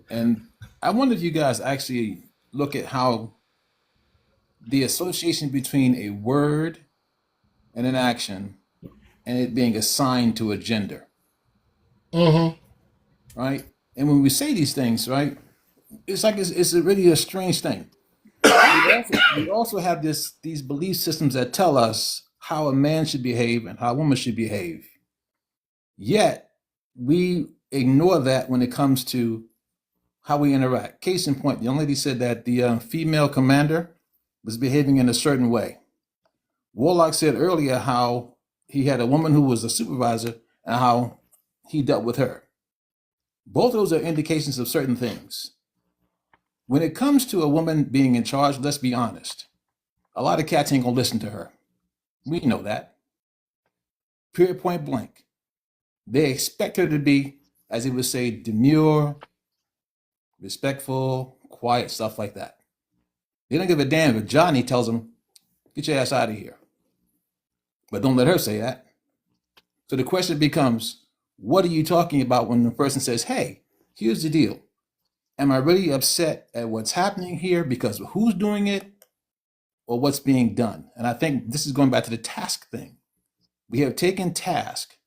Speaker 19: And I wonder if you guys actually look at how the association between a word and an action and it being assigned to a gender,
Speaker 5: Mm-hmm.
Speaker 19: right? And when we say these things, right, it's like it's really a strange thing. We also have these belief systems that tell us how a man should behave and how a woman should behave. Yet we ignore that when it comes to how we interact. Case in point, the young lady said that the female commander was behaving in a certain way. Warlock said earlier how he had a woman who was a supervisor and how he dealt with her. Both of those are indications of certain things. When it comes to a woman being in charge, let's be honest. A lot of cats ain't gonna listen to her. We know that. Period, point blank. They expect her to be, as he would say, demure, respectful, quiet, stuff like that. They don't give a damn if Johnny tells them, get your ass out of here. But don't let her say that. So the question becomes, what are you talking about when the person says, hey, here's the deal. Am I really upset at what's happening here because of who's doing it or what's being done? And I think this is going back to the task thing. We have taken task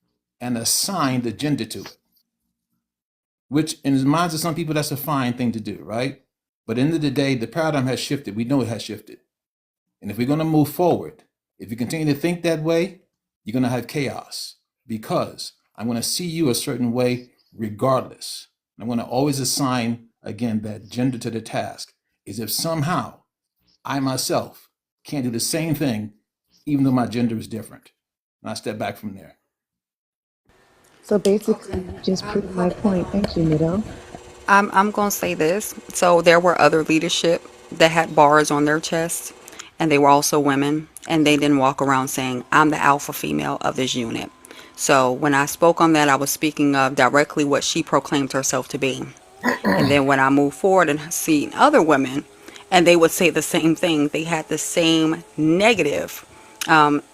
Speaker 19: and assigned a gender to it, which in the minds of some people, that's a fine thing to do, right? But at the end of the day, the paradigm has shifted. We know it has shifted. And if we're going to move forward, if you continue to think that way, you're going to have chaos because I'm going to see you a certain way regardless. I'm going to always assign, again, that gender to the task. Is if somehow I myself can't do the same thing, even though my gender is different. And I step back from there.
Speaker 4: So basically, you just proved my point. Thank you, Mido.
Speaker 17: I'm gonna say this. So there were other leadership that had bars on their chests, and they were also women, and they didn't walk around saying, "I'm the alpha female of this unit." So when I spoke on that, I was speaking of directly what she proclaimed herself to be. And then when I moved forward and seen other women, and they would say the same thing, they had the same negative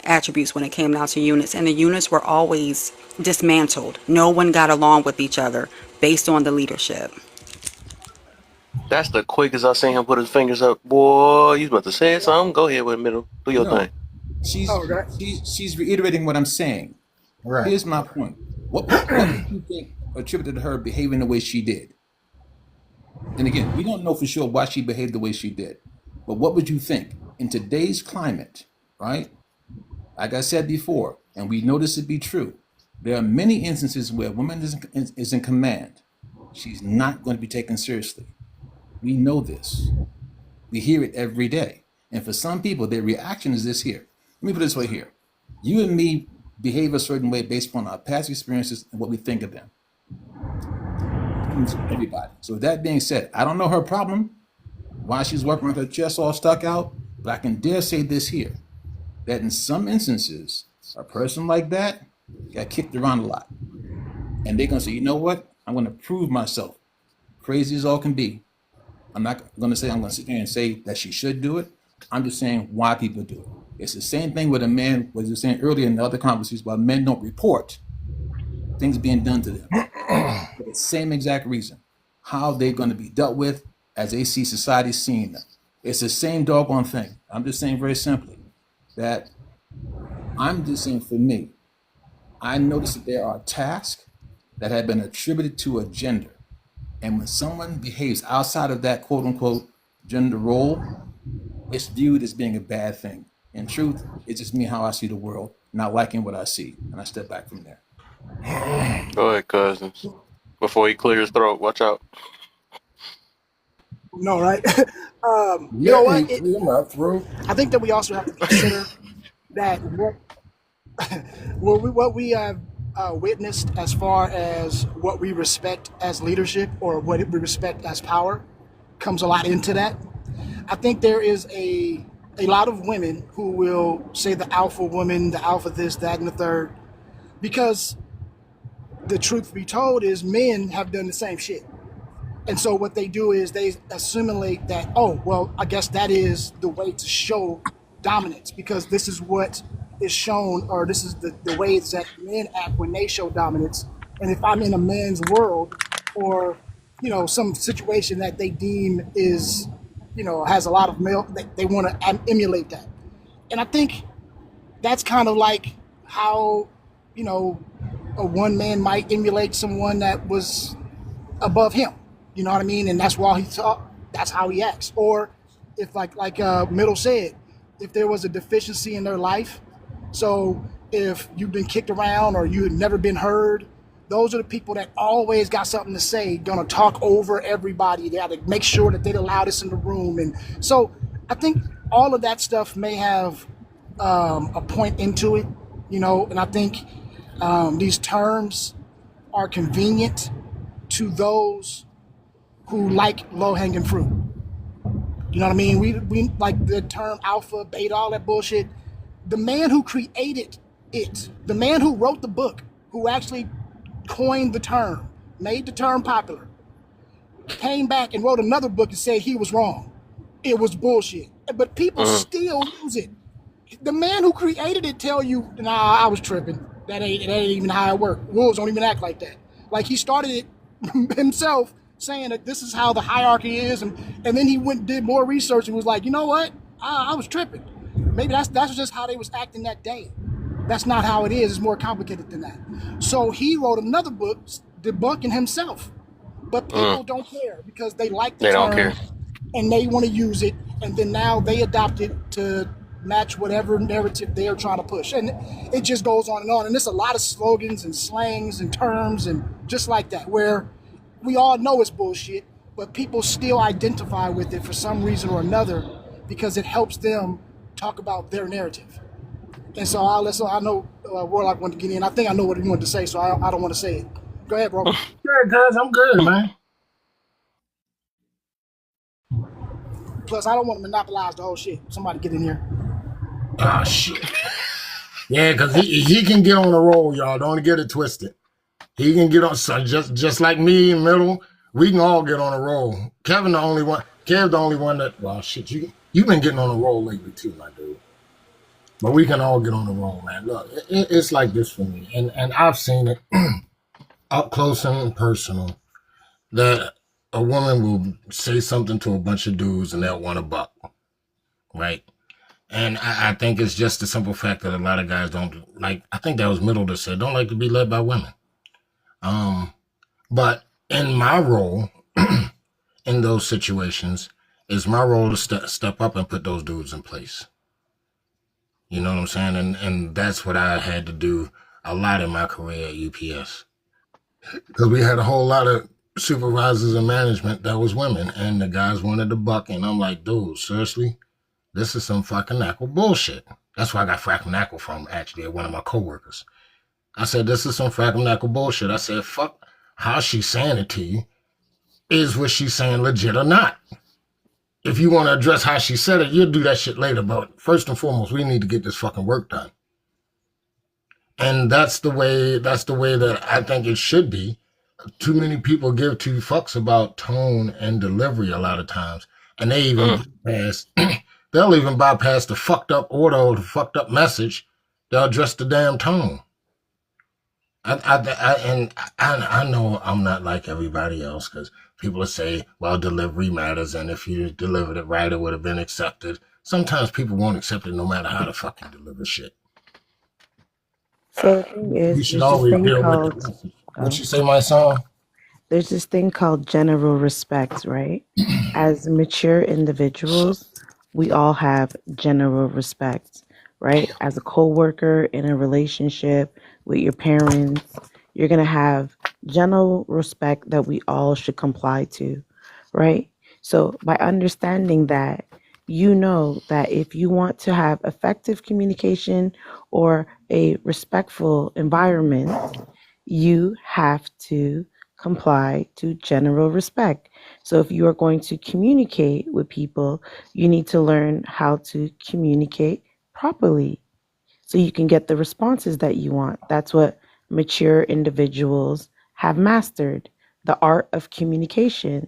Speaker 17: attributes when it came down to units, and the units were always dismantled. No one got along with each other based on the leadership.
Speaker 1: That's the quickest I seen him put his fingers up. Boy, you about to say something? Go ahead with middle. Do your thing.
Speaker 19: No, she's
Speaker 7: Oh, God.
Speaker 19: she's reiterating what I'm saying.
Speaker 5: Right.
Speaker 19: Here's my point. What would you think attributed to her behaving the way she did? And again, we don't know for sure why she behaved the way she did. But what would you think in today's climate, right? Like I said before, and we know this to be true, there are many instances where a woman is in command. She's not going to be taken seriously. We know this. We hear it every day. And for some people, their reaction is this here. Let me put it this way here. You and me behave a certain way based upon our past experiences and what we think of them. Everybody. So with that being said, I don't know her problem, why she's working with her chest all stuck out, but I can dare say this here, that in some instances, a person like that got kicked around a lot. And they're going to say, you know what? I'm going to prove myself. Crazy as all can be. I'm not going to say I'm going to sit here and say that she should do it. I'm just saying why people do it. It's the same thing with a man, was you saying earlier in the other conversations, why men don't report things being done to them. For the same exact reason. How they're going to be dealt with as they see society seeing them. It's the same doggone thing. I'm just saying very simply that I'm just saying for me, I notice that there are tasks that have been attributed to a gender. And when someone behaves outside of that quote unquote gender role, it's viewed as being a bad thing. In truth, it's just me how I see the world, not liking what I see, and I step back from there.
Speaker 1: Go ahead, cousins. Before he clears his throat, watch out.
Speaker 7: No, right? You know
Speaker 18: Let me
Speaker 7: what?
Speaker 18: clear my throat.
Speaker 7: I think that we also have to consider that what we have witnessed as far as what we respect as leadership or what we respect as power comes a lot into that. I think there is a lot of women who will say the alpha woman, the alpha this, that, and the third, because the truth be told is men have done the same shit. And so what they do is they assimilate that, oh, well, I guess that is the way to show dominance because this is what is shown, or this is the ways that men act when they show dominance. And if I'm in a man's world or, some situation that they deem is, has a lot of male, they want to emulate that. And I think that's kind of like how, a one man might emulate someone that was above him. You know what I mean? And that's why he talk. That's how he acts. Or if like Middle said, if there was a deficiency in their life, so if you've been kicked around or you had never been heard, those are the people that always got something to say, gonna talk over everybody. They got to make sure that they're the loudest in the room. And so I think all of that stuff may have a point into it, and I think these terms are convenient to those who like low-hanging fruit. You know what I mean? We like the term alpha, beta, all that bullshit. The man who created it, the man who wrote the book, who actually coined the term, made the term popular, came back and wrote another book and said he was wrong. It was bullshit. But people still use it. The man who created it tell you, nah, I was tripping. That ain't even how it worked. Wolves don't even act like that. Like he started it himself saying that this is how the hierarchy is, and then he went and did more research and was like, you know what? I was tripping. Maybe that's just how they was acting that day. That's not how it is. It's more complicated than that. So he wrote another book debunking himself. But people don't care because they like the
Speaker 1: They don't care.
Speaker 7: term and they want to use it, and then now they adopt it to match whatever narrative they are trying to push. And it just goes on. And there's a lot of slogans and slangs and terms and just like that where we all know it's bullshit, but people still identify with it for some reason or another because it helps them talk about their narrative. And so I know Warlock wanted to get in. I think I know what he wanted to say, so I don't want to say it. Go ahead, bro.
Speaker 18: Yeah, guys, I'm good, man.
Speaker 7: Plus, I don't want to monopolize the whole shit. Somebody get in here.
Speaker 18: Ah, shit. Yeah, because he can get on a roll, y'all. Don't get it twisted. He can get on, so just like me in Middle, we can all get on a roll. Kevin the only one. Kev the only one that, well, shit, you've been getting on a roll lately too, my dude. But we can all get on a roll, man. Look, it's like this for me, and I've seen it up close and personal that a woman will say something to a bunch of dudes and they'll want a buck, right? And I think it's just the simple fact that a lot of guys don't like. I think that was Middle that said don't like to be led by women. But in my role, in those situations, it's my role to step up and put those dudes in place. You know what I'm saying? And that's what I had to do a lot in my career at UPS. Because we had a whole lot of supervisors and management that was women, and the guys wanted the buck, and I'm like, dude, seriously? This is some fucking knackle bullshit. That's where I got frack knackle from, actually, at one of my coworkers. I said, this is some frack knackle bullshit. I said, fuck how she's saying it to you. Is what she's saying legit or not? If you want to address how she said it, you'll do that shit later. But first and foremost, we need to get this fucking work done. And that's the way that I think it should be. Too many people give two fucks about tone and delivery a lot of times. And they even they'll even bypass the fucked up order or the fucked up message. They'll address the damn tone. I know I'm not like everybody else because people will say, well, delivery matters, and if you delivered it right, it would have been accepted. Sometimes people won't accept it no matter how to fucking deliver shit.
Speaker 4: So the thing
Speaker 18: We
Speaker 4: is,
Speaker 18: should
Speaker 4: there's this
Speaker 18: always
Speaker 4: thing
Speaker 18: deal with the
Speaker 4: called
Speaker 18: message. What you say, my son?
Speaker 4: there's this thing called general respect, right? As mature individuals, we all have general respect. right? As a coworker in a relationship with your parents, you're going to have general respect that we all should comply to, right? So by understanding that, you know that if you want to have effective communication or a respectful environment, you have to comply to general respect. So if you are going to communicate with people, you need to learn how to communicate properly so you can get the responses that you want. That's what mature individuals have mastered, the art of communication.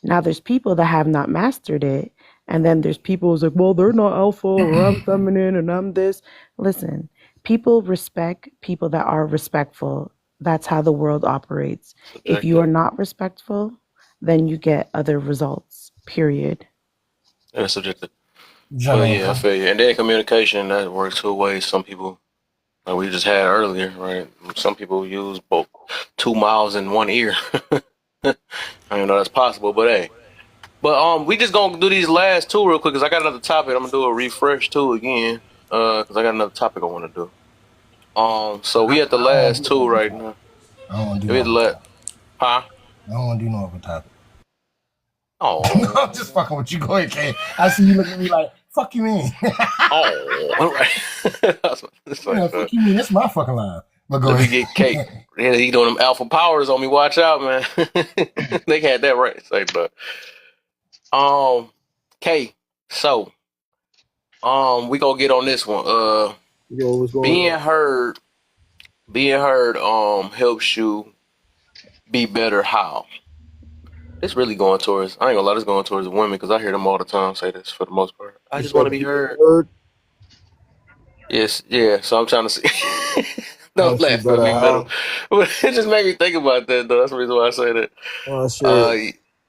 Speaker 4: Now there's people that have not mastered it. And then there's people who's like, well, they're not alpha or I'm feminine and I'm this. Listen, people respect people that are respectful. That's how the world operates. If you
Speaker 1: Subjective.
Speaker 4: are not respectful, then you get other results, period.
Speaker 1: And it's subjective. But
Speaker 18: General,
Speaker 1: yeah, I feel you. And then communication, that works two ways. Some people, like we just had earlier, right? Some people use both 2 mouths in one ear. I don't know that's possible, but hey. But we just gonna do these last two real quick because I got another topic. I'm gonna do a refresh too again. Because I got another topic I want to do. So we at the
Speaker 18: I don't want
Speaker 1: last
Speaker 18: to do no
Speaker 1: two
Speaker 18: over
Speaker 1: right
Speaker 18: topic.
Speaker 1: now.
Speaker 18: I don't want to do
Speaker 1: We
Speaker 18: no
Speaker 1: at the
Speaker 18: over
Speaker 1: last,
Speaker 18: topic.
Speaker 1: huh?
Speaker 18: I don't want to do no over topic. I'm just
Speaker 1: Oh,
Speaker 18: fucking with you. Go ahead, Kay. I see you looking at me like, fuck you mean?
Speaker 1: oh, all right. It's like,
Speaker 18: Yeah, fuck you mean? That's my fucking line. But go
Speaker 1: let me get cake.
Speaker 18: ahead.
Speaker 1: Yeah, he doing them alpha powers on me. Watch out, man. They had that right. Say, but K. So, we gonna get on this one.
Speaker 15: Yo, what's going
Speaker 1: Being
Speaker 15: on?
Speaker 1: heard, helps you be better. How? It's really going towards. I ain't gonna lie, it's going towards the women because I hear them all the time say this for the most part. I
Speaker 15: You
Speaker 1: just want to
Speaker 15: said
Speaker 1: be
Speaker 15: being
Speaker 1: heard.
Speaker 15: heard
Speaker 1: Yes, yeah. So I'm trying to see. Don't
Speaker 15: helps you
Speaker 1: laugh at
Speaker 15: better
Speaker 1: me, middle.
Speaker 15: how?
Speaker 1: But it just made me think about that, though. That's the reason why I say that.
Speaker 15: Shit.
Speaker 1: Uh,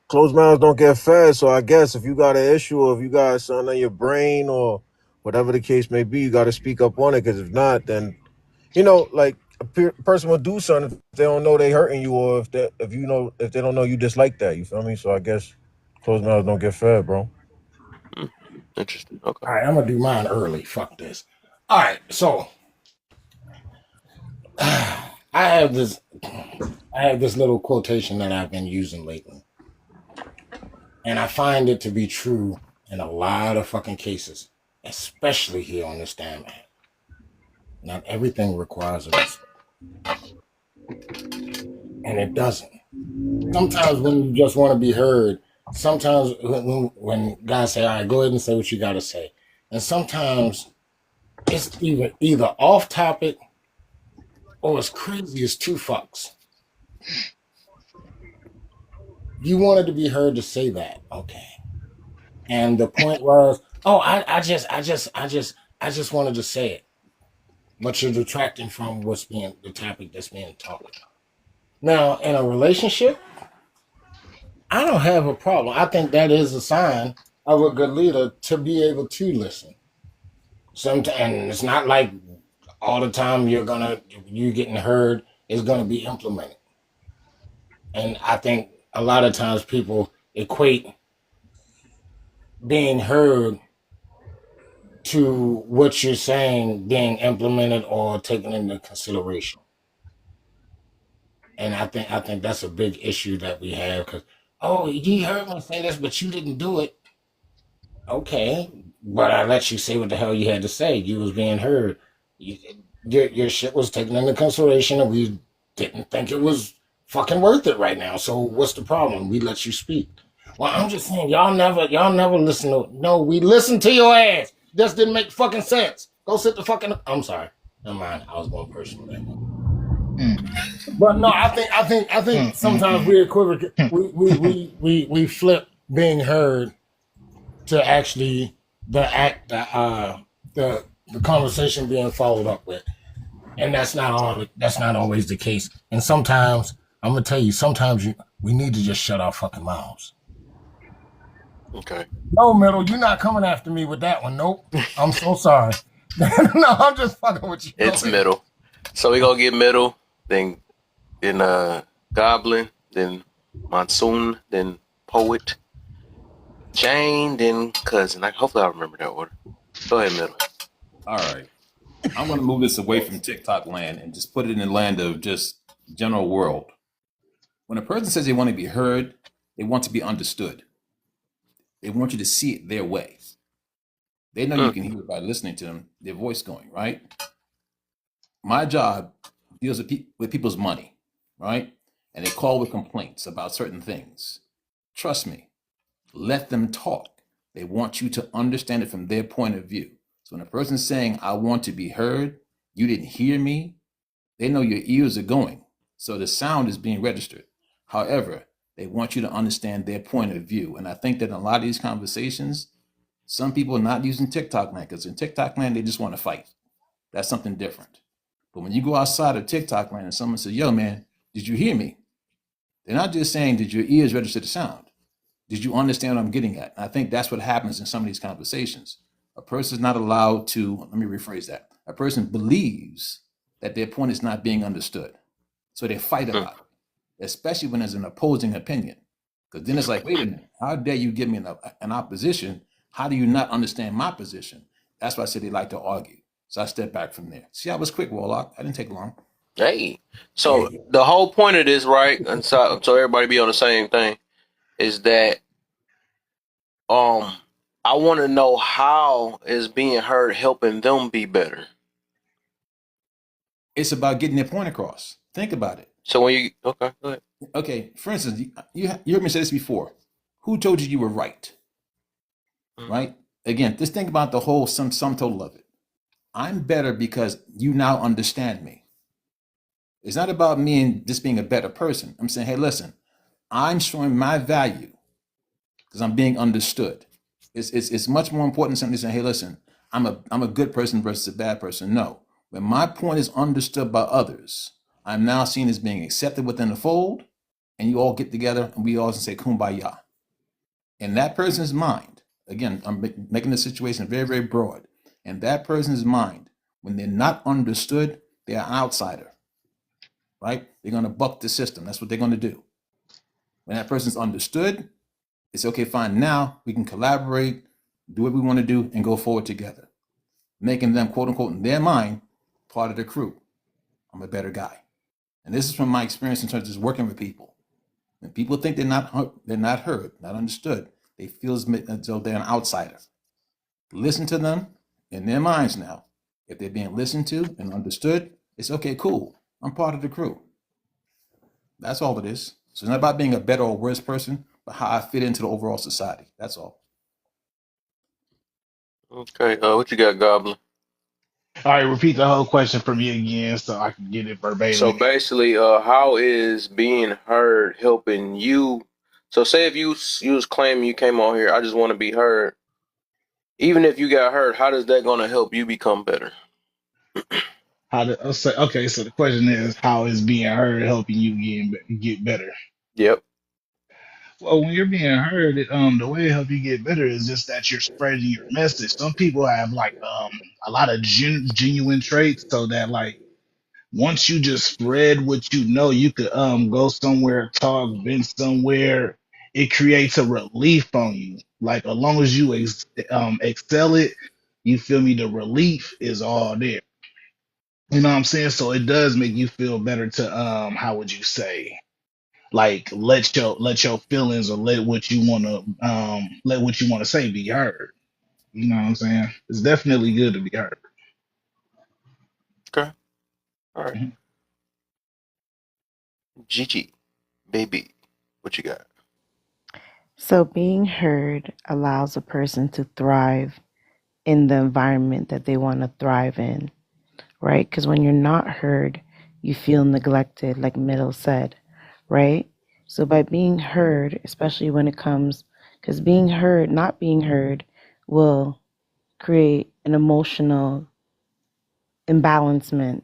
Speaker 15: Closed mouths don't get fed, so I guess if you got an issue or if you got something on your brain or whatever the case may be, you got to speak up on it. Because if not, then like person will do something if they don't know they hurting you, or if they don't know you dislike that. You feel me? So I guess closed mouths don't get fed, bro.
Speaker 1: hmm, interesting. Okay.
Speaker 18: All right, I'm gonna do mine early. Fuck this. All right, so I have this. I have this little quotation that I've been using lately, and I find it to be true in a lot of fucking cases, especially here on this damn app. Not everything requires a response, and it doesn't. Sometimes when you just want to be heard, sometimes when guys say, "All right, go ahead and say what you got to say," and sometimes it's either off topic or as crazy as two fucks. You wanted to be heard to say that, okay? And the point was, oh, I just wanted to say it, but you're detracting from what's being the topic that's being talked about. Now, in a relationship, I don't have a problem. I think that is a sign of a good leader to be able to listen. Sometimes, and it's not like all the time you getting heard is gonna be implemented. And I think a lot of times people equate being heard to what you're saying being implemented or taken into consideration. And I think that's a big issue that we have because oh, you heard me say this, but you didn't do it. Okay, but I let you say what the hell you had to say. You was being heard. You, your shit was taken into consideration, and we didn't think it was fucking worth it right now. So what's the problem? We let you speak. Well, I'm just saying, y'all never listen to. No, we listened to your ass. This didn't make fucking sense. Go sit the fucking. I'm sorry. Never mind. I was going personal that one. But no, I think sometimes we equivocate. We flip being heard to actually the conversation being followed up with, and that's not always the case. And sometimes I'm gonna tell you, sometimes we need to just shut our fucking mouths.
Speaker 1: Okay.
Speaker 18: No, middle, you're not coming after me with that one. Nope. I'm so sorry. No, I'm just fucking with you. Go
Speaker 1: It's
Speaker 18: ahead.
Speaker 1: middle. So we gonna get middle, then goblin, then monsoon, then poet, Jane, then cousin. Hopefully I remember that order. Go ahead, middle.
Speaker 19: All right. I'm going to move this away from TikTok land and just put it in the land of just general world. When a person says they want to be heard, they want to be understood. They want you to see it their way. They know you
Speaker 1: Mm.
Speaker 19: can hear it by listening to them, their voice going, right? My job deals with, with people's money, right? And they call with complaints about certain things. Trust me, let them talk. They want you to understand it from their point of view. So when a person's saying, I want to be heard, you didn't hear me, they know your ears are going. So the sound is being registered. However, they want you to understand their point of view. And I think that in a lot of these conversations, some people are not using TikTok land because in TikTok land, they just want to fight. That's something different. But when you go outside of TikTok land and someone says, yo, man, did you hear me? They're not just saying, did your ears register the sound? Did you understand what I'm getting at? And I think that's what happens in some of these conversations. A person is not allowed to, let me rephrase that. A person believes that their point is not being understood. So they fight
Speaker 1: Mm.
Speaker 19: about it, especially when there's an opposing opinion. Because then it's like, wait a minute, how dare you give me an opposition? How do you not understand my position? That's why I said they like to argue. So I step back from there. See, I was quick, Warlock. I didn't take long.
Speaker 1: Hey,
Speaker 5: Yeah,
Speaker 1: so the whole point of this, right? And so everybody be on the same thing is that um I want to know how is being heard helping them be better.
Speaker 19: It's about getting their point across. Think about it.
Speaker 1: So when you okay, go ahead.
Speaker 19: Okay, for instance, you heard me say this before. Who told you you were right?
Speaker 1: Mm.
Speaker 19: Right? Again, just think about the whole sum total of it. I'm better because you now understand me. It's not about me and just being a better person. I'm saying, hey, listen, I'm showing my value because I'm being understood. It's much more important than simply saying, hey, listen, I'm a good person versus a bad person. No. When my point is understood by others, I'm now seen as being accepted within the fold, and you all get together and we all say kumbaya. In that person's mind, again, I'm making the situation very, very broad. In that person's mind, when they're not understood, they're an outsider, right? They're going to buck the system. That's what they're going to do. When that person's understood, it's okay, fine. Now we can collaborate, do what we want to do, and go forward together, making them, quote unquote, in their mind, part of the crew. I'm a better guy. And this is from my experience in terms of just working with people. When people think they're not heard, not understood, they feel as though they're an outsider. Listen to them in their minds now. If they're being listened to and understood, it's okay, cool. I'm part of the crew. That's all it is. So it's not about being a better or worse person, but how I fit into the overall society. That's all.
Speaker 1: Okay, what you got, Goblin?
Speaker 3: All right, repeat the whole question for me again so I can get it
Speaker 1: So
Speaker 3: verbatim.
Speaker 1: basically, how is being heard helping you? So say if you was claiming you came on here, I just want to be heard. Even if you got heard, how does that gonna help you become better?
Speaker 3: How to say, okay, so the question is, how is being heard helping you get better?
Speaker 1: Yep.
Speaker 3: Well, when you're being heard, the way it help you get better is just that you're spreading your message. Some people have like a lot of genuine traits, so that like once you just spread what you know, you could go somewhere, talk, vent somewhere. It creates a relief on you. Like as long as you excel it, you feel me. The relief is all there. You know what I'm saying? So it does make you feel better to how would you say? Like let your feelings or let what you wanna say be heard. You know what I'm saying? It's definitely good to be heard.
Speaker 1: Okay. All right.
Speaker 3: Mhm.
Speaker 1: Gigi, baby, what you got?
Speaker 4: So being heard allows a person to thrive in the environment that they want to thrive in, right? Because when you're not heard, you feel neglected, like Middle said, right? So by being heard, especially when it comes, because being heard, not being heard, will create an emotional imbalancement,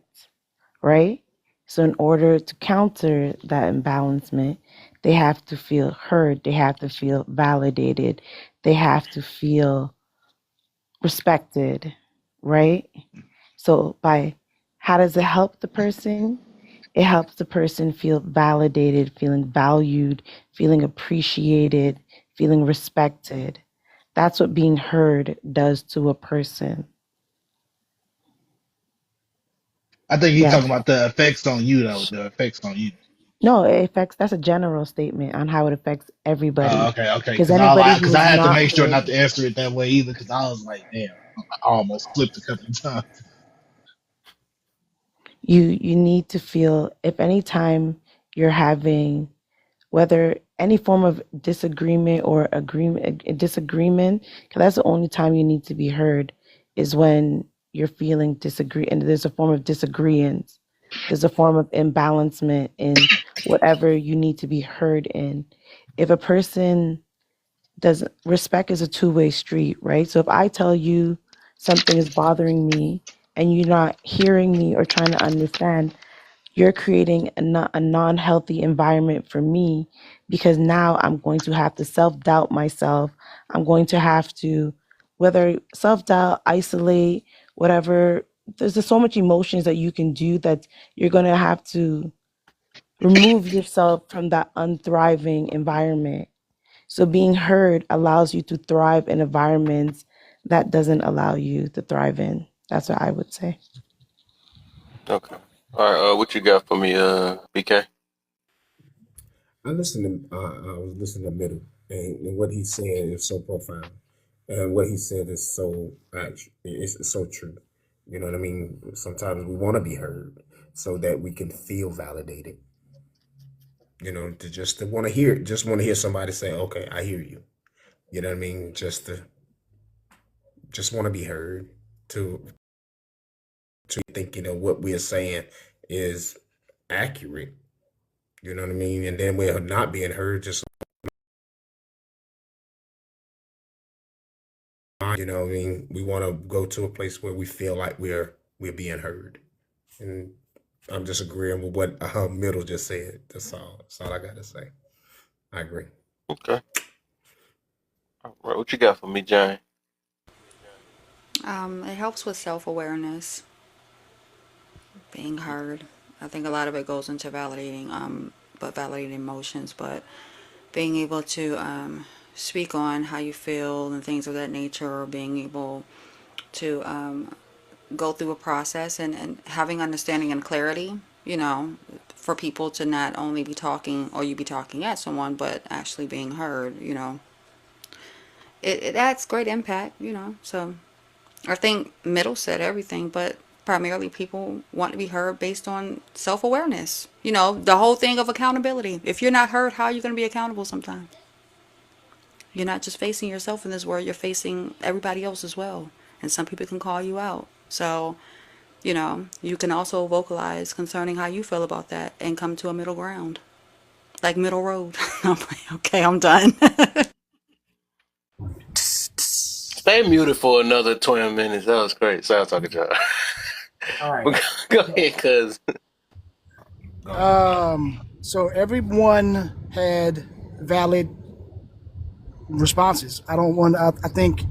Speaker 4: right? So in order to counter that imbalancement, they have to feel heard, they have to feel validated, they have to feel respected, right? So by how does it help the person? It helps the person feel validated, feeling valued, feeling appreciated, feeling respected. That's what being heard does to a person.
Speaker 3: I think he's
Speaker 4: Yes.
Speaker 3: talking about the effects on you though. The effects on you.
Speaker 4: No, it affects, that's a general statement on how it affects everybody.
Speaker 3: Okay.
Speaker 4: Because
Speaker 3: Because I
Speaker 4: anybody
Speaker 3: like,
Speaker 4: who
Speaker 3: because I
Speaker 4: is
Speaker 3: had to
Speaker 4: not
Speaker 3: make sure
Speaker 4: heard,
Speaker 3: not to answer it that way either. Because I was like, damn, I almost flipped a couple of times.
Speaker 4: you need to feel, if any time you're having, whether any form of disagreement or agreement, a disagreement, because that's the only time you need to be heard, is when you're feeling disagree, and there's a form of disagreement, there's a form of imbalancement in whatever you need to be heard in. If a person does, respect is a two-way street, right? So if I tell you something is bothering me and you're not hearing me or trying to understand, you're creating a non-healthy environment for me, because now I'm going to have to self-doubt myself. I'm going to have to, whether self-doubt, isolate, whatever. There's just so much emotions that you can do that you're going to have to remove yourself from that unthriving environment. So being heard allows you to thrive in environments that doesn't allow you to thrive in. That's what I would say.
Speaker 1: Okay. All right. What you got for me, BK?
Speaker 5: I was listening to Middle, and what he said is so profound, and what he said is so it's so true. You know what I mean? Sometimes we want to be heard so that we can feel validated. You know, to want to hear, just want to hear somebody say, "Okay, I hear you." You know what I mean? Just want to be heard. To think what we are saying is accurate. You know what I mean? And then we're not being heard. Just what I mean, we want to go to a place where we feel like we're being heard. And I'm just agreeing with what Middle just said. That's all. That's all I got to say. I agree.
Speaker 1: Okay. All right. What you got for me, Jane?
Speaker 17: It helps with self-awareness, being heard. I think a lot of it goes into validating emotions, but being able to speak on how you feel and things of that nature, or being able to go through a process, and having understanding and clarity, for people to not only be talking, or you be talking at someone, but actually being heard, it adds great impact. So I think Middle said everything, but primarily people want to be heard based on self-awareness. The whole thing of accountability. If you're not heard, how are you going to be accountable sometimes? You're not just facing yourself in this world, you're facing everybody else as well. And some people can call you out. So, you can also vocalize concerning how you feel about that and come to a middle ground. Like middle road. I'm like, okay, I'm done.
Speaker 1: Stay muted for another 20 minutes. That was great. Sorry, I'm talking to y'all.
Speaker 16: All right.
Speaker 1: But go ahead, cuz.
Speaker 16: Go ahead.
Speaker 7: So everyone had valid responses. I don't want. I think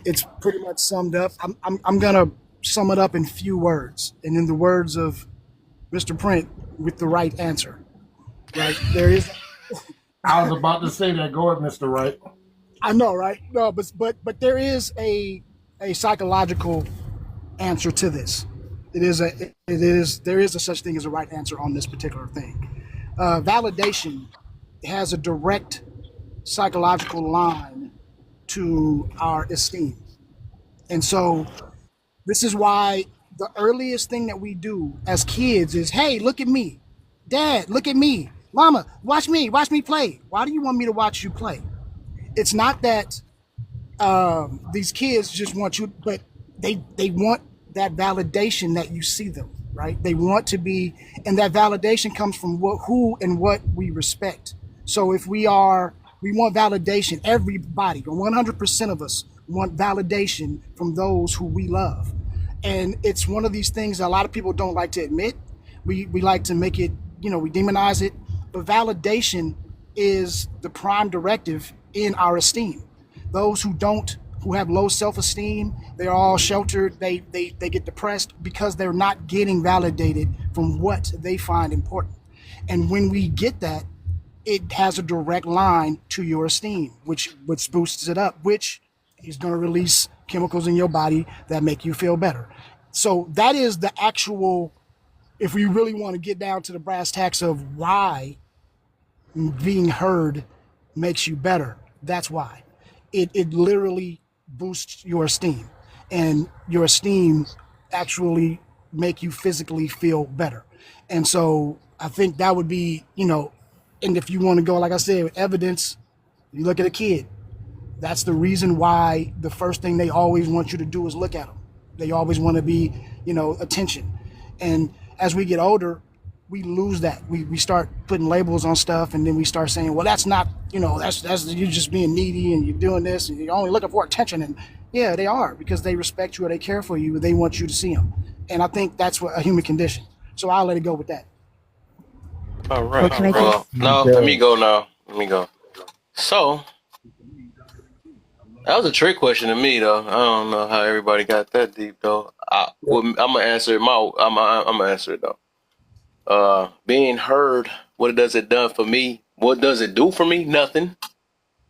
Speaker 7: it's pretty much summed up. I'm gonna sum it up in few words, and in the words of Mr. Print, with the right answer. Right there is.
Speaker 16: I was about to say that. Go ahead, Mr. Wright.
Speaker 7: I know, right? No, but there is a psychological answer to this. There is a such thing as a right answer on this particular thing. Validation has a direct psychological line to our esteem, and so this is why the earliest thing that we do as kids is, "Hey, look at me, Dad, look at me, Mama, watch me play." Why do you want me to watch you play? It's not that these kids just want you, but they want that validation that you see them, right? They want to be, and that validation comes from who and what we respect. So if we want validation. Everybody, 100% of us want validation from those who we love, and it's one of these things that a lot of people don't like to admit. We like to make it, we demonize it, but validation is the prime directive in our esteem. Those who have low self-esteem, they're all sheltered. They get depressed because they're not getting validated from what they find important. And when we get that, it has a direct line to your esteem, which boosts it up, which is going to release chemicals in your body that make you feel better. So that is the actual, if we really want to get down to the brass tacks of why being heard makes you better. That's why. It literally boosts your esteem, and your esteem actually make you physically feel better. And so I think that would be, and if you want to go, like I said, with evidence, you look at a kid. That's the reason why the first thing they always want you to do is look at them. They always want to be, attention. And as we get older, we lose that. We start putting labels on stuff, and then we start saying, well, that's not, that's you're just being needy and you're doing this and you're only looking for attention. And yeah, they are, because they respect you or they care for you. They want you to see them. And I think that's what a human condition. So I'll let it go with that.
Speaker 1: All
Speaker 4: Well,
Speaker 1: right.
Speaker 4: can I just
Speaker 1: Well, no, let me go now. Let me go. So that was a trick question to me, though. I don't know how everybody got that deep, though. I'm gonna answer it. I'm gonna answer it though. Being heard. What does it done for me? What does it do for me? Nothing.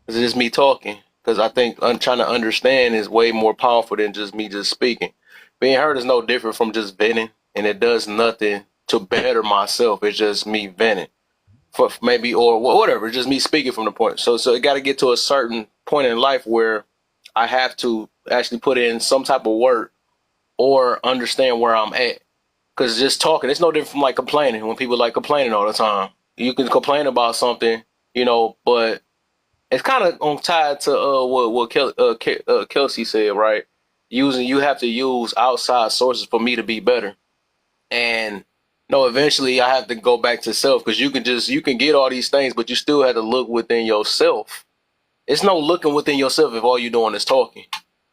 Speaker 1: It's just me talking. Because I think trying to understand is way more powerful than just me just speaking. Being heard is no different from just venting, and it does nothing to better myself. It's just me venting. For maybe or whatever, just me speaking from the point. So it got to get to a certain point in life where I have to actually put in some type of work or understand where I'm at. Because just talking, it's no different from like complaining. When people like complaining all the time, you can complain about something, but it's kind of tied to what Kelsey said, right? You have to use outside sources for me to be better. And no, eventually I have to go back to self, because you can get all these things, but you still have to look within yourself. It's no looking within yourself if all you're doing is talking,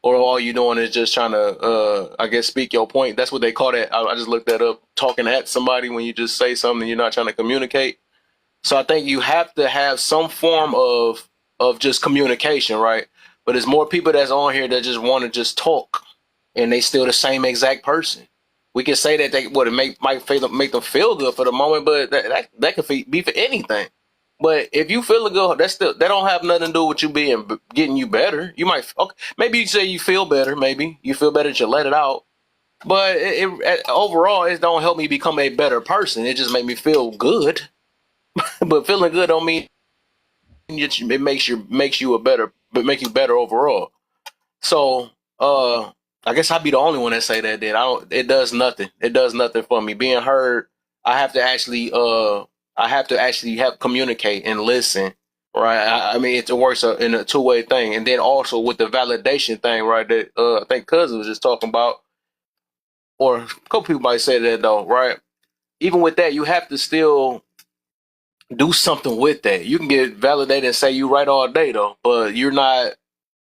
Speaker 1: or all you're doing is just trying to, I guess, speak your point. That's what they call that. I just looked that up. Talking at somebody when you just say something, you're not trying to communicate. So I think you have to have some form of just communication, right? But there's more people that's on here that just want to just talk, and they still the same exact person. We can say that they would make make them feel good for the moment, but that could be for anything. But if you feeling good, that don't have nothing to do with you getting you better. You might, okay, maybe you say you feel better, maybe you feel better that you let it out. But overall, it don't help me become a better person. It just make me feel good. But feeling good don't mean it makes you a better, but make you better overall. So, I guess I'd be the only one that say that. Then I don't. It does nothing. It does nothing for me. Being heard, I have to actually, have communicate and listen. Right. I mean, it works in a two-way thing, and then also with the validation thing, right? That I think Cousin was just talking about, or a couple people might say that though, right? Even with that, you have to still do something with that. You can get validated and say you right all day though, but you're not.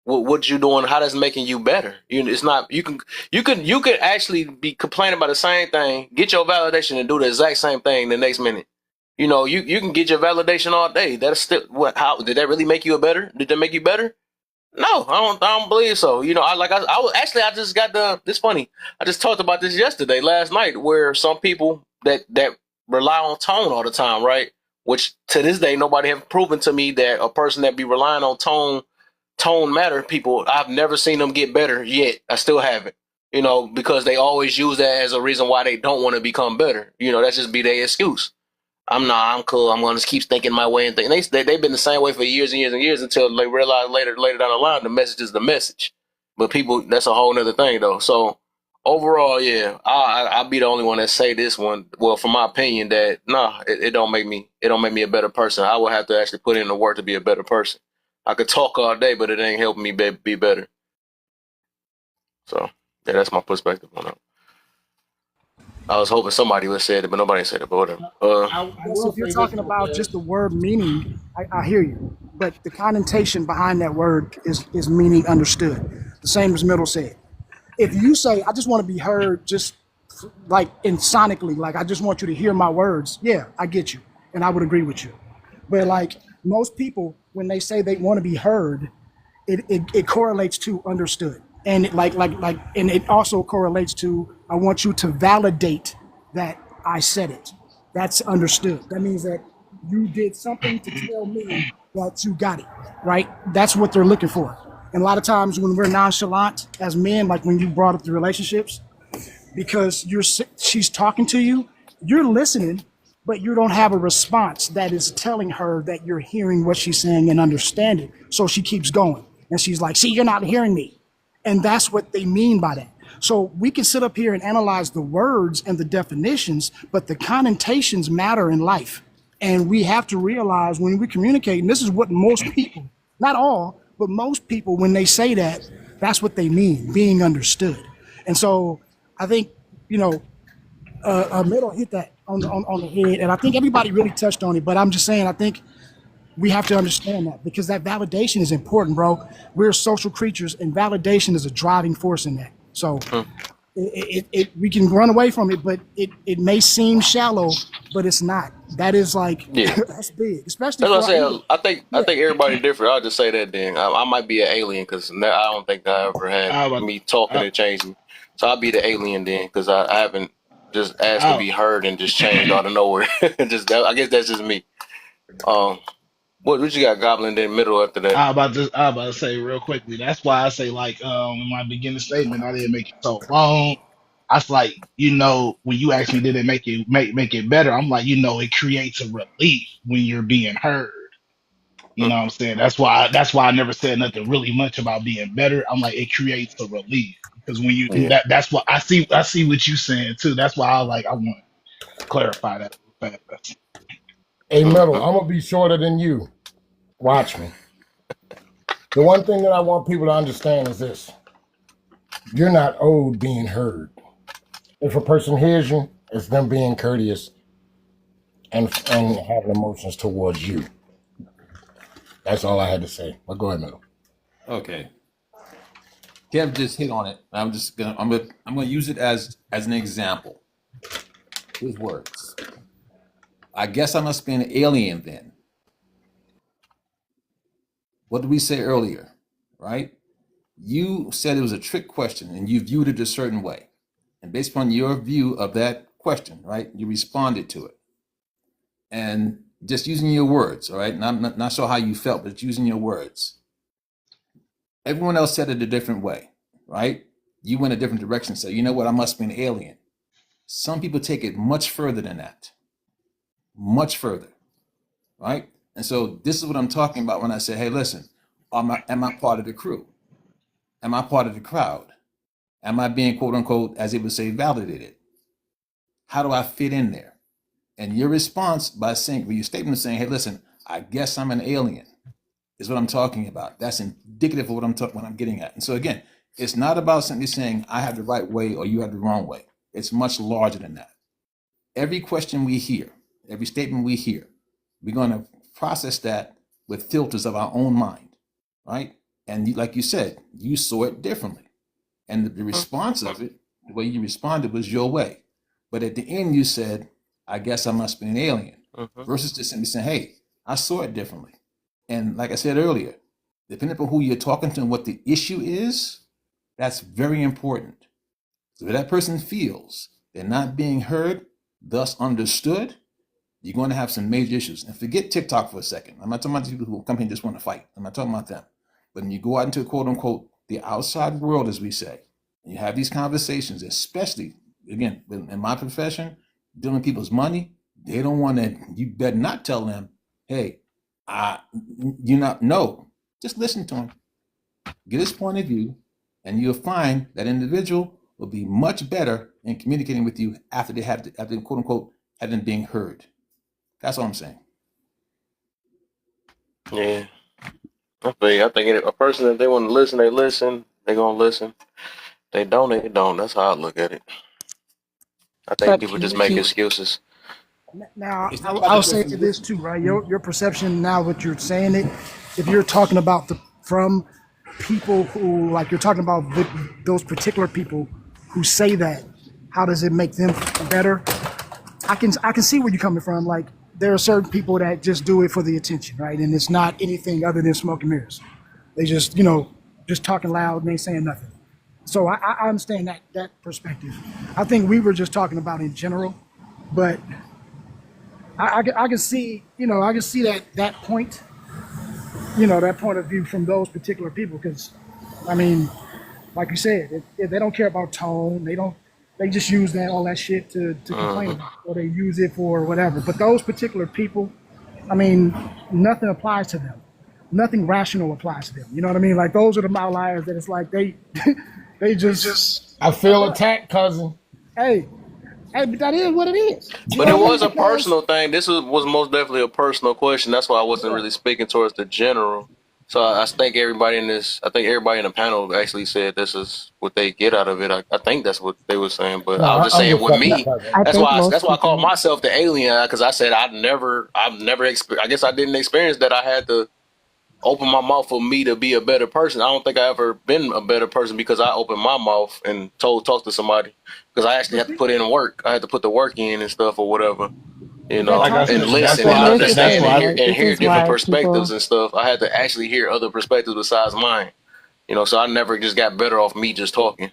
Speaker 1: What you doing? How that's making you better? It's not. You can actually be complaining about the same thing, get your validation, and do the exact same thing the next minute. You can get your validation all day. That's still what? How did that really make you a better? Did that make you better? No, I don't believe so. I was actually, I just got done. It's funny. I just talked about this last night, where some people that rely on tone all the time, right? Which to this day nobody have proven to me that a person that be relying on tone matter people, I've never seen them get better yet. I still haven't. Because they always use that as a reason why they don't want to become better. That's just be their excuse. I'm cool. I'm gonna just keep thinking my way and they've been the same way for years and years and years until they realize later down the line the message is the message. But people, that's a whole nother thing though. So overall, yeah, I'll be the only one that say this one. Well, from my opinion, that it don't make me a better person. I would have to actually put in the work to be a better person. I could talk all day, but it ain't helping me be better. So yeah, that's my perspective on it. I was hoping somebody would say it, but nobody said it. But whatever.
Speaker 7: I guess if you're talking about just the word meaning, I hear you. But the connotation behind that word is meaning understood. The same as Middle said. If you say, I just want to be heard just like in sonically, like I just want you to hear my words, yeah, I get you. And I would agree with you. But like most people, when they say they want to be heard, it correlates to understood. And and it also correlates to I want you to validate that I said it. That's understood. That means that you did something to tell me that you got it, right? That's what they're looking for. And a lot of times when we're nonchalant as men, like when you brought up the relationships, because she's talking to you, you're listening, but you don't have a response that is telling her that you're hearing what she's saying and understanding. So she keeps going, and she's like, "See, you're not hearing me," and that's what they mean by that. So we can sit up here and analyze the words and the definitions, but the connotations matter in life. And we have to realize when we communicate, and this is what most people, not all, but most people, when they say that, that's what they mean, being understood. And so I think, you know, Middle hit that on the head, and I think everybody really touched on it. But I'm just saying, I think we have to understand that because that validation is important, bro. We're social creatures, and validation is a driving force in that. So we can run away from it, but it may seem shallow, but it's not. That is like
Speaker 1: Yeah.
Speaker 7: that's big, especially
Speaker 1: That's what
Speaker 7: for
Speaker 1: I
Speaker 7: our youth.
Speaker 1: say. I
Speaker 7: Yeah,
Speaker 1: think everybody different. I'll just say that then. I might be an alien because I don't think I ever had
Speaker 3: I was,
Speaker 1: me talking
Speaker 3: I,
Speaker 1: and changing. So I'll be the alien then because I haven't just asked to
Speaker 3: I,
Speaker 1: be heard and just changed out of nowhere. I guess that's just me. Um, what you got, Goblin? Then middle after that.
Speaker 3: I about to say real quickly. That's why I say like in my beginning statement, I didn't make it so long. I was like, when you ask me, did it make it better? I'm like, it creates a relief when you're being heard. You know what I'm saying? That's why I never said nothing really much about being better. I'm like, it creates a relief because when you do
Speaker 1: Yeah.
Speaker 3: that, that's what I see what you saying too. That's why I want to clarify that a little fast.
Speaker 18: Hey, Metal,
Speaker 1: Hmm.
Speaker 18: I'm gonna be shorter than you. Watch me. The one thing that I want people to understand is this: you're not owed being heard. If a person hears you, it's them being courteous and having emotions towards you. That's all I had to say. But go ahead, Metal.
Speaker 19: Okay. Kev just hit on it. I'm gonna use it as an example. His words. I guess I must be an alien then. What did we say earlier? Right? You said it was a trick question and you viewed it a certain way. And based upon your view of that question, right, you responded to it. And just using your words, all right, not sure how you felt, but using your words. Everyone else said it a different way, right? You went a different direction, so you know what, I must be an alien. Some people take it much further than that, much further, right? And so this is what I'm talking about when I say, hey, listen, am I part of the crew? Am I part of the crowd? Am I being, quote unquote, as it would say, validated? How do I fit in there? And your response by saying, your statement saying, hey, listen, I guess I'm an alien is what I'm talking about. That's indicative of what I'm getting at. And so again, it's not about simply saying I have the right way or you have the wrong way. It's much larger than that. Every question we hear, every statement we hear, we're going to process that with filters of our own mind, right? And like you said, you saw it differently. And the response of it, the way you responded was your way. But at the end, you said, I guess I must be an alien,
Speaker 1: Hmm.
Speaker 19: versus just simply saying, hey, I saw it differently. And like I said earlier, depending upon who you're talking to and what the issue is, that's very important. So if that person feels they're not being heard, thus understood, you're going to have some major issues. And forget TikTok for a second. I'm not talking about the people who come here and just want to fight. I'm not talking about them. But when you go out into quote unquote the outside world, as we say, and you have these conversations, especially again in my profession, dealing with people's money, they don't want to. You better not tell them, "Hey, I, you not no." Just listen to him, get his point of view, and you'll find that individual will be much better in communicating with you after they have after quote unquote have them being heard. That's all I'm saying.
Speaker 1: Yeah. I think a person, if they want to listen, they listen. They gonna listen. They don't. They don't. That's how I look at it. I think
Speaker 4: But
Speaker 1: people just make
Speaker 19: Communicate.
Speaker 1: excuses.
Speaker 7: Now,
Speaker 19: It's not about
Speaker 7: I'll
Speaker 19: the
Speaker 7: say
Speaker 19: person
Speaker 7: this
Speaker 19: listening.
Speaker 7: too, right? Your perception now, what you're saying it, if you're talking about from people who, like you're talking about those particular people who say that, how does it make them feel better? I can see where you're coming from. Like there are certain people that just do it for the attention, right? And it's not anything other than smoke and mirrors. They just, just talking loud and they saying nothing. So I understand that perspective. I think we were just talking about in general, but I can see, I can see that point, that point of view from those particular people. Because, I mean, like you said, if they don't care about tone, they don't. They just use that all that shit to complain
Speaker 1: Hmm.
Speaker 7: about, or they use it for whatever. But those particular people, I mean, nothing applies to them. Nothing rational applies to them. You know what I mean? Like those are the outliers that it's like they they just
Speaker 16: I feel attacked, cousin.
Speaker 7: hey, hey, but that is what it is. You
Speaker 1: But
Speaker 7: know
Speaker 1: it
Speaker 7: what I mean?
Speaker 1: was a
Speaker 7: Because
Speaker 1: personal thing. This was most definitely a personal question. That's why I wasn't
Speaker 7: yeah,
Speaker 1: really speaking towards the general. So I think everybody in this, I think everybody in the panel actually said this is what they get out of it. I think that's what they were saying. But
Speaker 16: No,
Speaker 1: I was just
Speaker 16: I'm
Speaker 1: saying
Speaker 16: just
Speaker 1: with
Speaker 16: fucking
Speaker 1: me,
Speaker 16: cousin.
Speaker 4: I think
Speaker 1: that's
Speaker 4: most
Speaker 1: why I call
Speaker 4: people.
Speaker 1: myself the alien because I said I guess I didn't experience that. I had to open my mouth for me to be a better person. I don't think I ever been a better person because I opened my mouth and talk to somebody because I actually
Speaker 7: but
Speaker 1: had to put in work. I had to put the work in and stuff or whatever,
Speaker 7: but that
Speaker 1: and
Speaker 7: talking is
Speaker 1: listen
Speaker 4: But
Speaker 1: and
Speaker 4: here's the
Speaker 1: understand
Speaker 4: thing,
Speaker 1: and
Speaker 4: right? This
Speaker 1: hear
Speaker 4: is
Speaker 1: different
Speaker 4: why
Speaker 1: perspectives
Speaker 4: people.
Speaker 1: and stuff. I had to actually hear other perspectives besides mine. So I never just got better off me just talking.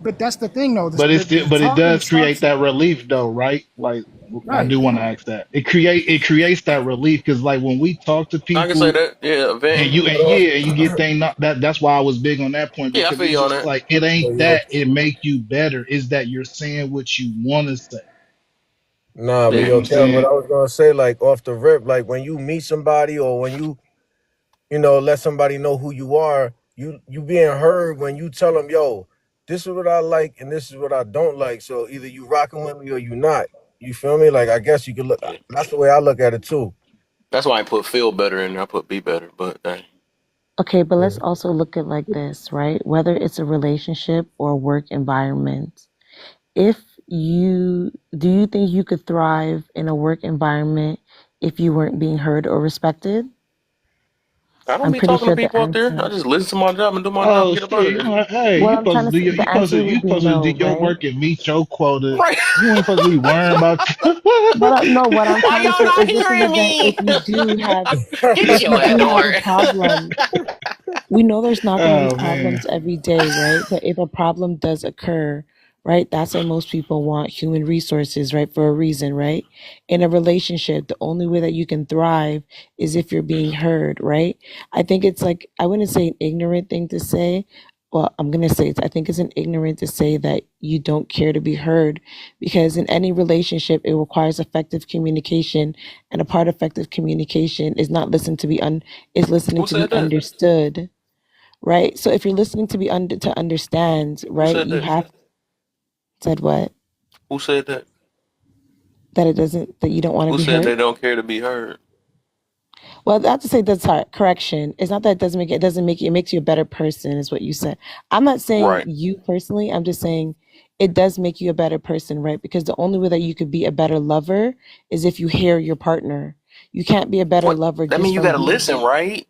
Speaker 7: but that's the thing though.
Speaker 3: But it's
Speaker 7: The
Speaker 3: still, but it
Speaker 7: talking
Speaker 3: does create
Speaker 7: starts
Speaker 3: that relief though, right? Like I
Speaker 7: right.
Speaker 3: do want to ask that. It creates that relief because like when we talk to
Speaker 1: I can say
Speaker 3: people
Speaker 1: that, yeah,
Speaker 3: and
Speaker 1: venting.
Speaker 3: you get things not that that's why I was big on that point
Speaker 1: Yeah, I
Speaker 3: because
Speaker 1: feel
Speaker 3: it's
Speaker 1: you on
Speaker 3: just
Speaker 1: that.
Speaker 3: like it
Speaker 15: So
Speaker 3: ain't
Speaker 15: you
Speaker 3: that it make you better. It's that you're saying what you want to say.
Speaker 15: nah,
Speaker 3: You
Speaker 15: but
Speaker 3: know
Speaker 1: Yeah,
Speaker 3: what
Speaker 15: yo,
Speaker 3: I'm
Speaker 15: Kev, what
Speaker 3: saying?
Speaker 15: I was gonna say, like off the rip, like when you meet somebody or when you let somebody know who you are, you being heard when you tell them, yo, this is what I like and this is what I don't like. So either you rocking with me or you not. You feel me? Like I guess you could look.
Speaker 1: yeah.
Speaker 15: That's the way I look at it too.
Speaker 1: That's why I put feel better in there. I put be better, but
Speaker 4: Okay, but let's
Speaker 15: Mhm.
Speaker 4: also look at like this, right? Whether it's a relationship or work environment. If you do you think you could thrive in a work environment if you weren't being heard or respected?
Speaker 1: I don't
Speaker 4: I'm
Speaker 1: be
Speaker 4: pretty
Speaker 1: talking to
Speaker 4: sure the
Speaker 1: people up there. I
Speaker 4: answer.
Speaker 1: just listen to my job and do my job and
Speaker 3: Oh
Speaker 1: get up out
Speaker 3: shit!
Speaker 1: of
Speaker 3: You
Speaker 1: there.
Speaker 3: know, hey,
Speaker 4: What I'm trying to say, the answer
Speaker 3: you
Speaker 4: would be
Speaker 3: supposed to do
Speaker 4: no,
Speaker 3: your
Speaker 4: right?
Speaker 3: work and meet your quota.
Speaker 1: Right?
Speaker 3: You ain't supposed to be worrying about.
Speaker 4: But no, what I'm
Speaker 1: Why
Speaker 4: trying to
Speaker 1: y'all
Speaker 4: say
Speaker 1: not
Speaker 4: is if in the
Speaker 1: hearing
Speaker 4: event
Speaker 1: me? Get
Speaker 4: if you
Speaker 1: your head
Speaker 4: do
Speaker 1: to
Speaker 4: have a
Speaker 1: work.
Speaker 4: problem, we know there's not going to be
Speaker 3: Oh man.
Speaker 4: problems every day, right? But if a problem does occur, right, that's why most people want human resources, right, for a reason, right? In a relationship, the only way that you can thrive is if you're being heard, right? I think it's like, I wouldn't say an ignorant thing to say. Well, I'm going to say I think it's an ignorant to say that you don't care to be heard because in any relationship, it requires effective communication. And a part of effective communication is not listen to be is listening
Speaker 1: Who
Speaker 4: to be
Speaker 1: said that?
Speaker 4: understood, right? So if you're listening to be to understand,
Speaker 1: Who
Speaker 4: right,
Speaker 1: said
Speaker 4: you
Speaker 1: that?
Speaker 4: have said what?
Speaker 1: Who said that?
Speaker 4: That it doesn't that you don't want to
Speaker 1: Who
Speaker 4: be
Speaker 1: said
Speaker 4: heard.
Speaker 1: they don't care to be heard?
Speaker 4: Well, I have to say that's hard. Correction. It's not that it doesn't make you, it makes you a better person, is what you said. I'm not saying
Speaker 1: Right.
Speaker 4: you personally, I'm just saying it does make you a better person, right? Because the only way that you could be a better lover is if you hear your partner. You can't be a better
Speaker 1: What?
Speaker 4: lover
Speaker 1: That
Speaker 4: just
Speaker 1: mean you
Speaker 4: from
Speaker 1: gotta
Speaker 4: being
Speaker 1: listen,
Speaker 4: there.
Speaker 1: right?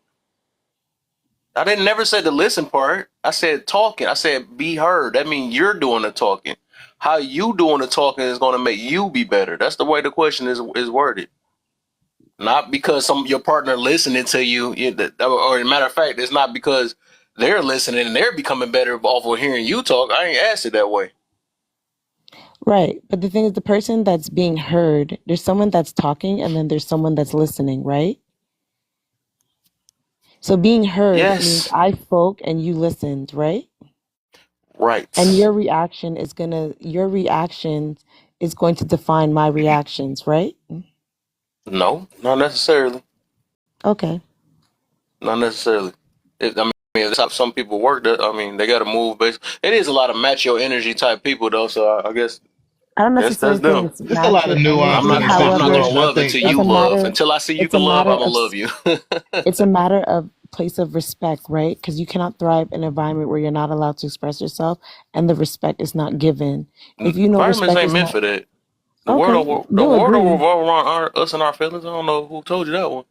Speaker 1: I didn't never say the listen part. I said talking. I said be heard. That means you're doing the talking. How you doing the talking is gonna make you be better. That's the way the question is worded. Not because your partner listening to you, or a matter of fact, it's not because they're listening and they're becoming better off of hearing you talk. I ain't asked it that way.
Speaker 4: Right. But the thing is, the person that's being heard, there's someone that's talking and then there's someone that's listening, right? So being heard means
Speaker 1: Yes,
Speaker 4: I spoke and you listened, right? And
Speaker 1: right.
Speaker 4: your reaction is going to define my reactions, right?
Speaker 1: No, not necessarily.
Speaker 4: Okay.
Speaker 1: Not necessarily. I mean, that's how some people work. That I mean, they got to move based. It is a lot of macho energy type people though. So I guess
Speaker 4: I don't
Speaker 1: that's
Speaker 4: necessarily think
Speaker 1: them.
Speaker 4: it's
Speaker 3: It's a lot
Speaker 4: match
Speaker 3: of
Speaker 4: your
Speaker 3: nuance in this
Speaker 1: I'm not
Speaker 4: However,
Speaker 1: gonna
Speaker 3: situation. I
Speaker 1: love
Speaker 3: think
Speaker 1: until
Speaker 3: I
Speaker 4: it's
Speaker 1: you
Speaker 4: a
Speaker 1: love.
Speaker 4: matter
Speaker 1: Until I see you
Speaker 4: it's a
Speaker 1: can love,
Speaker 4: matter
Speaker 1: I'm gonna
Speaker 4: of
Speaker 1: love you.
Speaker 4: it's a matter of place of respect, right? Because you cannot thrive in an environment where you're not allowed to express yourself and the respect is not given. If you know
Speaker 1: Environments
Speaker 4: respect
Speaker 1: ain't
Speaker 4: is
Speaker 1: meant
Speaker 4: not
Speaker 1: for that.
Speaker 4: okay,
Speaker 1: The
Speaker 4: you'll
Speaker 1: world don't
Speaker 4: agree.
Speaker 1: revolve around us and our feelings. I don't know who told you that one.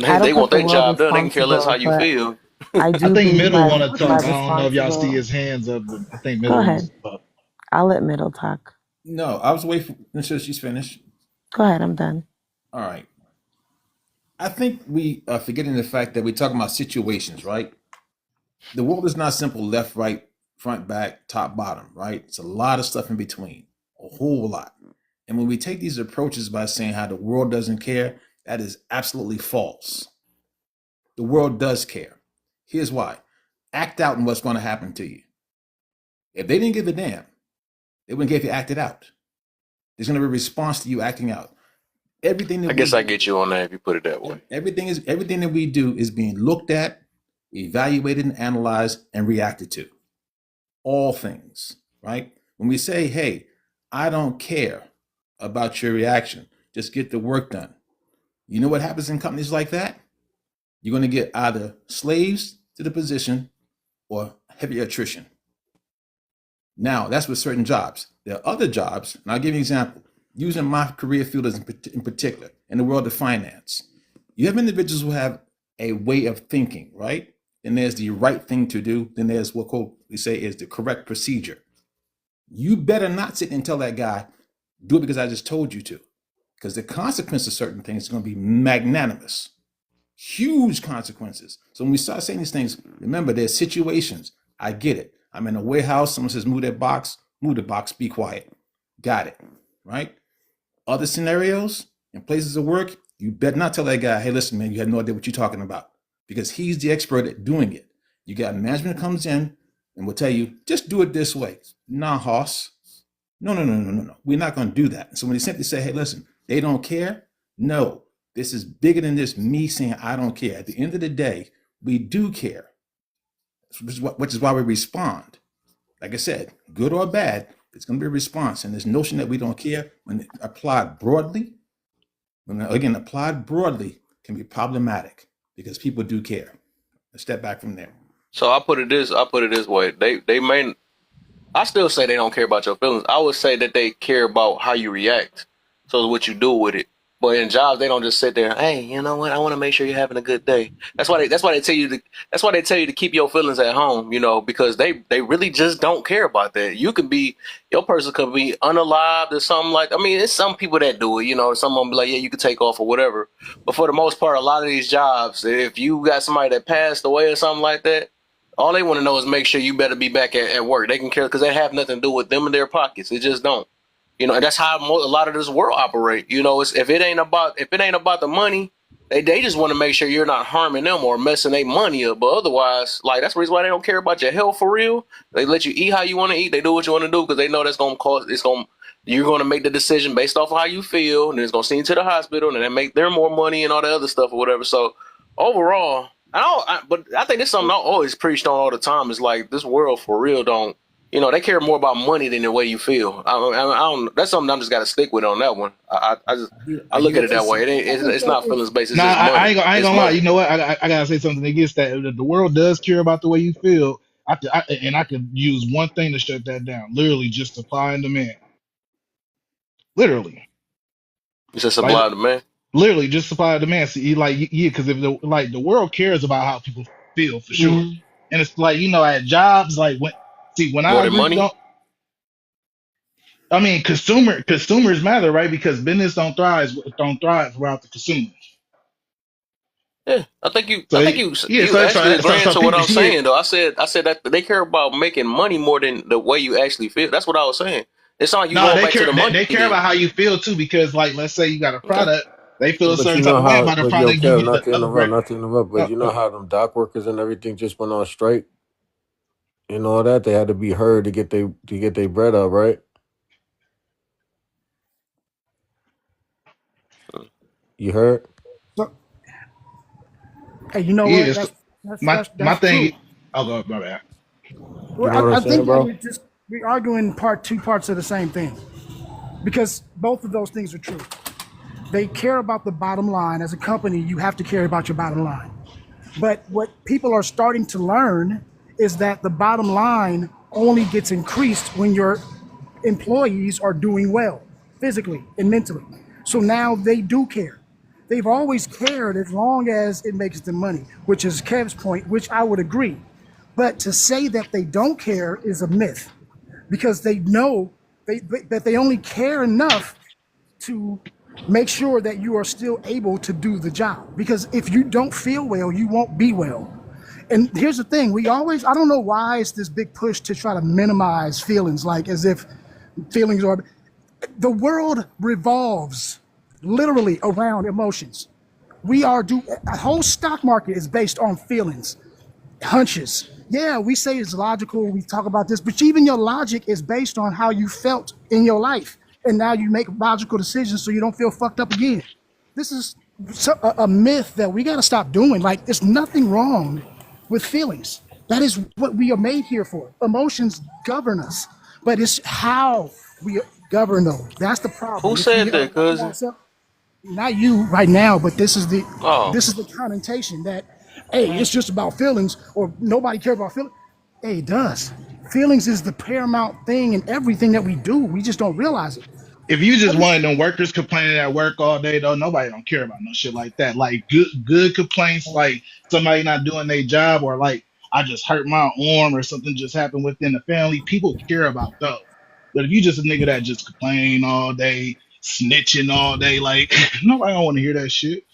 Speaker 4: I
Speaker 1: They
Speaker 4: don't put
Speaker 1: want
Speaker 4: the
Speaker 1: their
Speaker 4: world
Speaker 1: job done. They can care less how
Speaker 4: responsible,
Speaker 1: you
Speaker 4: but
Speaker 1: feel.
Speaker 4: I
Speaker 3: I
Speaker 4: do
Speaker 3: think
Speaker 4: believe
Speaker 3: Middle
Speaker 4: my
Speaker 3: want to
Speaker 4: my
Speaker 3: talk. I don't know if y'all see
Speaker 4: responsible.
Speaker 3: his hands up, but I think
Speaker 4: Go
Speaker 3: Middle wants
Speaker 4: ahead.
Speaker 3: to talk.
Speaker 4: I'll let middle talk.
Speaker 19: No, I was waiting until she's finished.
Speaker 4: Go ahead. I'm done.
Speaker 19: All right. I think we are forgetting the fact that we're talking about situations, right? The world is not simple left, right, front, back, top, bottom, right? It's a lot of stuff in between, a whole lot. And when we take these approaches by saying how the world doesn't care, that is absolutely false. The world does care. Here's why: act out in what's going to happen to you. If they didn't give a damn, they wouldn't give you acted out. There's going to be a response to you acting out. Everything that
Speaker 1: I
Speaker 19: we
Speaker 1: guess I
Speaker 19: do,
Speaker 1: get you on that if you put it that way.
Speaker 19: everything that we do is being looked at, evaluated, and analyzed, and reacted to. All things, right? When we say, "Hey, I don't care about your reaction. Just get the work done." You know what happens in companies like that? You're going to get either slaves to the position or heavy attrition. Now, that's with certain jobs. There are other jobs, and I'll give you an example. Using my career field in particular, in the world of finance, you have individuals who have a way of thinking, right? Then there's the right thing to do. Then there's what we say is the correct procedure. You better not sit and tell that guy, do it because I just told you to. Because the consequence of certain things is going to be magnanimous, huge consequences. So when we start saying these things, remember there's situations. I get it. I'm in a warehouse. Someone says, move that box, move the box, be quiet. Got it, right? Other scenarios and places of work, you better not tell that guy, hey, listen, man, you have no idea what you're talking about, because he's the expert at doing it. You got management that comes in and will tell you, just do it this way. Nah, Hoss. No. We're not going to do that. So when they simply say, hey, listen, they don't care. No, this is bigger than this me saying I don't care. At the end of the day, we do care, which is why we respond. Like I said, good or bad, it's going to be a response. And this notion that we don't care, when applied broadly, can be problematic because people do care. Let's step back from there.
Speaker 1: So I put it this way. They may I still say they don't care about your feelings. I would say that they care about how you react. So it's what you do with it. But in jobs, they don't just sit there. Hey, you know what? I want to make sure you're having a good day. That's why they tell you to. That's why they tell you to keep your feelings at home. You know, because they really just don't care about that. You could be your person could be unalived or something like. I mean, it's some people that do it. You know, some of them be like, yeah, you could take off or whatever. But for the most part, a lot of these jobs, if you got somebody that passed away or something like that, all they want to know is make sure you better be back at work. They can care because they have nothing to do with them in their pockets. It just don't. You know, and that's how a lot of this world operate. You know, it's if it ain't about the money, they just want to make sure you're not harming them or messing their money up. But otherwise, like that's the reason why they don't care about your health for real. They let you eat how you want to eat. They do what you want to do because they know that's gonna cause you're gonna make the decision based off of how you feel, and it's gonna send you to the hospital, and they make their more money and all the other stuff or whatever. So overall, but I think this is something I always preached on all the time. Is like this world for real don't. You know, they care more about money than the way you feel. I don't. That's something I'm just got to stick with on that one. I
Speaker 19: I
Speaker 1: look
Speaker 19: hear
Speaker 1: at it
Speaker 19: what you're
Speaker 1: that way.
Speaker 19: saying.
Speaker 1: It's not feelings based. It's
Speaker 3: Nah,
Speaker 1: just money.
Speaker 3: I ain't
Speaker 1: It's
Speaker 3: gonna lie. You
Speaker 1: money.
Speaker 3: know what? I gotta say something against that. If the world does care about the way you feel, I could use one thing to shut that down. Literally, just supply and demand. Literally,
Speaker 1: It's just
Speaker 3: like
Speaker 1: supply and demand.
Speaker 3: literally, just supply and demand. See, yeah, because if the world cares about how people feel for sure, and it's like at jobs, like when
Speaker 1: More
Speaker 3: I
Speaker 1: than
Speaker 3: agree,
Speaker 1: money.
Speaker 3: don't I mean consumers matter, right? Because business don't thrive without the consumer.
Speaker 1: Yeah,
Speaker 3: So
Speaker 1: you
Speaker 3: so it's
Speaker 1: actually agreeing
Speaker 3: so
Speaker 1: to what
Speaker 3: people
Speaker 1: I'm saying though. I said that they care about making money more than the way you actually feel. That's what I was saying. It's not like you
Speaker 3: no,
Speaker 1: going back to the money
Speaker 3: they care
Speaker 1: then.
Speaker 3: about how you feel too, because like let's say you got a
Speaker 1: Okay.
Speaker 3: product, they feel
Speaker 15: Yeah,
Speaker 3: a
Speaker 15: but
Speaker 3: certain
Speaker 15: you
Speaker 3: type
Speaker 15: know
Speaker 3: of way
Speaker 15: how,
Speaker 3: about the
Speaker 15: but yo,
Speaker 3: product, you
Speaker 15: Kev,
Speaker 3: get the upgrade.
Speaker 15: not to interrupt, but
Speaker 3: No,
Speaker 15: you know
Speaker 3: no.
Speaker 15: how them dock workers and everything just went on strike and all that. They had to be heard to get their bread up, right? You heard?
Speaker 7: So, hey, you know what?
Speaker 3: Yes,
Speaker 7: That's that's
Speaker 3: my
Speaker 7: that's
Speaker 3: thing.
Speaker 7: true.
Speaker 3: Oh, go my bad.
Speaker 15: You
Speaker 7: Well,
Speaker 15: know what I'm
Speaker 7: I
Speaker 15: saying,
Speaker 7: think that
Speaker 15: bro?
Speaker 7: we're arguing two parts of the same thing, because both of those things are true. They care about the bottom line. As a company, you have to care about your bottom line. But what people are starting to learn is that the bottom line only gets increased when your employees are doing well, physically and mentally. So now they do care. They've always cared as long as it makes them money, which is Kev's point, which I would agree. But to say that they don't care is a myth, because they know that they only care enough to make sure that you are still able to do the job. Because if you don't feel well, you won't be well. And here's the thing, I don't know why it's this big push to try to minimize feelings, like as if feelings are, the world revolves literally around emotions. A whole stock market is based on feelings, hunches, Yeah, we say it's logical. We talk about this, but even your logic is based on how you felt in your life, and now you make logical decisions so you don't feel fucked up again. This is a myth that we got to stop doing. Like, there's nothing wrong with feelings. That is what we are made here for. Emotions govern us, but it's how we govern those. That's the
Speaker 1: Who
Speaker 7: problem. If we
Speaker 1: said that,
Speaker 7: allow
Speaker 1: cousin?
Speaker 7: ourselves, not you right now, but
Speaker 1: Oh,
Speaker 7: this is the connotation that, hey, it's just about feelings or nobody cares about feelings. Hey, it does. Feelings is the paramount thing in everything that we do. We just don't realize it.
Speaker 3: If you just
Speaker 7: Every,
Speaker 3: one of them workers complaining at work all day, though, nobody don't care about no shit like that. Like good complaints, like somebody not doing their job, or like I just hurt my arm or something just happened within the family. People care about those. But if you just a nigga that just complain all day, snitching all day, like nobody don't want to hear that shit.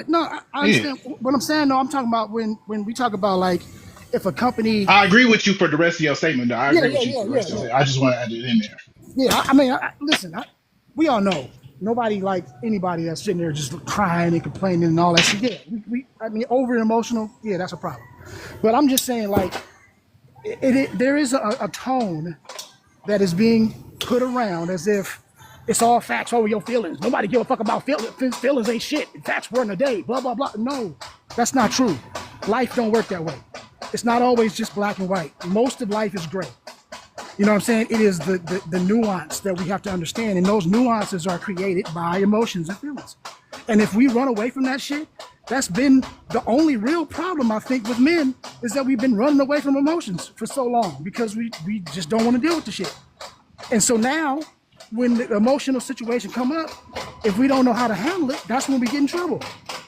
Speaker 7: no. I
Speaker 3: Yeah,
Speaker 7: understand what I'm saying. No, I'm talking about when we talk about like if a company.
Speaker 3: I agree with you for the rest of your statement. Though. I
Speaker 7: Yeah,
Speaker 3: agree
Speaker 7: yeah,
Speaker 3: with you
Speaker 7: yeah,
Speaker 3: for the
Speaker 7: yeah,
Speaker 3: rest of your
Speaker 7: yeah.
Speaker 3: statement. I just want to add it in there.
Speaker 7: Yeah, I mean, listen, we all know nobody like anybody that's sitting there just crying and complaining and all that shit. Yeah, I mean, over emotional, yeah, that's a problem. But I'm just saying, like, there is a tone that is being put around as if it's all facts over your feelings. Nobody give a fuck about feelings. Feelings ain't shit. Facts were in the day. Blah blah blah. No, that's not true. Life don't work that way. It's not always just black and white. Most of life is gray. You know what I'm saying? It is the nuance that we have to understand, and those nuances are created by emotions and feelings. And if we run away from that shit, that's been the only real problem I think with men is that we've been running away from emotions for so long because we just don't want to deal with the shit. And so now, when the emotional situation come up, if we don't know how to handle it, that's when we get in trouble.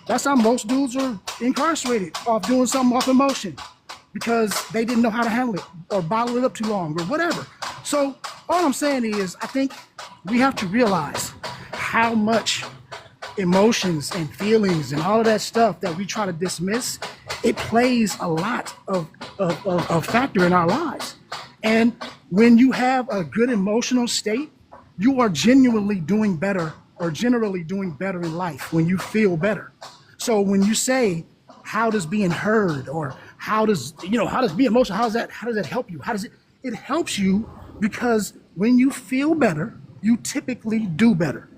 Speaker 7: That's how most dudes are incarcerated off doing something off emotion because they didn't know how to handle it or bottle it up too long or whatever. So all I'm saying is I think we have to realize how much emotions and feelings and all of that stuff that we try to dismiss, it plays a lot of factor in our lives. And when you have a good emotional state, you are genuinely doing better or generally doing better in life when you feel better. So when you say, how does being heard or how does being emotional, how does that help you? It helps you because when you feel better, you typically do better.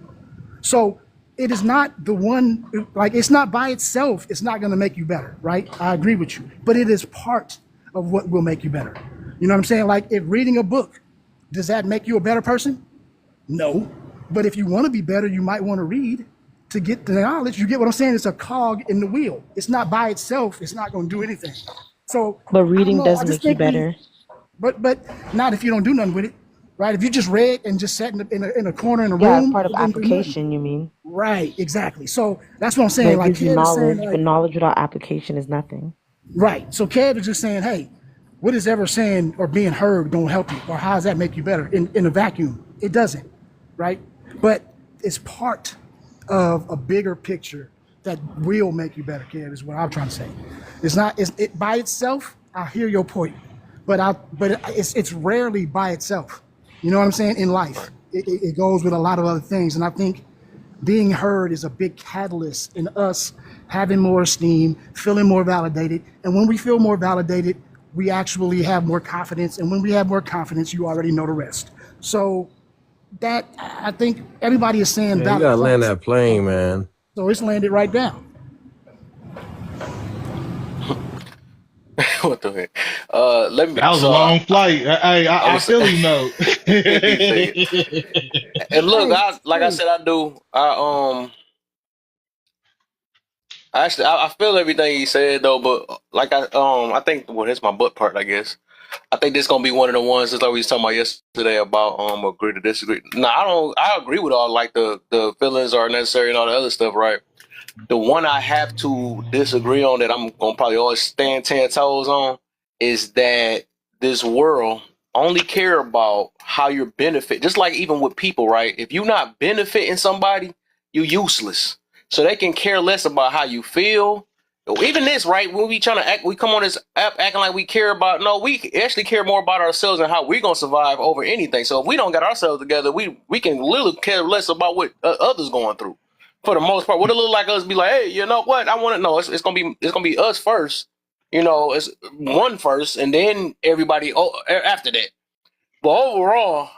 Speaker 7: So it is not the one, like it's not by itself, it's not going to make you better, right? I agree with you, but it is part of what will make you better. You know what I'm saying? Like if reading a book, does that make you a better person? No. But if you want to be better, you might want to read to get the knowledge. You get what I'm saying? It's a cog in the wheel. It's not by itself. It's not going to do anything. So
Speaker 4: But
Speaker 7: I don't
Speaker 4: reading
Speaker 7: know.
Speaker 4: does
Speaker 7: I just
Speaker 4: make you
Speaker 7: think
Speaker 4: better.
Speaker 7: but not if you don't do nothing with it, right? If you just read and just sat in a corner in a
Speaker 4: Yeah, as
Speaker 7: room,
Speaker 4: part of
Speaker 7: it didn't do nothing.
Speaker 4: application, you mean?
Speaker 7: Right, exactly. So that's what I'm
Speaker 4: But
Speaker 7: saying.
Speaker 4: it
Speaker 7: Like
Speaker 4: gives you
Speaker 7: Kev is saying,
Speaker 4: knowledge,
Speaker 7: like,
Speaker 4: but knowledge without application is nothing.
Speaker 7: right. So Kev is just saying, hey, what is ever saying or being heard gonna help you, or how does that make you better in a vacuum? It doesn't, right? But it's part of a bigger picture that will make you better, Kev. Is what I'm trying to say. It's not. It by itself. I hear your point, but it's rarely by itself. You know what I'm saying? In life, it goes with a lot of other things, and I think being heard is a big catalyst in us having more esteem, feeling more validated. And when we feel more validated, we actually have more confidence. And when we have more confidence, you already know the rest. So that I think everybody is saying
Speaker 15: Yeah, you
Speaker 7: valid
Speaker 15: gotta land
Speaker 7: points.
Speaker 15: that plane, man.
Speaker 7: So it's landed right down.
Speaker 1: what the heck? Let me.
Speaker 3: That was a
Speaker 1: So
Speaker 3: long flight.
Speaker 1: I
Speaker 3: I
Speaker 1: was.
Speaker 3: feel him though.
Speaker 1: he said, and look,
Speaker 7: Hey,
Speaker 1: like I
Speaker 7: hey,
Speaker 1: said, I do. Actually, I feel everything he said though, but like I think well, that's my butt part, I guess. I think this gonna be one of the ones just like we was talking about yesterday about agree to disagree. No, I don't. I agree with all like the feelings are necessary and all the other stuff, right? The one I have to disagree on that I'm gonna probably always stand 10 toes on is that this world only care about how you're benefit. Just like even with people, right? If you're not benefiting somebody, you're useless. So they can care less about how you feel. Even this, right? When we trying to act, we come on this app acting like we care about. No, we actually care more about ourselves and how we're gonna survive over anything. So if we don't get ourselves together, we can literally care less about what others going through for the most part. Would it look like us be like, hey, you know what? I want to know. It's gonna be us first. It's one first, and then everybody after that. But overall,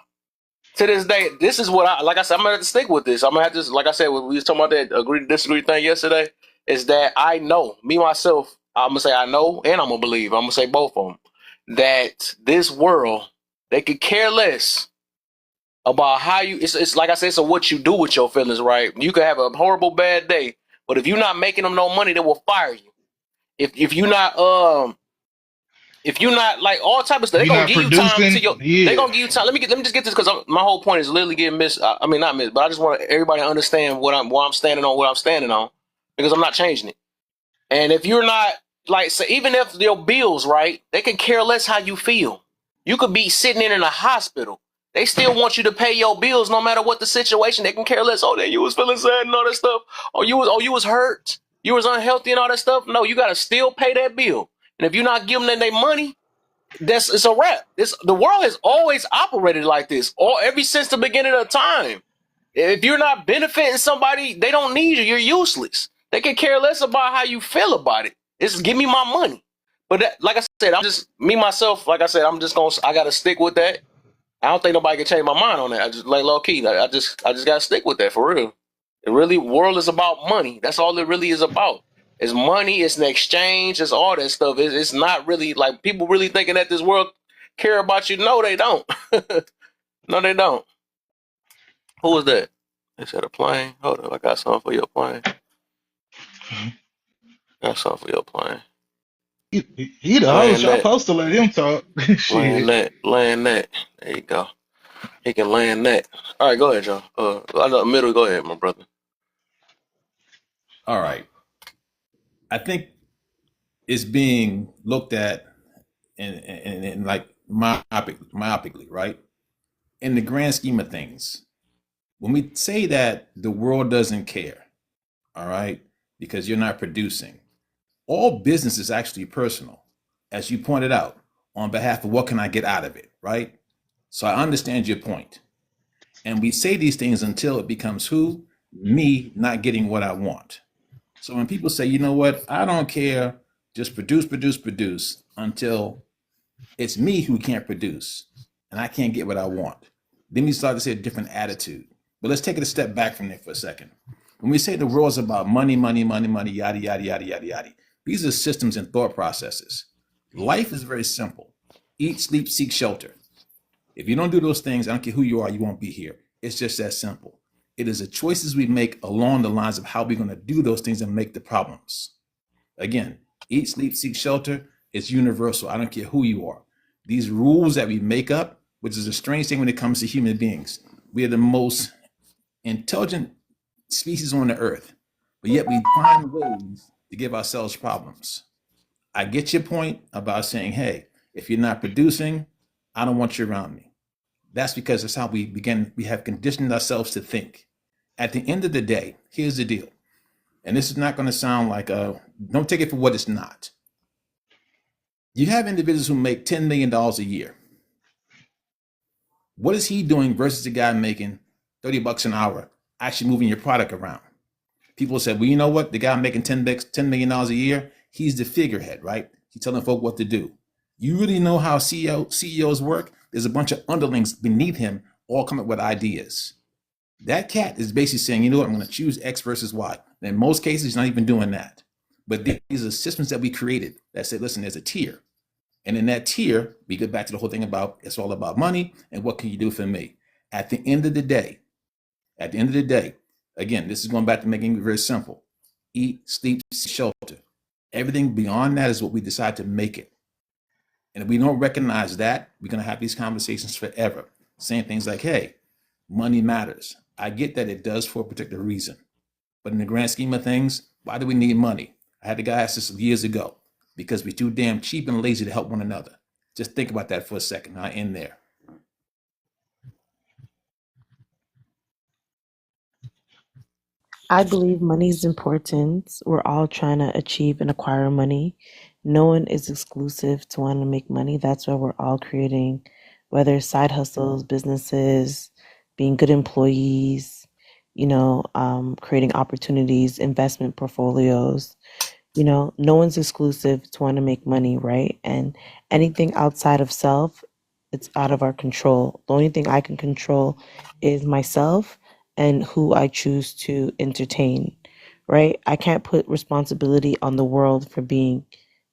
Speaker 1: to this day, this is what like I said, I'm gonna have to stick with this. I'm gonna have to, like I said, we was talking about that agree to disagree thing yesterday. Is that I know me myself. I'm gonna say I know, and I'm gonna believe. I'm gonna say both of them. That this world, they could care less about how you. It's like I said. So what you do with your feelings, right? You could have a horrible bad day, but if you're not making them no money, they will fire you. If you're not if you're not like all type of stuff, they're
Speaker 3: You're
Speaker 1: gonna
Speaker 3: not
Speaker 1: give you time to
Speaker 3: producing.
Speaker 1: your. They're
Speaker 3: Yeah.
Speaker 1: gonna give you time. Let me just get this because my whole point is literally getting missed. I mean not missed, but I just want everybody to understand why I'm standing on what I'm standing on because I'm not changing it. And if you're not like, so even if your bills right, they can care less how you feel. You could be sitting in a hospital. They still want you to pay your bills no matter what the situation. They can care less. Oh, then you was feeling sad and all that stuff. You was hurt. You was unhealthy and all that stuff. No, you gotta still pay that bill. And if you're not giving them their money, it's a wrap. The world has always operated like this, all ever since the beginning of time. If you're not benefiting somebody, they don't need you. You're useless. They can care less about how you feel about it. It's give me my money. But like I said, I'm just me myself. Like I said, I gotta stick with that. I don't think nobody can change my mind on that. I just like low key. I just gotta stick with that for real. It really world is about money. That's all it really is about. It's money. It's an exchange. It's all that stuff. It's not really like people really thinking that this world care about you. No, they don't. No, they don't. Who was that? They said a plane. Hold up, I got something for your plane. Got something for your plane.
Speaker 3: He the host.
Speaker 1: Land
Speaker 3: Y'all
Speaker 1: that.
Speaker 3: supposed to let him talk.
Speaker 1: Land
Speaker 3: Shit.
Speaker 1: that. Land that. There you go. He can land that. All right, go ahead, John. I know middle. Go ahead, my brother.
Speaker 19: All right. I think it's being looked at and like myopically, right? In the grand scheme of things, when we say that the world doesn't care, all right, because you're not producing, all business is actually personal, as you pointed out, on behalf of what can I get out of it, right? So I understand your point. And we say these things until it becomes who? Me not getting what I want. So when people say, you know what, I don't care, just produce until it's me who can't produce and I can't get what I want. Then we start to see a different attitude. But let's take it a step back from there for a second. When we say the world is about money, yada, yada, yada, yada, yada, these are systems and thought processes. Life is very simple. Eat, sleep, seek shelter. If you don't do those things, I don't care who you are, you won't be here. It's just that simple. It is the choices we make along the lines of how we're going to do those things and make the problems. Again, eat, sleep, seek shelter. It's universal. I don't care who you are. These rules that we make up, which is a strange thing when it comes to human beings. We are the most intelligent species on the earth, but yet we find ways to give ourselves problems. I get your point about saying, hey, if you're not producing, I don't want you around me. That's because that's how we have conditioned ourselves to think. At the end of the day, here's the deal. And this is not going to sound like don't take it for what it's not. You have individuals who make $10 million a year. What is he doing versus the guy making $30 an hour, actually moving your product around? People said, well, you know what? The guy making $10 million a year, he's the figurehead, right? He's telling folk what to do. You really know how CEOs work? There's a bunch of underlings beneath him all coming up with ideas. That cat is basically saying, you know what? I'm going to choose X versus Y. And in most cases, he's not even doing that. But these are systems that we created that said, listen, there's a tier. And in that tier, we get back to the whole thing about it's all about money and what can you do for me? At the end of the day, again, this is going back to making it very simple. Eat, sleep, shelter. Everything beyond that is what we decide to make it. And if we don't recognize that, we're going to have these conversations forever, saying things like, hey, money matters. I get that it does for a particular reason. But in the grand scheme of things, why do we need money? I had a guy ask this years ago. Because we're too damn cheap and lazy to help one another. Just think about that for a second. I'll end there.
Speaker 4: I believe money is important. We're all trying to achieve and acquire money. No one is exclusive to wanting to make money. That's why we're all creating, whether it's side hustles, businesses, being good employees, creating opportunities, investment portfolios. No one's exclusive to want to make money, right? And anything outside of self, it's out of our control. The only thing I can control is myself and who I choose to entertain, right? I can't put responsibility on the world for being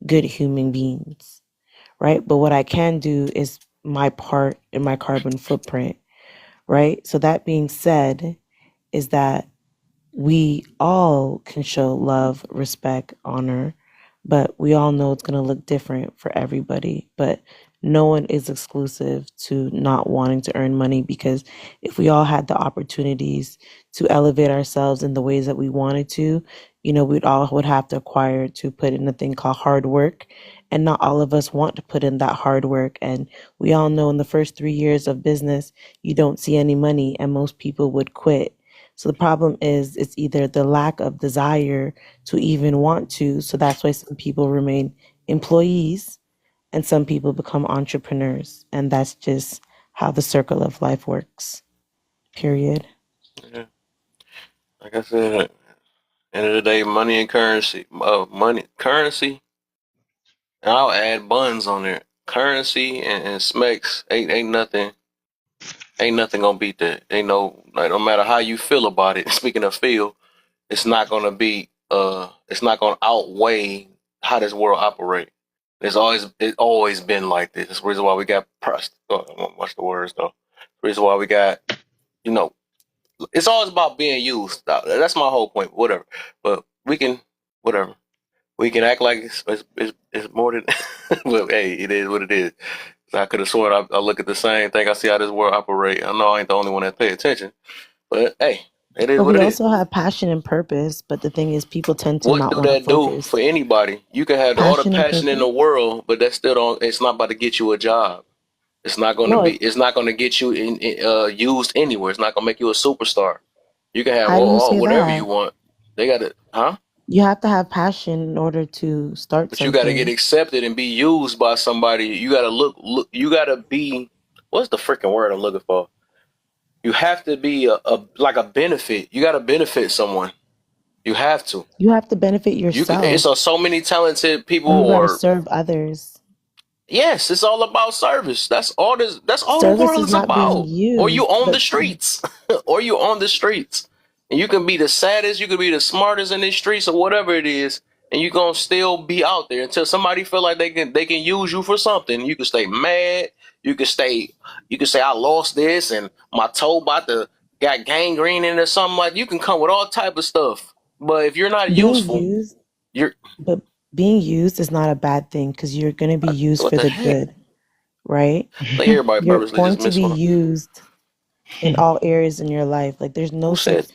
Speaker 4: good human beings, right? But what I can do is my part in my carbon footprint, right? So that being said, is that we all can show love, respect, honor, but we all know it's going to look different for everybody. But no one is exclusive to not wanting to earn money, because if we all had the opportunities to elevate ourselves in the ways that we wanted to, we'd all would have to acquire to put in a thing called hard work. And not all of us want to put in that hard work. And we all know in the first 3 years of business, you don't see any money, and most people would quit. So the problem is it's either the lack of desire to even want to. So that's why some people remain employees and some people become entrepreneurs. And that's just how the circle of life works. Period.
Speaker 1: Yeah. Like I said, end of the day, money and currency. Currency, and I'll add buns on there. Currency and smecks ain't nothing gonna beat that. Ain't no, like, no matter how you feel about it. Speaking of feel, it's not gonna outweigh how this world operate. It's always been like this. That's the reason why we got watch the words though. The reason why we got, you know, it's always about being used. That's my whole point. Whatever, but whatever. We can act like it's more than. Well, hey, it is what it is. So I could have sworn I look at the same thing. I see how this world operate. I know I ain't the only one that pay attention, but hey, it is
Speaker 4: But
Speaker 1: what
Speaker 4: we
Speaker 1: it is.
Speaker 4: also have passion and purpose. But the thing is, people tend to
Speaker 1: What
Speaker 4: not
Speaker 1: do
Speaker 4: want to
Speaker 1: that do for
Speaker 4: focus.
Speaker 1: anybody? You can have all the
Speaker 4: Passion and
Speaker 1: passion in the
Speaker 4: purpose?
Speaker 1: world, but that still don't. It's not about to get you a job. It's not going to
Speaker 4: No,
Speaker 1: be. It's not going to get you used anywhere. It's not going to make you a superstar. You can have
Speaker 4: how do you
Speaker 1: all
Speaker 4: say
Speaker 1: whatever you
Speaker 4: that?
Speaker 1: want. They got it, huh?
Speaker 4: You have to have passion in order to start
Speaker 1: But you got to get
Speaker 4: something.
Speaker 1: accepted and be used by somebody. You got to look. You got to be. What's the freaking word I'm looking for? You have to be a like a benefit. You got to benefit someone. You have to.
Speaker 4: You have to benefit
Speaker 1: You can.
Speaker 4: yourself,
Speaker 1: It's so many talented people,
Speaker 4: and you got to
Speaker 1: or
Speaker 4: serve others.
Speaker 1: yes, it's all about service. That's all the
Speaker 4: Service
Speaker 1: world
Speaker 4: is
Speaker 1: is
Speaker 4: not being
Speaker 1: about. Or you
Speaker 4: used,
Speaker 1: own the
Speaker 4: but
Speaker 1: streets. Or you own the streets. And you can be the saddest, you can be the smartest in these streets or whatever it is, and you gonna still be out there until somebody feel like they can use you for something. You can stay mad, you can stay you can say I lost this and my toe about to got gangrene in it or something. Like, you can come with all type of stuff. But if you're not
Speaker 4: being
Speaker 1: useful,
Speaker 4: used,
Speaker 1: you're
Speaker 4: but being used is not a bad thing, because you're going to be used
Speaker 1: what
Speaker 4: for
Speaker 1: the
Speaker 4: the
Speaker 1: heck?
Speaker 4: good, right?
Speaker 1: I think everybody
Speaker 4: You're
Speaker 1: purposely
Speaker 4: going
Speaker 1: just
Speaker 4: to
Speaker 1: missed
Speaker 4: be
Speaker 1: one.
Speaker 4: used in all areas in your life. Like, there's no
Speaker 1: Who said
Speaker 4: such
Speaker 1: it?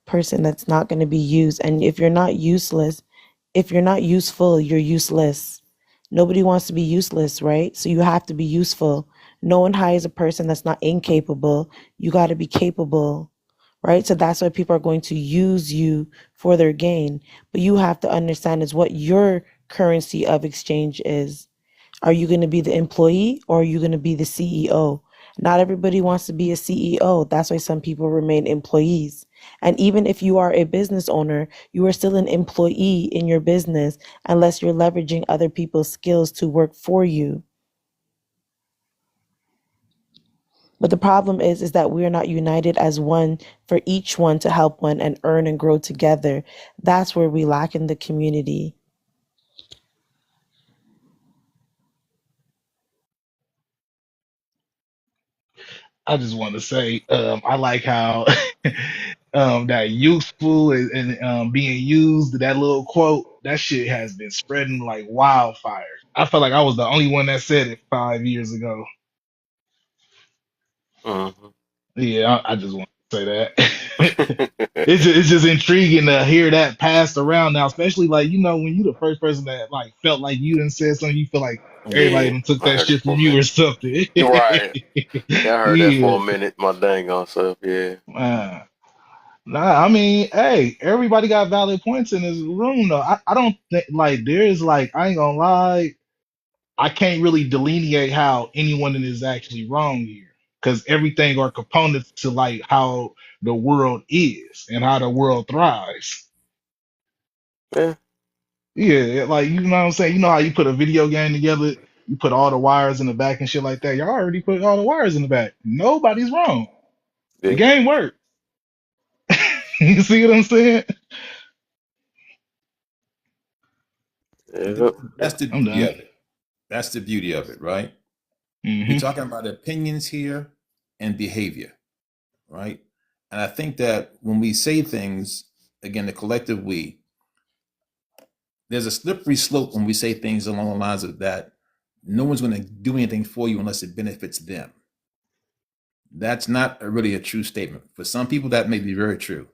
Speaker 4: person that's not going to be used. And if you're not useful, you're useless. Nobody wants to be useless, right? So you have to be useful. No one hires a person that's not incapable. You got to be capable, right? So that's why people are going to use you for their gain. But you have to understand is what your currency of exchange is. Are you going to be the employee, or are you going to be the CEO? Not everybody wants to be a CEO. That's why some people remain employees. And even if you are a business owner, you are still an employee in your business unless you're leveraging other people's skills to work for you. But the problem is that we are not united as one for each one to help one and earn and grow together. That's where we lack in the community.
Speaker 3: I just want to say, I like how that useful and being used, that little quote, that shit has been spreading like wildfire. I felt like I was the only one that said it 5 years ago.
Speaker 1: Mm-hmm.
Speaker 3: Yeah, I just want to say that. It's just intriguing to hear that passed around now, especially like, when you the first person that like felt like you done said something, you feel like everybody
Speaker 1: Yeah,
Speaker 3: done took
Speaker 1: I
Speaker 3: that
Speaker 1: heard it
Speaker 3: shit from
Speaker 1: for a
Speaker 3: you or
Speaker 1: minute.
Speaker 3: something.
Speaker 1: You're right. Yeah, I heard that for
Speaker 3: Yeah.
Speaker 1: a minute. My dang on self. Yeah.
Speaker 3: Uh, nah, I mean, hey, everybody got valid points in this room though. I don't think like there's like, I ain't gonna lie, I can't really delineate how anyone is actually wrong here. Because everything are components to like how the world is and how the world thrives.
Speaker 1: Yeah.
Speaker 3: Yeah, like you know what I'm saying. You know how you put a video game together, you put all the wires in the back and shit like that. Y'all already put all the wires in the back. Nobody's wrong. The
Speaker 1: Yeah.
Speaker 3: game worked. You see what I'm saying?
Speaker 1: Yep.
Speaker 19: That's the
Speaker 3: I'm
Speaker 19: beauty
Speaker 3: done.
Speaker 19: of it. That's the beauty of it, right? We're
Speaker 3: Hmm.
Speaker 19: talking about opinions here and behavior, right? And I think that when we say things, again, the collective we, there's a slippery slope when we say things along the lines of that no one's going to do anything for you unless it benefits them. That's not really a true statement. For some people, that may be very true.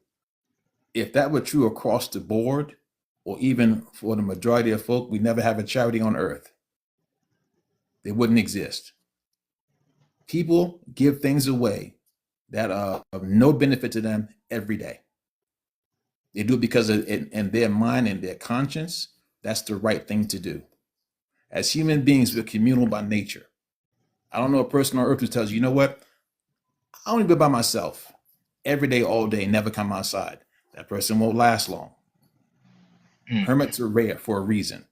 Speaker 19: If that were true across the board, or even for the majority of folk, we never have a charity on earth. They wouldn't exist. People give things away that are of no benefit to them every day. They do it because in their mind and their conscience, that's the right thing to do. As human beings, we're communal by nature. I don't know a person on earth who tells you, you know what? I only be by myself every day, all day, never come outside. That person won't last long. Hermits are rare for a reason,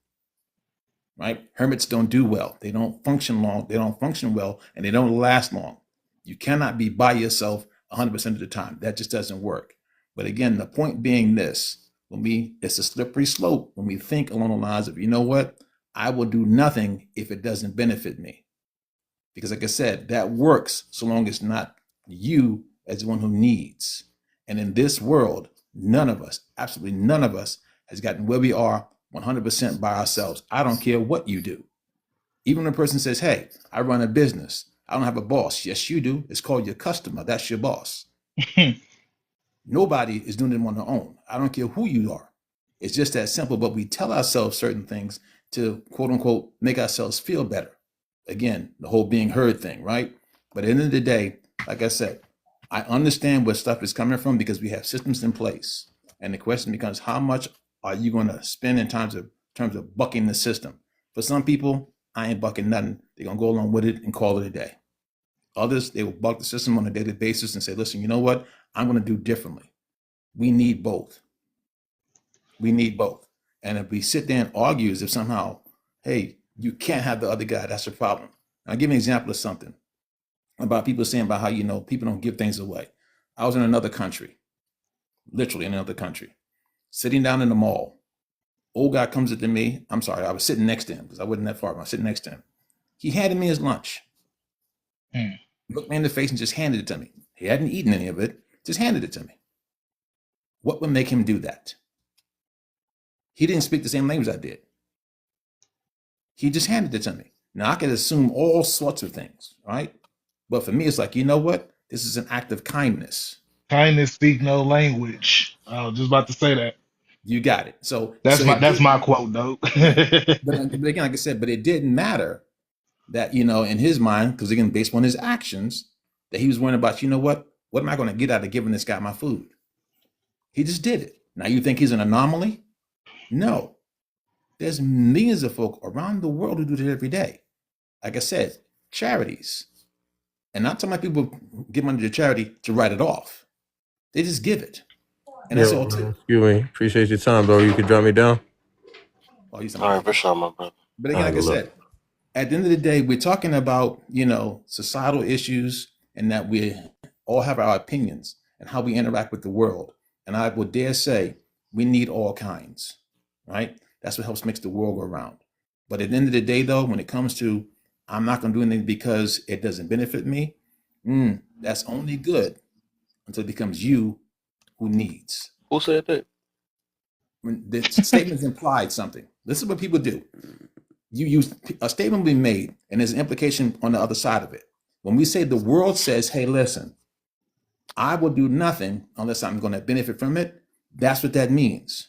Speaker 19: right? Hermits don't do well. They don't function long. They don't function well, and they don't last long. You cannot be by yourself 100% of the time. That just doesn't work. But again, the point being this, it's a slippery slope when we think along the lines of, you know what? I will do nothing if it doesn't benefit me. Because like I said, that works so long as not you as the one who needs. And in this world, none of us, absolutely none of us, has gotten where we are 100% by ourselves. I don't care what you do. Even when a person says, hey, I run a business, I don't have a boss. Yes, you do. It's called your customer. That's your boss. Nobody is doing it on their own. I don't care who you are. It's just that simple. But we tell ourselves certain things to quote unquote make ourselves feel better. Again, the whole being heard thing, right? But at the end of the day, like I said, I understand where stuff is coming from because we have systems in place. And the question becomes, how much are you going to spend in terms of bucking the system? For some people, I ain't bucking nothing. They're going to go along with it and call it a day. Others, they will buck the system on a daily basis and say, listen, you know what? I'm going to do differently. We need both. We need both. And if we sit there and argue as if somehow, hey, you can't have the other guy, that's a problem. I'll give you an example of something about people saying about how, people don't give things away. I was in another country, literally in another country, sitting down in the mall. Old guy comes up to me. I'm sorry, I was sitting next to him because I wasn't that far, but I was sitting next to him. He handed me his lunch. Looked me in the face and just handed it to me. He hadn't eaten any of it, just handed it to me. What would make him do that? He didn't speak the same language I did. He just handed it to me. Now I could assume all sorts of things, right? But for me, it's like, you know what? This is an act of kindness.
Speaker 3: Kindness speak no language. I was just about to say that.
Speaker 19: You got it. So it
Speaker 3: That's my
Speaker 19: didn't.
Speaker 3: quote, though.
Speaker 19: But again, like I said, but it didn't matter that in his mind, because again, based on his actions, that he was worrying about. You know what? What am I going to get out of giving this guy my food? He just did it. Now you think he's an anomaly? No. There's millions of folk around the world who do that every day. Like I said, charities. And not talking about people give money to charity to write it off. They just give it. And that's
Speaker 15: Yo,
Speaker 19: all too.
Speaker 15: excuse me. Appreciate your time, bro. You could drop me down.
Speaker 19: Oh, he's
Speaker 1: All
Speaker 19: somebody.
Speaker 1: right, for sure, my brother.
Speaker 19: But
Speaker 15: All
Speaker 19: again,
Speaker 15: right,
Speaker 19: like I
Speaker 15: good luck.
Speaker 19: said, at the end of the day, we're talking about, societal issues and that we all have our opinions and how we interact with the world. And I would dare say we need all kinds, right? That's what helps makes the world go around. But at the end of the day, though, when it comes to I'm not going to do anything because it doesn't benefit me, that's only good until it becomes you who needs.
Speaker 1: Who said that?
Speaker 19: When the statement's implied something. This is what people do. You use a statement being made and there's an implication on the other side of it. When we say the world says, hey, listen, I will do nothing unless I'm going to benefit from it, that's what that means.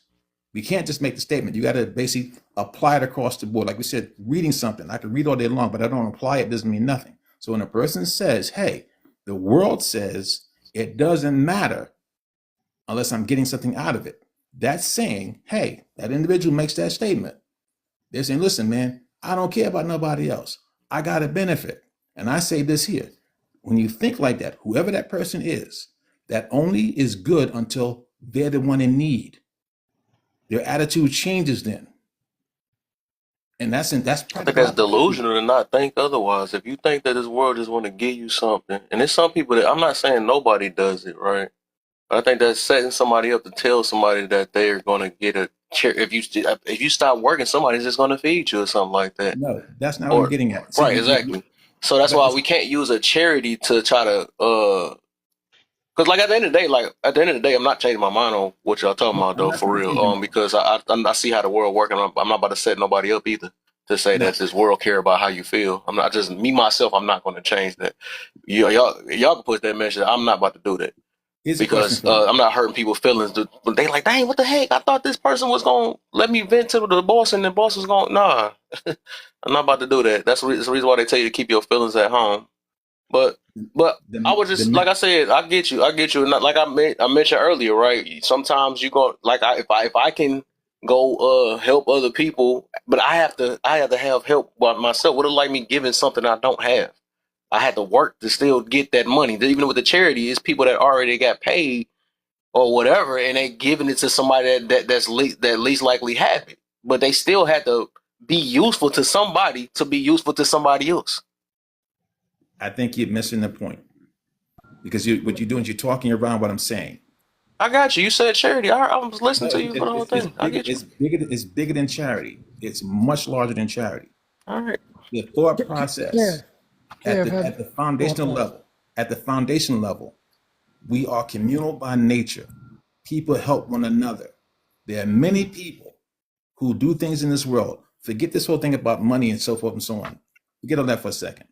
Speaker 19: We can't just make the statement. You got to basically apply it across the board. Like we said, reading something, I could read all day long, but I don't apply it, doesn't mean nothing. So when a person says, hey, the world says it doesn't matter unless I'm getting something out of it, that's saying, hey, that individual makes that statement. They're saying, listen, man, I don't care about nobody else. I got a benefit. And I say this here. When you think like that, whoever that person is, that only is good until they're the one in need. Their attitude changes then. And that's
Speaker 1: I think
Speaker 19: practical
Speaker 1: that's
Speaker 19: application.
Speaker 1: delusional to not think otherwise. If you think that this world just want to give you something, and there's some people that I'm not saying nobody does it, right? But I think that's setting somebody up to tell somebody that they're going to get a chair. If you stop working, somebody's just going to feed you or something like that.
Speaker 19: No, that's not what I'm
Speaker 1: Or
Speaker 19: getting at. See,
Speaker 1: right, exactly. So that's
Speaker 19: but
Speaker 1: why we can't use a charity to try to because like at the end of the day, I'm not changing my mind on what y'all talking about
Speaker 19: I'm
Speaker 1: though,
Speaker 19: not
Speaker 1: for
Speaker 19: trying to
Speaker 1: real.
Speaker 19: change your mind.
Speaker 1: Because I see how the world working. I'm not about to set nobody up either to say
Speaker 19: No,
Speaker 1: that this world care about how you feel. I'm not just me myself. I'm not going to change that. Y'all can push that message. I'm not about to do that
Speaker 19: here's a question
Speaker 1: because
Speaker 19: for you.
Speaker 1: I'm not hurting people's feelings. But they like, dang, what the heck? I thought this person was gonna let me vent to the boss, and the boss was gonna nah. I'm not about to do that. That's the reason why they tell you to keep your feelings at home. But but I
Speaker 19: The
Speaker 1: would
Speaker 19: the
Speaker 1: just like I said, I get you. Not like I mentioned earlier, right? Sometimes you go like if I can go help other people, but I have to have help by myself. What it like me giving something I don't have? I had to work to still get that money. Even with the charity, it's people that already got paid or whatever, and they giving it to somebody that least likely have it. But they still had to be useful to somebody to be useful to somebody else.
Speaker 19: I think you're missing the point because what you're doing is you're talking around what I'm saying.
Speaker 1: I got you. You said charity. I was listening
Speaker 19: No,
Speaker 1: to you for the whole
Speaker 19: it's
Speaker 1: thing. I
Speaker 19: bigger.
Speaker 1: get you.
Speaker 19: It's bigger than charity. It's much larger than charity.
Speaker 1: All right.
Speaker 19: The thought
Speaker 7: Kev,
Speaker 19: process at
Speaker 7: Kev,
Speaker 19: the
Speaker 7: have
Speaker 19: at the foundational
Speaker 7: well,
Speaker 19: level. At the foundational level, we are communal by nature. People help one another. There are many people who do things in this world. Forget this whole thing about money and so forth and so on. Forget all that for a second.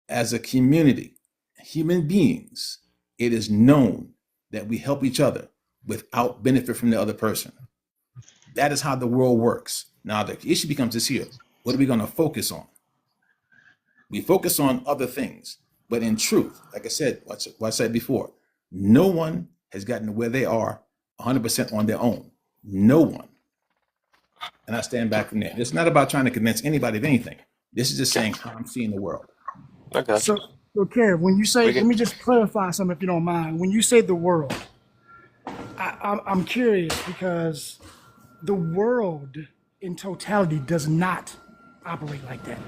Speaker 19: As a community, human beings, it is known that we help each other without benefit from the other person. That is how the world works. Now the issue becomes this here. What are we going to focus on? We focus on other things. But in truth, like I said, what I said before, no one has gotten to where they are 100% on their own. No one. And I stand back from there. It's not about trying to convince anybody of anything. This is just saying how I'm seeing the world.
Speaker 1: I got you.
Speaker 7: so Kev, when you say,
Speaker 1: We
Speaker 7: let
Speaker 1: get
Speaker 7: me just clarify something if you don't mind. When you say the world, I'm curious because the world in totality does not operate like that.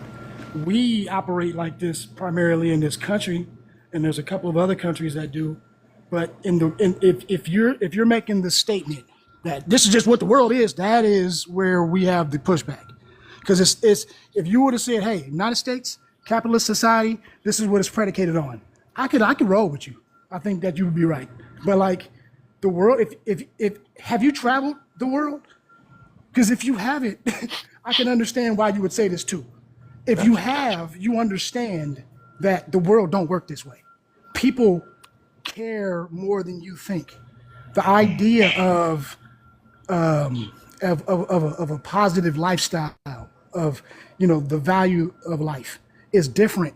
Speaker 7: We operate like this primarily in this country, and there's a couple of other countries that do. But if you're making the statement that this is just what the world is, that is where we have the pushback. Because it's if you would have said, "Hey, United States capitalist society, this is what it's predicated on," I could roll with you. I think that you would be right. But like the world, if have you traveled the world? Because if you haven't, I can understand why you would say this too. If you
Speaker 1: got you.
Speaker 7: have, you understand that the world don't work this way. People care more than you think. The idea of a positive lifestyle, of the value of life, is different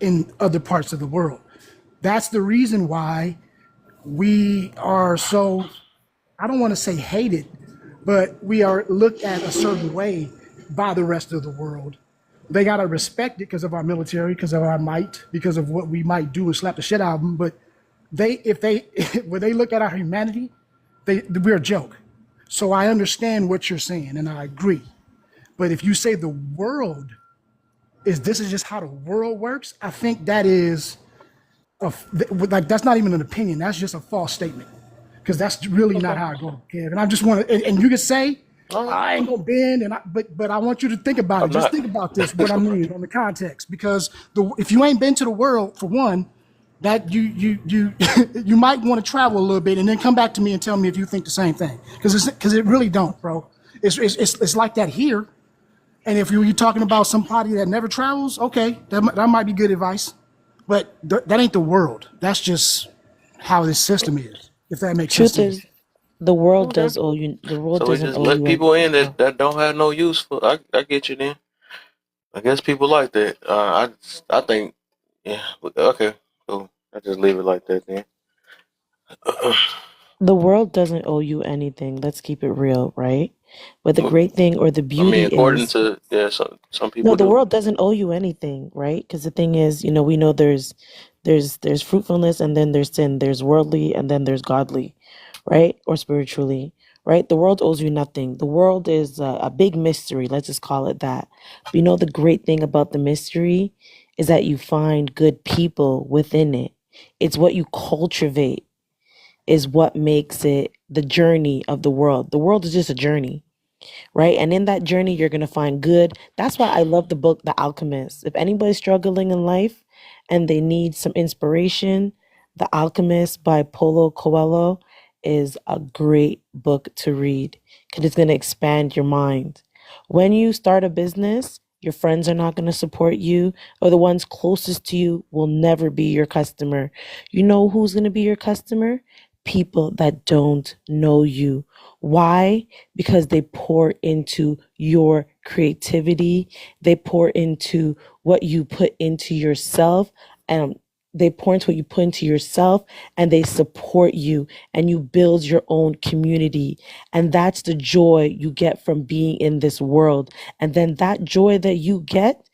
Speaker 7: in other parts of the world. That's the reason why we are so, I don't want to say hated, but we are looked at a certain way by the rest of the world. They gotta respect it because of our military, because of our might, because of what we might do and slap the shit out of them. But if they when they look at our humanity, we're a joke. So I understand what you're saying and I agree. But if you say the world this is just how the world works, I think that is like that's not even an opinion. That's just a false statement because that's really not
Speaker 1: Okay.
Speaker 7: how it goes, Kev. And I just want to, and you can say
Speaker 1: All right.
Speaker 7: I ain't gonna bend, but I want you to think about it.
Speaker 1: I'm
Speaker 7: Just
Speaker 1: not.
Speaker 7: think about this, what I mean on the context, because if you ain't been to the world, for one, that you you might want to travel a little bit and then come back to me and tell me if you think the same thing, because it really don't, bro. It's like that here. And if you're talking about somebody that never travels, okay, that might be good advice. But that ain't the world. That's just how this system is. If that makes sense
Speaker 4: Truth
Speaker 7: to you.
Speaker 4: is, the world
Speaker 1: Okay.
Speaker 4: does owe you. The world
Speaker 1: So we
Speaker 4: doesn't
Speaker 1: just
Speaker 4: owe
Speaker 1: let
Speaker 4: you
Speaker 1: people in
Speaker 4: anything,
Speaker 1: that,
Speaker 4: though.
Speaker 1: that don't have no use for. I get you then. I guess people like that. I think yeah. Okay. Cool. I just leave it like that then.
Speaker 4: The world doesn't owe you anything. Let's keep it real, right? But the
Speaker 1: Well,
Speaker 4: great thing or the
Speaker 1: I mean,
Speaker 4: beauty
Speaker 1: according
Speaker 4: is,
Speaker 1: to yeah, some
Speaker 4: no,
Speaker 1: people
Speaker 4: the
Speaker 1: do.
Speaker 4: world doesn't owe you anything, right? Because the thing is, we know there's fruitfulness and then there's sin. There's worldly and then there's godly, right? Or spiritually, right? The world owes you nothing. The world is a big mystery. Let's just call it that. But you know, the great thing about the mystery is that you find good people within it. It's what you cultivate is what makes it the journey of the world. The world is just a journey, right? And in that journey, you're going to find good. That's why I love the book, The Alchemist. If anybody's struggling in life and they need some inspiration, The Alchemist by Paulo Coelho is a great book to read because it's going to expand your mind. When you start a business, your friends are not going to support you, or the ones closest to you will never be your customer. You know who's going to be your customer? People that don't know you. Why? Because they pour into your creativity. They pour into what you put into yourself, and they pour into what you put into yourself, and they support you, and you build your own community. And that's the joy you get from being in this world. And then that joy that you get,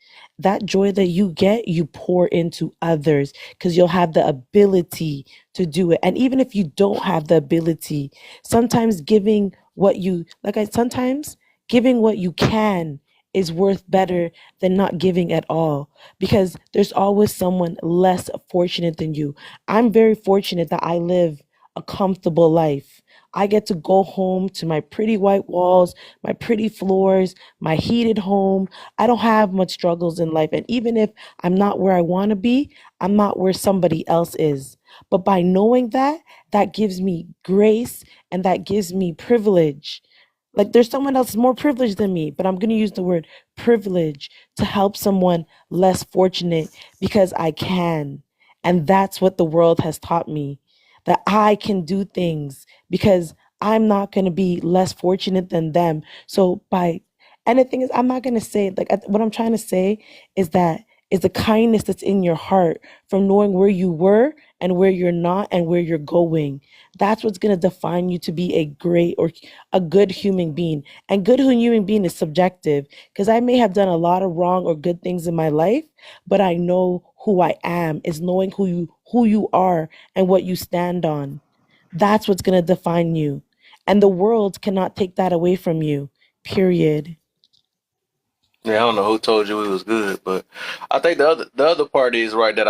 Speaker 4: you pour into others because you'll have the ability to do it. And even if you don't have the ability, sometimes sometimes giving what you can is worth better than not giving at all because there's always someone less fortunate than you. I'm very fortunate that I live a comfortable life. I get to go home to my pretty white walls, my pretty floors, my heated home. I don't have much struggles in life. And even if I'm not where I want to be, I'm not where somebody else is. But by knowing that, that gives me grace and that gives me privilege. Like there's someone else more privileged than me, but I'm going to use the word privilege to help someone less fortunate because I can. And that's what the world has taught me, that I can do things because I'm not going to be less fortunate than them. And the thing is, I'm not going to say, what I'm trying to say is that is the kindness that's in your heart from knowing where you were and where you're not and where you're going. That's what's going to define you to be a great or a good human being. And good human being is subjective because I may have done a lot of wrong or good things in my life, but I know who I am is knowing who you are and what you stand on. That's what's going to define you. And the world cannot take that away from you. Period.
Speaker 1: Yeah, I don't know who told you it was good, but I think the other part is right that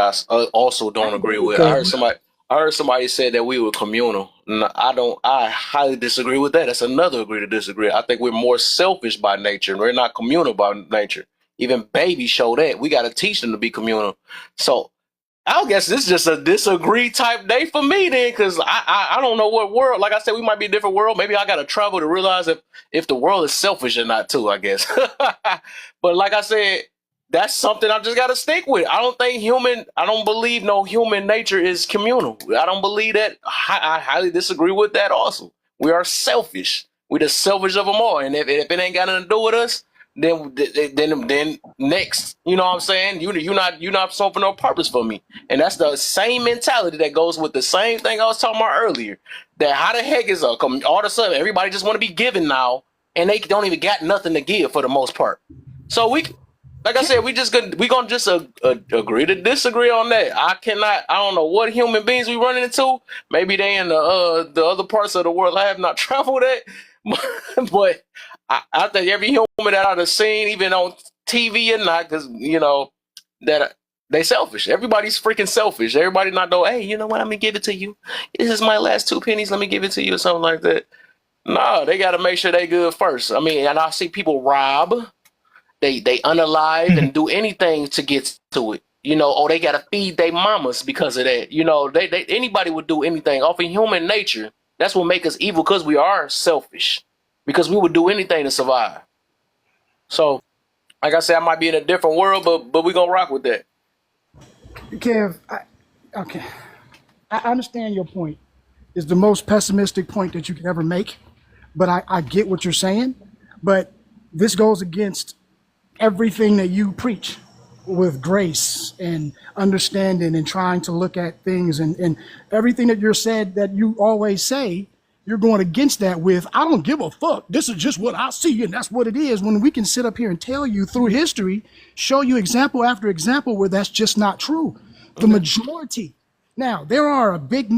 Speaker 1: also
Speaker 7: I
Speaker 1: don't agree
Speaker 7: agree with
Speaker 1: with.
Speaker 7: that.
Speaker 1: I heard somebody said that we were communal. And I don't. I highly disagree with that. That's another agree to disagree. I think we're more selfish by nature. We're not communal by nature. Even babies show that. We got to teach them to be communal. So I guess this is just a disagree type day for me then, because I don't know what world. Like I said, we might be a different world. Maybe I got to travel to realize if the world is selfish or not too. I guess. But like I said, that's something I just got to stick with. I don't believe no human nature is communal. I don't believe that. I highly disagree with that. Also, we are selfish. We the selfish of them all. And if it ain't got nothing to do with us, then next, you know what I'm saying? You're not solving no purpose for me. And that's the same mentality that goes with the same thing I was talking about earlier. That how the heck is all of a sudden everybody just want to be given now, and they don't even got nothing to give for the most part. So like I said, we gonna just agree to disagree on that. I don't know what human beings we running into. Maybe they in the other parts of the world I have not traveled at, but I think every human that I've seen, even on TV or not, because that they selfish. Everybody's freaking selfish. Everybody not know, hey, you know what? I'm gonna give it to you. This is my last 2 pennies. Let me give it to you or something like that. No, they got to make sure they good first. I mean, and I see people rob, they unalive and do anything to get to it. Or they got to feed their mamas because of that. They anybody would do anything off of human nature. That's what make us evil because we are selfish. Because we would do anything to survive. So, like I said, I might be in a different world, but we gonna rock with that.
Speaker 7: Kev, okay, I understand your point. It's the most pessimistic point that you could ever make, but I get what you're saying. But this goes against everything that you preach with grace and understanding and trying to look at things and everything that you're said that you always say, you're going against that with, I don't give a fuck. This is just what I see and that's what it is. When we can sit up here and tell you through history, show you example after example where that's just not true. The
Speaker 1: Okay.
Speaker 7: majority. Now, there are a big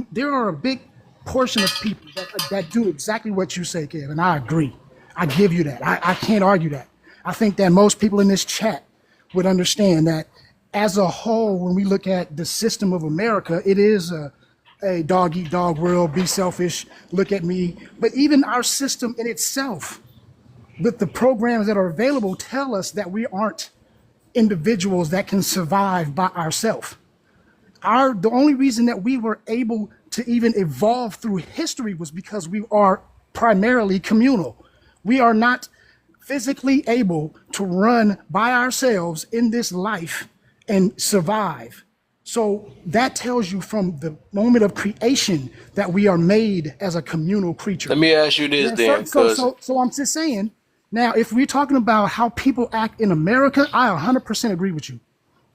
Speaker 7: portion of people that do exactly what you say, Kev, and I agree. I give you that. I can't argue that. I think that most people in this chat would understand that as a whole, when we look at the system of America, it is a dog eat dog world, be selfish, look at me. But even our system in itself, with the programs that are available, tell us that we aren't individuals that can survive by ourselves. The only reason that we were able to even evolve through history was because we are primarily communal. We are not physically able to run by ourselves in this life and survive. So that tells you from the moment of creation that we are made as a communal creature.
Speaker 1: Let me ask you this
Speaker 7: Yeah,
Speaker 1: then, because
Speaker 7: so I'm just saying. Now, if we're talking about how people act in America, I 100% agree with you.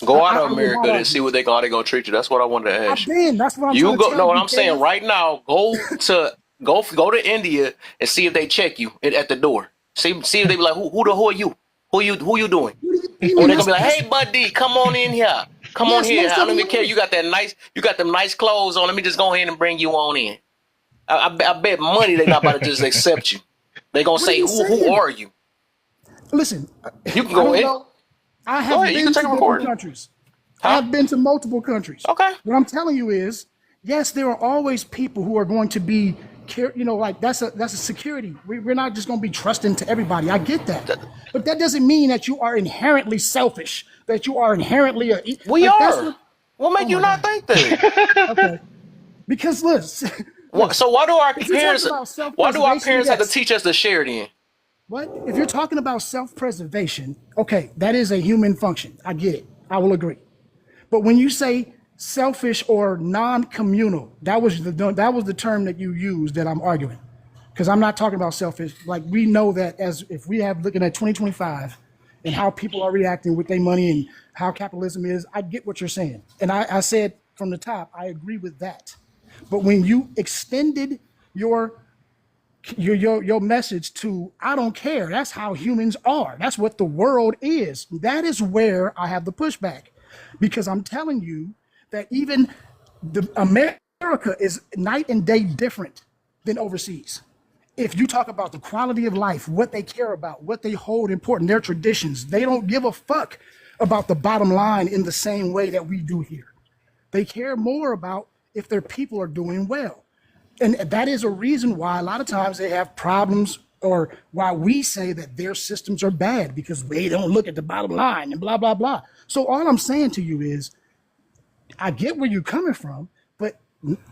Speaker 1: go out of
Speaker 7: I will not
Speaker 1: America and
Speaker 7: argue
Speaker 1: see
Speaker 7: with
Speaker 1: what
Speaker 7: you.
Speaker 1: how they gonna treat you. That's what I wanted to
Speaker 7: I've
Speaker 1: ask you.
Speaker 7: been. That's what I'm
Speaker 1: You
Speaker 7: trying to
Speaker 1: go.
Speaker 7: tell
Speaker 1: No, what
Speaker 7: you,
Speaker 1: I'm saying
Speaker 7: Kev.
Speaker 1: right now. Go to India and see if they check you at the door. See if they be like, who are you? Who you doing?
Speaker 7: What do you
Speaker 1: Or
Speaker 7: mean?
Speaker 1: they gonna be like, hey buddy, come on in here. Come on
Speaker 7: Yes,
Speaker 1: here.
Speaker 7: most
Speaker 1: I
Speaker 7: of
Speaker 1: don't
Speaker 7: them
Speaker 1: even care.
Speaker 7: will.
Speaker 1: You got them nice clothes on. Let me just go ahead and bring you on in. I bet money they not about to just accept you. They gonna
Speaker 7: What are
Speaker 1: say,
Speaker 7: you
Speaker 1: who
Speaker 7: saying?
Speaker 1: are you?
Speaker 7: Listen,
Speaker 1: You can
Speaker 7: I
Speaker 1: go
Speaker 7: don't
Speaker 1: in.
Speaker 7: know. I
Speaker 1: Go
Speaker 7: have
Speaker 1: ahead. You can
Speaker 7: been
Speaker 1: take
Speaker 7: to
Speaker 1: a
Speaker 7: different
Speaker 1: recording.
Speaker 7: countries. I
Speaker 1: Huh?
Speaker 7: have been to multiple countries.
Speaker 1: Okay.
Speaker 7: What I'm telling you is, yes, there are always people who are going to be, like that's a security. We're not just going to be trusting to everybody. I get that, but that doesn't mean that you are inherently selfish. That you are inherently
Speaker 1: We
Speaker 7: like that's
Speaker 1: are.
Speaker 7: what.
Speaker 1: What
Speaker 7: Oh
Speaker 1: make you
Speaker 7: my
Speaker 1: not
Speaker 7: God.
Speaker 1: think that?
Speaker 7: Okay. Because listen, listen.
Speaker 1: So why do our
Speaker 7: If you're talking
Speaker 1: parents?
Speaker 7: about
Speaker 1: Why do our
Speaker 7: self-preservation,
Speaker 1: parents have to
Speaker 7: yes.
Speaker 1: teach us to share then?
Speaker 7: What? If you're talking about self-preservation, okay, that is a human function. I get it. I will agree. But when you say selfish or non-communal, that was the term that you used that I'm arguing. Because I'm not talking about selfish. Like we know that as if we have looking at 2025 and how people are reacting with their money and how capitalism is, I get what you're saying. And I said from the top, I agree with that. But when you extended your your message to I don't care. That's how humans are. That's what the world is. That is where I have the pushback, because I'm telling you that even the America is night and day different than overseas. If you talk about the quality of life, what they care about, what they hold important, their traditions, they don't give a fuck about the bottom line in the same way that we do here. They care more about if their people are doing well. And that is a reason why a lot of times they have problems, or why we say that their systems are bad, because they don't look at the bottom line and blah, blah, blah. So all I'm saying to you is, I get where you're coming from, but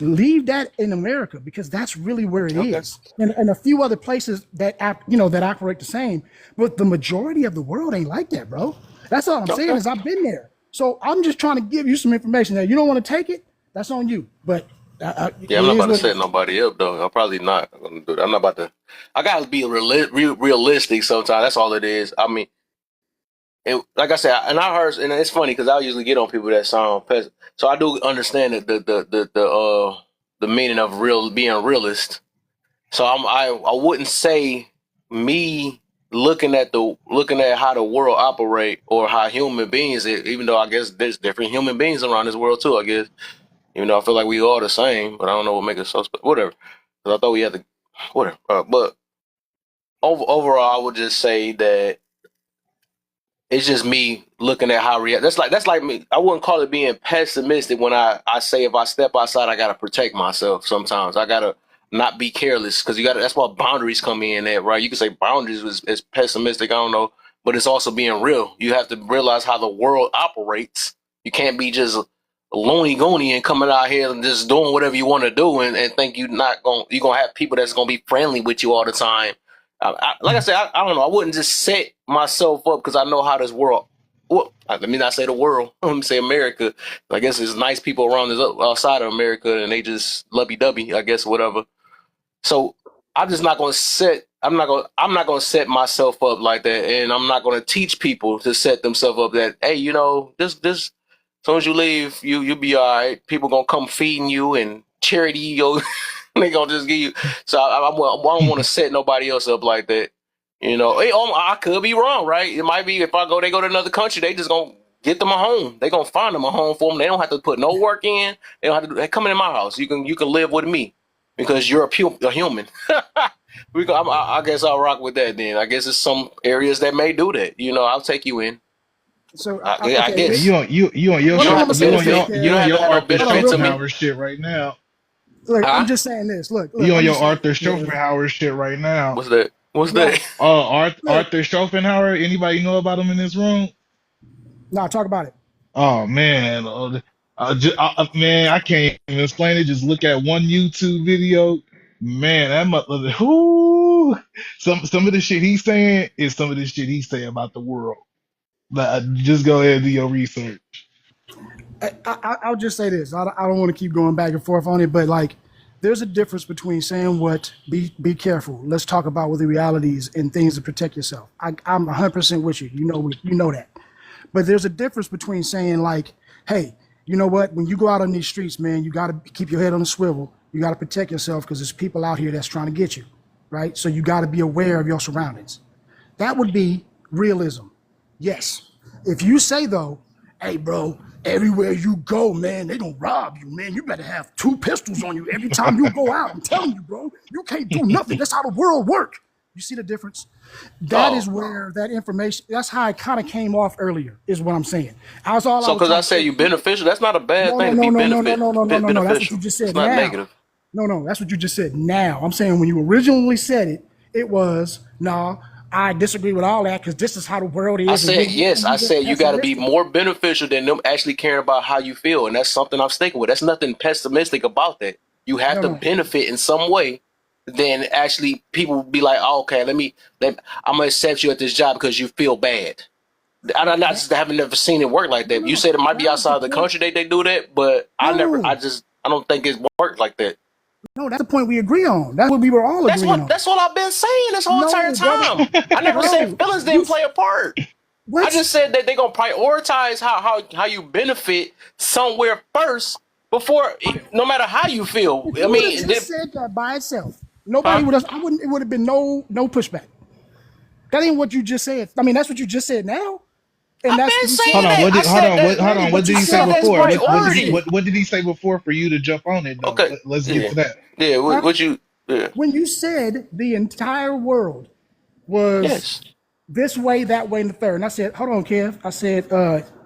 Speaker 7: leave that in America, because that's really where it
Speaker 1: Okay.
Speaker 7: is. And a few other places that operate the same, but the majority of the world ain't like that, bro. That's all I'm saying
Speaker 1: Okay.
Speaker 7: is I've been there. So I'm just trying to give you some information that you don't want to take it. That's on you. But it
Speaker 1: Yeah, I'm not
Speaker 7: is
Speaker 1: about to
Speaker 7: what it
Speaker 1: set
Speaker 7: is.
Speaker 1: nobody up though. I'm probably not gonna do that. I'm not about to. I gotta be realistic sometimes. That's all it is. I mean, like I said, and I heard, and it's funny because I usually get on people that sound peasant. So I do understand the meaning of being realist. So I wouldn't say me looking at how the world operate or how human beings, even though I guess there's different human beings around this world too. I guess even though I feel like we all the same, but I don't know what makes us so whatever. 'Cause I thought we had to whatever. But overall, I would just say that it's just me looking at how react. That's like me. I wouldn't call it being pessimistic when I say if I step outside, I gotta protect myself. Sometimes I gotta not be careless because you gotta. That's why boundaries come in at right. You can say boundaries is pessimistic. I don't know, but it's also being real. You have to realize how the world operates. You can't be just loony goony and coming out here and just doing whatever you want to do and think you're gonna have people that's gonna be friendly with you all the time. Like I said, I don't know. I wouldn't just set myself up because I know how this world. Well, let me not say the world. Let me say America. I guess there's nice people around this outside of America, and they just lovey dovey. I guess whatever. So I'm just not going to set. I'm not going to set myself up like that, and I'm not going to teach people to set themselves up that. Hey, this. As soon as you leave, you'll be all right. People gonna come feeding you and charity you. They gonna just give you. So I don't want to set nobody else up like that. Hey, I could be wrong, right? It might be if they go to another country, they just gonna get them a home. They gonna find them a home for them. They don't have to put no work in. They don't have to. They coming in my house. You can live with me. because you're a human. I guess I'll rock with that then. I guess it's some areas that may do that. I'll take you in.
Speaker 7: So
Speaker 1: I
Speaker 7: okay,
Speaker 3: Man,
Speaker 1: guess
Speaker 7: one thing I'm gonna say
Speaker 3: you on
Speaker 7: is this,
Speaker 1: benefit. You
Speaker 3: you
Speaker 7: Kev.
Speaker 1: don't
Speaker 3: on
Speaker 1: have to
Speaker 3: your
Speaker 1: have no
Speaker 3: Arthur
Speaker 7: Hold on,
Speaker 1: benefit
Speaker 7: real
Speaker 1: to
Speaker 7: quick.
Speaker 1: me.
Speaker 3: Schopenhauer shit right now.
Speaker 7: Look, I'm
Speaker 1: Huh?
Speaker 7: just saying this. Look.
Speaker 3: You on
Speaker 7: I'm
Speaker 3: your
Speaker 7: just saying
Speaker 3: Arthur
Speaker 7: this, Kev.
Speaker 3: Schopenhauer shit right now.
Speaker 1: What's that? What's that?
Speaker 7: Right. Look.
Speaker 3: Arthur Schopenhauer. Anybody know about him in this room?
Speaker 7: Nah, talk about it.
Speaker 3: Oh man, man, I can't even explain it. Just look at one YouTube video. Man, that mother, whoo, some of the shit he's saying is some of the shit he's saying about the world. Just go ahead and do your research.
Speaker 7: I'll just say this. I don't want to keep going back and forth on it, but like, there's a difference between saying what be careful. Let's talk about what the realities and things to protect yourself. I'm 100% with you. You know that. But there's a difference between saying like, hey, you know what? When you go out on these streets, man, you got to keep your head on a swivel. You got to protect yourself because there's people out here that's trying to get you, right? So you got to be aware of your surroundings. That would be realism. Yes. If you say though, hey bro, everywhere you go, man, they gonna rob you, man. You better have 2 pistols on you every time you go out. I'm telling you, bro, you can't do nothing. That's how the world works. You see the difference? That
Speaker 1: Oh,
Speaker 7: is where that information, that's how it kind of came off earlier, is what I'm saying. That's all I
Speaker 1: so
Speaker 7: was
Speaker 1: because I
Speaker 7: trying to
Speaker 1: say
Speaker 7: say.
Speaker 1: you beneficial, that's not a bad
Speaker 7: No,
Speaker 1: thing
Speaker 7: no,
Speaker 1: to
Speaker 7: no,
Speaker 1: be
Speaker 7: no, no, no, no, no, no, no, no. That's what you
Speaker 1: beneficial.
Speaker 7: just
Speaker 1: It's
Speaker 7: said
Speaker 1: not
Speaker 7: now.
Speaker 1: negative.
Speaker 7: No, that's what you just said now. I'm saying when you originally said it, it was, no, I disagree with all that because this is how the world
Speaker 1: I
Speaker 7: is. And
Speaker 1: said yes. I said you got to be
Speaker 7: pessimistic.
Speaker 1: more beneficial than them actually caring about how you feel, and that's something I'm sticking with. That's nothing pessimistic about that. You have
Speaker 7: No,
Speaker 1: to
Speaker 7: no.
Speaker 1: benefit in some way. Then actually, people be like, oh, "Okay, I'm gonna accept you at this job because you feel bad."
Speaker 7: That,
Speaker 1: I haven't never seen it work like
Speaker 7: no,
Speaker 1: that.
Speaker 7: no,
Speaker 1: You
Speaker 7: no.
Speaker 1: said it might be
Speaker 7: That was the
Speaker 1: outside the
Speaker 7: point.
Speaker 1: country they do that, but
Speaker 7: No,
Speaker 1: I don't think it worked like that.
Speaker 7: no, that's the point we agree on. That's what we were all agreeing on.
Speaker 1: That's what I've been saying this whole entire
Speaker 7: No, brother,
Speaker 1: time. I never said
Speaker 7: bro,
Speaker 1: feelings
Speaker 7: you
Speaker 1: didn't play a part. I
Speaker 7: what?
Speaker 1: just said that they're gonna prioritize how you benefit somewhere first before no matter how you feel.
Speaker 7: If
Speaker 1: I
Speaker 7: you would have
Speaker 1: mean,
Speaker 7: just said that by itself,
Speaker 1: huh?
Speaker 7: nobody would have. I wouldn't. It would have been no pushback. That ain't what you just said. I mean, that's what you just said now, and
Speaker 1: I've
Speaker 7: that's
Speaker 1: been
Speaker 7: you said.
Speaker 3: Hold
Speaker 1: saying
Speaker 3: on,
Speaker 1: that. I said that.
Speaker 3: hold
Speaker 7: Wait,
Speaker 3: on,
Speaker 7: but
Speaker 3: what
Speaker 7: you
Speaker 3: did
Speaker 1: I
Speaker 3: he say
Speaker 1: said
Speaker 7: said
Speaker 1: that's
Speaker 3: before?
Speaker 7: what you
Speaker 1: priority.
Speaker 7: said.
Speaker 3: What did he say before for you to jump on it though?
Speaker 1: Okay.
Speaker 3: Let's get
Speaker 1: Yeah.
Speaker 3: to that.
Speaker 1: Yeah.
Speaker 7: Huh?
Speaker 1: What you? Yeah.
Speaker 7: When you said the entire world was
Speaker 1: Yes.
Speaker 7: this way, that way, and the third. And I said, hold on, Kev. I said,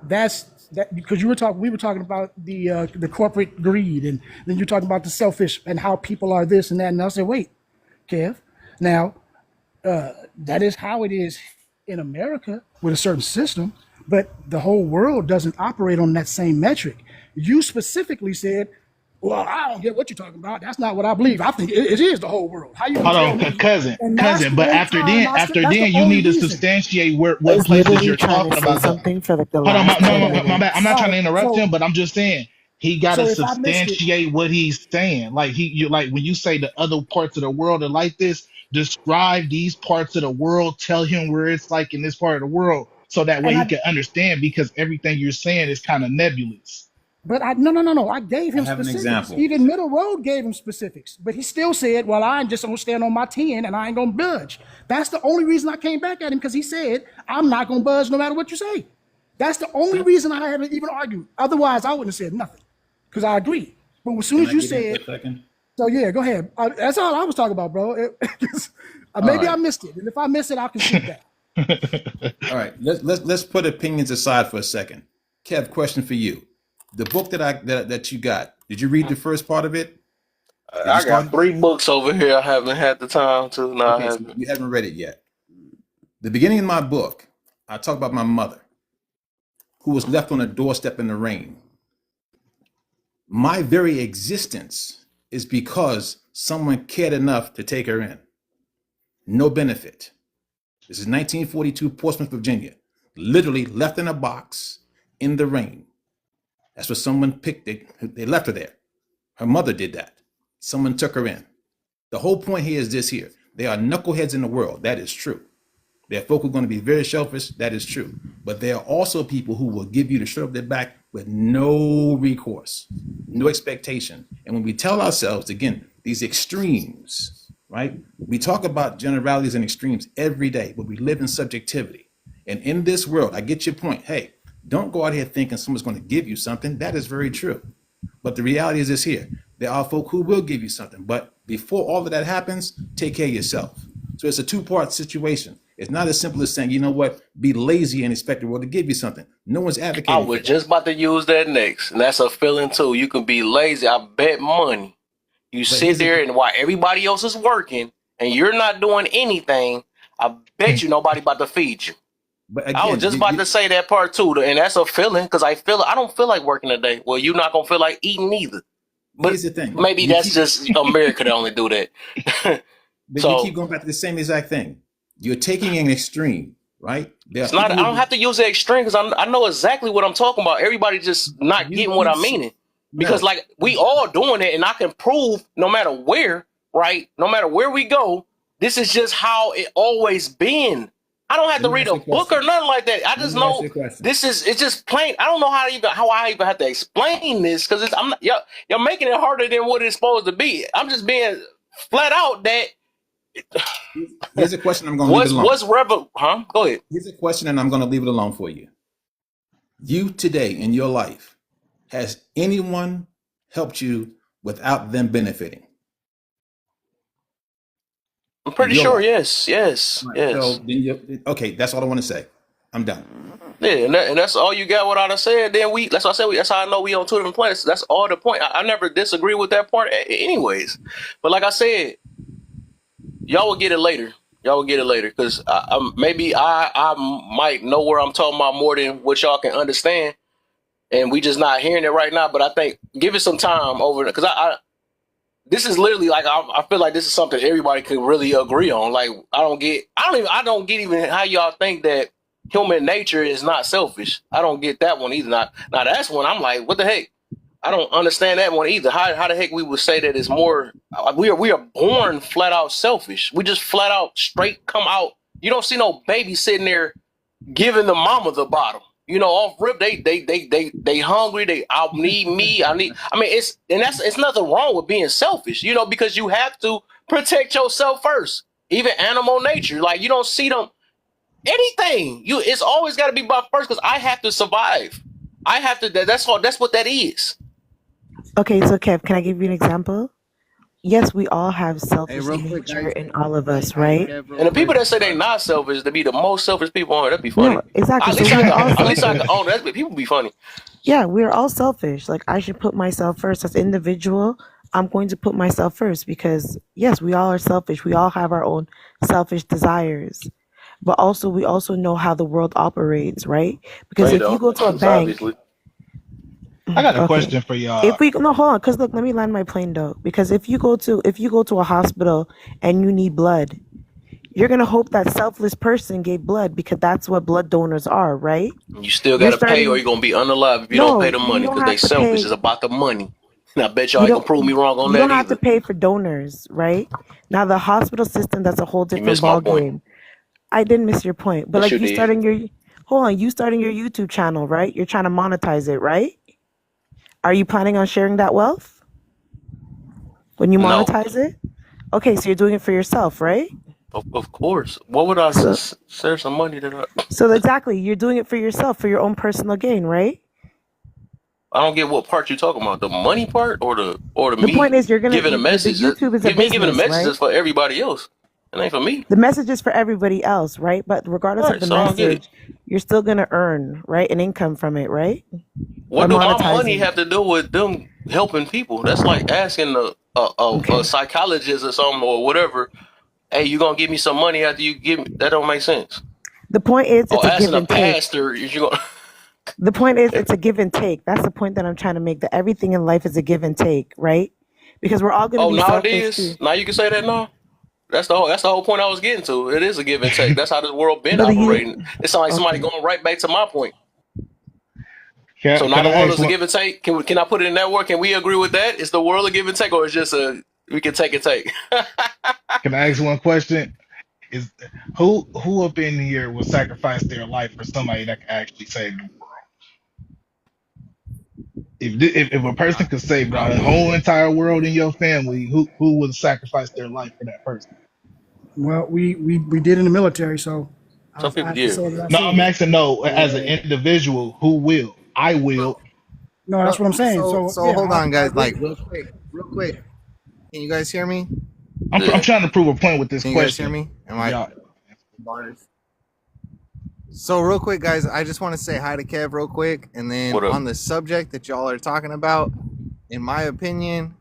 Speaker 7: that's that because we were talking about the corporate greed, and then you're talking about the selfish and how people are this and that. And I said, wait, Kev. Now, that is how it is in America with a certain system, but the whole world doesn't operate on that same metric. You specifically said, well, I don't get what you're talking about. That's not what I believe. I think it is the whole world. How you gonna
Speaker 3: Hold
Speaker 7: tell
Speaker 3: on,
Speaker 7: me? And that's
Speaker 3: cousin.
Speaker 7: the
Speaker 3: But
Speaker 7: only time
Speaker 3: after
Speaker 7: that's the
Speaker 3: then, you
Speaker 7: only
Speaker 3: need to
Speaker 7: reason.
Speaker 3: substantiate what
Speaker 4: Is
Speaker 3: places
Speaker 4: literally
Speaker 3: you're
Speaker 4: trying to
Speaker 3: talking
Speaker 4: say
Speaker 3: about.
Speaker 4: something for like the
Speaker 3: Hold on,
Speaker 4: last
Speaker 3: no,
Speaker 4: 10
Speaker 3: my bad. I'm
Speaker 4: minutes.
Speaker 3: not
Speaker 7: All
Speaker 3: trying
Speaker 7: right.
Speaker 3: to interrupt him,
Speaker 7: So
Speaker 3: but I'm just saying he got to
Speaker 7: so if I missed it,
Speaker 3: substantiate what he's saying. Like you like when you say the other parts of the world are like this, describe these parts of the world, tell him where it's like in this part of the world, so that way
Speaker 7: and
Speaker 3: he
Speaker 7: I
Speaker 3: can understand because everything you're saying is kind of nebulous.
Speaker 7: but I no. I gave
Speaker 19: I
Speaker 7: him
Speaker 19: have an
Speaker 7: specifics.
Speaker 19: example.
Speaker 7: Even Middle Road gave him specifics, but he still said, "Well, I just gonna stand on my 10 and I ain't gonna budge." That's the only reason I came back at him because he said, "I'm not gonna budge no matter what you say." That's the only reason I haven't even argued. Otherwise, I wouldn't have said nothing because I agree. But as soon
Speaker 19: Can
Speaker 7: as
Speaker 19: I
Speaker 7: you
Speaker 19: get in for
Speaker 7: said,
Speaker 19: a second?
Speaker 7: so yeah, go ahead. That's all I was talking about, bro.
Speaker 19: All
Speaker 7: Maybe I
Speaker 19: right.
Speaker 7: missed it, and if I missed it, I'll concede that.
Speaker 19: All right. Let's put opinions aside for a second. Kev, question for you. The book that you got, did you read the first part of it? Did you
Speaker 1: I
Speaker 19: start
Speaker 1: got
Speaker 19: it?
Speaker 1: 3 books over here. I haven't had the time to. No, I
Speaker 19: Okay, so
Speaker 1: haven't.
Speaker 19: you haven't read it yet. The beginning of my book, I talk about my mother, who was left on a doorstep in the rain. My very existence is because someone cared enough to take her in. No benefit. This is 1942, Portsmouth, Virginia. Literally left in a box in the rain. That's what someone picked. They left her there. Her mother did that. Someone took her in. The whole point here is this here. There are knuckleheads in the world. That is true. There are folk who are going to be very selfish. That is true. But there are also people who will give you the shirt off their back with no recourse, no expectation. And when we tell ourselves, again, these extremes, right? We talk about generalities and extremes every day, but we live in subjectivity. And in this world, I get your point. Hey, don't go out here thinking someone's going to give you something. That is very true. But the reality is this here. There are folk who will give you something, but before all of that happens, take care of yourself. So it's a two-part situation. It's not as simple as saying, you know what, be lazy and expect the world to give you something. No one's
Speaker 1: I
Speaker 19: advocating for
Speaker 1: was
Speaker 19: that.
Speaker 1: just about to use that next, and that's a feeling too. You can be lazy. I bet money. You
Speaker 19: But
Speaker 1: sit
Speaker 19: here's the
Speaker 1: there
Speaker 19: thing.
Speaker 1: and while everybody else is working and you're not doing anything, I bet you nobody about to feed you.
Speaker 19: But
Speaker 1: I was
Speaker 19: again,
Speaker 1: just about to say that part too, and that's a feeling because I don't feel like working today. Well, you're not gonna feel like eating either. But
Speaker 19: here's the thing.
Speaker 1: maybe
Speaker 19: You
Speaker 1: that's
Speaker 19: keep,
Speaker 1: just America to only do that.
Speaker 19: but you keep
Speaker 1: So
Speaker 19: going back to the same exact thing. You're taking an extreme, right? There are
Speaker 1: it's not.
Speaker 19: people
Speaker 1: I don't
Speaker 19: who
Speaker 1: have to use the extreme because I know exactly what I'm talking about. Everybody just not getting what
Speaker 19: you
Speaker 1: I'm meaning because
Speaker 19: no.
Speaker 1: like we all doing it, and I can prove no matter where, right? No matter where we go, this is just how it always been. I don't have
Speaker 19: Let
Speaker 1: to
Speaker 19: me
Speaker 1: read
Speaker 19: ask
Speaker 1: a
Speaker 19: you a
Speaker 1: book or
Speaker 19: question.
Speaker 1: nothing like that. I
Speaker 19: Let
Speaker 1: just
Speaker 19: me ask you
Speaker 1: know
Speaker 19: a question.
Speaker 1: this is. It's just plain. I don't know how I even have to explain this because I'm not. You're making it harder than what it's supposed to be. I'm just being flat out that
Speaker 19: Here's a question. I'm going to leave it alone.
Speaker 1: what's rebel? Huh? Go ahead.
Speaker 19: Here's a question, and I'm going to leave it alone for you. You today in your life, has anyone helped you without them benefiting
Speaker 1: I'm
Speaker 19: in
Speaker 1: pretty
Speaker 19: your
Speaker 1: sure.
Speaker 19: life?
Speaker 1: Yes. Yes.
Speaker 19: All right. So
Speaker 1: Yes.
Speaker 19: then okay. That's all I want to say. I'm done.
Speaker 1: Yeah, and that's all you got. What I done said. Then that's what I said. That's how I know we on two different planets. That's all the point. I never disagree with that part, anyways. But like I said, y'all will get it later. Y'all will get it later because maybe I might know where I'm talking about more than what y'all can understand, and we just not hearing it right now. But I think give it some time over because I this is literally like I feel like this is something everybody could really agree on. Like I don't get even how y'all think that human nature is not selfish. I don't get that one either. Now that's one I'm like, what the heck? I don't understand that one either. How the heck we would say that it's more? We are born flat out selfish. We just flat out straight come out. You don't see no baby sitting there giving the mama the bottle. Off rip, they hungry. I need me. I mean, it's nothing wrong with being selfish. Because you have to protect yourself first. Even animal nature, like you don't see them anything. It's always got to be about first because I have to survive. I have to. That's all. That's what that is.
Speaker 4: Okay, so Kev, can I give you an example? Yes, we all have
Speaker 2: Hey,
Speaker 4: selfish
Speaker 2: real quick,
Speaker 4: nature
Speaker 2: guys.
Speaker 4: in all of
Speaker 2: Hey,
Speaker 4: us,
Speaker 2: hey,
Speaker 4: right?
Speaker 2: Kev, real
Speaker 1: And the
Speaker 2: quick.
Speaker 1: people that say they not selfish, to be the most selfish people on earth, that'd be
Speaker 4: No,
Speaker 1: funny.
Speaker 4: exactly.
Speaker 1: At
Speaker 4: So
Speaker 1: least I
Speaker 4: we're
Speaker 1: could.
Speaker 4: all
Speaker 1: At least I
Speaker 4: selfish.
Speaker 1: could own that. People be funny.
Speaker 4: Yeah, we're all selfish. Like I should put myself first as individual. I'm going to put myself first because yes, we all are selfish. We all have our own selfish desires. But also we also know how the world operates, right?
Speaker 1: No,
Speaker 4: Because
Speaker 1: you
Speaker 4: if you
Speaker 1: don't.
Speaker 4: go to a bank,
Speaker 1: Obviously.
Speaker 3: I got a
Speaker 4: okay.
Speaker 3: question for y'all.
Speaker 4: If we no hold on, because look, let me land my plane though. Because if you go to a hospital and you need blood, you're gonna hope that selfless person gave blood because that's what blood donors are, right?
Speaker 1: You still
Speaker 4: You're
Speaker 1: got to pay, or
Speaker 4: starting.
Speaker 1: you're gonna be unalive if you don't pay
Speaker 4: No,
Speaker 1: the
Speaker 4: you
Speaker 1: money
Speaker 4: don't
Speaker 1: because they
Speaker 4: have to
Speaker 1: selfish.
Speaker 4: pay.
Speaker 1: It's about the money. And I bet y'all
Speaker 4: You
Speaker 1: ain't gonna
Speaker 4: don't.
Speaker 1: prove me wrong on
Speaker 4: You don't
Speaker 1: that
Speaker 4: have to
Speaker 1: either.
Speaker 4: pay for donors, right? Now the hospital system, that's a whole
Speaker 1: You
Speaker 4: different
Speaker 1: missed my
Speaker 4: ball
Speaker 1: point.
Speaker 4: game. I didn't miss your point, but
Speaker 1: Yes,
Speaker 4: like
Speaker 1: you
Speaker 4: you
Speaker 1: did.
Speaker 4: starting your hold on, you starting your YouTube channel, right? You're trying to monetize it, right? Are you planning on sharing that wealth when you
Speaker 1: No,
Speaker 4: monetize it? Okay, so you're doing it for yourself, right?
Speaker 1: of course. What would I
Speaker 4: So
Speaker 1: share some money that
Speaker 4: so exactly, you're doing it for yourself for your own personal gain, right?
Speaker 1: I don't get what part you talking about. The money part or the
Speaker 4: The point
Speaker 1: me
Speaker 4: is, you're gonna
Speaker 1: giving a
Speaker 4: the
Speaker 1: message.
Speaker 4: YouTube is a
Speaker 1: Give me giving a
Speaker 4: business,
Speaker 1: message
Speaker 4: right?
Speaker 1: is for everybody else. It ain't for me.
Speaker 4: The message is for everybody else, right? But regardless
Speaker 1: All
Speaker 4: of
Speaker 1: right,
Speaker 4: the
Speaker 1: so I don't get it.
Speaker 4: message, you're still gonna earn, right, an income from it, right? By
Speaker 1: What do my money
Speaker 4: monetizing.
Speaker 1: have to do with them helping people? That's like asking a
Speaker 4: Okay.
Speaker 1: psychologist or something or whatever. Hey, you gonna give me some money after you give me? That don't make sense.
Speaker 4: The point is, it's
Speaker 1: Or
Speaker 4: a
Speaker 1: asking
Speaker 4: give
Speaker 1: a
Speaker 4: and take.
Speaker 1: pastor, is you gonna?
Speaker 4: The point is, it's a give and take. That's the point that I'm trying to make. That everything in life is a give and take, right? Because we're all gonna
Speaker 1: Oh,
Speaker 4: be
Speaker 1: now it
Speaker 4: selfish
Speaker 1: is.
Speaker 4: too.
Speaker 1: Now you can say that now. That's the whole point I was getting to. It is a give and take. That's how this world been
Speaker 4: But the you,
Speaker 1: operating. It sounds like somebody
Speaker 4: okay.
Speaker 1: going right back to my point. So
Speaker 3: Can,
Speaker 1: now
Speaker 3: can
Speaker 1: the
Speaker 3: I
Speaker 1: world
Speaker 3: ask
Speaker 1: is a
Speaker 3: one?
Speaker 1: give and take. Can I put it in that word? Can we agree with that? Is the world a give and take, or is just we can take and take?
Speaker 3: Can I ask one question? Is who up in here will sacrifice their life for somebody that can actually save them? If a person could save
Speaker 19: I'll
Speaker 3: the
Speaker 19: do it.
Speaker 3: whole entire world in your family, who would sacrifice their life for that person?
Speaker 7: Well, we did in the military, so
Speaker 1: Some
Speaker 7: I
Speaker 1: people
Speaker 7: have to
Speaker 1: do.
Speaker 7: say that I've
Speaker 3: No,
Speaker 7: seen
Speaker 3: I'm
Speaker 7: it.
Speaker 3: asking no, as an
Speaker 2: Yeah.
Speaker 3: individual, who will? I will.
Speaker 7: No,
Speaker 2: No,
Speaker 7: that's what I'm saying.
Speaker 2: so
Speaker 7: So
Speaker 2: so
Speaker 7: yeah,
Speaker 2: hold on,
Speaker 7: I
Speaker 2: guys.
Speaker 7: agree.
Speaker 2: Like real quick.
Speaker 14: Real quick, can you guys hear me?
Speaker 3: I'm
Speaker 1: Yeah.
Speaker 3: trying to prove a point with this
Speaker 14: Can you guys hear
Speaker 3: question.
Speaker 14: me? Am I?
Speaker 3: Y'all,
Speaker 14: So real quick, guys, I just want to say hi to Kev real quick, and then
Speaker 1: What up?
Speaker 14: on the subject that y'all are talking about, in my opinion,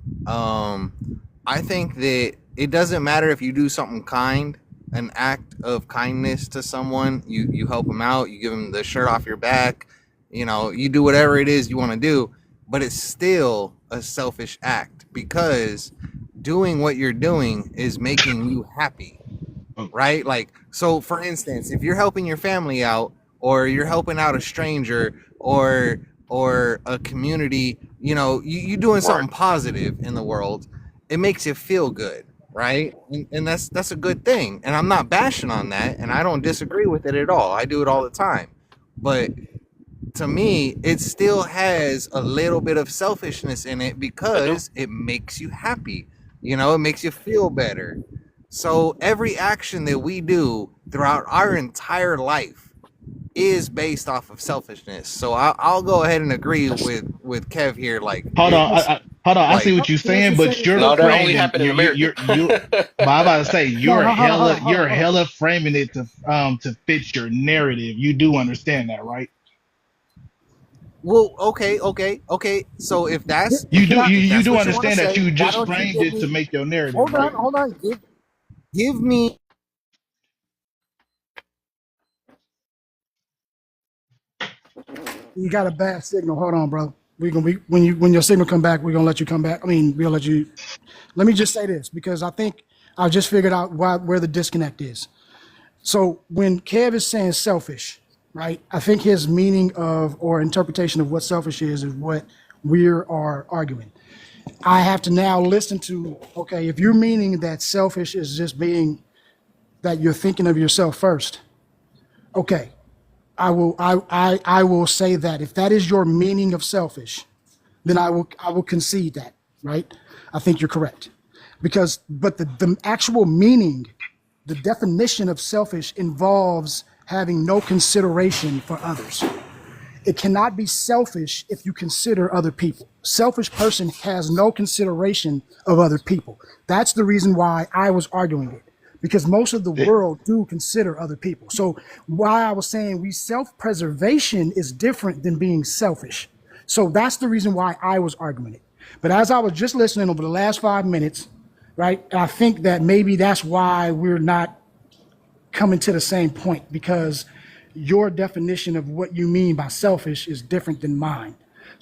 Speaker 14: I think that it doesn't matter if you do something kind, an act of kindness to someone. You help them out, you give them the shirt off your back, you do whatever it is you want to do, but it's still a selfish act because doing what you're doing is making you happy,
Speaker 3: oh,
Speaker 14: right? Like, so for instance, if you're helping your family out, or you're helping out a stranger, or a community, you doing
Speaker 1: Right.
Speaker 14: something positive in the world, it makes you feel good, right? And that's a good thing. And I'm not bashing on that, and I don't disagree with it at all. I do it all the time. But to me, it still has a little bit of selfishness in it
Speaker 1: I do.
Speaker 14: because it makes you happy. It makes you feel better. So every action that we do throughout our entire life is based off of selfishness. So I'll go ahead and agree
Speaker 1: That's,
Speaker 14: with Kev here. Like
Speaker 3: hold on, hold on. I see
Speaker 14: like
Speaker 3: what you're
Speaker 7: Can I
Speaker 3: saying,
Speaker 7: just say
Speaker 3: but
Speaker 7: this
Speaker 3: you're
Speaker 7: real
Speaker 1: no, that
Speaker 7: quick?
Speaker 1: only
Speaker 3: framing
Speaker 1: happened in America.
Speaker 3: you. But I'm about to say
Speaker 7: No,
Speaker 3: you're hella
Speaker 7: hold on, hold on.
Speaker 3: framing it to fit your narrative. You do understand that, right?
Speaker 14: well, okay. So if that's
Speaker 3: You
Speaker 7: Can
Speaker 3: do
Speaker 7: I?
Speaker 3: you
Speaker 14: if
Speaker 3: you
Speaker 14: that's
Speaker 3: do
Speaker 14: what you want to
Speaker 3: understand that
Speaker 14: say,
Speaker 3: you
Speaker 14: why
Speaker 3: just
Speaker 14: don't you
Speaker 3: framed
Speaker 14: give
Speaker 3: it to
Speaker 14: me?
Speaker 3: make your narrative,
Speaker 14: Hold on,
Speaker 3: right?
Speaker 14: hold on. Give me.
Speaker 7: You got a bad signal. Hold on, bro. When your signal come back, we're gonna let you come back. I mean, we'll let you. Let me just say this because I think I just figured out where the disconnect is. So when Kev is saying selfish, right? I think his meaning of or interpretation of what selfish is what we are arguing. I have to now listen to, okay, if you're meaning that selfish is just being that you're thinking of yourself first, okay, I will say that if that is your meaning of selfish, then I will concede that, right? I think you're correct. But the actual meaning, the definition of selfish involves having no consideration for others. It cannot be selfish if you consider other people. Selfish person has no consideration of other people. That's the reason why I was arguing it, because most of the world do consider other people. So why I was saying we self-preservation is different than being selfish. So that's the reason why I was arguing it. But as I was just listening over the last 5 minutes, right, I think that maybe that's why we're not coming to the same point, because your definition of what you mean by selfish is different than mine.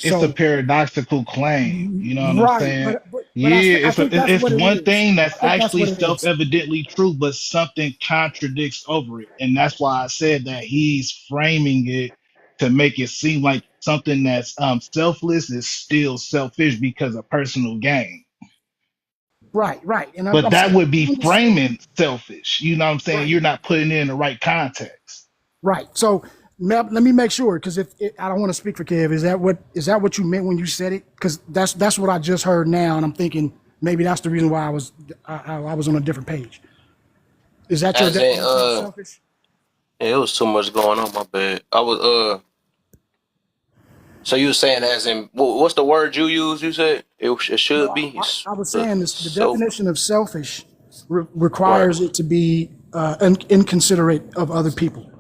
Speaker 3: It's a
Speaker 7: So,
Speaker 3: paradoxical claim. You know what I'm
Speaker 7: right,
Speaker 3: saying?
Speaker 7: but
Speaker 3: Yeah,
Speaker 7: I think that's
Speaker 3: it's
Speaker 7: what it
Speaker 3: one
Speaker 7: is.
Speaker 3: thing
Speaker 7: I
Speaker 3: that's
Speaker 7: think that's
Speaker 3: actually
Speaker 7: what it is.
Speaker 3: self-evidently true, but something contradicts over it, and that's why I said that he's framing it to make it seem like something that's selfless is still selfish because of personal gain.
Speaker 7: Right, right, and I'm,
Speaker 3: But
Speaker 7: I'm
Speaker 3: that
Speaker 7: saying
Speaker 3: would be
Speaker 7: I understand.
Speaker 3: framing selfish. You know what I'm saying?
Speaker 7: Right,
Speaker 3: You're not putting it in the right context.
Speaker 7: right. So let me make sure, because if I don't want to speak for Kev, is that what you meant when you said it? Because that's what I just heard now, and I'm thinking maybe that's the reason why I was on a different page. Is that your
Speaker 1: As in,
Speaker 7: definition of selfish?
Speaker 1: yeah, it was too much going on. My bad. I was So you were saying as in what's the word you use? You said it
Speaker 7: No,
Speaker 1: should be
Speaker 7: I was saying this. The
Speaker 1: self.
Speaker 7: definition of selfish
Speaker 1: Right.
Speaker 7: requires it to be inconsiderate of other people,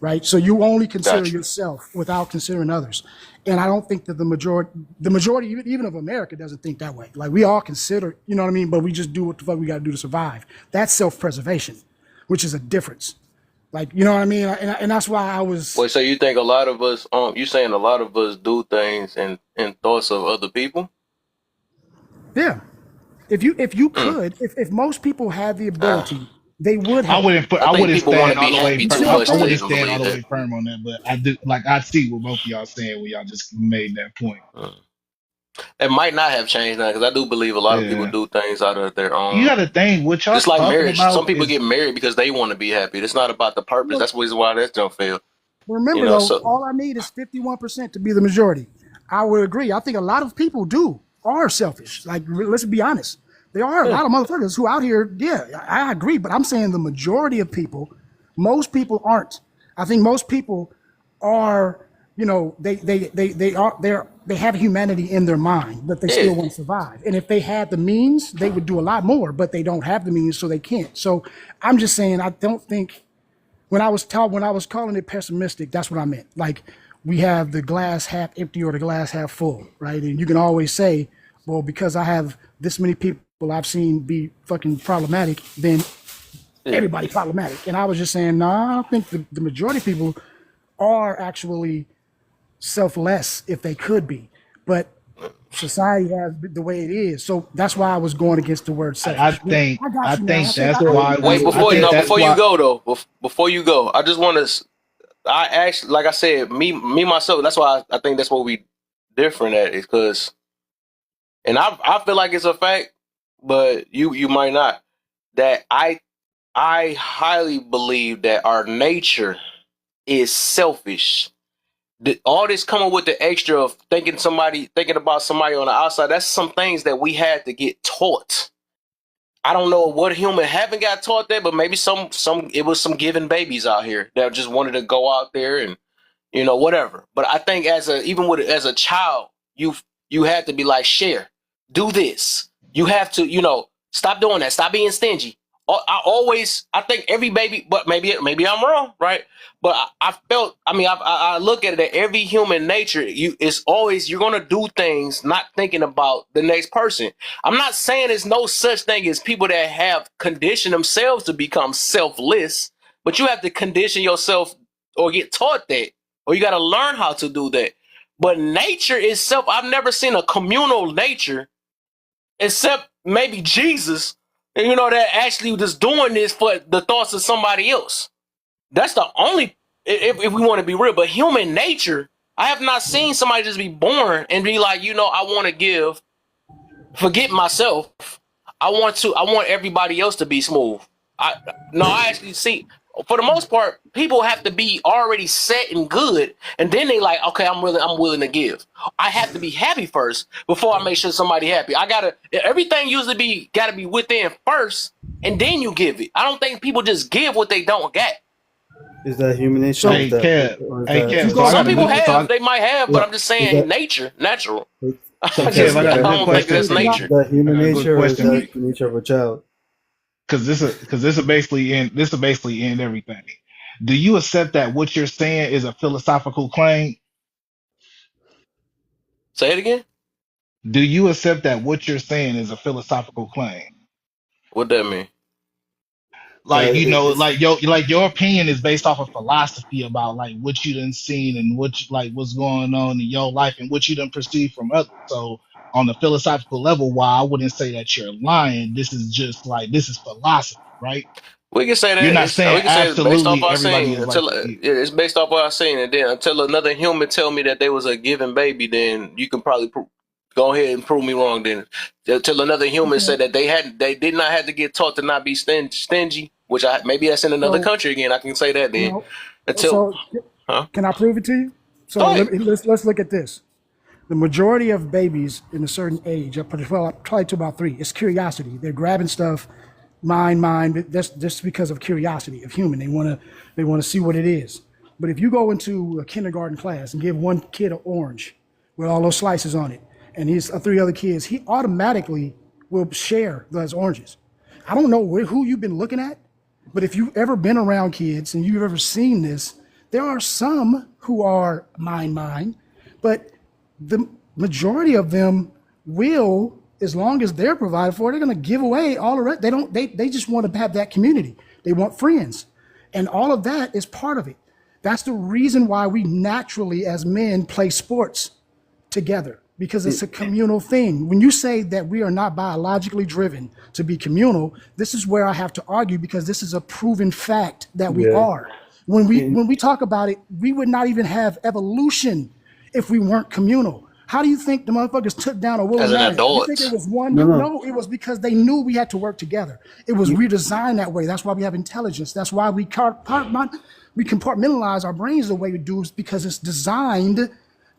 Speaker 7: right? So you only consider
Speaker 1: Got you.
Speaker 7: yourself without considering others. And I don't think that the majority, even of America, doesn't think that way. Like we all consider, you know what I mean? But we just do what the fuck we got to do to survive. That's self-preservation, which is a difference. Like you know what I mean? And that's why I was,
Speaker 1: Wait, so you think a lot of us you saying a lot of us do things in thoughts of other people?
Speaker 7: yeah. If you
Speaker 1: Mm.
Speaker 7: could, if most people had the
Speaker 1: Uh,
Speaker 7: ability, they would
Speaker 3: I
Speaker 7: help.
Speaker 3: wouldn't put
Speaker 1: I
Speaker 3: I
Speaker 1: think
Speaker 3: wouldn't
Speaker 1: people want
Speaker 3: stand
Speaker 1: to
Speaker 3: all
Speaker 1: be
Speaker 3: the way
Speaker 1: happy
Speaker 7: You
Speaker 3: firm.
Speaker 7: see
Speaker 1: too
Speaker 7: what I'm
Speaker 1: much
Speaker 3: I
Speaker 1: to
Speaker 7: saying?
Speaker 3: wouldn't
Speaker 1: even
Speaker 3: stand all
Speaker 1: believe
Speaker 3: the
Speaker 1: that.
Speaker 3: way firm on that, but I do like I see what both of y'all saying when y'all just made that point.
Speaker 1: Mm. It might not have changed now because I do believe a lot of people
Speaker 3: Yeah.
Speaker 1: do things out of their
Speaker 3: You
Speaker 1: own.
Speaker 3: gotta think what y'all
Speaker 1: Just like
Speaker 3: talking
Speaker 1: marriage, some
Speaker 3: about
Speaker 1: people
Speaker 3: is
Speaker 1: get married because they want to be happy. It's not about the purpose.
Speaker 7: Well,
Speaker 1: That's the reason why that don't fail. You
Speaker 7: remember
Speaker 1: know,
Speaker 7: though,
Speaker 1: so
Speaker 7: all I need is 51% to be the majority. I would agree. I think a lot of people are selfish. Like let's be honest. There are a
Speaker 1: yeah.
Speaker 7: lot of motherfuckers who out here, yeah, I agree, but I'm saying the majority of people, most people aren't. I think most people are you know, they have humanity in their mind, but they
Speaker 1: Yeah,
Speaker 7: still want to survive. And if they had the means, they would do a lot more, but they don't have the means, so they can't. So I'm just saying, I don't think when I was calling it pessimistic, that's what I meant. Like, we have the glass half empty or the glass half full, right? And you can always say, well, because I have this many people I've seen be fucking problematic, then
Speaker 1: yeah.
Speaker 7: everybody problematic. And I was just saying, no, I don't think the majority of people are actually selfless if they could be. But society has the way it is. So that's why I was going against the word
Speaker 3: I
Speaker 7: selfish. Yeah,
Speaker 3: think
Speaker 7: I got
Speaker 3: I
Speaker 7: you now.
Speaker 3: think that's
Speaker 7: I
Speaker 3: why
Speaker 7: think
Speaker 1: Wait,
Speaker 3: we. I
Speaker 1: before
Speaker 3: think
Speaker 1: no,
Speaker 3: that's
Speaker 1: before you
Speaker 3: why.
Speaker 1: go though, before you go, I just want to. I actually, like I said, me myself. That's why I think that's what we different at is because, and I feel like it's a fact, but you might not. That I highly believe that our nature is selfish. All this coming with the extra of thinking about somebody on the outside. That's some things that we had to get taught. I don't know what human haven't got taught that, but maybe some it was some giving babies out here that just wanted to go out there and whatever. But I think as a child, you had to be like, share, do this. You have to, stop doing that. Stop being stingy. I think every baby, but maybe I'm wrong, right? But I felt, I look at it that every human nature, it's always you're gonna do things not thinking about the next person. I'm not saying there's no such thing as people that have conditioned themselves to become selfless, but you have to condition yourself or get taught that or you got to learn how to do that. But nature itself, I've never seen a communal nature except maybe Jesus, that actually just doing this for the thoughts of somebody else. That's the only, if we want to be real. But human nature, I have not seen somebody just be born and be like, I want to give, forget myself. I want everybody else to be smooth. I no, I actually see for the most part, people have to be already set and good, and then they like, okay, I'm willing to give. I have to be happy first before I make sure somebody happy. I gotta everything usually gotta be within first, and then you give it. I don't think people just give what they don't get.
Speaker 14: Is that human nature, or
Speaker 7: so.
Speaker 3: Hey, Kev.
Speaker 7: If,
Speaker 14: is
Speaker 3: Hey,
Speaker 14: that
Speaker 7: if you
Speaker 3: Kev. So
Speaker 7: go
Speaker 3: I
Speaker 1: Some
Speaker 3: got a
Speaker 7: if
Speaker 1: people
Speaker 3: good.
Speaker 7: you,
Speaker 1: have, they might have, but
Speaker 14: yeah?
Speaker 1: I'm just
Speaker 14: Is
Speaker 1: saying
Speaker 14: that
Speaker 1: nature, natural.
Speaker 14: so
Speaker 1: I
Speaker 3: Kev,
Speaker 1: just
Speaker 3: I got
Speaker 1: I
Speaker 3: a good
Speaker 1: don't think
Speaker 3: question
Speaker 1: that's
Speaker 3: for
Speaker 7: can I,
Speaker 3: you.
Speaker 14: is
Speaker 1: nature.
Speaker 14: that
Speaker 3: I
Speaker 14: human
Speaker 3: got a good
Speaker 14: nature, or is
Speaker 3: question for
Speaker 14: that
Speaker 3: you.
Speaker 14: the nature of a child?
Speaker 3: Because this will basically end everything. Do you accept that what you're saying is a philosophical claim?
Speaker 1: Say it again.
Speaker 3: Do you accept that what you're saying is a philosophical claim?
Speaker 1: What that mean?
Speaker 3: Like,
Speaker 14: It's
Speaker 3: like your opinion is based off of philosophy about like what you done seen and like what's going on in your life and what you done perceived from others. So on the philosophical level, while I wouldn't say that you're lying, this is just like this is philosophy, right?
Speaker 1: We can say
Speaker 3: You're
Speaker 1: that
Speaker 3: not saying
Speaker 1: we can say it's based off
Speaker 3: absolutely
Speaker 1: our
Speaker 3: everybody
Speaker 1: scene
Speaker 3: is like
Speaker 1: until
Speaker 3: you.
Speaker 1: yeah, it's based off what I seen, and then until another human tell me that they was a given baby, then you can probably go ahead and prove me wrong. Then until another human
Speaker 7: okay,
Speaker 1: said that they did not have to get taught to not be stingy, which maybe that's in another
Speaker 7: so
Speaker 1: country again. I can say that then
Speaker 7: no,
Speaker 1: until
Speaker 7: so
Speaker 1: huh?
Speaker 7: can I prove it to you?
Speaker 1: Go
Speaker 7: So
Speaker 1: ahead.
Speaker 7: let's look at this. The majority of babies in a certain age, up to well, probably to about 3, it's curiosity. They're grabbing stuff, mind. That's just because of curiosity of human. They want to see what it is. But if you go into a kindergarten class and give one kid an orange with all those slices on it, and he's 3 other kids, he automatically will share those oranges. I don't know who you've been looking at, but if you've ever been around kids and you've ever seen this, there are some who are mind, but the majority of them will, as long as they're provided for, they're going to give away all the rest. They don't. They just want to have that community. They want friends, and all of that is part of it. That's the reason why we naturally, as men, play sports together because it's
Speaker 14: it,
Speaker 7: a communal thing. When you say that we are not biologically driven to be communal, this is where I have to argue because this is a proven fact that we
Speaker 14: yeah.
Speaker 7: are. When we
Speaker 14: In,
Speaker 7: when we talk about it, we would not even have evolution if we weren't communal. How do you think the motherfuckers took down a woolly
Speaker 1: As an
Speaker 7: mammoth? You think it
Speaker 1: adult,
Speaker 7: was one
Speaker 14: no,
Speaker 7: dude?
Speaker 14: no.
Speaker 7: No, it was because they knew we had to work together. It was redesigned that way. That's why we have intelligence. That's why we compartmentalize our brains the way we do, is because it's designed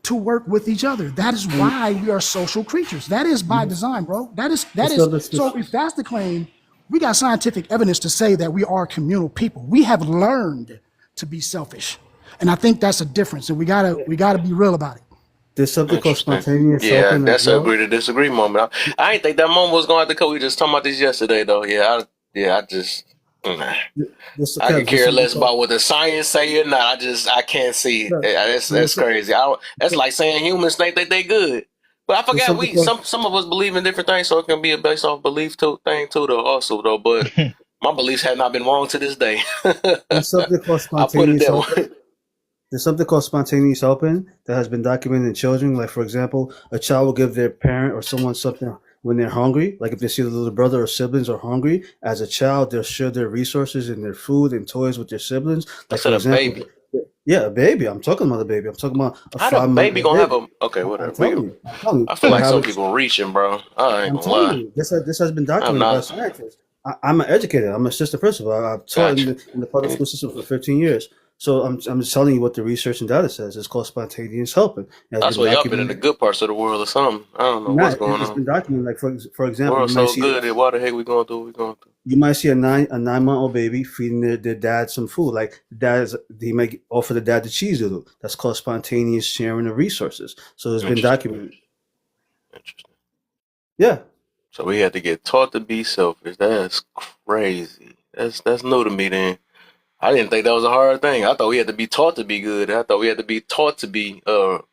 Speaker 7: to work with each other. That is
Speaker 14: And
Speaker 7: why we are social creatures. That is by design, bro. That
Speaker 14: so
Speaker 7: is
Speaker 14: let's
Speaker 7: so
Speaker 14: just
Speaker 7: if that's the claim, we got scientific evidence to say that we are communal people. We have learned to be selfish. And I think that's a difference. And we gotta be real about it.
Speaker 2: There's something called
Speaker 1: Interesting.
Speaker 2: spontaneous
Speaker 1: Yeah,
Speaker 2: helping as
Speaker 1: that's a
Speaker 2: well.
Speaker 1: agree to disagree moment. I ain't think that moment was going to come. We just talking about this yesterday, though. I just, nah.
Speaker 2: This
Speaker 1: I could
Speaker 2: there's
Speaker 1: care
Speaker 2: something
Speaker 1: less
Speaker 2: called
Speaker 1: about what the science say or not. I can't see it.
Speaker 2: no,
Speaker 1: That's
Speaker 2: there's,
Speaker 1: crazy. That's like saying humans think that they good. But I
Speaker 2: there's
Speaker 1: forgot
Speaker 2: something
Speaker 1: we
Speaker 2: called
Speaker 1: some of us believe in different things, so it can be a based off belief too thing too though. Also though, but my beliefs have not been wrong to this day.
Speaker 2: there's something called
Speaker 1: I put it
Speaker 2: spontaneous
Speaker 1: that
Speaker 2: helping.
Speaker 1: way.
Speaker 2: There's something called spontaneous helping that has been documented in children. Like, for example, a child will give their parent or someone something when they're hungry. Like, if they see the little brother or siblings are hungry, as a child, they'll share their resources and their food and toys with their siblings.
Speaker 1: I
Speaker 2: Like,
Speaker 1: said
Speaker 2: for
Speaker 1: a
Speaker 2: example,
Speaker 1: baby.
Speaker 2: yeah, a baby. I'm talking about a baby. I'm talking about a
Speaker 1: How the
Speaker 2: 5 month
Speaker 1: baby
Speaker 2: old
Speaker 1: gonna have
Speaker 2: baby.
Speaker 1: a okay?
Speaker 2: I'm
Speaker 1: Whatever.
Speaker 2: telling you. I'm telling you.
Speaker 1: I feel
Speaker 2: They'll
Speaker 1: like
Speaker 2: have
Speaker 1: some
Speaker 2: a
Speaker 1: people reaching, bro. I ain't
Speaker 2: I'm
Speaker 1: gonna
Speaker 2: telling
Speaker 1: lie.
Speaker 2: you, this has been
Speaker 1: I'm
Speaker 2: documented by
Speaker 1: not.
Speaker 2: scientists. I'm an educator. I'm an assistant principal. I've taught
Speaker 1: Gotcha.
Speaker 2: in the public school system for 15 years. So I'm just telling you what the research and data says. It's called spontaneous helping. It has
Speaker 1: That's
Speaker 2: been
Speaker 1: why y'all been in the
Speaker 2: documented.
Speaker 1: good parts of the world or something. I don't know what's
Speaker 2: Not
Speaker 1: going
Speaker 2: it's
Speaker 1: on.
Speaker 2: been documented. Like, for example,
Speaker 1: World so good. Why the heck we going through what we going through?
Speaker 2: you might see a 9 month old baby feeding their dad some food. Like, he might offer the dad the cheese doodle. That's called spontaneous sharing of resources. So it's been
Speaker 1: Interesting.
Speaker 2: documented.
Speaker 1: Interesting.
Speaker 2: Yeah.
Speaker 1: So we had to get taught to be selfish. That's crazy. That's new to me. Then I didn't think that was a hard thing. I thought we had to be taught to be good. I thought we had to be taught to be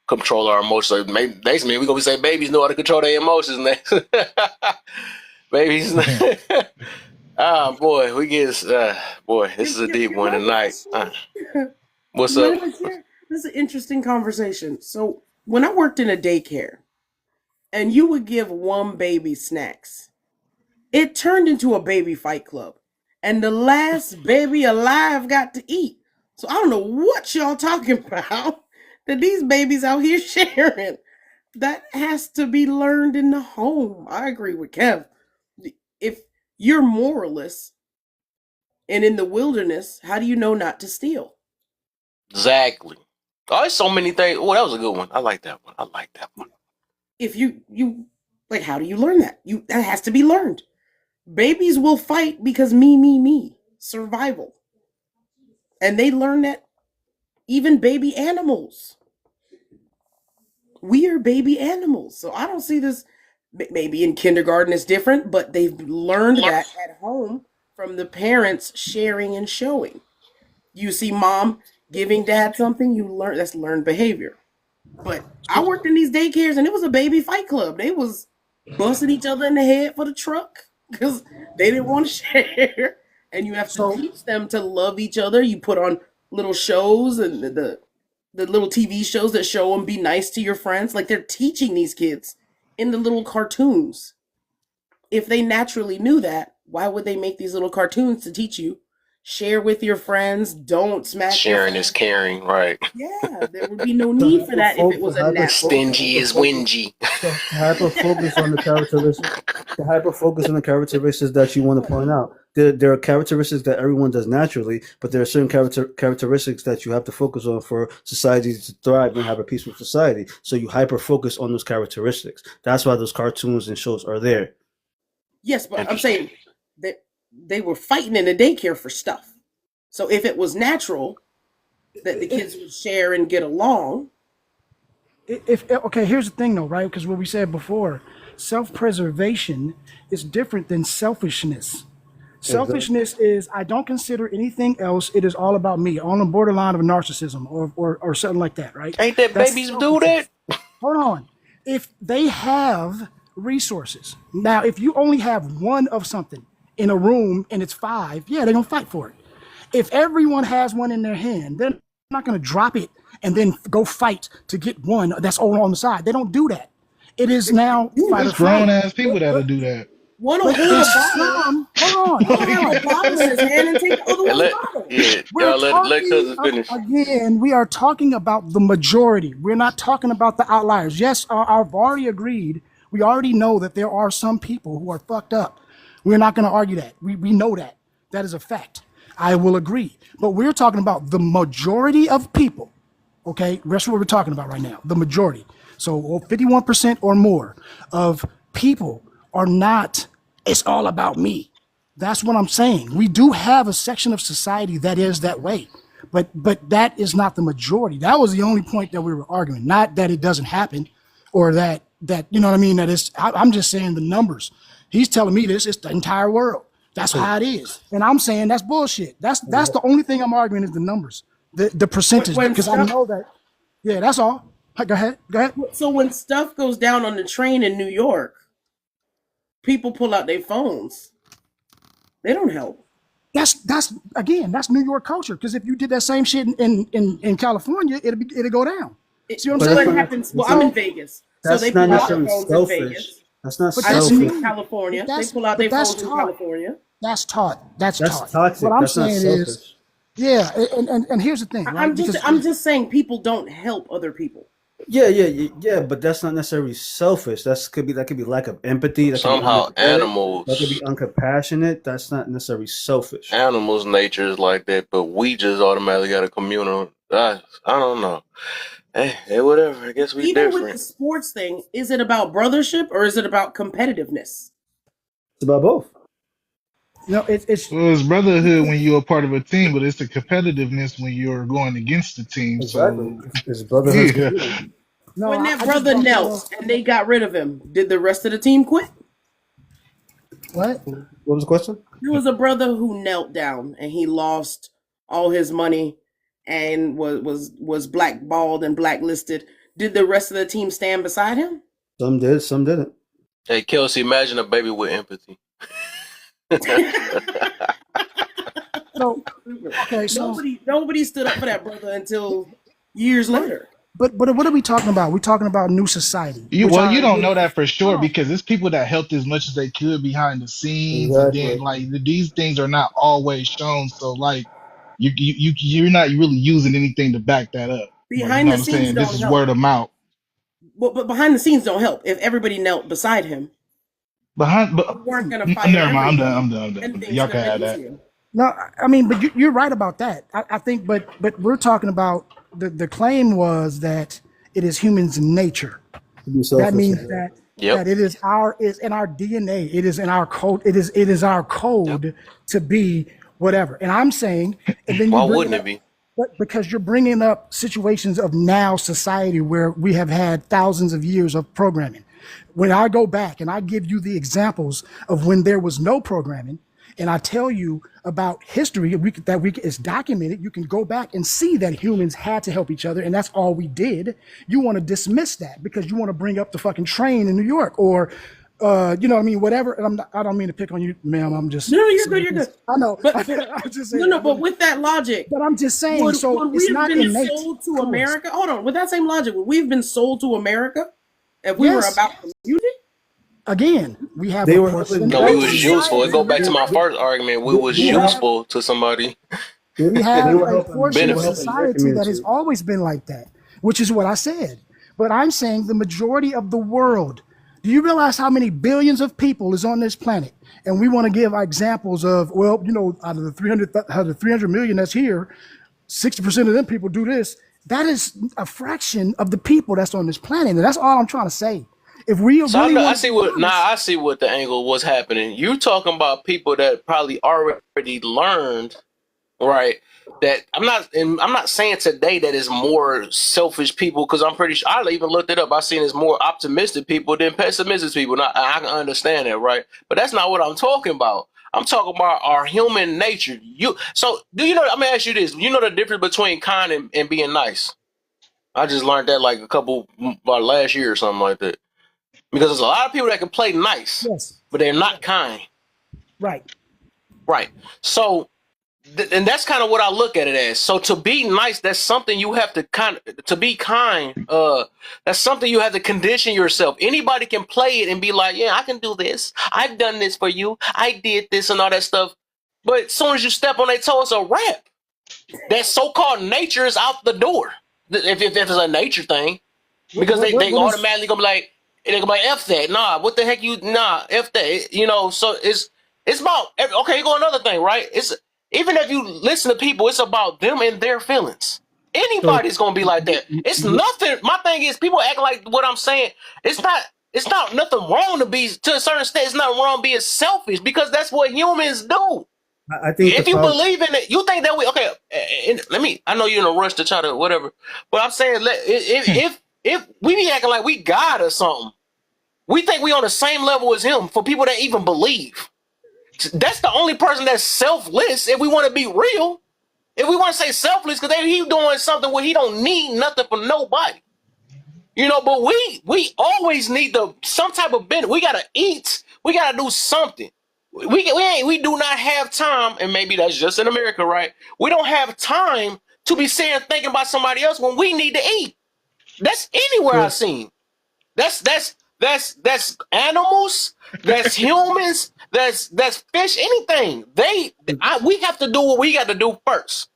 Speaker 1: control our emotions. So maybe next minute we gonna be saying babies know how to control their emotions next. Babies. Ah, boy, we get boy. This is a deep
Speaker 12: You
Speaker 1: one
Speaker 12: mind if I
Speaker 1: tonight.
Speaker 12: share?
Speaker 1: What's
Speaker 12: You mind
Speaker 1: up?
Speaker 12: if I share? This is an interesting conversation. So when I worked in a daycare, and you would give one baby snacks, it turned into a baby fight club, and the last baby alive got to eat. So I don't know what y'all talking about that these babies out here sharing. That has to be learned in the home. I agree with Kev. If you're moralist and in the wilderness, how do you know not to steal?
Speaker 1: Exactly. Oh, there's so many things. Oh, that was a good one. I like that one. I like that one.
Speaker 12: If you like, how do you learn that? That has to be learned. Babies will fight because me, survival. And they learn that even baby animals. We are baby animals. So I don't see this. Maybe in kindergarten it's different, but they've learned that at home from the parents sharing and showing. You see mom giving dad something, you learn that's learned behavior. But I worked in these daycares and it was a baby fight club. They was busting each other in the head for the truck because they didn't want to share. And you have to
Speaker 7: So
Speaker 12: teach them to love each other. You put on little shows and the little TV shows that show them be nice to your friends. Like they're teaching these kids in the little cartoons. If they naturally knew that, why would they make these little cartoons to teach you? Share with your friends. Don't smack your
Speaker 1: Sharing is
Speaker 12: friends.
Speaker 1: caring, right?
Speaker 12: Yeah, there would be no
Speaker 2: To
Speaker 12: need for
Speaker 2: hyper
Speaker 12: that if it
Speaker 2: focus,
Speaker 12: was a natural
Speaker 1: Stingy
Speaker 12: thing.
Speaker 1: is whingy.
Speaker 2: to hyper focus on the characteristics, to hyper focus on the characteristics that you want to point out. There are characteristics that everyone does naturally, but there are certain characteristics that you have to focus on for society to thrive and have a peaceful society. So you hyper focus on those characteristics. That's why those cartoons and shows are there.
Speaker 12: Yes, but I'm
Speaker 1: Interesting.
Speaker 12: saying that they were fighting in the daycare for stuff. So if it was natural that the kids would share and get along,
Speaker 7: if okay, here's the thing though, right? Because what we said before, self-preservation is different than selfishness.
Speaker 2: Exactly.
Speaker 7: Selfishness is I don't consider anything else. It is all about me, on the borderline of narcissism or something like that, right?
Speaker 1: Ain't that
Speaker 7: That's
Speaker 1: babies do that?
Speaker 7: selfishness. Hold on. If they have resources, now if you only have one of something in a room and it's five, yeah, they're gonna fight for it. If everyone has one in their hand, they're not gonna drop it and then go fight to get one that's all on the side. They don't do that. It is now fight or
Speaker 3: It's grown
Speaker 7: flight.
Speaker 3: ass people that'll do that.
Speaker 12: one will
Speaker 7: But
Speaker 12: hold
Speaker 7: in
Speaker 12: a bottle.
Speaker 7: some, hold
Speaker 12: One will
Speaker 7: on,
Speaker 12: have a bottle in his hand and take the other
Speaker 1: And
Speaker 12: one's
Speaker 1: let
Speaker 12: bottle.
Speaker 1: yeah,
Speaker 7: we're
Speaker 1: y'all let
Speaker 7: talking
Speaker 1: cousin finish.
Speaker 7: again. We are talking about the majority. We're not talking about the outliers. Yes, I've already agreed. We already know that there are some people who are fucked up. We're not going to argue that. We know that. That is a fact. I will agree. But we're talking about the majority of people. Okay, that's what we're talking about right now. The majority. So 51% or more of people are not. It's all about me. That's what I'm saying. We do have a section of society that is that way. But that is not the majority. That was the only point that we were arguing, not that it doesn't happen, or that you know what I mean. That it's. I'm just saying the numbers. He's telling me this. It's the entire world. That's how it is, and I'm saying that's bullshit. That's the only thing I'm arguing is the numbers, the percentage,
Speaker 3: When
Speaker 7: because I
Speaker 3: stuff,
Speaker 7: know that. Yeah, that's all. Go ahead. Go ahead.
Speaker 3: so when stuff goes down on the train in New York, people pull out their phones. They don't help.
Speaker 7: That's again. That's New York culture. Because if you did that same shit in California, it'll go down. See what I'm
Speaker 3: But
Speaker 7: saying?
Speaker 3: what happens? Well, I'm in Vegas, so they
Speaker 2: That's not
Speaker 3: pull out their
Speaker 2: necessarily
Speaker 3: phones in
Speaker 2: selfish.
Speaker 3: Vegas.
Speaker 2: That's not
Speaker 7: But
Speaker 3: I
Speaker 7: that's
Speaker 3: live
Speaker 2: selfish.
Speaker 3: in
Speaker 7: new.
Speaker 3: California. They
Speaker 7: That's
Speaker 3: pull out
Speaker 7: but
Speaker 3: their
Speaker 7: that's
Speaker 3: phones in
Speaker 7: taught.
Speaker 3: California.
Speaker 7: That's taught. That's
Speaker 2: That's
Speaker 7: taught. What
Speaker 2: toxic.
Speaker 7: I'm
Speaker 2: That's not
Speaker 7: saying is,
Speaker 2: selfish.
Speaker 7: yeah, and here's the thing, right?
Speaker 3: I'm just saying people don't help other people.
Speaker 2: Yeah, but that's not necessarily selfish. That could be lack of empathy. That could be
Speaker 1: Somehow
Speaker 2: unempathetic. That could be
Speaker 1: animals,
Speaker 2: uncompassionate. That's not necessarily selfish.
Speaker 1: animals' nature is like that, but we just automatically got a communal. I don't know. Hey, whatever. I guess we
Speaker 3: Even with the
Speaker 1: different.
Speaker 3: sports thing, is it about brothership or is it about competitiveness?
Speaker 2: It's about both.
Speaker 7: It's
Speaker 3: Mm. Well, it's brotherhood when you're a part of a team, but it's the competitiveness when you're going against the team.
Speaker 2: Exactly.
Speaker 3: So,
Speaker 2: It's brotherhood's
Speaker 3: yeah.
Speaker 2: community.
Speaker 7: no.
Speaker 3: When
Speaker 7: I
Speaker 3: that
Speaker 7: just
Speaker 3: brother
Speaker 7: brought that up.
Speaker 3: knelt and they got rid of him, did the rest of the team quit?
Speaker 7: What?
Speaker 2: What was the question?
Speaker 3: There was a brother who knelt down and he lost all his money and was blackballed and blacklisted. Did the rest of the team stand beside him?
Speaker 2: Some did, some didn't.
Speaker 1: Hey, Kelsey, imagine a baby with empathy.
Speaker 7: So okay, so
Speaker 3: Nobody stood up for that brother until years later.
Speaker 7: but what are we talking about? We're talking about new society, which
Speaker 3: You
Speaker 7: I
Speaker 3: don't
Speaker 7: agree.
Speaker 3: know that for
Speaker 7: Hold
Speaker 3: sure
Speaker 7: on.
Speaker 3: because it's people that helped as much as they could behind the scenes, and then
Speaker 2: Exactly.
Speaker 3: like these things are not always shown. So like you're not really using anything to back that up. Like you Behind know the what I'm scenes scenes don't this is help. word of mouth. But behind the scenes don't help. If everybody knelt beside him, Behind, but you weren't gonna fire never mind. I'm done. everybody, I'm done. I'm done. and I'm done. things Y'all could can have been have that.
Speaker 7: So,
Speaker 3: easier.
Speaker 7: no, I mean, but you're right about that. I think, but we're talking about the claim was that it is humans' nature.
Speaker 2: To be
Speaker 7: That
Speaker 2: selfish.
Speaker 7: means
Speaker 2: Yeah.
Speaker 1: Yep.
Speaker 7: that it is in our DNA. It is in our code. It is our
Speaker 1: Yep.
Speaker 7: code to be whatever. And I'm saying, and then you
Speaker 1: Why
Speaker 7: bring it
Speaker 1: wouldn't it
Speaker 7: up,
Speaker 1: be?
Speaker 7: but because you're bringing up situations of now society where we have had thousands of years of programming. When I go back and I give you the examples of when there was no programming, and I tell you about history is documented, you can go back and see that humans had to help each other, and that's all we did. You want to dismiss that because you want to bring up the fucking train in New York, or you know what I mean, whatever. And I don't mean to pick on you, ma'am. I'm just
Speaker 3: No, you're good.
Speaker 7: saying
Speaker 3: You're
Speaker 7: this.
Speaker 3: good.
Speaker 7: I know.
Speaker 3: But
Speaker 7: I'm just
Speaker 3: no,
Speaker 7: saying.
Speaker 3: no. But with that logic,
Speaker 7: But I'm just saying. So
Speaker 3: would we
Speaker 7: it's
Speaker 3: have
Speaker 7: not
Speaker 3: been
Speaker 7: innate
Speaker 3: sold to
Speaker 7: to us.
Speaker 3: America? Hold on. With that same logic, would we have been sold to America if we were
Speaker 7: Yes.
Speaker 3: about community?
Speaker 7: Again, we have
Speaker 2: They
Speaker 7: a
Speaker 2: were helping.
Speaker 1: No, we
Speaker 7: percentage of
Speaker 1: was
Speaker 3: Nobody else
Speaker 1: useful. It
Speaker 3: was
Speaker 7: society.
Speaker 1: go back to my
Speaker 3: around.
Speaker 1: first argument. We was
Speaker 2: They
Speaker 7: We
Speaker 2: were
Speaker 7: have
Speaker 1: useful to somebody.
Speaker 7: we
Speaker 2: they
Speaker 7: have
Speaker 2: were
Speaker 7: a
Speaker 2: helping. They
Speaker 7: portion
Speaker 2: were
Speaker 7: of
Speaker 1: Benefit.
Speaker 2: helping their
Speaker 7: society that has
Speaker 2: community.
Speaker 7: always been like that, which is what I said. But I'm saying the majority of the world. Do you realize how many billions of people is on this planet? And we want to give examples of, well, you know, out of the 300 million that's here, 60% of them people do this. That is a fraction of the people that's on this planet. And that's all I'm trying to say. If we
Speaker 1: So
Speaker 7: really
Speaker 1: I
Speaker 7: want to
Speaker 1: see
Speaker 7: be
Speaker 1: what
Speaker 7: honest,
Speaker 1: I see what the angle was happening. You talking about people that probably already learned, right? That I'm not saying today that it's more selfish people because I'm pretty sure I even looked it up. I seen it's more optimistic people than pessimistic people. And I can understand that, right? But that's not what I'm talking about. I'm talking about our human nature. Do you know? Let me ask you this: you know the difference between kind and being nice? I just learned that like about last year or something like that. Because there's a lot of people that can play nice,
Speaker 7: yes,
Speaker 1: but they're not kind.
Speaker 7: right.
Speaker 1: Right. So, and that's kind of what I look at it as. So to be nice, that's something you have to to be kind. That's something you have to condition yourself. Anybody can play it and be like, yeah, I can do this. I've done this for you. I did this and all that stuff. But as soon as you step on their toe, it's a wrap. That so-called nature is out the door. If it's a nature thing. Because they
Speaker 7: What is
Speaker 1: automatically gonna be like they gonna be like F that. Nah, what the heck F that. You know, so it's about okay, here go another thing, right? It's even if you listen to people, it's about them and their feelings.
Speaker 2: So
Speaker 1: Anybody's gonna be like that. It's nothing. My thing is people act like what I'm saying. It's not nothing wrong to be to a certain extent, it's not wrong being selfish because that's what humans do.
Speaker 14: I think the
Speaker 1: If you
Speaker 14: problem.
Speaker 1: believe in it, you think that we okay. And let me. I know you're in a rush to try to whatever, but I'm saying if we be acting like we God or something, we think we on the same level as him. For people that even believe, that's the only person that's selfless. If we want to be real, if we want to say selfless, because he doing something where he don't need nothing from nobody. But we always need some type of benefit. We gotta eat. We gotta do something. We do not have time, and maybe that's just in America, right? We don't have time to be sitting thinking about somebody else when we need to eat. That's anywhere I've
Speaker 14: Well,
Speaker 1: seen. That's animals. That's humans. That's fish. Anything. We have to do what we got to do first.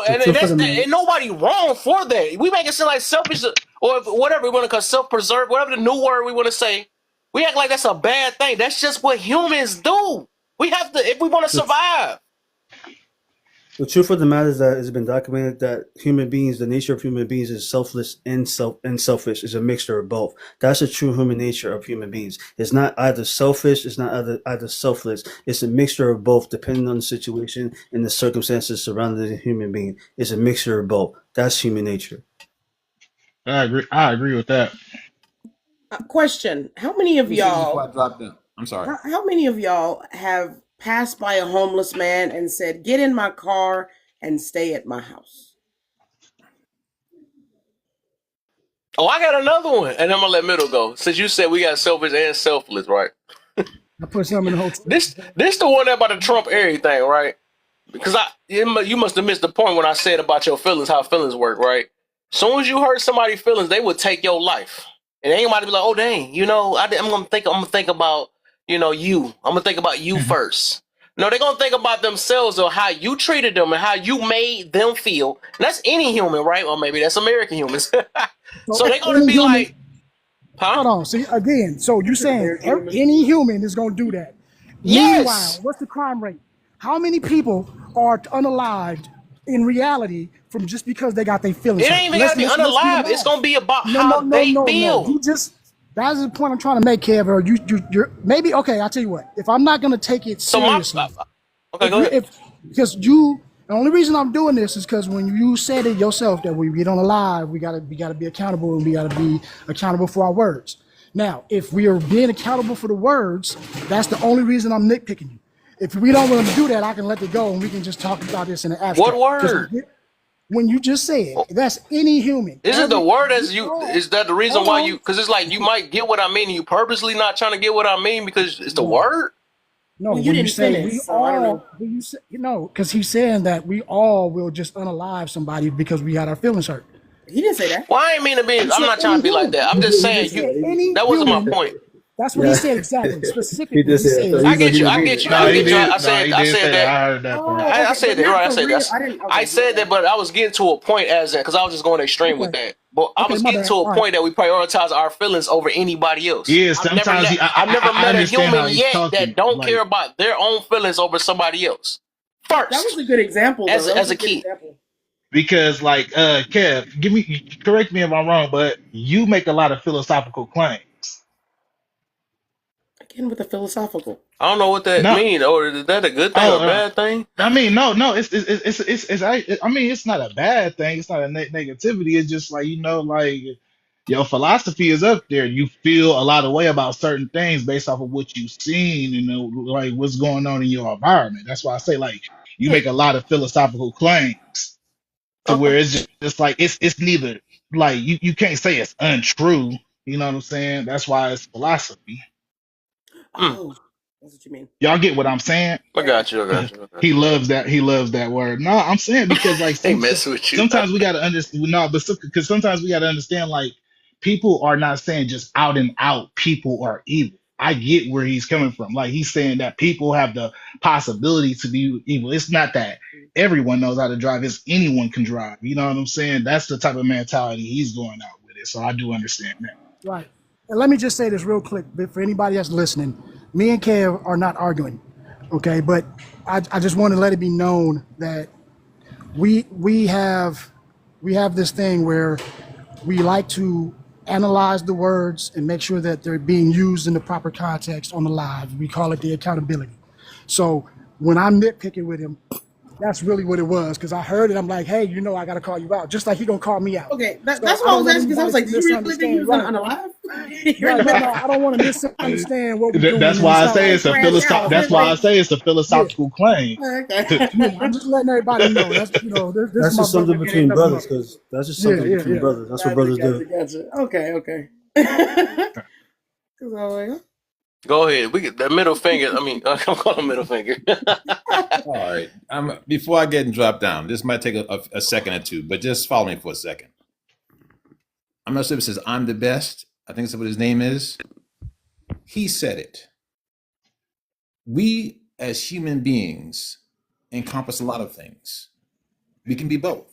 Speaker 14: the
Speaker 1: And
Speaker 14: truth of
Speaker 1: that's
Speaker 14: the matter.
Speaker 1: and nobody wrong for that. We make it seem like selfish or whatever we want to call self-preserve, whatever the new word we want to say. We act like that's a bad thing. That's just what humans do. We have to if we want to
Speaker 14: The,
Speaker 1: survive.
Speaker 14: the truth of the matter is that it's been documented that human beings, the nature of human beings, is selfless and selfish. Is a mixture of both. That's the true human nature of human beings. It's not either selfish. It's not either selfless. It's a mixture of both, depending on the situation and the circumstances surrounding the human being. It's a mixture of both. That's human nature.
Speaker 3: I agree with that.
Speaker 12: Question: How many
Speaker 19: Let
Speaker 12: of
Speaker 19: me say this before
Speaker 12: y'all?
Speaker 19: I drop down. I'm sorry.
Speaker 12: How many of y'all have passed by a homeless man and said, "Get in my car and stay at my house"?
Speaker 1: Oh, I got another one, and I'm gonna let Middle go. Since you said we got selfish and selfless, right?
Speaker 7: I put some in the hotel.
Speaker 1: This the one about the Trump everything, right? Because you must have missed the point when I said about your feelings, how feelings work, right? Soon as you hurt somebody's feelings, they would take your life, and anybody be like, "Oh dang, I'm gonna think about, you. I'm gonna think about you first." No, they're gonna think about themselves or how you treated them and how you made them feel. And that's any human, right? Or maybe that's American humans.
Speaker 7: So
Speaker 1: So they're gonna
Speaker 7: any
Speaker 1: be
Speaker 7: human,
Speaker 1: like, "Huh?
Speaker 7: hold on. See again. So you saying
Speaker 12: American human.
Speaker 7: any human is going to do that? Meanwhile,
Speaker 1: Yes."
Speaker 7: what's the crime rate? How many people are unalived in reality from just because they got their feelings
Speaker 1: It
Speaker 7: hurt?
Speaker 1: ain't even gotta be
Speaker 7: Let's be
Speaker 1: unalive. It's
Speaker 7: honest.
Speaker 1: gonna be about
Speaker 7: No,
Speaker 1: how
Speaker 7: no, no,
Speaker 1: they
Speaker 7: no, no.
Speaker 1: feel.
Speaker 7: You just that's the point I'm trying to make, Kev. Or you're maybe okay. I'll tell you what. If I'm not going to take it
Speaker 1: So my
Speaker 7: seriously,
Speaker 1: okay, go ahead.
Speaker 7: if because you the only reason I'm doing this is because when you said it yourself that we get on the live, we gotta be accountable and we gotta be accountable for our words. Now, if we are being accountable for the words, that's the only reason I'm nitpicking you. If we don't want to do that, I can let it go and we can just talk about this in the
Speaker 1: What
Speaker 7: abstract. Because
Speaker 1: word?
Speaker 7: when you just said that's any human,
Speaker 1: Is it the word as
Speaker 7: we
Speaker 1: you?
Speaker 7: all
Speaker 1: Is that the reason
Speaker 7: hold
Speaker 1: why
Speaker 7: on.
Speaker 1: you? Because it's like you might get what I mean, and you purposely not trying to get what I mean because it's the
Speaker 7: No,
Speaker 1: word.
Speaker 7: no.
Speaker 12: Well, you
Speaker 7: When you
Speaker 12: didn't
Speaker 7: say
Speaker 12: finish,
Speaker 7: we
Speaker 12: so I don't know.
Speaker 7: all, when you say, because he's saying that we all will just unalive somebody because we had our feelings hurt.
Speaker 12: He didn't say that.
Speaker 1: Well, I ain't mean to be.
Speaker 7: He
Speaker 1: I'm
Speaker 7: said
Speaker 1: not trying
Speaker 7: any
Speaker 1: to be like
Speaker 7: human.
Speaker 1: that. I'm just
Speaker 7: He
Speaker 1: saying you.
Speaker 7: said any
Speaker 1: That wasn't my
Speaker 7: human.
Speaker 1: point.
Speaker 7: That's what he
Speaker 14: Yeah,
Speaker 7: said exactly.
Speaker 14: he
Speaker 7: Specifically,
Speaker 14: just
Speaker 7: he
Speaker 14: said. So
Speaker 7: said.
Speaker 1: I
Speaker 14: he's gonna
Speaker 1: get
Speaker 14: be
Speaker 1: you.
Speaker 14: the
Speaker 1: I
Speaker 14: reader.
Speaker 1: get you.
Speaker 3: No,
Speaker 1: I
Speaker 3: he
Speaker 1: get you.
Speaker 3: did. No, he
Speaker 1: I
Speaker 3: did
Speaker 1: said
Speaker 3: say that.
Speaker 1: that.
Speaker 3: I heard that part.
Speaker 12: Oh,
Speaker 1: I
Speaker 12: okay,
Speaker 1: said
Speaker 12: but
Speaker 1: that
Speaker 12: not
Speaker 1: right. I
Speaker 12: for
Speaker 1: said
Speaker 12: real.
Speaker 1: that's.
Speaker 12: I didn't.
Speaker 1: I
Speaker 12: Okay, my
Speaker 1: said that,
Speaker 12: bad.
Speaker 1: but I was getting to a point as because I was just going extreme with
Speaker 7: Okay.
Speaker 1: that. But I
Speaker 7: Okay,
Speaker 1: was
Speaker 7: my
Speaker 1: getting
Speaker 7: bad.
Speaker 1: to a
Speaker 7: All right.
Speaker 1: point that we prioritize our feelings over anybody else.
Speaker 3: Yeah, sometimes
Speaker 1: I've never
Speaker 3: I
Speaker 1: met a
Speaker 3: understand how
Speaker 1: human
Speaker 3: he's
Speaker 1: yet that
Speaker 3: talking.
Speaker 1: don't care
Speaker 3: Like,
Speaker 1: about their own feelings over somebody else
Speaker 12: That was
Speaker 1: first
Speaker 12: a good example, though. That was
Speaker 1: as
Speaker 12: a
Speaker 1: a
Speaker 12: good
Speaker 1: kid.
Speaker 12: example.
Speaker 3: because like Kev, correct me if I'm wrong, but you make a lot of philosophical claims.
Speaker 12: Again with the philosophical.
Speaker 1: I don't know what that
Speaker 3: No,
Speaker 1: means, or is that a good thing or
Speaker 3: oh,
Speaker 1: a bad thing?
Speaker 3: I mean, no, I mean, it's not a bad thing. It's not a negativity. It's just like like your philosophy is up there. You feel a lot of way about certain things based off of what you've seen and like what's going on in your environment. That's why I say like you
Speaker 12: Hmm.
Speaker 3: make a lot of philosophical claims to
Speaker 1: Okay.
Speaker 3: where it's just like it's neither like you can't say it's untrue. You know what I'm saying? That's why it's philosophy.
Speaker 1: Mm,
Speaker 12: Oh, that's what you mean.
Speaker 3: Y'all get what I'm saying?
Speaker 1: I
Speaker 12: Yeah, I got
Speaker 1: got you. I got you. I got
Speaker 3: He
Speaker 1: you.
Speaker 3: loves that. He loves that word. No, I'm saying because like
Speaker 1: Ain't messing with you.
Speaker 3: sometimes we got to understand. No, but because sometimes we got to understand like people are not saying just out and out people are evil. I get where he's coming from. Like he's saying that people have the possibility to be evil. It's not that
Speaker 12: you.
Speaker 3: everyone knows how to drive. It's anyone can drive. You know what I'm saying? That's the type of mentality he's going out with it. So I do understand that.
Speaker 7: Right. And let me just say this real quick for anybody that's listening. Me and Kev are not arguing, okay? But I just want to let it be known that we have this thing where we like to analyze the words and make sure that they're being used in the proper context on the live. We call it the accountability. So when I'm nitpicking with him, that's really what it was. Because I heard it, I'm like, hey, you know, I got to call you out, just like he gonna call me out.
Speaker 12: Okay,
Speaker 7: So
Speaker 12: that's
Speaker 7: I
Speaker 12: why I
Speaker 7: don't
Speaker 12: was
Speaker 7: want
Speaker 12: asking because I
Speaker 7: anybody
Speaker 12: was
Speaker 7: to
Speaker 12: like, did you really think he
Speaker 7: misunderstand.
Speaker 12: was gonna
Speaker 7: Right,
Speaker 12: unalive?
Speaker 7: right. No, I don't want to misunderstand what we're doing,
Speaker 3: That's
Speaker 7: and
Speaker 3: why
Speaker 7: it's
Speaker 3: I
Speaker 7: not
Speaker 3: say
Speaker 7: like,
Speaker 3: it's a
Speaker 12: Crash
Speaker 3: philosoph.
Speaker 12: out.
Speaker 3: That's
Speaker 12: It's
Speaker 3: why I
Speaker 12: like,
Speaker 3: say it's a
Speaker 7: yeah,
Speaker 3: philosophical claim.
Speaker 12: okay.
Speaker 7: yeah. I'm just letting everybody know. That's this is
Speaker 14: That's
Speaker 7: my
Speaker 14: just
Speaker 7: brother
Speaker 14: something
Speaker 7: that ain't
Speaker 14: between
Speaker 7: nothing
Speaker 14: brothers,
Speaker 7: more.
Speaker 14: because that's just
Speaker 7: Yeah,
Speaker 14: something
Speaker 7: yeah,
Speaker 14: between
Speaker 7: yeah.
Speaker 14: brothers. That's what
Speaker 12: Gotcha,
Speaker 14: brothers do.
Speaker 12: gotcha, gotcha. Okay. Because I was like,
Speaker 1: Go ahead. We get that middle finger. I mean, I'm calling him middle finger.
Speaker 19: All right. Before I get and drop down, this might take a second or two, but just follow me for a second. I'm not sure if it says I'm the best. I think that's what his name is. He said it. We as human beings encompass a lot of things. We can be both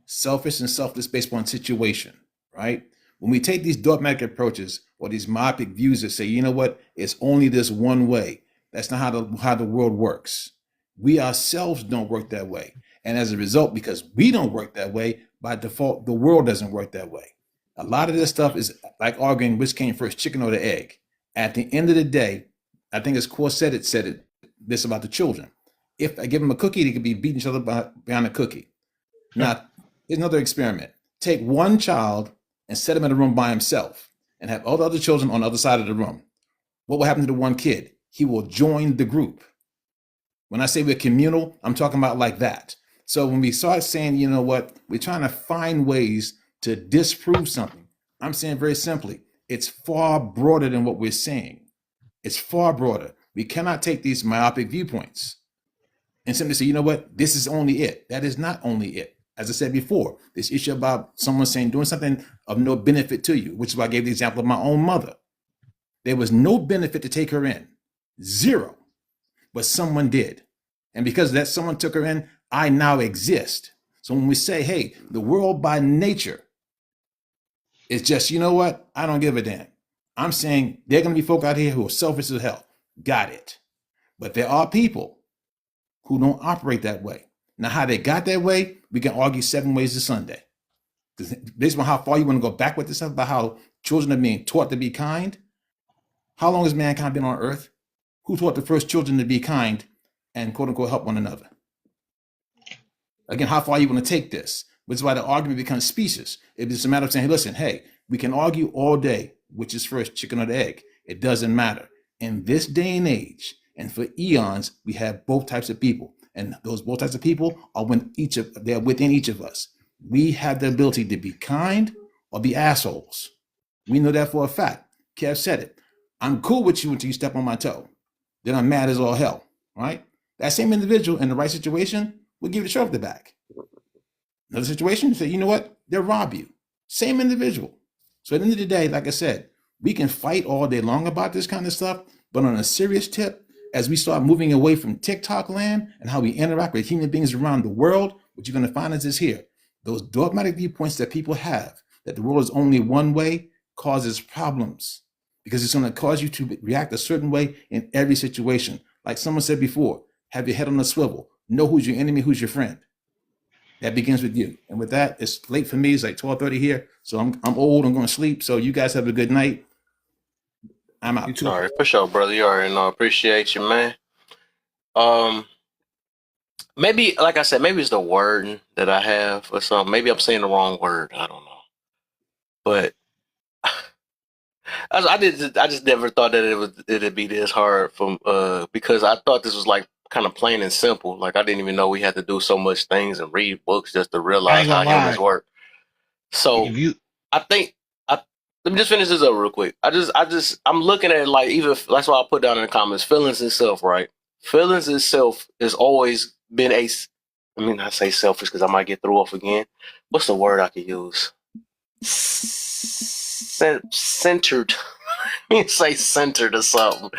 Speaker 19: selfish and selfless based on situation, right? When we take these dogmatic approaches or these myopic views that say, you know what, it's only this one way. That's not how the world works. We ourselves don't work that way. And as a result, because we don't work that way, by default, the world doesn't work that way. A lot of this stuff is like arguing which came first, chicken or the egg. At the end of the day, I think as Core said it this about the children. If I give them a cookie, they could be beating each other behind a cookie. Now, here's another experiment. Take one child and set him in a room by himself and have all the other children on the other side of the room. What will happen to the one kid? He will join the group. When I say we're communal, I'm talking about like that. So when we start saying, you know what, we're trying to find ways to disprove something, I'm saying very simply, it's far broader than what we're saying. It's far broader. We cannot take these myopic viewpoints and simply say, you know what, this is only it. That is not only it. As I said before, this issue about someone saying doing something of no benefit to you, which is why I gave the example of my own mother. There was no benefit to take her in, zero, but someone did. And because that someone took her in, I now exist. So when we say, hey, the world by nature is just, you know what, I don't give a damn. I'm saying there are going to be folk out here who are selfish as hell. Got it. But there are people who don't operate that way. Now, how they got that way, we can argue 7 ways to Sunday. Because based on how far you want to go back with this stuff about how children are being taught to be kind, how long has mankind been on earth? Who taught the first children to be kind and quote unquote help one another? Again, how far you want to take this, which is why the argument becomes specious. It's a matter of saying, hey, listen, hey, we can argue all day, which is first, chicken or the egg. It doesn't matter. In this day and age, and for eons, we have both types of people. And those both types of people are they're within each of us. We have the ability to be kind or be assholes. We know that for a fact. Kev said it. I'm cool with you until you step on my toe. Then I'm mad as all hell, right? That same individual in the right situation will give you the shirt off the back. Another situation, say, you know what? They'll rob you. Same individual. So at the end of the day, like I said, we can fight all day long about this kind of stuff, but on a serious tip, as we start moving away from TikTok land and how we interact with human beings around the world, what you're going to find is this here. Those dogmatic viewpoints that people have, that the world is only one way, causes problems because it's going to cause you to react a certain way in every situation. Like someone said before, have your head on a swivel. Know who's your enemy, who's your friend. That begins with you. And with that, it's late for me. It's like 12:30 here. So I'm old. I'm going to sleep. So you guys have a good night. I'm
Speaker 14: You
Speaker 19: out.
Speaker 14: too.
Speaker 1: All right, for sure, brother. You already know. Appreciate you, man. Um, maybe, like I said, maybe it's the wording that I have or something. Maybe I'm saying the wrong word. I don't know. But I just never thought that it'd be this hard from because I thought this was like kind of plain and simple. Like I didn't even know we had to do so much things and read books just to
Speaker 3: I
Speaker 1: realize
Speaker 3: ain't
Speaker 1: how
Speaker 3: gonna
Speaker 1: humans
Speaker 3: lie.
Speaker 1: work. So
Speaker 3: If you
Speaker 1: I think I let me just finish this up real quick. I'm looking at it like even that's why I put down in the comments feelings itself, right? Feelings itself has always been I mean I say selfish because I might get thrown off again. What's the word I could use? Centered. You say centered or something.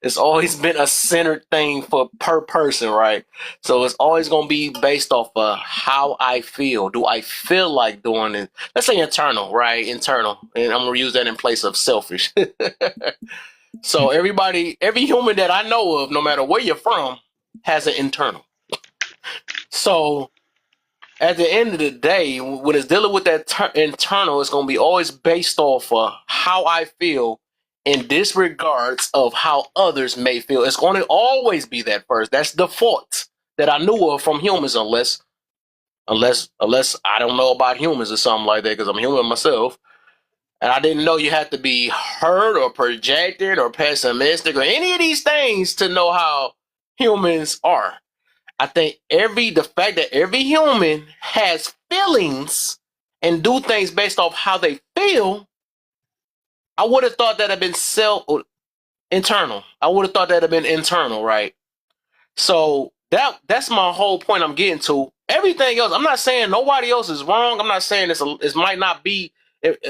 Speaker 1: It's always been a centered thing for per person, right? So it's always gonna be based off of how I feel. Do I feel like doing it? Let's say internal, right? Internal, and I'm gonna use that in place of selfish. So every human that I know of, no matter where you're from, has an internal. So at the end of the day, when it's dealing with that internal, it's gonna be always based off of how I feel in disregards of how others may feel. It's going to always be that first. That's the fault that I knew of from humans, unless I don't know about humans or something like that, because I'm human myself. And I didn't know you had to be hurt or projected or pessimistic or any of these things to know how humans are. I think the fact that every human has feelings and do things based off how they feel, I would have thought that had been internal. I would have thought that had been internal, right? So that's my whole point I'm getting to. Everything else, I'm not saying nobody else is wrong. I'm not saying this might not be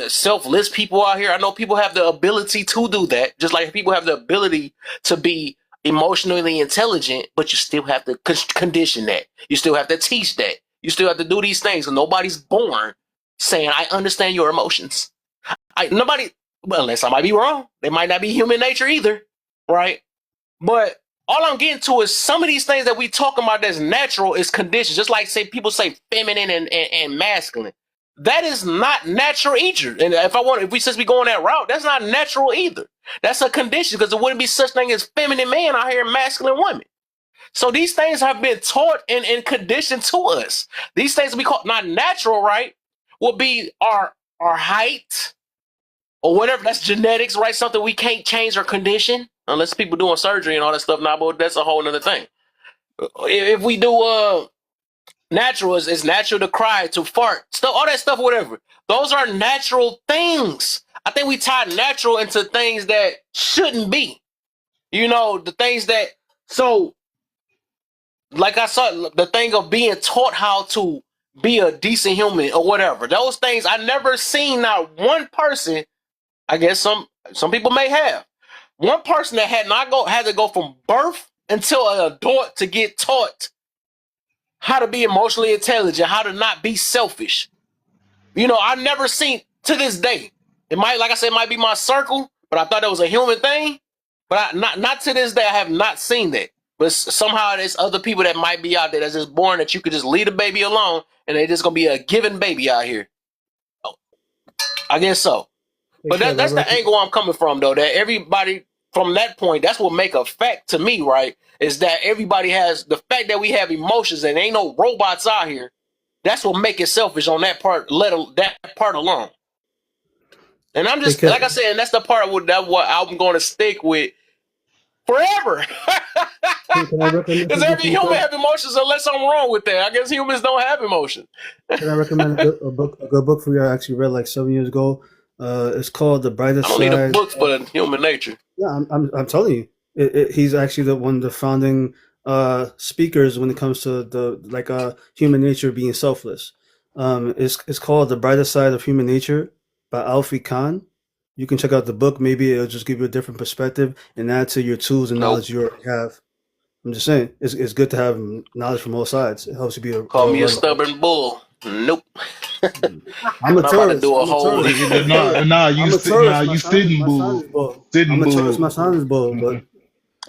Speaker 1: selfless people out here. I know people have the ability to do that, just like people have the ability to be emotionally intelligent, but you still have to condition that. You still have to teach that. You still have to do these things. And nobody's born saying, I understand your emotions. Nobody, well, unless I might be wrong. They might not be human nature either, right? But all I'm getting to is some of these things that we talking about that's natural is conditioned. Just like say people say feminine and masculine. That is not natural either. And if we since we going that route, that's not natural either. That's a condition because there wouldn't be such thing as feminine man out here and masculine women. So these things have been taught and conditioned to us. These things we call not natural, right? Will be our height, or whatever. That's genetics, right? Something we can't change or condition unless people doing surgery and all that stuff now, but that's a whole other thing. If we do natural, it's natural to cry, to fart, stuff, all that stuff, whatever. Those are natural things. I think we tie natural into things that shouldn't be. The things that, so like I saw the thing of being taught how to be a decent human or whatever. Those things I never seen not one person. I guess some people may have one person that had to go from birth until an adult to get taught how to be emotionally intelligent, how to not be selfish. I've never seen to this day. It might, like I said, it might be my circle, but I thought it was a human thing. But not to this day, I have not seen that. But somehow there's other people that might be out there that's just born that you could just leave a baby alone and they're just gonna be a given baby out here. I guess so.
Speaker 2: Hey,
Speaker 1: But
Speaker 2: Kev,
Speaker 1: that's the angle I'm coming from, though. That everybody from that point, that's what make a fact to me, right? Is that everybody has the fact that we have emotions and ain't no robots out here. That's what make it selfish on that part. That part alone. And I'm
Speaker 2: hey,
Speaker 1: just like I
Speaker 2: Kev,
Speaker 1: said, and that's the part what I'm going to stick with forever.
Speaker 2: can I recommend
Speaker 1: Because
Speaker 2: something
Speaker 1: every
Speaker 2: to you,
Speaker 1: human
Speaker 2: Kev?
Speaker 1: have emotions, unless I'm wrong with that. I guess humans don't have emotions.
Speaker 2: Can I recommend a good book for you? I actually read like 7 years ago. It's called The
Speaker 1: I
Speaker 2: Brightest
Speaker 1: don't need a
Speaker 2: Side.
Speaker 1: book for the human nature.
Speaker 2: Yeah, I'm telling you, he's actually one of the founding speakers when it comes to the human nature being selfless. It's called The Brightest Side of Human Nature by Alfie Kahn. You can check out the book. Maybe it'll just give you a different perspective and add to your tools and
Speaker 1: Nope.
Speaker 2: knowledge you already have. I'm just saying, it's good to have knowledge from all sides. It helps you be a
Speaker 1: Call me a
Speaker 2: well-rounded person.
Speaker 1: stubborn bull. Nope.
Speaker 2: I'm a
Speaker 1: I'm about to
Speaker 2: tourist.
Speaker 1: do a
Speaker 2: I'm a
Speaker 1: whole.
Speaker 2: tourist. I'm a
Speaker 3: Nah,
Speaker 2: tourist.
Speaker 3: nah,
Speaker 2: I'm a
Speaker 3: nah,
Speaker 2: tourist.
Speaker 3: you sitting
Speaker 2: My son
Speaker 3: bull,
Speaker 2: is bald. I'm
Speaker 3: sitting
Speaker 2: a tourist.
Speaker 3: bull.
Speaker 2: My son is bald. But at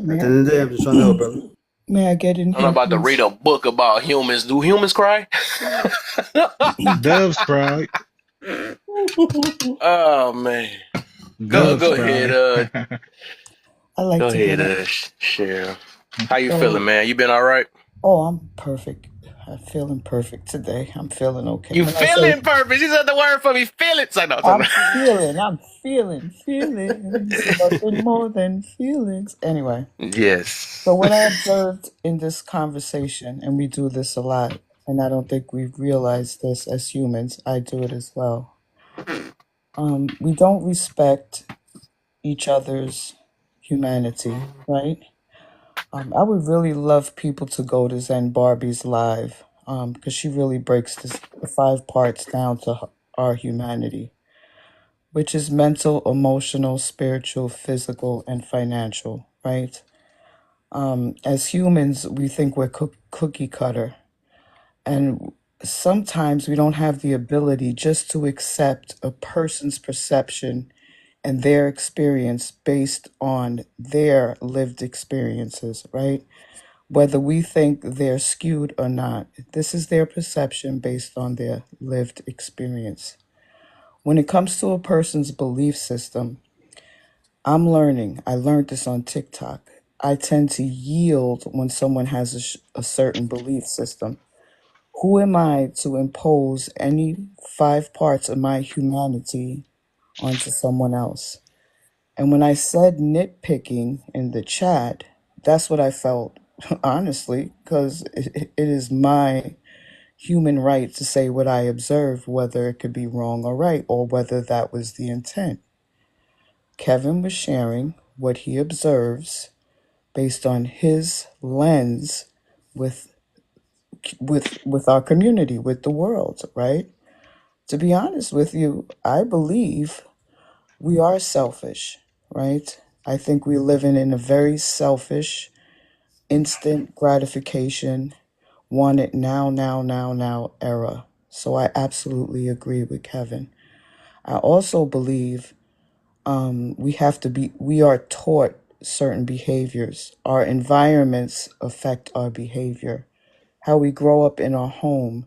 Speaker 17: May
Speaker 2: the
Speaker 17: I,
Speaker 2: end of the day, I'm just trying to help, brother.
Speaker 17: may I get in
Speaker 1: I'm
Speaker 17: here,
Speaker 1: about to read
Speaker 17: please?
Speaker 1: a book about humans. Do humans cry?
Speaker 3: Doves cry,
Speaker 1: Oh man. Go
Speaker 3: doves
Speaker 1: go ahead.
Speaker 3: cry.
Speaker 17: I like
Speaker 1: Go
Speaker 17: to
Speaker 1: ahead.
Speaker 17: get it.
Speaker 1: Cheryl. How you feeling,
Speaker 17: So,
Speaker 1: man? You been all right?
Speaker 17: oh, I'm perfect. I'm feeling perfect today. I'm feeling okay.
Speaker 1: You
Speaker 17: When I say
Speaker 1: feeling perfect? She said the word for me. Feel it. So no,
Speaker 17: I'm feeling feelings, nothing more than feelings. Anyway, so
Speaker 1: yes.
Speaker 17: what I observed in this conversation, and we do this a lot, and I don't think we realize this as humans, I do it as well. We don't respect each other's humanity, right? I would really love people to go to Zen Barbie's live because she really breaks the five parts down to our humanity, which is mental, emotional, spiritual, physical, and financial, right? As humans, we think we're cookie cutter, and sometimes we don't have the ability just to accept a person's perception and their experience based on their lived experiences, right? Whether we think they're skewed or not, this is their perception based on their lived experience. When it comes to a person's belief system,
Speaker 2: I'm learning. I learned this on TikTok. I tend to yield when someone has a certain belief system. Who am I to impose any 5 parts of my humanity onto someone else? And when I said nitpicking in the chat, that's what I felt, honestly, because it is my human right to say what I observe, whether it could be wrong or right, or whether that was the intent. Kevin was sharing what he observes based on his lens with with our community, with the world, right? To be honest with you, I believe we are selfish, right? I think we live in a very selfish, instant gratification, want it now, now, now, now era. So I absolutely agree with Kevin. I also believe we are taught certain behaviors. Our environments affect our behavior. How we grow up in our home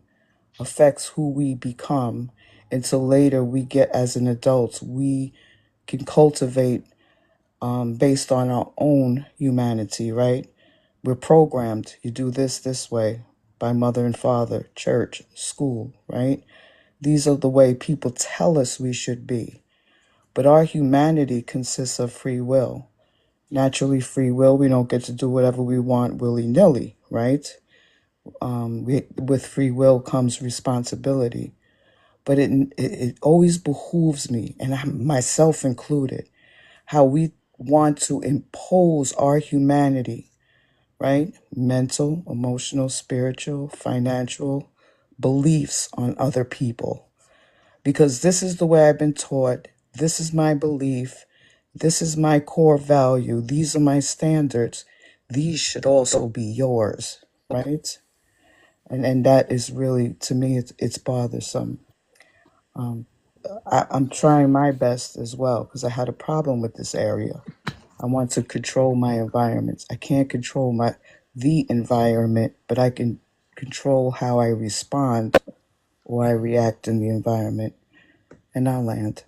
Speaker 2: affects who we become until later we get as an adult. We can cultivate based on our own humanity, right? We're programmed. You do this way by mother and father, church, school, right? These are the way people tell us we should be. But our humanity consists of free will. Naturally, free will, we don't get to do whatever we want willy nilly, right? With free will comes responsibility. But it always behooves me, and myself included, how we want to impose our humanity, right? Mental, emotional, spiritual, financial beliefs on other people. Because this is the way I've been taught. This is my belief. This is my core value. These are my standards. These should also be yours, right? And that is really, to me, it's bothersome. Um, I'm trying my best as well because I had a problem with this area. I want to control my environments. I can't control the environment, but I can control how I respond or I react in the environment. And I'll land.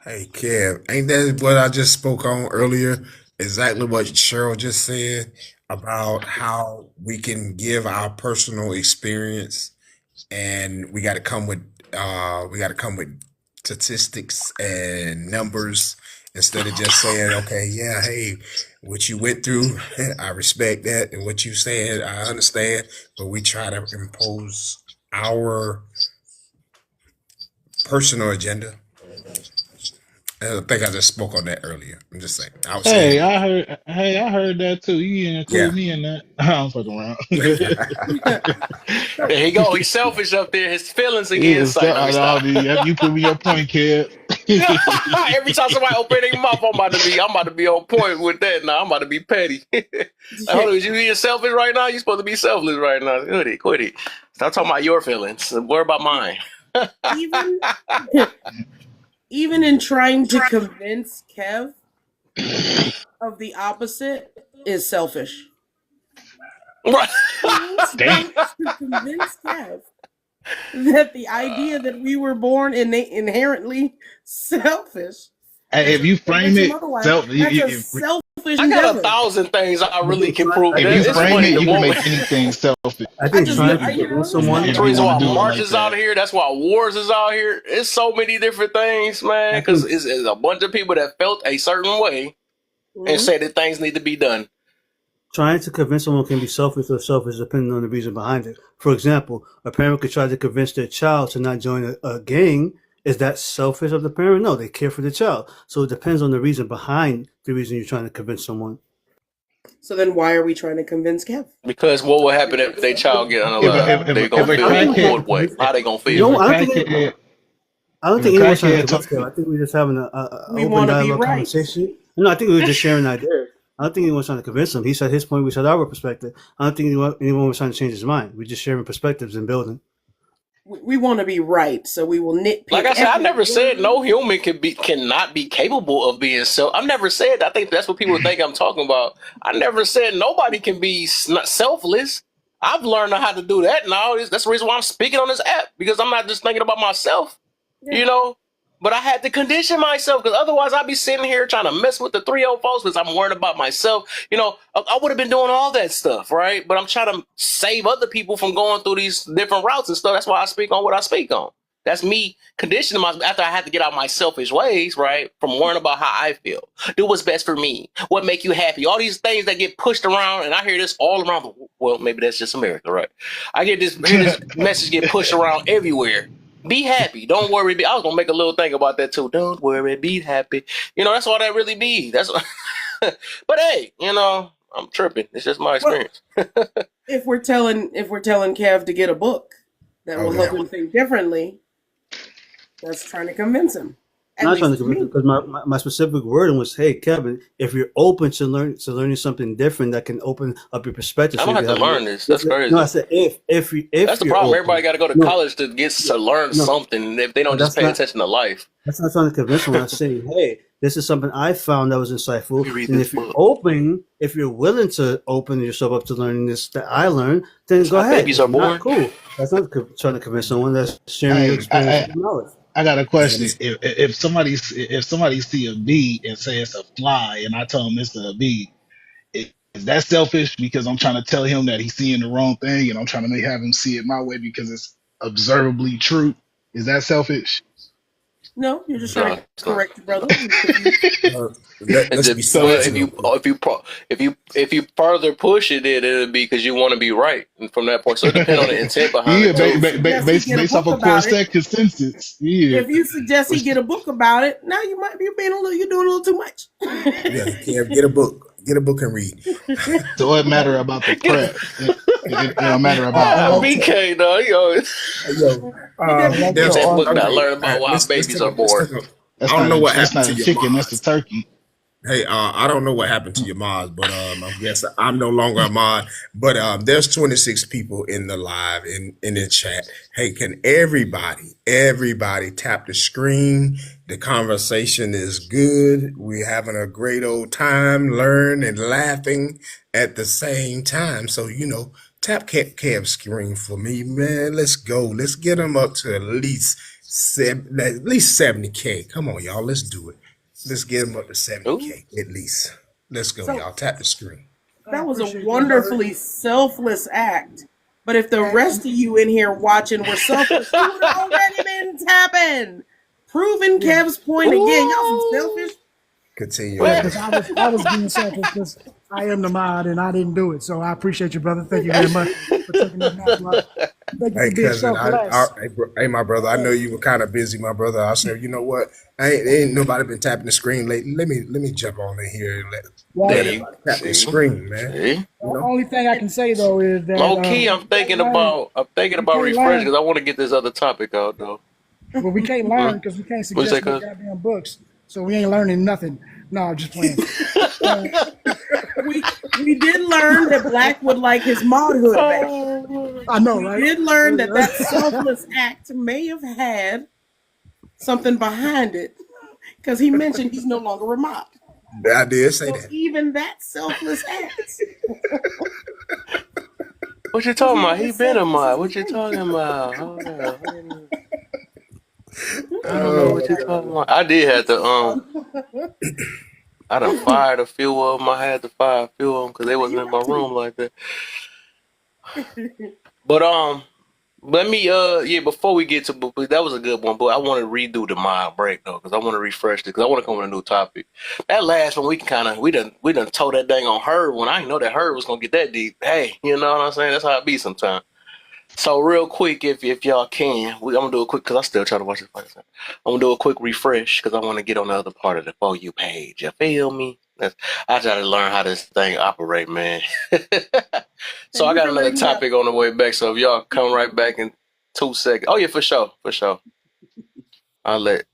Speaker 8: Hey, Kev, ain't that what I just spoke on earlier? Exactly what Cheryl just said about how we can give our personal experience, and we got to come with statistics and numbers instead of just saying, okay, yeah, hey, what you went through, I respect that, and what you said, I understand, but we try to impose our personal agenda. I think I just spoke on that earlier. I'm just saying. I was saying,
Speaker 3: I heard that too. You didn't
Speaker 8: yeah.
Speaker 3: include me in that. I'm fucking around.
Speaker 1: There he go. He's selfish up there. His feelings are getting
Speaker 3: Yeah,
Speaker 1: sight. Let me
Speaker 3: I
Speaker 1: stop.
Speaker 3: mean, you put me your point, kid.
Speaker 1: Every time somebody open their mouth, I'm about to be on point with that. Now I'm about to be petty. Like, hold on, is you being selfish right now? You supposed to be selfless right now. Quit it. Stop talking about your feelings. Worry about mine.
Speaker 12: Even even in trying to convince Kev of the opposite is selfish.
Speaker 1: Right.
Speaker 12: Who's
Speaker 3: Damn.
Speaker 12: going to convince Kev that the idea that we were born inherently selfish and
Speaker 3: Hey, if
Speaker 12: trying
Speaker 3: you
Speaker 12: to convince
Speaker 3: frame
Speaker 12: him
Speaker 3: it,
Speaker 12: otherwise,
Speaker 3: self,
Speaker 12: that's a selfish
Speaker 1: I got a
Speaker 12: endeavor.
Speaker 1: thousand things I really can prove.
Speaker 3: if you
Speaker 1: It's
Speaker 3: frame
Speaker 1: funny.
Speaker 3: it,
Speaker 1: The
Speaker 3: you can
Speaker 1: moment
Speaker 3: make anything selfish.
Speaker 16: I
Speaker 12: I
Speaker 16: think
Speaker 12: just,
Speaker 16: trying to
Speaker 12: you
Speaker 16: convince
Speaker 12: know,
Speaker 16: someone.
Speaker 1: It's
Speaker 3: If
Speaker 1: the
Speaker 3: you
Speaker 1: reason
Speaker 3: want to
Speaker 1: why
Speaker 3: do it like
Speaker 1: marches out
Speaker 3: that.
Speaker 1: here. That's why wars is out here. It's so many different things, man.
Speaker 16: I
Speaker 1: Because
Speaker 16: think
Speaker 1: it's a bunch of people that felt a certain way and
Speaker 12: mhm.
Speaker 1: say that things need to be done.
Speaker 16: trying to convince someone can be selfish or selfish depending on the reason behind it. For example, a parent could try to convince their child to not join a gang. Is that selfish of the parent? No, they care for the child. So it depends on the reason behind the reason you're trying to convince someone.
Speaker 12: So then why are we trying to convince Kev?
Speaker 1: Because what will happen if their child get
Speaker 3: If a,
Speaker 1: unalive?
Speaker 3: if,
Speaker 1: They
Speaker 3: if,
Speaker 1: gonna
Speaker 3: if a
Speaker 16: I
Speaker 1: feel
Speaker 16: think we're trying
Speaker 3: crackhead,
Speaker 16: to
Speaker 1: what way?
Speaker 16: convince.
Speaker 1: How they gonna
Speaker 3: if
Speaker 1: feel?
Speaker 3: a crackhead,
Speaker 16: I don't
Speaker 3: if a
Speaker 16: think anyone's trying to
Speaker 3: crackhead
Speaker 16: convince
Speaker 3: told
Speaker 16: them. I think we're just having a
Speaker 12: We
Speaker 16: open
Speaker 12: want to be
Speaker 16: dialogue
Speaker 12: right.
Speaker 16: conversation. No, I think we were just sharing ideas. I don't think anyone's trying to convince him. He said his point. We said our perspective. I don't think anyone was trying to change his mind. We're just sharing perspectives and building.
Speaker 12: We want to be right, so we will
Speaker 1: Like
Speaker 12: nitpick
Speaker 1: I said, I
Speaker 12: every
Speaker 1: never said
Speaker 12: word.
Speaker 1: no human cannot be capable of being self. I never said. I think that's what people think I'm talking about. I never said nobody can be not selfless. I've learned how to do that now. That's the reason why I'm speaking on this app because I'm not just thinking about myself.
Speaker 12: Yeah.
Speaker 1: You know, But I had to condition myself because otherwise I'd be sitting here trying to mess with the 3-0 folks because I'm worried about myself. You know, I would have been doing all that stuff, right? But I'm trying to save other people from going through these different routes and stuff. That's why I speak on what I speak on. That's me conditioning myself after I had to get out my selfish ways, right? From worrying about how I feel. Do what's best for me. What make you happy? All these things that get pushed around, and I hear this all around the well, maybe that's just America, right? I hear this message get pushed around everywhere. Be happy. Don't worry. I was gonna make a little thing about that too. Don't worry. Be happy. You know, that's all that really be. That's. But hey, you know, I'm tripping. It's just my
Speaker 14: Well,
Speaker 1: experience.
Speaker 14: if we're telling Kev to get a book that will help
Speaker 5: Okay.
Speaker 14: him think differently, that's trying to convince him. At
Speaker 2: Not trying
Speaker 14: least
Speaker 2: to
Speaker 14: to
Speaker 2: convince
Speaker 14: me.
Speaker 2: because my specific wording was, hey Kevin, if you're open to learning something different that can open up your perspective,
Speaker 1: I'm
Speaker 2: so
Speaker 1: gonna
Speaker 2: you
Speaker 1: have
Speaker 2: can
Speaker 1: to
Speaker 2: have
Speaker 1: learn this. That's
Speaker 2: no, I
Speaker 1: crazy.
Speaker 2: said if
Speaker 1: That's the
Speaker 2: you're
Speaker 1: problem. Everybody
Speaker 2: open.
Speaker 1: got to go to
Speaker 2: No,
Speaker 1: college to get to learn
Speaker 2: no,
Speaker 1: something. If they don't
Speaker 2: but
Speaker 1: just pay attention to life.
Speaker 2: that's not trying to convince someone. I'm saying, hey, this is something I found that was
Speaker 1: Let
Speaker 2: insightful.
Speaker 1: me read
Speaker 2: And
Speaker 1: this
Speaker 2: if you're
Speaker 1: book.
Speaker 2: open, if you're willing to open yourself up to learning this that I learned, then
Speaker 1: That's
Speaker 2: go
Speaker 1: how
Speaker 2: ahead.
Speaker 1: babies
Speaker 2: If
Speaker 1: are
Speaker 2: not,
Speaker 1: born.
Speaker 2: cool. That's not trying to convince someone. That's sharing your
Speaker 3: Hey,
Speaker 2: experience and knowledge.
Speaker 3: I got a
Speaker 5: Yeah,
Speaker 3: question. If somebody see a bee and say it's a fly, and I tell him it's a bee, is that selfish because I'm trying to tell him that he's seeing the wrong thing, and I'm trying to have him see it my way because it's observably true? Is that selfish?
Speaker 14: No, you're just trying
Speaker 1: No,
Speaker 14: to
Speaker 1: it's not.
Speaker 14: correct your brother who's confused.
Speaker 5: let's be
Speaker 3: So,
Speaker 1: Well,
Speaker 5: serious real quick.
Speaker 1: if you further push it, it'll be because you want to be right from that point. So it depends on the intent behind
Speaker 3: yeah,
Speaker 1: it
Speaker 14: Well, if
Speaker 1: too.
Speaker 14: you suggest he get a
Speaker 3: based off
Speaker 14: book
Speaker 3: of
Speaker 14: about it,
Speaker 3: Corsair consensus. Yeah.
Speaker 14: if you suggest he get a book about it, now you might be being a little, you're doing a little too much.
Speaker 5: Yeah, Kev, get a book. Get a book and read.
Speaker 3: So it matter about the prep. It don't matter about
Speaker 16: I like to
Speaker 1: BK, no, yo,
Speaker 5: Yo,
Speaker 14: He
Speaker 16: I like
Speaker 1: get
Speaker 16: to
Speaker 5: there's
Speaker 1: that book
Speaker 16: offer.
Speaker 1: now.
Speaker 5: okay.
Speaker 1: Learn about why
Speaker 5: Let's
Speaker 1: babies
Speaker 5: take
Speaker 1: are
Speaker 5: a let's
Speaker 1: born.
Speaker 5: take a. I don't know what
Speaker 3: that's
Speaker 5: happened
Speaker 3: not
Speaker 5: to
Speaker 3: a
Speaker 5: your
Speaker 3: chicken. That's a
Speaker 5: mods.
Speaker 3: turkey.
Speaker 5: Hey, I don't know what happened to your mods, but I guess I'm no longer a mod. But there's 26 people in the live in the chat. Hey, can everybody tap the screen? The conversation is good. We're having a great old time, learn and laughing at the same time. So tap Cav's screen for me, man. Let's go. Let's get them up to at least 70K. Come on, y'all. Let's do it. Let's get them up to
Speaker 1: Ooh.
Speaker 5: 70K at least. Let's go,
Speaker 14: So
Speaker 5: y'all. Tap the screen.
Speaker 14: that
Speaker 7: I
Speaker 14: was a
Speaker 7: appreciate that, brother.
Speaker 14: wonderfully selfless act. But if the rest
Speaker 7: And
Speaker 14: of you in here watching were selfish, you would have already been tapping. Proving
Speaker 7: yeah,
Speaker 14: Kev's point again. Y'all some
Speaker 1: Ooh.
Speaker 14: selfish.
Speaker 5: Continue
Speaker 7: yeah,
Speaker 1: Well,
Speaker 5: on.
Speaker 7: because I was being selfish because I am the mod and I didn't do it. So I appreciate you, brother. Thank you very much for taking that mantle. Thank you
Speaker 5: Hey,
Speaker 7: for being
Speaker 5: cousin.
Speaker 7: selfless.
Speaker 5: Hey, my brother. I know you were kind of busy, my brother. I said, you know what? Ain't nobody been tapping the screen lately. Let me jump on in here and let
Speaker 1: there
Speaker 7: Well,
Speaker 1: you
Speaker 5: everybody tap the
Speaker 1: see.
Speaker 5: screen, man.
Speaker 1: See,
Speaker 5: You
Speaker 7: the
Speaker 5: know.
Speaker 7: only thing I can say though is that
Speaker 1: low key,
Speaker 7: we can't learn.
Speaker 1: I'm thinking
Speaker 7: We
Speaker 1: about
Speaker 7: can't
Speaker 1: refreshing
Speaker 7: learn.
Speaker 1: because I want to get this other topic out though.
Speaker 7: Well, we can't
Speaker 1: Hmm?
Speaker 7: learn because we can't
Speaker 1: What you say,
Speaker 7: suggest no
Speaker 1: cuz?
Speaker 7: goddamn books. So we ain't learning nothing. No, I'm just playing. Uh,
Speaker 14: We did learn that Black would like his modhood back.
Speaker 7: I know,
Speaker 14: We
Speaker 7: right?
Speaker 14: did learn that that selfless act may have had something behind it because he mentioned he's no longer a mod.
Speaker 5: I did say
Speaker 14: So
Speaker 5: that.
Speaker 14: even that selfless act
Speaker 1: What you
Speaker 14: was
Speaker 1: talking
Speaker 14: not
Speaker 1: about?
Speaker 14: as
Speaker 1: He been a
Speaker 14: selfless as
Speaker 1: mod.
Speaker 14: we
Speaker 1: What you
Speaker 14: think.
Speaker 1: talking about? Hold on. I don't know
Speaker 5: Oh
Speaker 1: what
Speaker 5: my
Speaker 1: you talking about. I did have to I done fired a few of them. I had to fire a few of them because they wasn't
Speaker 14: You
Speaker 1: in my
Speaker 14: got to.
Speaker 1: room like that. But let me yeah. Before we get to that was a good one, but I want to redo the mind break though because I want to refresh it because I want to come with a new topic. That last one we can kind of we done told that dang on her when I didn't know that her was gonna get that deep. Hey, you know what I'm saying? That's how it be sometimes. So real quick, if y'all can, I'm gonna do a quick because I still try to watch this fight. I'm gonna do a quick refresh because I want to get on the other part of the For You page. You feel me? I try to learn how this thing operate, man. So
Speaker 14: Thank
Speaker 1: I
Speaker 14: you
Speaker 1: got
Speaker 14: for
Speaker 1: another
Speaker 14: letting me up.
Speaker 1: topic on the way back. So if y'all come right back in 2 seconds. Oh yeah, for sure, for sure. I'll let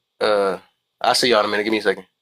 Speaker 1: I'll see y'all in a minute. Give me a second.